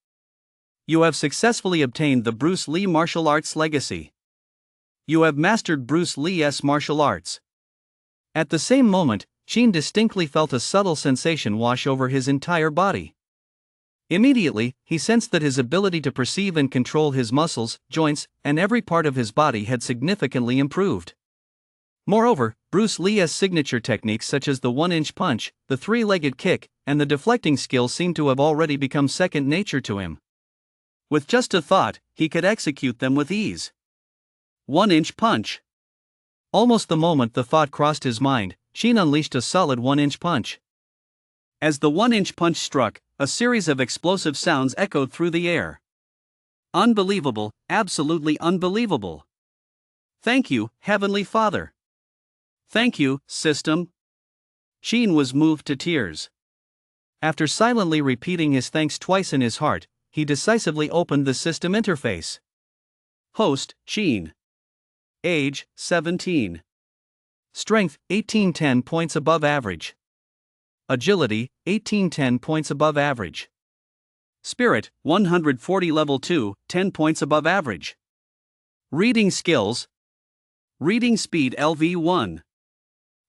You have successfully obtained the Bruce Lee martial arts legacy. You have mastered Bruce Lee's martial arts." At the same moment, Sheen distinctly felt a subtle sensation wash over his entire body. Immediately, he sensed that his ability to perceive and control his muscles, joints, and every part of his body had significantly improved. Moreover, Bruce Lee's signature techniques such as the one-inch punch, the three-legged kick, and the deflecting skill seemed to have already become second nature to him. With just a thought, he could execute them with ease. One-inch punch. Almost the moment the thought crossed his mind, Sheen unleashed a solid one-inch punch. As the one-inch punch struck, a series of explosive sounds echoed through the air. Unbelievable, absolutely unbelievable. Thank you, Heavenly Father. Thank you, system. Sheen was moved to tears. After silently repeating his thanks twice in his heart, he decisively opened the system interface. Host, Sheen. Age, 17. Strength, 1810 points above average. Agility, 1810 points above average. Spirit, 140 level 2, 10 points above average. Reading skills. Reading speed LV1.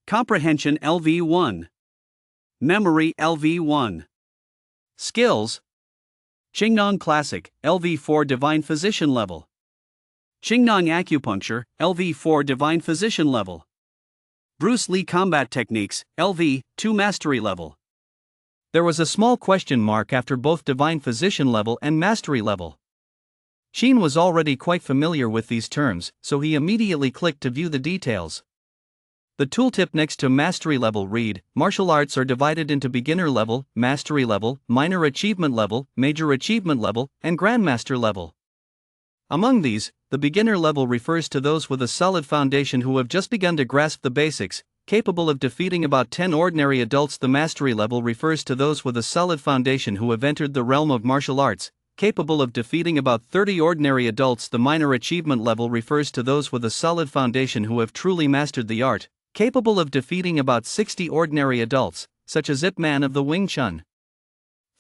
Comprehension LV1. Memory LV1. Skills. Qingnong Classic, LV4 Divine Physician level. Qingnong Acupuncture, LV4 Divine Physician level. Bruce Lee Combat Techniques, LV2 Mastery level. There was a small question mark after both Divine Physician level and Mastery level. Sheen was already quite familiar with these terms, so he immediately clicked to view the details. The tooltip next to Mastery level read, martial arts are divided into beginner level, mastery level, minor achievement level, major achievement level, and grandmaster level. Among these, the beginner level refers to those with a solid foundation who have just begun to grasp the basics, capable of defeating about 10 ordinary adults. The mastery level refers to those with a solid foundation who have entered the realm of martial arts, capable of defeating about 30 ordinary adults. The minor achievement level refers to those with a solid foundation who have truly mastered the art, capable of defeating about 60 ordinary adults, such as Ip Man of the Wing Chun.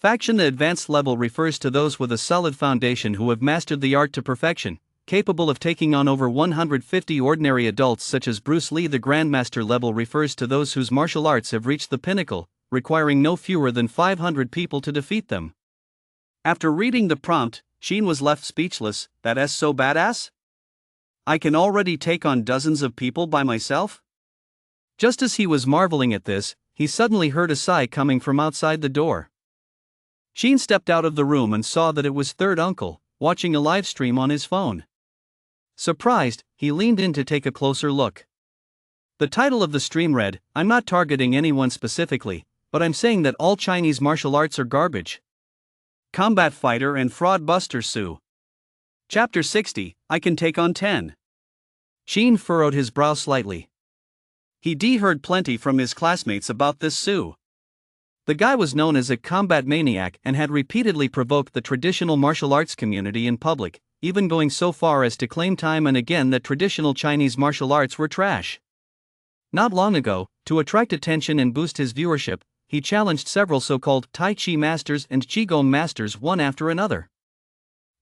Faction. The advanced level refers to those with a solid foundation who have mastered the art to perfection, capable of taking on over 150 ordinary adults such as Bruce Lee. The Grandmaster level refers to those whose martial arts have reached the pinnacle, requiring no fewer than 500 people to defeat them. After reading the prompt, Sheen was left speechless. That's so badass? I can already take on dozens of people by myself? Just as he was marveling at this, he suddenly heard a sigh coming from outside the door. Sheen stepped out of the room and saw that it was Third Uncle, watching a live stream on his phone. Surprised, he leaned in to take a closer look. The title of the stream read, "I'm not targeting anyone specifically, but I'm saying that all Chinese martial arts are garbage. Combat Fighter and Fraud Buster Sue. Chapter 60, I can take on 10. Sheen furrowed his brow slightly. He'd heard plenty from his classmates about this Sue. The guy was known as a combat maniac and had repeatedly provoked the traditional martial arts community in public, even going so far as to claim time and again that traditional Chinese martial arts were trash. Not long ago, to attract attention and boost his viewership, he challenged several so-called Tai Chi masters and Qigong masters one after another.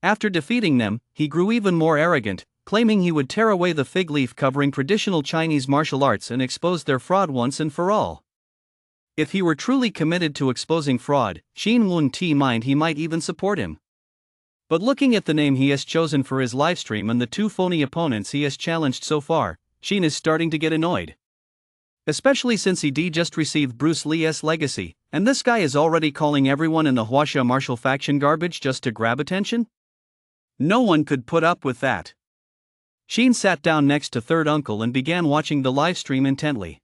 After defeating them, he grew even more arrogant, claiming he would tear away the fig leaf covering traditional Chinese martial arts and expose their fraud once and for all. If he were truly committed to exposing fraud, Xin Wen mind he might even support him. But looking at the name he has chosen for his livestream and the two phony opponents he has challenged so far, Xin is starting to get annoyed. Especially since he just received Bruce Lee's legacy, and this guy is already calling everyone in the Huaxia martial faction garbage just to grab attention? No one could put up with that. Xin sat down next to Third Uncle and began watching the livestream intently.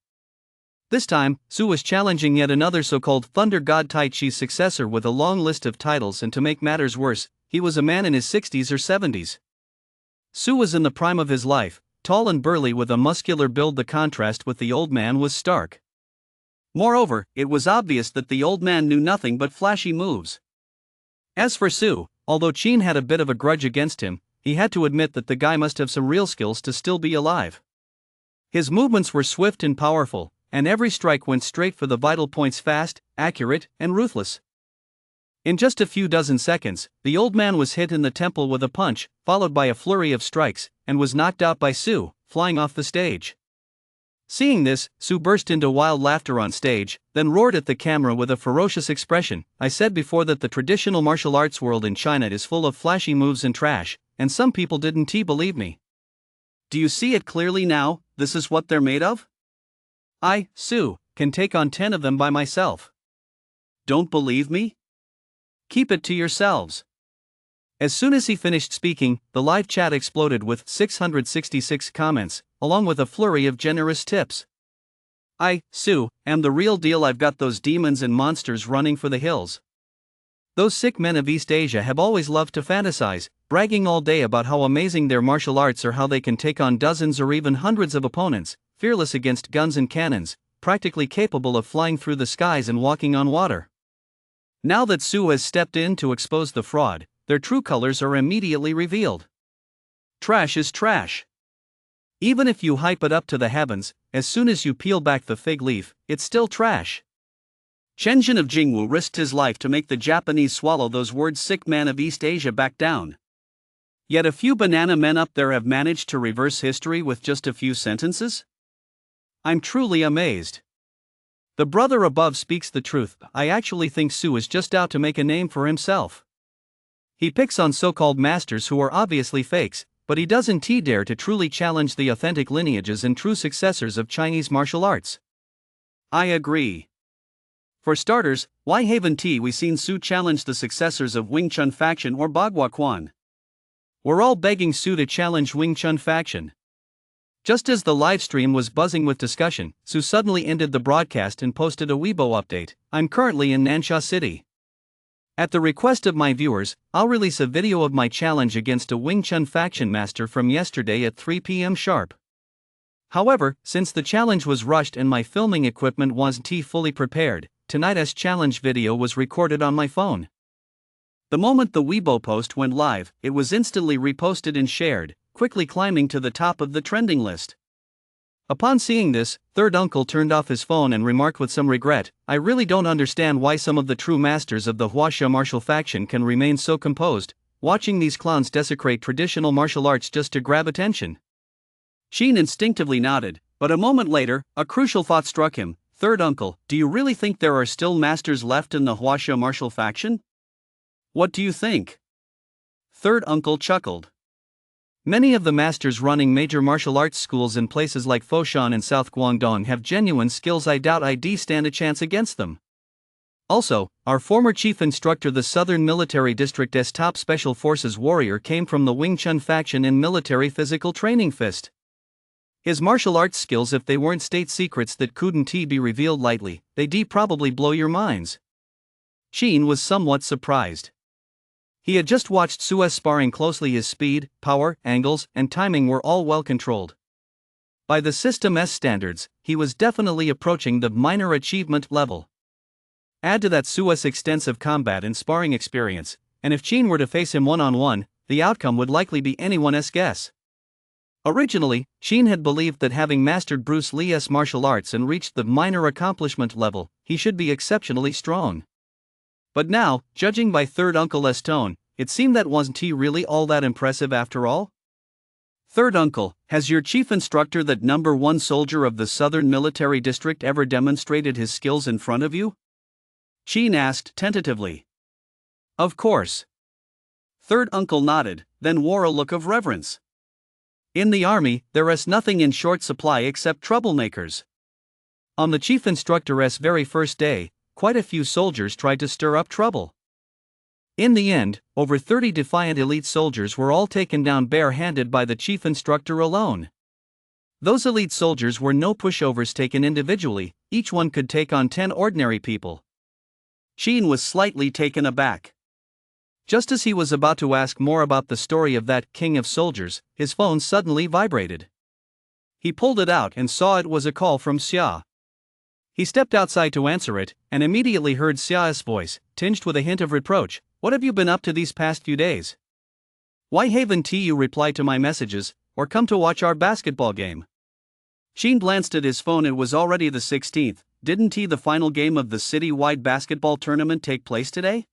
This time, Su was challenging yet another so-called Thunder God Tai Chi's successor with a long list of titles, and to make matters worse, he was a man in his 60s or 70s. Su was in the prime of his life, tall and burly with a muscular build. The contrast with the old man was stark. Moreover, it was obvious that the old man knew nothing but flashy moves. As for Su, although Qin had a bit of a grudge against him, he had to admit that the guy must have some real skills to still be alive. His movements were swift and powerful, and every strike went straight for the vital points, fast, accurate, and ruthless. In just a few dozen seconds, the old man was hit in the temple with a punch, followed by a flurry of strikes, and was knocked out by Su, flying off the stage. Seeing this, Su burst into wild laughter on stage, then roared at the camera with a ferocious expression. "I said before that the traditional martial arts world in China is full of flashy moves and trash, and some people didn't believe me. Do you see it clearly now? This is what they're made of? I, Su, can take on 10 of them by myself. Don't believe me? Keep it to yourselves." As soon as he finished speaking, the live chat exploded with 666 comments, along with a flurry of generous tips. "I, Su, am the real deal. I've got those demons and monsters running for the hills. Those sick men of East Asia have always loved to fantasize, bragging all day about how amazing their martial arts are, how they can take on dozens or even hundreds of opponents, fearless against guns and cannons, practically capable of flying through the skies and walking on water. Now that Su has stepped in to expose the fraud, their true colors are immediately revealed. Trash is trash. Even if you hype it up to the heavens, as soon as you peel back the fig leaf, it's still trash." Chen Jin of Jingwu risked his life to make the Japanese swallow those words, "sick man of East Asia," back down. Yet a few banana men up there have managed to reverse history with just a few sentences? I'm truly amazed. The brother above speaks the truth. I actually think Su is just out to make a name for himself. He picks on so-called masters who are obviously fakes, but he doesn't dare to truly challenge the authentic lineages and true successors of Chinese martial arts. I agree. For starters, why haven't we seen Su challenge the successors of Wing Chun faction or Bagua Quan? We're all begging Su to challenge Wing Chun faction. Just as the livestream was buzzing with discussion, Su suddenly ended the broadcast and posted a Weibo update. "I'm currently in Nansha City. At the request of my viewers, I'll release a video of my challenge against a Wing Chun faction master from yesterday at 3 p.m. sharp. However, since the challenge was rushed and my filming equipment wasn't fully prepared, tonight's challenge video was recorded on my phone." The moment the Weibo post went live, it was instantly reposted and shared, quickly climbing to the top of the trending list. Upon seeing this, Third Uncle turned off his phone and remarked with some regret, "I really don't understand why some of the true masters of the Huaxia martial faction can remain so composed, watching these clowns desecrate traditional martial arts just to grab attention." Sheen instinctively nodded, but a moment later, a crucial thought struck him. "Third Uncle, do you really think there are still masters left in the Huaxia martial faction? What do you think?" Third Uncle chuckled. "Many of the masters running major martial arts schools in places like Foshan and South Guangdong have genuine skills. I doubt I'd stand a chance against them. Also, our former chief instructor, the Southern Military District's top special forces warrior, came from the Wing Chun faction in military physical training fist. His martial arts skills, if they weren't state secrets that couldn't be revealed lightly, they'd probably blow your minds." Sheen was somewhat surprised. He had just watched Suez sparring closely. His speed, power, angles, and timing were all well controlled. By the system's standards, he was definitely approaching the minor achievement level. Add to that Su's extensive combat and sparring experience, and if Qin were to face him one-on-one, the outcome would likely be anyone's guess. Originally, Qin had believed that having mastered Bruce Lee's martial arts and reached the minor accomplishment level, he should be exceptionally strong. But now, judging by Third Uncle's tone, it seemed that wasn't he really all that impressive after all? Third Uncle, has your chief instructor, that number 1 soldier of the Southern Military District, ever demonstrated his skills in front of you? Qin asked tentatively. Of course. Third Uncle nodded, then wore a look of reverence. In the army, there is nothing in short supply except troublemakers. On the chief instructor's very first day, quite a few soldiers tried to stir up trouble. In the end, over 30 defiant elite soldiers were all taken down bare-handed by the chief instructor alone. Those elite soldiers were no pushovers taken individually, each one could take on 10 ordinary people. Qin was slightly taken aback. Just as he was about to ask more about the story of that king of soldiers, his phone suddenly vibrated. He pulled it out and saw it was a call from Xia. He stepped outside to answer it, and immediately heard Xia's voice, tinged with a hint of reproach. What have you been up to these past few days? Why haven't you replied to my messages, or come to watch our basketball game? Qin glanced at his phone. It was already the 16th, didn't the final game of the city-wide basketball tournament take place today?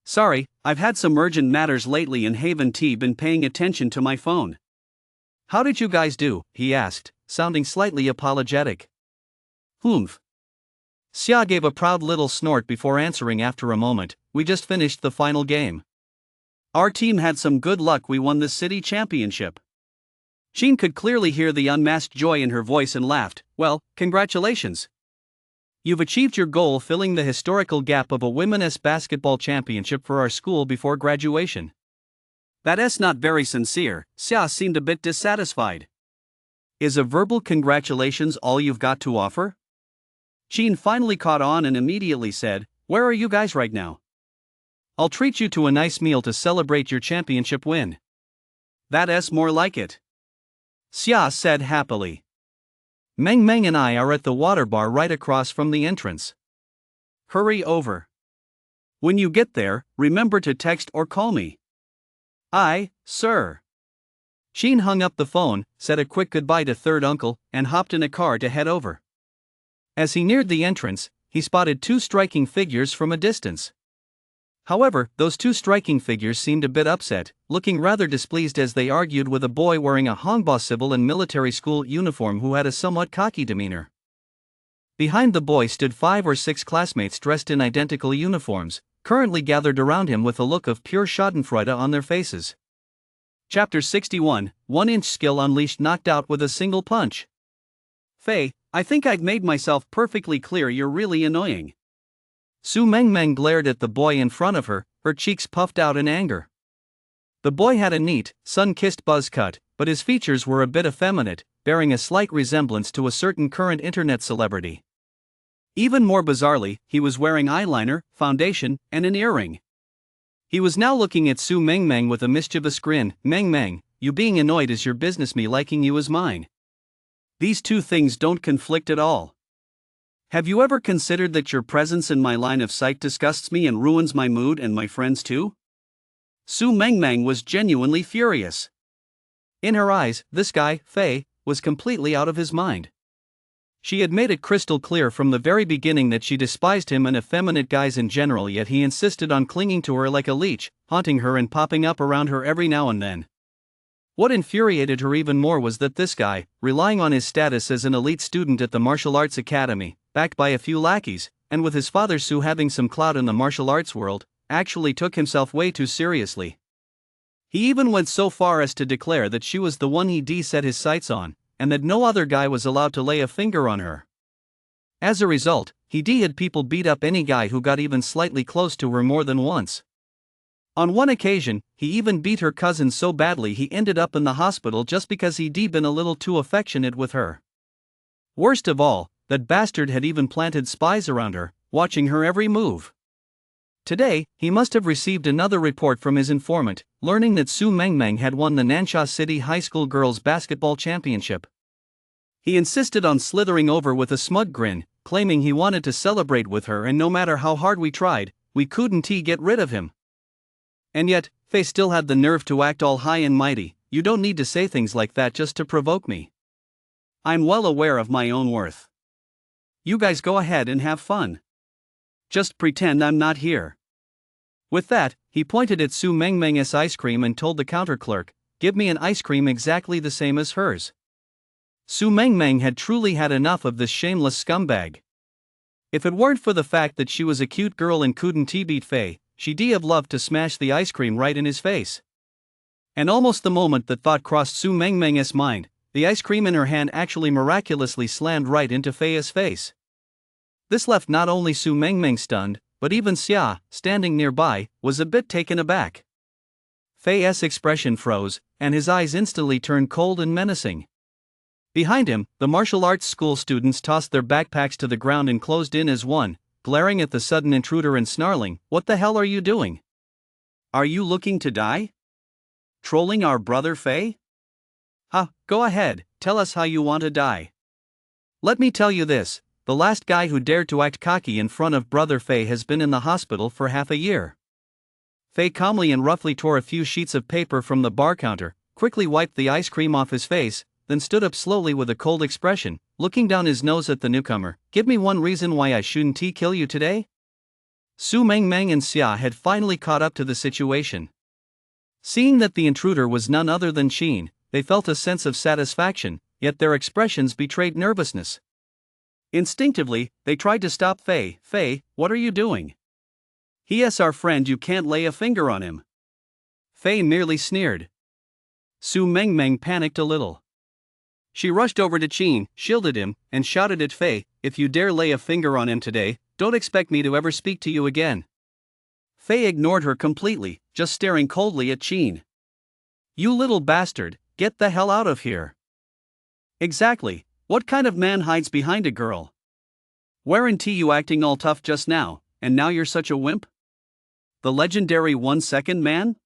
Sorry, I've had some urgent matters lately and haven't been paying attention to my phone. How did you guys do? He asked, sounding slightly apologetic. Humph. Xia gave a proud little snort before answering after a moment. We just finished the final game. Our team had some good luck. We won the city championship. Qin could clearly hear the unmasked joy in her voice and laughed. Well, congratulations. You've achieved your goal, filling the historical gap of a women's basketball championship for our school before graduation. That's not very sincere. Xia seemed a bit dissatisfied. Is a verbal congratulations all you've got to offer? Qin finally caught on and immediately said, Where are you guys right now? I'll treat you to a nice meal to celebrate your championship win. That's more like it. Xia said happily. Meng Meng and I are at the water bar right across from the entrance. Hurry over. When you get there, remember to text or call me. Aye, sir. Qin hung up the phone, said a quick goodbye to Third Uncle, and hopped in a car to head over. As he neared the entrance, he spotted 2 striking figures from a distance. However, those 2 striking figures seemed a bit upset, looking rather displeased as they argued with a boy wearing a Hongbao civil and military school uniform who had a somewhat cocky demeanor. Behind the boy stood 5 or 6 classmates dressed in identical uniforms, currently gathered around him with a look of pure schadenfreude on their faces. Chapter 61, 1-inch skill unleashed, knocked out with a single punch. Fei, I think I've made myself perfectly clear. You're really annoying. Su Mengmeng glared at the boy in front of her, her cheeks puffed out in anger. The boy had a neat, sun-kissed buzz cut, but his features were a bit effeminate, bearing a slight resemblance to a certain current internet celebrity. Even more bizarrely, he was wearing eyeliner, foundation, and an earring. He was now looking at Su Mengmeng with a mischievous grin. Mengmeng, you being annoyed is your business, me liking you is mine. These 2 things don't conflict at all. Have you ever considered that your presence in my line of sight disgusts me and ruins my mood and my friends too? Su Mengmeng was genuinely furious. In her eyes, this guy, Fei, was completely out of his mind. She had made it crystal clear from the very beginning that she despised him and effeminate guys in general, yet he insisted on clinging to her like a leech, haunting her and popping up around her every now and then. What infuriated her even more was that this guy, relying on his status as an elite student at the martial arts academy, backed by a few lackeys, and with his father Su having some clout in the martial arts world, actually took himself way too seriously. He even went so far as to declare that she was the one he'd set his sights on, and that no other guy was allowed to lay a finger on her. As a result, he'd had people beat up any guy who got even slightly close to her more than once. On one occasion, he even beat her cousin so badly he ended up in the hospital just because he'd been a little too affectionate with her. Worst of all, that bastard had even planted spies around her, watching her every move. Today, he must have received another report from his informant, learning that Su Mengmeng had won the Nansha City High School Girls Basketball Championship. He insisted on slithering over with a smug grin. claiming he wanted to celebrate with her, and no matter how hard we tried, we couldn't get rid of him. And yet, Faye still had the nerve to act all high and mighty. You don't need to say things like that just to provoke me. I'm well aware of my own worth. You guys go ahead and have fun. Just pretend I'm not here. With that, he pointed at Su Mengmeng's ice cream and told the counter clerk, "Give me an ice cream exactly the same as hers." Su Mengmeng had truly had enough of this shameless scumbag. If it weren't for the fact that she was a cute girl and couldn't beat Faye, she'd have loved to smash the ice cream right in his face. And almost the moment that thought crossed Su Mengmeng's mind, the ice cream in her hand actually miraculously slammed right into Faye's face. This left not only Su Mengmeng stunned, but even Xia, standing nearby, was a bit taken aback. Faye's expression froze, and his eyes instantly turned cold and menacing. Behind him, the martial arts school students tossed their backpacks to the ground and closed in as one, glaring at the sudden intruder and snarling, "What the hell are you doing? Are you looking to die? Trolling our brother Faye? Go ahead, tell us how you want to die. Let me tell you this, the last guy who dared to act cocky in front of brother Faye has been in the hospital for half a year." Faye calmly and roughly tore a few sheets of paper from the bar counter, quickly wiped the ice cream off his face, then stood up slowly with a cold expression, looking down his nose at the newcomer. "Give me one reason why I shouldn't kill you today?" Su Mengmeng and Xia had finally caught up to the situation. Seeing that the intruder was none other than Qin, they felt a sense of satisfaction, yet their expressions betrayed nervousness. Instinctively, they tried to stop Faye. "Faye, what are you doing? He's our friend, you can't lay a finger on him." Faye merely sneered. Su Mengmeng panicked a little. She rushed over to Qin, shielded him, and shouted at Faye, "If you dare lay a finger on him today, don't expect me to ever speak to you again." Faye ignored her completely, just staring coldly at Qin. "You little bastard, get the hell out of here." "Exactly, what kind of man hides behind a girl? Weren't you acting all tough just now, and now you're such a wimp? The legendary 1-second man?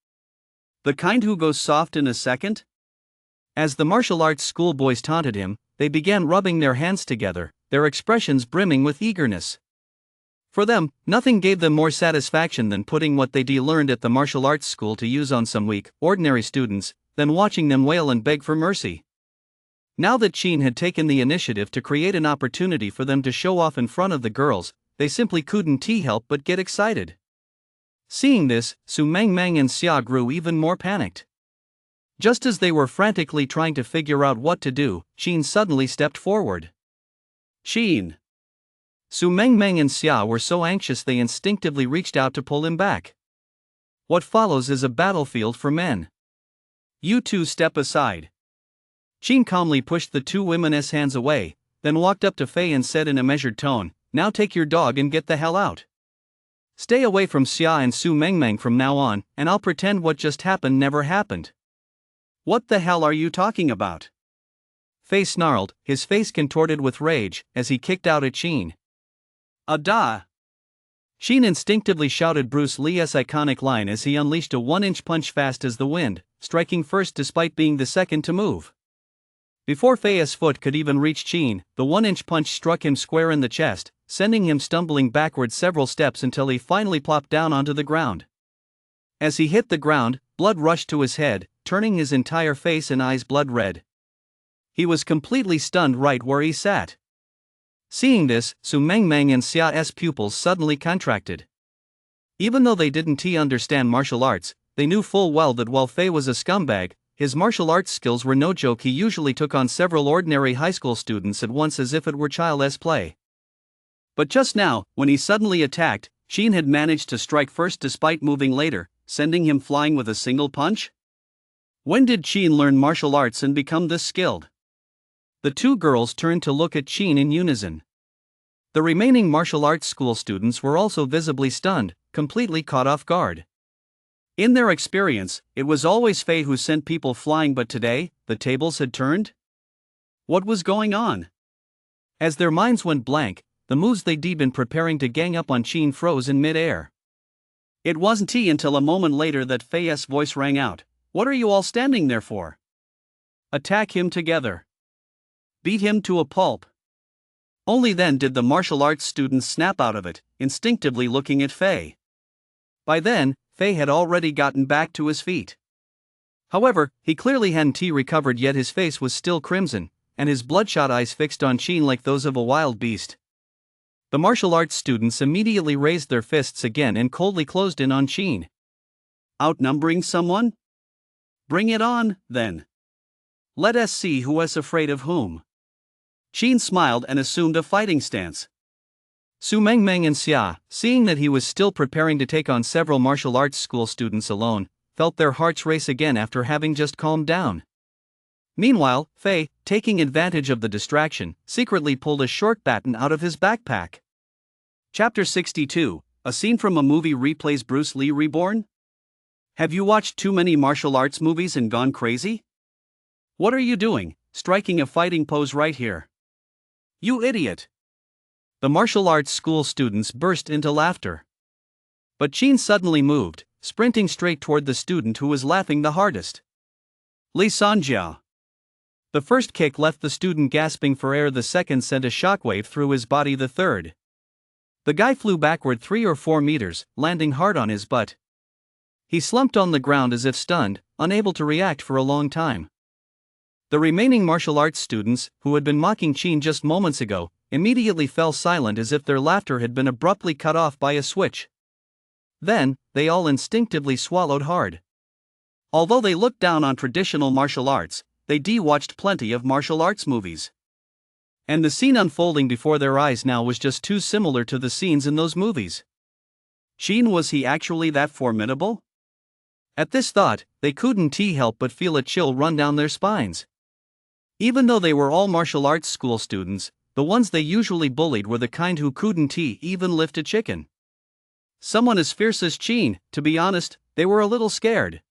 The kind who goes soft in a second?" As the martial arts schoolboys taunted him, they began rubbing their hands together, their expressions brimming with eagerness. For them, nothing gave them more satisfaction than putting what they'd learned at the martial arts school to use on some weak, ordinary students, than watching them wail and beg for mercy. Now that Qin had taken the initiative to create an opportunity for them to show off in front of the girls, they simply couldn't help but get excited. Seeing this, Su Mengmeng and Xia grew even more panicked. Just as they were frantically trying to figure out what to do, Qin suddenly stepped forward. "Qin!" Su Mengmeng and Xia were so anxious they instinctively reached out to pull him back. What follows is a battlefield for men. "You two step aside." Qin calmly pushed the two women's hands away, then walked up to Faye and said in a measured tone, "Now take your dog and get the hell out. Stay away from Xia and Su Mengmeng from now on, and I'll pretend what just happened never happened." "What the hell are you talking about?" Faye snarled, his face contorted with rage, as he kicked out at Qin. "Ada!" Qin instinctively shouted Bruce Lee's iconic line as he unleashed a 1-inch punch fast as the wind, striking first despite being the second to move. Before Faye's foot could even reach Qin, the 1-inch punch struck him square in the chest, sending him stumbling backwards several steps until he finally plopped down onto the ground. As he hit the ground, blood rushed to his head, turning his entire face and eyes blood red. He was completely stunned right where he sat. Seeing this, Su Mengmeng and Xia's pupils suddenly contracted. Even though they didn't understand martial arts, they knew full well that while Faye was a scumbag, his martial arts skills were no joke. He usually took on several ordinary high school students at once as if it were child's play. But just now, when he suddenly attacked, Qin had managed to strike first despite moving later, sending him flying with a single punch? When did Qin learn martial arts and become this skilled? The two girls turned to look at Qin in unison. The remaining martial arts school students were also visibly stunned, completely caught off guard. In their experience, it was always Faye who sent people flying, but today, the tables had turned? What was going on? As their minds went blank, the moves they'd been preparing to gang up on Qin froze in mid-air. It wasn't until a moment later that Faye's voice rang out. "What are you all standing there for? Attack him together. Beat him to a pulp." Only then did the martial arts student snap out of it, instinctively looking at Fei. By then, Fei had already gotten back to his feet. However, he clearly hadn't recovered yet. His face was still crimson, and his bloodshot eyes fixed on Qin like those of a wild beast. The martial arts students immediately raised their fists again and coldly closed in on Qin. Outnumbering someone? Bring it on, then. Let us see who is afraid of whom. Qin smiled and assumed a fighting stance. Su Mengmeng and Xia, seeing that he was still preparing to take on several martial arts school students alone, felt their hearts race again after having just calmed down. Meanwhile, Fei, taking advantage of the distraction, secretly pulled a short baton out of his backpack. Chapter 62, a scene from a movie replays Bruce Lee reborn? Have you watched too many martial arts movies and gone crazy? What are you doing, striking a fighting pose right here? You idiot! The martial arts school students burst into laughter. But Qin suddenly moved, sprinting straight toward the student who was laughing the hardest. Li Sanjiao. The first kick left the student gasping for air. The second sent a shockwave through his body. The third. The guy flew backward 3 or 4 meters, landing hard on his butt. He slumped on the ground as if stunned, unable to react for a long time. The remaining martial arts students, who had been mocking Qin just moments ago, immediately fell silent as if their laughter had been abruptly cut off by a switch. Then, they all instinctively swallowed hard. Although they looked down on traditional martial arts, they watched plenty of martial arts movies. And the scene unfolding before their eyes now was just too similar to the scenes in those movies. Qin, was he actually that formidable? At this thought, they couldn't help but feel a chill run down their spines. Even though they were all martial arts school students, the ones they usually bullied were the kind who couldn't even lift a chicken. Someone as fierce as Qin, to be honest, they were a little scared.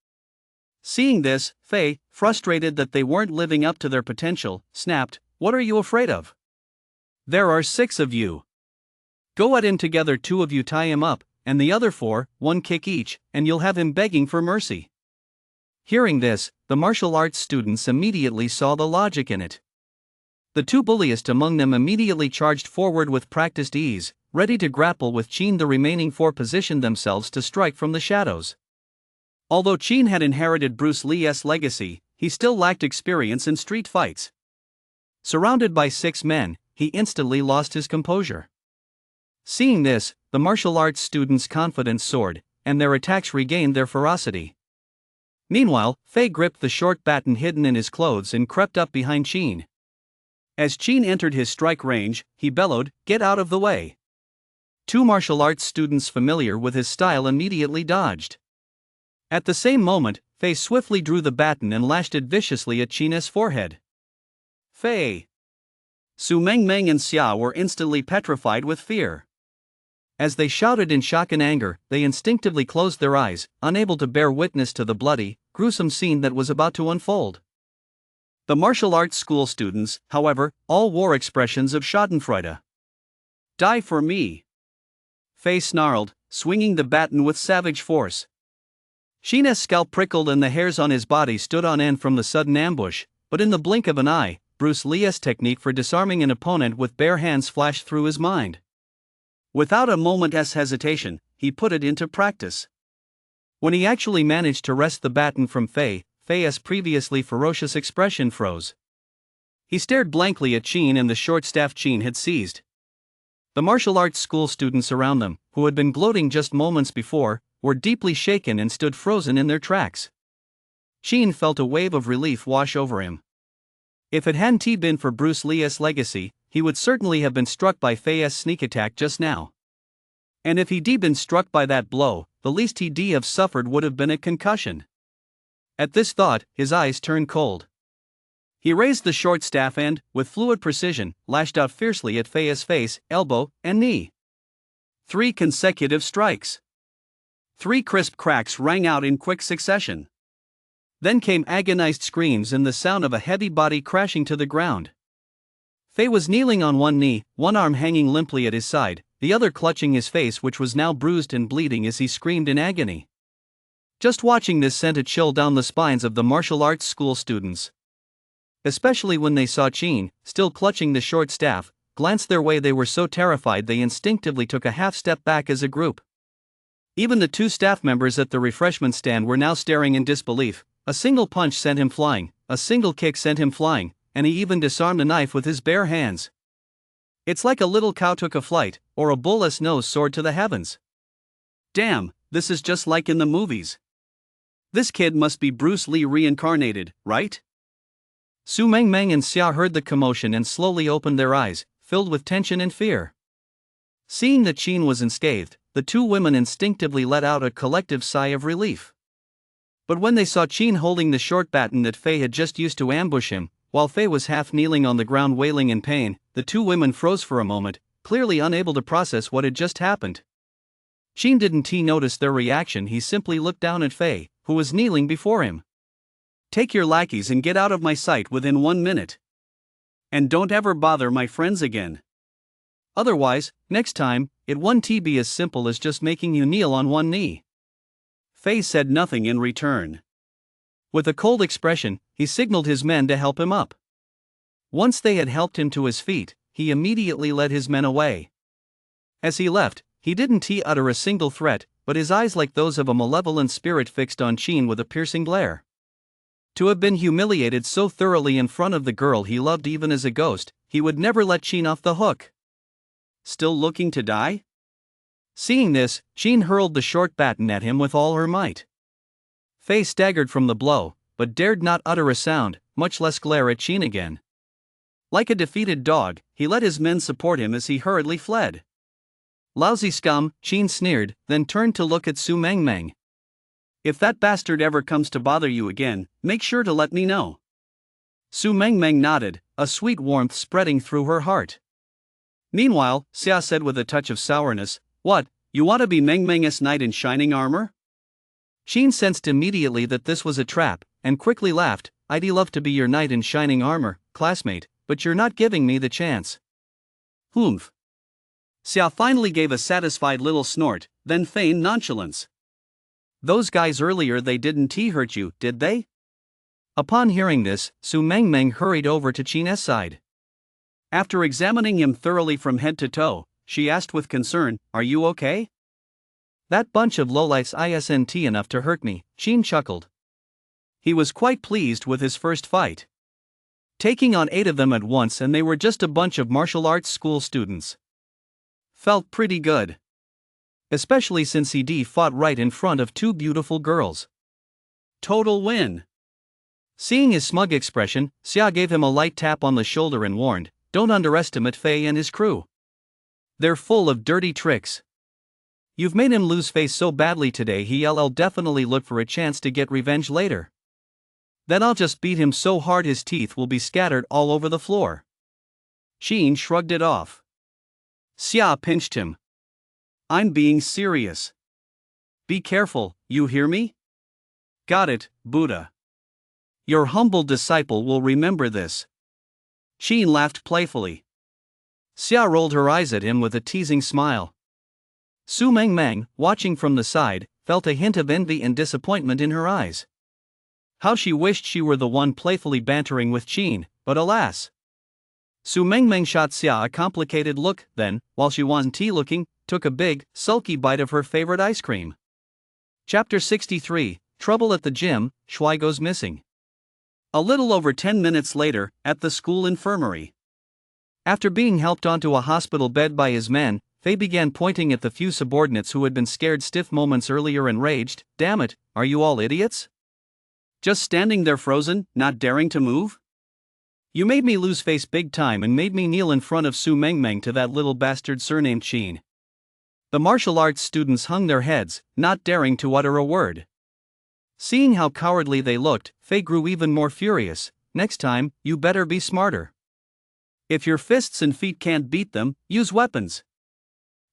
Seeing this, Fei, frustrated that they weren't living up to their potential, snapped, "What are you afraid of? There are 6 of you. Go at him together. 2 of you tie him up, and the other 4, 1 kick each, and you'll have him begging for mercy." Hearing this, the martial arts students immediately saw the logic in it. The 2 bulliest among them immediately charged forward with practiced ease, ready to grapple with Qin. The remaining 4 positioned themselves to strike from the shadows. Although Qin had inherited Bruce Lee's legacy, he still lacked experience in street fights. Surrounded by 6 men, he instantly lost his composure. Seeing this, the martial arts students' confidence soared, and their attacks regained their ferocity. Meanwhile, Fei gripped the short baton hidden in his clothes and crept up behind Qin. As Qin entered his strike range, he bellowed, "Get out of the way!" 2 martial arts students familiar with his style immediately dodged. At the same moment, Fei swiftly drew the baton and lashed it viciously at Qin's forehead. Fei! Su Mengmeng and Xia were instantly petrified with fear. As they shouted in shock and anger, they instinctively closed their eyes, unable to bear witness to the bloody, gruesome scene that was about to unfold. The martial arts school students, however, all wore expressions of schadenfreude. "Die for me!" Fei snarled, swinging the baton with savage force. Qin's scalp prickled and the hairs on his body stood on end from the sudden ambush, but in the blink of an eye, Bruce Lee's technique for disarming an opponent with bare hands flashed through his mind. Without a moment's hesitation, he put it into practice. When he actually managed to wrest the baton from Fei's previously ferocious expression froze. He stared blankly at Qin and the short staff Qin had seized. The martial arts school students around them, who had been gloating just moments before, were deeply shaken and stood frozen in their tracks. Qin felt a wave of relief wash over him. If it hadn't been for Bruce Lee's legacy, he would certainly have been struck by Fei's sneak attack just now. And if he'd been struck by that blow, the least he'd have suffered would have been a concussion. At this thought, his eyes turned cold. He raised the short staff and, with fluid precision, lashed out fiercely at Fei's face, elbow, and knee. 3 consecutive strikes. 3 crisp cracks rang out in quick succession. Then came agonized screams and the sound of a heavy body crashing to the ground. Fei was kneeling on one knee, one arm hanging limply at his side, the other clutching his face, which was now bruised and bleeding as he screamed in agony. Just watching this sent a chill down the spines of the martial arts school students. Especially when they saw Qin, still clutching the short staff, glanced their way. They were so terrified they instinctively took a half step back as a group. Even the two staff members at the refreshment stand were now staring in disbelief. A single punch sent him flying, a single kick sent him flying, and he even disarmed a knife with his bare hands. It's like a little cow took a flight, or a bull's nose soared to the heavens. Damn, this is just like in the movies. This kid must be Bruce Lee reincarnated, right? Su Mengmeng and Xia heard the commotion and slowly opened their eyes, filled with tension and fear. Seeing that Qin was unscathed, the two women instinctively let out a collective sigh of relief. But when they saw Qin holding the short baton that Fei had just used to ambush him, while Fei was half kneeling on the ground wailing in pain, the two women froze for a moment, clearly unable to process what had just happened. Qin didn't notice their reaction. He simply looked down at Fei, who was kneeling before him. Take your lackeys and get out of my sight within 1 minute. And don't ever bother my friends again. Otherwise, next time, it won't be as simple as just making you kneel on one knee. Fei said nothing in return. With a cold expression, he signaled his men to help him up. Once they had helped him to his feet, he immediately led his men away. As he left, he didn't utter a single threat, but his eyes like those of a malevolent spirit fixed on Qin with a piercing glare. To have been humiliated so thoroughly in front of the girl he loved even as a ghost, he would never let Qin off the hook. Still looking to die? Seeing this, Qin hurled the short baton at him with all her might. Fei staggered from the blow, but dared not utter a sound, much less glare at Qin again. Like a defeated dog, he let his men support him as he hurriedly fled. Lousy scum, Qin sneered, then turned to look at Su Mengmeng. If that bastard ever comes to bother you again, make sure to let me know. Su Mengmeng nodded, a sweet warmth spreading through her heart. Meanwhile, Xia said with a touch of sourness, "What, you want to be Mengmeng's knight in shining armor?" Qin sensed immediately that this was a trap, and quickly laughed. "I'd love to be your knight in shining armor, classmate, but you're not giving me the chance." Humph. Xia finally gave a satisfied little snort, then feigned nonchalance. "Those guys earlier, they didn't hurt you, did they?" Upon hearing this, Su Mengmeng hurried over to Qin's side. After examining him thoroughly from head to toe, she asked with concern, "Are you okay?" "That bunch of lowlifes isn't enough to hurt me," Qin chuckled. He was quite pleased with his first fight. Taking on 8 of them at once, and they were just a bunch of martial arts school students. Felt pretty good. Especially since he'd fought right in front of 2 beautiful girls. Total win. Seeing his smug expression, Xia gave him a light tap on the shoulder and warned, "Don't underestimate Fei and his crew. They're full of dirty tricks. You've made him lose face so badly today, he'll definitely look for a chance to get revenge later. Then I'll just beat him so hard his teeth will be scattered all over the floor." Qin shrugged it off. Xia pinched him. "I'm being serious. Be careful, you hear me?" "Got it, Buddha. Your humble disciple will remember this." Qin laughed playfully. Xia rolled her eyes at him with a teasing smile. Su Mengmeng, watching from the side, felt a hint of envy and disappointment in her eyes. How she wished she were the one playfully bantering with Qin, but alas. Su Mengmeng shot Xia a complicated look, then, while she wasn't looking, took a big, sulky bite of her favorite ice cream. Chapter 63, Trouble at the Gym, Shui Goes Missing. A little over 10 minutes later, at the school infirmary. After being helped onto a hospital bed by his men, Fei began pointing at the few subordinates who had been scared stiff moments earlier and raged, "Damn it, are you all idiots? Just standing there frozen, not daring to move? You made me lose face big time and made me kneel in front of Su Mengmeng to that little bastard surnamed Qin." The martial arts students hung their heads, not daring to utter a word. Seeing how cowardly they looked, Fei grew even more furious. "Next time, you better be smarter. If your fists and feet can't beat them, use weapons.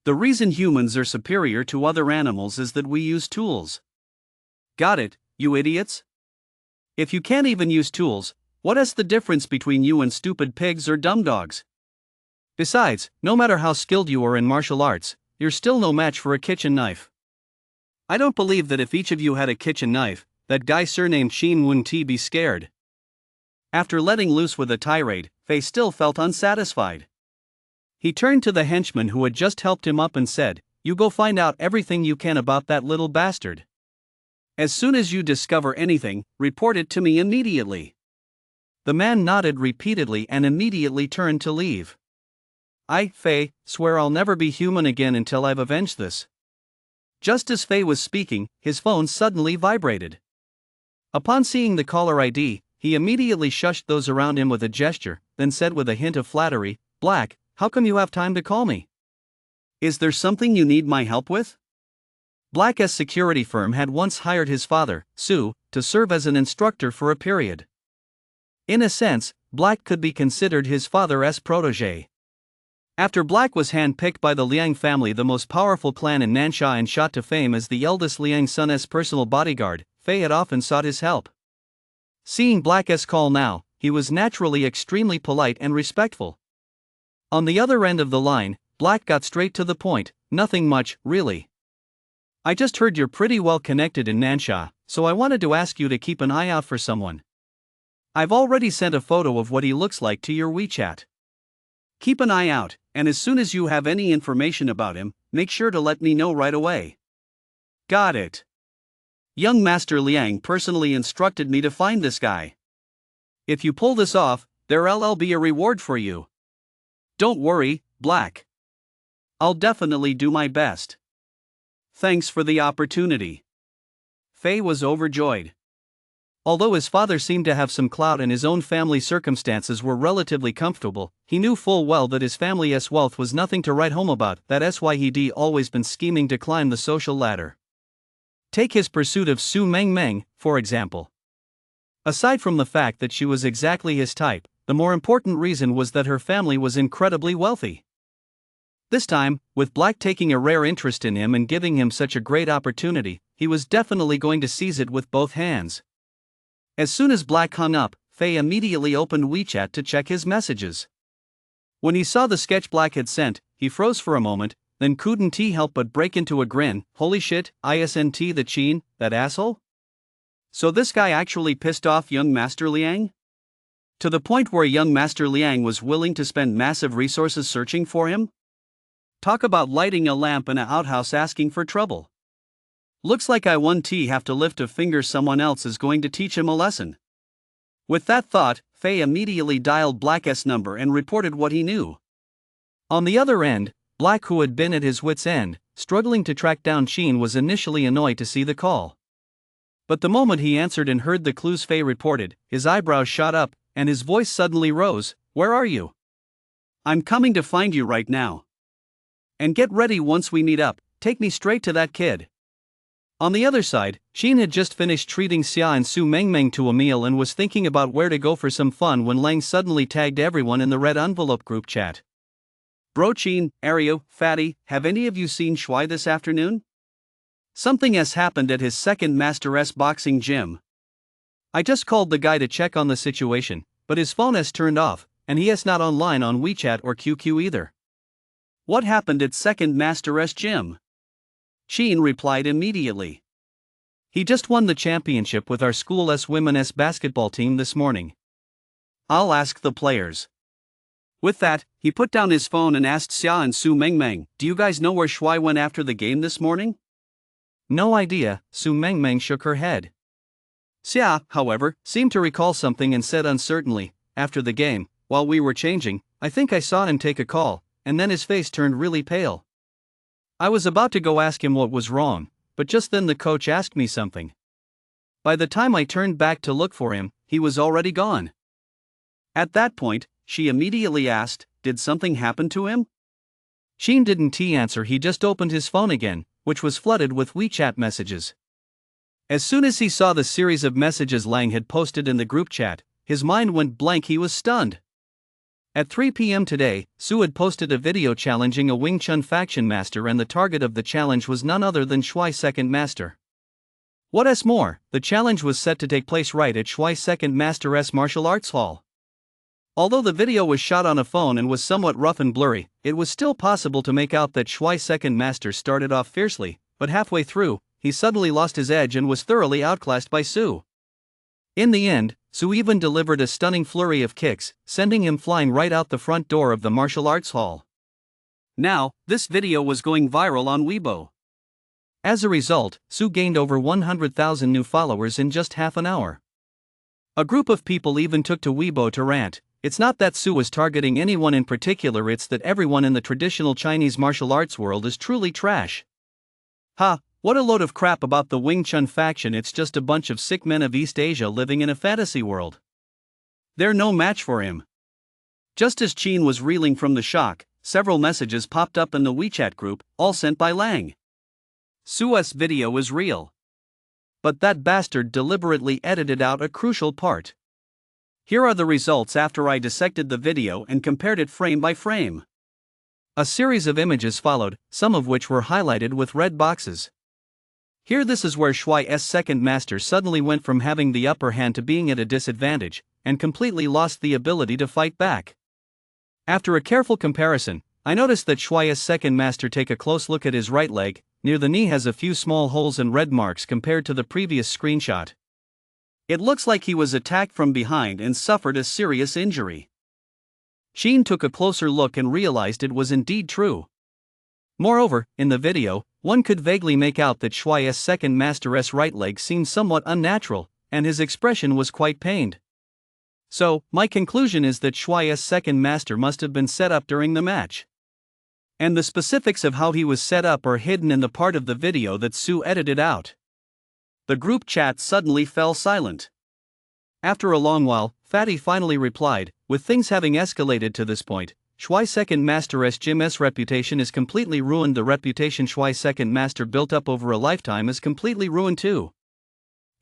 The reason humans are superior to other animals is that we use tools. Got it, you idiots? If you can't even use tools, what is the difference between you and stupid pigs or dumb dogs? Besides, no matter how skilled you are in martial arts, you're still no match for a kitchen knife. I don't believe that if each of you had a kitchen knife, that guy surnamed Qin wouldn't be scared." After letting loose with a tirade, Fei still felt unsatisfied. He turned to the henchman who had just helped him up and said, "You go find out everything you can about that little bastard. As soon as you discover anything, report it to me immediately." The man nodded repeatedly and immediately turned to leave. Faye, swear I'll never be human again until I've avenged this." Just as Faye was speaking, his phone suddenly vibrated. Upon seeing the caller ID, he immediately shushed those around him with a gesture, then said with a hint of flattery, "Black, how come you have time to call me? Is there something you need my help with?" Black's security firm had once hired his father, Sue, to serve as an instructor for a period. In a sense, Black could be considered his father's protege. After Black was hand-picked by the Liang family, the most powerful clan in Nansha, and shot to fame as the eldest Liang son's personal bodyguard, Faye had often sought his help. Seeing Black's call now, he was naturally extremely polite and respectful. On the other end of the line, Black got straight to the point, "Nothing much, really. I just heard you're pretty well connected in Nansha, so I wanted to ask you to keep an eye out for someone. I've already sent a photo of what he looks like to your WeChat. Keep an eye out, and as soon as you have any information about him, make sure to let me know right away." "Got it. Young Master Liang personally instructed me to find this guy. If you pull this off, there'll be a reward for you. Don't worry, Black. I'll definitely do my best. Thanks for the opportunity." Faye was overjoyed. Although his father seemed to have some clout and his own family circumstances were relatively comfortable, he knew full well that his family's wealth was nothing to write home about. That's why he'd always been scheming to climb the social ladder. Take his pursuit of Su Mengmeng, for example. Aside from the fact that she was exactly his type, the more important reason was that her family was incredibly wealthy. This time, with Black taking a rare interest in him and giving him such a great opportunity, he was definitely going to seize it with both hands. As soon as Black hung up, Faye immediately opened WeChat to check his messages. When he saw the sketch Black had sent, he froze for a moment, then couldn't help but break into a grin. "Holy shit, isn't the Chin, that asshole? So this guy actually pissed off young Master Liang? To the point where young Master Liang was willing to spend massive resources searching for him? Talk about lighting a lamp in a outhouse asking for trouble. Looks like I won't have to lift a finger, someone else is going to teach him a lesson." With that thought, Faye immediately dialed Black's number and reported what he knew. On the other end, Black, who had been at his wits' end, struggling to track down Chin, was initially annoyed to see the call. But the moment he answered and heard the clues Faye reported, his eyebrows shot up, and his voice suddenly rose. "Where are you? I'm coming to find you right now. And get ready, once we meet up, take me straight to that kid." On the other side, Chin had just finished treating Xia and Su Mengmeng to a meal and was thinking about where to go for some fun when Lang suddenly tagged everyone in the red envelope group chat. "Bro Chin, Aryo, Fatty, have any of you seen Shui this afternoon? Something has happened at his second Master boxing gym. I just called the guy to check on the situation, but his phone has turned off, and he is not online on WeChat or QQ either." "What happened at second Master's gym?" Chin replied immediately. "He just won the championship with our school's women's basketball team this morning. I'll ask the players." With that, he put down his phone and asked Xia and Su Mengmeng, "Do you guys know where Shui went after the game this morning?" "No idea," Su Mengmeng shook her head. Xia, however, seemed to recall something and said uncertainly, "After the game, while we were changing, I think I saw him take a call, and then his face turned really pale. I was about to go ask him what was wrong, but just then the coach asked me something. By the time I turned back to look for him, he was already gone." At that point, she immediately asked, "Did something happen to him?" Chin didn't answer. He just opened his phone again, which was flooded with WeChat messages. As soon as he saw the series of messages Lang had posted in the group chat, his mind went blank. He was stunned. At 3 p.m. today, Su had posted a video challenging a Wing Chun faction master, and the target of the challenge was none other than Shui's second master. What's more, the challenge was set to take place right at Shui's second master's martial arts hall. Although the video was shot on a phone and was somewhat rough and blurry, it was still possible to make out that Shui's second master started off fiercely, but halfway through, he suddenly lost his edge and was thoroughly outclassed by Su. In the end, Su even delivered a stunning flurry of kicks, sending him flying right out the front door of the martial arts hall. Now, this video was going viral on Weibo. As a result, Su gained over 100,000 new followers in just half an hour. A group of people even took to Weibo to rant. It's not that Su was targeting anyone in particular, it's that everyone in the traditional Chinese martial arts world is truly trash. Ha, what a load of crap about the Wing Chun faction, it's just a bunch of sick men of East Asia living in a fantasy world. They're no match for him. Just as Qin was reeling from the shock, several messages popped up in the WeChat group, all sent by Lang. Su's video is real. But that bastard deliberately edited out a crucial part. Here are the results after I dissected the video and compared it frame by frame. A series of images followed, some of which were highlighted with red boxes. Here this is where Shuai's second master suddenly went from having the upper hand to being at a disadvantage, and completely lost the ability to fight back. After a careful comparison, I noticed that Shuai's second master take a close look at his right leg, near the knee has a few small holes and red marks compared to the previous screenshot. It looks like he was attacked from behind and suffered a serious injury. Qin took a closer look and realized it was indeed true. Moreover, in the video, one could vaguely make out that Shuai's second master's right leg seemed somewhat unnatural, and his expression was quite pained. So, my conclusion is that Shuai's second master must have been set up during the match. And the specifics of how he was set up are hidden in the part of the video that Su edited out. The group chat suddenly fell silent. After a long while, Fatty finally replied, with things having escalated to this point, Shuai's second master's gym's reputation is completely ruined. The reputation Shuai's second master built up over a lifetime is completely ruined too.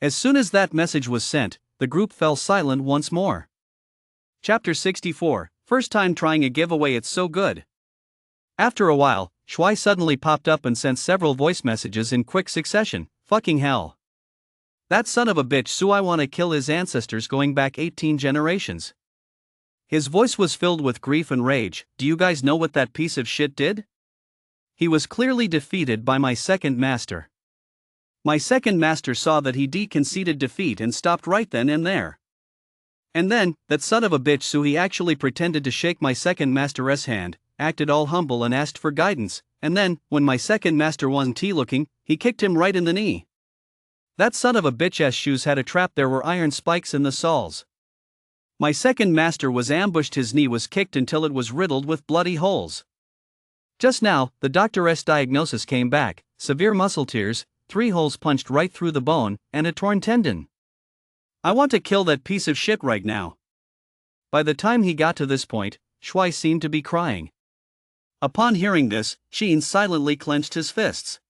As soon as that message was sent, the group fell silent once more. Chapter 64, First time trying a giveaway, it's so good. After a while, Shuai suddenly popped up and sent several voice messages in quick succession. Fucking hell. That son of a bitch Su, I wanna kill his ancestors going back 18 generations. His voice was filled with grief and rage. Do you guys know what that piece of shit did? He was clearly defeated by my second master. My second master saw that he conceded defeat and stopped right then and there. And then, that son of a bitch Su, he actually pretended to shake my second master's hand, acted all humble and asked for guidance, and then, when my second master wasn't looking, he kicked him right in the knee. That son of a bitch's shoes had a trap, there were iron spikes in the soles. My second master was ambushed, his knee was kicked until it was riddled with bloody holes. Just now, the doctor's diagnosis came back, severe muscle tears, 3 holes punched right through the bone, and a torn tendon. I want to kill that piece of shit right now. By the time he got to this point, Shuai seemed to be crying. Upon hearing this, Qin silently clenched his fists.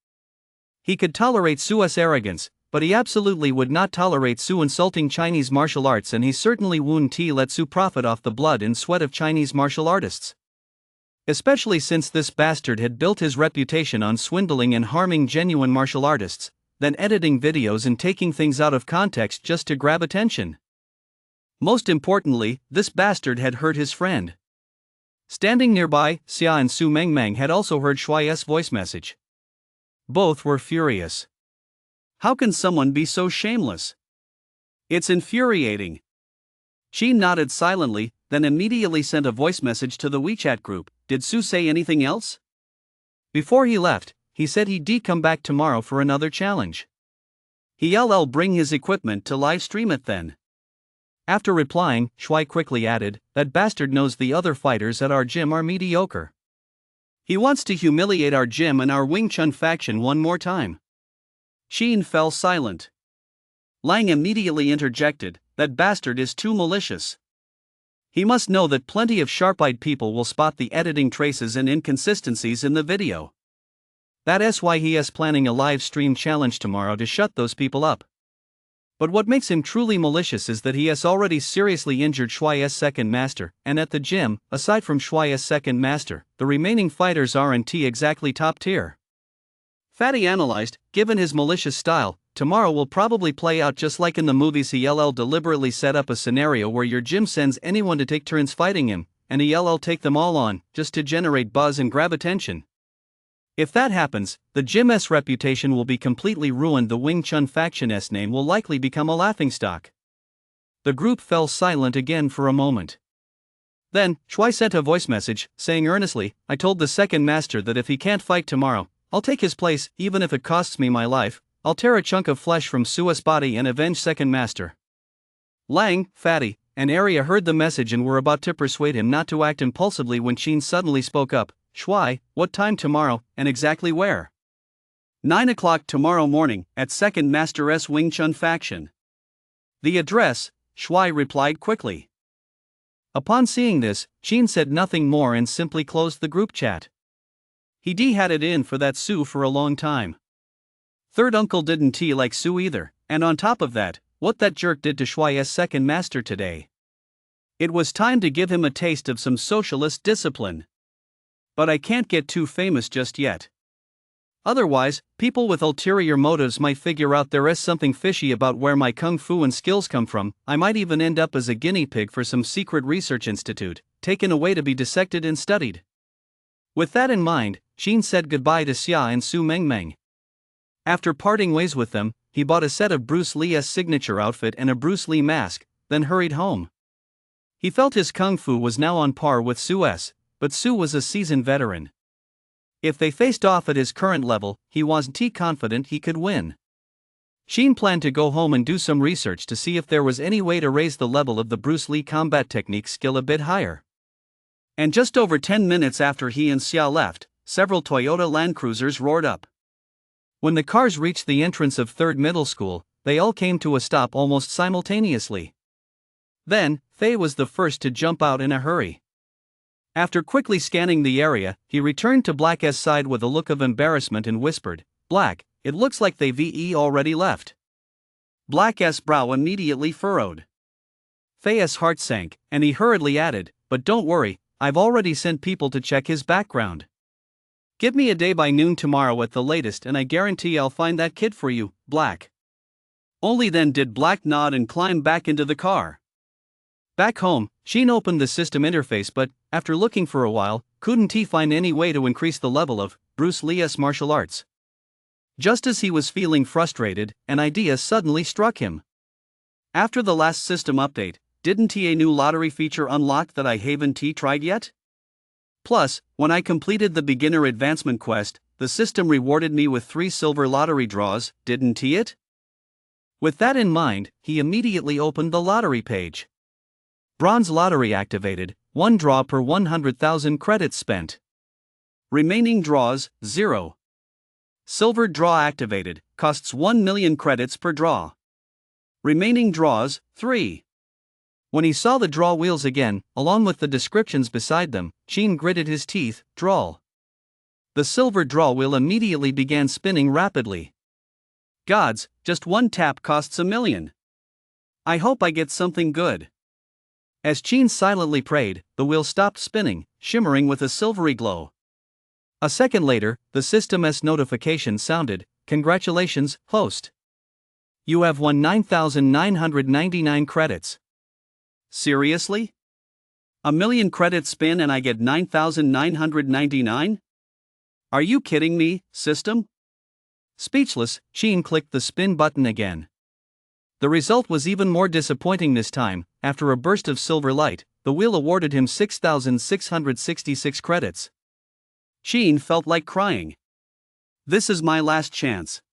He could tolerate Su's arrogance, but he absolutely would not tolerate Su insulting Chinese martial arts, and he certainly wouldn't let Su profit off the blood and sweat of Chinese martial artists. Especially since this bastard had built his reputation on swindling and harming genuine martial artists, then editing videos and taking things out of context just to grab attention. Most importantly, this bastard had hurt his friend. Standing nearby, Xia and Su Mengmeng had also heard Shuai's voice message. Both were furious. How can someone be so shameless? It's infuriating. Qin nodded silently, then immediately sent a voice message to the WeChat group. Did Su say anything else? Before he left, he said he'd come back tomorrow for another challenge. He'll bring his equipment to live stream it then. After replying, Shuai quickly added, that bastard knows the other fighters at our gym are mediocre. He wants to humiliate our gym and our Wing Chun faction one more time. Qin fell silent. Lang immediately interjected, that bastard is too malicious. He must know that plenty of sharp-eyed people will spot the editing traces and inconsistencies in the video. That's why he is planning a live stream challenge tomorrow to shut those people up. But what makes him truly malicious is that he has already seriously injured Shuai's second master, and at the gym, aside from Shuai's second master, the remaining fighters aren't exactly top tier. Fatty analyzed, given his malicious style, tomorrow will probably play out just like in the movies. He'll deliberately set up a scenario where your gym sends anyone to take turns fighting him, and he'll take them all on, just to generate buzz and grab attention. If that happens, the gym's reputation will be completely ruined. The Wing Chun faction's name will likely become a laughingstock. The group fell silent again for a moment. Then, Shuai sent a voice message, saying earnestly, I told the second master that if he can't fight tomorrow, I'll take his place, even if it costs me my life. I'll tear a chunk of flesh from Sua's body and avenge second master. Lang, Fatty, and Arya heard the message and were about to persuade him not to act impulsively when Qin suddenly spoke up. Shuai, what time tomorrow, and exactly where? 9 o'clock tomorrow morning, at Second Master's Wing Chun faction. The address, Shuai replied quickly. Upon seeing this, Qin said nothing more and simply closed the group chat. He had it in for that Su for a long time. Third uncle didn't like Su either, and on top of that, what that jerk did to Shuai's second master today. It was time to give him a taste of some socialist discipline. But I can't get too famous just yet. Otherwise, people with ulterior motives might figure out there is something fishy about where my kung fu and skills come from. I might even end up as a guinea pig for some secret research institute, taken away to be dissected and studied. With that in mind, Qin said goodbye to Xia and Su Mengmeng. After parting ways with them, he bought a set of Bruce Lee's signature outfit and a Bruce Lee mask, then hurried home. He felt his kung fu was now on par with Su's, but Su was a seasoned veteran. If they faced off at his current level, he wasn't confident he could win. Qin planned to go home and do some research to see if there was any way to raise the level of the Bruce Lee combat technique skill a bit higher. And just over 10 minutes after he and Xia left, several Toyota Land Cruisers roared up. When the cars reached the entrance of 3rd Middle School, they all came to a stop almost simultaneously. Then, Fei was the first to jump out in a hurry. After quickly scanning the area, he returned to Black's side with a look of embarrassment and whispered, Black, it looks like they've already left. Black's brow immediately furrowed. Fei's heart sank, and he hurriedly added, But don't worry, I've already sent people to check his background. Give me a day by noon tomorrow at the latest and I guarantee I'll find that kid for you, Black. Only then did Black nod and climb back into the car. Back home, Qin opened the system interface but, after looking for a while, couldn't find any way to increase the level of Bruce Lee's martial arts. Just as he was feeling frustrated, an idea suddenly struck him. After the last system update, didn't a new lottery feature unlock that I haven't tried yet? Plus, when I completed the beginner advancement quest, the system rewarded me with 3 silver lottery draws, didn't it? With that in mind, he immediately opened the lottery page. Bronze lottery activated, 1 draw per 100,000 credits spent. Remaining draws, 0. Silver draw activated, costs 1 million credits per draw. Remaining draws, 3. When he saw the draw wheels again, along with the descriptions beside them, Qin gritted his teeth, draw. The silver draw wheel immediately began spinning rapidly. Gods, just 1 tap costs 1 million. I hope I get something good. As Qin silently prayed, the wheel stopped spinning, shimmering with a silvery glow. A second later, the system's notification sounded, Congratulations, host. You have won 9,999 credits. Seriously? 1 million credits spin and I get 9,999? Are you kidding me, system? Speechless, Qin clicked the spin button again. The result was even more disappointing this time. After a burst of silver light, the wheel awarded him 6,666 credits. Qin felt like crying. This is my last chance.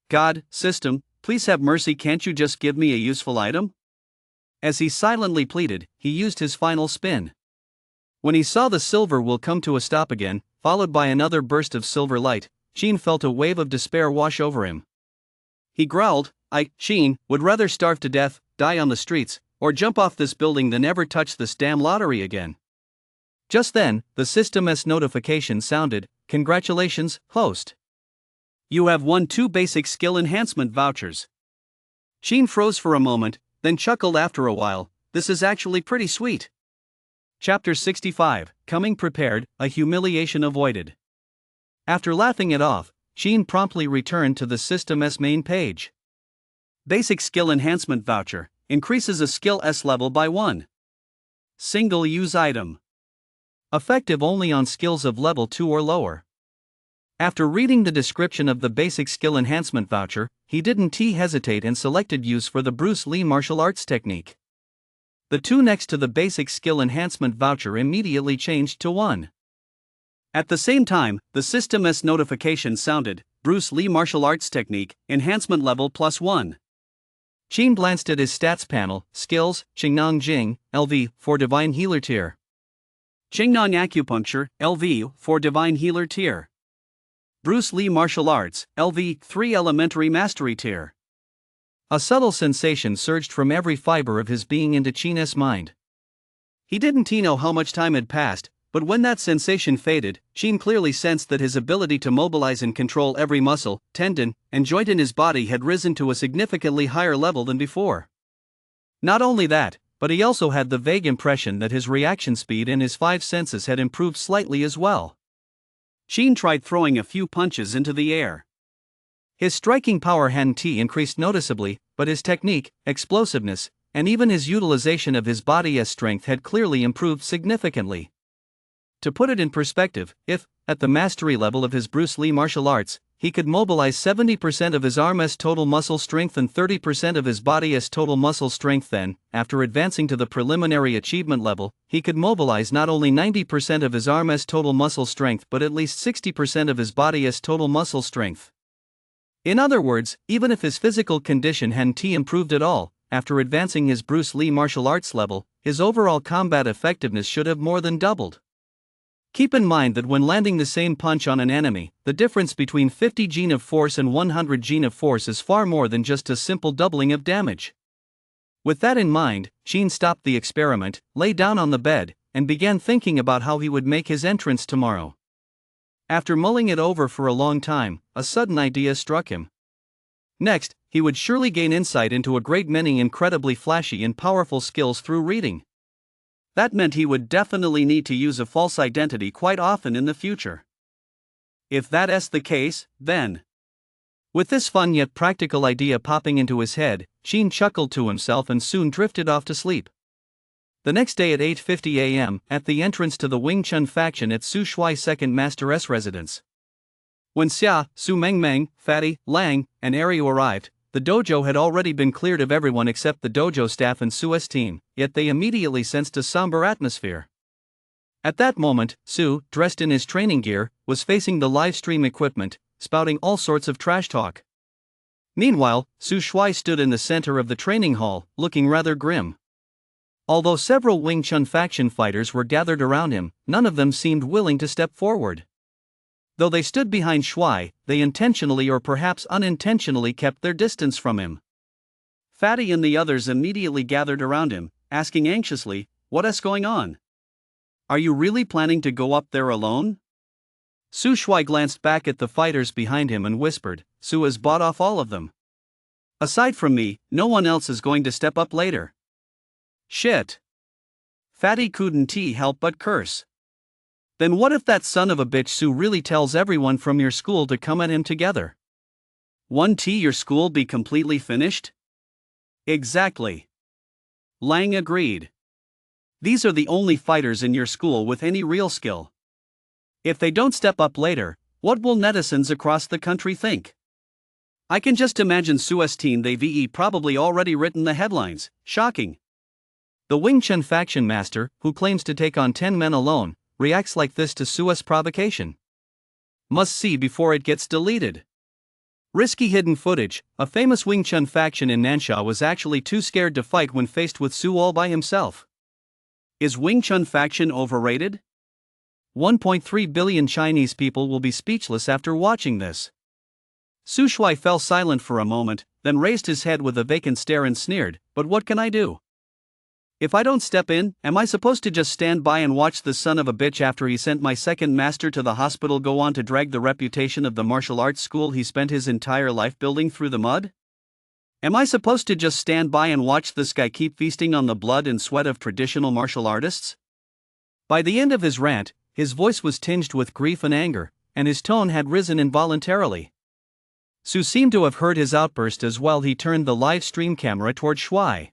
God, system, please have mercy, can't you just give me a useful item? As he silently pleaded, he used his final spin. When he saw the silver wheel come to a stop again, followed by another burst of silver light, Qin felt a wave of despair wash over him. He growled, Qin, would rather starve to death, die on the streets, or jump off this building than ever touch this damn lottery again. Just then, the system's notification sounded, Congratulations, host. You have won 2 basic skill enhancement vouchers. Qin froze for a moment, then chuckled after a while, this is actually pretty sweet. Chapter 65, Coming Prepared, a Humiliation Avoided. After laughing it off, Qin promptly returned to the system's main page. Basic skill enhancement voucher, increases a skill S level by 1. Single-use item. Effective only on skills of level 2 or lower. After reading the description of the basic skill enhancement voucher, he didn't hesitate and selected use for the Bruce Lee martial arts technique. The 2 next to the basic skill enhancement voucher immediately changed to 1. At the same time, the system's notification sounded: Bruce Lee martial arts technique, enhancement level +1. Qin glanced at his stats panel: skills, Qingnong Jing, LV, for divine healer tier. Qingnong acupuncture, LV, for divine healer tier. Bruce Lee martial arts, LV, 3 elementary mastery tier. A subtle sensation surged from every fiber of his being into Qin's mind. He didn't know how much time had passed, but when that sensation faded, Qin clearly sensed that his ability to mobilize and control every muscle, tendon, and joint in his body had risen to a significantly higher level than before. Not only that, but he also had the vague impression that his reaction speed and his 5 senses had improved slightly as well. Qin tried throwing a few punches into the air. His striking power hadn't increased noticeably, but his technique, explosiveness, and even his utilization of his body's strength had clearly improved significantly. To put it in perspective, if, at the mastery level of his Bruce Lee martial arts, he could mobilize 70% of his arm's total muscle strength and 30% of his body's total muscle strength, then, after advancing to the preliminary achievement level, he could mobilize not only 90% of his arm's total muscle strength but at least 60% of his body's total muscle strength. In other words, even if his physical condition hadn't improved at all, after advancing his Bruce Lee martial arts level, his overall combat effectiveness should have more than doubled. Keep in mind that when landing the same punch on an enemy, the difference between 50 Jin of force and 100 Jin of force is far more than just a simple doubling of damage. With that in mind, Qin stopped the experiment, lay down on the bed, and began thinking about how he would make his entrance tomorrow. After mulling it over for a long time, a sudden idea struck him. Next, he would surely gain insight into a great many incredibly flashy and powerful skills through reading. That meant he would definitely need to use a false identity quite often in the future. If that's the case, then... With this fun yet practical idea popping into his head, Qin chuckled to himself and soon drifted off to sleep. The next day at 8:50 a.m., at the entrance to the Wing Chun faction at Su Shuai's second master's residence. When Xia, Su Mengmeng, Fatty, Lang, and Ariu arrived, the dojo had already been cleared of everyone except the dojo staff and Su's team, yet they immediately sensed a somber atmosphere. At that moment, Su, dressed in his training gear, was facing the live stream equipment, spouting all sorts of trash talk. Meanwhile, Su Shuai stood in the center of the training hall, looking rather grim. Although several Wing Chun faction fighters were gathered around him, none of them seemed willing to step forward. Though they stood behind Shuai, they intentionally or perhaps unintentionally kept their distance from him. Fatty and the others immediately gathered around him, asking anxiously, "What's going on? Are you really planning to go up there alone?" Su Shuai glanced back at the fighters behind him and whispered, "Su has bought off all of them. Aside from me, no one else is going to step up later." Shit. Fatty couldn't help but curse. Then what if that son of a bitch Su really tells everyone from your school to come at him together? Won't your school be completely finished? Exactly. Lang agreed. These are the only fighters in your school with any real skill. If they don't step up later, what will netizens across the country think? I can just imagine Su's team. They've probably already written the headlines. Shocking. The Wing Chun faction master, who claims to take on 10 men alone, reacts like this to Su's provocation. Must see before it gets deleted. Risky hidden footage. A famous Wing Chun faction in Nansha was actually too scared to fight when faced with Su all by himself. Is Wing Chun faction overrated? 1.3 billion Chinese people will be speechless after watching this. Su Shuai fell silent for a moment, then raised his head with a vacant stare and sneered, "But what can I do? If I don't step in, am I supposed to just stand by and watch the son of a bitch after he sent my second master to the hospital go on to drag the reputation of the martial arts school he spent his entire life building through the mud? Am I supposed to just stand by and watch this guy keep feasting on the blood and sweat of traditional martial artists?" By the end of his rant, his voice was tinged with grief and anger, and his tone had risen involuntarily. Su seemed to have heard his outburst as well. He turned the live stream camera toward Shuai.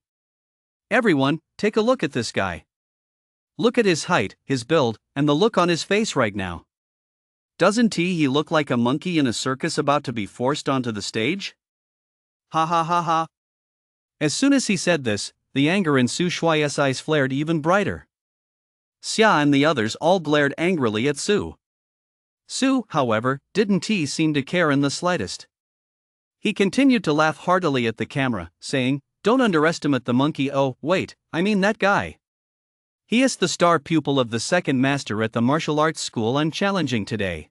"Everyone, take a look at this guy. Look at his height, his build, and the look on his face right now. Doesn't he look like a monkey in a circus about to be forced onto the stage? Ha ha ha ha." As soon as he said this, the anger in Su Shuai's eyes flared even brighter. Xia and the others all glared angrily at Su. Su, however, didn't seem to care in the slightest. He continued to laugh heartily at the camera, saying, "Don't underestimate the monkey. Oh, wait, I mean that guy. He is the star pupil of the second master at the martial arts school I'm challenging today.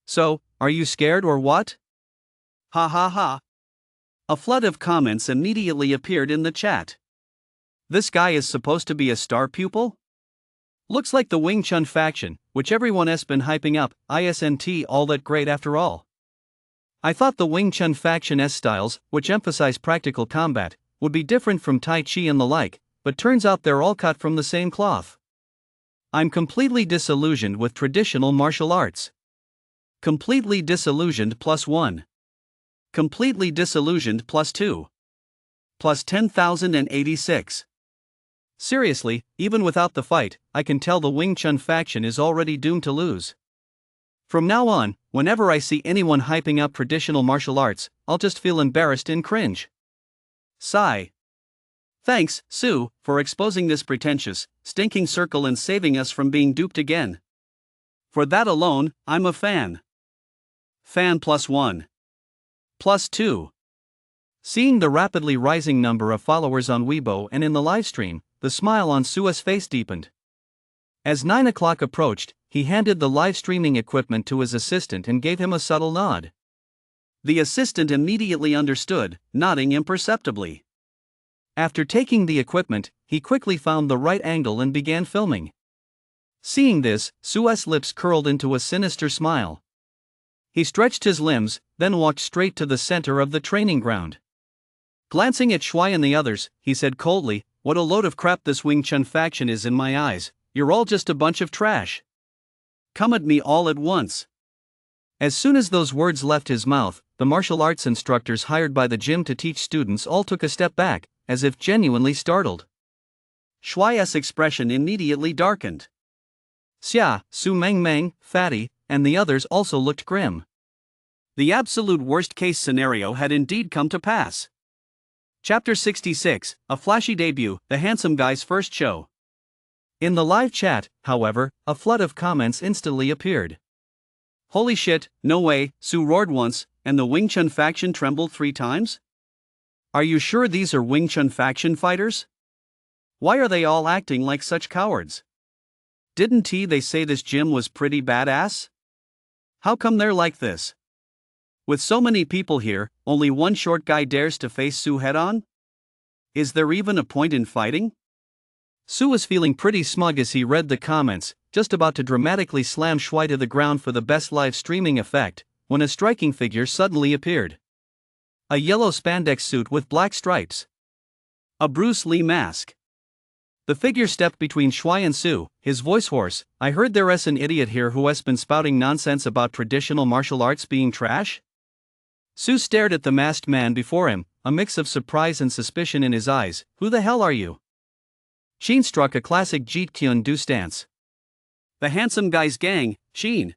So, are you scared or what?" Ha ha ha. A flood of comments immediately appeared in the chat. This guy is supposed to be a star pupil? Looks like the Wing Chun faction, which everyone has been hyping up, isn't all that great after all. I thought the Wing Chun faction's styles, which emphasize practical combat, would be different from Tai Chi and the like, but turns out they're all cut from the same cloth. I'm completely disillusioned with traditional martial arts. Completely disillusioned +1. Completely disillusioned +2. Plus 10,086. Seriously, even without the fight, I can tell the Wing Chun faction is already doomed to lose. From now on, whenever I see anyone hyping up traditional martial arts, I'll just feel embarrassed and cringe. Sigh. Thanks, Su, for exposing this pretentious, stinking circle and saving us from being duped again. For that alone, I'm a fan. Fan +1. +2. Seeing the rapidly rising number of followers on Weibo and in the livestream, the smile on Su's face deepened. As 9 o'clock approached, he handed the live streaming equipment to his assistant and gave him a subtle nod. The assistant immediately understood, nodding imperceptibly. After taking the equipment, he quickly found the right angle and began filming. Seeing this, Su's lips curled into a sinister smile. He stretched his limbs, then walked straight to the center of the training ground. Glancing at Shuai and the others, he said coldly, "What a load of crap this Wing Chun faction is in my eyes. You're all just a bunch of trash. Come at me all at once." As soon as those words left his mouth, the martial arts instructors hired by the gym to teach students all took a step back, as if genuinely startled. Shuai's expression immediately darkened. Xia, Su Meng, Fatty, and the others also looked grim. The absolute worst-case scenario had indeed come to pass. Chapter 66, a flashy debut, the handsome guy's first show. In the live chat, however, a flood of comments instantly appeared. "Holy shit, no way," Su roared once, and the Wing Chun faction trembled 3 times? "Are you sure these are Wing Chun faction fighters? Why are they all acting like such cowards? Didn't they say this gym was pretty badass? How come they're like this? With so many people here, only one short guy dares to face Su head-on? Is there even a point in fighting?" Su was feeling pretty smug as he read the comments, just about to dramatically slam Shuai to the ground for the best live streaming effect, when a striking figure suddenly appeared. A yellow spandex suit with black stripes. A Bruce Lee mask. The figure stepped between Shuai and Su, his voice hoarse. "I heard there's an idiot here who has been spouting nonsense about traditional martial arts being trash?" Su stared at the masked man before him, a mix of surprise and suspicion in his eyes. "Who the hell are you?" Sheen struck a classic Jeet Kune Do stance. "The handsome guy's gang, Sheen.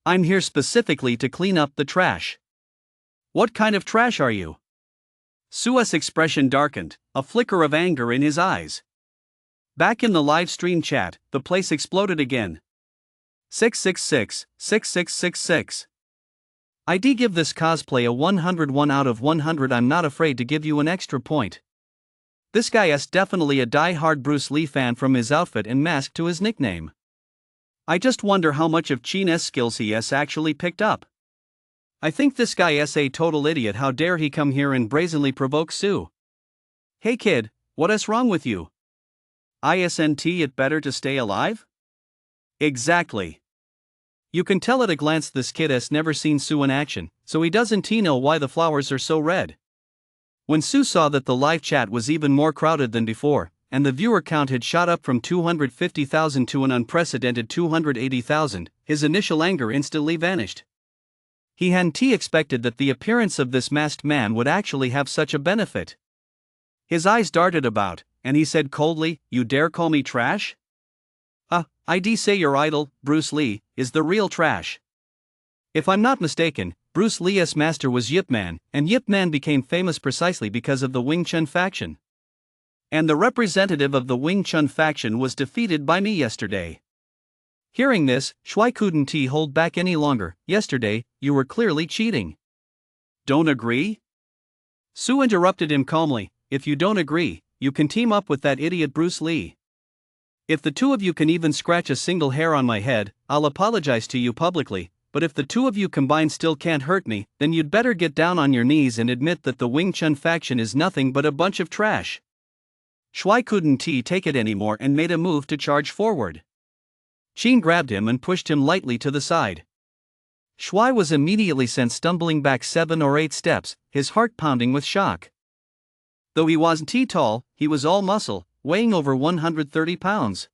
I'm here specifically to clean up the trash." "What kind of trash are you?" Su's expression darkened, a flicker of anger in his eyes. Back in the live stream chat, the place exploded again. 666, 6666. I'd give this cosplay a 101 out of 100. I'm not afraid to give you an extra point. This guy is definitely a die-hard Bruce Lee fan from his outfit and mask to his nickname. I just wonder how much of Chin's skills he has actually picked up. I think this guy is a total idiot. How dare he come here and brazenly provoke Su? Hey kid, what is wrong with you? Isn't it better to stay alive? Exactly. You can tell at a glance this kid has never seen Su in action, so he doesn't know why the flowers are so red. When Su saw that the live chat was even more crowded than before, and the viewer count had shot up from 250,000 to an unprecedented 280,000, his initial anger instantly vanished. He hadn't expected that the appearance of this masked man would actually have such a benefit. His eyes darted about, and he said coldly, "You dare call me trash? I'd say your idol, Bruce Lee, is the real trash. If I'm not mistaken, Bruce Lee's master was Yip Man, and Yip Man became famous precisely because of the Wing Chun faction. And the representative of the Wing Chun faction was defeated by me yesterday. Hearing this, Shuai couldn't hold back any longer. Yesterday, you were clearly cheating. Don't agree? Su interrupted him calmly. If you don't agree, you can team up with that idiot Bruce Lee. If the two of you can even scratch a single hair on my head, I'll apologize to you publicly, but if the two of you combined still can't hurt me, then you'd better get down on your knees and admit that the Wing Chun faction is nothing but a bunch of trash. Shuai couldn't take it anymore and made a move to charge forward. Qin grabbed him and pushed him lightly to the side. Shuai was immediately sent stumbling back 7 or 8 steps, his heart pounding with shock. Though he wasn't tall, he was all muscle, weighing over 130 pounds.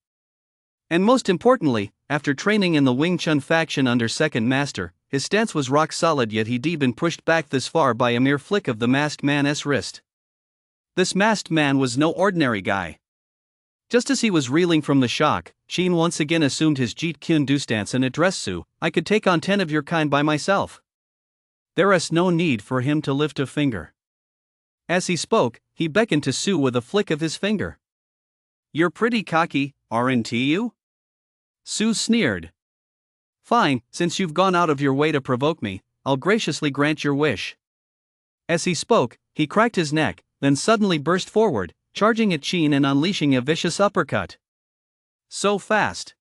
And most importantly, after training in the Wing Chun faction under second master, his stance was rock solid, yet he'd been pushed back this far by a mere flick of the masked man's wrist. This masked man was no ordinary guy. Just as he was reeling from the shock, Qin once again assumed his Jeet Kune Do stance and addressed Su. I could take on 10 of your kind by myself. There is no need for him to lift a finger. As he spoke, he beckoned to Su with a flick of his finger. You're pretty cocky, aren't you? Su sneered. Fine, since you've gone out of your way to provoke me, I'll graciously grant your wish. As he spoke, he cracked his neck, then suddenly burst forward, charging at Qin and unleashing a vicious uppercut. So fast.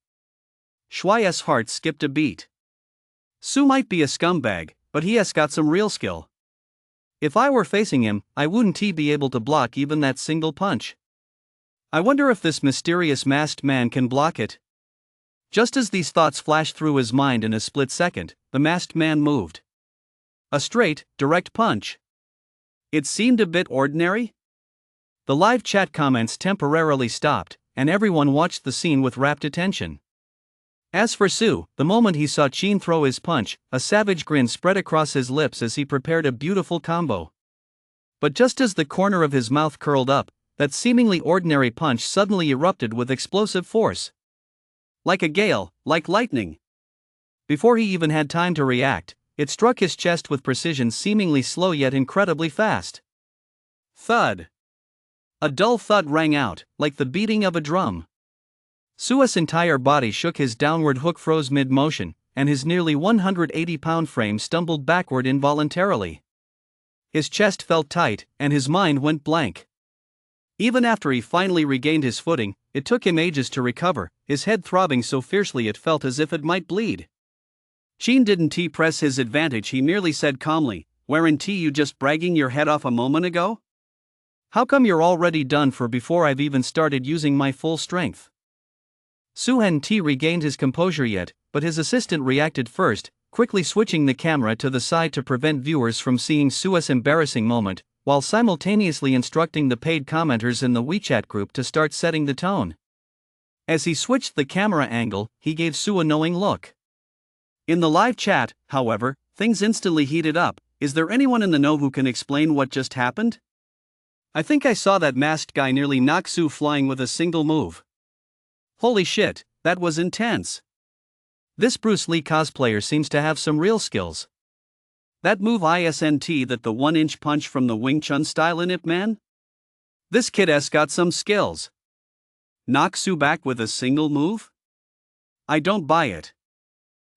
Shuai's heart skipped a beat. Su might be a scumbag, but he has got some real skill. If I were facing him, I wouldn't be able to block even that single punch. I wonder if this mysterious masked man can block it. Just as these thoughts flashed through his mind in a split second, the masked man moved. A straight, direct punch. It seemed a bit ordinary. The live chat comments temporarily stopped, and everyone watched the scene with rapt attention. As for Su, the moment he saw Qin throw his punch, a savage grin spread across his lips as he prepared a beautiful combo. But just as the corner of his mouth curled up, that seemingly ordinary punch suddenly erupted with explosive force. Like a gale, like lightning. Before he even had time to react, it struck his chest with precision seemingly slow yet incredibly fast. Thud. A dull thud rang out, like the beating of a drum. Su's entire body shook, his downward hook froze mid-motion, and his nearly 180-pound frame stumbled backward involuntarily. His chest felt tight, and his mind went blank. Even after he finally regained his footing, it took him ages to recover, his head throbbing so fiercely it felt as if it might bleed. Qin didn't press his advantage, he merely said calmly, "Weren't you just bragging your head off a moment ago? How come you're already done for before I've even started using my full strength?" Su hadn't regained his composure yet, but his assistant reacted first, quickly switching the camera to the side to prevent viewers from seeing Su's embarrassing moment, while simultaneously instructing the paid commenters in the WeChat group to start setting the tone. As he switched the camera angle, he gave Su a knowing look. In the live chat, however, things instantly heated up. Is there anyone in the know who can explain what just happened? I think I saw that masked guy nearly knock Su flying with a single move. Holy shit, that was intense. This Bruce Lee cosplayer seems to have some real skills. That move isn't that the 1-inch punch from the Wing Chun style in it, man? This kid has got some skills. Knock Su back with a single move? I don't buy it.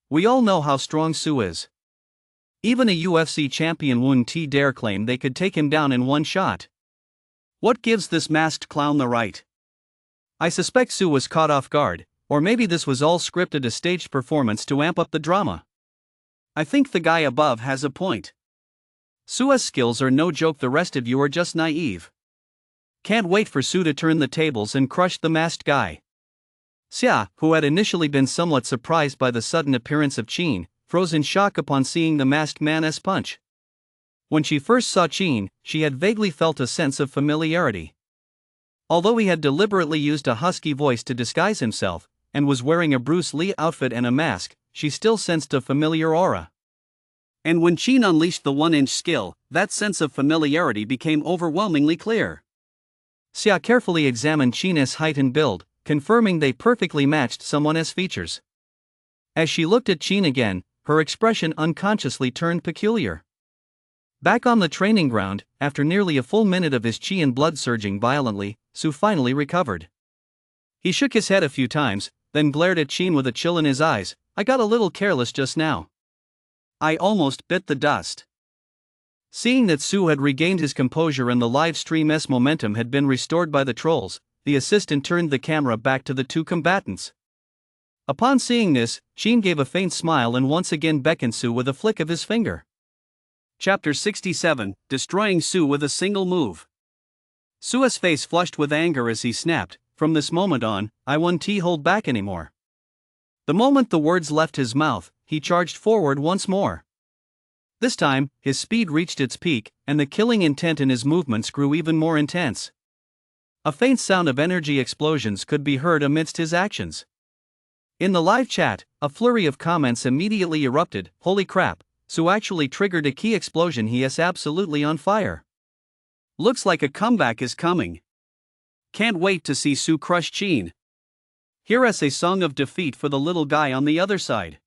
We all know how strong Su is. Even a UFC champion wouldn't dare claim they could take him down in one shot. What gives this masked clown the right? I suspect Su was caught off guard, or maybe this was all scripted, a staged performance to amp up the drama. I think the guy above has a point. Su's skills are no joke, the rest of you are just naive. Can't wait for Su to turn the tables and crush the masked guy. Xia, who had initially been somewhat surprised by the sudden appearance of Qin, froze in shock upon seeing the masked man's punch. When she first saw Qin, she had vaguely felt a sense of familiarity. Although he had deliberately used a husky voice to disguise himself, and was wearing a Bruce Lee outfit and a mask, she still sensed a familiar aura. And when Qin unleashed the 1-inch skill, that sense of familiarity became overwhelmingly clear. Xia carefully examined Qin's height and build, confirming they perfectly matched someone's features. As she looked at Qin again, her expression unconsciously turned peculiar. Back on the training ground, after nearly a full minute of his chi and blood surging violently, Su finally recovered. He shook his head a few times, then glared at Sheen with a chill in his eyes. "I got a little careless just now. I almost bit the dust." Seeing that Su had regained his composure and the live stream's momentum had been restored by the trolls, the assistant turned the camera back to the two combatants. Upon seeing this, Sheen gave a faint smile and once again beckoned Su with a flick of his finger. Chapter 67, Destroying Su with a Single Move. Su's face flushed with anger as he snapped, "From this moment on, I won't hold back anymore." The moment the words left his mouth, he charged forward once more. This time, his speed reached its peak, and the killing intent in his movements grew even more intense. A faint sound of energy explosions could be heard amidst his actions. In the live chat, a flurry of comments immediately erupted. "Holy crap, Su actually triggered a key explosion, he is absolutely on fire. Looks like a comeback is coming. Can't wait to see Su crush Sheen. Hear us a song of defeat for the little guy on the other side."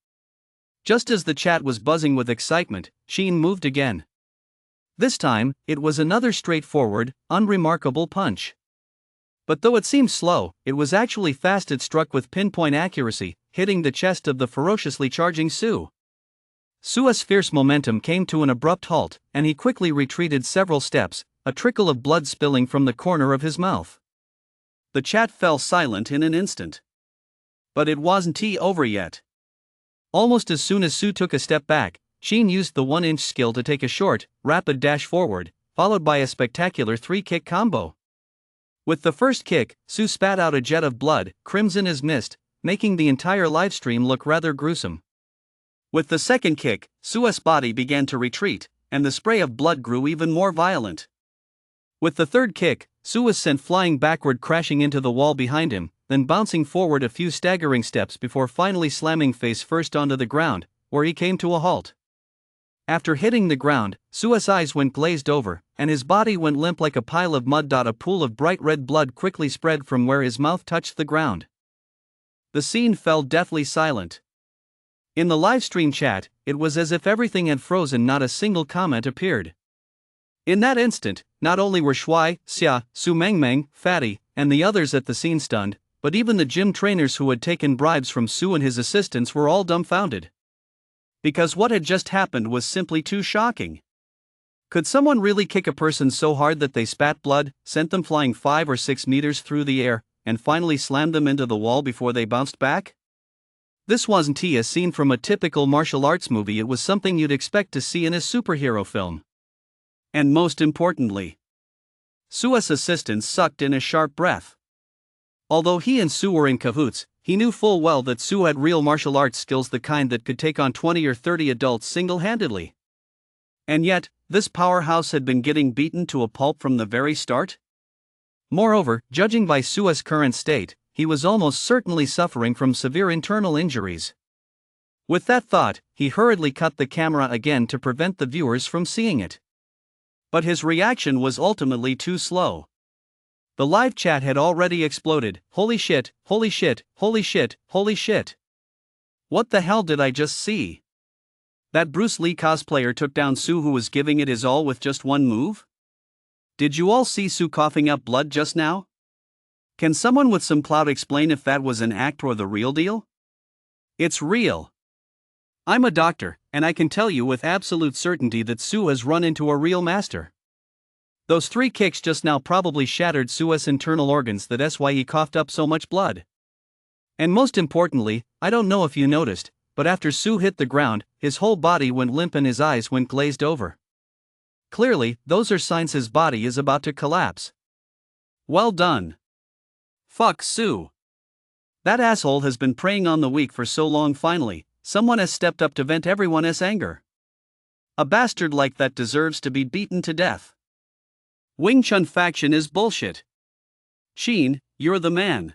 Just as the chat was buzzing with excitement, Sheen moved again. This time, it was another straightforward, unremarkable punch. But though it seemed slow, it was actually fast. It struck with pinpoint accuracy, hitting the chest of the ferociously charging Su. Su's fierce momentum came to an abrupt halt, and he quickly retreated several steps, a trickle of blood spilling from the corner of his mouth. The chat fell silent in an instant. But it wasn't over yet. Almost as soon as Su took a step back, Sheen used the 1-inch skill to take a short, rapid dash forward, followed by a spectacular 3-kick combo. With the first kick, Su spat out a jet of blood, crimson as mist, making the entire livestream look rather gruesome. With the second kick, Su's body began to retreat, and the spray of blood grew even more violent. With the third kick, Su was sent flying backward, crashing into the wall behind him, then bouncing forward a few staggering steps before finally slamming face first onto the ground, where he came to a halt. After hitting the ground, Su's eyes went glazed over, and his body went limp like a pile of mud. A pool of bright red blood quickly spread from where his mouth touched the ground. The scene fell deathly silent. In the livestream chat, it was as if everything had frozen, not a single comment appeared. In that instant, not only were Shuai, Xia, Su Mengmeng, Fatty, and the others at the scene stunned, but even the gym trainers who had taken bribes from Su and his assistants were all dumbfounded. Because what had just happened was simply too shocking. Could someone really kick a person so hard that they spat blood, sent them flying 5 or 6 meters through the air, and finally slammed them into the wall before they bounced back? This wasn't a scene from a typical martial arts movie, it was something you'd expect to see in a superhero film. And most importantly, Su's assistant sucked in a sharp breath. Although he and Su were in cahoots, he knew full well that Su had real martial arts skills, the kind that could take on 20 or 30 adults single-handedly. And yet, this powerhouse had been getting beaten to a pulp from the very start? Moreover, judging by Su's current state, he was almost certainly suffering from severe internal injuries. With that thought, he hurriedly cut the camera again to prevent the viewers from seeing it. But his reaction was ultimately too slow. The live chat had already exploded. "Holy shit, holy shit, holy shit, holy shit. What the hell did I just see? That Bruce Lee cosplayer took down Su, who was giving it his all with just one move? Did you all see Su coughing up blood just now? Can someone with some clout explain if that was an act or the real deal? It's real. I'm a doctor, and I can tell you with absolute certainty that Su has run into a real master. Those 3 kicks just now probably shattered Su's internal organs, that's why he coughed up so much blood. And most importantly, I don't know if you noticed, but after Su hit the ground, his whole body went limp and his eyes went glazed over. Clearly, those are signs his body is about to collapse. Well done. Fuck Su. That asshole has been preying on the weak for so long. Finally, someone has stepped up to vent everyone's anger. A bastard like that deserves to be beaten to death. Wing Chun faction is bullshit. Sheen, you're the man.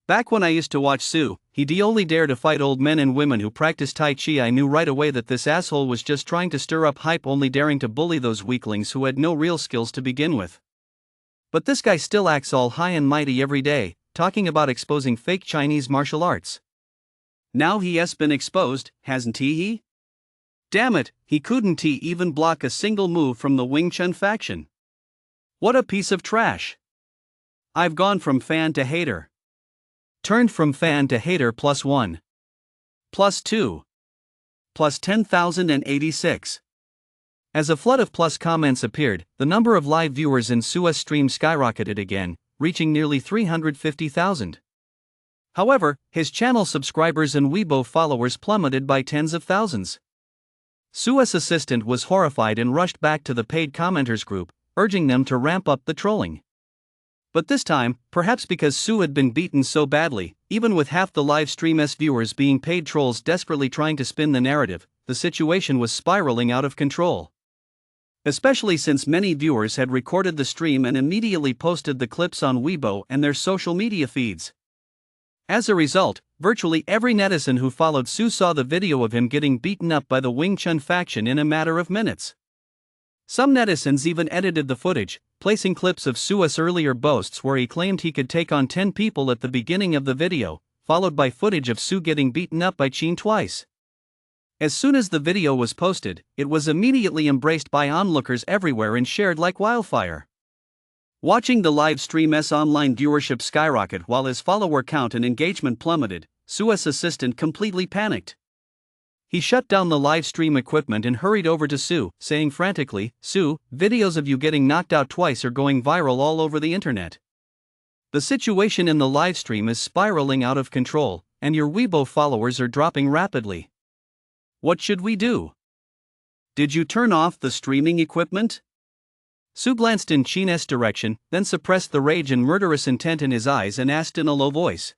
Back when I used to watch Su, he'd only dare to fight old men and women who practiced Tai Chi. I knew right away that this asshole was just trying to stir up hype, only daring to bully those weaklings who had no real skills to begin with. But this guy still acts all high and mighty every day, talking about exposing fake Chinese martial arts. Now he has been exposed, hasn't he? Damn it, he couldn't even block a single move from the Wing Chun faction. What a piece of trash. I've gone from fan to hater. Turned from fan to hater +1. +2. +10,086. As a flood of plus comments appeared, the number of live viewers in Sua's stream skyrocketed again, reaching nearly 350,000. However, his channel subscribers and Weibo followers plummeted by tens of thousands. Sua's assistant was horrified and rushed back to the paid commenters group, urging them to ramp up the trolling. But this time, perhaps because Su had been beaten so badly, even with half the live stream's viewers being paid trolls desperately trying to spin the narrative, the situation was spiraling out of control. Especially since many viewers had recorded the stream and immediately posted the clips on Weibo and their social media feeds. As a result, virtually every netizen who followed Su saw the video of him getting beaten up by the Wing Chun faction in a matter of minutes. Some netizens even edited the footage, placing clips of Su's earlier boasts where he claimed he could take on 10 people at the beginning of the video, followed by footage of Su getting beaten up by Qin twice. As soon as the video was posted, it was immediately embraced by onlookers everywhere and shared like wildfire. Watching the live stream's online viewership skyrocket while his follower count and engagement plummeted, Su's assistant completely panicked. He shut down the live stream equipment and hurried over to Su, saying frantically, "Su, videos of you getting knocked out twice are going viral all over the internet. The situation in the live stream is spiraling out of control, and your Weibo followers are dropping rapidly. What should we do? Did you turn off the streaming equipment?" Su glanced in Qin's direction, then suppressed the rage and murderous intent in his eyes and asked in a low voice.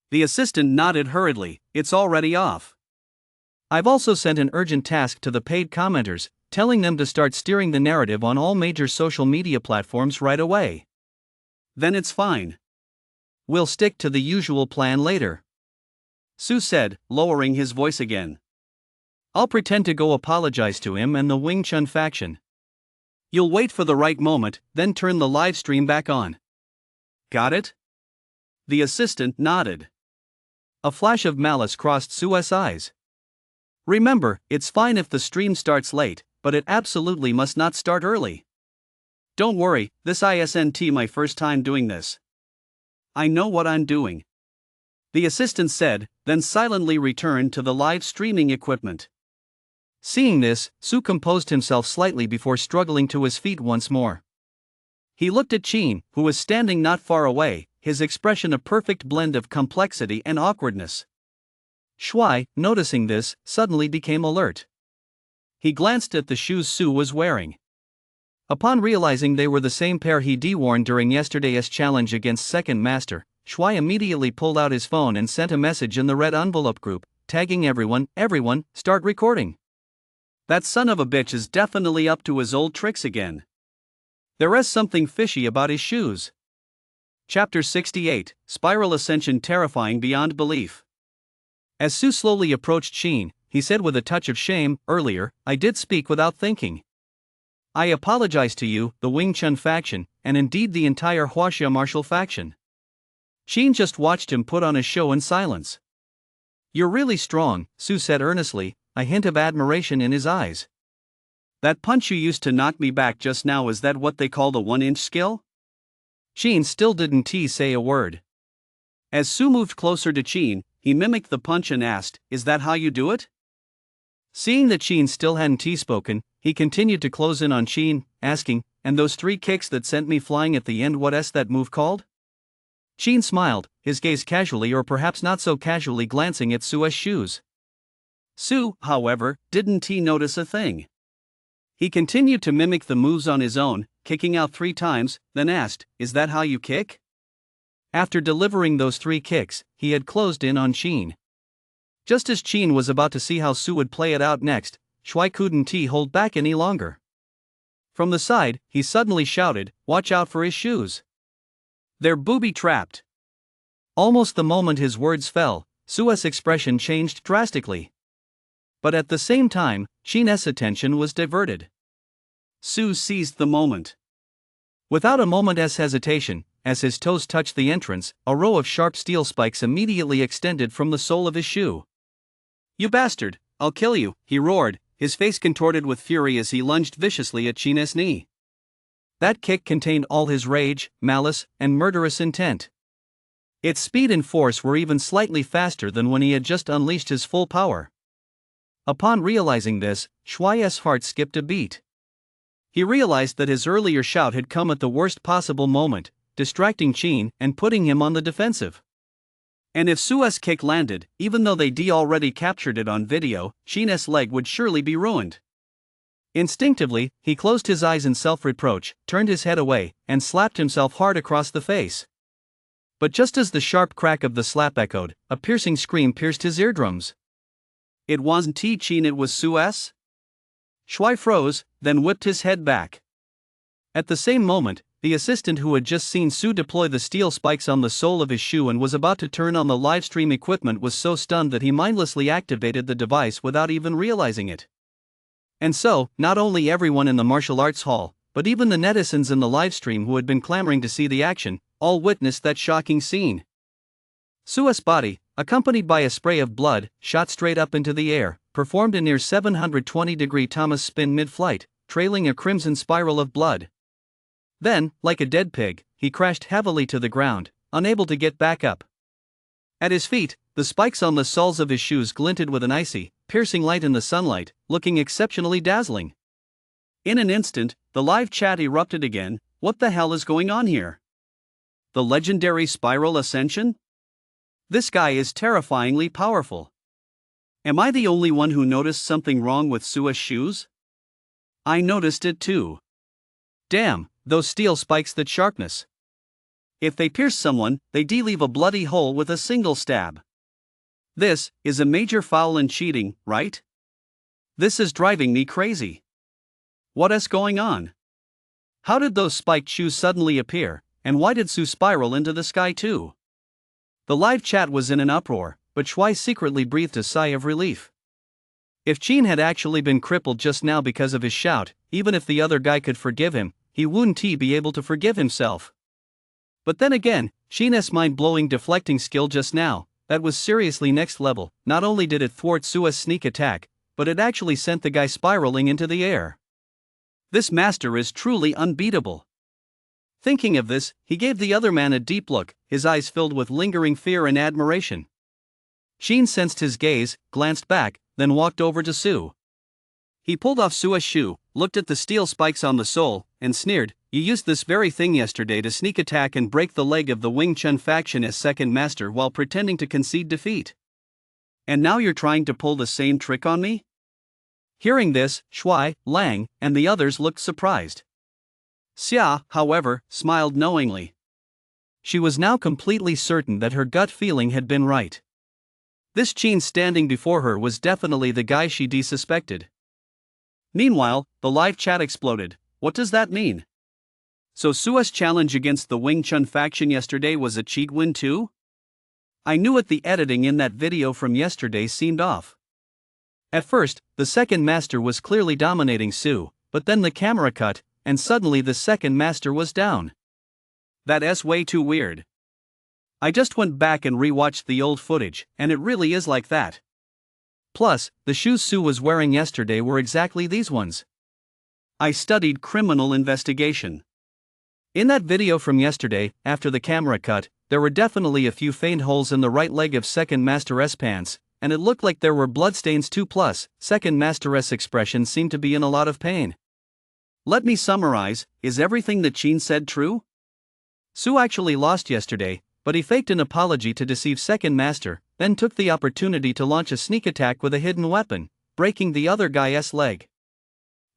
The assistant nodded hurriedly, "It's already off. I've also sent an urgent task to the paid commenters, telling them to start steering the narrative on all major social media platforms right away." "Then it's fine. We'll stick to the usual plan later," Su said, lowering his voice again. "I'll pretend to go apologize to him and the Wing Chun faction. You'll wait for the right moment, then turn the live stream back on. Got it?" The assistant nodded. A flash of malice crossed Su's eyes. "Remember, it's fine if the stream starts late, but it absolutely must not start early. Don't worry, this isn't my first time doing this. I know what I'm doing," the assistant said, then silently returned to the live streaming equipment. Seeing this, Su composed himself slightly before struggling to his feet once more. He looked at Qin, who was standing not far away, his expression a perfect blend of complexity and awkwardness. Shuai, noticing this, suddenly became alert. He glanced at the shoes Su was wearing. Upon realizing they were the same pair he'd worn during yesterday's challenge against Second Master, Shuai immediately pulled out his phone and sent a message in the red envelope group, tagging everyone, start recording. That son of a bitch is definitely up to his old tricks again. There is something fishy about his shoes. Chapter 68, Spiral Ascension terrifying beyond belief. As Su slowly approached Qin, he said with a touch of shame, "Earlier, I did speak without thinking. I apologize to you, the Wing Chun faction, and indeed the entire Huaxia martial faction." Qin just watched him put on a show in silence. "You're really strong," Su said earnestly, a hint of admiration in his eyes. "That punch you used to knock me back just now, is that what they call the 1-inch skill?" Qin still didn't say a word. As Su moved closer to Qin, he mimicked the punch and asked, "Is that how you do it?" Seeing that Qin still hadn't spoken, he continued to close in on Qin, asking, "And those 3 kicks that sent me flying at the end, what's that move called?" Qin smiled, his gaze casually or perhaps not so casually glancing at Su's shoes. Su, however, didn't notice a thing. He continued to mimic the moves on his own, kicking out 3 times, then asked, "Is that how you kick?" After delivering those 3 kicks, he had closed in on Qin. Just as Qin was about to see how Su would play it out next, Shuai couldn't hold back any longer. From the side, he suddenly shouted, "Watch out for his shoes. They're booby-trapped." Almost the moment his words fell, Su's expression changed drastically. But at the same time, Qin's attention was diverted. Su seized the moment. Without a moment's hesitation, as his toes touched the entrance, a row of sharp steel spikes immediately extended from the sole of his shoe. "You bastard, I'll kill you," he roared, his face contorted with fury as he lunged viciously at China's knee. That kick contained all his rage, malice, and murderous intent. Its speed and force were even slightly faster than when he had just unleashed his full power. Upon realizing this, Shuai's heart skipped a beat. He realized that his earlier shout had come at the worst possible moment, distracting Qin and putting him on the defensive. And if Su's kick landed, even though they'd already captured it on video, Qin's leg would surely be ruined. Instinctively, he closed his eyes in self-reproach, turned his head away, and slapped himself hard across the face. But just as the sharp crack of the slap echoed, a piercing scream pierced his eardrums. It wasn't Qin, it was Su's? Shuai froze, then whipped his head back. At the same moment, the assistant who had just seen Su deploy the steel spikes on the sole of his shoe and was about to turn on the livestream equipment was so stunned that he mindlessly activated the device without even realizing it. And so, not only everyone in the martial arts hall, but even the netizens in the livestream who had been clamoring to see the action, all witnessed that shocking scene. Su's body, accompanied by a spray of blood, shot straight up into the air, performed a near 720-degree Thomas spin mid-flight, trailing a crimson spiral of blood. Then, like a dead pig, he crashed heavily to the ground, unable to get back up. At his feet, the spikes on the soles of his shoes glinted with an icy, piercing light in the sunlight, looking exceptionally dazzling. In an instant, the live chat erupted again. What the hell is going on here? The legendary spiral ascension? This guy is terrifyingly powerful. Am I the only one who noticed something wrong with Su's shoes? I noticed it too. Damn, those steel spikes, that sharpness. If they pierce someone, they leave a bloody hole with a single stab. This is a major foul and cheating, right? This is driving me crazy. What is going on? How did those spiked shoes suddenly appear, and why did Su spiral into the sky too? The live chat was in an uproar, but Shuai secretly breathed a sigh of relief. If Qin had actually been crippled just now because of his shout, even if the other guy could forgive him, he wouldn't be able to forgive himself. But then again, Qin's mind-blowing deflecting skill just now, that was seriously next level. Not only did it thwart Su's sneak attack, but it actually sent the guy spiraling into the air. This master is truly unbeatable. Thinking of this, he gave the other man a deep look, his eyes filled with lingering fear and admiration. Qin sensed his gaze, glanced back, then walked over to Su. He pulled off Su's shoe, looked at the steel spikes on the sole, and sneered, "You used this very thing yesterday to sneak attack and break the leg of the Wing Chun faction as second master while pretending to concede defeat. And now you're trying to pull the same trick on me?" Hearing this, Shuai, Lang, and the others looked surprised. Xia, however, smiled knowingly. She was now completely certain that her gut feeling had been right. This Qin standing before her was definitely the guy she suspected. Meanwhile, the live chat exploded. What does that mean? So Su's challenge against the Wing Chun faction yesterday was a cheat win too? I knew it. The editing in that video from yesterday seemed off. At first, the second master was clearly dominating Su, but then the camera cut, and suddenly the second master was down. That's way too weird. I just went back and rewatched the old footage, and it really is like that. Plus, the shoes Su was wearing yesterday were exactly these ones. I studied criminal investigation. In that video from yesterday, after the camera cut, there were definitely a few faint holes in the right leg of Second Master S pants, and it looked like there were bloodstains too. Plus, Second Master S expression seemed to be in a lot of pain. Let me summarize, is everything that Qin said true? Su actually lost yesterday, but he faked an apology to deceive Second Master, then took the opportunity to launch a sneak attack with a hidden weapon, breaking the other guy's leg.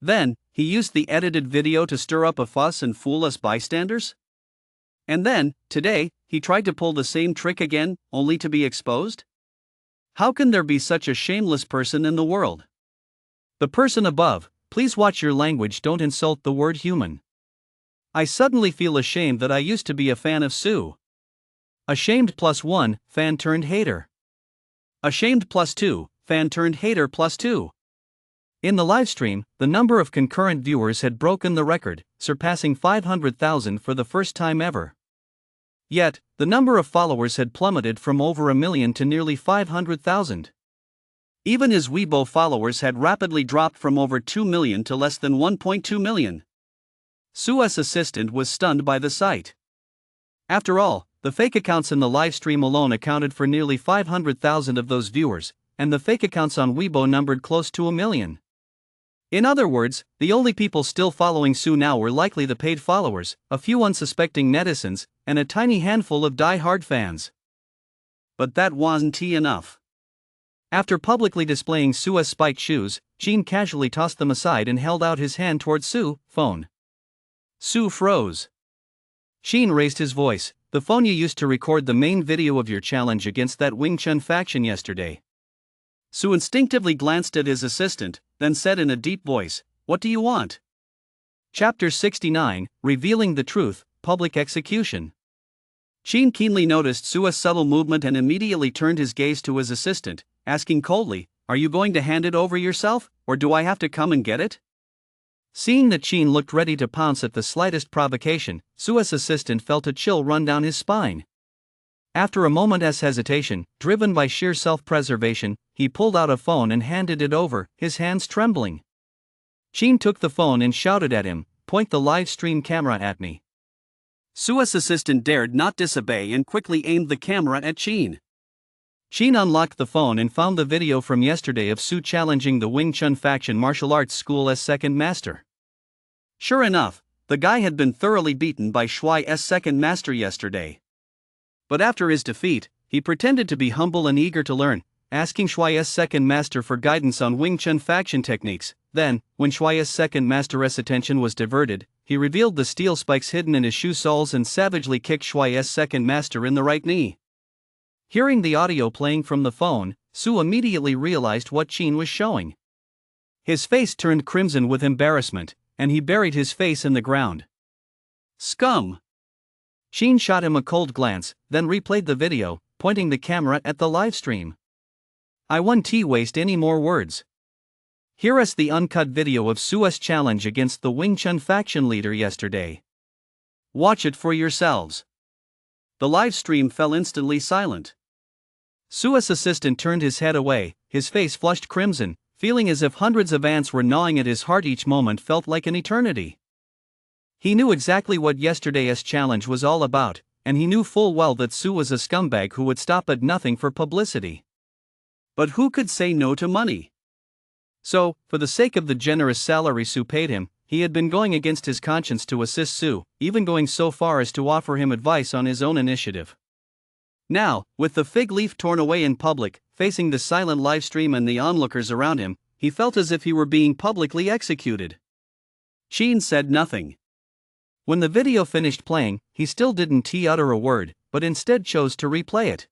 Then, he used the edited video to stir up a fuss and fool us bystanders? And then, today, he tried to pull the same trick again, only to be exposed? How can there be such a shameless person in the world? The person above, please watch your language, don't insult the word human. I suddenly feel ashamed that I used to be a fan of Su. Ashamed +1, fan turned hater. Ashamed +2, fan turned hater +2. In the livestream, the number of concurrent viewers had broken the record, surpassing 500,000 for the first time ever. Yet, the number of followers had plummeted from over 1 million to nearly 500,000. Even his Weibo followers had rapidly dropped from over 2 million to less than 1.2 million. Su's assistant was stunned by the sight. After all, the fake accounts in the live stream alone accounted for nearly 500,000 of those viewers, and the fake accounts on Weibo numbered close to 1 million. In other words, the only people still following Su now were likely the paid followers, a few unsuspecting netizens, and a tiny handful of die-hard fans. But that wasn't enough. After publicly displaying Su's spiked shoes, Gene casually tossed them aside and held out his hand towards Su's phone. Su froze. Sheen raised his voice. The phone you used to record the main video of your challenge against that Wing Chun faction yesterday. Su instinctively glanced at his assistant, then said in a deep voice, "What do you want?" Chapter 69, Revealing the Truth, Public Execution. Sheen keenly noticed Su's subtle movement and immediately turned his gaze to his assistant, asking coldly, "Are you going to hand it over yourself, or do I have to come and get it?" Seeing that Sheen looked ready to pounce at the slightest provocation, Su's assistant felt a chill run down his spine. After a moment's hesitation, driven by sheer self-preservation, he pulled out a phone and handed it over, his hands trembling. Sheen took the phone and shouted at him, "Point the live stream camera at me." Su's assistant dared not disobey and quickly aimed the camera at Sheen. Sheen unlocked the phone and found the video from yesterday of Su challenging the Wing Chun faction martial arts school as second master. Sure enough, the guy had been thoroughly beaten by Shuai's second master yesterday. But after his defeat, he pretended to be humble and eager to learn, asking Shuai's second master for guidance on Wing Chun faction techniques. Then, when Shuai's second master's attention was diverted, he revealed the steel spikes hidden in his shoe soles and savagely kicked Shuai's second master in the right knee. Hearing the audio playing from the phone, Su immediately realized what Sheen was showing. His face turned crimson with embarrassment, and he buried his face in the ground. Scum! Sheen shot him a cold glance, then replayed the video, pointing the camera at the livestream. I won't waste any more words. Here is the uncut video of Su's challenge against the Wing Chun faction leader yesterday. Watch it for yourselves. The live stream fell instantly silent. Su's assistant turned his head away, his face flushed crimson, feeling as if hundreds of ants were gnawing at his heart. Each moment felt like an eternity. He knew exactly what yesterday's challenge was all about, and he knew full well that Su was a scumbag who would stop at nothing for publicity. But who could say no to money? So, for the sake of the generous salary Su paid him, he had been going against his conscience to assist Su, even going so far as to offer him advice on his own initiative. Now, with the fig leaf torn away in public, facing the silent livestream and the onlookers around him, he felt as if he were being publicly executed. Sheen said nothing. When the video finished playing, he still didn't utter a word, but instead chose to replay it.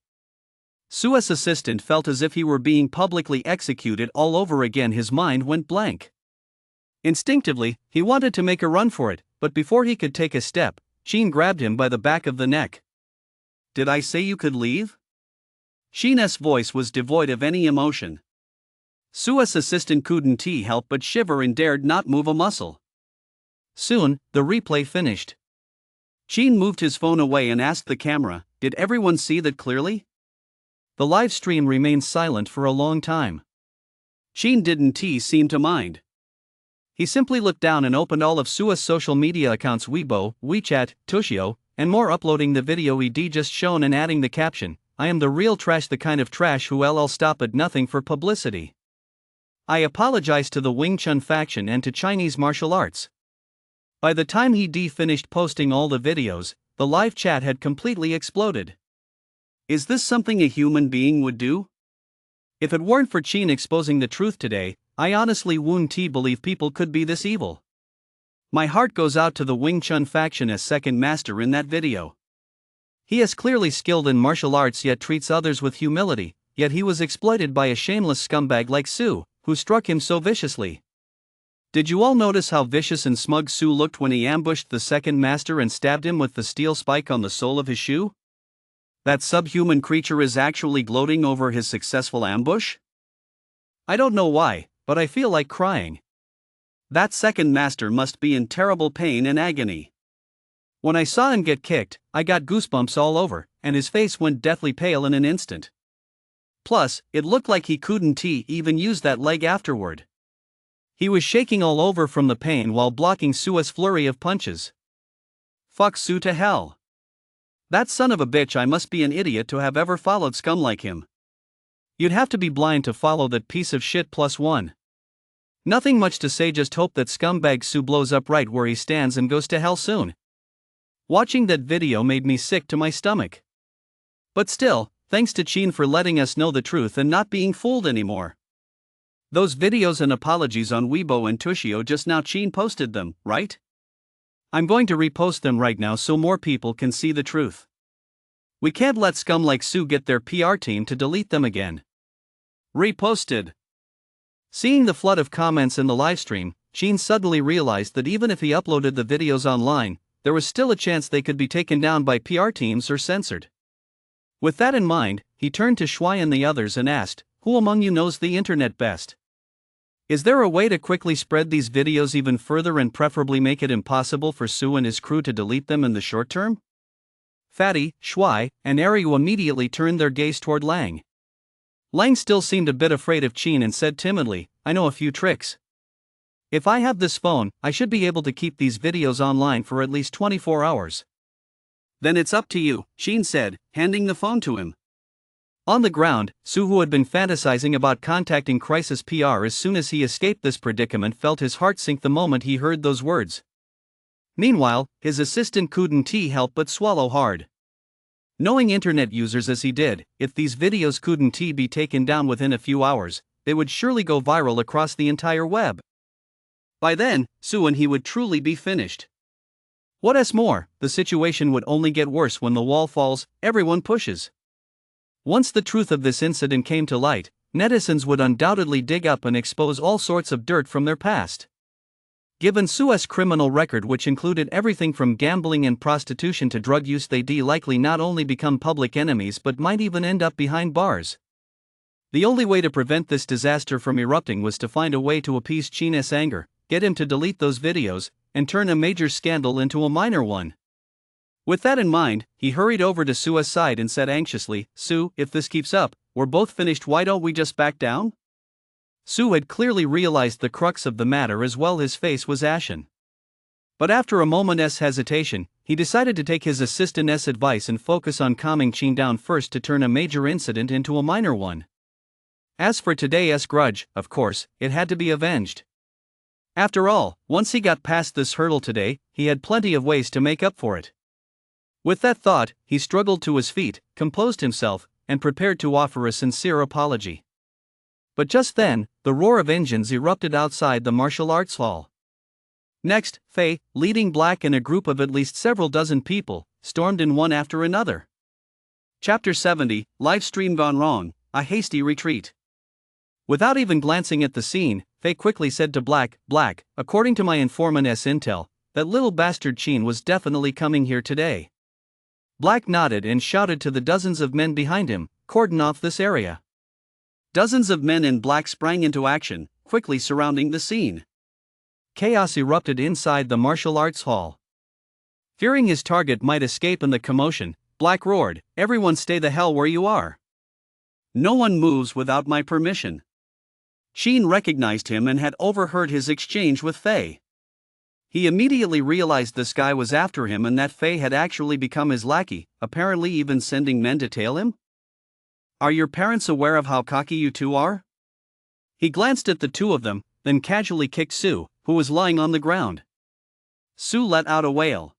Su's assistant felt as if he were being publicly executed all over again. His mind went blank. Instinctively, he wanted to make a run for it, but before he could take a step, Sheen grabbed him by the back of the neck. "Did I say you could leave?" Sheen's voice was devoid of any emotion. Su's assistant couldn't help but shiver and dared not move a muscle. Soon, the replay finished. Sheen moved his phone away and asked the camera, "Did everyone see that clearly?" The live stream remained silent for a long time. Sheen didn't seem to mind. He simply looked down and opened all of Su's social media accounts, Weibo, WeChat, Tushio, and more, uploading the video he'd just shown and adding the caption, "I am the real trash, the kind of trash who'll stop at nothing for publicity. I apologize to the Wing Chun faction and to Chinese martial arts." By the time he'd finished posting all the videos, the live chat had completely exploded. Is this something a human being would do? If it weren't for Sheen exposing the truth today, I honestly wouldn't believe people could be this evil. My heart goes out to the Wing Chun faction as second master in that video. He is clearly skilled in martial arts yet treats others with humility, yet he was exploited by a shameless scumbag like Su, who struck him so viciously. Did you all notice how vicious and smug Su looked when he ambushed the second master and stabbed him with the steel spike on the sole of his shoe? That subhuman creature is actually gloating over his successful ambush? I don't know why, but I feel like crying. That second master must be in terrible pain and agony. When I saw him get kicked, I got goosebumps all over, and his face went deathly pale in an instant. Plus, it looked like he couldn't even use that leg afterward. He was shaking all over from the pain while blocking Su's flurry of punches. Fuck Su to hell. That son of a bitch, I must be an idiot to have ever followed scum like him. You'd have to be blind to follow that piece of shit +1. Nothing much to say, just hope that scumbag Su blows up right where he stands and goes to hell soon. Watching that video made me sick to my stomach. But still, thanks to Chin for letting us know the truth and not being fooled anymore. Those videos and apologies on Weibo and Tushio just now, Chin posted them, right? I'm going to repost them right now so more people can see the truth. We can't let scum like Su get their PR team to delete them again. Reposted. Seeing the flood of comments in the livestream, Chin suddenly realized that even if he uploaded the videos online, there was still a chance they could be taken down by PR teams or censored. With that in mind, he turned to Shuai and the others and asked, "Who among you knows the internet best? Is there a way to quickly spread these videos even further and preferably make it impossible for Su and his crew to delete them in the short term?" Fatty, Shuai, and Ariu immediately turned their gaze toward Lang. Lang still seemed a bit afraid of Chin and said timidly, "I know a few tricks. If I have this phone, I should be able to keep these videos online for at least 24 hours. Then it's up to you," Chin said, handing the phone to him. On the ground, Su, who had been fantasizing about contacting Crisis PR as soon as he escaped this predicament, felt his heart sink the moment he heard those words. Meanwhile, his assistant couldn't help but swallow hard. Knowing internet users as he did, if these videos couldn't be taken down within a few hours, they would surely go viral across the entire web. By then, Su and he would truly be finished. What's more, the situation would only get worse. When the wall falls, everyone pushes. Once the truth of this incident came to light, netizens would undoubtedly dig up and expose all sorts of dirt from their past. Given Su's criminal record, which included everything from gambling and prostitution to drug use, they'd likely not only become public enemies but might even end up behind bars. The only way to prevent this disaster from erupting was to find a way to appease Chin's anger, get him to delete those videos, and turn a major scandal into a minor one. With that in mind, he hurried over to Su's side and said anxiously, "Su, if this keeps up, we're both finished. Why don't we just back down?" Su had clearly realized the crux of the matter as well. His face was ashen. But after a moment's hesitation, he decided to take his assistant's advice and focus on calming Chin down first to turn a major incident into a minor one. As for today's grudge, of course, it had to be avenged. After all, once he got past this hurdle today, he had plenty of ways to make up for it. With that thought, he struggled to his feet, composed himself, and prepared to offer a sincere apology. But just then, the roar of engines erupted outside the martial arts hall. Next, Faye, leading Black and a group of at least several dozen people, stormed in one after another. Chapter 70, Livestream gone wrong, a hasty retreat. Without even glancing at the scene, Faye quickly said to Black, "Black, according to my informant's intel, that little bastard Chin was definitely coming here today." Black nodded and shouted to the dozens of men behind him, "Cordon off this area." Dozens of men in black sprang into action, quickly surrounding the scene. Chaos erupted inside the martial arts hall. Fearing his target might escape in the commotion, Black roared, "Everyone stay the hell where you are. No one moves without my permission." Chin recognized him and had overheard his exchange with Faye. He immediately realized this guy was after him and that Faye had actually become his lackey, apparently even sending men to tail him. "Are your parents aware of how cocky you two are?" He glanced at the two of them, then casually kicked Su, who was lying on the ground. Su let out a wail.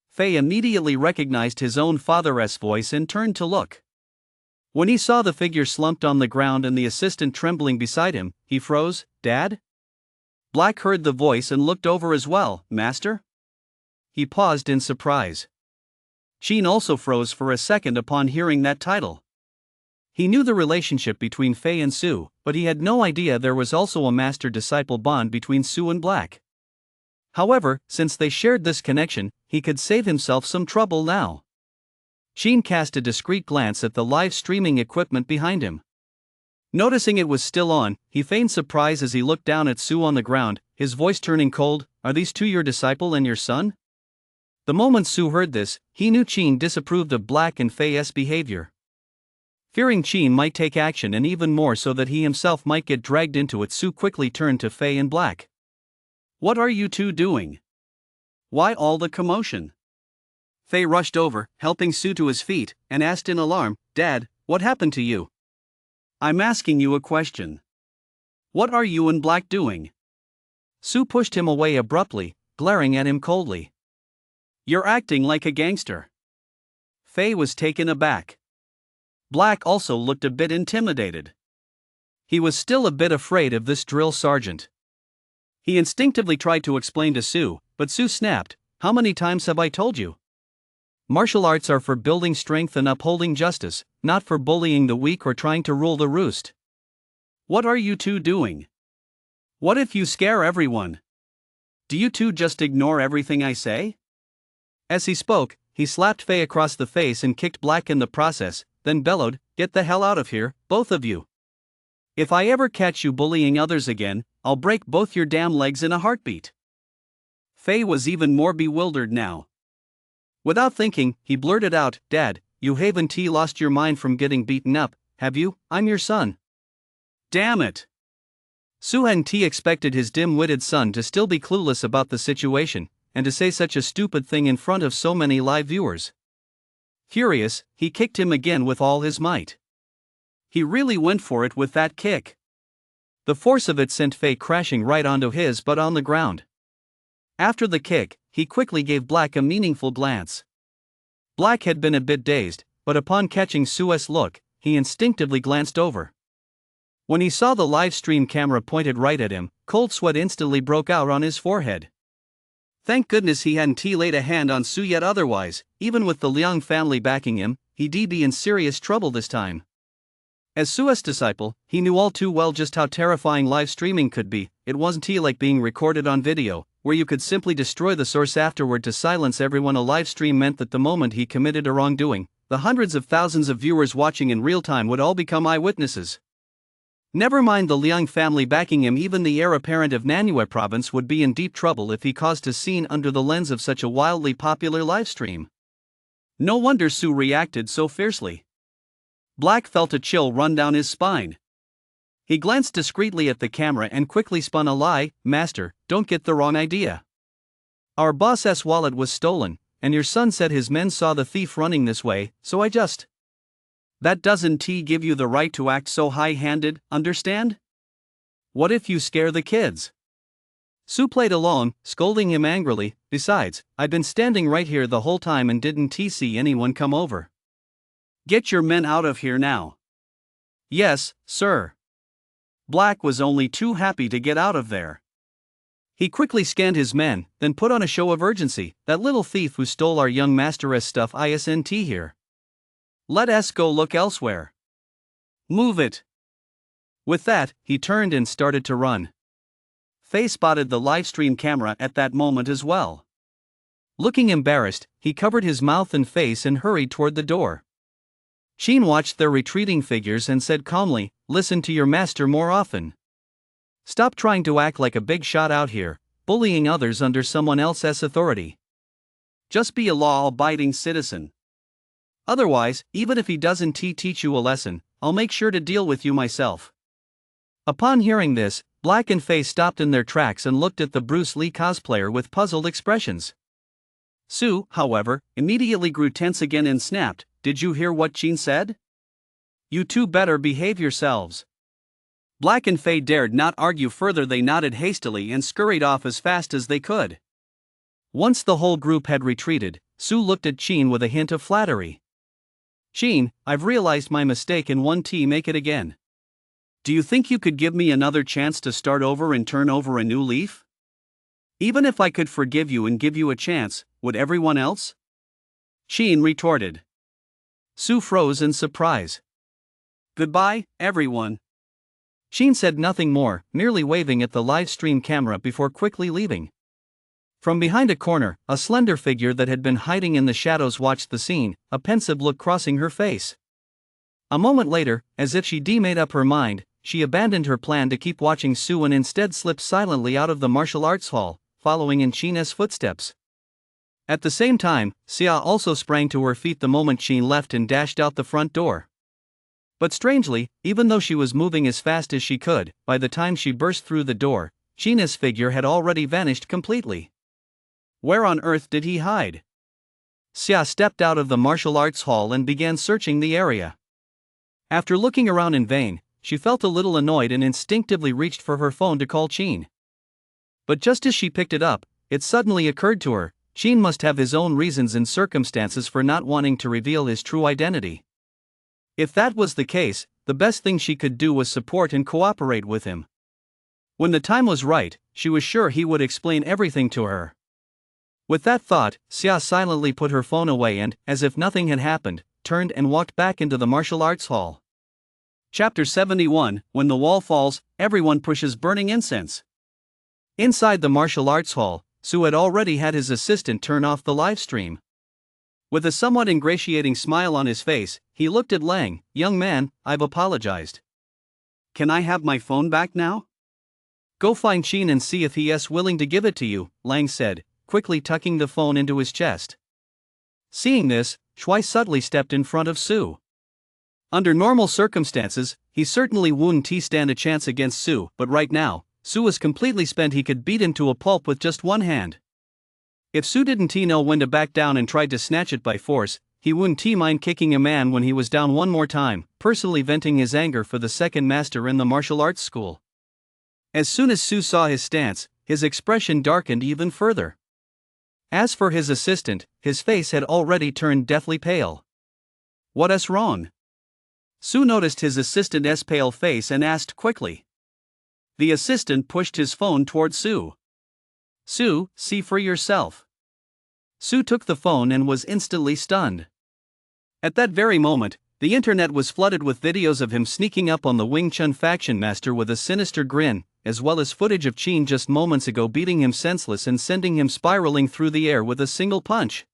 Faye immediately recognized his own father's voice and turned to look. When he saw the figure slumped on the ground and the assistant trembling beside him, he froze. "Dad?" Black heard the voice and looked over as well. "Master?" He paused in surprise. Chin also froze for a second upon hearing that title. He knew the relationship between Faye and Su, but he had no idea there was also a master-disciple bond between Su and Black. However, since they shared this connection, he could save himself some trouble now. Chin cast a discreet glance at the live streaming equipment behind him. Noticing it was still on, he feigned surprise as he looked down at Su on the ground, his voice turning cold. "Are these two your disciple and your son?" The moment Su heard this, he knew Chin disapproved of Black and Faye's behavior. Fearing Chin might take action and even more so that he himself might get dragged into it, Sue quickly turned to Faye and Black. "What are you two doing? Why all the commotion?" Faye rushed over, helping Sue to his feet, and asked in alarm, "Dad, what happened to you?" "I'm asking you a question. What are you and Black doing?" Sue pushed him away abruptly, glaring at him coldly. "You're acting like a gangster." Faye was taken aback. Black also looked a bit intimidated. He was still a bit afraid of this drill sergeant. He instinctively tried to explain to Sue, but Sue snapped, "How many times have I told you? Martial arts are for building strength and upholding justice, not for bullying the weak or trying to rule the roost." "What are you two doing? What if you scare everyone? Do you two just ignore everything I say?" As he spoke, he slapped Faye across the face and kicked Black in the process, then bellowed, "Get the hell out of here, both of you. If I ever catch you bullying others again, I'll break both your damn legs in a heartbeat." Faye was even more bewildered now. Without thinking, he blurted out, "Dad, you haven't lost your mind from getting beaten up, have you? I'm your son." Damn it! Sue hadn't expected his dim-witted son to still be clueless about the situation, and to say such a stupid thing in front of so many live viewers. Furious, he kicked him again with all his might. He really went for it with that kick. The force of it sent Faye crashing right onto his butt on the ground. After the kick, he quickly gave Black a meaningful glance. Black had been a bit dazed, but upon catching Sue's look, he instinctively glanced over. When he saw the live stream camera pointed right at him, cold sweat instantly broke out on his forehead. Thank goodness he hadn't laid a hand on Sue yet, otherwise, even with the Liang family backing him, he'd be in serious trouble this time. As Sue's disciple, he knew all too well just how terrifying live streaming could be. It wasn't like being recorded on video, where you could simply destroy the source afterward to silence everyone. A live stream meant that the moment he committed a wrongdoing, the hundreds of thousands of viewers watching in real time would all become eyewitnesses. Never mind the Liang family backing him, even the heir apparent of Nanyue province would be in deep trouble if he caused a scene under the lens of such a wildly popular livestream. No wonder Sue reacted so fiercely. Black felt a chill run down his spine. He glanced discreetly at the camera and quickly spun a lie. "Master, don't get the wrong idea. Our boss's wallet was stolen, and your son said his men saw the thief running this way, so I just..." That doesn't give you the right to act so high-handed, understand? What if you scare the kids? Sue played along, scolding him angrily. "Besides, I've been standing right here the whole time and didn't see anyone come over." "Get your men out of here now." "Yes, sir." Black was only too happy to get out of there. He quickly scanned his men, then put on a show of urgency. "That little thief who stole our young master's stuff isn't here. Let us go look elsewhere. Move it." With that, he turned and started to run. Faye spotted the livestream camera at that moment as well. Looking embarrassed, he covered his mouth and face and hurried toward the door. Chin watched their retreating figures and said calmly, "Listen to your master more often. Stop trying to act like a big shot out here, bullying others under someone else's authority. Just be a law-abiding citizen. Otherwise, even if he doesn't teach you a lesson, I'll make sure to deal with you myself." Upon hearing this, Black and Faye stopped in their tracks and looked at the Bruce Lee cosplayer with puzzled expressions. Sue, however, immediately grew tense again and snapped, "Did you hear what Chin said? You two better behave yourselves." Black and Faye dared not argue further. They nodded hastily and scurried off as fast as they could. Once the whole group had retreated, Sue looked at Chin with a hint of flattery. "Chin, I've realized my mistake and won't make it again. Do you think you could give me another chance to start over and turn over a new leaf? Even if I could forgive you and give you a chance, would everyone else?" Chin retorted. Sue froze in surprise. "Goodbye, everyone." Chin said nothing more, merely waving at the live stream camera before quickly leaving. From behind a corner, a slender figure that had been hiding in the shadows watched the scene, a pensive look crossing her face. A moment later, as if she'd made up her mind, she abandoned her plan to keep watching Sue and instead slipped silently out of the martial arts hall, following in Chin's footsteps. At the same time, Xia also sprang to her feet the moment Chin left and dashed out the front door. But strangely, even though she was moving as fast as she could, by the time she burst through the door, Gina's figure had already vanished completely. Where on earth did he hide? Xia stepped out of the martial arts hall and began searching the area. After looking around in vain, she felt a little annoyed and instinctively reached for her phone to call Qin. But just as she picked it up, it suddenly occurred to her, Qin must have his own reasons and circumstances for not wanting to reveal his true identity. If that was the case, the best thing she could do was support and cooperate with him. When the time was right, she was sure he would explain everything to her. With that thought, Xia silently put her phone away and, as if nothing had happened, turned and walked back into the martial arts hall. Chapter 71, When the Wall Falls, Everyone Pushes Burning Incense. Inside the martial arts hall, Su had already had his assistant turn off the live stream. With a somewhat ingratiating smile on his face, he looked at Lang. "Young man, I've apologized. Can I have my phone back now?" "Go find Qin and see if he is willing to give it to you," Lang said, quickly tucking the phone into his chest. Seeing this, Shui subtly stepped in front of Su. Under normal circumstances, he certainly wouldn't stand a chance against Su, but right now, Su was completely spent. He could beat him to a pulp with just one hand. If Su didn't know when to back down and tried to snatch it by force, he wouldn't mind kicking a man when he was down one more time, personally venting his anger for the second master in the martial arts school. As soon as Su saw his stance, his expression darkened even further. As for his assistant, his face had already turned deathly pale. "What's wrong?" Su noticed his assistant's pale face and asked quickly. The assistant pushed his phone toward Su. "Su, see for yourself." Su took the phone and was instantly stunned. At that very moment, the internet was flooded with videos of him sneaking up on the Wing Chun faction master with a sinister grin, as well as footage of Qin just moments ago beating him senseless and sending him spiraling through the air with a single punch.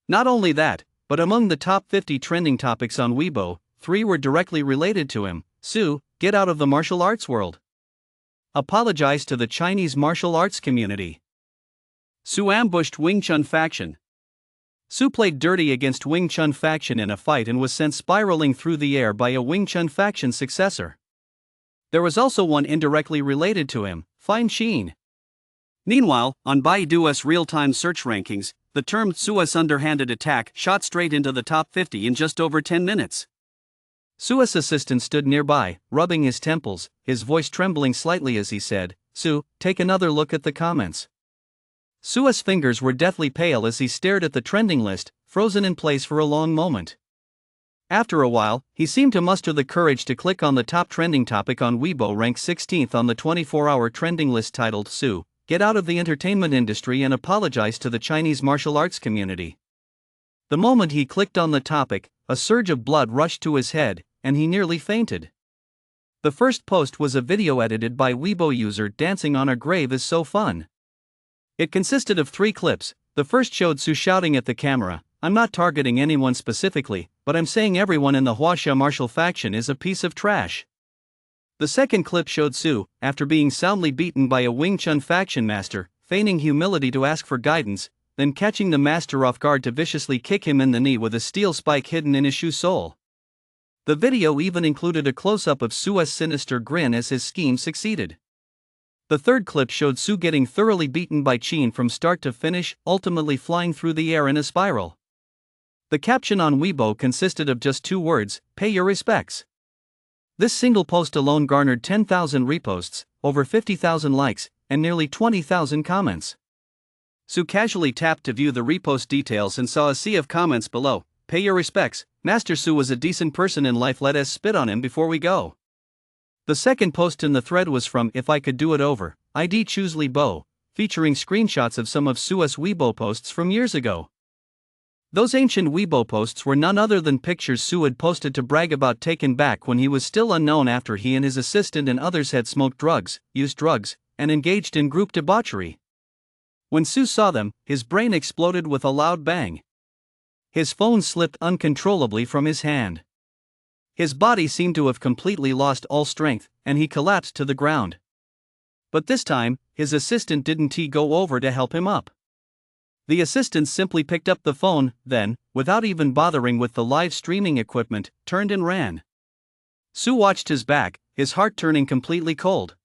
Not only that, but among the top 50 trending topics on Weibo, 3 were directly related to him. "Su, get out of the martial arts world. Apologize to the Chinese martial arts community." Su ambushed Wing Chun faction. Su played dirty against Wing Chun faction in a fight and was sent spiraling through the air by a Wing Chun faction successor. There was also one indirectly related to him, Find Qin. Meanwhile, on Baidu's real-time search rankings, the term Su's underhanded attack shot straight into the top 50 in just over 10 minutes. Su's assistant stood nearby, rubbing his temples, his voice trembling slightly as he said, "Su, take another look at the comments." Su's fingers were deathly pale as he stared at the trending list, frozen in place for a long moment. After a while, he seemed to muster the courage to click on the top trending topic on Weibo, ranked 16th on the 24-hour trending list, titled "Su, get out of the entertainment industry and apologize to the Chinese martial arts community." The moment he clicked on the topic, a surge of blood rushed to his head, and he nearly fainted. The first post was a video edited by Weibo user "Dancing on a Grave is so fun." It consisted of 3 clips. The first showed Su shouting at the camera, "I'm not targeting anyone specifically, but I'm saying everyone in the Huaxia martial faction is a piece of trash." The second clip showed Su, after being soundly beaten by a Wing Chun faction master, feigning humility to ask for guidance, then catching the master off guard to viciously kick him in the knee with a steel spike hidden in his shoe sole. The video even included a close-up of Su's sinister grin as his scheme succeeded. The third clip showed Su getting thoroughly beaten by Qin from start to finish, ultimately flying through the air in a spiral. The caption on Weibo consisted of just 2 words, "Pay your respects." This single post alone garnered 10,000 reposts, over 50,000 likes, and nearly 20,000 comments. Su casually tapped to view the repost details and saw a sea of comments below. "Pay your respects, Master Su was a decent person in life, let us spit on him before we go." The second post in the thread was from "If I Could Do It Over, I'd choose Li Bo," featuring screenshots of some of Su's Weibo posts from years ago. Those ancient Weibo posts were none other than pictures Su had posted to brag about taken back when he was still unknown, after he and his assistant and others had smoked drugs, used drugs, and engaged in group debauchery. When Su saw them, his brain exploded with a loud bang. His phone slipped uncontrollably from his hand. His body seemed to have completely lost all strength, and he collapsed to the ground. But this time, his assistant didn't go over to help him up. The assistant simply picked up the phone, then, without even bothering with the live streaming equipment, turned and ran. Su watched his back, his heart turning completely cold.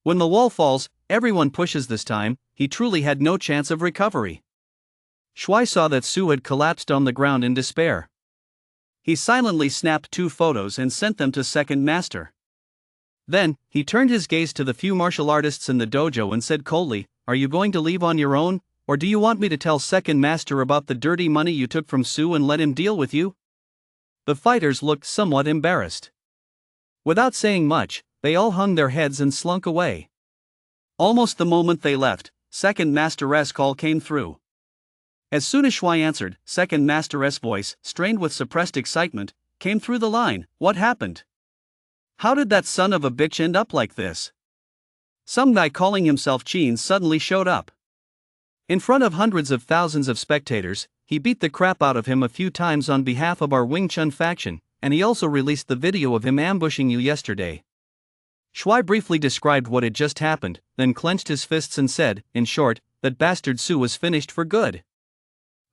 When the wall falls, everyone pushes this time, he truly had no chance of recovery. Shuai saw that Su had collapsed on the ground in despair. He silently snapped 2 photos and sent them to Second Master. Then, he turned his gaze to the few martial artists in the dojo and said coldly, "Are you going to leave on your own, or do you want me to tell Second Master about the dirty money you took from Su and let him deal with you?" The fighters looked somewhat embarrassed. Without saying much, they all hung their heads and slunk away. Almost the moment they left, Second Master's call came through. As soon as Shuai answered, Second Master's voice, strained with suppressed excitement, came through the line. "What happened? How did that son of a bitch end up like this?" Some guy calling himself Chin suddenly showed up. In front of hundreds of thousands of spectators, he beat the crap out of him a few times on behalf of our Wing Chun faction, and he also released the video of him ambushing you yesterday. Shuai briefly described what had just happened, then clenched his fists and said, in short, that bastard Su was finished for good.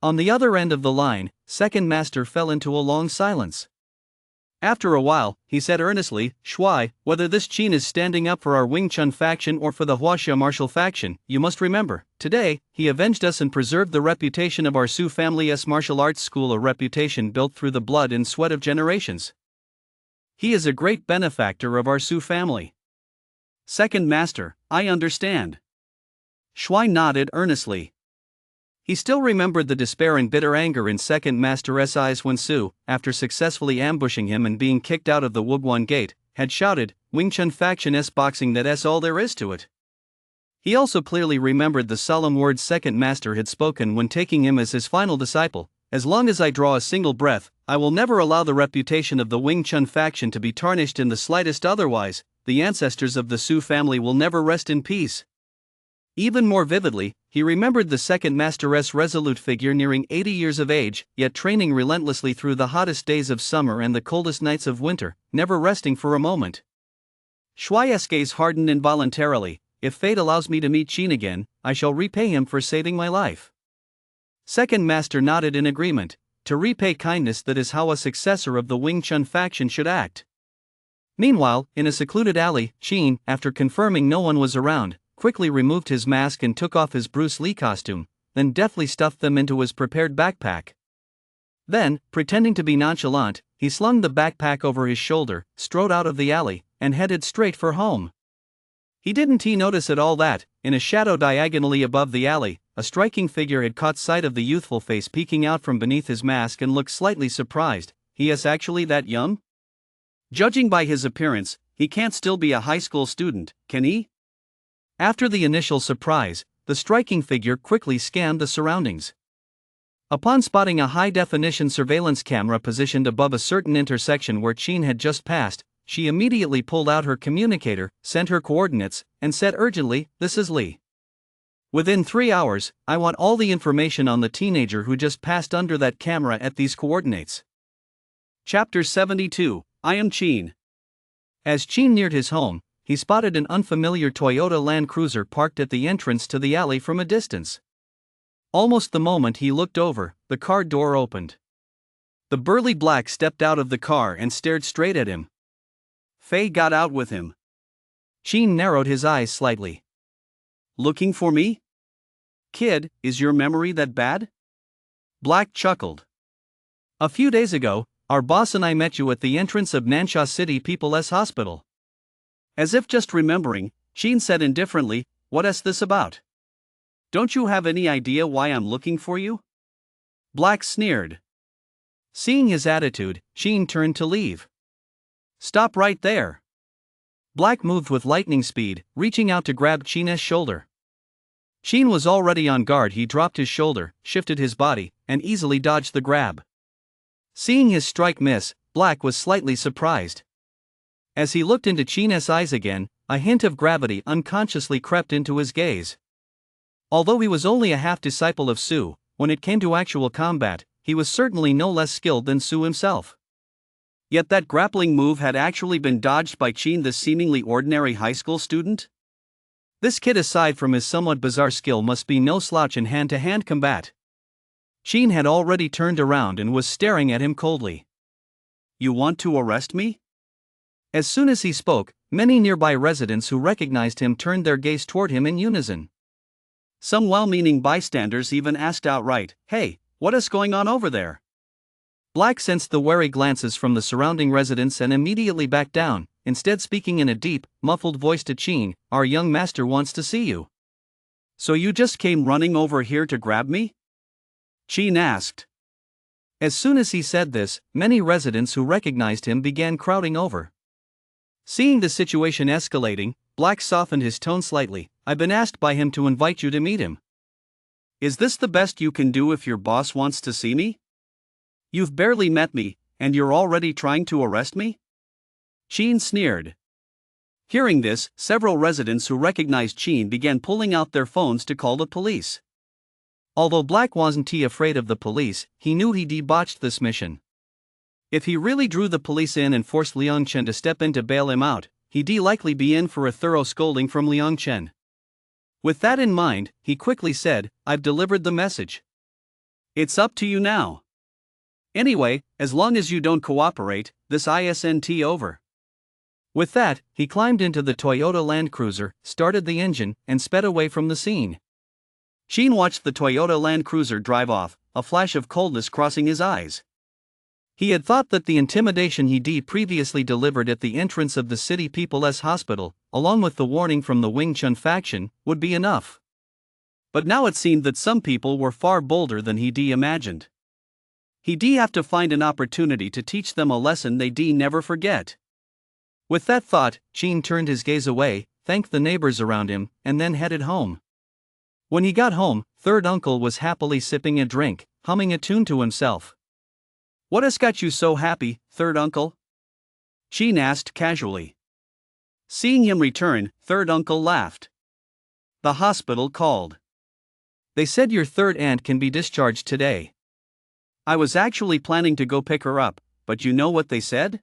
On the other end of the line, Second Master fell into a long silence. After a while, he said earnestly, "Shuai, whether this Chin is standing up for our Wing Chun faction or for the Huaxia martial faction, you must remember, today, he avenged us and preserved the reputation of our Su family's martial arts school, a reputation built through the blood and sweat of generations. He is a great benefactor of our Su family." "Second Master, I understand." Shuai nodded earnestly. He still remembered the despair and bitter anger in Second Master's eyes when Su, after successfully ambushing him and being kicked out of the Wuguan gate, had shouted, "Wing Chun faction s boxing, that's all there is to it." He also clearly remembered the solemn words Second Master had spoken when taking him as his final disciple: "As long as I draw a single breath, I will never allow the reputation of the Wing Chun faction to be tarnished in the slightest, otherwise, the ancestors of the Su family will never rest in peace." Even more vividly, he remembered the Second Master's resolute figure nearing 80 years of age, yet training relentlessly through the hottest days of summer and the coldest nights of winter, never resting for a moment. Shuai's gaze hardened involuntarily. "If fate allows me to meet Chin again, I shall repay him for saving my life." Second Master nodded in agreement. To repay kindness, that is how a successor of the Wing Chun faction should act. Meanwhile, in a secluded alley, Chin, after confirming no one was around, quickly removed his mask and took off his Bruce Lee costume, then deftly stuffed them into his prepared backpack. Then, pretending to be nonchalant, he slung the backpack over his shoulder, strode out of the alley, and headed straight for home. He didn't notice at all that, in a shadow diagonally above the alley, a striking figure had caught sight of the youthful face peeking out from beneath his mask and looked slightly surprised. "He is actually that young? Judging by his appearance, he can't still be a high school student, can he?" After the initial surprise, the striking figure quickly scanned the surroundings. Upon spotting a high-definition surveillance camera positioned above a certain intersection where Chin had just passed, she immediately pulled out her communicator, sent her coordinates, and said urgently, "This is Lee. Within 3 hours, I want all the information on the teenager who just passed under that camera at these coordinates." Chapter 72, I Am Chin. As Chin neared his home, he spotted an unfamiliar Toyota Land Cruiser parked at the entrance to the alley from a distance. Almost the moment he looked over, the car door opened. The burly Black stepped out of the car and stared straight at him. "Faye got out with him." Chin narrowed his eyes slightly. "Looking for me? Kid, is your memory that bad?" Black chuckled. "A few days ago, our boss and I met you at the entrance of Nansha City People's Hospital." As if just remembering, Chin said indifferently, "What's this about? Don't you have any idea why I'm looking for you?" Black sneered. Seeing his attitude, Chin turned to leave. "Stop right there." Black moved with lightning speed, reaching out to grab Chin's shoulder. Chin was already on guard. He dropped his shoulder, shifted his body, and easily dodged the grab. Seeing his strike miss, Black was slightly surprised. As he looked into Chin's eyes again, a hint of gravity unconsciously crept into his gaze. Although he was only a half-disciple of Su, when it came to actual combat, he was certainly no less skilled than Su himself. Yet that grappling move had actually been dodged by Chin, the seemingly ordinary high school student? This kid, aside from his somewhat bizarre skill, must be no slouch in hand-to-hand combat. Chin had already turned around and was staring at him coldly. "You want to arrest me?" As soon as he spoke, many nearby residents who recognized him turned their gaze toward him in unison. Some well-meaning bystanders even asked outright, "Hey, what is going on over there?" Black sensed the wary glances from the surrounding residents and immediately backed down, instead speaking in a deep, muffled voice to Qin, "Our young master wants to see you." "So you just came running over here to grab me?" Qin asked. As soon as he said this, many residents who recognized him began crowding over. Seeing the situation escalating, Black softened his tone slightly. "I've been asked by him to invite you to meet him." "Is this the best you can do if your boss wants to see me? You've barely met me, and you're already trying to arrest me?" Qin sneered. Hearing this, several residents who recognized Qin began pulling out their phones to call the police. Although Black wasn't afraid of the police, he knew he debauched this mission. If he really drew the police in and forced Liang Chen to step in to bail him out, he'd likely be in for a thorough scolding from Liang Chen. With that in mind, he quickly said, "I've delivered the message. It's up to you now. Anyway, as long as you don't cooperate, this isn't over." With that, he climbed into the Toyota Land Cruiser, started the engine, and sped away from the scene. Qin watched the Toyota Land Cruiser drive off, a flash of coldness crossing his eyes. He had thought that the intimidation he'd previously delivered at the entrance of the City People's Hospital, along with the warning from the Wing Chun faction, would be enough. But now it seemed that some people were far bolder than he'd imagined. He'd have to find an opportunity to teach them a lesson they'd never forget. With that thought, Qin turned his gaze away, thanked the neighbors around him, and then headed home. When he got home, Third Uncle was happily sipping a drink, humming a tune to himself. "What has got you so happy, Third Uncle?" Qin asked casually. Seeing him return, Third Uncle laughed. "The hospital called. They said your third aunt can be discharged today." "I was actually planning to go pick her up, but you know what they said?"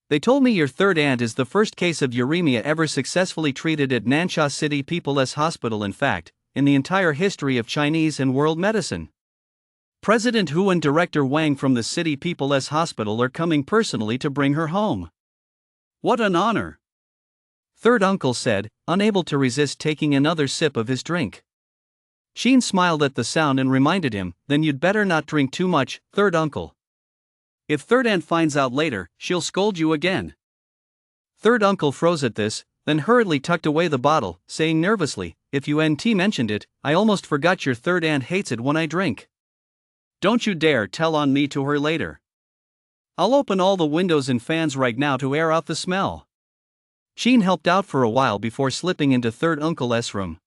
"They told me your third aunt is the first case of uremia ever successfully treated at Nansha City People's Hospital, in fact, in the entire history of Chinese and world medicine. President Hu and Director Wang from the City People's Hospital are coming personally to bring her home." "What an honor," Third Uncle said, unable to resist taking another sip of his drink. Qin smiled at the sound and reminded him, "Then you'd better not drink too much, Third Uncle. If Third Aunt finds out later, she'll scold you again." Third Uncle froze at this, then hurriedly tucked away the bottle, saying nervously, "If you mentioned it, I almost forgot your third aunt hates it when I drink. Don't you dare tell on me to her later. I'll open all the windows and fans right now to air out the smell." Qin helped out for a while before slipping into Third Uncle's room.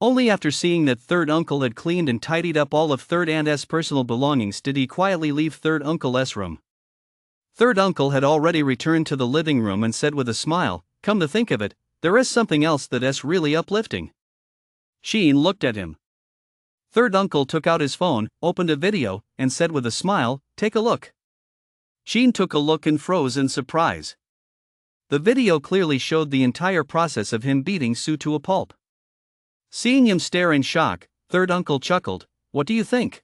Only after seeing that Third Uncle had cleaned and tidied up all of Third Aunt's personal belongings did he quietly leave Third Uncle's room. Third Uncle had already returned to the living room and said with a smile, "Come to think of it, there is something else that's really uplifting." Qin looked at him. Third Uncle took out his phone, opened a video, and said with a smile, "Take a look." Qin took a look and froze in surprise. The video clearly showed the entire process of him beating Sue to a pulp. Seeing him stare in shock, Third Uncle chuckled, "What do you think?"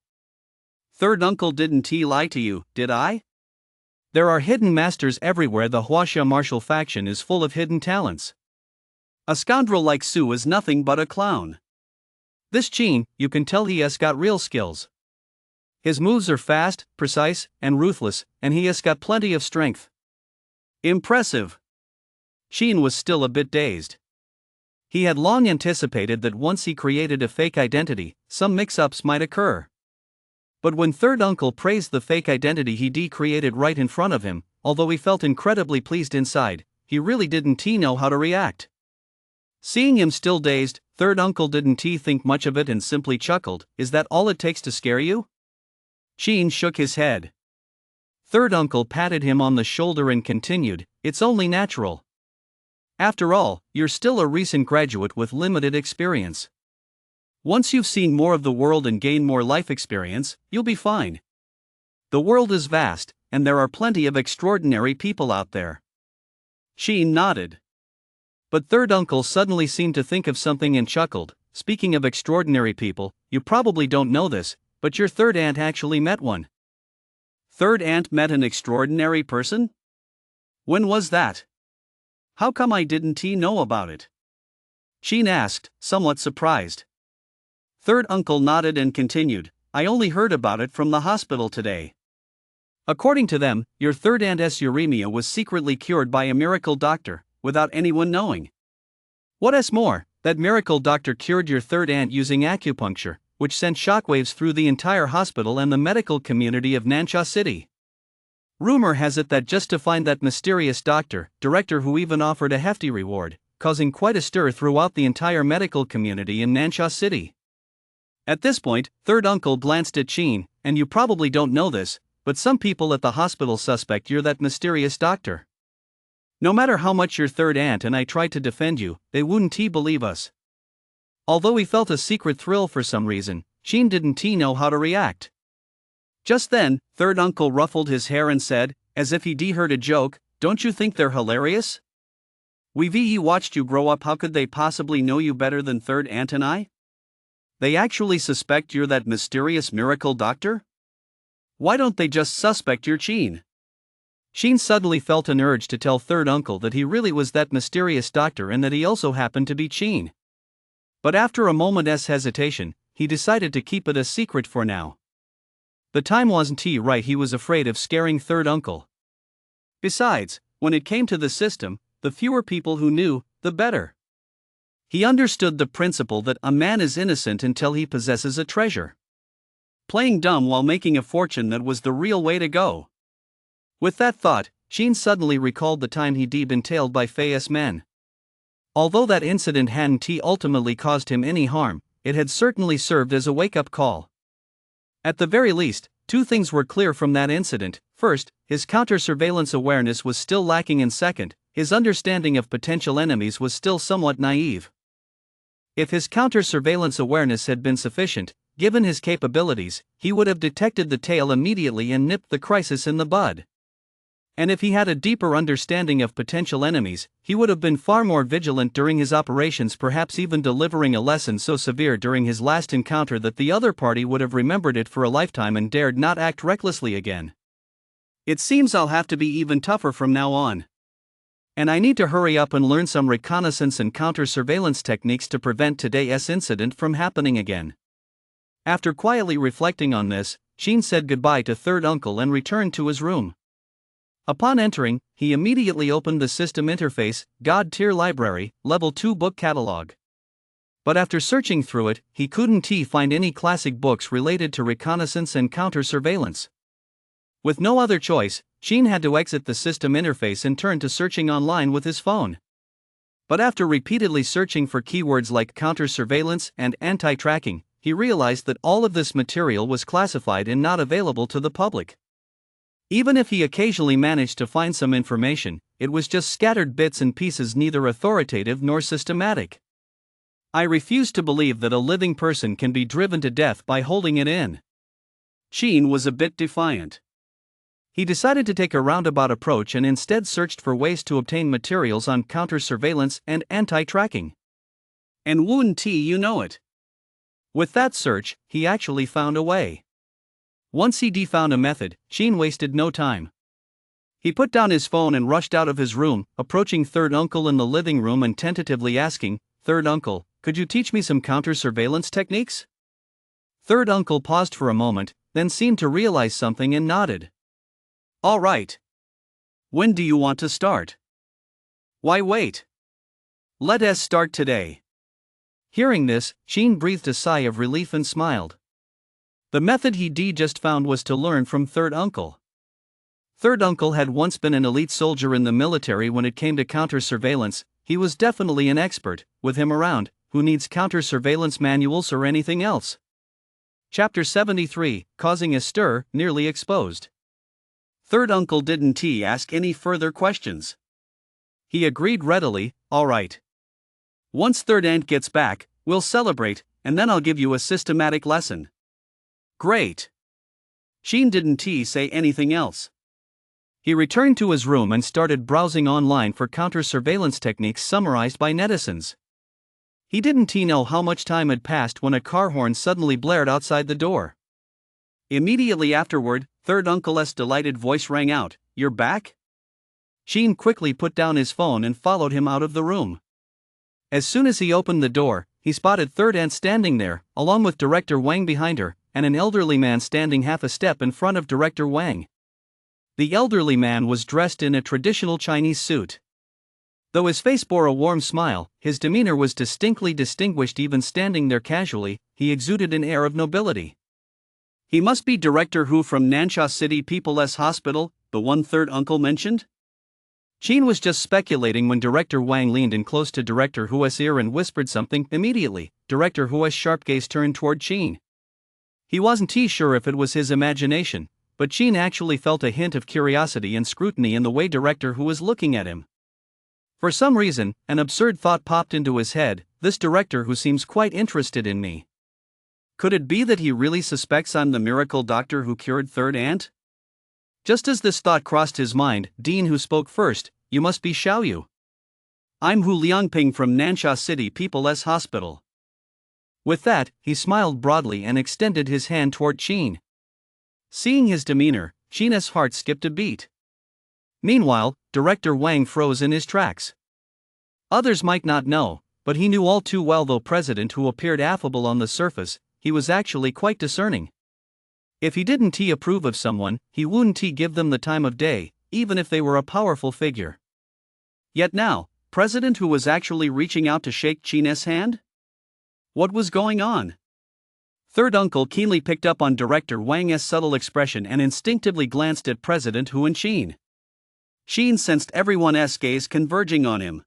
"Third Uncle, didn't he lie to you, did I?" There are hidden masters everywhere. The Huaxia martial faction is full of hidden talents. A scoundrel like Sue is nothing but a clown. This Qin, you can tell he has got real skills. His moves are fast, precise, and ruthless, and he has got plenty of strength." "Impressive." Qin was still a bit dazed. He had long anticipated that once he created a fake identity, some mix-ups might occur. But when Third Uncle praised the fake identity he'd created right in front of him, although he felt incredibly pleased inside, he really didn't know how to react. Seeing him still dazed, Third Uncle didn't think much of it and simply chuckled, "Is that all it takes to scare you?" Qin shook his head. Third Uncle patted him on the shoulder and continued, "It's only natural. After all, you're still a recent graduate with limited experience. Once you've seen more of the world and gained more life experience, you'll be fine. The world is vast, and there are plenty of extraordinary people out there." Qin nodded. But Third Uncle suddenly seemed to think of something and chuckled, "Speaking of extraordinary people, you probably don't know this, but your third aunt actually met one." "Third Aunt met an extraordinary person?" When was that? How come I didn't know about it? Sheen asked, somewhat surprised. Third uncle nodded and continued, I only heard about it from the hospital today. According to them, your third aunt's uremia was secretly cured by a miracle doctor, without anyone knowing. What's more, that miracle doctor cured your third aunt using acupuncture, which sent shockwaves through the entire hospital and the medical community of Nansha City. Rumor has it that just to find that mysterious director who even offered a hefty reward, causing quite a stir throughout the entire medical community in Nansha City. At this point, third uncle glanced at Sheen, and you probably don't know this, but some people at the hospital suspect you're that mysterious doctor. No matter how much your third aunt and I tried to defend you, they wouldn't believe us. Although he felt a secret thrill for some reason, Sheen didn't know how to react. Just then, third uncle ruffled his hair and said, as if he'd heard a joke, don't you think they're hilarious? We've watched you grow up, how could they possibly know you better than third aunt and I? They actually suspect you're that mysterious miracle doctor? Why don't they just suspect you're Sheen? Sheen suddenly felt an urge to tell third uncle that he really was that mysterious doctor and that he also happened to be Sheen. But after a moment's hesitation, he decided to keep it a secret for now. The time wasn't right, he was afraid of scaring third uncle. Besides, when it came to the system, the fewer people who knew, the better. He understood the principle that a man is innocent until he possesses a treasure. Playing dumb while making a fortune, that was the real way to go. With that thought, Sheen suddenly recalled the time he'd been tailed by Fayus men. Although that incident hadn't ultimately caused him any harm, it had certainly served as a wake-up call. At the very least, two things were clear from that incident. First, his counter-surveillance awareness was still lacking, and second, his understanding of potential enemies was still somewhat naive. If his counter-surveillance awareness had been sufficient, given his capabilities, he would have detected the tail immediately and nipped the crisis in the bud. And if he had a deeper understanding of potential enemies, he would have been far more vigilant during his operations, perhaps even delivering a lesson so severe during his last encounter that the other party would have remembered it for a lifetime and dared not act recklessly again. It seems I'll have to be even tougher from now on. And I need to hurry up and learn some reconnaissance and counter-surveillance techniques to prevent today's incident from happening again. After quietly reflecting on this, Sheen said goodbye to third uncle and returned to his room. Upon entering, he immediately opened the system interface, God Tier Library, Level 2 book catalog. But after searching through it, he couldn't find any classic books related to reconnaissance and counter-surveillance. With no other choice, Sheen had to exit the system interface and turn to searching online with his phone. But after repeatedly searching for keywords like counter-surveillance and anti-tracking, he realized that all of this material was classified and not available to the public. Even if he occasionally managed to find some information, it was just scattered bits and pieces, neither authoritative nor systematic. I refuse to believe that a living person can be driven to death by holding it in. Sheen was a bit defiant. He decided to take a roundabout approach and instead searched for ways to obtain materials on counter-surveillance and anti-tracking. And wouldn't you know it? With that search, he actually found a way. Once he found a method, Sheen wasted no time. He put down his phone and rushed out of his room, approaching third uncle in the living room and tentatively asking, "Third uncle, could you teach me some counter-surveillance techniques?" Third uncle paused for a moment, then seemed to realize something and nodded. "All right. When do you want to start?" "Why wait? Let us start today." Hearing this, Sheen breathed a sigh of relief and smiled. The method he just found was to learn from third uncle. Third uncle had once been an elite soldier in the military when it came to counter-surveillance. He was definitely an expert. With him around, who needs counter-surveillance manuals or anything else? Chapter 73, Causing a Stir, Nearly Exposed. Third uncle didn't ask any further questions. He agreed readily, "All right. Once third aunt gets back, we'll celebrate, and then I'll give you a systematic lesson." "Great." Sheen didn't say anything else. He returned to his room and started browsing online for counter-surveillance techniques summarized by netizens. He didn't know how much time had passed when a car horn suddenly blared outside the door. Immediately afterward, third uncle's delighted voice rang out, "You're back?" Sheen quickly put down his phone and followed him out of the room. As soon as he opened the door, he spotted Third Aunt standing there, along with Director Wang behind her, and an elderly man standing half a step in front of Director Wang. The elderly man was dressed in a traditional Chinese suit. Though his face bore a warm smile, his demeanor was distinctly distinguished. Even standing there casually, he exuded an air of nobility. He must be Director Hu from Nansha City People's Hospital, the one third uncle mentioned? Sheen was just speculating when Director Wang leaned in close to Director Hu's ear and whispered something. Immediately, Director Hu's sharp gaze turned toward Sheen. He wasn't too sure if it was his imagination, but Sheen actually felt a hint of curiosity and scrutiny in the way Director Hu was looking at him. For some reason, an absurd thought popped into his head: this Director Hu seems quite interested in me. Could it be that he really suspects I'm the miracle doctor who cured Third Aunt? Just as this thought crossed his mind, Dean Hu spoke first. You must be Xiao Yu. I'm Hu Liangping from Nansha City People's Hospital. With that, he smiled broadly and extended his hand toward Sheen. Seeing his demeanor, Sheen's heart skipped a beat. Meanwhile, Director Wang froze in his tracks. Others might not know, but he knew all too well. Though President Hu appeared affable on the surface, he was actually quite discerning. If he didn't approve of someone, he wouldn't give them the time of day, even if they were a powerful figure. Yet now, President Hu was actually reaching out to shake Sheen's hand? What was going on? Third Uncle keenly picked up on Director Wang's subtle expression and instinctively glanced at President Hu and Sheen. Sheen sensed everyone's gaze converging on him.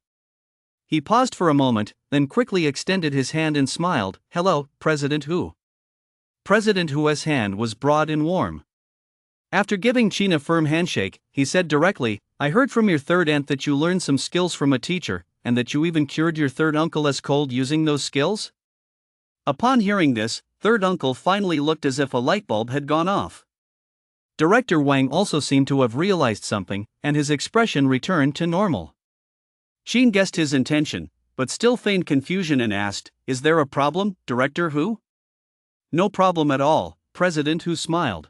He paused for a moment, then quickly extended his hand and smiled. Hello, President Hu. President Hu's hand was broad and warm. After giving Sheen a firm handshake, he said directly, I heard from your third aunt that you learned some skills from a teacher, and that you even cured your third uncle's cold using those skills? Upon hearing this, Third Uncle finally looked as if a light bulb had gone off. Director Wang also seemed to have realized something, and his expression returned to normal. Sheen guessed his intention, but still feigned confusion and asked, Is there a problem, Director Hu? No problem at all, President Hu smiled.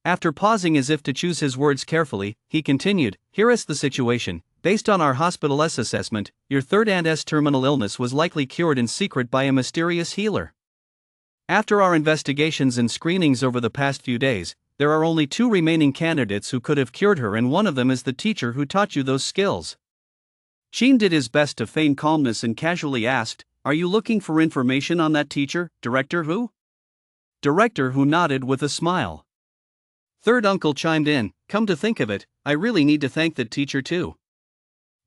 After pausing as if to choose his words carefully, he continued, Here is the situation. Based on our hospital's assessment, your third aunt's terminal illness was likely cured in secret by a mysterious healer. After our investigations and screenings over the past few days, there are only 2 remaining candidates who could have cured her, and one of them is the teacher who taught you those skills. Sheen did his best to feign calmness and casually asked, Are you looking for information on that teacher, Director Hu? Director Hu nodded with a smile. Third Uncle chimed in, Come to think of it, I really need to thank that teacher too.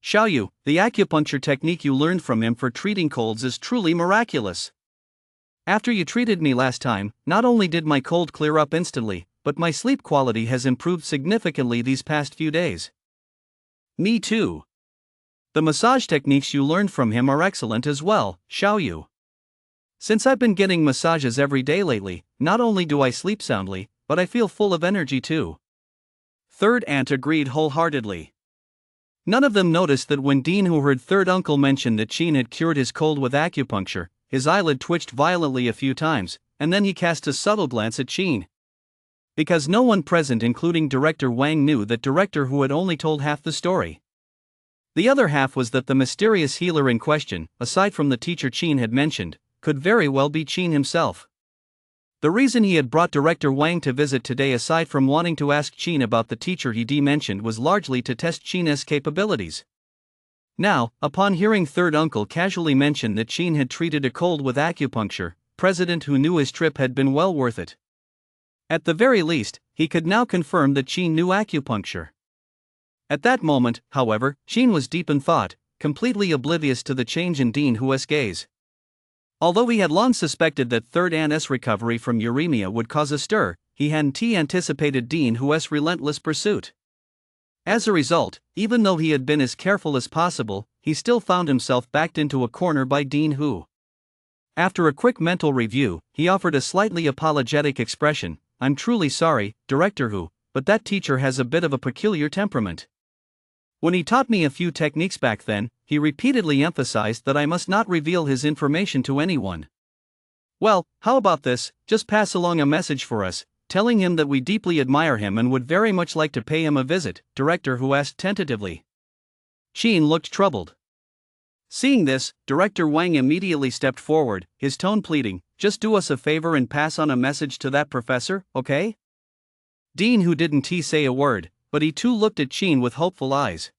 Xiao Yu, the acupuncture technique you learned from him for treating colds is truly miraculous. After you treated me last time, not only did my cold clear up instantly, but my sleep quality has improved significantly these past few days. Me too. The massage techniques you learned from him are excellent as well, Xiao Yu. Since I've been getting massages every day lately, not only do I sleep soundly, but I feel full of energy too. Third Aunt agreed wholeheartedly. None of them noticed that when Dean Hu heard Third Uncle mention that Sheen had cured his cold with acupuncture, his eyelid twitched violently a few times, and then he cast a subtle glance at Sheen. Because no one present, including Director Wang, knew that Director Hu had only told half the story. The other half was that the mysterious healer in question, aside from the teacher Sheen had mentioned, could very well be Sheen himself. The reason he had brought Director Wang to visit today, aside from wanting to ask Sheen about the teacher he mentioned, was largely to test Sheen's capabilities. Now, upon hearing Third Uncle casually mention that Sheen had treated a cold with acupuncture, President Hu knew his trip had been well worth it. At the very least, he could now confirm that Sheen knew acupuncture. At that moment, however, Sheen was deep in thought, completely oblivious to the change in Dean Hu's gaze. Although he had long suspected that Third Aunt's recovery from uremia would cause a stir, he hadn't anticipated Dean Hu's relentless pursuit. As a result, even though he had been as careful as possible, he still found himself backed into a corner by Dean Hu. After a quick mental review, he offered a slightly apologetic expression, I'm truly sorry, Director Hu, but that teacher has a bit of a peculiar temperament. When he taught me a few techniques back then, he repeatedly emphasized that I must not reveal his information to anyone. Well, how about this, just pass along a message for us, telling him that we deeply admire him and would very much like to pay him a visit, Director Hu asked tentatively. Qin looked troubled. Seeing this, Director Wang immediately stepped forward, his tone pleading, "Just do us a favor and pass on a message to that professor, okay?" Dean Hu didn't say a word, but he too looked at Qin with hopeful eyes.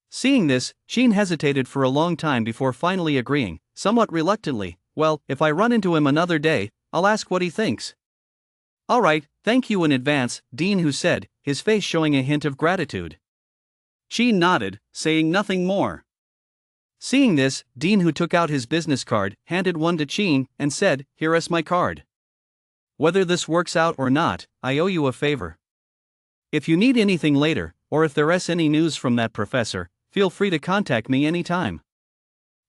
Seeing this, Qin hesitated for a long time before finally agreeing, somewhat reluctantly, "Well, if I run into him another day, I'll ask what he thinks." "All right, thank you in advance," Dean Hu said, his face showing a hint of gratitude. Qin nodded, saying nothing more. Seeing this, Dean Hu took out his business card, handed one to Qin, and said, "Here is my card. Whether this works out or not, I owe you a favor. If you need anything later, or if there is any news from that professor, feel free to contact me anytime."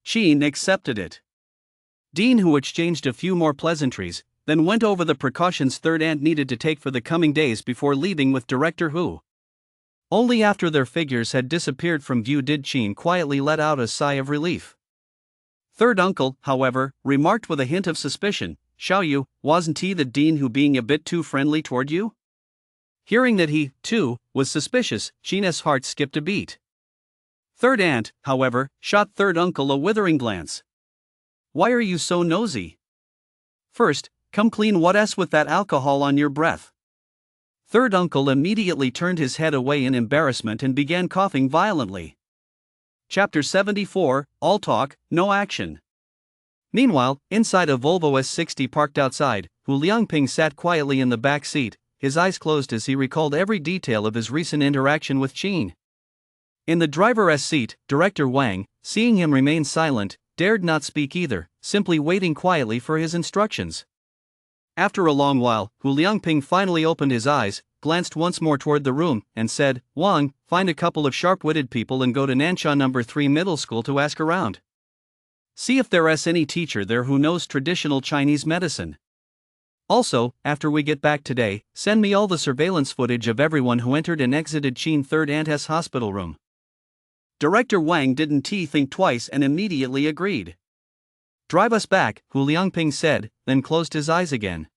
Qin accepted it. Dean Hu exchanged a few more pleasantries, then went over the precautions Third Ant needed to take for the coming days before leaving with Director Hu. Only after their figures had disappeared from view did Qin quietly let out a sigh of relief. Third Uncle, however, remarked with a hint of suspicion, "Xiao Yu, wasn't he the Dean Hu being a bit too friendly toward you?" Hearing that he, too, was suspicious, Qin's heart skipped a beat. Third Ant, however, shot Third Uncle a withering glance. "Why are you so nosy? First, come clean what's with that alcohol on your breath." Third Uncle immediately turned his head away in embarrassment and began coughing violently. Chapter 74, All Talk, No Action. Meanwhile, inside a Volvo S60 parked outside, Hu Liangping sat quietly in the back seat, his eyes closed as he recalled every detail of his recent interaction with Qin. In the driver's seat, Director Wang, seeing him remain silent, dared not speak either, simply waiting quietly for his instructions. After a long while, Hu Liangping finally opened his eyes, glanced once more toward the room, and said, "Wang, find a couple of sharp-witted people and go to Nansha No. 3 Middle School to ask around. See if there is any teacher there who knows traditional Chinese medicine. Also, after we get back today, send me all the surveillance footage of everyone who entered and exited Qin Third Ant's hospital room." Director Wang didn't think twice and immediately agreed. "Drive us back," Hu Liangping said, then closed his eyes again.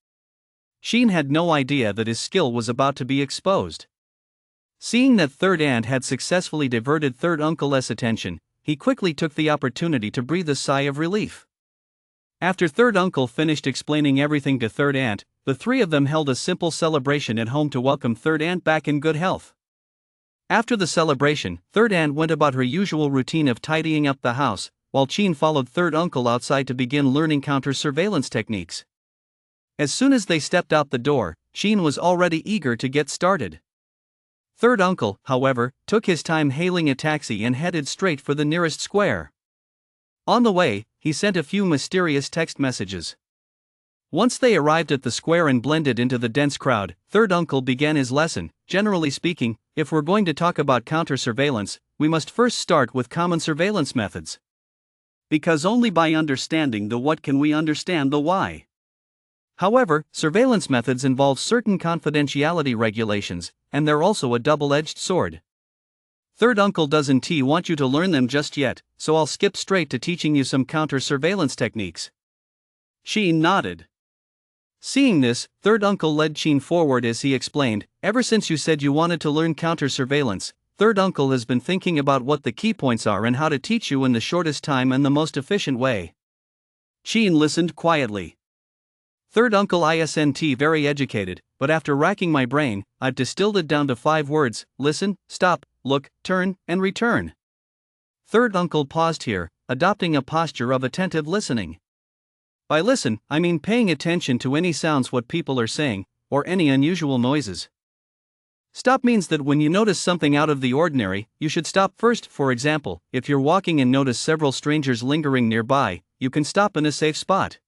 Qin had no idea that his skill was about to be exposed. Seeing that Third Ant had successfully diverted Third Uncle's attention, he quickly took the opportunity to breathe a sigh of relief. After Third Uncle finished explaining everything to Third Ant, the three of them held a simple celebration at home to welcome Third Ant back in good health. After the celebration, Third Ant went about her usual routine of tidying up the house, while Qin followed Third Uncle outside to begin learning counter-surveillance techniques. As soon as they stepped out the door, Qin was already eager to get started. Third Uncle, however, took his time hailing a taxi and headed straight for the nearest square. On the way, he sent a few mysterious text messages. Once they arrived at the square and blended into the dense crowd, Third Uncle began his lesson. "Generally speaking, if we're going to talk about counter-surveillance, we must first start with common surveillance methods. Because only by understanding the what can we understand the why. However, surveillance methods involve certain confidentiality regulations, and they're also a double-edged sword. Third Uncle doesn't want you to learn them just yet, so I'll skip straight to teaching you some counter-surveillance techniques." Qin nodded. Seeing this, Third Uncle led Qin forward as he explained, "Ever since you said you wanted to learn counter-surveillance, Third Uncle has been thinking about what the key points are and how to teach you in the shortest time and the most efficient way." Qin listened quietly. Third Uncle isn't very educated, but after racking my brain, I've distilled it down to 5 words: listen, stop, look, turn, and return. Third Uncle paused here, adopting a posture of attentive listening. By listen, I mean paying attention to any sounds what people are saying, or any unusual noises. Stop means that when you notice something out of the ordinary, you should stop first. For example, if you're walking and notice several strangers lingering nearby, you can stop in a safe spot.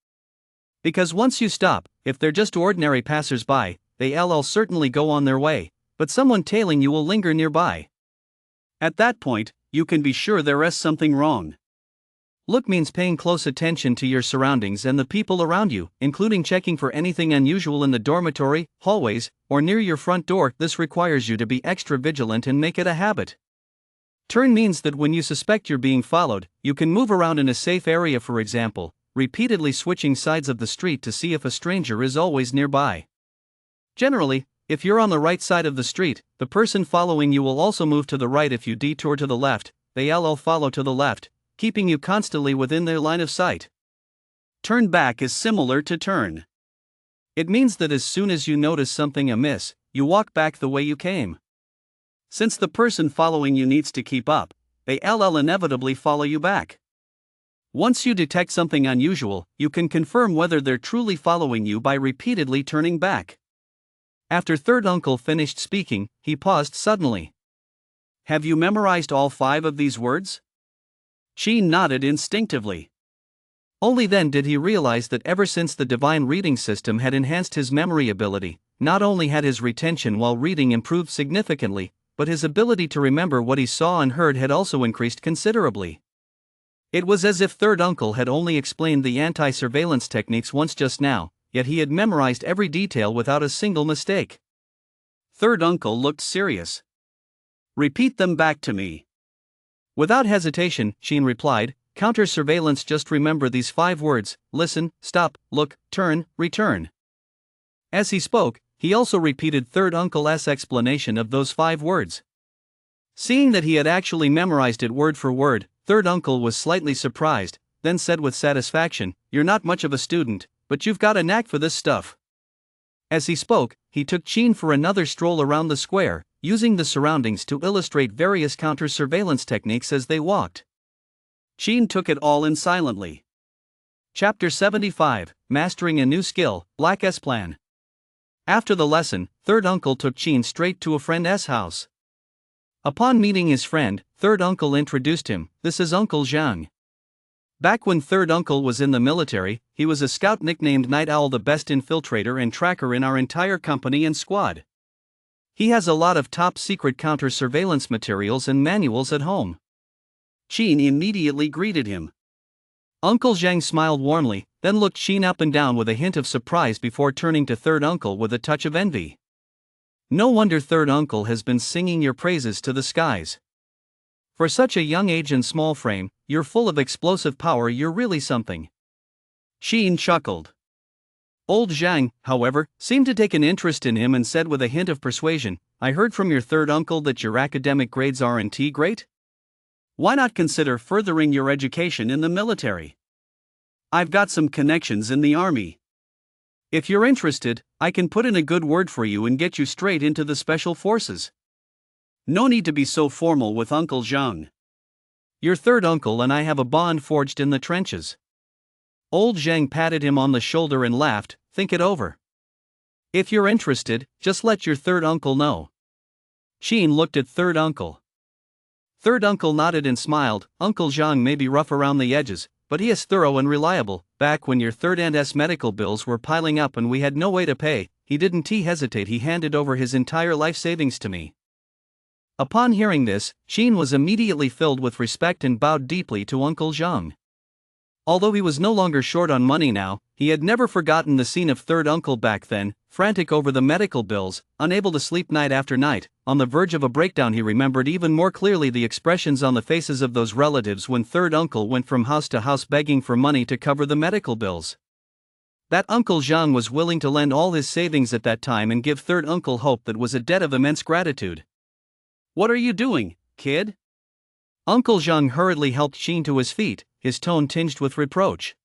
Because once you stop, if they're just ordinary passers-by, they'll certainly go on their way, but someone tailing you will linger nearby. At that point, you can be sure there is something wrong. Look means paying close attention to your surroundings and the people around you, including checking for anything unusual in the dormitory, hallways, or near your front door. This requires you to be extra vigilant and make it a habit. Turn means that when you suspect you're being followed, you can move around in a safe area, for example, repeatedly switching sides of the street to see if a stranger is always nearby. Generally, if you're on the right side of the street, the person following you will also move to the right. If you detour to the left, they'll follow to the left, keeping you constantly within their line of sight. Turn back is similar to turn. It means that as soon as you notice something amiss, you walk back the way you came. Since the person following you needs to keep up, they'll inevitably follow you back. Once you detect something unusual, you can confirm whether they're truly following you by repeatedly turning back. After third uncle finished speaking, he paused suddenly. Have you memorized all 5 of these words? Sheen nodded instinctively. Only then did he realize that ever since the divine reading system had enhanced his memory ability, not only had his retention while reading improved significantly, but his ability to remember what he saw and heard had also increased considerably. It was as if third uncle had only explained the anti-surveillance techniques once just now, yet he had memorized every detail without a single mistake. Third uncle looked serious. Repeat them back to me. Without hesitation, Sheen replied, counter-surveillance. Just remember these 5 words: listen, stop, look, turn, return. As he spoke, he also repeated third uncle's explanation of those 5 words. Seeing that he had actually memorized it word for word, third uncle was slightly surprised, then said with satisfaction, "You're not much of a student, but you've got a knack for this stuff." As he spoke, he took Sheen for another stroll around the square, using the surroundings to illustrate various counter-surveillance techniques as they walked. Sheen took it all in silently. Chapter 75, Mastering a New Skill, Black's Plan. After the lesson, third uncle took Sheen straight to a friend's house. Upon meeting his friend, third uncle introduced him. "This is Uncle Zhang." Back when third uncle was in the military, he was a scout nicknamed Night Owl, the best infiltrator and tracker in our entire company and squad. He has a lot of top-secret counter-surveillance materials and manuals at home. Sheen immediately greeted him. Uncle Zhang smiled warmly, then looked Sheen up and down with a hint of surprise before turning to third uncle with a touch of envy. "No wonder third uncle has been singing your praises to the skies. For such a young age and small frame, you're full of explosive power. You're really something." Sheen chuckled. Old Zhang, however, seemed to take an interest in him and said with a hint of persuasion, "I heard from your third uncle that your academic grades aren't great? Why not consider furthering your education in the military? I've got some connections in the army. If you're interested, I can put in a good word for you and get you straight into the special forces." No need to be so formal with Uncle Zhang. "Your third uncle and I have a bond forged in the trenches." Old Zhang patted him on the shoulder and laughed. "Think it over. If you're interested, just let your third uncle know." Sheen looked at third uncle. Third uncle nodded and smiled. "Uncle Zhang may be rough around the edges, but he is thorough and reliable. Back when your third aunt's medical bills were piling up and we had no way to pay, he didn't hesitate. He handed over his entire life savings to me." Upon hearing this, Sheen was immediately filled with respect and bowed deeply to Uncle Zhang. Although he was no longer short on money now, he had never forgotten the scene of third uncle back then, frantic over the medical bills, unable to sleep night after night, on the verge of a breakdown. He remembered even more clearly the expressions on the faces of those relatives when third uncle went from house to house begging for money to cover the medical bills. That Uncle Zhang was willing to lend all his savings at that time and give third uncle hope that was a debt of immense gratitude. "What are you doing, kid?" Uncle Zhang hurriedly helped Sheen to his feet, his tone tinged with reproach.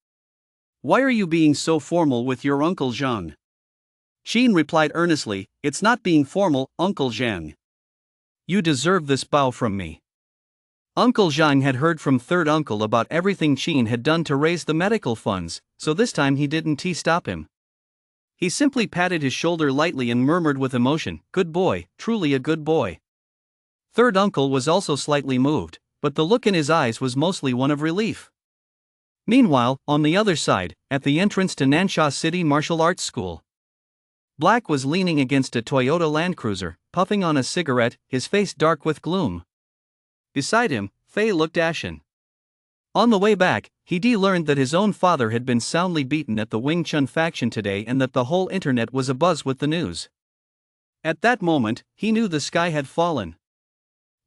"Why are you being so formal with your Uncle Zhang?" Sheen replied earnestly, "It's not being formal, Uncle Zhang. You deserve this bow from me." Uncle Zhang had heard from third uncle about everything Sheen had done to raise the medical funds, so this time he didn't stop him. He simply patted his shoulder lightly and murmured with emotion, "Good boy, truly a good boy." Third uncle was also slightly moved, but the look in his eyes was mostly one of relief. Meanwhile, on the other side, at the entrance to Nansha City Martial Arts School, Black was leaning against a Toyota Land Cruiser, puffing on a cigarette, his face dark with gloom. Beside him, Faye looked ashen. On the way back, he learned that his own father had been soundly beaten at the Wing Chun faction today and that the whole internet was abuzz with the news. At that moment, he knew the sky had fallen.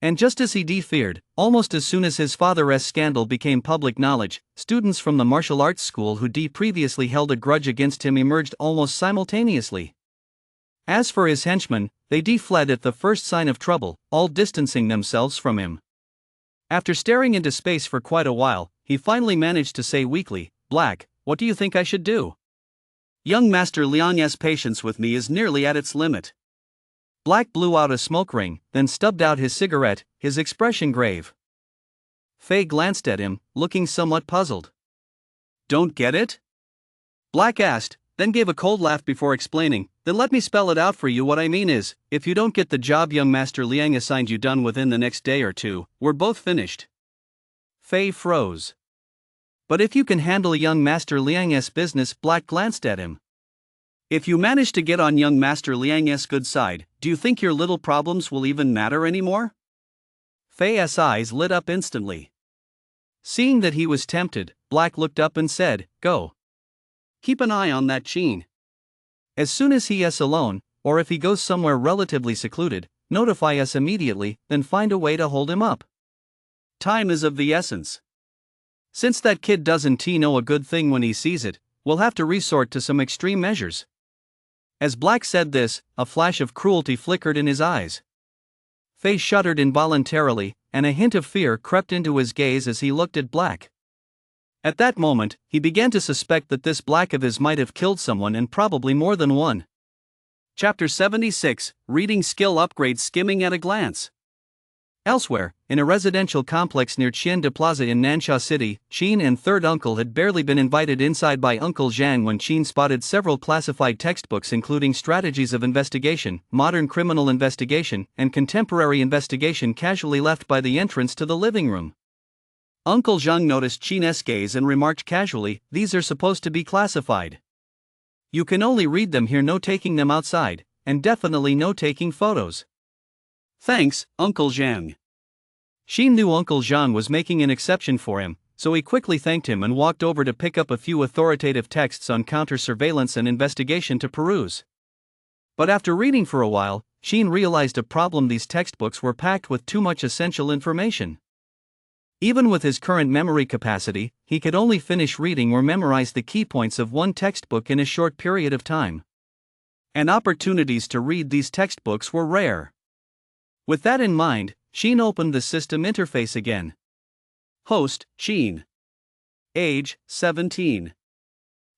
And just as he feared, almost as soon as his father's scandal became public knowledge, students from the martial arts school who previously held a grudge against him emerged almost simultaneously. As for his henchmen, they fled at the first sign of trouble, all distancing themselves from him. After staring into space for quite a while, he finally managed to say weakly, "Black, what do you think I should do? Young Master Liang's patience with me is nearly at its limit." Black blew out a smoke ring, then stubbed out his cigarette, his expression grave. Fei glanced at him, looking somewhat puzzled. "Don't get it?" Black asked, then gave a cold laugh before explaining, "Then let me spell it out for you. What I mean is, if you don't get the job young Master Liang assigned you done within the next day or two, we're both finished." Fei froze. "But if you can handle young Master Liang's business," Black glanced at him. "If you manage to get on young Master Liang's good side, do you think your little problems will even matter anymore?" Fei's eyes lit up instantly. Seeing that he was tempted, Black looked up and said, "Go. Keep an eye on that Qin. As soon as he is alone, or if he goes somewhere relatively secluded, notify us immediately, then find a way to hold him up. Time is of the essence. Since that kid doesn't know a good thing when he sees it, we'll have to resort to some extreme measures." As Black said this, a flash of cruelty flickered in his eyes. Fei shuddered involuntarily, and a hint of fear crept into his gaze as he looked at Black. At that moment, he began to suspect that this Black of his might have killed someone, and probably more than one. Chapter 76, Reading Skill Upgrade Skimming at a Glance. Elsewhere, in a residential complex near Qian de Plaza in Nansha City, Qin and third uncle had barely been invited inside by Uncle Zhang when Qin spotted several classified textbooks including Strategies of Investigation, Modern Criminal Investigation, and Contemporary Investigation casually left by the entrance to the living room. Uncle Zhang noticed Qin's gaze and remarked casually, "These are supposed to be classified. You can only read them here, no taking them outside, and definitely no taking photos." "Thanks, Uncle Zhang." Qin knew Uncle Zhang was making an exception for him, so he quickly thanked him and walked over to pick up a few authoritative texts on counter-surveillance and investigation to peruse. But after reading for a while, Qin realized a problem: these textbooks were packed with too much essential information. Even with his current memory capacity, he could only finish reading or memorize the key points of one textbook in a short period of time. And opportunities to read these textbooks were rare. With that in mind, Qin opened the system interface again. Host, Qin. Age, 17.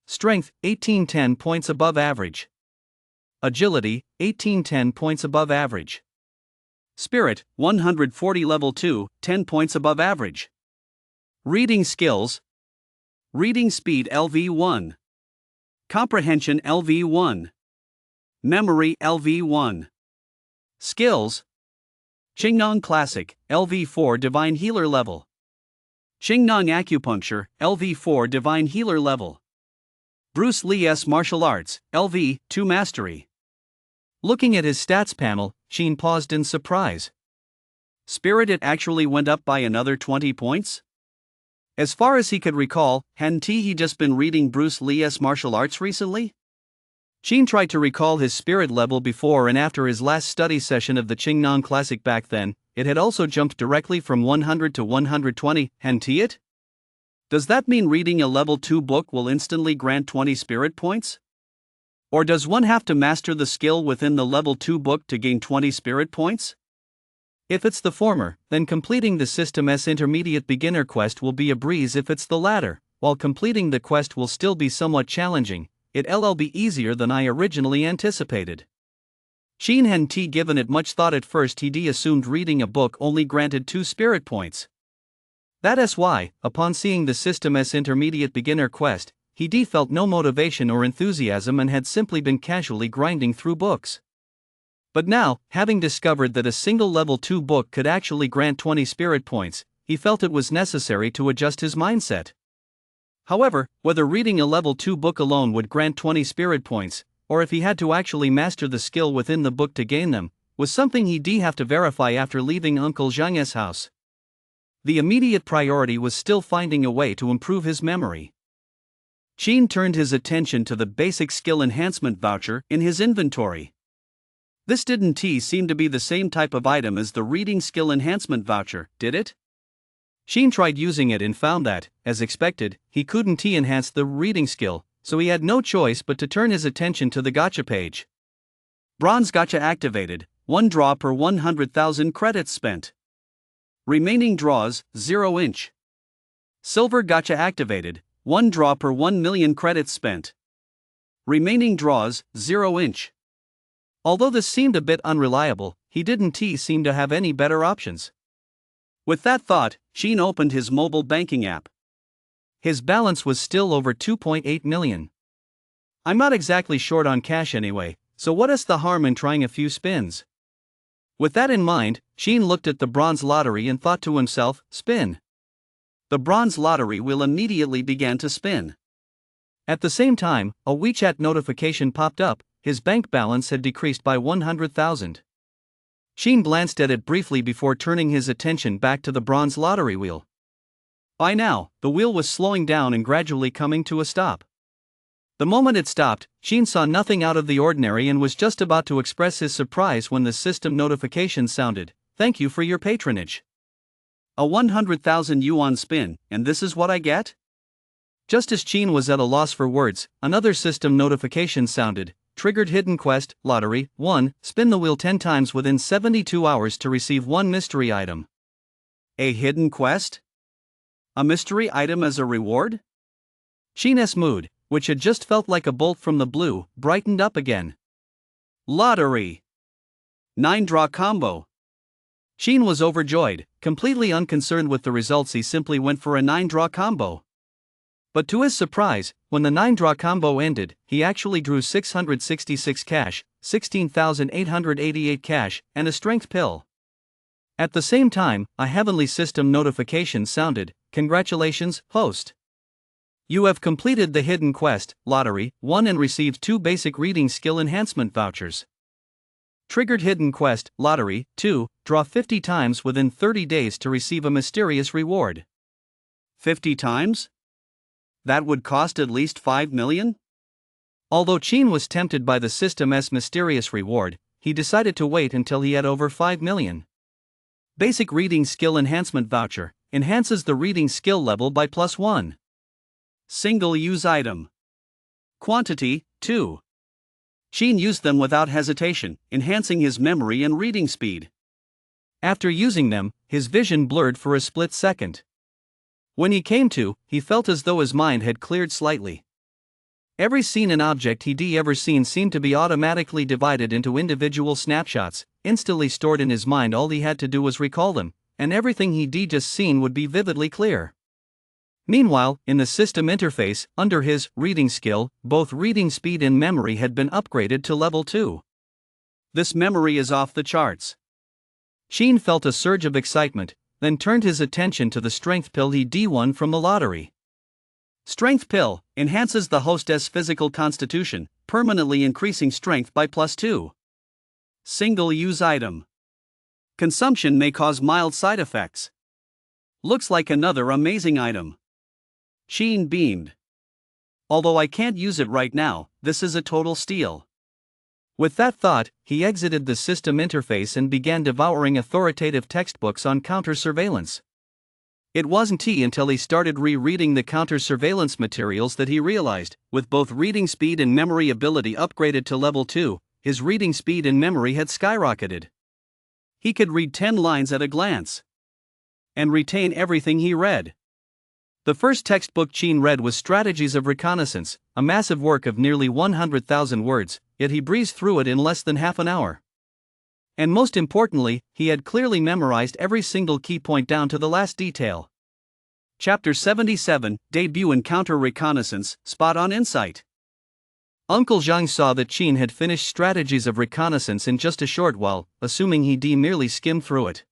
Strength, 1810 points above average. Agility, 1810 points above average. Spirit, 140 level 2, 10 points above average. Reading skills. Reading speed LV1. Comprehension LV1. Memory LV1. Skills. Qingnong Classic, LV4 Divine Healer level. Qingnong Acupuncture, LV4 Divine Healer level. Bruce Lee's Martial Arts, LV2 Mastery. Looking at his stats panel, Qin paused in surprise. Spirit, it actually went up by another 20 points? As far as he could recall, hadn't he just been reading Bruce Lee's martial arts recently? Qin tried to recall his spirit level before and after his last study session of the Qingnong Classic. Back then, it had also jumped directly from 100 to 120, hadn't it? Does that mean reading a level 2 book will instantly grant 20 spirit points? Or does one have to master the skill within the level 2 book to gain 20 spirit points? If it's the former, then completing the System's intermediate beginner quest will be a breeze. If it's the latter, while completing the quest will still be somewhat challenging, it'll be easier than I originally anticipated. Qin hadn't given it much thought at first. He assumed reading a book only granted 2 spirit points. That's why, upon seeing the System's intermediate beginner quest, he felt no motivation or enthusiasm and had simply been casually grinding through books. But now, having discovered that a single level 2 book could actually grant 20 spirit points, he felt it was necessary to adjust his mindset. However, whether reading a level 2 book alone would grant 20 spirit points, or if he had to actually master the skill within the book to gain them, was something he'd have to verify after leaving Uncle Zhang's house. The immediate priority was still finding a way to improve his memory. Qin turned his attention to the basic skill enhancement voucher in his inventory. This didn't seem to be the same type of item as the reading skill enhancement voucher, did it? Qin tried using it and found that, as expected, he couldn't enhance the reading skill, so he had no choice but to turn his attention to the gacha page. Bronze Gacha activated, 1 draw per 100,000 credits spent. Remaining draws, 0 inch. Silver Gacha activated, 1 draw per 1 million credits spent. Remaining draws, 0 inch. Although this seemed a bit unreliable, he didn't seem to have any better options. With that thought, Sheen opened his mobile banking app. His balance was still over 2.8 million. I'm not exactly short on cash anyway, so what is the harm in trying a few spins? With that in mind, Sheen looked at the bronze lottery and thought to himself, spin. The bronze lottery wheel immediately began to spin. At the same time, a WeChat notification popped up. His bank balance had decreased by 100,000. Sheen glanced at it briefly before turning his attention back to the bronze lottery wheel. By now, the wheel was slowing down and gradually coming to a stop. The moment it stopped, Sheen saw nothing out of the ordinary and was just about to express his surprise when the system notification sounded. Thank you for your patronage. A 100,000 yuan spin, and this is what I get? Just as Sheen was at a loss for words, another system notification sounded. Triggered hidden quest, lottery, 1, spin the wheel 10 times within 72 hours to receive 1 mystery item. A hidden quest? A mystery item as a reward? Sheen's mood, which had just felt like a bolt from the blue, brightened up again. Lottery! 9 draw combo. Sheen was overjoyed, completely unconcerned with the results. He simply went for a 9 draw combo. But to his surprise, when the 9 draw combo ended, he actually drew 666 cash, 16,888 cash, and a strength pill. At the same time, a heavenly system notification sounded. Congratulations, host. You have completed the hidden quest, lottery, 1, and received 2 basic reading skill enhancement vouchers. Triggered hidden quest, lottery, 2, draw 50 times within 30 days to receive a mysterious reward. 50 times? That would cost at least 5 million? Although Sheen was tempted by the system's mysterious reward, he decided to wait until he had over 5 million. Basic reading skill enhancement voucher enhances the reading skill level by +1. Single-use item. Quantity, 2. Sheen used them without hesitation, enhancing his memory and reading speed. After using them, his vision blurred for a split second. When he came to, he felt as though his mind had cleared slightly. Every scene and object he'd ever seen seemed to be automatically divided into individual snapshots, instantly stored in his mind. All he had to do was recall them, and everything he'd just seen would be vividly clear. Meanwhile, in the system interface, under his reading skill, both reading speed and memory had been upgraded to level 2. This memory is off the charts. Sheen felt a surge of excitement, then turned his attention to the strength pill he'd won from the lottery. Strength pill enhances the hostess' physical constitution, permanently increasing strength by +2. Single-use item. Consumption may cause mild side effects. Looks like another amazing item. Sheen beamed. Although I can't use it right now, this is a total steal. With that thought, he exited the system interface and began devouring authoritative textbooks on counter-surveillance. It wasn't until he started rereading the counter-surveillance materials that he realized, with both reading speed and memory ability upgraded to level 2, his reading speed and memory had skyrocketed. He could read 10 lines at a glance and retain everything he read. The first textbook Sheen read was Strategies of Reconnaissance, a massive work of nearly 100,000 words, yet he breezed through it in less than half an hour. And most importantly, he had clearly memorized every single key point down to the last detail. Chapter 77, Debut in Counter-Reconnaissance, Spot on Insight. Uncle Zhang saw that Sheen had finished Strategies of Reconnaissance in just a short while, assuming he'd merely skimmed through it.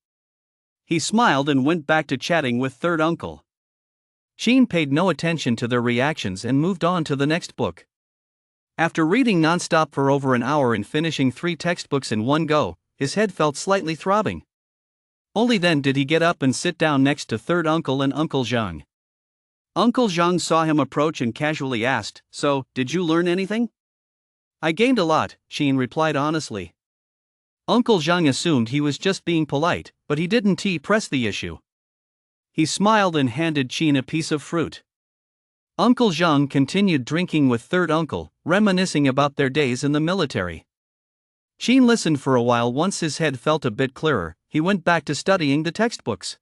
He smiled and went back to chatting with third uncle. Sheen paid no attention to their reactions and moved on to the next book. After reading nonstop for over an hour and finishing 3 textbooks in one go, his head felt slightly throbbing. Only then did he get up and sit down next to third uncle and Uncle Zhang. Uncle Zhang saw him approach and casually asked, "So, did you learn anything?" "I gained a lot," Sheen replied honestly. Uncle Zhang assumed he was just being polite, but he didn't press the issue. He smiled and handed Sheen a piece of fruit. Uncle Zhang continued drinking with third uncle, reminiscing about their days in the military. Sheen listened for a while. Once his head felt a bit clearer, he went back to studying the textbooks.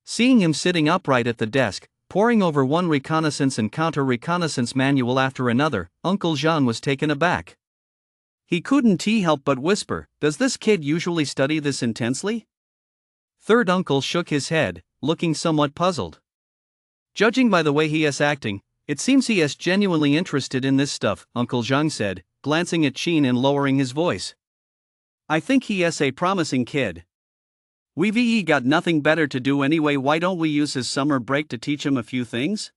Seeing him sitting upright at the desk, poring over one reconnaissance and counter-reconnaissance manual after another, Uncle Jean was taken aback. He couldn't help but whisper, "Does this kid usually study this intensely?" Third uncle shook his head, looking somewhat puzzled. "Judging by the way he is acting, it seems he is genuinely interested in this stuff," Uncle Jean said, glancing at Sheen and lowering his voice. "I think he is a promising kid. We've got nothing better to do anyway. Why don't we use his summer break to teach him a few things?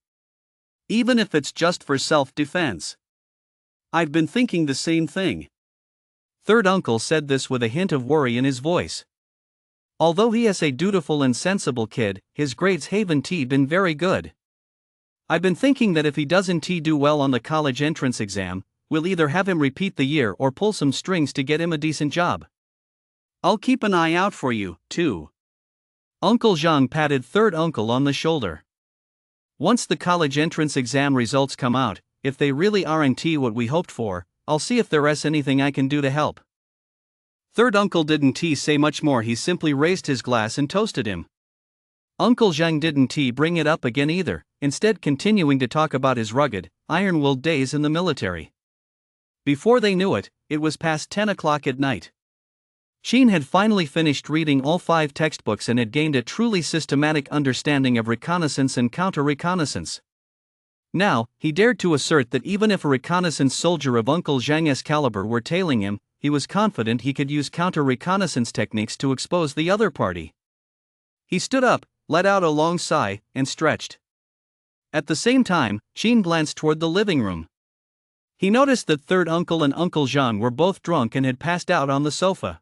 Even if it's just for self-defense." "I've been thinking the same thing." Third uncle said this with a hint of worry in his voice. "Although he is a dutiful and sensible kid, his grades haven't been very good. I've been thinking that if he doesn't do well on the college entrance exam, we'll either have him repeat the year or pull some strings to get him a decent job." "I'll keep an eye out for you, too." Uncle Jean patted third uncle on the shoulder. "Once the college entrance exam results come out, if they really aren't what we hoped for, I'll see if there is anything I can do to help." Third uncle didn't say much more. He simply raised his glass and toasted him. Uncle Jean didn't bring it up again either, instead continuing to talk about his rugged, iron-willed days in the military. Before they knew it, it was past 10 o'clock at night. Sheen had finally finished reading all 5 textbooks and had gained a truly systematic understanding of reconnaissance and counter-reconnaissance. Now, he dared to assert that even if a reconnaissance soldier of Uncle Zhang's caliber were tailing him, he was confident he could use counter-reconnaissance techniques to expose the other party. He stood up, let out a long sigh, and stretched. At the same time, Sheen glanced toward the living room. He noticed that third uncle and Uncle Jean were both drunk and had passed out on the sofa.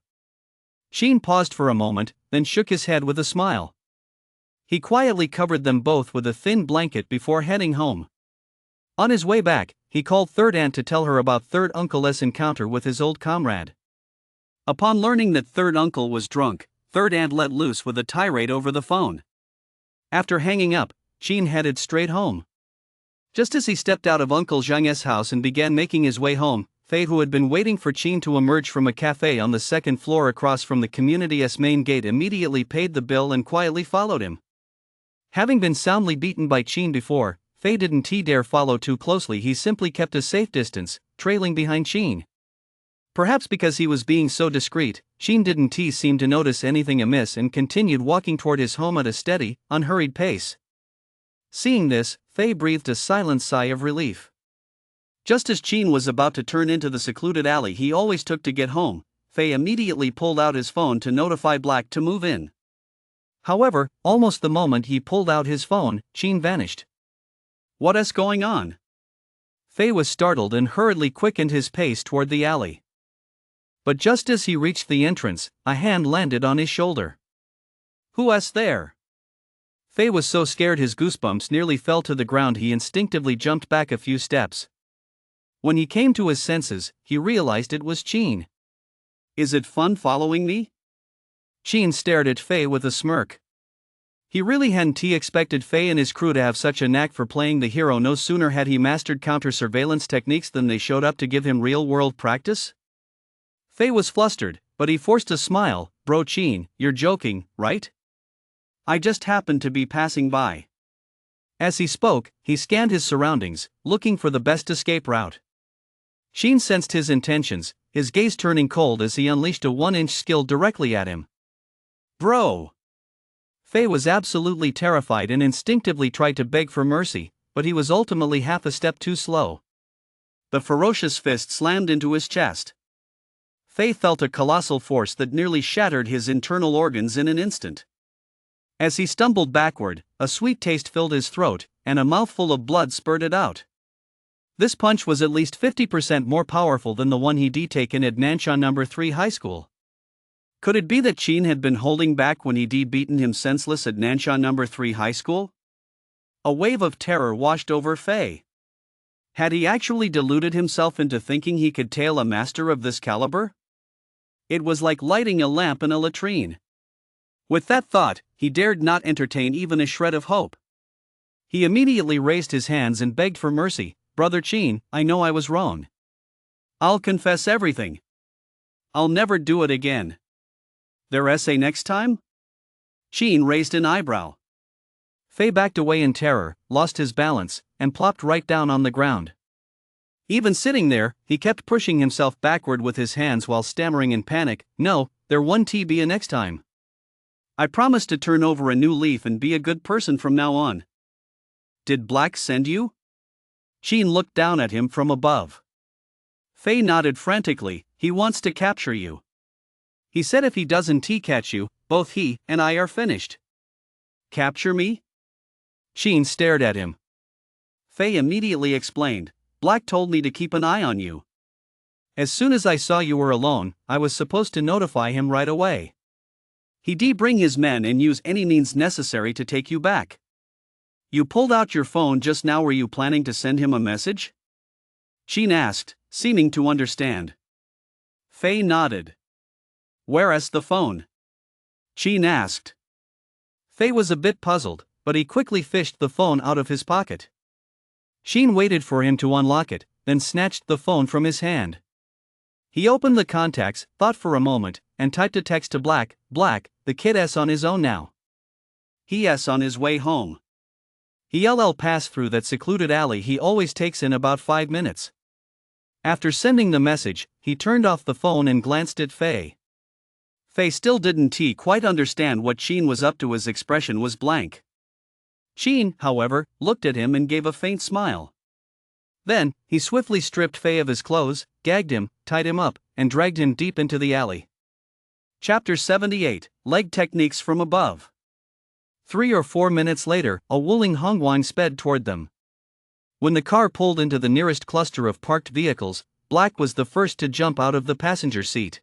Sheen paused for a moment, then shook his head with a smile. He quietly covered them both with a thin blanket before heading home. On his way back, he called third aunt to tell her about third uncle's encounter with his old comrade. Upon learning that third uncle was drunk, third aunt let loose with a tirade over the phone. After hanging up, Sheen headed straight home. Just as he stepped out of Uncle Zhang's house and began making his way home, Fei, who had been waiting for Sheen to emerge from a cafe on the second floor across from the community's main gate, immediately paid the bill and quietly followed him. Having been soundly beaten by Sheen before, Fei didn't dare follow too closely. He simply kept a safe distance, trailing behind Sheen. Perhaps because he was being so discreet, Sheen didn't seem to notice anything amiss and continued walking toward his home at a steady, unhurried pace. Seeing this, Fei breathed a silent sigh of relief. Just as Sheen was about to turn into the secluded alley he always took to get home, Fei immediately pulled out his phone to notify Black to move in. However, almost the moment he pulled out his phone, Sheen vanished. "What is going on?" Fei was startled and hurriedly quickened his pace toward the alley. But just as he reached the entrance, a hand landed on his shoulder. "Who is there?" Fei was so scared his goosebumps nearly fell to the ground. He instinctively jumped back a few steps. When he came to his senses, he realized it was Sheen. "Is it fun following me?" Sheen stared at Fei with a smirk. He really hadn't expected Fei and his crew to have such a knack for playing the hero. No sooner had he mastered counter-surveillance techniques than they showed up to give him real-world practice. Fei was flustered, but he forced a smile. "Bro Sheen, you're joking, right? I just happened to be passing by." As he spoke, he scanned his surroundings, looking for the best escape route. Sheen sensed his intentions, his gaze turning cold as he unleashed a 1-inch skill directly at him. "Bro!" Fei was absolutely terrified and instinctively tried to beg for mercy, but he was ultimately half a step too slow. The ferocious fist slammed into his chest. Fei felt a colossal force that nearly shattered his internal organs in an instant. As he stumbled backward, a sweet taste filled his throat, and a mouthful of blood spurted out. This punch was at least 50% more powerful than the one he'd taken at Nanshan No. 3 High School. Could it be that Sheen had been holding back when he'd beaten him senseless at Nanshan No. 3 High School? A wave of terror washed over Fei. Had he actually deluded himself into thinking he could tail a master of this caliber? It was like lighting a lamp in a latrine. With that thought, he dared not entertain even a shred of hope. He immediately raised his hands and begged for mercy. "Brother Sheen, I know I was wrong. I'll confess everything. I'll never do it again. Their essay next time? Sheen raised an eyebrow. Faye backed away in terror, lost his balance, and plopped right down on the ground. Even sitting there, he kept pushing himself backward with his hands while stammering in panic, "No, there won't be a next time. I promise to turn over a new leaf and be a good person from now on." "Did Black send you?" Sheen looked down at him from above. Faye nodded frantically. "He wants to capture you. He said if he doesn't catch you, both he and I are finished." "Capture me?" Sheen stared at him. Faye immediately explained, "Black told me to keep an eye on you. As soon as I saw you were alone, I was supposed to notify him right away. He'd bring his men and use any means necessary to take you back. You pulled out your phone just now. Were you planning to send him a message?" Sheen asked, seeming to understand. Faye nodded. "Where's the phone?" Sheen asked. Faye was a bit puzzled, but he quickly fished the phone out of his pocket. Sheen waited for him to unlock it, then snatched the phone from his hand. He opened the contacts, thought for a moment, and typed a text to Black. "Black, the kid's on his own now. He's on his way home. He'll pass through that secluded alley he always takes in about 5 minutes." After sending the message, he turned off the phone and glanced at Faye. Faye still didn't quite understand what Sheen was up to. His expression was blank. Sheen, however, looked at him and gave a faint smile. Then, he swiftly stripped Faye of his clothes, gagged him, tied him up, and dragged him deep into the alley. Chapter 78, Leg Techniques from Above. 3 or 4 minutes later, a Wuling Hongwang sped toward them. When the car pulled into the nearest cluster of parked vehicles, Black was the first to jump out of the passenger seat.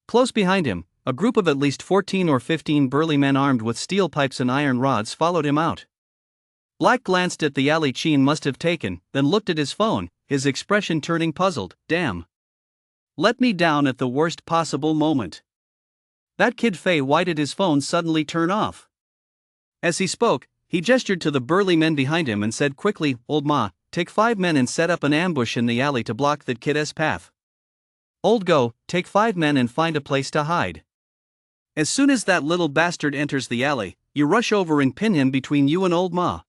Close behind him, a group of at least 14 or 15 burly men armed with steel pipes and iron rods followed him out. Black glanced at the alley Sheen must have taken, then looked at his phone, his expression turning puzzled. "Damn. Let me down at the worst possible moment. That kid Faye, why did his phone suddenly turn off?" As he spoke, he gestured to the burly men behind him and said quickly, "Old Ma, take 5 men and set up an ambush in the alley to block that kid's path. Old Go, take 5 men and find a place to hide. As soon as that little bastard enters the alley, you rush over and pin him between you and Old Ma.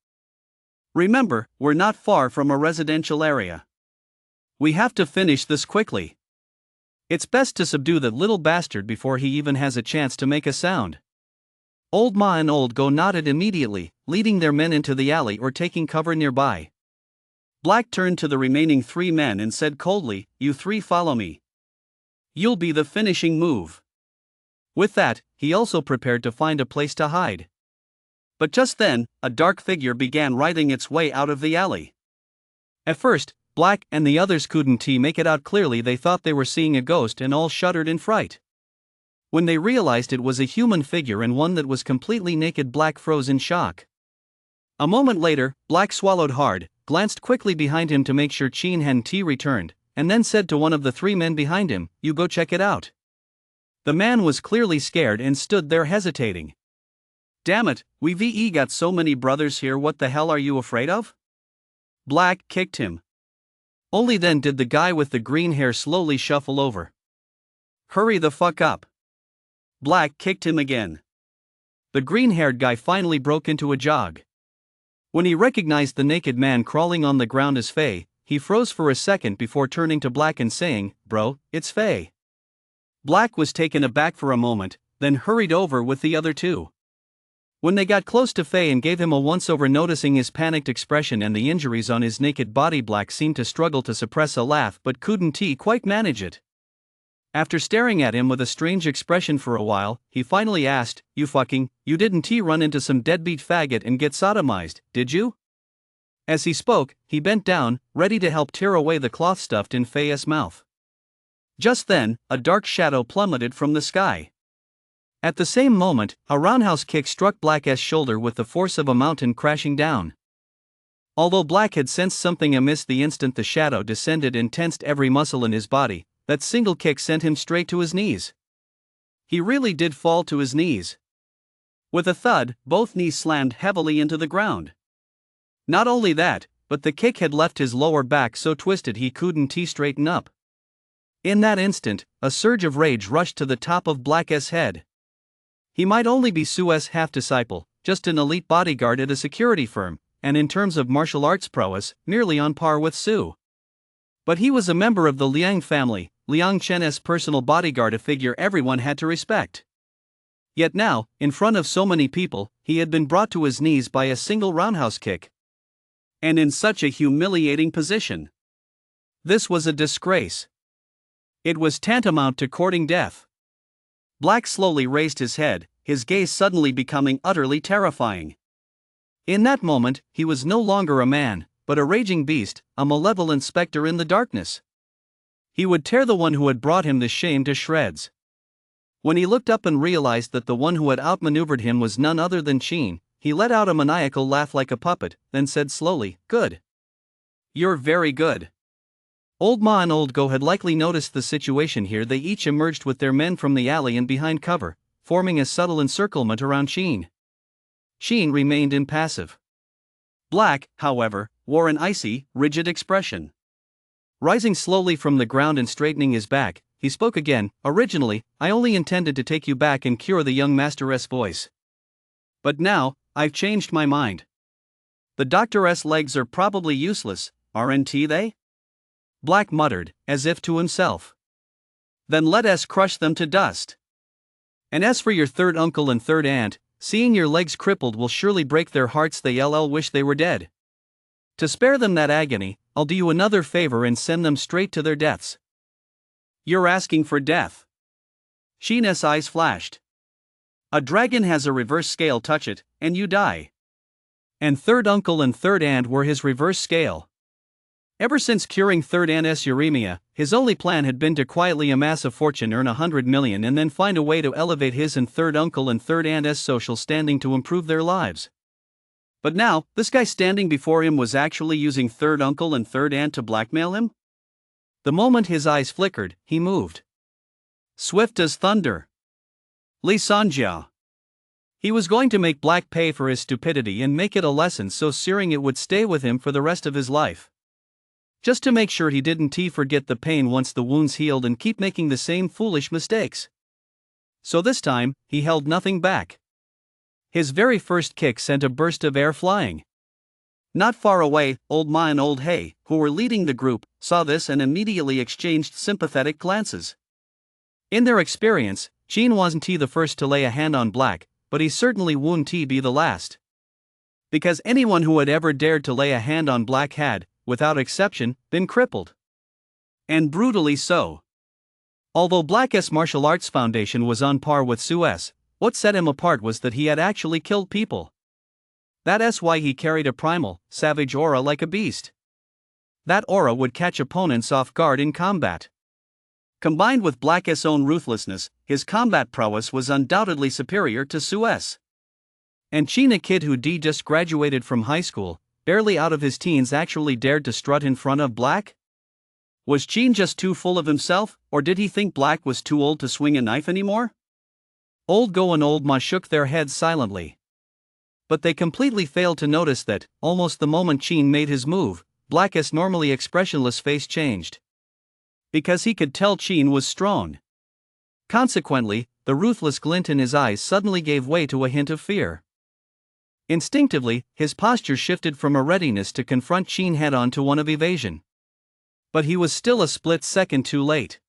Remember, we're not far from a residential area. We have to finish this quickly. It's best to subdue that little bastard before he even has a chance to make a sound." Old Ma and Old Go nodded immediately, leading their men into the alley or taking cover nearby. Black turned to the remaining 3 men and said coldly, "You 3 follow me. You'll be the finishing move." With that, he also prepared to find a place to hide. But just then, a dark figure began writhing its way out of the alley. At first, Black and the others couldn't make it out clearly. They thought they were seeing a ghost and all shuddered in fright. When they realized it was a human figure and one that was completely naked, Black froze in shock. A moment later, Black swallowed hard, glanced quickly behind him to make sure Sheen hadn't returned, and then said to one of the 3 men behind him, "You go check it out." The man was clearly scared and stood there hesitating. "Damn it, we've got so many brothers here. What the hell are you afraid of?" Black kicked him. Only then did the guy with the green hair slowly shuffle over. "Hurry the fuck up." Black kicked him again. The green-haired guy finally broke into a jog. When he recognized the naked man crawling on the ground as Faye, he froze for a second before turning to Black and saying, "Bro, it's Faye." Black was taken aback for a moment, then hurried over with the other 2. When they got close to Faye and gave him a once-over, noticing his panicked expression and the injuries on his naked body, Black seemed to struggle to suppress a laugh but couldn't quite manage it. After staring at him with a strange expression for a while, he finally asked, you didn't run into some deadbeat faggot and get sodomized, did you?" As he spoke, he bent down, ready to help tear away the cloth stuffed in Faye's mouth. Just then, a dark shadow plummeted from the sky. At the same moment, a roundhouse kick struck Black's shoulder with the force of a mountain crashing down. Although Black had sensed something amiss the instant the shadow descended and tensed every muscle in his body, that single kick sent him straight to his knees. He really did fall to his knees. With a thud, both knees slammed heavily into the ground. Not only that, but the kick had left his lower back so twisted he couldn't straighten up. In that instant, a surge of rage rushed to the top of Black's head. He might only be Sue's half-disciple, just an elite bodyguard at a security firm, and in terms of martial arts prowess, nearly on par with Sue. But he was a member of the Liang family, Liang Chen's personal bodyguard, a figure everyone had to respect. Yet now, in front of so many people, he had been brought to his knees by a single roundhouse kick. And in such a humiliating position. This was a disgrace. It was tantamount to courting death. Black slowly raised his head, his gaze suddenly becoming utterly terrifying. In that moment, he was no longer a man, but a raging beast, a malevolent specter in the darkness. He would tear the one who had brought him this shame to shreds. When he looked up and realized that the one who had outmaneuvered him was none other than Qin, he let out a maniacal laugh like a puppet, then said slowly, "Good. You're very good." Old Ma and Old Go had likely noticed the situation here. They each emerged with their men from the alley and behind cover, forming a subtle encirclement around Qin. Qin remained impassive. Black, however, wore an icy, rigid expression. Rising slowly from the ground and straightening his back, he spoke again. "Originally, I only intended to take you back and cure," the young master's voice. "But now, I've changed my mind. The doctor's legs are probably useless, aren't they?" Black muttered, as if to himself. "Then let us crush them to dust. And as for your third uncle and third aunt, seeing your legs crippled will surely break their hearts. They'll wish they were dead. To spare them that agony, I'll do you another favor and send them straight to their deaths." "You're asking for death." Qin's eyes flashed. "A dragon has a reverse scale. Touch it, and you die." And third uncle and third aunt were his reverse scale. Ever since curing third aunt's uremia, his only plan had been to quietly amass a fortune, earn 100 million, and then find a way to elevate his and third uncle and third aunt's social standing to improve their lives. But now, this guy standing before him was actually using third uncle and third aunt to blackmail him? The moment his eyes flickered, he moved. Swift as thunder. Li Sanjia. He was going to make Black pay for his stupidity and make it a lesson so searing it would stay with him for the rest of his life. Just to make sure he didn't forget the pain once the wounds healed and keep making the same foolish mistakes. So this time, he held nothing back. His very first kick sent a burst of air flying. Not far away, Old Ma and Old Hay, who were leading the group, saw this and immediately exchanged sympathetic glances. In their experience, Qin wasn't the first to lay a hand on Black, but he certainly wouldn't be the last. Because anyone who had ever dared to lay a hand on Black had, without exception, been crippled. And brutally so. Although Black's martial arts foundation was on par with Sue's, what set him apart was that he had actually killed people. That's why he carried a primal, savage aura like a beast. That aura would catch opponents off guard in combat. Combined with Black's own ruthlessness, his combat prowess was undoubtedly superior to Sue's. And Qin, a kid who just graduated from high school, barely out of his teens, actually dared to strut in front of Black? Was Qin just too full of himself, or did he think Black was too old to swing a knife anymore? Old Go and Old Ma shook their heads silently. But they completely failed to notice that, almost the moment Qin made his move, Black's normally expressionless face changed. Because he could tell Qin was strong. Consequently, the ruthless glint in his eyes suddenly gave way to a hint of fear. Instinctively, his posture shifted from a readiness to confront Qin head-on to one of evasion. But he was still a split second too late.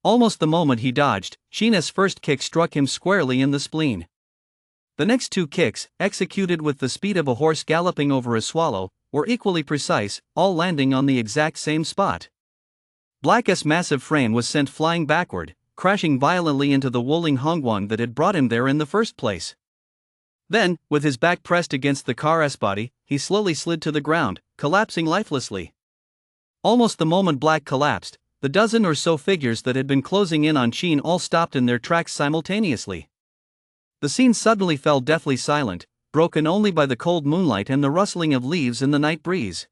Almost the moment he dodged, Qin's first kick struck him squarely in the spleen. The next two kicks, executed with the speed of a horse galloping over a swallow, were equally precise, all landing on the exact same spot. Black's massive frame was sent flying backward, crashing violently into the Wuling Hongguang that had brought him there in the first place. Then, with his back pressed against the car's body, he slowly slid to the ground, collapsing lifelessly. Almost the moment Black collapsed, the dozen or so figures that had been closing in on Qin all stopped in their tracks simultaneously. The scene suddenly fell deathly silent, broken only by the cold moonlight and the rustling of leaves in the night breeze.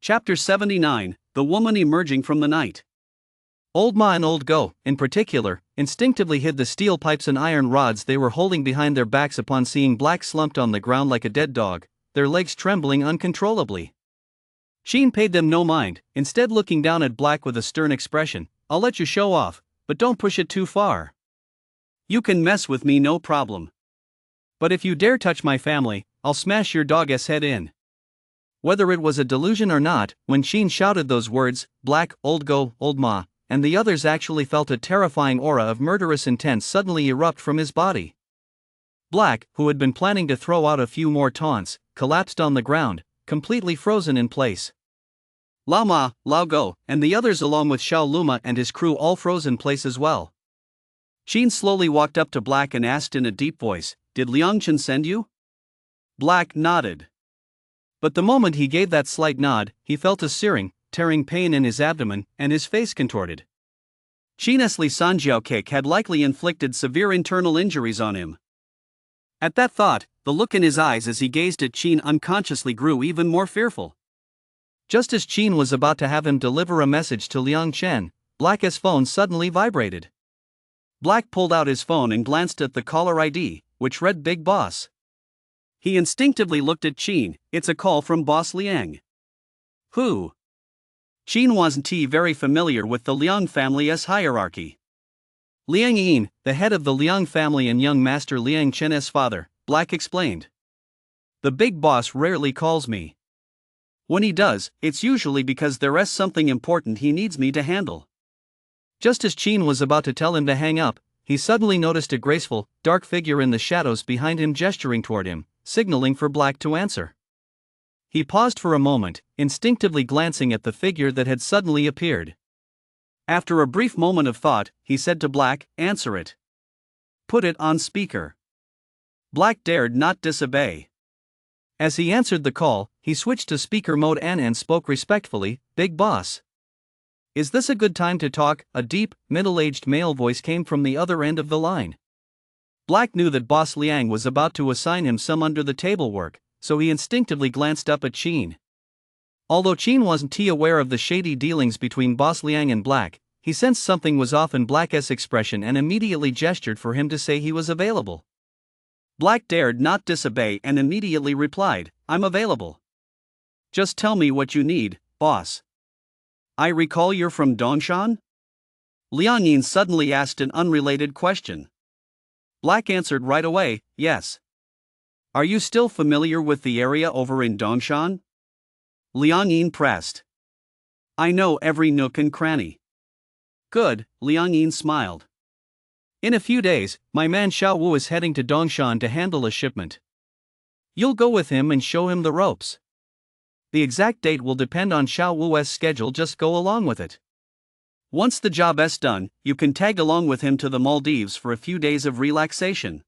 Chapter 79, The Woman Emerging from the Night. Old Ma and Old Go, in particular, instinctively hid the steel pipes and iron rods they were holding behind their backs upon seeing Black slumped on the ground like a dead dog, their legs trembling uncontrollably. Qin paid them no mind, instead looking down at Black with a stern expression. I'll let you show off, but don't push it too far. You can mess with me no problem. But if you dare touch my family, I'll smash your dog's head in. Whether it was a delusion or not, when Sheen shouted those words, Black, old go, old ma, and the others actually felt a terrifying aura of murderous intent suddenly erupt from his body. Black, who had been planning to throw out a few more taunts, collapsed on the ground, completely frozen in place. Lao Ma, Lao Go, and the others along with Xiao Luma and his crew all froze in place as well. Sheen slowly walked up to Black and asked in a deep voice, "Did Liang Chen send you?" Black nodded. But the moment he gave that slight nod, he felt a searing, tearing pain in his abdomen, and his face contorted. Sheen's Li Sanjiao kick had likely inflicted severe internal injuries on him. At that thought, the look in his eyes as he gazed at Sheen unconsciously grew even more fearful. Just as Sheen was about to have him deliver a message to Liang Chen, Black's phone suddenly vibrated. Black pulled out his phone and glanced at the caller ID, which read Big Boss. He instinctively looked at Sheen. It's a call from Boss Liang. Who? Sheen wasn't very familiar with the Liang family's hierarchy. Liang Yin, the head of the Liang family and young master Liang Chen's father, Black explained. The big boss rarely calls me. When he does, it's usually because there's something important he needs me to handle. Just as Sheen was about to tell him to hang up, he suddenly noticed a graceful, dark figure in the shadows behind him gesturing toward him, signaling for Black to answer. He paused for a moment, instinctively glancing at the figure that had suddenly appeared. After a brief moment of thought, he said to Black, "Answer it. Put it on speaker." Black dared not disobey. As he answered the call, he switched to speaker mode and spoke respectfully, "Big boss. Is this a good time to talk?" A deep, middle-aged male voice came from the other end of the line. Black knew that Boss Liang was about to assign him some under-the-table work, so he instinctively glanced up at Sheen. Although Sheen wasn't aware of the shady dealings between Boss Liang and Black, he sensed something was off in Black's expression and immediately gestured for him to say he was available. Black dared not disobey and immediately replied, "I'm available. Just tell me what you need, boss." "I recall you're from Dongshan?" Liang Yin suddenly asked an unrelated question. Black answered right away, "Yes." "Are you still familiar with the area over in Dongshan?" Liang Yin pressed. "I know every nook and cranny." "Good," Liang Yin smiled. "In a few days, my man Xiao Wu is heading to Dongshan to handle a shipment. You'll go with him and show him the ropes. The exact date will depend on Xiao Wu's schedule, just go along with it. Once the job is done, you can tag along with him to the Maldives for a few days of relaxation."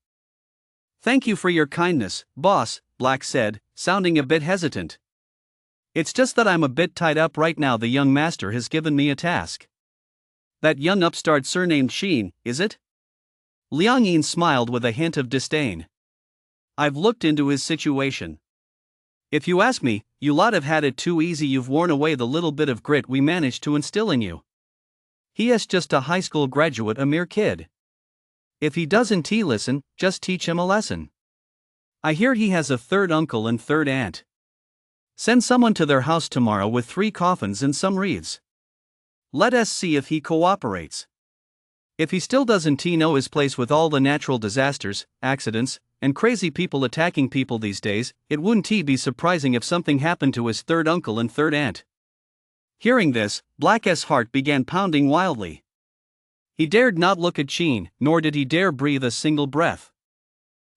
"Thank you for your kindness, boss," Black said, sounding a bit hesitant. "It's just that I'm a bit tied up right now. The young master has given me a task." "That young upstart surnamed Sheen, is it?" Liang Yin smiled with a hint of disdain. "I've looked into his situation. If you ask me, you lot have had it too easy. You've worn away the little bit of grit we managed to instill in you. He is just a high school graduate, a mere kid. If he doesn't listen, just teach him a lesson. I hear he has a third uncle and third aunt. Send someone to their house tomorrow with 3 coffins and some wreaths. Let us see if he cooperates. If he still doesn't know his place with all the natural disasters, accidents, and crazy people attacking people these days, it wouldn't be surprising if something happened to his third uncle and third aunt." Hearing this, Black's heart began pounding wildly. He dared not look at Sheen, nor did he dare breathe a single breath.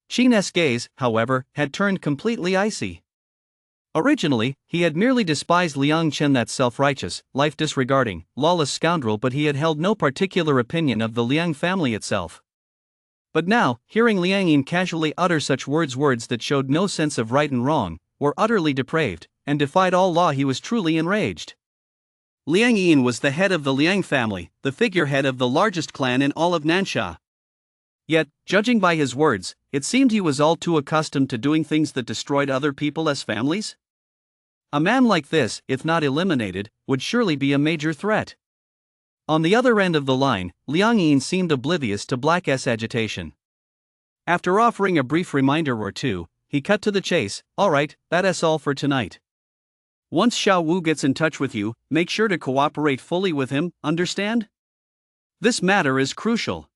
Sheen's gaze, however, had turned completely icy. Originally, he had merely despised Liang Chen, that self-righteous, life-disregarding, lawless scoundrel, but he had held no particular opinion of the Liang family itself. But now, hearing Liang Yin casually utter such words that showed no sense of right and wrong, were utterly depraved, and defied all law, he was truly enraged. Liang Yin was the head of the Liang family, the figurehead of the largest clan in all of Nansha. Yet, judging by his words, it seemed he was all too accustomed to doing things that destroyed other people as families. A man like this, if not eliminated, would surely be a major threat. On the other end of the line, Liang Yin seemed oblivious to Black's agitation. After offering a brief reminder or two, he cut to the chase. "All right, that's all for tonight. Once Xiao Wu gets in touch with you, make sure to cooperate fully with him, understand?" This matter is crucial.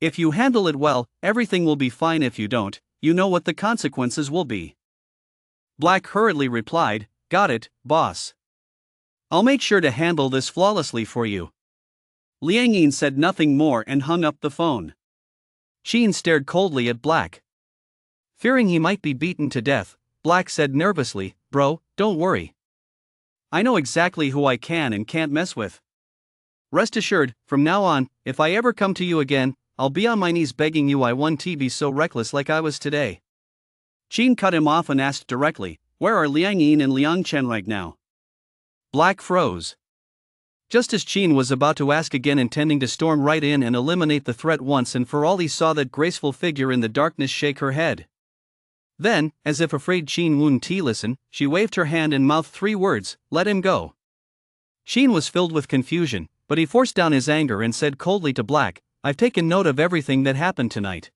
If you handle it well, everything will be fine. If you don't, you know what the consequences will be. Black hurriedly replied, "Got it, boss. I'll make sure to handle this flawlessly for you." Liang Yin said nothing more and hung up the phone. Sheen stared coldly at Black. Fearing he might be beaten to death, Black said nervously, "Bro, don't worry. I know exactly who I can and can't mess with. Rest assured, from now on, if I ever come to you again, I'll be on my knees begging you. I want to be so reckless like I was today." Sheen cut him off and asked directly, "Where are Liang Yin and Liang Chen right now?" Black froze. Just as Sheen was about to ask again, intending to storm right in and eliminate the threat once and for all, he saw that graceful figure in the darkness shake her head. Then, as if afraid Sheen wouldn't listen, she waved her hand and mouthed 3 words, "Let him go." Sheen was filled with confusion, but he forced down his anger and said coldly to Black, "I've taken note of everything that happened tonight.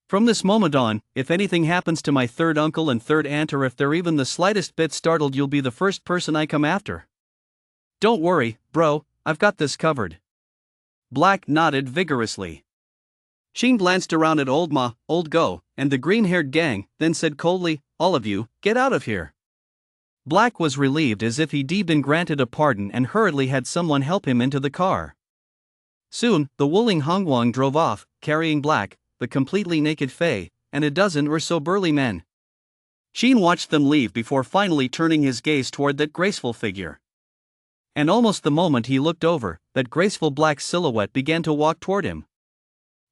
From this moment on, if anything happens to my third uncle and third aunt, or if they're even the slightest bit startled, you'll be the first person I come after. Don't worry, bro, I've got this covered." Black nodded vigorously. Sheen glanced around at Old Ma, Old Go, and the green-haired gang, then said coldly, "All of you, get out of here." Black was relieved as if he'd been granted a pardon and hurriedly had someone help him into the car. Soon, the Wuling Hongwang drove off, carrying Black, the completely naked Fei, and a dozen or so burly men. Sheen watched them leave before finally turning his gaze toward that graceful figure. And almost the moment he looked over, that graceful black silhouette began to walk toward him.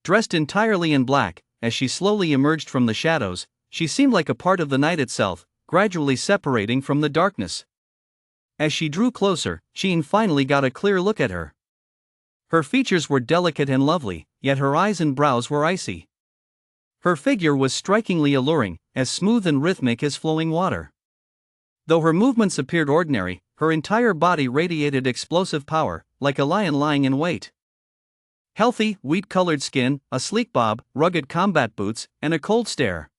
Dressed entirely in black, as she slowly emerged from the shadows, she seemed like a part of the night itself, gradually separating from the darkness. As she drew closer, Sheen finally got a clear look at her. Her features were delicate and lovely, yet her eyes and brows were icy. Her figure was strikingly alluring, as smooth and rhythmic as flowing water. Though her movements appeared ordinary, her entire body radiated explosive power, like a lion lying in wait. Healthy, wheat-colored skin, a sleek bob, rugged combat boots, and a cold stare.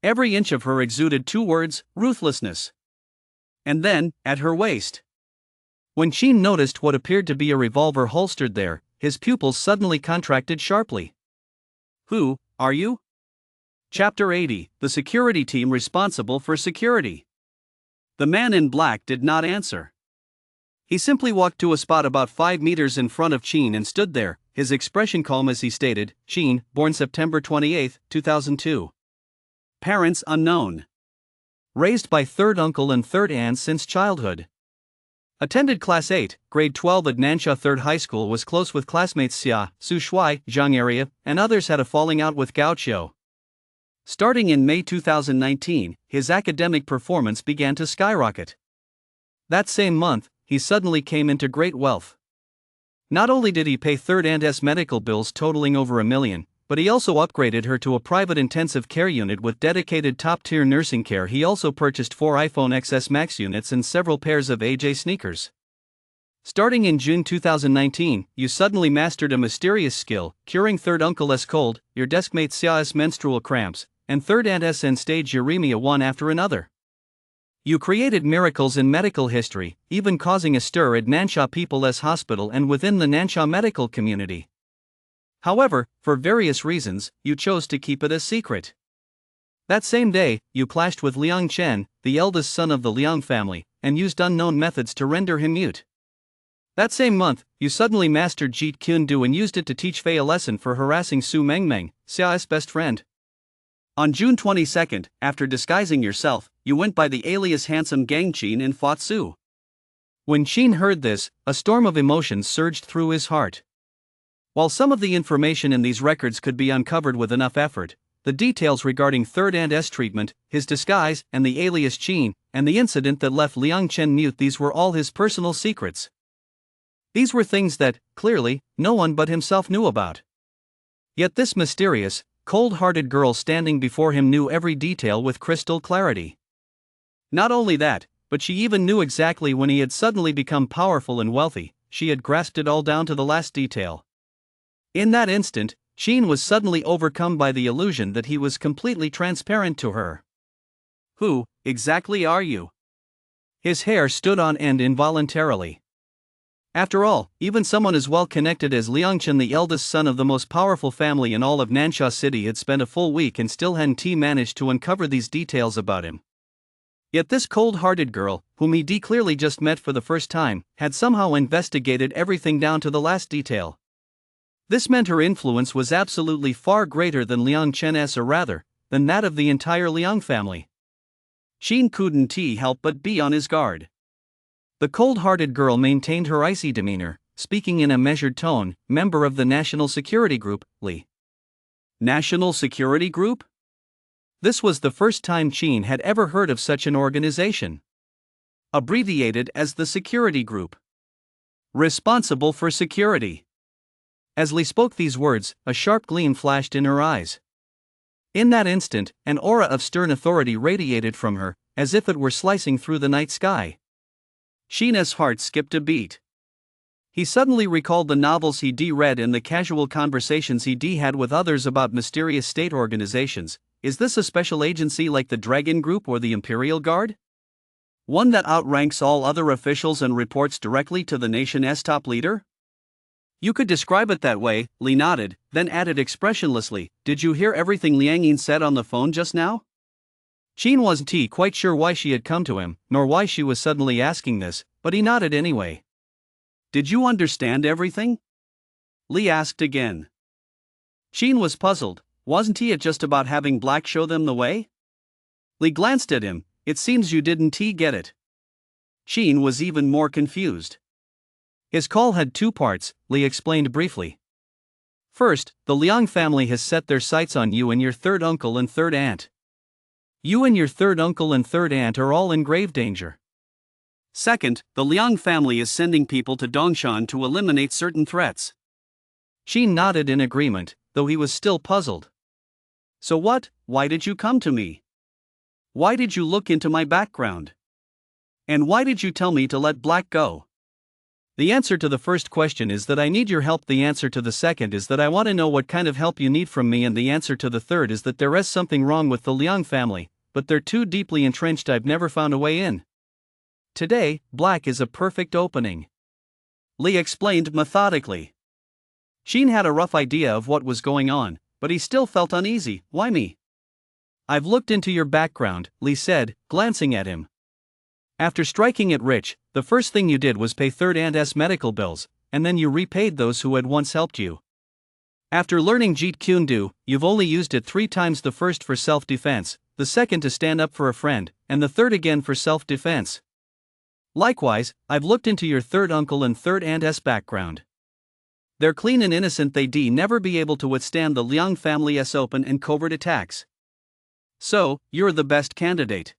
Every inch of her exuded 2 words, ruthlessness. And then, at her waist. When Sheen noticed what appeared to be a revolver holstered there, his pupils suddenly contracted sharply. "Who are you?" Chapter 80, The Security Team Responsible for Security. The man in black did not answer. He simply walked to a spot about 5 meters in front of Sheen and stood there, his expression calm as he stated, "Sheen, born September 28, 2002. Parents unknown. Raised by third uncle and third aunt since childhood. Attended Class 8, Grade 12 at Nansha Third High School, was close with classmates Xia, Su Shuai, Zhang area, and others. Had a falling out with Gao Qiu. Starting in May 2019, his academic performance began to skyrocket. That same month, he suddenly came into great wealth. Not only did he pay third aunt's medical bills totaling over $1 million, but he also upgraded her to a private intensive care unit with dedicated top-tier nursing care. He also purchased 4 iPhone XS Max units and several pairs of AJ sneakers. Starting in June 2019, you suddenly mastered a mysterious skill, curing third uncle's cold, your deskmate Xia's menstrual cramps, and third aunt's end-stage uremia one after another. You created miracles in medical history, even causing a stir at Nansha People's Hospital and within the Nansha medical community. However, for various reasons, you chose to keep it a secret. That same day, you clashed with Liang Chen, the eldest son of the Liang family, and used unknown methods to render him mute. That same month, you suddenly mastered Jeet Kune Do and used it to teach Fei a lesson for harassing Su Mengmeng, Xia's best friend. On June 22, after disguising yourself, you went by the alias Handsome Gang Qin and fought Su. When Qin heard this, a storm of emotions surged through his heart. While some of the information in these records could be uncovered with enough effort, the details regarding third aunt's treatment, his disguise, and the alias Qin, and the incident that left Liang Chen mute, these were all his personal secrets. These were things that, clearly, no one but himself knew about. Yet this mysterious, cold-hearted girl standing before him knew every detail with crystal clarity. Not only that, but she even knew exactly when he had suddenly become powerful and wealthy. She had grasped it all down to the last detail. In that instant, Qin was suddenly overcome by the illusion that he was completely transparent to her. "Who, exactly are you?" His hair stood on end involuntarily. After all, even someone as well connected as Liangchen, the eldest son of the most powerful family in all of Nansha City, had spent a full week and still hadn't managed to uncover these details about him. Yet this cold-hearted girl, whom he clearly just met for the first time, had somehow investigated everything down to the last detail. This meant her influence was absolutely far greater than Liang Chen's, or rather, than that of the entire Liang family. Xin couldn't help but be on his guard. The cold-hearted girl maintained her icy demeanor, speaking in a measured tone. Member of the National Security Group, Li. National Security Group? This was the first time Qin had ever heard of such an organization. Abbreviated as the Security Group. Responsible for security. As Li spoke these words, a sharp gleam flashed in her eyes. In that instant, an aura of stern authority radiated from her, as if it were slicing through the night sky. Sheena's heart skipped a beat. He suddenly recalled the novels he'd read and the casual conversations he'd had with others about mysterious state organizations. Is this a special agency like the Dragon Group or the Imperial Guard? One that outranks all other officials and reports directly to the nation's top leader? You could describe it that way, Li nodded, then added expressionlessly, did you hear everything Liang Yin said on the phone just now? Qin wasn't quite sure why she had come to him, nor why she was suddenly asking this, but he nodded anyway. Did you understand everything? Li asked again. Qin was puzzled. Wasn't it just about having Black show them the way? Li glanced at him. It seems you didn't get it. Qin was even more confused. His call had two parts, Li explained briefly. First, the Liang family has set their sights on you and your third uncle and third aunt. You and your third uncle and third aunt are all in grave danger. Second, the Liang family is sending people to Dongshan to eliminate certain threats. Qin nodded in agreement, though he was still puzzled. So why did you come to me? Why did you look into my background? And why did you tell me to let Black go? The answer to the first question is that I need your help. The answer to the second is that I want to know what kind of help you need from me. And the answer to the third is that there is something wrong with the Liang family, but they're too deeply entrenched. I've never found a way in. Today, Black is a perfect opening. Li explained methodically. Qin had a rough idea of what was going on, but he still felt uneasy. Why me? I've looked into your background, Li said, glancing at him. After striking it rich, the first thing you did was pay third aunt's medical bills, and then you repaid those who had once helped you. After learning Jeet Kune Do, you've only used it 3 times, the first for self-defense, the second to stand up for a friend, and the third again for self-defense. Likewise, I've looked into your third uncle and third aunt's background. They're clean and innocent. They'd never be able to withstand the Liang family's open and covert attacks. So, you're the best candidate.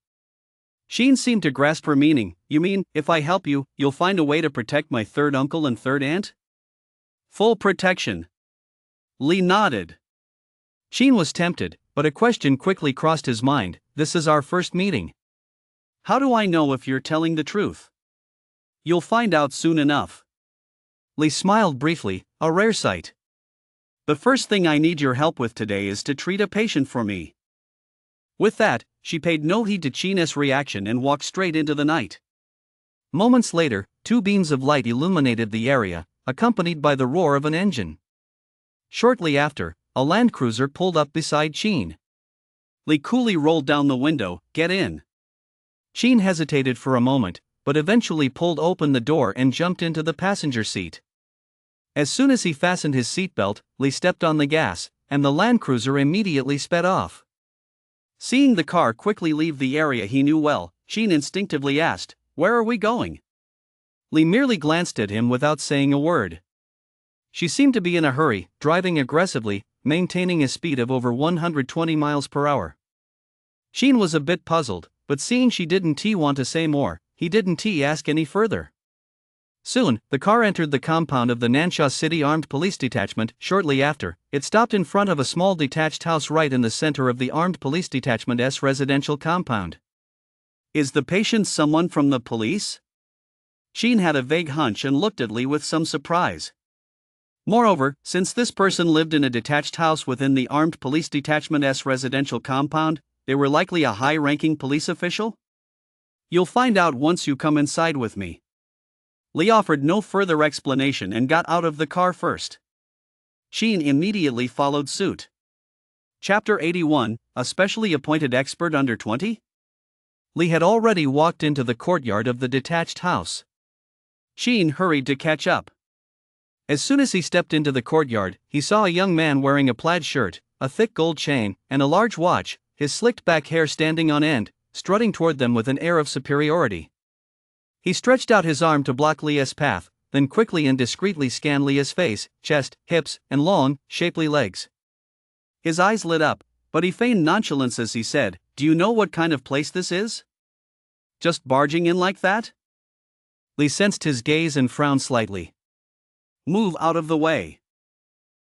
Qin seemed to grasp her meaning. You mean, if I help you, you'll find a way to protect my third uncle and third aunt? Full protection. Li nodded. Qin was tempted, but a question quickly crossed his mind. This is our first meeting. How do I know if you're telling the truth? You'll find out soon enough. Li smiled briefly, a rare sight. The first thing I need your help with today is to treat a patient for me. With that, she paid no heed to Qin's reaction and walked straight into the night. Moments later, 2 beams of light illuminated the area, accompanied by the roar of an engine. Shortly after, a land cruiser pulled up beside Qin. Li coolly rolled down the window. Get in. Qin hesitated for a moment, but eventually pulled open the door and jumped into the passenger seat. As soon as he fastened his seatbelt, Li stepped on the gas, and the land cruiser immediately sped off. Seeing the car quickly leave the area he knew well, Qin instinctively asked, "Where are we going?" Li merely glanced at him without saying a word. She seemed to be in a hurry, driving aggressively, maintaining a speed of over 120 miles per hour. Qin was a bit puzzled, but seeing she didn't want to say more, he didn't ask any further. Soon, the car entered the compound of the Nansha City Armed Police Detachment. Shortly after, it stopped in front of a small detached house right in the center of the Armed Police Detachment's residential compound. Is the patient someone from the police? Qin had a vague hunch and looked at Li with some surprise. Moreover, since this person lived in a detached house within the Armed Police Detachment's residential compound, they were likely a high-ranking police official? You'll find out once you come inside with me. Li offered no further explanation and got out of the car first. Sheen immediately followed suit. Chapter 81, A Specially Appointed Expert Under 20? Li had already walked into the courtyard of the detached house. Sheen hurried to catch up. As soon as he stepped into the courtyard, he saw a young man wearing a plaid shirt, a thick gold chain, and a large watch, his slicked back hair standing on end, strutting toward them with an air of superiority. He stretched out his arm to block Leah's path, then quickly and discreetly scanned Leah's face, chest, hips, and long, shapely legs. His eyes lit up, but he feigned nonchalance as he said, "Do you know what kind of place this is? Just barging in like that?" Li sensed his gaze and frowned slightly. "Move out of the way."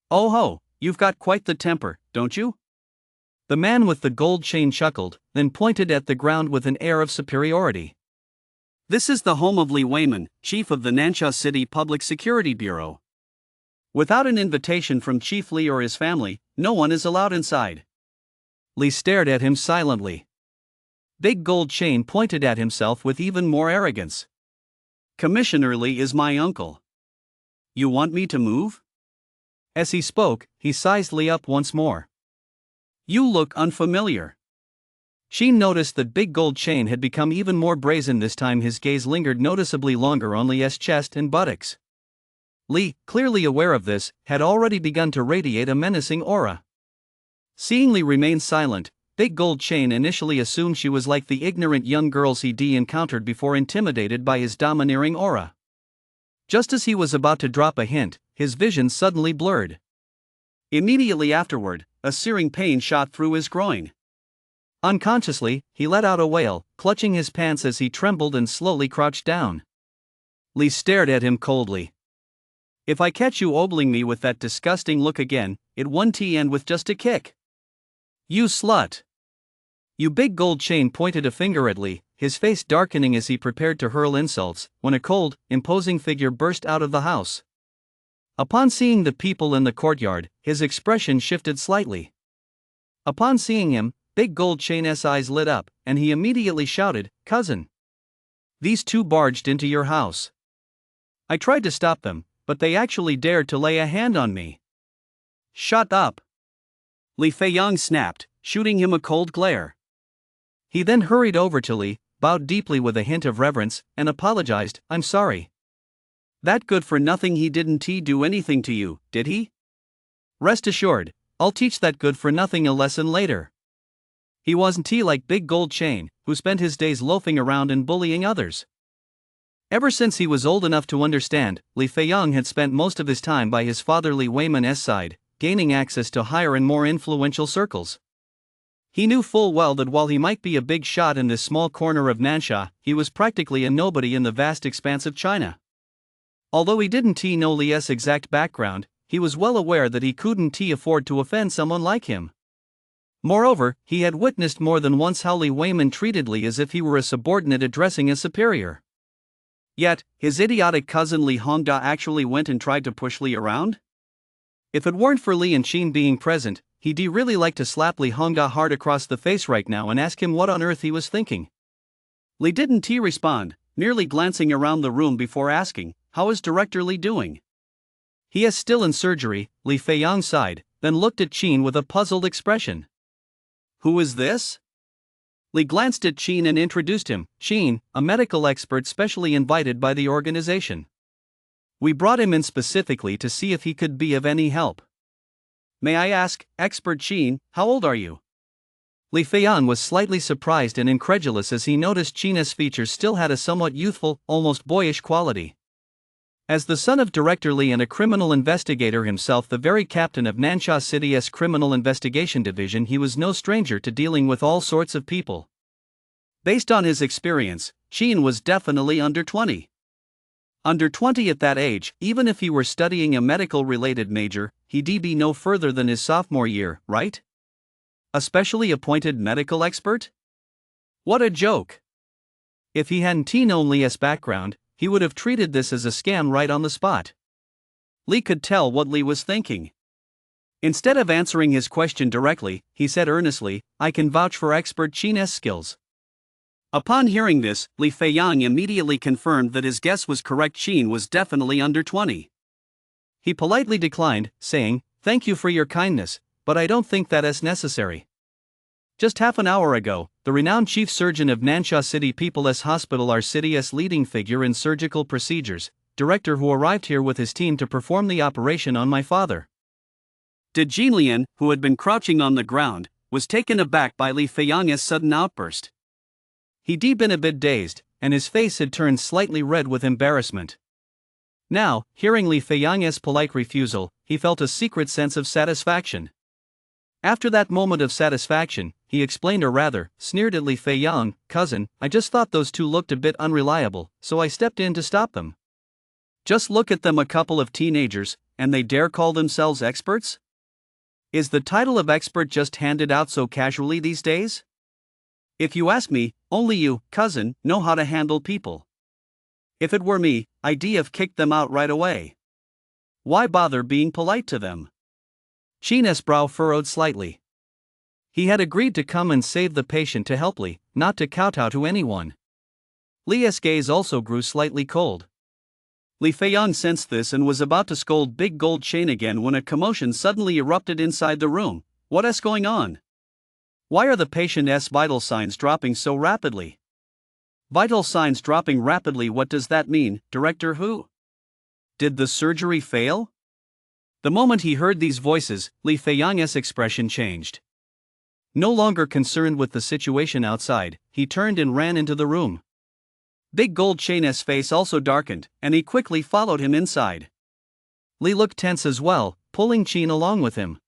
"Oh ho, you've got quite the temper, don't you?" The man with the gold chain chuckled, then pointed at the ground with an air of superiority. "This is the home of Li Weiman, chief of the Nansha City Public Security Bureau. Without an invitation from Chief Li or his family, no one is allowed inside." Li stared at him silently. Big Gold Chain pointed at himself with even more arrogance. "Commissioner Li is my uncle. You want me to move?" As he spoke, he sized Li up once more. "You look unfamiliar." Sheen noticed that Big Gold Chain had become even more brazen this time. His gaze lingered noticeably longer on Li's chest and buttocks. Li, clearly aware of this, had already begun to radiate a menacing aura. Seeing Li remain silent, Big Gold Chain initially assumed she was like the ignorant young girls he'd encountered before, intimidated by his domineering aura. Just as he was about to drop a hint, his vision suddenly blurred. Immediately afterward, a searing pain shot through his groin. Unconsciously, he let out a wail, clutching his pants as he trembled and slowly crouched down. Li stared at him coldly. "If I catch you ogling me with that disgusting look again, it won't end with just a kick." "You slut!" You Big Gold Chain pointed a finger at Li, his face darkening as he prepared to hurl insults, when a cold, imposing figure burst out of the house. Upon seeing the people in the courtyard, his expression shifted slightly. Upon seeing him, Big Gold Chain's eyes lit up, and he immediately shouted, "Cousin! These two barged into your house. I tried to stop them, but they actually dared to lay a hand on me." "Shut up!" Li Feiyang snapped, shooting him a cold glare. He then hurried over to Li, bowed deeply with a hint of reverence, and apologized, "I'm sorry. That good for nothing he didn't do anything to you, did he?" "Rest assured, I'll teach that good for nothing a lesson later. He wasn't like Big Gold Chain, who spent his days loafing around and bullying others." Ever since he was old enough to understand, Li Feiyang had spent most of his time by his father Li Weiman's side, gaining access to higher and more influential circles. He knew full well that while he might be a big shot in this small corner of Nansha, he was practically a nobody in the vast expanse of China. Although he didn't know Li's exact background, he was well aware that he couldn't afford to offend someone like him. Moreover, he had witnessed more than once how Li Weiman treated Li as if he were a subordinate addressing a superior. Yet, his idiotic cousin Li Hongda actually went and tried to push Li around? If it weren't for Li and Sheen being present, he'd really like to slap Li Hongda hard across the face right now and ask him what on earth he was thinking. Li didn't respond, merely glancing around the room before asking, "How is Director Li doing?" "He is still in surgery," Li Feiyang sighed, then looked at Sheen with a puzzled expression. "Who is this?" Li glanced at Sheen and introduced him, Sheen, a medical expert specially invited by the organization. "We brought him in specifically to see if he could be of any help." "May I ask, Expert Sheen, how old are you?" Li Feiyang was slightly surprised and incredulous as he noticed Sheen's features still had a somewhat youthful, almost boyish quality. As the son of Director Li and a criminal investigator himself, the very captain of Nansha City's Criminal Investigation Division, he was no stranger to dealing with all sorts of people. Based on his experience, Sheen was definitely under 20. Under 20 at that age, even if he were studying a medical-related major, he'd be no further than his sophomore year, right? A specially appointed medical expert? What a joke! If he hadn't known Li's background, he would have treated this as a scam right on the spot. Li could tell what Li was thinking. Instead of answering his question directly, he said earnestly, "I can vouch for Expert Sheen's skills." Upon hearing this, Li Feiyang immediately confirmed that his guess was correct. Qin was definitely under 20. He politely declined, saying, "Thank you for your kindness, but I don't think that is necessary." Just half an hour ago, the renowned chief surgeon of Nansha City People's Hospital, our city's leading figure in surgical procedures, director who arrived here with his team to perform the operation on my father. Did Jinlian, who had been crouching on the ground, was taken aback by Li Feiyang's sudden outburst. He'd been a bit dazed, and his face had turned slightly red with embarrassment. Now, hearing Li Feiyang's polite refusal, he felt a secret sense of satisfaction. After that moment of satisfaction, he explained, or rather, sneered at Li Feiyang, "Cousin, I just thought those two looked a bit unreliable, so I stepped in to stop them." Just look at them, a couple of teenagers, and they dare call themselves experts? Is the title of expert just handed out so casually these days? If you ask me, only you, cousin, know how to handle people. If it were me, I'd have kicked them out right away. Why bother being polite to them? Qin's brow furrowed slightly. He had agreed to come and save the patient to help Li, not to kowtow to anyone. Li's gaze also grew slightly cold. Li Feiyang sensed this and was about to scold Big Gold Chain again when a commotion suddenly erupted inside the room. What's going on? Why are the patient's vital signs dropping so rapidly? Vital signs dropping rapidly, what does that mean, Director Hu? Did the surgery fail? The moment he heard these voices, Li Feiyang's expression changed. No longer concerned with the situation outside, he turned and ran into the room. Big Gold Chain's face also darkened, and he quickly followed him inside. Li looked tense as well, pulling Qin along with him.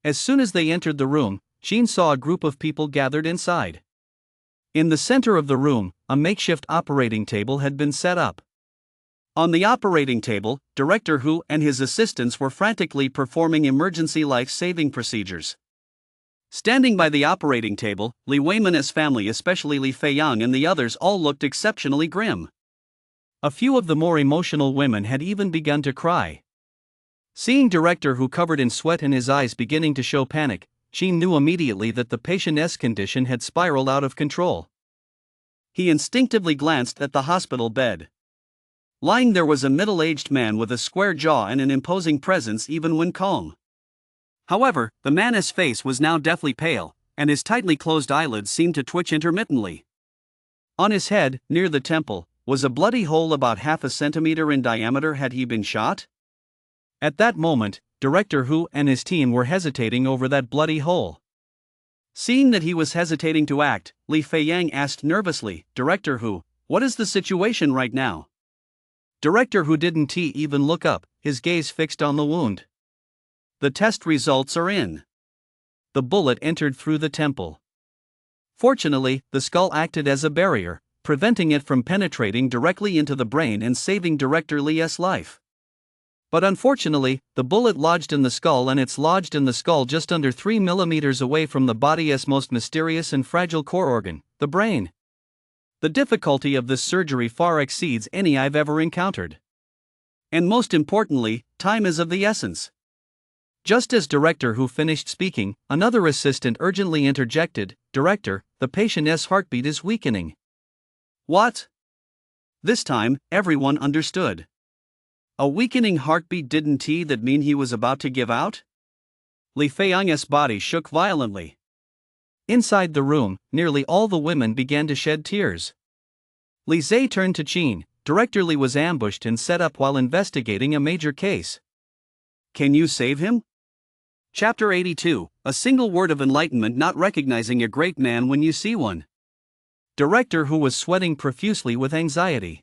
As soon as they entered the room, Qin saw a group of people gathered inside. In the center of the room, a makeshift operating table had been set up. On the operating table, Director Hu and his assistants were frantically performing emergency life-saving procedures. Standing by the operating table, Li Weiman's family, especially Li Feiyang and the others, all looked exceptionally grim. A few of the more emotional women had even begun to cry. Seeing Director Hu covered in sweat and his eyes beginning to show panic, Qin knew immediately that the patient's condition had spiraled out of control. He instinctively glanced at the hospital bed. Lying there was a middle-aged man with a square jaw and an imposing presence even when calm. However, the man's face was now deathly pale, and his tightly closed eyelids seemed to twitch intermittently. On his head, near the temple, was a bloody hole about half a centimeter in diameter. Had he been shot? At that moment, Director Hu and his team were hesitating over that bloody hole. Seeing that he was hesitating to act, Li Feiyang asked nervously, "Director Hu, what is the situation right now?" Director Hu didn't even look up, his gaze fixed on the wound. "The test results are in. The bullet entered through the temple. Fortunately, the skull acted as a barrier, preventing it from penetrating directly into the brain and saving Director Li's life. But unfortunately, the bullet lodged in the skull, and it's lodged in the skull just under 3 millimeters away from the body's most mysterious and fragile core organ, the brain. The difficulty of this surgery far exceeds any I've ever encountered. And most importantly, time is of the essence." Just as Director Hu finished speaking, another assistant urgently interjected, "Director, the patient's heartbeat is weakening." What? This time, everyone understood. A weakening heartbeat, didn't that mean he was about to give out? Li Feiyang's body shook violently. Inside the room, nearly all the women began to shed tears. Li Zhe turned to Qin. Director Li was ambushed and set up while investigating a major case. Can you save him? Chapter 82, a single word of enlightenment: not recognizing a great man when you see one. Director Hu was sweating profusely with anxiety.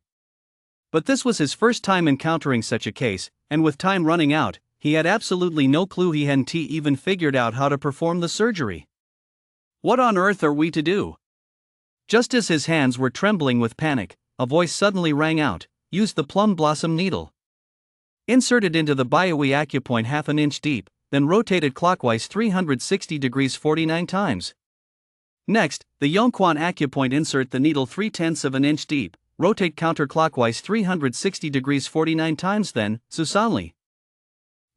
But this was his first time encountering such a case, and with time running out, he had absolutely no clue. He hadn't even figured out how to perform the surgery. What on earth are we to do? Just as his hands were trembling with panic, a voice suddenly rang out, "Use the plum blossom needle. Insert it into the biowee acupoint half an inch deep, then rotate it clockwise 360 degrees 49 times. Next, the Yongquan acupoint, insert the needle 3/10 of an inch deep, rotate counterclockwise 360 degrees 49 times, then, Susanli."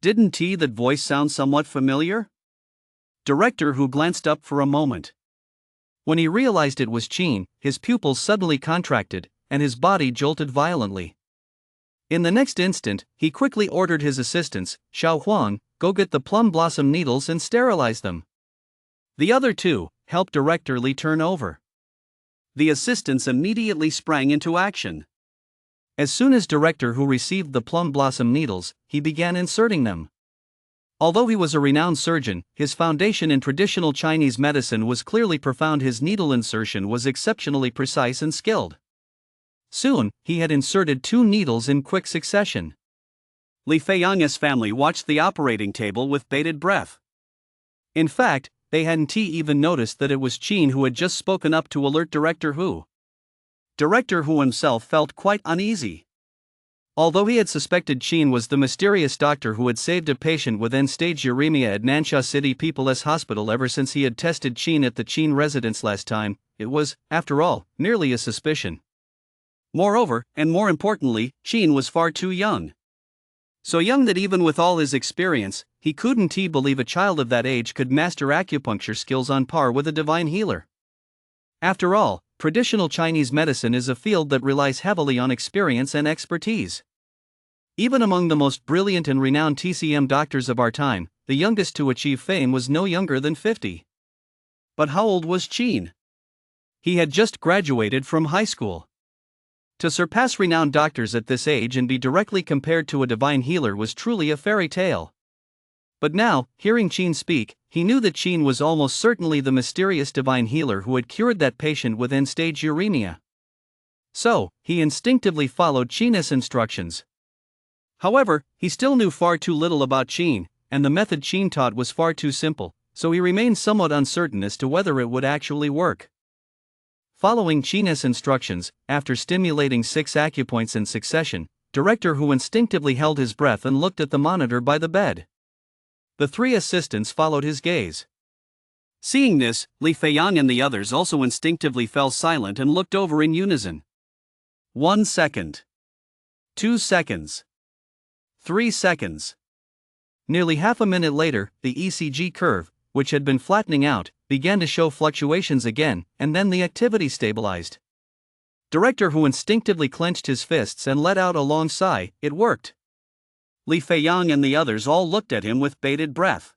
Didn't that voice sound somewhat familiar? Director Hu glanced up for a moment. When he realized it was Qin, his pupils suddenly contracted, and his body jolted violently. In the next instant, he quickly ordered his assistants, Xiao Huang, go get the plum blossom needles and sterilize them. The other two, help Director Li turn over. The assistants immediately sprang into action. As soon as Director Hu received the plum blossom needles, he began inserting them. Although he was a renowned surgeon, his foundation in traditional Chinese medicine was clearly profound. His needle insertion was exceptionally precise and skilled. Soon, he had inserted 2 needles in quick succession. Li Feiyang's family watched the operating table with bated breath. In fact, they hadn't even noticed that it was Qin who had just spoken up to alert Director Hu. Director Hu himself felt quite uneasy. Although he had suspected Qin was the mysterious doctor who had saved a patient with end-stage uremia at Nansha City People's Hospital ever since he had tested Qin at the Qin residence last time, it was, after all, merely a suspicion. Moreover, and more importantly, Qin was far too young. So young that even with all his experience, he couldn't believe a child of that age could master acupuncture skills on par with a divine healer. After all, traditional Chinese medicine is a field that relies heavily on experience and expertise. Even among the most brilliant and renowned TCM doctors of our time, the youngest to achieve fame was no younger than 50. But how old was Qin? He had just graduated from high school. To surpass renowned doctors at this age and be directly compared to a divine healer was truly a fairy tale. But now, hearing Qin speak, he knew that Qin was almost certainly the mysterious divine healer who had cured that patient with end-stage uremia. So, he instinctively followed Qin's instructions. However, he still knew far too little about Qin, and the method Qin taught was far too simple, so he remained somewhat uncertain as to whether it would actually work. Following Qin's instructions, after stimulating 6 acupoints in succession, Director Hu instinctively held his breath and looked at the monitor by the bed. The 3 assistants followed his gaze. Seeing this, Li Feiyang and the others also instinctively fell silent and looked over in unison. 1 second. 2 seconds. 3 seconds. Nearly half a minute later, the ECG curve, which had been flattening out, began to show fluctuations again, and then the activity stabilized. Director Hu instinctively clenched his fists and let out a long sigh. It worked. Li Feiyang and the others all looked at him with bated breath.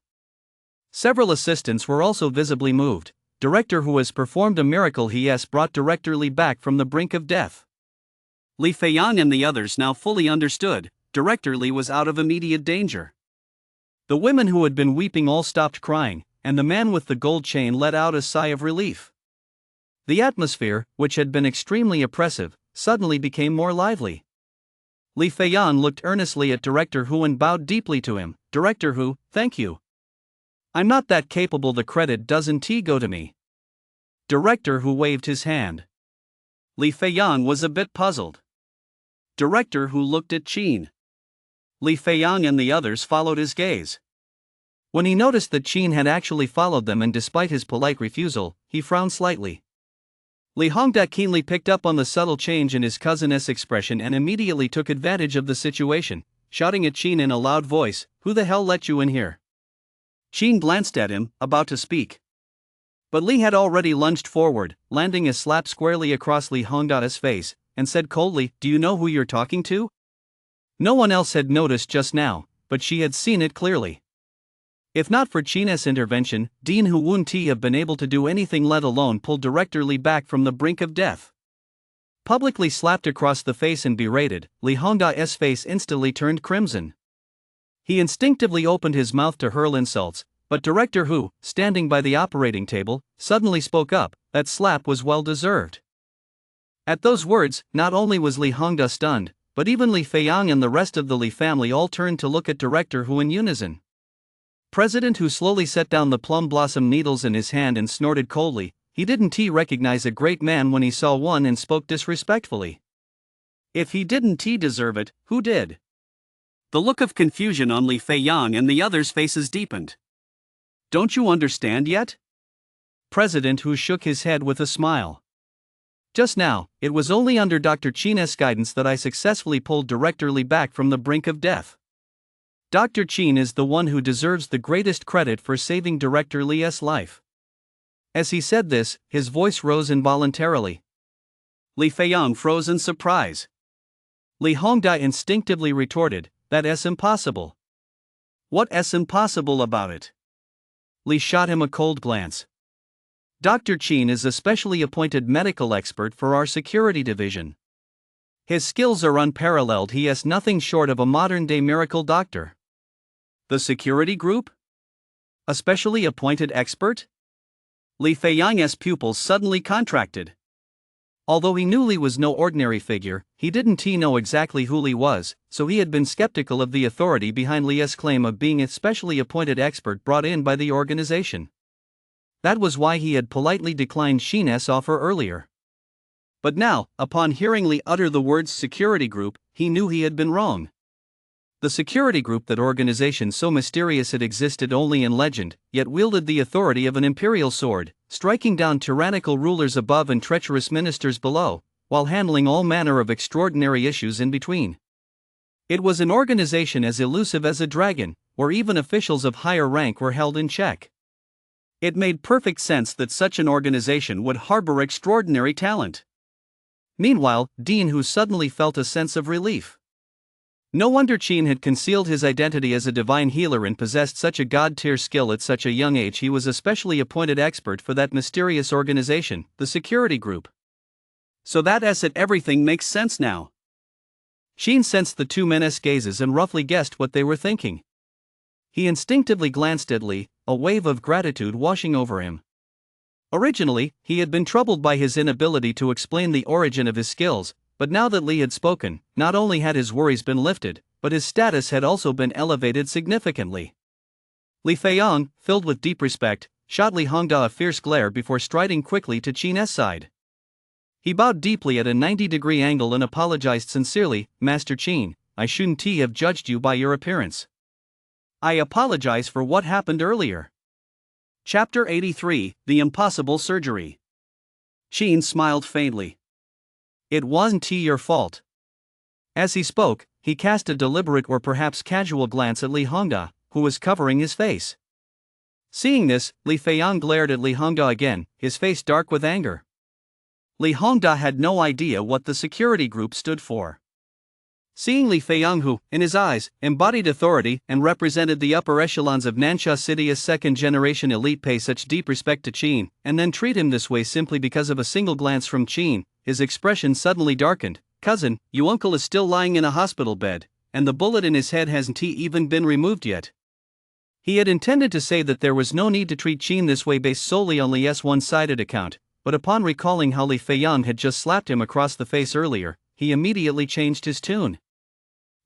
Several assistants were also visibly moved. Director Hu has performed a miracle. He has brought Director Li back from the brink of death. Li Feiyang and the others now fully understood. Director Li was out of immediate danger. The women who had been weeping all stopped crying, and the man with the gold chain let out a sigh of relief. The atmosphere, which had been extremely oppressive, suddenly became more lively. Li Feiyang looked earnestly at Director Hu and bowed deeply to him. Director Hu, thank you. I'm not that capable. The credit doesn't go to me. Director Hu waved his hand. Li Feiyang was a bit puzzled. Director Hu looked at Qin. Li Feiyang and the others followed his gaze. When he noticed that Qin had actually followed them and despite his polite refusal, he frowned slightly. Li Hongda keenly picked up on the subtle change in his cousin's expression and immediately took advantage of the situation, shouting at Qin in a loud voice, "Who the hell let you in here?" Qin glanced at him, about to speak. But Li had already lunged forward, landing a slap squarely across Li Hongda's face, and said coldly, "Do you know who you're talking to?" No one else had noticed just now, but she had seen it clearly. If not for Qin's intervention, Dean Hu wouldn't have been able to do anything, let alone pull Director Li back from the brink of death. Publicly slapped across the face and berated, Li Hongda's face instantly turned crimson. He instinctively opened his mouth to hurl insults, but Director Hu, standing by the operating table, suddenly spoke up. That slap was well deserved. At those words, not only was Li Hongda stunned, but even Li Feiyang and the rest of the Li family all turned to look at Director Hu in unison. President Hu slowly set down the plum blossom needles in his hand and snorted coldly. He didn't recognize a great man when he saw one and spoke disrespectfully. If he didn't deserve it, who did? The look of confusion on Li Feiyang and the others' faces deepened. Don't you understand yet? President Hu shook his head with a smile. Just now, it was only under Dr. Qin's guidance that I successfully pulled Director Li back from the brink of death. Dr. Qin is the one who deserves the greatest credit for saving Director Li's life. As he said this, his voice rose involuntarily. Li Feiyang froze in surprise. Li Hongda instinctively retorted, "That's impossible." "What's impossible about it?" Li shot him a cold glance. "Dr. Qin is a specially appointed medical expert for our security division. His skills are unparalleled. He is nothing short of a modern-day miracle doctor." "The security group? A specially appointed expert?" Li Feiyang's pupils suddenly contracted. Although he knew Li was no ordinary figure, he didn't know exactly who Li was, so he had been skeptical of the authority behind Li's claim of being a specially appointed expert brought in by the organization. That was why he had politely declined Qin's offer earlier. But now, upon hearing Li utter the words security group, he knew he had been wrong. The security group, that organization so mysterious it existed only in legend, yet wielded the authority of an imperial sword, striking down tyrannical rulers above and treacherous ministers below, while handling all manner of extraordinary issues in between. It was an organization as elusive as a dragon, where even officials of higher rank were held in check. It made perfect sense that such an organization would harbor extraordinary talent. Meanwhile, Dean Hu suddenly felt a sense of relief. No wonder Qin had concealed his identity as a divine healer and possessed such a god-tier skill at such a young age. He was a specially appointed expert for that mysterious organization, the security group. So that's it, everything makes sense now. Qin sensed the two men's gazes and roughly guessed what they were thinking. He instinctively glanced at Li, a wave of gratitude washing over him. Originally, he had been troubled by his inability to explain the origin of his skills, but now that Li had spoken, not only had his worries been lifted, but his status had also been elevated significantly. Li Feiyang, filled with deep respect, shot Li Hongda a fierce glare before striding quickly to Qin's side. He bowed deeply at a 90-degree angle and apologized sincerely, "Master Qin, I shouldn't have judged you by your appearance. I apologize for what happened earlier." Chapter 83, The Impossible Surgery. Qin smiled faintly. "It wasn't your fault." As he spoke, he cast a deliberate or perhaps casual glance at Li Hongda, who was covering his face. Seeing this, Li Feiyang glared at Li Hongda again, his face dark with anger. Li Hongda had no idea what the security group stood for. Seeing Li Feiyang, who, in his eyes, embodied authority and represented the upper echelons of Nansha City as second-generation elite, pay such deep respect to Qin, and then treat him this way simply because of a single glance from Qin, his expression suddenly darkened. "Cousin, your uncle is still lying in a hospital bed, and the bullet in his head hasn't even been removed yet." He had intended to say that there was no need to treat Qin this way based solely on Li's one-sided account, but upon recalling how Li Feiyang had just slapped him across the face earlier, he immediately changed his tune.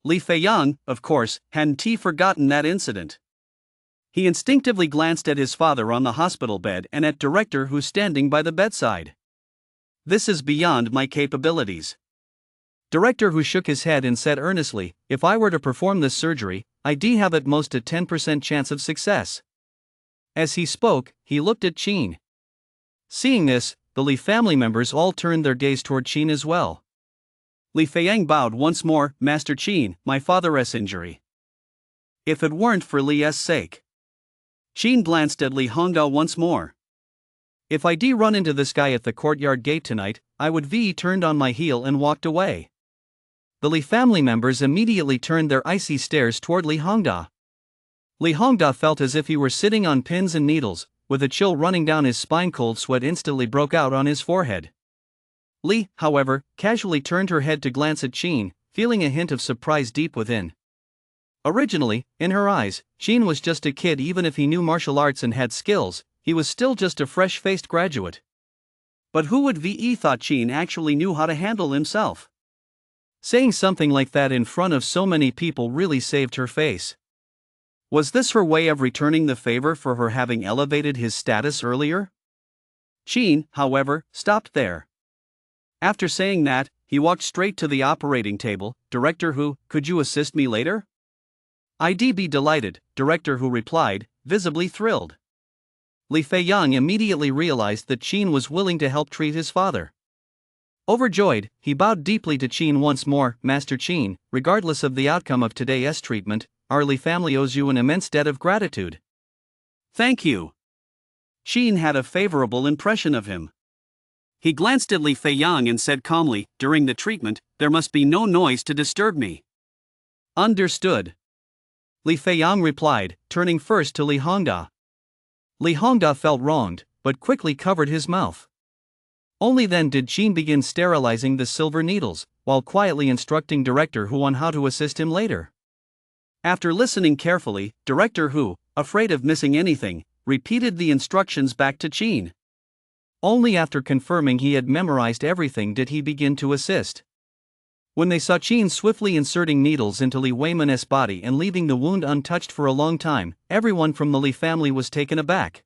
Li Feiyang, of course, hadn't forgotten that incident. He instinctively glanced at his father on the hospital bed and at Director Hu standing by the bedside. "This is beyond my capabilities." Director Hu shook his head and said earnestly, "If I were to perform this surgery, I'd have at most a 10% chance of success." As he spoke, he looked at Qin. Seeing this, the Li family members all turned their gaze toward Qin as well. Li Feiyang bowed once more, "Master Qin, my father's injury. If it weren't for Li's sake." Qin glanced at Li Hongda once more. "If I'd run into this guy at the courtyard gate tonight, I would turned on my heel and walked away." The Li family members immediately turned their icy stares toward Li Hongda. Li Hongda felt as if he were sitting on pins and needles, with a chill running down his spine. Cold sweat instantly broke out on his forehead. Li, however, casually turned her head to glance at Qin, feeling a hint of surprise deep within. Originally, in her eyes, Qin was just a kid. Even if he knew martial arts and had skills, he was still just a fresh-faced graduate. But who would thought Qin actually knew how to handle himself? Saying something like that in front of so many people really saved her face. Was this her way of returning the favor for her having elevated his status earlier? Qin, however, stopped there. After saying that, he walked straight to the operating table. "Director Hu, could you assist me later?" "I'd be delighted," Director Hu replied, visibly thrilled. Li Feiyang immediately realized that Qin was willing to help treat his father. Overjoyed, he bowed deeply to Qin once more. "Master Qin, regardless of the outcome of today's treatment, our Li family owes you an immense debt of gratitude." "Thank you." Qin had a favorable impression of him. He glanced at Li Feiyang and said calmly, "During the treatment, there must be no noise to disturb me." Understood. Li Feiyang replied, turning first to Li Hongda. Li Hongda felt wronged, but quickly covered his mouth. Only then did Qin begin sterilizing the silver needles, while quietly instructing Director Hu on how to assist him later. After listening carefully, Director Hu, afraid of missing anything, repeated the instructions back to Qin. Only after confirming he had memorized everything did he begin to assist. When they saw Qin swiftly inserting needles into Li Weiman's body and leaving the wound untouched for a long time, everyone from the Li family was taken aback.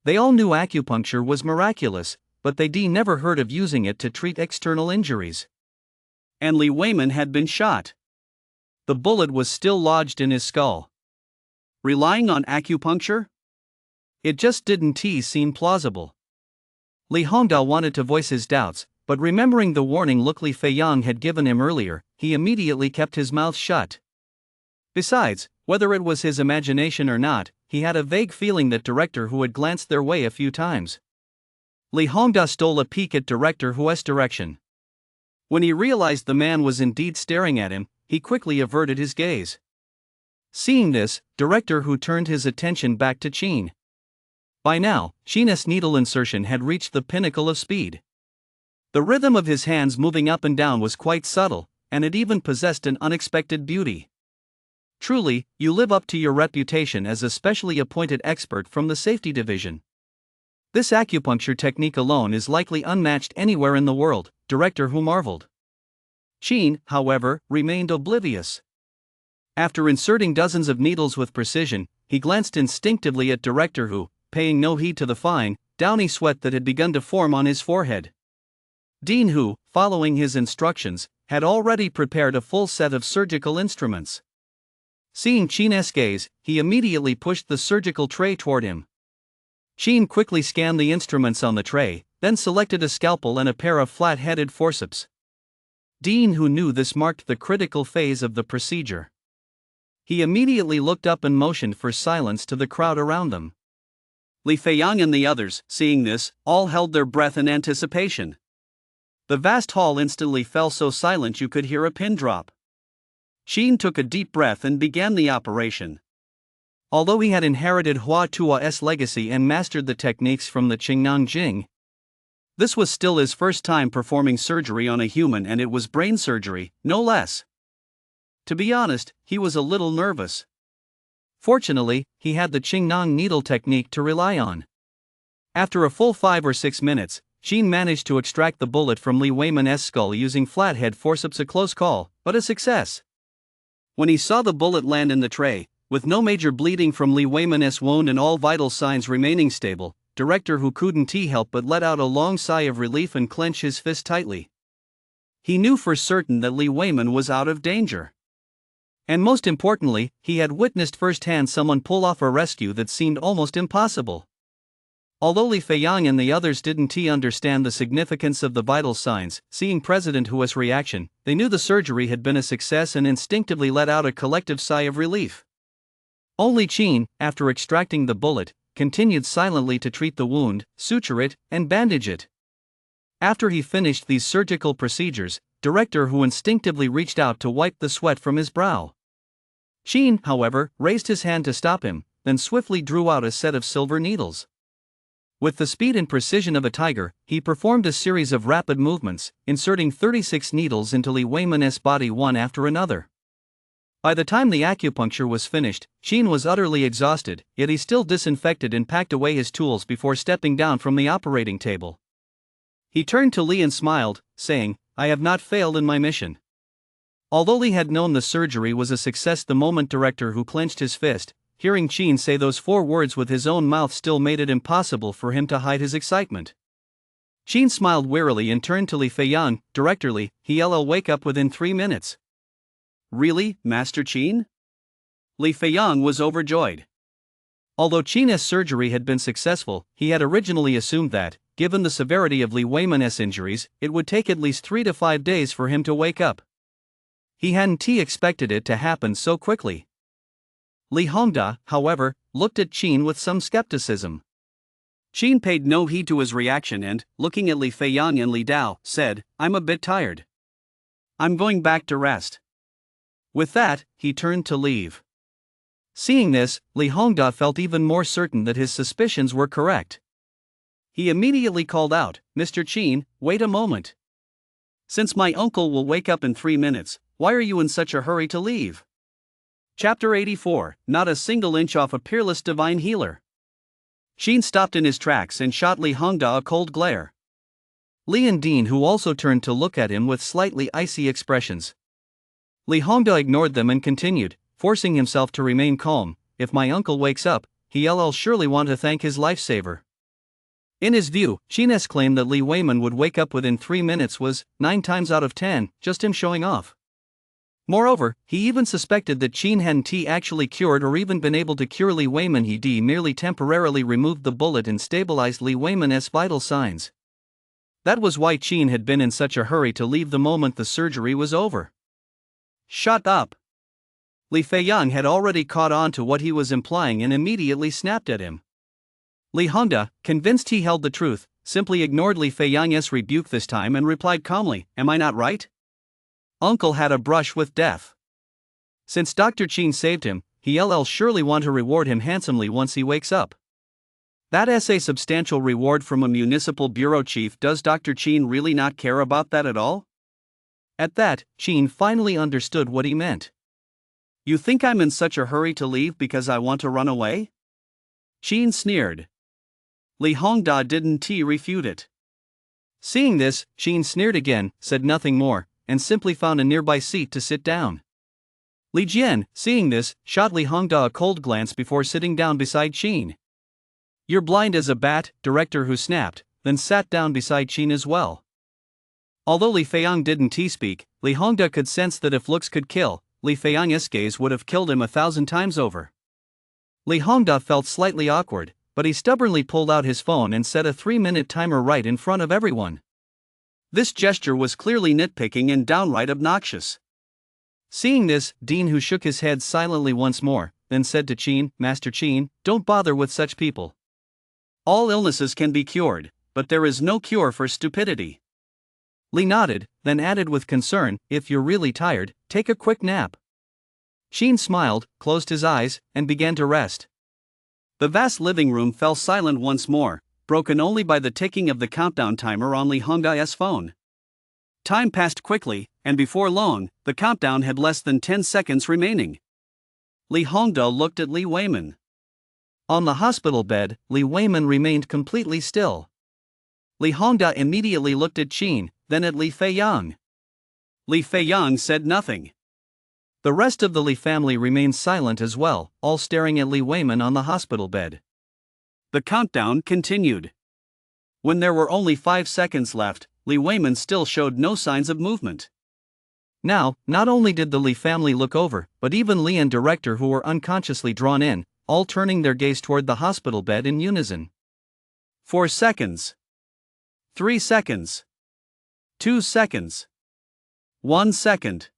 They all knew acupuncture was miraculous, but they never heard of using it to treat external injuries. And Li Weiman had been shot. The bullet was still lodged in his skull. Relying on acupuncture? It just didn't seem plausible. Li Hongda wanted to voice his doubts, but remembering the warning look Li Feiyang had given him earlier, he immediately kept his mouth shut. Besides, whether it was his imagination or not, he had a vague feeling that Director Hu had glanced their way a few times. Li Hongda stole a peek at Director Hu's direction. When he realized the man was indeed staring at him, he quickly averted his gaze. Seeing this, Director Hu turned his attention back to Qin. By now, Qin's needle insertion had reached the pinnacle of speed. The rhythm of his hands moving up and down was quite subtle, and it even possessed an unexpected beauty. Truly, you live up to your reputation as a specially appointed expert from the safety division. This acupuncture technique alone is likely unmatched anywhere in the world, Director Hu marveled. Qin, however, remained oblivious. After inserting dozens of needles with precision, he glanced instinctively at Director Hu, paying no heed to the fine, downy sweat that had begun to form on his forehead. Dean Hu, following his instructions, had already prepared a full set of surgical instruments. Seeing Qin's gaze, he immediately pushed the surgical tray toward him. Qin quickly scanned the instruments on the tray, then selected a scalpel and a pair of flat-headed forceps. Dean Hu knew this marked the critical phase of the procedure. He immediately looked up and motioned for silence to the crowd around them. Li Feiyang and the others, seeing this, all held their breath in anticipation. The vast hall instantly fell so silent you could hear a pin drop. Qin took a deep breath and began the operation. Although he had inherited Hua Tua's legacy and mastered the techniques from the Qingnang Jing, this was still his first time performing surgery on a human, and it was brain surgery, no less. To be honest, he was a little nervous. Fortunately, he had the Qingnang needle technique to rely on. After a full 5 or 6 minutes, Qin managed to extract the bullet from Li Weiman's skull using flathead forceps, a close call, but a success. When he saw the bullet land in the tray, with no major bleeding from Li Weiman's wound and all vital signs remaining stable, Director Hu couldn't help but let out a long sigh of relief and clench his fist tightly. He knew for certain that Li Weiman was out of danger. And most importantly, he had witnessed firsthand someone pull off a rescue that seemed almost impossible. Although Li Feiyang and the others didn't understand the significance of the vital signs, seeing President Hu's reaction, they knew the surgery had been a success and instinctively let out a collective sigh of relief. Only Qin, after extracting the bullet, continued silently to treat the wound, suture it, and bandage it. After he finished these surgical procedures, Director Hu instinctively reached out to wipe the sweat from his brow. Qin, however, raised his hand to stop him, then swiftly drew out a set of silver needles. With the speed and precision of a tiger, he performed a series of rapid movements, inserting 36 needles into Li Weiman's body one after another. By the time the acupuncture was finished, Qin was utterly exhausted, yet he still disinfected and packed away his tools before stepping down from the operating table. He turned to Li and smiled, saying, "I have not failed in my mission." Although Li had known the surgery was a success the moment Director Hu clenched his fist, hearing Qin say those 4 words with his own mouth still made it impossible for him to hide his excitement. Qin smiled wearily and turned to Li Feiyang, "Director Li, he'll wake up within 3 minutes. "Really, Master Qin?" Li Feiyang was overjoyed. Although Qin's surgery had been successful, he had originally assumed that, given the severity of Li Weiman's injuries, it would take at least 3 to 5 days for him to wake up. He hadn't expected it to happen so quickly. Li Hongda, however, looked at Qin with some skepticism. Qin paid no heed to his reaction and, looking at Li Feiyang and Li Dao, said, "I'm a bit tired. I'm going back to rest." With that, he turned to leave. Seeing this, Li Hongda felt even more certain that his suspicions were correct. He immediately called out, "Mr. Qin, wait a moment. Since my uncle will wake up in 3 minutes, why are you in such a hurry to leave?" Chapter 84, Not a Single Inch Off a Peerless Divine Healer. Qin stopped in his tracks and shot Li Hongda a cold glare. Li and Dean, who also turned to look at him with slightly icy expressions. Li Hongda ignored them and continued, forcing himself to remain calm. "If my uncle wakes up, he'll surely want to thank his lifesaver." In his view, Qin's claim that Li Weiman would wake up within 3 minutes was, 9 times out of 10, just him showing off. Moreover, he even suspected that Qin hadn't actually cured or even been able to cure Li Weiman. He merely temporarily removed the bullet and stabilized Li Weiman's vital signs. That was why Qin had been in such a hurry to leave the moment the surgery was over. "Shut up!" Li Feiyang had already caught on to what he was implying and immediately snapped at him. Li Hongda, convinced he held the truth, simply ignored Li Feiyang's rebuke this time and replied calmly, "Am I not right? Uncle had a brush with death. Since Dr. Qin saved him, he'll surely want to reward him handsomely once he wakes up." That's a substantial reward from a municipal bureau chief. Does Dr. Qin really not care about that at all? At that, Qin finally understood what he meant. "You think I'm in such a hurry to leave because I want to run away?" Qin sneered. Li Hongda didn't refute it. Seeing this, Qin sneered again, said nothing more, and simply found a nearby seat to sit down. Li Jian, seeing this, shot Li Hongda a cold glance before sitting down beside Qin. "You're blind as a bat," director who snapped, then sat down beside Qin as well. Although Li Feiyang didn't speak, Li Hongda could sense that if looks could kill, Li Feiyang's gaze would have killed him 1,000 times over. Li Hongda felt slightly awkward, but he stubbornly pulled out his phone and set a 3-minute timer right in front of everyone. This gesture was clearly nitpicking and downright obnoxious. Seeing this, Dean, who shook his head silently once more, then said to Qin, "Master Qin, don't bother with such people. All illnesses can be cured, but there is no cure for stupidity." Li nodded, then added with concern, "If you're really tired, take a quick nap." Qin smiled, closed his eyes, and began to rest. The vast living room fell silent once more, broken only by the ticking of the countdown timer on Li Hongda's phone. Time passed quickly, and before long, the countdown had less than 10 seconds remaining. Li Hongda looked at Li Weiman. On the hospital bed, Li Weiman remained completely still. Li Hongda immediately looked at Qin, then at Li Feiyang. Li Feiyang said nothing. The rest of the Li family remained silent as well, all staring at Li Weiman on the hospital bed. The countdown continued. When there were only 5 seconds left, Li Weiman still showed no signs of movement. Now, not only did the Li family look over, but even Li and director, who were unconsciously drawn in, all turning their gaze toward the hospital bed in unison. 4 seconds. 3 seconds. 2 seconds. 1 second.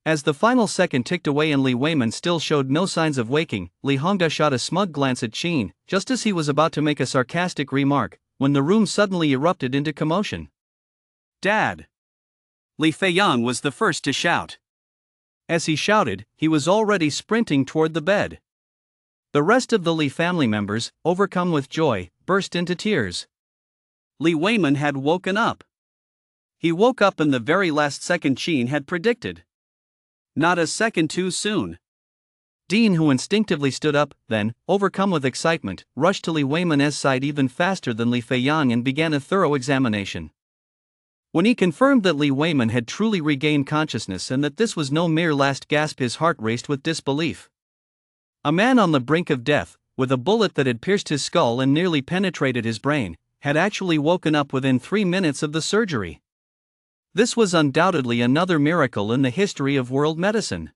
As the final second ticked away and Li Weiman still showed no signs of waking, Li Hongda shot a smug glance at Qin, just as he was about to make a sarcastic remark, when the room suddenly erupted into commotion. "Dad!" Li Feiyang was the first to shout. As he shouted, he was already sprinting toward the bed. The rest of the Li family members, overcome with joy, burst into tears. Li Weiman had woken up. He woke up in the very last second Qin had predicted. Not a second too soon. Dean, who instinctively stood up, then, overcome with excitement, rushed to Li Weiman's side even faster than Li Feiyang and began a thorough examination. When he confirmed that Li Weiman had truly regained consciousness and that this was no mere last gasp, his heart raced with disbelief. A man on the brink of death, with a bullet that had pierced his skull and nearly penetrated his brain, had actually woken up within 3 minutes of the surgery. This was undoubtedly another miracle in the history of world medicine.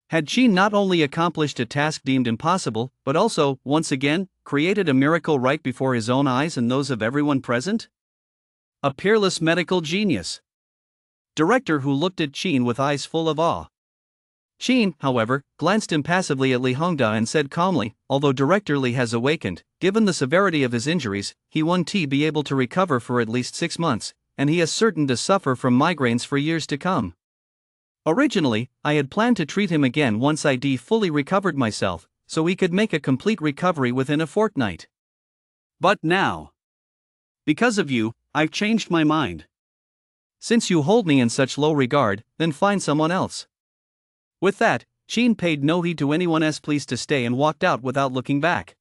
Had Qin not only accomplished a task deemed impossible, but also, once again, created a miracle right before his own eyes and those of everyone present? A peerless medical genius. Director who looked at Qin with eyes full of awe. Qin, however, glanced impassively at Li Hongda and said calmly, although Director Li has awakened, given the severity of his injuries, he won't be able to recover for at least 6 months, and he is certain to suffer from migraines for years to come. Originally, I had planned to treat him again once I'd fully recovered myself, so he could make a complete recovery within a fortnight. But now, because of you, I've changed my mind. Since you hold me in such low regard, then find someone else. With that, Qin paid no heed to anyone's pleas to stay and walked out without looking back.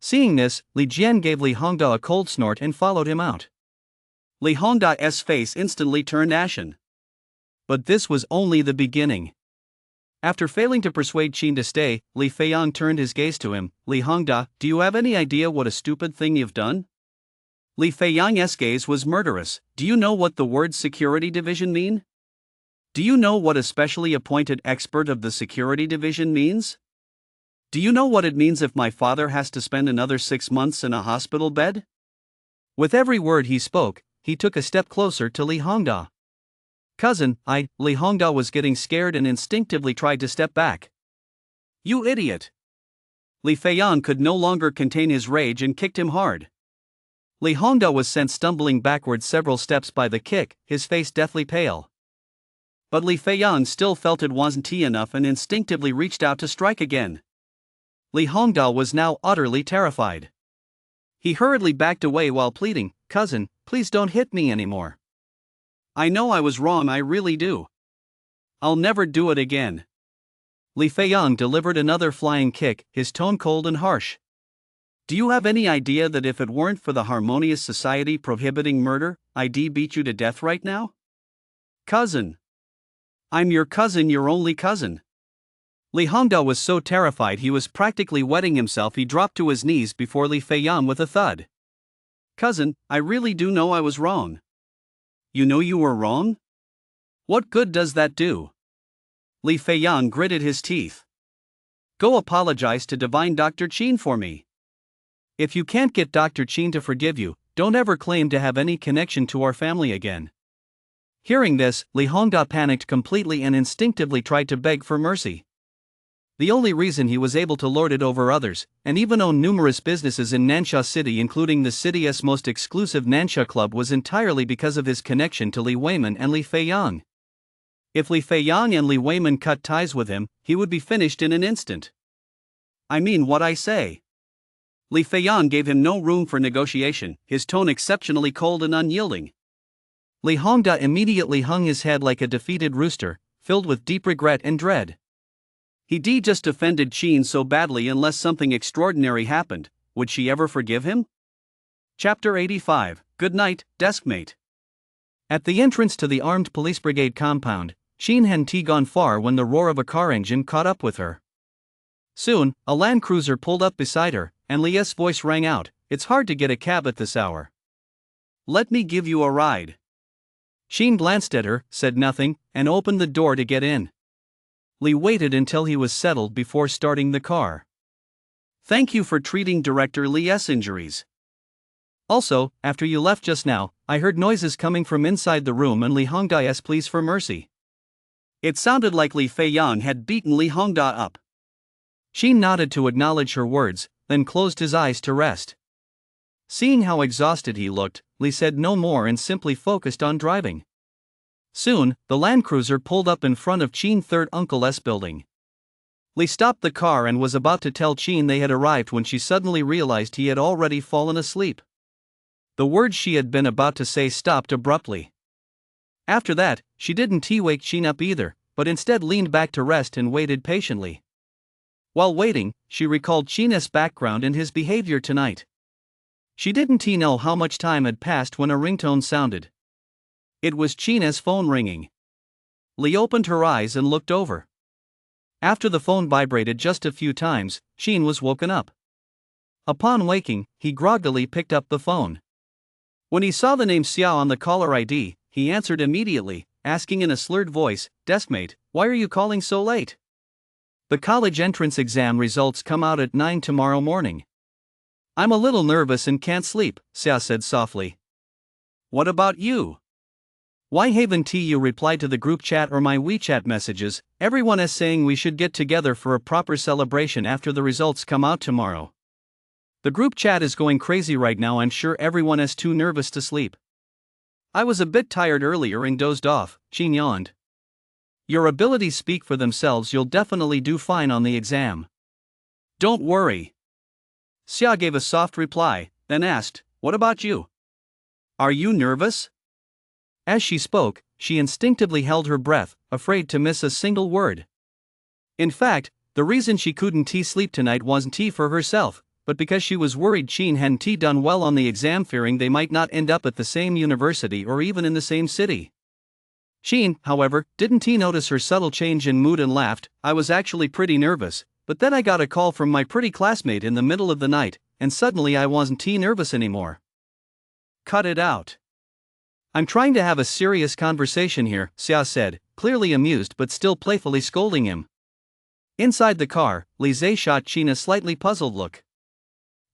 Seeing this, Li Jian gave Li Hongda a cold snort and followed him out. Li Hongda's face instantly turned ashen. But this was only the beginning. After failing to persuade Qin to stay, Li Feiyang turned his gaze to him. Li Hongda, do you have any idea what a stupid thing you've done? Li Feiyang's gaze was murderous. Do you know what the word security division mean? Do you know what a specially appointed expert of the security division means? Do you know what it means if my father has to spend another 6 months in a hospital bed? With every word he spoke, he took a step closer to Li Hongda. Cousin, Li Hongda was getting scared and instinctively tried to step back. You idiot! Li Feiyang could no longer contain his rage and kicked him hard. Li Hongda was sent stumbling backward several steps by the kick, his face deathly pale. But Li Feiyang still felt it wasn't enough and instinctively reached out to strike again. Li Hongda was now utterly terrified. He hurriedly backed away while pleading, Cousin, please don't hit me anymore. I know I was wrong, I really do. I'll never do it again. Li Feiyang delivered another flying kick, his tone cold and harsh. Do you have any idea that if it weren't for the harmonious society prohibiting murder, I'd beat you to death right now? Cousin. I'm your cousin, your only cousin. Li Hongda was so terrified he was practically wetting himself. He dropped to his knees before Li Feiyang with a thud. Cousin, I really do know I was wrong. You know you were wrong? What good does that do? Li Feiyang gritted his teeth. Go apologize to divine Dr. Qin for me. If you can't get Dr. Qin to forgive you, don't ever claim to have any connection to our family again. Hearing this, Li Hongda panicked completely and instinctively tried to beg for mercy. The only reason he was able to lord it over others, and even own numerous businesses in Nansha City including the city's most exclusive Nansha Club, was entirely because of his connection to Li Weiman and Li Feiyang. If Li Feiyang and Li Weiman cut ties with him, he would be finished in an instant. I mean what I say. Li Feiyang gave him no room for negotiation, his tone exceptionally cold and unyielding. Li Hongda immediately hung his head like a defeated rooster, filled with deep regret and dread. He just offended Qin so badly. Unless something extraordinary happened, would she ever forgive him? Chapter 85, Good night, deskmate. At the entrance to the armed police brigade compound, Qin hadn't gone far when the roar of a car engine caught up with her. Soon, a Land Cruiser pulled up beside her, and Li's voice rang out, It's hard to get a cab at this hour. Let me give you a ride. Qin glanced at her, said nothing, and opened the door to get in. Li waited until he was settled before starting the car. Thank you for treating Director Li's injuries. Also, after you left just now, I heard noises coming from inside the room and Li Hongda's pleas for mercy. It sounded like Li Feiyang had beaten Li Hongda up. Qin nodded to acknowledge her words, then closed his eyes to rest. Seeing how exhausted he looked, Li said no more and simply focused on driving. Soon, the Land Cruiser pulled up in front of Qin's third uncle's building. Li stopped the car and was about to tell Qin they had arrived when she suddenly realized he had already fallen asleep. The words she had been about to say stopped abruptly. After that, she didn't wake Qin up either, but instead leaned back to rest and waited patiently. While waiting, she recalled Qin's background and his behavior tonight. She didn't know how much time had passed when a ringtone sounded. It was Qin's phone ringing. Li opened her eyes and looked over. After the phone vibrated just a few times, Qin was woken up. Upon waking, he groggily picked up the phone. When he saw the name Xiao on the caller ID, he answered immediately, asking in a slurred voice, Deskmate, why are you calling so late? The college entrance exam results come out at 9 tomorrow morning. I'm a little nervous and can't sleep, Xiao said softly. What about you? Why haven't you replied to the group chat or my WeChat messages? Everyone is saying we should get together for a proper celebration after the results come out tomorrow. The group chat is going crazy right now. I'm sure everyone is too nervous to sleep. I was a bit tired earlier and dozed off, Chin yawned. Your abilities speak for themselves. You'll definitely do fine on the exam. Don't worry. Xia gave a soft reply, then asked, what about you? Are you nervous? As she spoke, she instinctively held her breath, afraid to miss a single word. In fact, the reason she couldn't sleep tonight wasn't for herself, but because she was worried Chin hadn't done well on the exam, fearing they might not end up at the same university or even in the same city. Chin, however, didn't notice her subtle change in mood and laughed. I was actually pretty nervous, but then I got a call from my pretty classmate in the middle of the night, and suddenly I wasn't nervous anymore. Cut it out. I'm trying to have a serious conversation here, Xia said, clearly amused but still playfully scolding him. Inside the car, Li Zhe shot Chin a slightly puzzled look.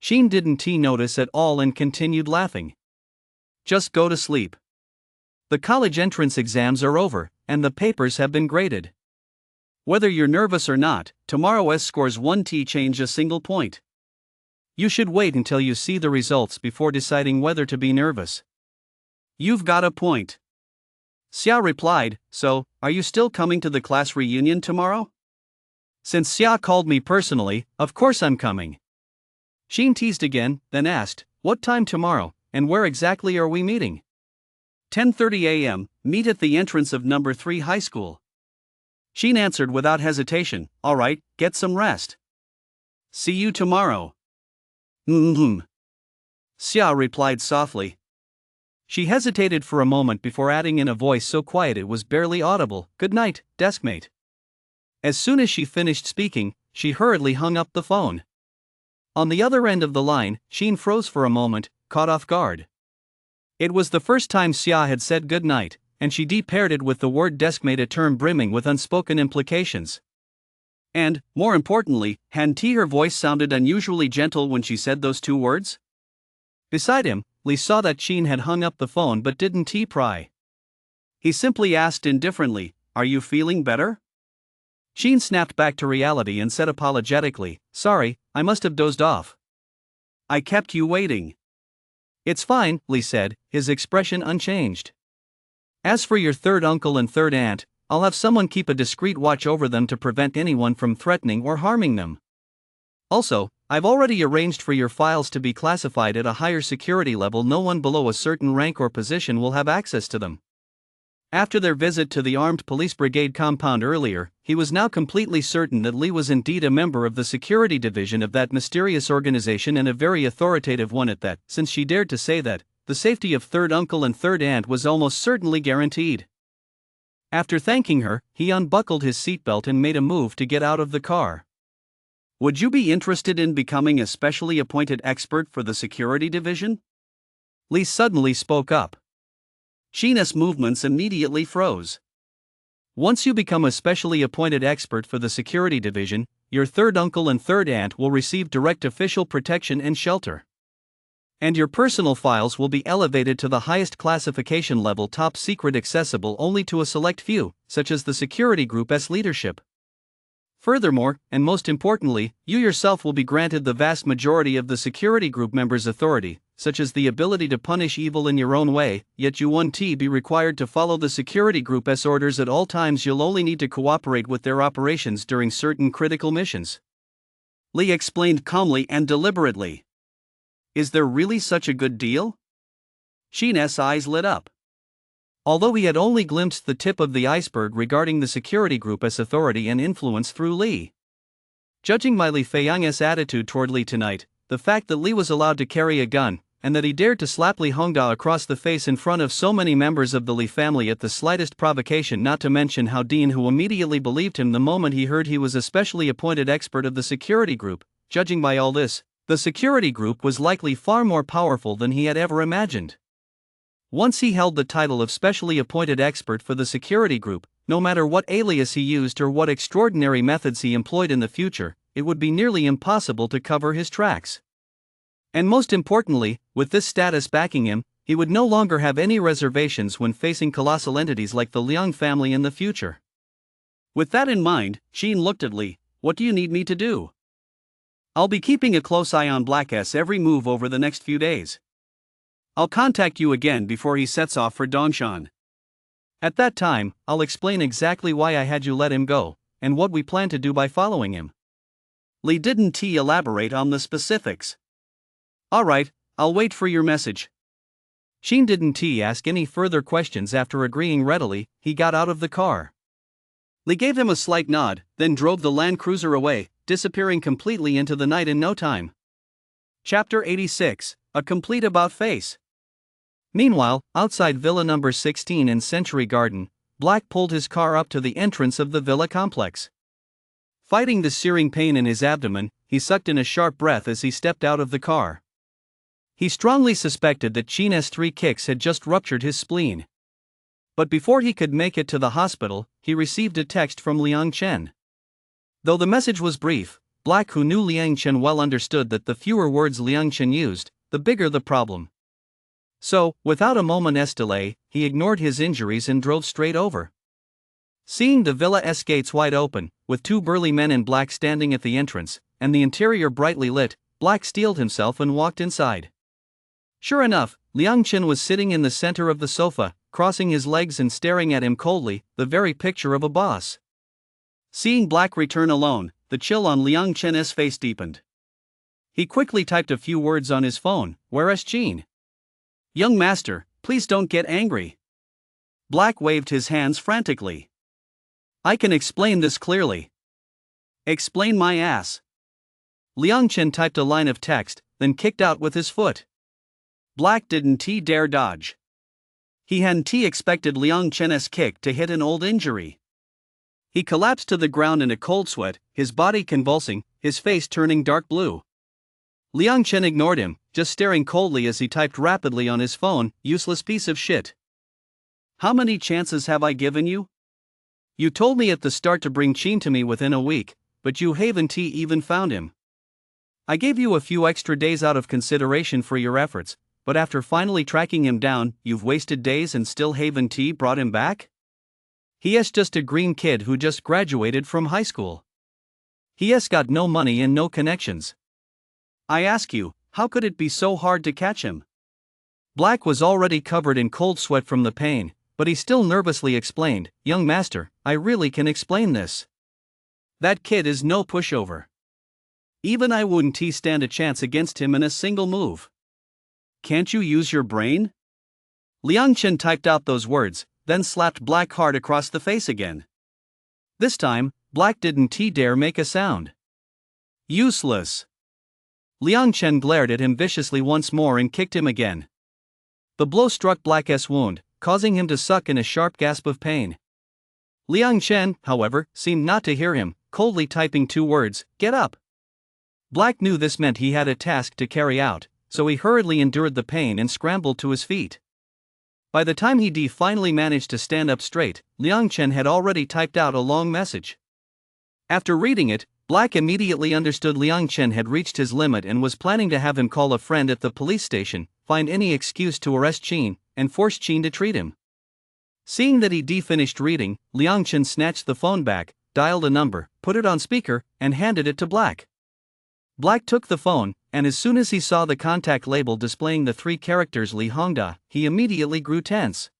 Chin didn't notice at all and continued laughing. Just go to sleep. The college entrance exams are over, and the papers have been graded. Whether you're nervous or not, tomorrow's scores won't change a single point. You should wait until you see the results before deciding whether to be nervous. You've got a point. Xia replied, so, are you still coming to the class reunion tomorrow? Since Xia called me personally, of course I'm coming. Chin teased again, then asked, what time tomorrow, and where exactly are we meeting? 10:30 a.m., meet at the entrance of number 3 high school. Chin answered without hesitation, all right, get some rest. See you tomorrow. Xia replied softly. She hesitated for a moment before adding in a voice so quiet it was barely audible, good night, deskmate. As soon as she finished speaking, she hurriedly hung up the phone. On the other end of the line, Chin froze for a moment, caught off guard. It was the first time Xia had said good night, and she paired it with the word deskmate, a term brimming with unspoken implications. And, more importantly, hadn't her voice sounded unusually gentle when she said those two words? Beside him, Li saw that Chin had hung up the phone but didn't pry. He simply asked indifferently, are you feeling better? Chin snapped back to reality and said apologetically, sorry, I must have dozed off. I kept you waiting. It's fine, Li said, his expression unchanged. As for your third uncle and third aunt, I'll have someone keep a discreet watch over them to prevent anyone from threatening or harming them. Also, I've already arranged for your files to be classified at a higher security level. No one below a certain rank or position will have access to them. After their visit to the armed police brigade compound earlier, he was now completely certain that Li was indeed a member of the security division of that mysterious organization, and a very authoritative one at that, since she dared to say that the safety of third uncle and third aunt was almost certainly guaranteed. After thanking her, he unbuckled his seatbelt and made a move to get out of the car. Would you be interested in becoming a specially appointed expert for the security division? Li suddenly spoke up. Chin's movements immediately froze. Once you become a specially appointed expert for the security division, your third uncle and third aunt will receive direct official protection and shelter. And your personal files will be elevated to the highest classification level, top secret, accessible only to a select few, such as the security group's leadership. Furthermore, and most importantly, you yourself will be granted the vast majority of the security group members' authority, such as the ability to punish evil in your own way, yet you won't be required to follow the security group's orders at all times. You'll only need to cooperate with their operations during certain critical missions. Li explained calmly and deliberately. Is there really such a good deal? Chin's eyes lit up. Although he had only glimpsed the tip of the iceberg regarding the security group's authority and influence through Li. Judging by Li Feiyang's attitude toward Li tonight, the fact that Li was allowed to carry a gun, and that he dared to slap Li Hongda across the face in front of so many members of the Li family at the slightest provocation, not to mention how Dean, who immediately believed him the moment he heard he was a specially appointed expert of the security group, judging by all this, the security group was likely far more powerful than he had ever imagined. Once he held the title of specially appointed expert for the security group, no matter what alias he used or what extraordinary methods he employed in the future, it would be nearly impossible to cover his tracks. And most importantly, with this status backing him, He would no longer have any reservations when facing colossal entities like the Liang family in the future. With that in mind, Sheen looked at Lee. What do you need me to do? I'll be keeping a close eye on Black's every move over the next few days. I'll contact you again before he sets off for Dongshan. At that time, I'll explain exactly why I had you let him go, and what we plan to do by following him. Lee didn't elaborate on the specifics. Alright, I'll wait for your message. Sheen didn't ask any further questions. After agreeing readily, he got out of the car. Lee gave him a slight nod, then drove the Land Cruiser away, disappearing completely into the night in no time. Chapter 86, A Complete About-Face. Meanwhile, outside Villa number 16 in Century Garden, Black pulled his car up to the entrance of the villa complex. Fighting the searing pain in his abdomen, he sucked in a sharp breath as he stepped out of the car. He strongly suspected that Sheen's 3 kicks had just ruptured his spleen. But before he could make it to the hospital, he received a text from Liang Chen. Though the message was brief, Black, who knew Liang Chen well, understood that the fewer words Liang Chen used, the bigger the problem. So, without a moment's delay, he ignored his injuries and drove straight over. Seeing the villa's gates wide open, with 2 burly men in black standing at the entrance, and the interior brightly lit, Black steeled himself and walked inside. Sure enough, Liang Chen was sitting in the center of the sofa, crossing his legs and staring at him coldly, the very picture of a boss. Seeing Black return alone, the chill on Liang Chen's face deepened. He quickly typed a few words on his phone. Where's Sheen? Young master, please don't get angry. Black waved his hands frantically. I can explain this clearly. Explain my ass. Liang Chen typed a line of text, then kicked out with his foot. Black didn't dare dodge. He hadn't expected Liang Chen's kick to hit an old injury. He collapsed to the ground in a cold sweat, his body convulsing, his face turning dark blue. Liang Chen ignored him, just staring coldly as he typed rapidly on his phone. Useless piece of shit. How many chances have I given you? You told me at the start to bring Sheen to me within a week, but you haven't even found him. I gave you a few extra days out of consideration for your efforts, but after finally tracking him down, you've wasted days and still haven't brought him back? He's just a green kid who just graduated from high school. He's got no money and no connections. I ask you, how could it be so hard to catch him? Black was already covered in cold sweat from the pain, but he still nervously explained, Young master, I really can explain this. That kid is no pushover. Even I wouldn't stand a chance against him in a single move. Can't you use your brain? Liang Chen typed out those words, then slapped Black hard across the face again. This time, Black didn't dare make a sound. Useless. Liang Chen glared at him viciously once more and kicked him again. The blow struck Black's wound, causing him to suck in a sharp gasp of pain. Liang Chen, however, seemed not to hear him, coldly typing 2 words, get up. Black knew this meant he had a task to carry out, so he hurriedly endured the pain and scrambled to his feet. By the time he finally managed to stand up straight, Liang Chen had already typed out a long message. After reading it, Black immediately understood Liang Chen had reached his limit and was planning to have him call a friend at the police station, find any excuse to arrest Sheen, and force Sheen to treat him. Seeing that he finished reading, Liang Chen snatched the phone back, dialed a number, put it on speaker, and handed it to Black. Black took the phone, and as soon as he saw the contact label displaying the 3 characters Li Hongda, he immediately grew tense.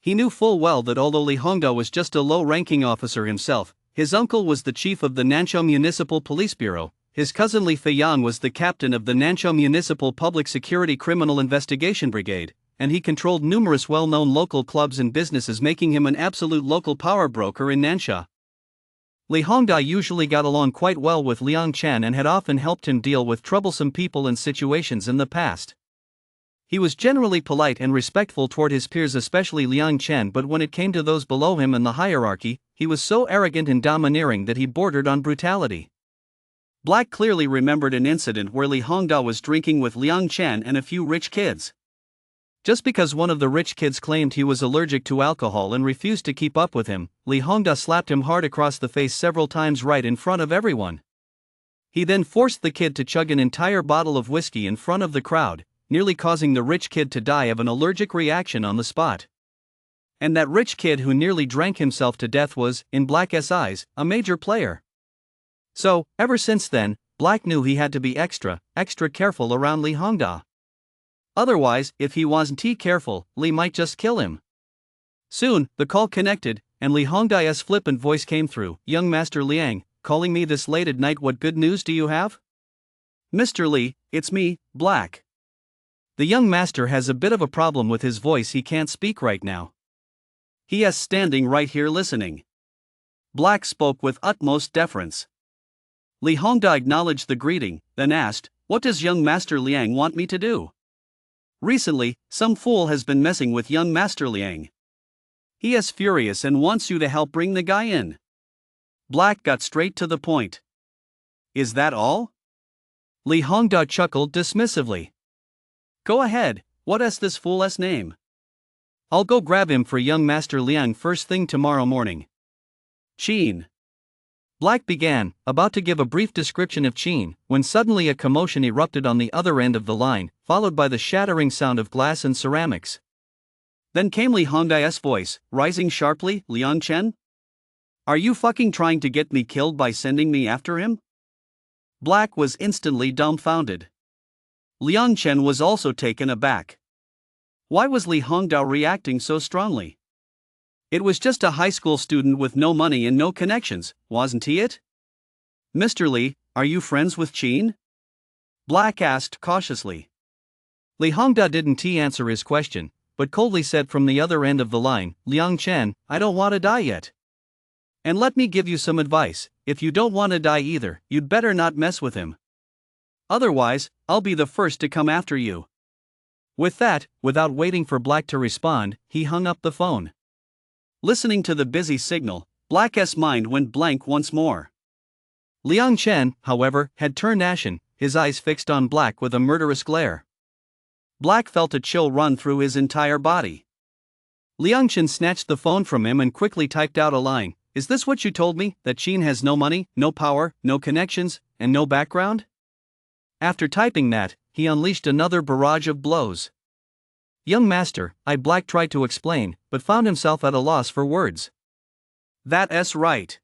He knew full well that although Li Hongda was just a low-ranking officer himself, his uncle was the chief of the Nanzhou Municipal Police Bureau, his cousin Li Feiyang was the captain of the Nanzhou Municipal Public Security Criminal Investigation Brigade, and he controlled numerous well-known local clubs and businesses, making him an absolute local power broker in Nanzhou. Li Hongda usually got along quite well with Liang Chen and had often helped him deal with troublesome people and situations in the past. He was generally polite and respectful toward his peers, especially Liang Chen, but when it came to those below him in the hierarchy, he was so arrogant and domineering that he bordered on brutality. Black clearly remembered an incident where Li Hongda was drinking with Liang Chen and a few rich kids. Just because one of the rich kids claimed he was allergic to alcohol and refused to keep up with him, Li Hongda slapped him hard across the face several times right in front of everyone. He then forced the kid to chug an entire bottle of whiskey in front of the crowd, nearly causing the rich kid to die of an allergic reaction on the spot. And that rich kid who nearly drank himself to death was, in Black's eyes, a major player. So, ever since then, Black knew he had to be extra careful around Li Hongda. Otherwise, if he wasn't careful, Li might just kill him. Soon, the call connected, and Li Hongda's flippant voice came through. "Young Master Liang, calling me this late at night, what good news do you have?" "Mr. Li, it's me, Black." The young master has a bit of a problem with his voice, he can't speak right now. He is standing right here listening. Black spoke with utmost deference. Li Hongda acknowledged the greeting, then asked, "What does young Master Liang want me to do?" "Recently, some fool has been messing with young Master Liang. He is furious and wants you to help bring the guy in." Black got straight to the point. "Is that all?" Li Hongda chuckled dismissively. "Go ahead, what is this fool's name? I'll go grab him for young Master Liang first thing tomorrow morning." "Qin." Black began, about to give a brief description of Qin, when suddenly a commotion erupted on the other end of the line, followed by the shattering sound of glass and ceramics. Then came Li Hongda's voice, rising sharply, "Liang Chen? Are you fucking trying to get me killed by sending me after him?" Black was instantly dumbfounded. Liang Chen was also taken aback. Why was Li Hongda reacting so strongly? It was just a high school student with no money and no connections, wasn't he it? "Mr. Li, are you friends with Qin?" Black asked cautiously. Li Hongda didn't answer his question, but coldly said from the other end of the line, "Liang Chen, I don't want to die yet. And let me give you some advice, if you don't want to die either, you'd better not mess with him. Otherwise, I'll be the first to come after you." With that, without waiting for Black to respond, he hung up the phone. Listening to the busy signal, Black's mind went blank once more. Liang Chen, however, had turned ashen, his eyes fixed on Black with a murderous glare. Black felt a chill run through his entire body. Liang Chen snatched the phone from him and quickly typed out a line. "Is this what you told me, that Qin has no money, no power, no connections, and no background?" After typing that, he unleashed another barrage of blows. "Young master," Black tried to explain, but found himself at a loss for words. "That's right.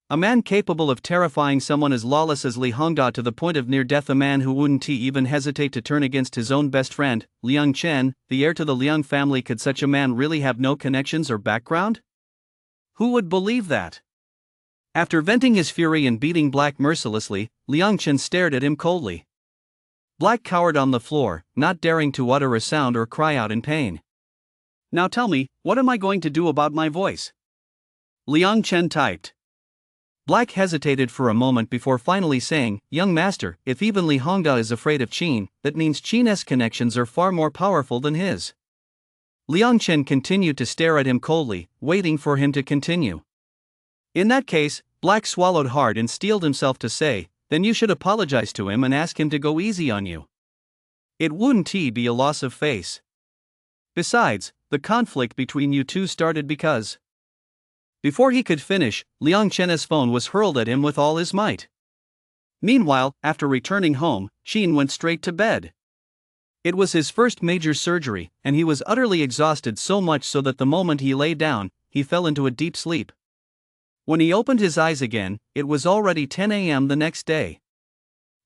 A man capable of terrifying someone as lawless as Li Hongda to the point of near death, a man who wouldn't even hesitate to turn against his own best friend, Liang Chen, the heir to the Liang family. Could such a man really have no connections or background? Who would believe that?" After venting his fury and beating Black mercilessly, Liang Chen stared at him coldly. Black cowered on the floor, not daring to utter a sound or cry out in pain. "Now tell me, what am I going to do about my voice?" Liang Chen typed. Black hesitated for a moment before finally saying, "Young master, if even Li Hongda is afraid of Qin, that means Qin's connections are far more powerful than his." Liang Chen continued to stare at him coldly, waiting for him to continue. In that case, Black swallowed hard and steeled himself to say, "Then you should apologize to him and ask him to go easy on you. It wouldn't be a loss of face. Besides, the conflict between you two started because..." Before he could finish, Liang Chen's phone was hurled at him with all his might. Meanwhile, after returning home, Qin went straight to bed. It was his first major surgery, and he was utterly exhausted, so much so that the moment he lay down, he fell into a deep sleep. When he opened his eyes again, it was already 10 a.m. the next day.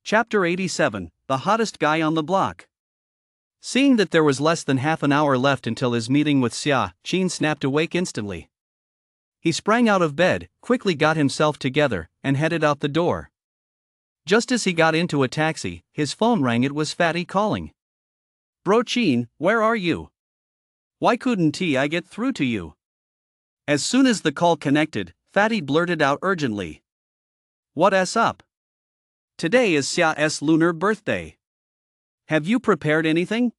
Chapter 87, The Hottest Guy on the Block. Seeing that there was less than half an hour left until his meeting with Xia, Qin snapped awake instantly. He sprang out of bed, quickly got himself together, and headed out the door. Just as he got into a taxi, his phone rang. It was Fatty calling. "Bro Qin, where are you? Why couldn't I get through to you?" As soon as the call connected, Fatty blurted out urgently. "What's up? Today is Xia's lunar birthday. Have you prepared anything?"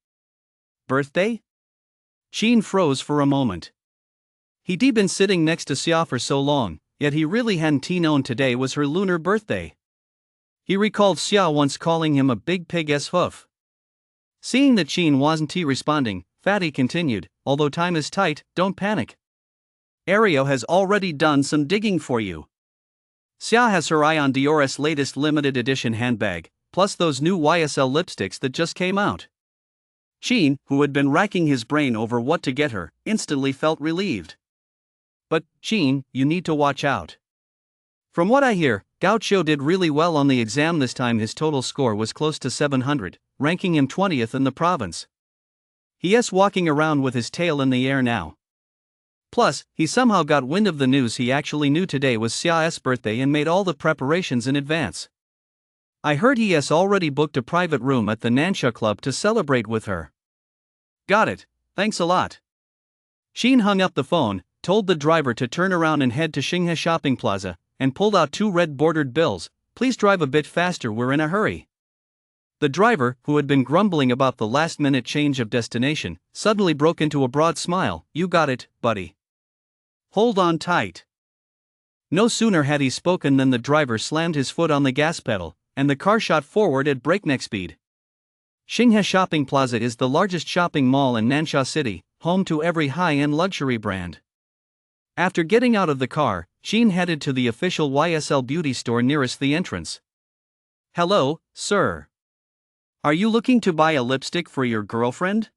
"Birthday?" Qin froze for a moment. He'd been sitting next to Xia for so long, yet he really hadn't known today was her lunar birthday. He recalled Xia once calling him a big pig's hoof. Seeing that Qin wasn't responding, Fatty continued, "Although time is tight, don't panic. Ario has already done some digging for you. Xia has her eye on Dior's latest limited edition handbag, plus those new YSL lipsticks that just came out. Sheen, who had been racking his brain over what to get her, instantly felt relieved. But, Sheen, you need to watch out. From what I hear, Gaucho did really well on the exam this time. His total score was close to 700, ranking him 20th in the province. He's walking around with his tail in the air now. Plus, he somehow got wind of the news. He actually knew today was Xia's birthday and made all the preparations in advance. I heard he has already booked a private room at the Nansha Club to celebrate with her. Got it, thanks a lot. Sheen hung up the phone, told the driver to turn around and head to Xinghe Shopping Plaza, and pulled out 2 red bordered bills. Please drive a bit faster, we're in a hurry. The driver, who had been grumbling about the last-minute change of destination, suddenly broke into a broad smile. You got it, buddy. Hold on tight. No sooner had he spoken than the driver slammed his foot on the gas pedal, and the car shot forward at breakneck speed. Xinghe Shopping Plaza is the largest shopping mall in Nansha City, home to every high-end luxury brand. After getting out of the car, Sheen headed to the official YSL beauty store nearest the entrance. Hello, sir. Are you looking to buy a lipstick for your girlfriend?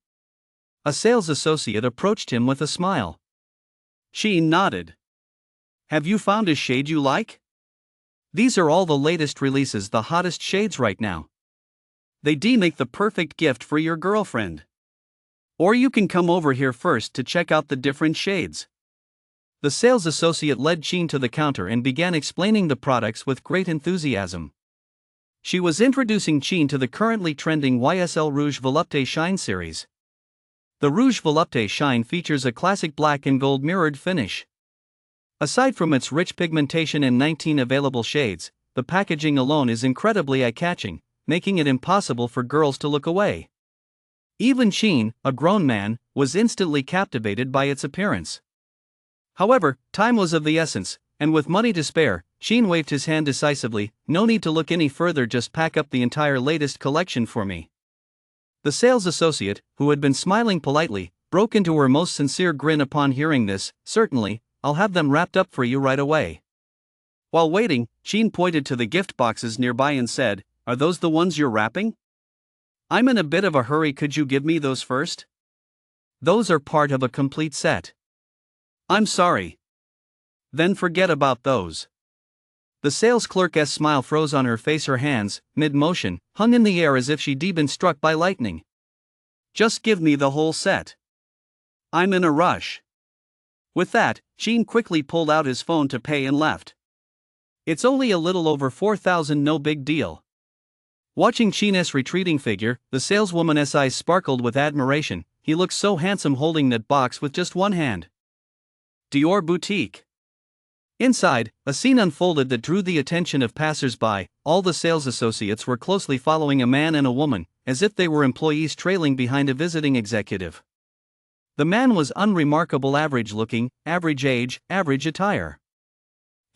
A sales associate approached him with a smile. Sheen nodded. Have you found a shade you like? These are all the latest releases, the hottest shades right now. They make the perfect gift for your girlfriend. Or you can come over here first to check out the different shades. The sales associate led Sheen to the counter and began explaining the products with great enthusiasm. She was introducing Sheen to the currently trending YSL Rouge Volupté Shine series. The Rouge Volupté Shine features a classic black and gold mirrored finish. Aside from its rich pigmentation and 19 available shades, the packaging alone is incredibly eye-catching, making it impossible for girls to look away. Even Sheen, a grown man, was instantly captivated by its appearance. However, time was of the essence, and with money to spare, Sheen waved his hand decisively. No need to look any further, just pack up the entire latest collection for me. The sales associate, who had been smiling politely, broke into her most sincere grin upon hearing this. Certainly, I'll have them wrapped up for you right away. While waiting, Sheen pointed to the gift boxes nearby and said, Are those the ones you're wrapping? I'm in a bit of a hurry, could you give me those first? Those are part of a complete set. I'm sorry. Then forget about those. The sales clerk's smile froze on her face. Her hands, mid-motion, hung in the air as if she'd been struck by lightning. Just give me the whole set. I'm in a rush. With that, Sheen quickly pulled out his phone to pay and left. It's only a little over 4,000, no big deal. Watching Sheen's retreating figure, the saleswoman's eyes sparkled with admiration. He looks so handsome holding that box with just one hand. Dior Boutique. Inside, a scene unfolded that drew the attention of passers-by. All the sales associates were closely following a man and a woman, as if they were employees trailing behind a visiting executive. The man was unremarkable, average-looking, average age, average attire.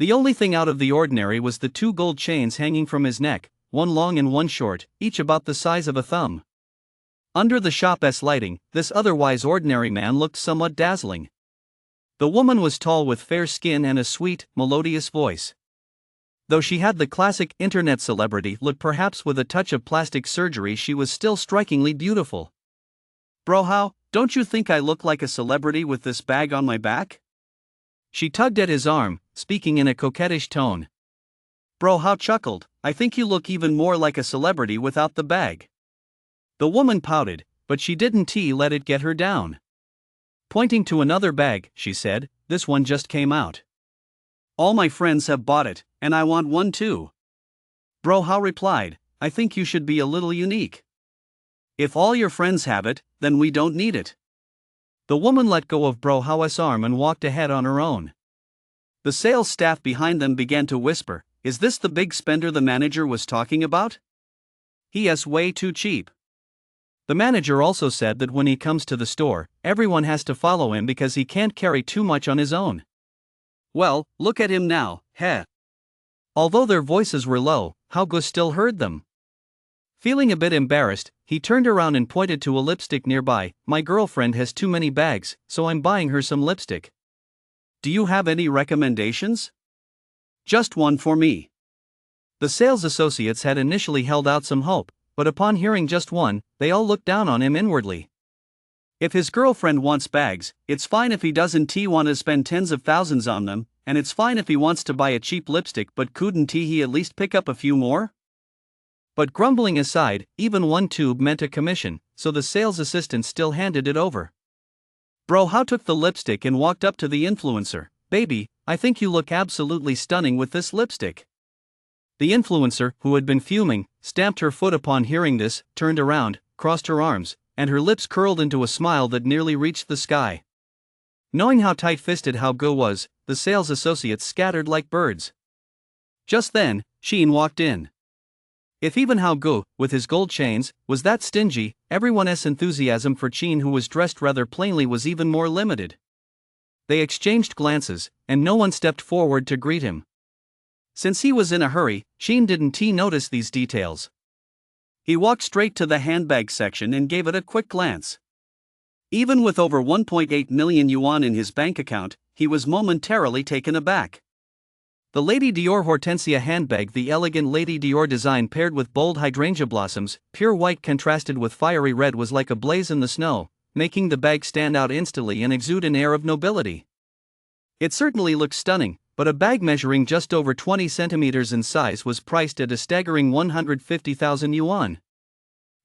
The only thing out of the ordinary was the 2 gold chains hanging from his neck, one long and one short, each about the size of a thumb. Under the shop's lighting, this otherwise ordinary man looked somewhat dazzling. The woman was tall with fair skin and a sweet, melodious voice. Though she had the classic internet celebrity look, perhaps with a touch of plastic surgery, she was still strikingly beautiful. Bro, how, don't you think I look like a celebrity with this bag on my back? She tugged at his arm, speaking in a coquettish tone. Bro, how chuckled, I think you look even more like a celebrity without the bag. The woman pouted, but she didn't let it get her down. Pointing to another bag, she said, this one just came out. All my friends have bought it, and I want one too. Bro How replied, I think you should be a little unique. If all your friends have it, then we don't need it. The woman let go of Bro How's arm and walked ahead on her own. The sales staff behind them began to whisper, is this the big spender the manager was talking about? He is way too cheap. The manager also said that when he comes to the store, everyone has to follow him because he can't carry too much on his own. Well, look at him now, heh. Although their voices were low, Haugus still heard them. Feeling a bit embarrassed, he turned around and pointed to a lipstick nearby. My girlfriend has too many bags, so I'm buying her some lipstick. Do you have any recommendations? Just one for me. The sales associates had initially held out some hope, but upon hearing just one, they all looked down on him inwardly. If his girlfriend wants bags, it's fine if he doesn't want to spend tens of thousands on them, and it's fine if he wants to buy a cheap lipstick, but couldn't he at least pick up a few more? But grumbling aside, even one tube meant a commission, so the sales assistant still handed it over. Bro How took the lipstick and walked up to the influencer. "Baby, I think you look absolutely stunning with this lipstick." The influencer, who had been fuming, stamped her foot upon hearing this, turned around, crossed her arms, and her lips curled into a smile that nearly reached the sky. Knowing how tight-fisted Hao Ge was, the sales associates scattered like birds. Just then, Sheen walked in. If even Hao Ge, with his gold chains, was that stingy, everyone's enthusiasm for Sheen, who was dressed rather plainly, was even more limited. They exchanged glances, and no one stepped forward to greet him. Since he was in a hurry, Sheen didn't notice these details. He walked straight to the handbag section and gave it a quick glance. Even with over 1.8 million yuan in his bank account, he was momentarily taken aback. The Lady Dior Hortensia handbag, the elegant Lady Dior design paired with bold hydrangea blossoms, pure white contrasted with fiery red, was like a blaze in the snow, making the bag stand out instantly and exude an air of nobility. It certainly looked stunning, but a bag measuring just over 20 centimeters in size was priced at a staggering 150,000 yuan.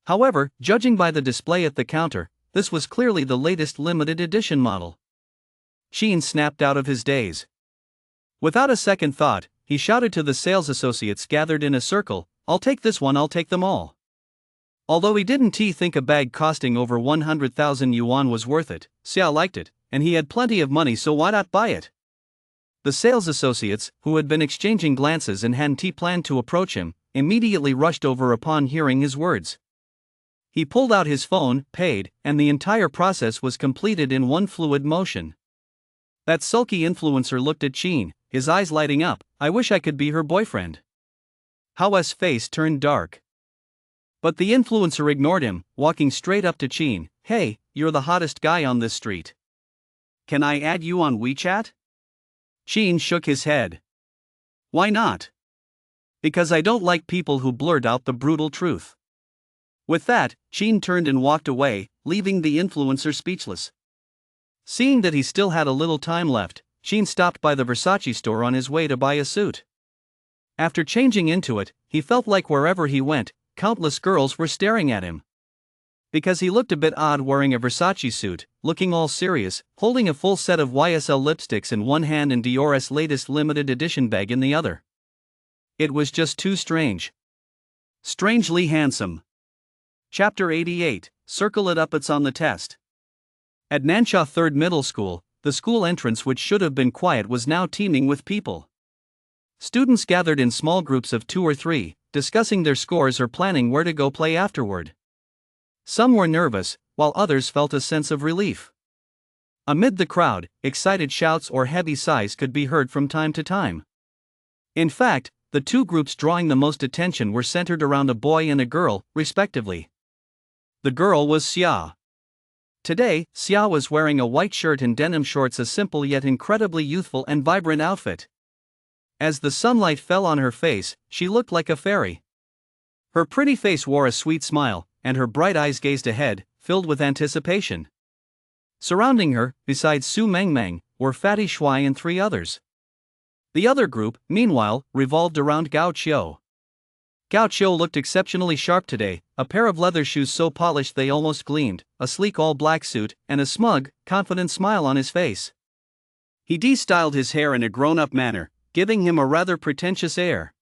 However, judging by the display at the counter, this was clearly the latest limited edition model. Sheen snapped out of his daze. Without a second thought, he shouted to the sales associates gathered in a circle, "I'll take this one, I'll take them all." Although he didn't think a bag costing over 100,000 yuan was worth it, Xia liked it, and he had plenty of money, so why not buy it? The sales associates, who had been exchanging glances and hadn't planned to approach him, immediately rushed over upon hearing his words. He pulled out his phone, paid, and the entire process was completed in one fluid motion. That sulky influencer looked at Sheen, his eyes lighting up. "I wish I could be her boyfriend." Hao's face turned dark. But the influencer ignored him, walking straight up to Sheen. "Hey, you're the hottest guy on this street. Can I add you on WeChat?" Sheen shook his head. "Why not?" "Because I don't like people who blurt out the brutal truth." With that, Sheen turned and walked away, leaving the influencer speechless. Seeing that he still had a little time left, Sheen stopped by the Versace store on his way to buy a suit. After changing into it, he felt like wherever he went, countless girls were staring at him. Because he looked a bit odd wearing a Versace suit, looking all serious, holding a full set of YSL lipsticks in one hand and Dior's latest limited edition bag in the other. It was just too strange. Strangely handsome. Chapter 88, Circle It Up, It's on the Test. At Nansha Third Middle School, the school entrance, which should have been quiet, was now teeming with people. Students gathered in small groups of 2 or 3, discussing their scores or planning where to go play afterward. Some were nervous, while others felt a sense of relief. Amid the crowd, excited shouts or heavy sighs could be heard from time to time. In fact, the two groups drawing the most attention were centered around a boy and a girl, respectively. The girl was Xia. Today, Xia was wearing a white shirt and denim shorts, a simple yet incredibly youthful and vibrant outfit. As the sunlight fell on her face, she looked like a fairy. Her pretty face wore a sweet smile, and her bright eyes gazed ahead, filled with anticipation. Surrounding her, besides Su Mengmeng, were Fatty Shuai and 3 others. The other group, meanwhile, revolved around Gao Qiu. Gao Qiu looked exceptionally sharp today, a pair of leather shoes so polished they almost gleamed, a sleek all-black suit, and a smug, confident smile on his face. He de-styled his hair in a grown-up manner, giving him a rather pretentious air.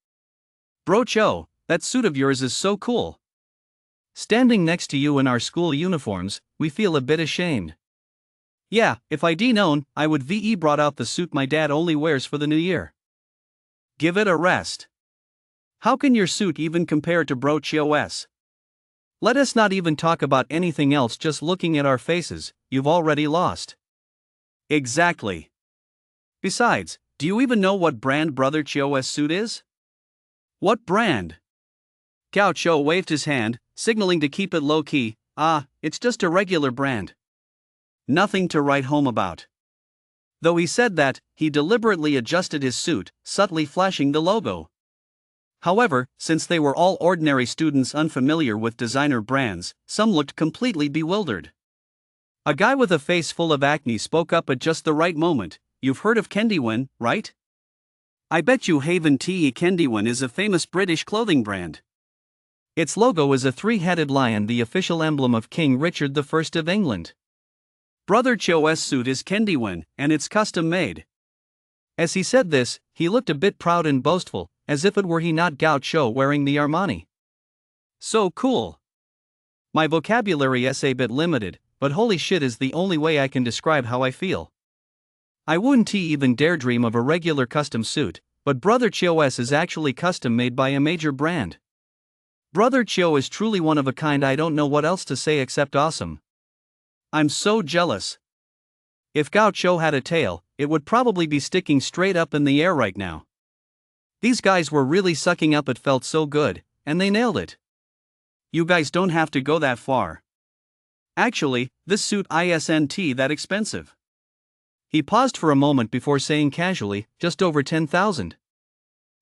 "Bro Qiu, that suit of yours is so cool. Standing next to you in our school uniforms, we feel a bit ashamed." "Yeah, if I'd known, I would brought out the suit my dad only wears for the new year." "Give it a rest. How can your suit even compare to Bro Qiu's? Let us not even talk about anything else, just looking at our faces, you've already lost." "Exactly. Besides, do you even know what brand Brother Qiu's suit is?" "What brand?" Gao Qiu waved his hand, signaling to keep it low-key. It's just a regular brand. Nothing to write home about." Though he said that, he deliberately adjusted his suit, subtly flashing the logo. However, since they were all ordinary students unfamiliar with designer brands, some looked completely bewildered. A guy with a face full of acne spoke up at just the right moment. "You've heard of Kendiwin, right? I bet you haven't. Kendiwin is a famous British clothing brand. Its logo is a three-headed lion, the official emblem of King Richard I of England. Brother Cho's suit is Kendiwin, and it's custom-made." As he said this, he looked a bit proud and boastful, as if it were he not Gao Cho wearing the Armani. So cool. My vocabulary is a bit limited, but holy shit is the only way I can describe how I feel. I wouldn't even dare dream of a regular custom suit, but Brother Cho's is actually custom made by a major brand. Brother Cho is truly one of a kind. I don't know what else to say except awesome. I'm so jealous. If Gao Cho had a tail, it would probably be sticking straight up in the air right now. These guys were really sucking up. It felt so good, and they nailed it. You guys don't have to go that far. Actually, this suit isn't that expensive. He paused for a moment before saying casually, just over 10,000.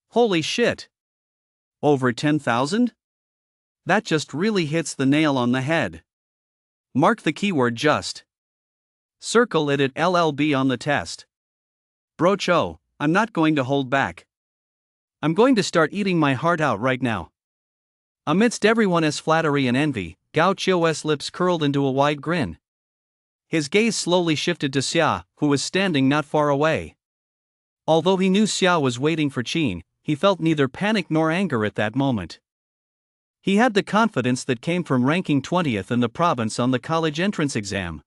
Holy shit. Over 10,000? That just really hits the nail on the head. Mark the keyword just. Circle it at LLB on the test. Bro Cho, I'm not going to hold back. I'm going to start eating my heart out right now. Amidst everyone's flattery and envy, Gao Cho's lips curled into a wide grin. His gaze slowly shifted to Xia, who was standing not far away. Although he knew Xia was waiting for Qin, he felt neither panic nor anger at that moment. He had the confidence that came from ranking 20th in the province on the college entrance exam.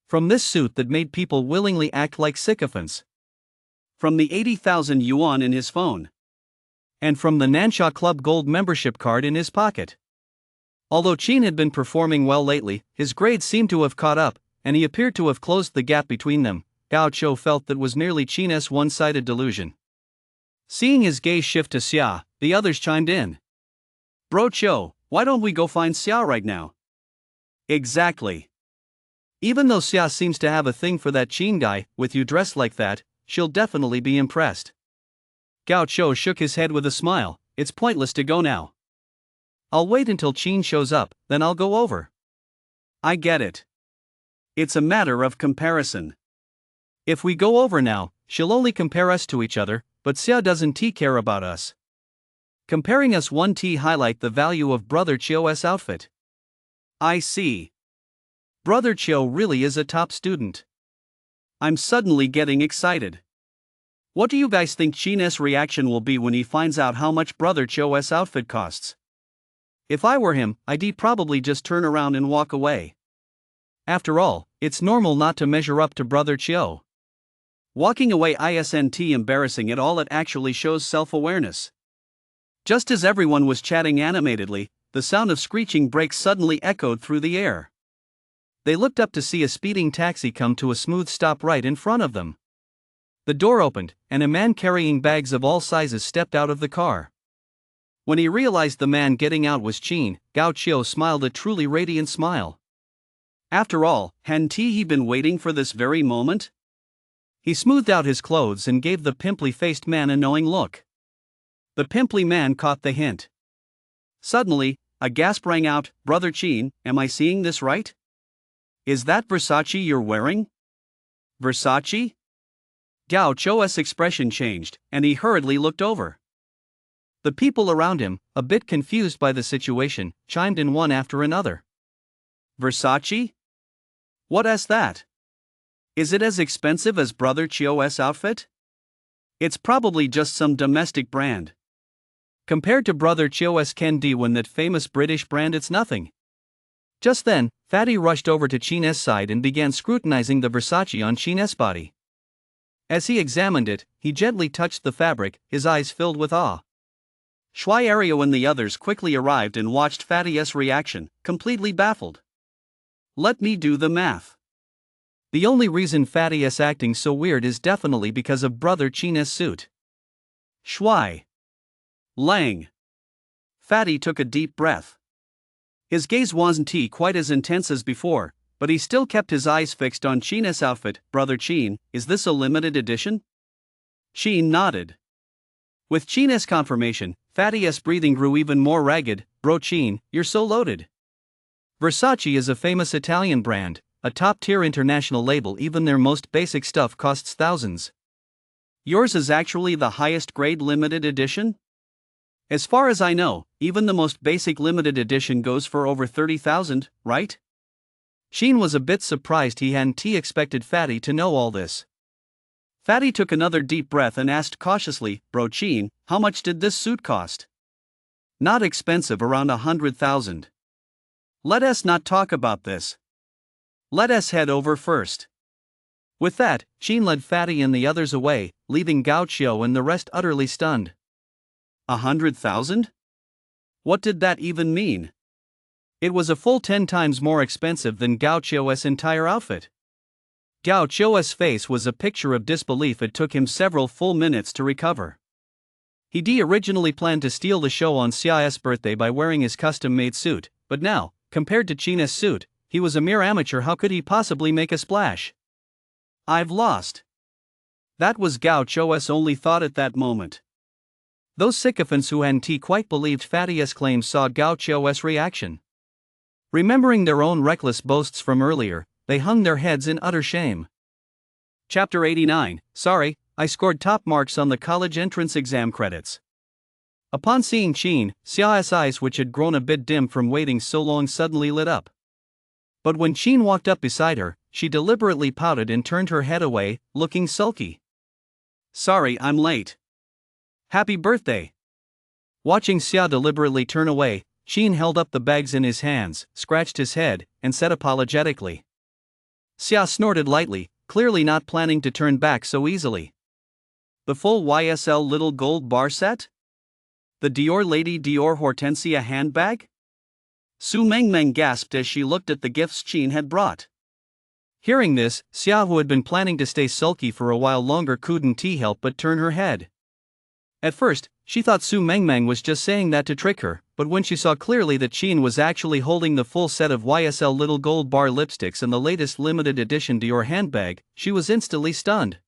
From this suit that made people willingly act like sycophants. From the 80,000 yuan in his phone. And from the Nansha Club Gold membership card in his pocket. Although Qin had been performing well lately, his grades seemed to have caught up, and he appeared to have closed the gap between them. Gao Cho felt that was merely Qin's one-sided delusion. Seeing his gaze shift to Xia, the others chimed in. Bro Cho, why don't we go find Xia right now? Exactly. Even though Xia seems to have a thing for that Qin guy, with you dressed like that, she'll definitely be impressed. Gao Cho shook his head with a smile. It's pointless to go now. I'll wait until Qin shows up, then I'll go over. I get it. It's a matter of comparison. If we go over now, she'll only compare us to each other, but Xia doesn't care about us. Comparing us won't highlight the value of Brother Cho's outfit. I see. Brother Cho really is a top student. I'm suddenly getting excited. What do you guys think Qin's reaction will be when he finds out how much Brother Cho's outfit costs? If I were him, I'd probably just turn around and walk away. After all, it's normal not to measure up to Brother Cho. Walking away isn't embarrassing at all. It actually shows self-awareness. Just as everyone was chatting animatedly, the sound of screeching brakes suddenly echoed through the air. They looked up to see a speeding taxi come to a smooth stop right in front of them. The door opened, and a man carrying bags of all sizes stepped out of the car. When he realized the man getting out was Qin, Gao Cho smiled a truly radiant smile. After all, hadn't he been waiting for this very moment? He smoothed out his clothes and gave the pimply-faced man a knowing look. The pimply man caught the hint. Suddenly, a gasp rang out. Brother Qin, am I seeing this right? Is that Versace you're wearing? Versace? Gao Cho's expression changed, and he hurriedly looked over. The people around him, a bit confused by the situation, chimed in one after another. Versace? What's that? Is it as expensive as Brother Cho's outfit? It's probably just some domestic brand. Compared to Brother Cho's Kendiwin, that famous British brand, it's nothing. Just then, Fatty rushed over to Qin's side and began scrutinizing the Versace on Qin's body. As he examined it, he gently touched the fabric, his eyes filled with awe. Shui Ario and the others quickly arrived and watched Fatty's reaction, completely baffled. Let me do the math. The only reason Fatty's acting so weird is definitely because of Brother Qin's suit. Shui. Lang. Fatty took a deep breath. His gaze wasn't quite as intense as before, but he still kept his eyes fixed on Qin's outfit. Brother Qin, is this a limited edition? Qin nodded. With Chin's confirmation, Fatty's breathing grew even more ragged. Bro Chin, you're so loaded. Versace is a famous Italian brand, a top-tier international label. Even their most basic stuff costs thousands. Yours is actually the highest grade limited edition? As far as I know, even the most basic limited edition goes for over 30,000, right? Chin was a bit surprised. He hadn't expected Fatty to know all this. Fatty took another deep breath and asked cautiously, Bro Chin, how much did this suit cost? Not expensive, around 100,000. Let us not talk about this. Let us head over first. With that, Chin led Fatty and the others away, leaving Gao Qiu and the rest utterly stunned. 100,000? What did that even mean? It was a full 10 times more expensive than Gao Qiu's entire outfit. Gao Qiu's face was a picture of disbelief. It took him several full minutes to recover. He originally planned to steal the show on Xia's birthday by wearing his custom-made suit, but now, compared to Chin's suit, he was a mere amateur. How could he possibly make a splash? I've lost. That was Gao Qiu's only thought at that moment. Those sycophants who hadn't quite believed Fatty's claims saw Gao Qiu's reaction. Remembering their own reckless boasts from earlier, they hung their heads in utter shame. Chapter 89. Sorry, I scored top marks on the college entrance exam credits. Upon seeing Chin, Xia's eyes, which had grown a bit dim from waiting so long, suddenly lit up. But when Chin walked up beside her, she deliberately pouted and turned her head away, looking sulky. Sorry, I'm late. Happy birthday. Watching Xia deliberately turn away, Chin held up the bags in his hands, scratched his head, and said apologetically. Xia snorted lightly, clearly not planning to turn back so easily. The full YSL little gold bar set? The Dior Lady Dior Hortensia handbag? Su Mengmeng gasped as she looked at the gifts Chin had brought. Hearing this, Xia, who had been planning to stay sulky for a while longer, couldn't help but turn her head. At first, she thought Su Mengmeng was just saying that to trick her, but when she saw clearly that Chin was actually holding the full set of YSL little gold bar lipsticks and the latest limited edition Dior handbag, she was instantly stunned.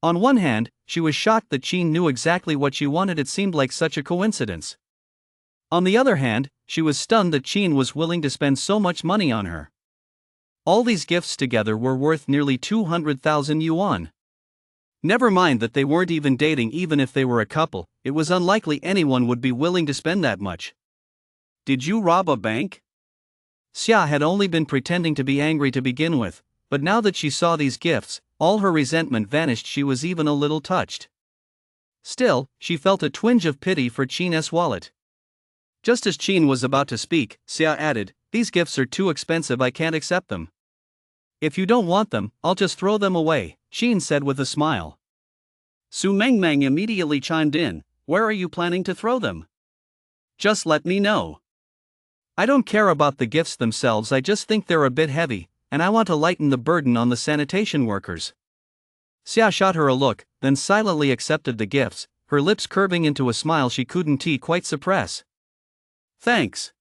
On one hand, she was shocked that Chin knew exactly what she wanted. It seemed like such a coincidence. On the other hand, she was stunned that Chin was willing to spend so much money on her. All these gifts together were worth nearly 200,000 yuan. Never mind that they weren't even dating. Even if they were a couple, it was unlikely anyone would be willing to spend that much. Did you rob a bank? Xia had only been pretending to be angry to begin with, but now that she saw these gifts, all her resentment vanished. She was even a little touched. Still, she felt a twinge of pity for Chin's wallet. Just as Chin was about to speak, Xia added, "These gifts are too expensive. I can't accept them." "If you don't want them, I'll just throw them away," Chin said with a smile. Su Mengmeng immediately chimed in, "Where are you planning to throw them? Just let me know." "I don't care about the gifts themselves. I just think they're a bit heavy, and I want to lighten the burden on the sanitation workers." Xia shot her a look, then silently accepted the gifts, her lips curving into a smile she couldn't quite suppress. "Thanks."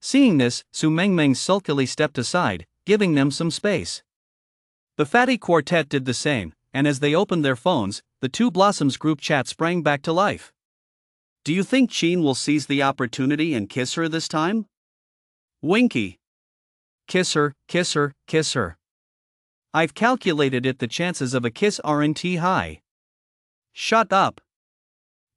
Seeing this, Su Mengmeng sulkily stepped aside, giving them some space. The Fatty quartet did the same, and as they opened their phones, the Two Blossoms group chat sprang back to life. Do you think Chin will seize the opportunity and kiss her this time? Winky. Kiss her, kiss her, kiss her. I've calculated it. The chances of a kiss aren't high. Shut up.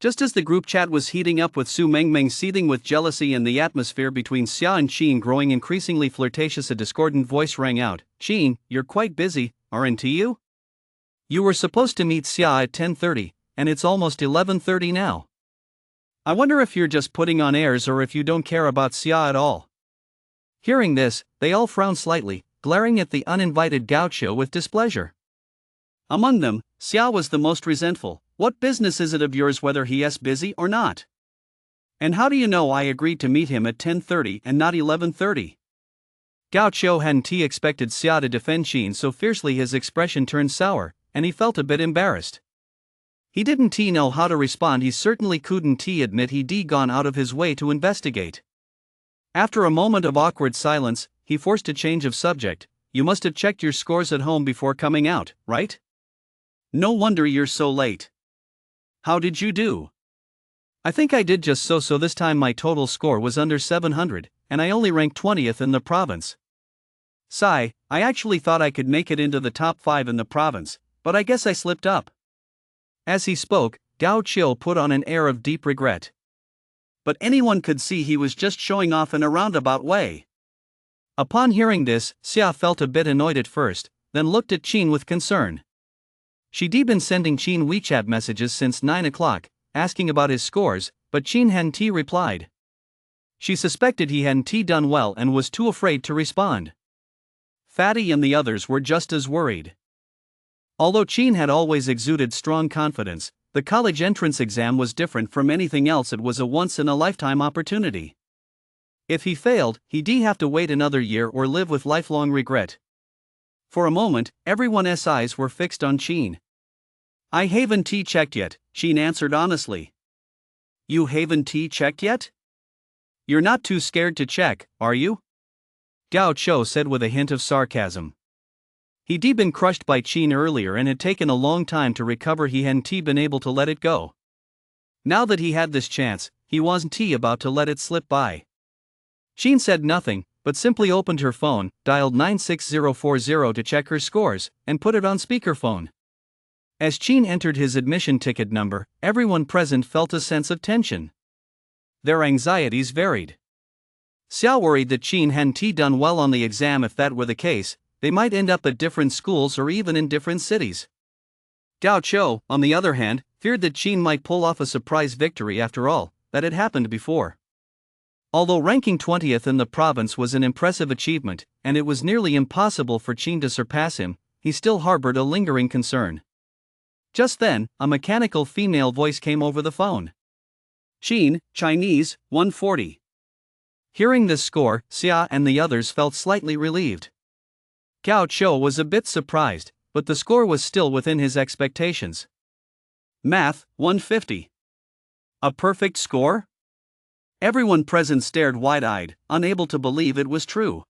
Just as the group chat was heating up with Su Mengmeng seething with jealousy and the atmosphere between Xia and Chin growing increasingly flirtatious, a discordant voice rang out. "Chin, you're quite busy, aren't you? You were supposed to meet Xia at 10:30, and it's almost 11:30 now. I wonder if you're just putting on airs or if you don't care about Xia at all." Hearing this, they all frowned slightly, glaring at the uninvited Gao Qiu with displeasure. Among them, Xia was the most resentful. "What business is it of yours whether he is busy or not? And how do you know I agreed to meet him at 10:30 and not 11:30? Gao Qiu hadn't expected Xia to defend Chin so fiercely. His expression turned sour, and he felt a bit embarrassed. He didn't know how to respond. He certainly couldn't admit he'd gone out of his way to investigate. After a moment of awkward silence, he forced a change of subject. "You must have checked your scores at home before coming out, right? No wonder you're so late." How did you do? I think I did just so this time my total score was under 700, and I only ranked 20th in the province. Sigh, I actually thought I could make it into the top 5 in the province, but I guess I slipped up. As he spoke, Gao Qiu put on an air of deep regret. But anyone could see he was just showing off in a roundabout way. Upon hearing this, Xia felt a bit annoyed at first, then looked at Qin with concern. She'd been sending Qin WeChat messages since 9 o'clock, asking about his scores, but Qin hadn't replied. She suspected he hadn't done well and was too afraid to respond. Fatty and the others were just as worried. Although Qin had always exuded strong confidence, the college entrance exam was different from anything else. It was a once-in-a-lifetime opportunity. If he failed, he'd have to wait another year or live with lifelong regret. For a moment, everyone's eyes were fixed on Qin. I haven't checked yet, Qin answered honestly. You haven't checked yet? You're not too scared to check, are you? Gao Qiu said with a hint of sarcasm. He'd been crushed by Qin earlier and had taken a long time to recover. He hadn't been able to let it go. Now that he had this chance, he wasn't about to let it slip by. Qin said nothing, but simply opened her phone, dialed 96040 to check her scores, and put it on speakerphone. As Qin entered his admission ticket number, everyone present felt a sense of tension. Their anxieties varied. Xiao worried that Qin hadn't done well on the exam. If that were the case, they might end up at different schools or even in different cities. Gao Qiu, on the other hand, feared that Qin might pull off a surprise victory. After all, that had happened before. Although ranking 20th in the province was an impressive achievement, and it was nearly impossible for Qin to surpass him, he still harbored a lingering concern. Just then, a mechanical female voice came over the phone. Qin, Chinese, 140. Hearing this score, Xia and the others felt slightly relieved. Gao Qiu was a bit surprised, but the score was still within his expectations. Math, 150. A perfect score? Everyone present stared wide-eyed, unable to believe it was true.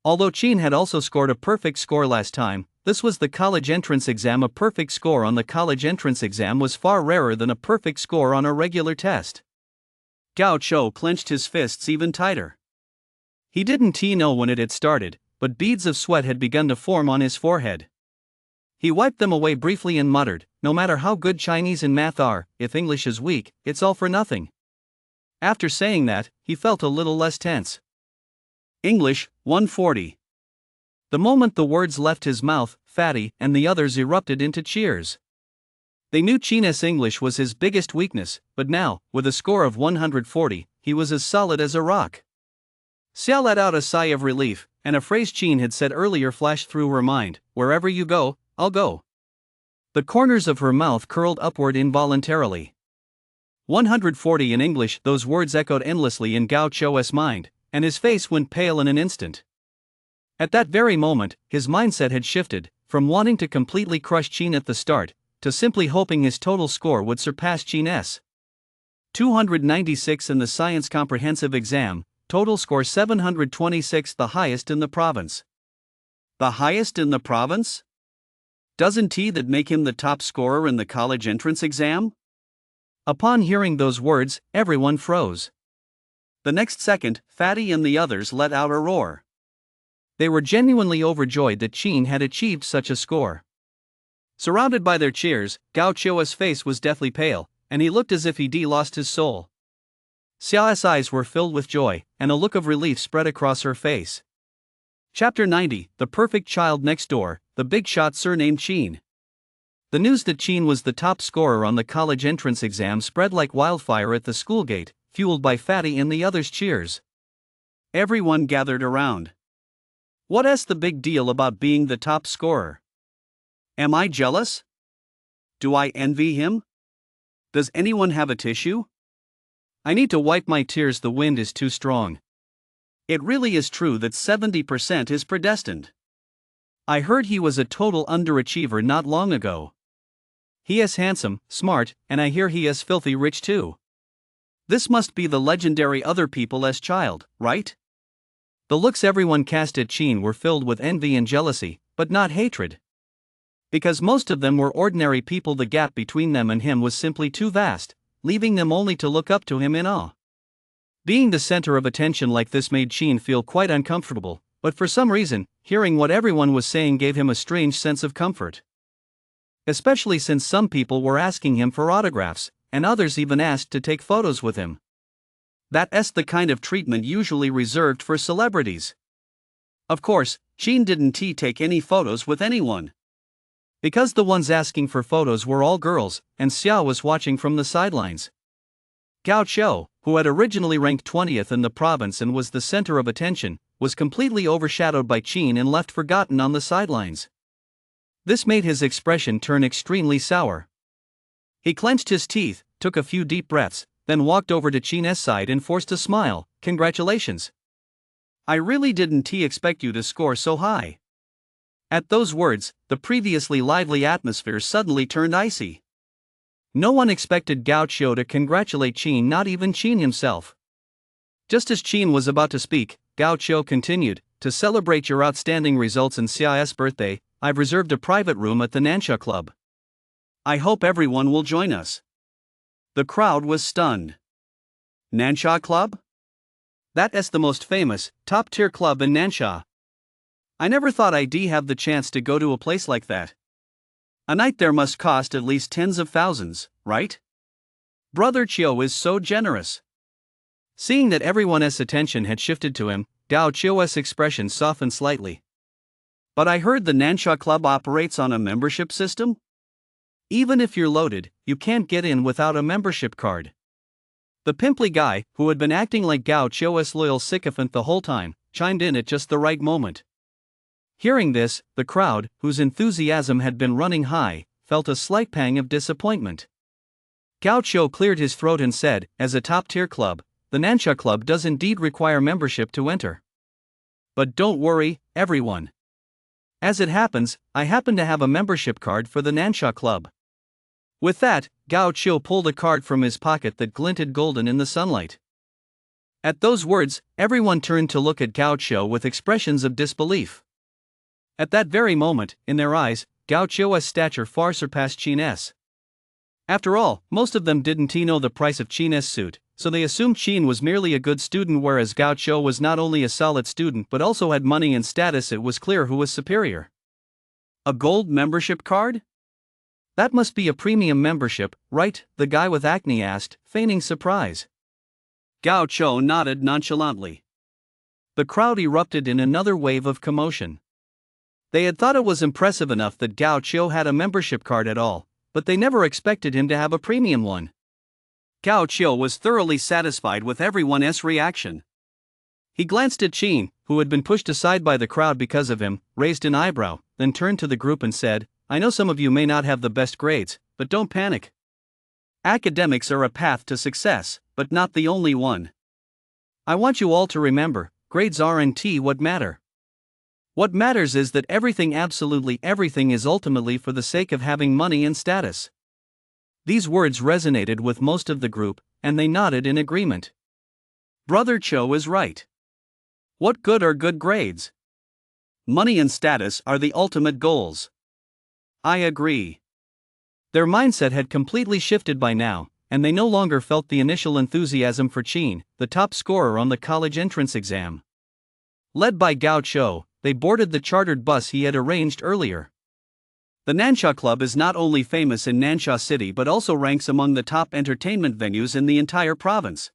Although Qin had also scored a perfect score last time, this was the college entrance exam. A perfect score on the college entrance exam was far rarer than a perfect score on a regular test. Gao Qiu clenched his fists even tighter. He didn't know when it had started, but beads of sweat had begun to form on his forehead. He wiped them away briefly and muttered, "No matter how good Chinese and math are, if English is weak, it's all for nothing." After saying that, he felt a little less tense. English, 140. The moment the words left his mouth, Fatty and the others erupted into cheers. They knew Qin's English was his biggest weakness, but now, with a score of 140, he was as solid as a rock. Xia let out a sigh of relief, and a phrase Qin had said earlier flashed through her mind, "Wherever you go, I'll go." The corners of her mouth curled upward involuntarily. 140 in English, those words echoed endlessly in Gao Qiu's mind, and his face went pale in an instant. At that very moment, his mindset had shifted, from wanting to completely crush Qin at the start, to simply hoping his total score would surpass Qin's. 296 in the science comprehensive exam, total score 726, the highest in the province. The highest in the province? Doesn't that make him the top scorer in the college entrance exam? Upon hearing those words, everyone froze. The next second, Fatty and the others let out a roar. They were genuinely overjoyed that Qin had achieved such a score. Surrounded by their cheers, Gao Qiu's face was deathly pale, and he looked as if he'd lost his soul. Xiao's eyes were filled with joy, and a look of relief spread across her face. Chapter 90, The Perfect Child Next Door, the big shot surnamed Qin. The news that Qin was the top scorer on the college entrance exam spread like wildfire at the school gate, fueled by Fatty and the others' cheers. Everyone gathered around. What's the big deal about being the top scorer? Am I jealous? Do I envy him? Does anyone have a tissue? I need to wipe my tears. The wind is too strong. It really is true that 70% is predestined. I heard he was a total underachiever not long ago. He is handsome, smart, and I hear he is filthy rich too. This must be the legendary other people's child, right? The looks everyone cast at Qin were filled with envy and jealousy, but not hatred. Because most of them were ordinary people, the gap between them and him was simply too vast, leaving them only to look up to him in awe. Being the center of attention like this made Sheen feel quite uncomfortable, but for some reason, hearing what everyone was saying gave him a strange sense of comfort. Especially since some people were asking him for autographs, and others even asked to take photos with him. That's the kind of treatment usually reserved for celebrities. Of course, Sheen didn't take any photos with anyone. Because the ones asking for photos were all girls, and Xiao was watching from the sidelines. Gao Qiu, who had originally ranked 20th in the province and was the center of attention, was completely overshadowed by Qin and left forgotten on the sidelines. This made his expression turn extremely sour. He clenched his teeth, took a few deep breaths, then walked over to Qin's side and forced a smile. "Congratulations. I really didn't expect you to score so high." At those words, the previously lively atmosphere suddenly turned icy. No one expected Gao Qiu to congratulate Qin, not even Qin himself. Just as Qin was about to speak, Gao Qiu continued, "To celebrate your outstanding results and Xia's birthday, I've reserved a private room at the Nansha Club. I hope everyone will join us." The crowd was stunned. Nansha Club? That's the most famous, top-tier club in Nansha. I never thought I'd have the chance to go to a place like that. A night there must cost at least tens of thousands, right? Brother Qiu is so generous. Seeing that everyone's attention had shifted to him, Gao Qiu's expression softened slightly. "But I heard the Nansha Club operates on a membership system? Even if you're loaded, you can't get in without a membership card." The pimply guy, who had been acting like Gao Qiu's loyal sycophant the whole time, chimed in at just the right moment. Hearing this, the crowd, whose enthusiasm had been running high, felt a slight pang of disappointment. Gao Qiu cleared his throat and said, "As a top-tier club, the Nansha Club does indeed require membership to enter. But don't worry, everyone. As it happens, I happen to have a membership card for the Nansha Club." With that, Gao Qiu pulled a card from his pocket that glinted golden in the sunlight. At those words, everyone turned to look at Gao Qiu with expressions of disbelief. At that very moment, in their eyes, Gao Qiu's stature far surpassed Qin's. After all, most of them didn't know the price of Qin's suit, so they assumed Qin was merely a good student, whereas Gao Qiu was not only a solid student but also had money and status. It was clear who was superior. "A gold membership card? That must be a premium membership, right?" the guy with acne asked, feigning surprise. Gao Qiu nodded nonchalantly. The crowd erupted in another wave of commotion. They had thought it was impressive enough that Gao Qiu had a membership card at all, but they never expected him to have a premium one. Gao Qiu was thoroughly satisfied with everyone's reaction. He glanced at Qin, who had been pushed aside by the crowd because of him, raised an eyebrow, then turned to the group and said, "I know some of you may not have the best grades, but don't panic. Academics are a path to success, but not the only one. I want you all to remember, grades aren't what matter. What matters is that everything, absolutely everything, is ultimately for the sake of having money and status." These words resonated with most of the group, and they nodded in agreement. Brother Qiu is right. What good are good grades? Money and status are the ultimate goals. I agree. Their mindset had completely shifted by now, and they no longer felt the initial enthusiasm for Qin, the top scorer on the college entrance exam. Led by Gao Qiu, they boarded the chartered bus he had arranged earlier. The Nansha Club is not only famous in Nansha City but also ranks among the top entertainment venues in the entire province.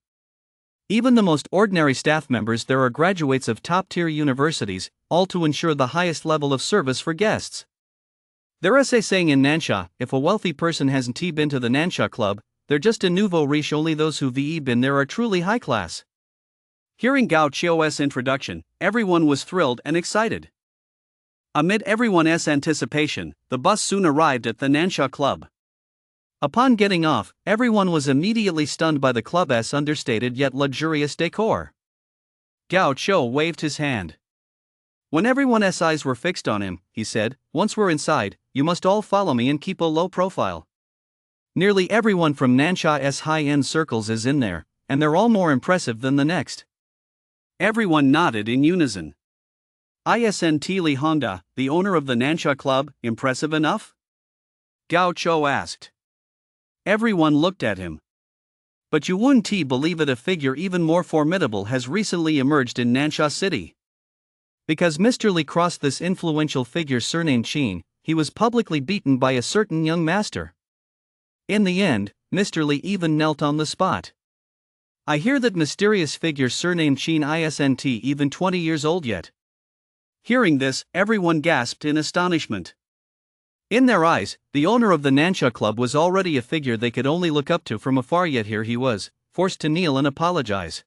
Even the most ordinary staff members there are graduates of top-tier universities, all to ensure the highest level of service for guests. There's a saying in Nansha, if a wealthy person hasn't been to the Nansha Club, they're just a nouveau riche. Only those who've been there are truly high class. Hearing Gao Qiu's introduction, everyone was thrilled and excited. Amid everyone's anticipation, the bus soon arrived at the Nansha Club. Upon getting off, everyone was immediately stunned by the club's understated yet luxurious decor. Gao Qiu waved his hand. When everyone's eyes were fixed on him, he said, "Once we're inside, you must all follow me and keep a low profile. Nearly everyone from Nansha's high-end circles is in there, and they're all more impressive than the next." Everyone nodded in unison. Isn't Li Hongda, the owner of the Nansha Club, impressive enough? Gao Chou asked. Everyone looked at him. But you wouldn't believe it, a figure even more formidable has recently emerged in Nansha City. Because Mr. Li crossed this influential figure surnamed Qin, he was publicly beaten by a certain young master. In the end, Mr. Li even knelt on the spot. I hear that mysterious figure surnamed Qin isn't even 20 years old yet. Hearing this, everyone gasped in astonishment. In their eyes, the owner of the Nansha Club was already a figure they could only look up to from afar, yet here he was, forced to kneel and apologize.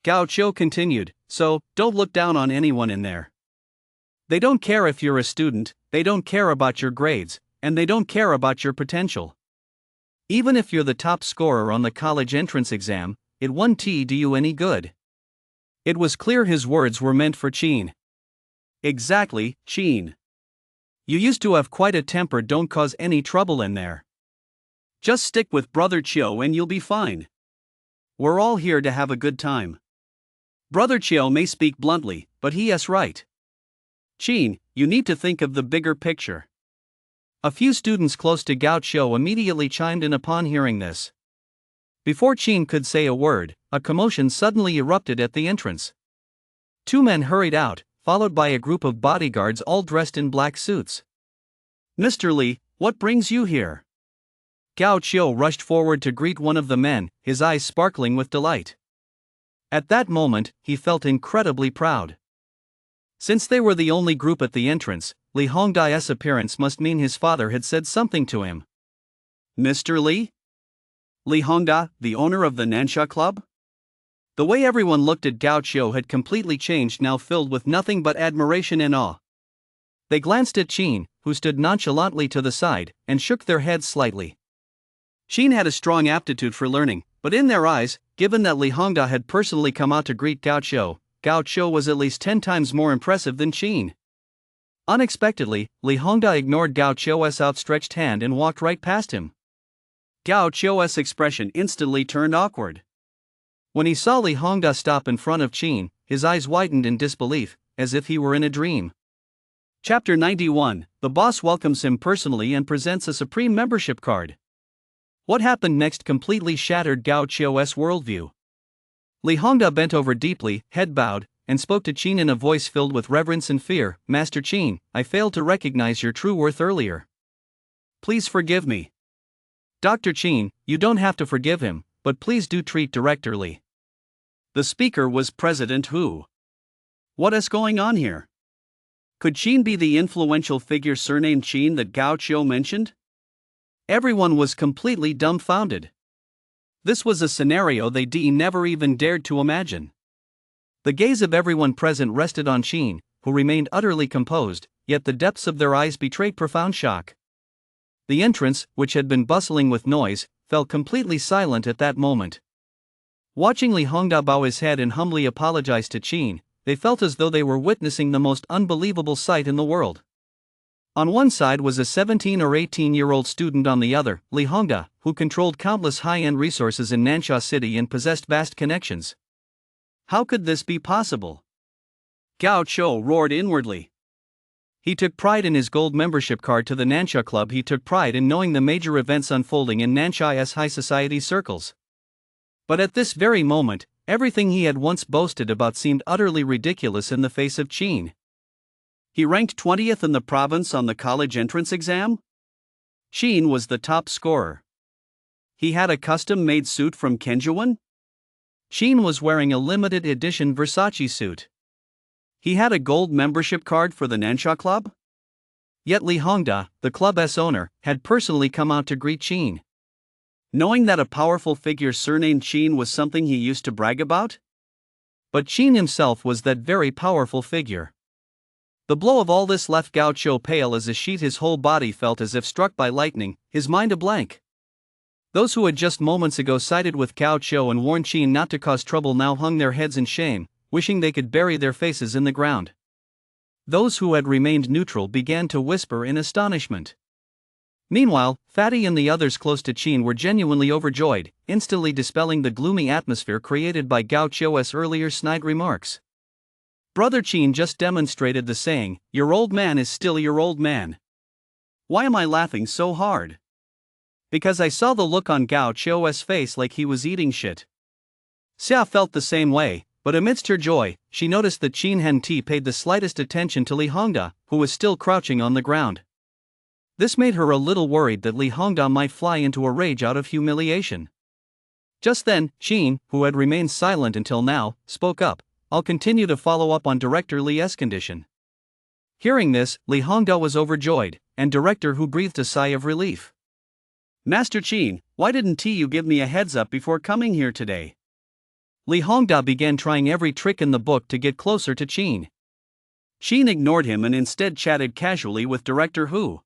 Gao Chou continued, so, don't look down on anyone in there. They don't care if you're a student, they don't care about your grades, and they don't care about your potential. Even if you're the top scorer on the college entrance exam, it won't do you any good. It was clear his words were meant for Qin. Exactly, Qin. You used to have quite a temper, don't cause any trouble in there. Just stick with Brother Chiu and you'll be fine. We're all here to have a good time. Brother Chiu may speak bluntly, but he is right. Qin, you need to think of the bigger picture. A few students close to Gao Chou immediately chimed in upon hearing this. Before Qin could say a word, a commotion suddenly erupted at the entrance. Two men hurried out, followed by a group of bodyguards all dressed in black suits. Mr. Li, what brings you here? Gao Chou rushed forward to greet one of the men, his eyes sparkling with delight. At that moment, he felt incredibly proud. Since they were the only group at the entrance, Li Hongdai's appearance must mean his father had said something to him. Mr. Li? Li Hongda, the owner of the Nansha Club? The way everyone looked at Gao Chou had completely changed, now filled with nothing but admiration and awe. They glanced at Qin, who stood nonchalantly to the side, and shook their heads slightly. Qin had a strong aptitude for learning, but in their eyes, given that Li Hongda had personally come out to greet Gao Chou was at least 10 times more impressive than Qin. Unexpectedly, Li Hongda ignored Gao Chou's outstretched hand and walked right past him. Gao Chou's expression instantly turned awkward. When he saw Li Hongda stop in front of Qin, his eyes widened in disbelief, as if he were in a dream. Chapter 91, the boss welcomes him personally and presents a supreme membership card. What happened next completely shattered Gao Chou's worldview. Li Hongda bent over deeply, head bowed, and spoke to Qin in a voice filled with reverence and fear. Master Qin, I failed to recognize your true worth earlier. Please forgive me. Dr. Qin, you don't have to forgive him, but please do treat Director Li. The speaker was President Hu. What is going on here? Could Qin be the influential figure surnamed Qin that Gao Chou mentioned? Everyone was completely dumbfounded. This was a scenario they never even dared to imagine. The gaze of everyone present rested on Qin, who remained utterly composed, yet the depths of their eyes betrayed profound shock. The entrance, which had been bustling with noise, fell completely silent at that moment. Watching Li Hongda bow his head and humbly apologize to Qin, they felt as though they were witnessing the most unbelievable sight in the world. On one side was a 17 or 18-year-old student, on the other, Li Hongda, who controlled countless high-end resources in Nansha City and possessed vast connections. How could this be possible? Gao Chou roared inwardly. He took pride in his gold membership card to the Nansha Club. He took pride in knowing the major events unfolding in Nansha's high society circles. But at this very moment, everything he had once boasted about seemed utterly ridiculous in the face of Qin. He ranked 20th in the province on the college entrance exam? Qin was the top scorer. He had a custom-made suit from Kenjuan? Qin was wearing a limited edition Versace suit. He had a gold membership card for the Nansha Club? Yet Li Hongda, the club's owner, had personally come out to greet Qin. Knowing that a powerful figure surnamed Qin was something he used to brag about? But Qin himself was that very powerful figure. The blow of all this left Gao Chou pale as a sheet. His whole body felt as if struck by lightning, his mind a blank. Those who had just moments ago sided with Gao Chou and warned Qin not to cause trouble now hung their heads in shame, wishing they could bury their faces in the ground. Those who had remained neutral began to whisper in astonishment. Meanwhile, Fatty and the others close to Qin were genuinely overjoyed, instantly dispelling the gloomy atmosphere created by Gao Chou's earlier snide remarks. Brother Chin just demonstrated the saying, your old man is still your old man. Why am I laughing so hard? Because I saw the look on Gao Chou's face like he was eating shit. Xia felt the same way, but amidst her joy, she noticed that Qin Henti paid the slightest attention to Li Hongda, who was still crouching on the ground. This made her a little worried that Li Hongda might fly into a rage out of humiliation. Just then, Qin, who had remained silent until now, spoke up. I'll continue to follow up on Director Li's condition. Hearing this, Li Hongda was overjoyed, and Director Hu breathed a sigh of relief. Master Qin, why didn't you give me a heads up before coming here today? Li Hongda began trying every trick in the book to get closer to Qin. Qin ignored him and instead chatted casually with Director Hu.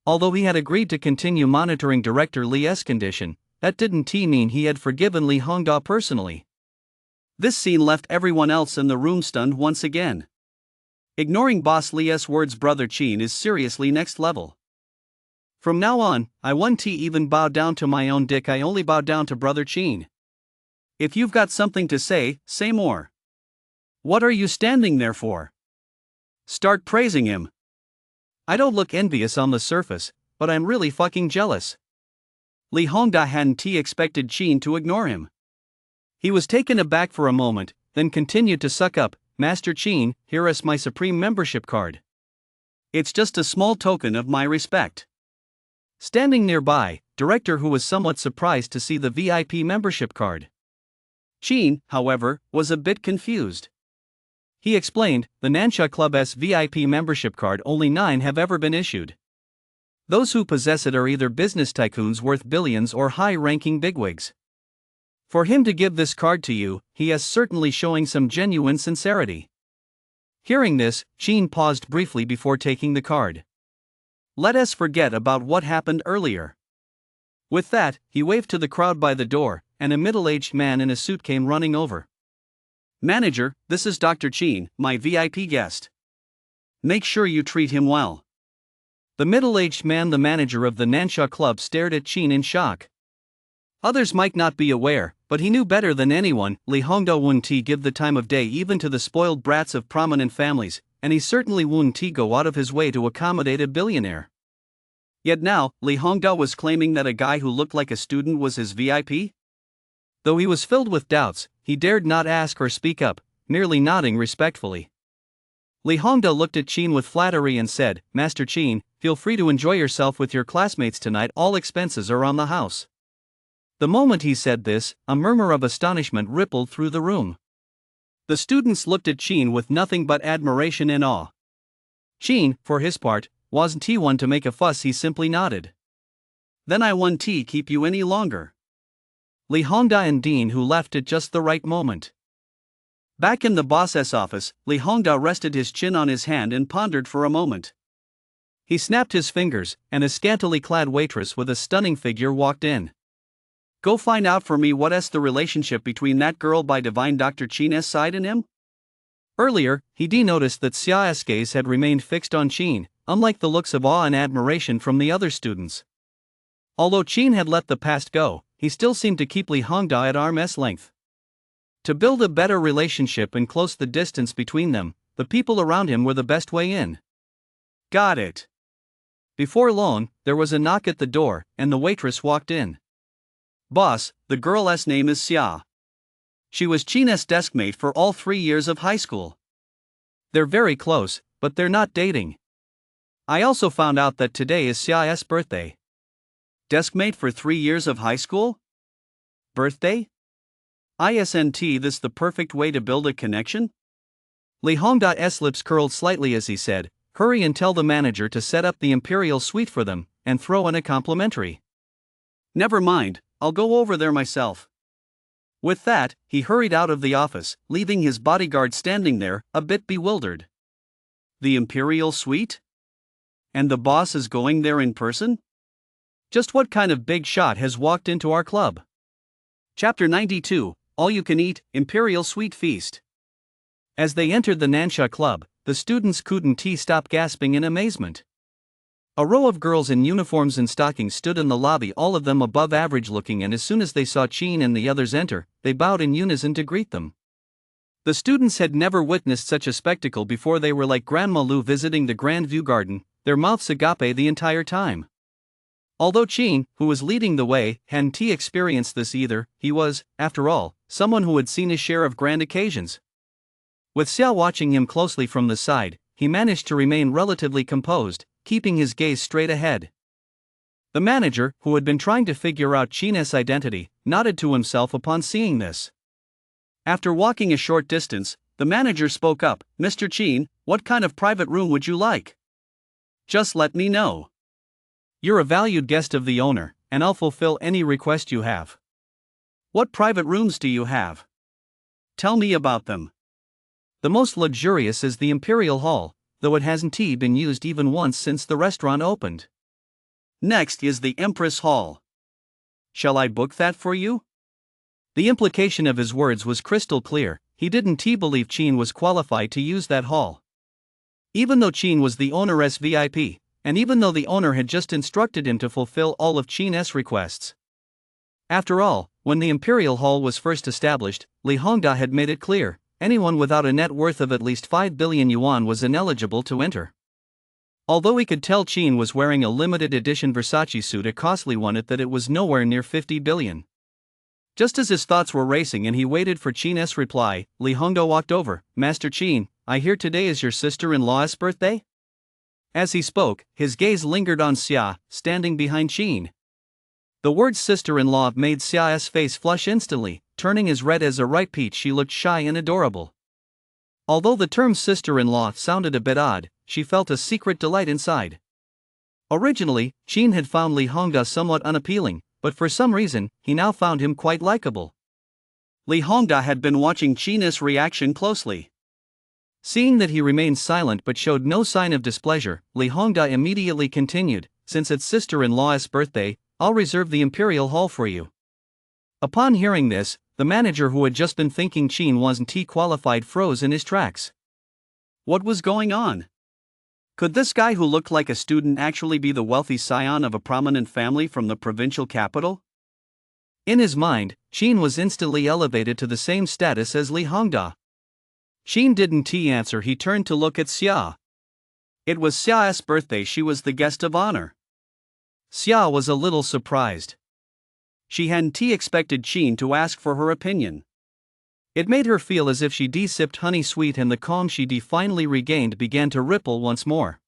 Although he had agreed to continue monitoring Director Li's condition, that didn't mean he had forgiven Li Hongda personally. This scene left everyone else in the room stunned once again. Ignoring Boss Li's words, Brother Qin is seriously next level. From now on, I won't even bow down to my own dick, I only bow down to Brother Qin. If you've got something to say more. What are you standing there for? Start praising him. I don't look envious on the surface, but I'm really fucking jealous. Li Hongda hadn't expected Qin to ignore him. He was taken aback for a moment, then continued to suck up. Master Qin, here is my supreme membership card. It's just a small token of my respect. Standing nearby, Director Hu was somewhat surprised to see the VIP membership card. Qin, however, was a bit confused. He explained, the Nansha Club's VIP membership card only 9 have ever been issued. Those who possess it are either business tycoons worth billions or high-ranking bigwigs. For him to give this card to you, he is certainly showing some genuine sincerity. Hearing this, Qin paused briefly before taking the card. Let us forget about what happened earlier. With that, he waved to the crowd by the door, and a middle-aged man in a suit came running over. Manager, this is Dr. Qin, my VIP guest. Make sure you treat him well. The middle-aged man, the manager of the Nansha Club, stared at Qin in shock. Others might not be aware, but he knew better than anyone, Li Hongda wouldn't give the time of day even to the spoiled brats of prominent families, and he certainly wouldn't go out of his way to accommodate a billionaire. Yet now, Li Hongda was claiming that a guy who looked like a student was his VIP? Though he was filled with doubts, he dared not ask or speak up, merely nodding respectfully. Li Hongda looked at Qin with flattery and said, Master Qin, feel free to enjoy yourself with your classmates tonight, all expenses are on the house. The moment he said this, a murmur of astonishment rippled through the room. The students looked at Qin with nothing but admiration and awe. Qin, for his part, wasn't one to make a fuss, he simply nodded. Then I won't keep you any longer. Li Hongda and Dean Hu left at just the right moment. Back in the boss's office, Li Hongda rested his chin on his hand and pondered for a moment. He snapped his fingers, and a scantily clad waitress with a stunning figure walked in. Go find out for me what's the relationship between that girl by divine Dr. Qin's side and him? Earlier, he noticed that Xia's gaze had remained fixed on Qin, unlike the looks of awe and admiration from the other students. Although Qin had let the past go, he still seemed to keep Li Hongda at arm's length. To build a better relationship and close the distance between them, the people around him were the best way in. Got it. Before long, there was a knock at the door, and the waitress walked in. Boss, the girl's name is Xia. She was Qin's deskmate for all 3 years of high school. They're very close, but they're not dating. I also found out that today is Xia's birthday. Deskmate for 3 years of high school? Birthday? Isn't this the perfect way to build a connection? Li Hongda's lips curled slightly as he said, hurry and tell the manager to set up the imperial suite for them, and throw in a complimentary. Never mind, I'll go over there myself. With that, he hurried out of the office, leaving his bodyguard standing there, a bit bewildered. The imperial suite? And the boss is going there in person? Just what kind of big shot has walked into our club? Chapter 92, All You Can Eat, Imperial Suite Feast. As they entered the Nansha Club, the students couldn't stop gasping in amazement. A row of girls in uniforms and stockings stood in the lobby, all of them above average looking, and as soon as they saw Qin and the others enter, they bowed in unison to greet them. The students had never witnessed such a spectacle before. They were like Grandma Lu visiting the Grand View Garden, their mouths agape the entire time. Although Chin, who was leading the way, hadn't experienced this either, he was, after all, someone who had seen his share of grand occasions. With Xia watching him closely from the side, he managed to remain relatively composed, keeping his gaze straight ahead. The manager, who had been trying to figure out Chin's identity, nodded to himself upon seeing this. After walking a short distance, the manager spoke up, "Mr. Chin, what kind of private room would you like? Just let me know. You're a valued guest of the owner, and I'll fulfill any request you have. What private rooms do you have? Tell me about them." The most luxurious is the Imperial Hall, though it hasn't been used even once since the restaurant opened. Next is the Empress Hall. Shall I book that for you? The implication of his words was crystal clear. He didn't believe Chin was qualified to use that hall. Even though Chin was the owner's VIP, and even though the owner had just instructed him to fulfill all of Chin's requests. After all, when the Imperial Hall was first established, Li Hongda had made it clear, anyone without a net worth of at least 5 billion yuan was ineligible to enter. Although he could tell Chin was wearing a limited edition Versace suit, a costly one, that it was nowhere near 50 billion. Just as his thoughts were racing and he waited for Chin's reply, Li Hongda walked over. "Master Chin, I hear today is your sister-in-law's birthday?" As he spoke, his gaze lingered on Xia, standing behind Chin. The word sister-in-law made Xia's face flush instantly, turning as red as a ripe peach. She looked shy and adorable. Although the term sister-in-law sounded a bit odd, she felt a secret delight inside. Originally, Chin had found Li Hongda somewhat unappealing, but for some reason, he now found him quite likable. Li Hongda had been watching Chin's reaction closely. Seeing that he remained silent but showed no sign of displeasure, Li Hongda immediately continued, "Since it's sister-in-law's birthday, I'll reserve the Imperial Hall for you." Upon hearing this, the manager, who had just been thinking Chin wasn't qualified, froze in his tracks. What was going on? Could this guy who looked like a student actually be the wealthy scion of a prominent family from the provincial capital? In his mind, Chin was instantly elevated to the same status as Li Hongda. Chin didn't answer. He turned to look at Xia. It was Xia's birthday. She was the guest of honor. Xia was a little surprised. She hadn't expected Chin to ask for her opinion. It made her feel as if she sipped honey sweet, and the calm she finally regained began to ripple once more.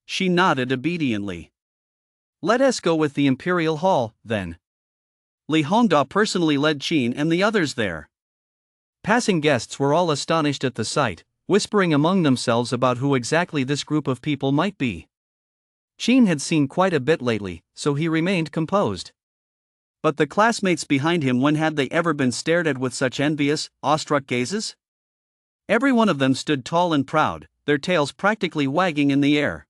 She nodded obediently. "Let us go with the Imperial Hall, then." Li Hongda personally led Chin and the others there. Passing guests were all astonished at the sight, whispering among themselves about who exactly this group of people might be. Chin had seen quite a bit lately, so he remained composed. But the classmates behind him, when had they ever been stared at with such envious, awestruck gazes? Every one of them stood tall and proud, their tails practically wagging in the air.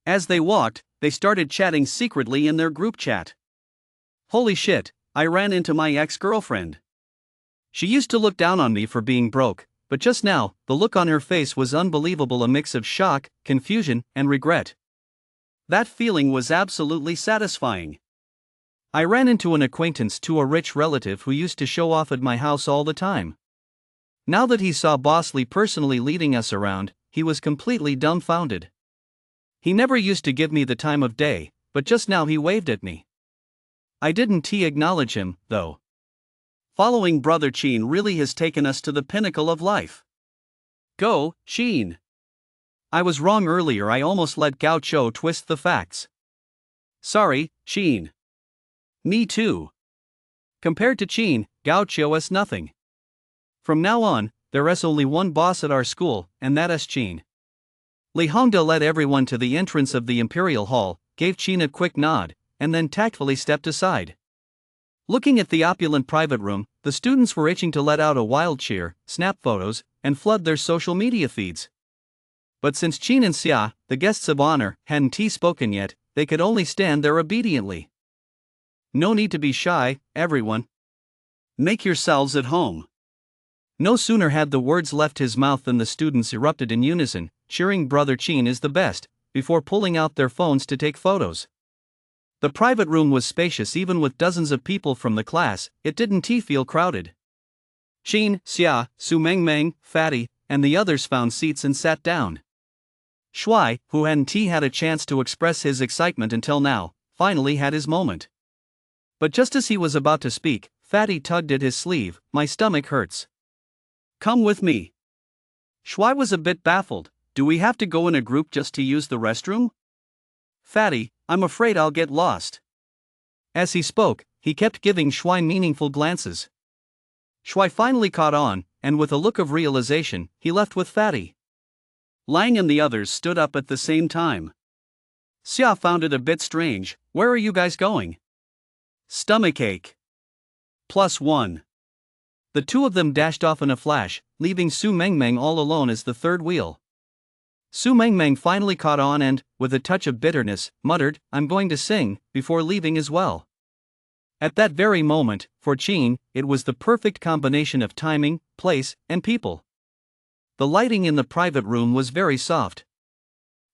As they walked, they started chatting secretly in their group chat. "Holy shit, I ran into my ex-girlfriend. She used to look down on me for being broke, but just now, the look on her face was unbelievable, a mix of shock, confusion, and regret. That feeling was absolutely satisfying. I ran into an acquaintance to a rich relative who used to show off at my house all the time. Now that he saw Boss Lee personally leading us around, he was completely dumbfounded. He never used to give me the time of day, but just now he waved at me. I didn't acknowledge him, though. Following Brother Chin really has taken us to the pinnacle of life. Go, Chin. I was wrong earlier. I almost let Gao Cho twist the facts. Sorry, Chin. Me too. Compared to Chin, Gao Cho is nothing. From now on, there is only one boss at our school, and that is Chin." Li Hongda led everyone to the entrance of the Imperial Hall, gave Chin a quick nod, and then tactfully stepped aside. Looking at the opulent private room, the students were itching to let out a wild cheer, snap photos, and flood their social media feeds. But since Chin and Xia, the guests of honor, hadn't spoken yet, they could only stand there obediently. "No need to be shy, everyone. Make yourselves at home." No sooner had the words left his mouth than the students erupted in unison, cheering Brother Chin is the best, before pulling out their phones to take photos. The private room was spacious. Even with dozens of people from the class, it didn't feel crowded. Qin, Xia, Su Mengmeng, Fatty, and the others found seats and sat down. Shuai, who hadn't had a chance to express his excitement until now, finally had his moment. But just as he was about to speak, Fatty tugged at his sleeve. "My stomach hurts. Come with me." Shuai was a bit baffled. "Do we have to go in a group just to use the restroom?" "Fatty, I'm afraid I'll get lost." As he spoke, he kept giving Shuai meaningful glances. Shuai finally caught on, and with a look of realization, he left with Fatty. Lang and the others stood up at the same time. Xia found it a bit strange. "Where are you guys going?" "Stomachache. +1. The two of them dashed off in a flash, leaving Su Mengmeng all alone as the third wheel. Su Mengmeng finally caught on and, with a touch of bitterness, muttered, "I'm going to sing," before leaving as well. At that very moment, for Qin, it was the perfect combination of timing, place, and people. The lighting in the private room was very soft.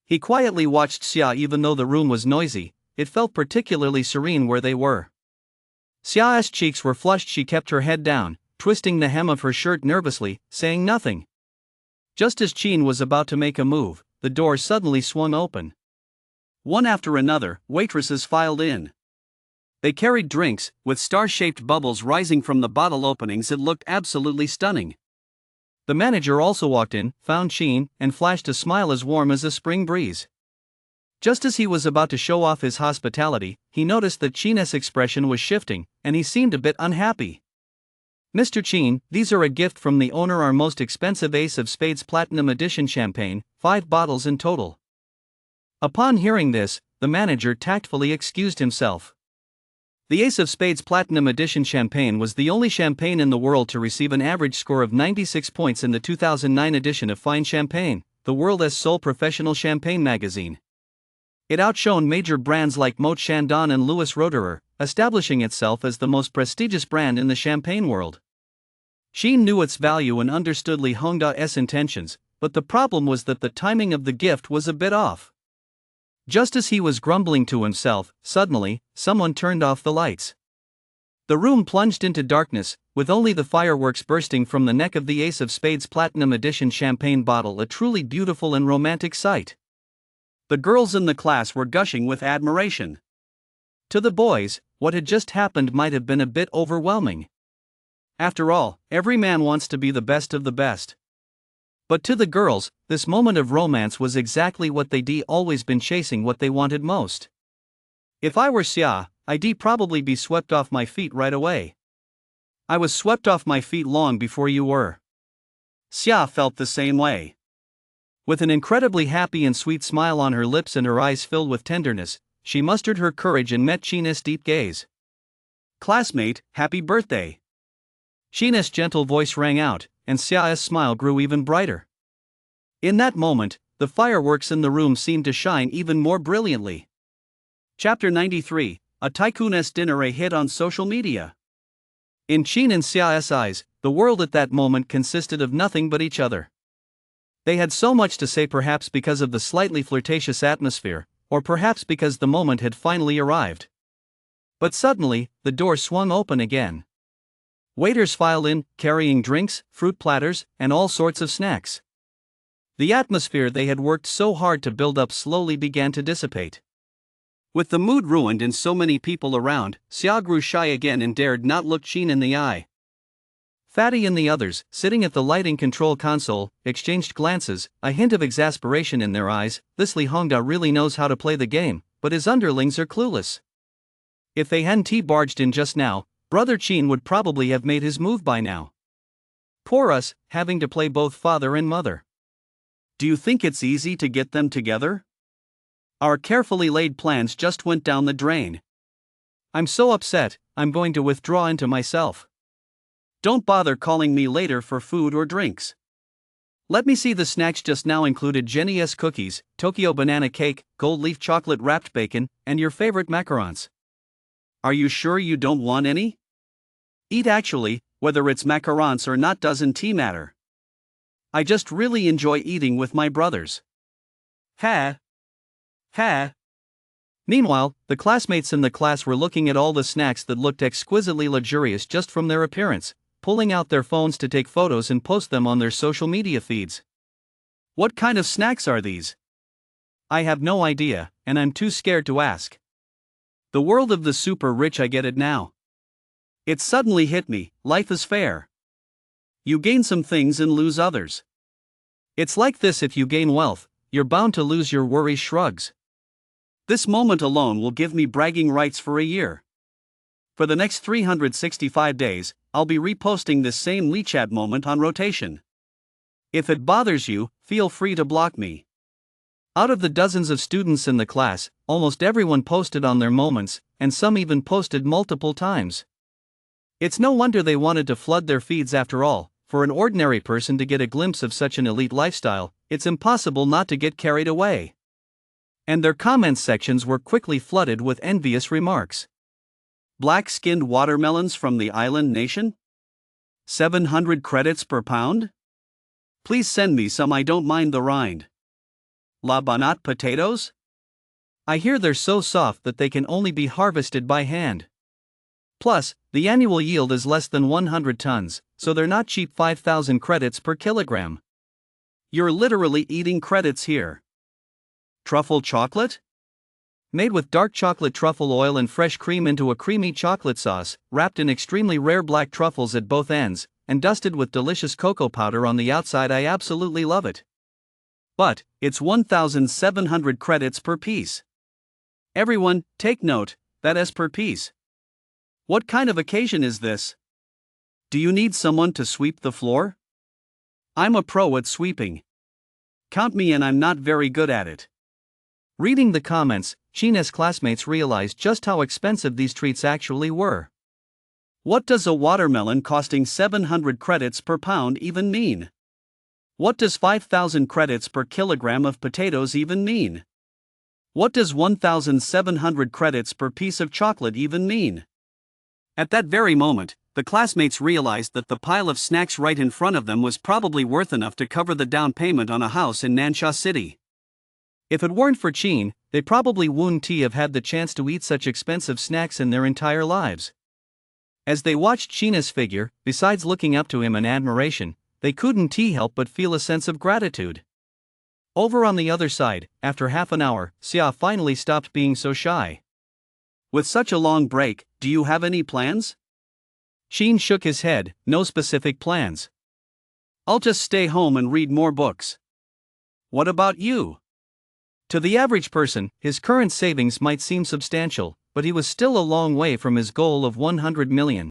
He quietly watched Xia even though the room was noisy. It felt particularly serene where they were. Xia's cheeks were flushed. She kept her head down, twisting the hem of her shirt nervously, saying nothing. Just as Qin was about to make a move, the door suddenly swung open. One after another, waitresses filed in. They carried drinks, with star-shaped bubbles rising from the bottle openings. It looked absolutely stunning. The manager also walked in, found Qin, and flashed a smile as warm as a spring breeze. Just as he was about to show off his hospitality, he noticed that Qin's expression was shifting, and he seemed a bit unhappy. "Mr. Qin, these are a gift from the owner, our most expensive Ace of Spades Platinum Edition champagne, 5 bottles in total." Upon hearing this, the manager tactfully excused himself. The Ace of Spades Platinum Edition champagne was the only champagne in the world to receive an average score of 96 points in the 2009 edition of Fine Champagne, the world's sole professional champagne magazine. It outshone major brands like Moët Chandon and Louis Roederer, establishing itself as the most prestigious brand in the champagne world. Qin knew its value and understood Li Hongda's intentions, but the problem was that the timing of the gift was a bit off. Just as he was grumbling to himself, suddenly, someone turned off the lights. The room plunged into darkness, with only the fireworks bursting from the neck of the Ace of Spades Platinum Edition champagne bottle, a truly beautiful and romantic sight. The girls in the class were gushing with admiration. To the boys, what had just happened might have been a bit overwhelming. After all, every man wants to be the best of the best. But to the girls, this moment of romance was exactly what they'd always been chasing, what they wanted most. "If I were Xia, I'd probably be swept off my feet right away." "I was swept off my feet long before you were." Xia felt the same way. With an incredibly happy and sweet smile on her lips and her eyes filled with tenderness, she mustered her courage and met Qin's deep gaze. "Classmate, happy birthday." Qin's gentle voice rang out, and Xia's smile grew even brighter. In that moment, the fireworks in the room seemed to shine even more brilliantly. Chapter 93, A Tycoon's Dinner, a hit on social media. In Qin and Xia's eyes, the world at that moment consisted of nothing but each other. They had so much to say, perhaps because of the slightly flirtatious atmosphere, or perhaps because the moment had finally arrived. But suddenly, the door swung open again. Waiters filed in, carrying drinks, fruit platters, and all sorts of snacks. The atmosphere they had worked so hard to build up slowly began to dissipate. With the mood ruined and so many people around, Xia grew shy again and dared not look Qin in the eye. Fatty and the others, sitting at the lighting control console, exchanged glances, a hint of exasperation in their eyes. This Li Hongda really knows how to play the game, but his underlings are clueless. If they hadn't barged in just now, Brother Qin would probably have made his move by now. Poor us, having to play both father and mother. Do you think it's easy to get them together? Our carefully laid plans just went down the drain. I'm so upset, I'm going to withdraw into myself. Don't bother calling me later for food or drinks. Let me see. The snacks just now included Jenny's cookies, Tokyo banana cake, gold leaf chocolate wrapped bacon, and your favorite macarons. Are you sure you don't want any? Eat. Actually, whether it's macarons or not doesn't matter. I just really enjoy eating with my brothers. Ha! Ha! Meanwhile, the classmates in the class were looking at all the snacks that looked exquisitely luxurious just from their appearance. pulling out their phones to take photos and post them on their social media feeds. What kind of snacks are these? I have no idea, and I'm too scared to ask. The world of the super rich, I get it now. It suddenly hit me, life is fair. You gain some things and lose others. It's like this: if you gain wealth, you're bound to lose your worries. Shrugs. This moment alone will give me bragging rights for a year. For the next 365 days, I'll be reposting this same WeChat moment on rotation. If it bothers you, feel free to block me. Out of the dozens of students in the class, almost everyone posted on their moments, and some even posted multiple times. It's no wonder they wanted to flood their feeds. After all, for an ordinary person to get a glimpse of such an elite lifestyle, it's impossible not to get carried away. And their comments sections were quickly flooded with envious remarks. Black-skinned watermelons from the island nation? 700 credits per pound? Please send me some, I don't mind the rind. La Banat potatoes? I hear they're so soft that they can only be harvested by hand. Plus, the annual yield is less than 100 tons, so they're not cheap. 5,000 credits per kilogram. You're literally eating credits here. Truffle chocolate? Made with dark chocolate truffle oil and fresh cream into a creamy chocolate sauce, wrapped in extremely rare black truffles at both ends, and dusted with delicious cocoa powder on the outside. I absolutely love it. But it's 1,700 credits per piece. Everyone, take note, that is per piece. What kind of occasion is this? Do you need someone to sweep the floor? I'm a pro at sweeping. Count me in, I'm not very good at it. Reading the comments, Sheena's classmates realized just how expensive these treats actually were. What does a watermelon costing 700 credits per pound even mean? What does 5,000 credits per kilogram of potatoes even mean? What does 1,700 credits per piece of chocolate even mean? At that very moment, the classmates realized that the pile of snacks right in front of them was probably worth enough to cover the down payment on a house in Nansha City. If it weren't for Sheen, they probably wouldn't have had the chance to eat such expensive snacks in their entire lives. As they watched Sheena's figure, besides looking up to him in admiration, they couldn't help but feel a sense of gratitude. Over on the other side, after half an hour, Xia finally stopped being so shy. With such a long break, do you have any plans? Sheen shook his head, no specific plans. I'll just stay home and read more books. What about you? To the average person, his current savings might seem substantial, but he was still a long way from his goal of 100 million.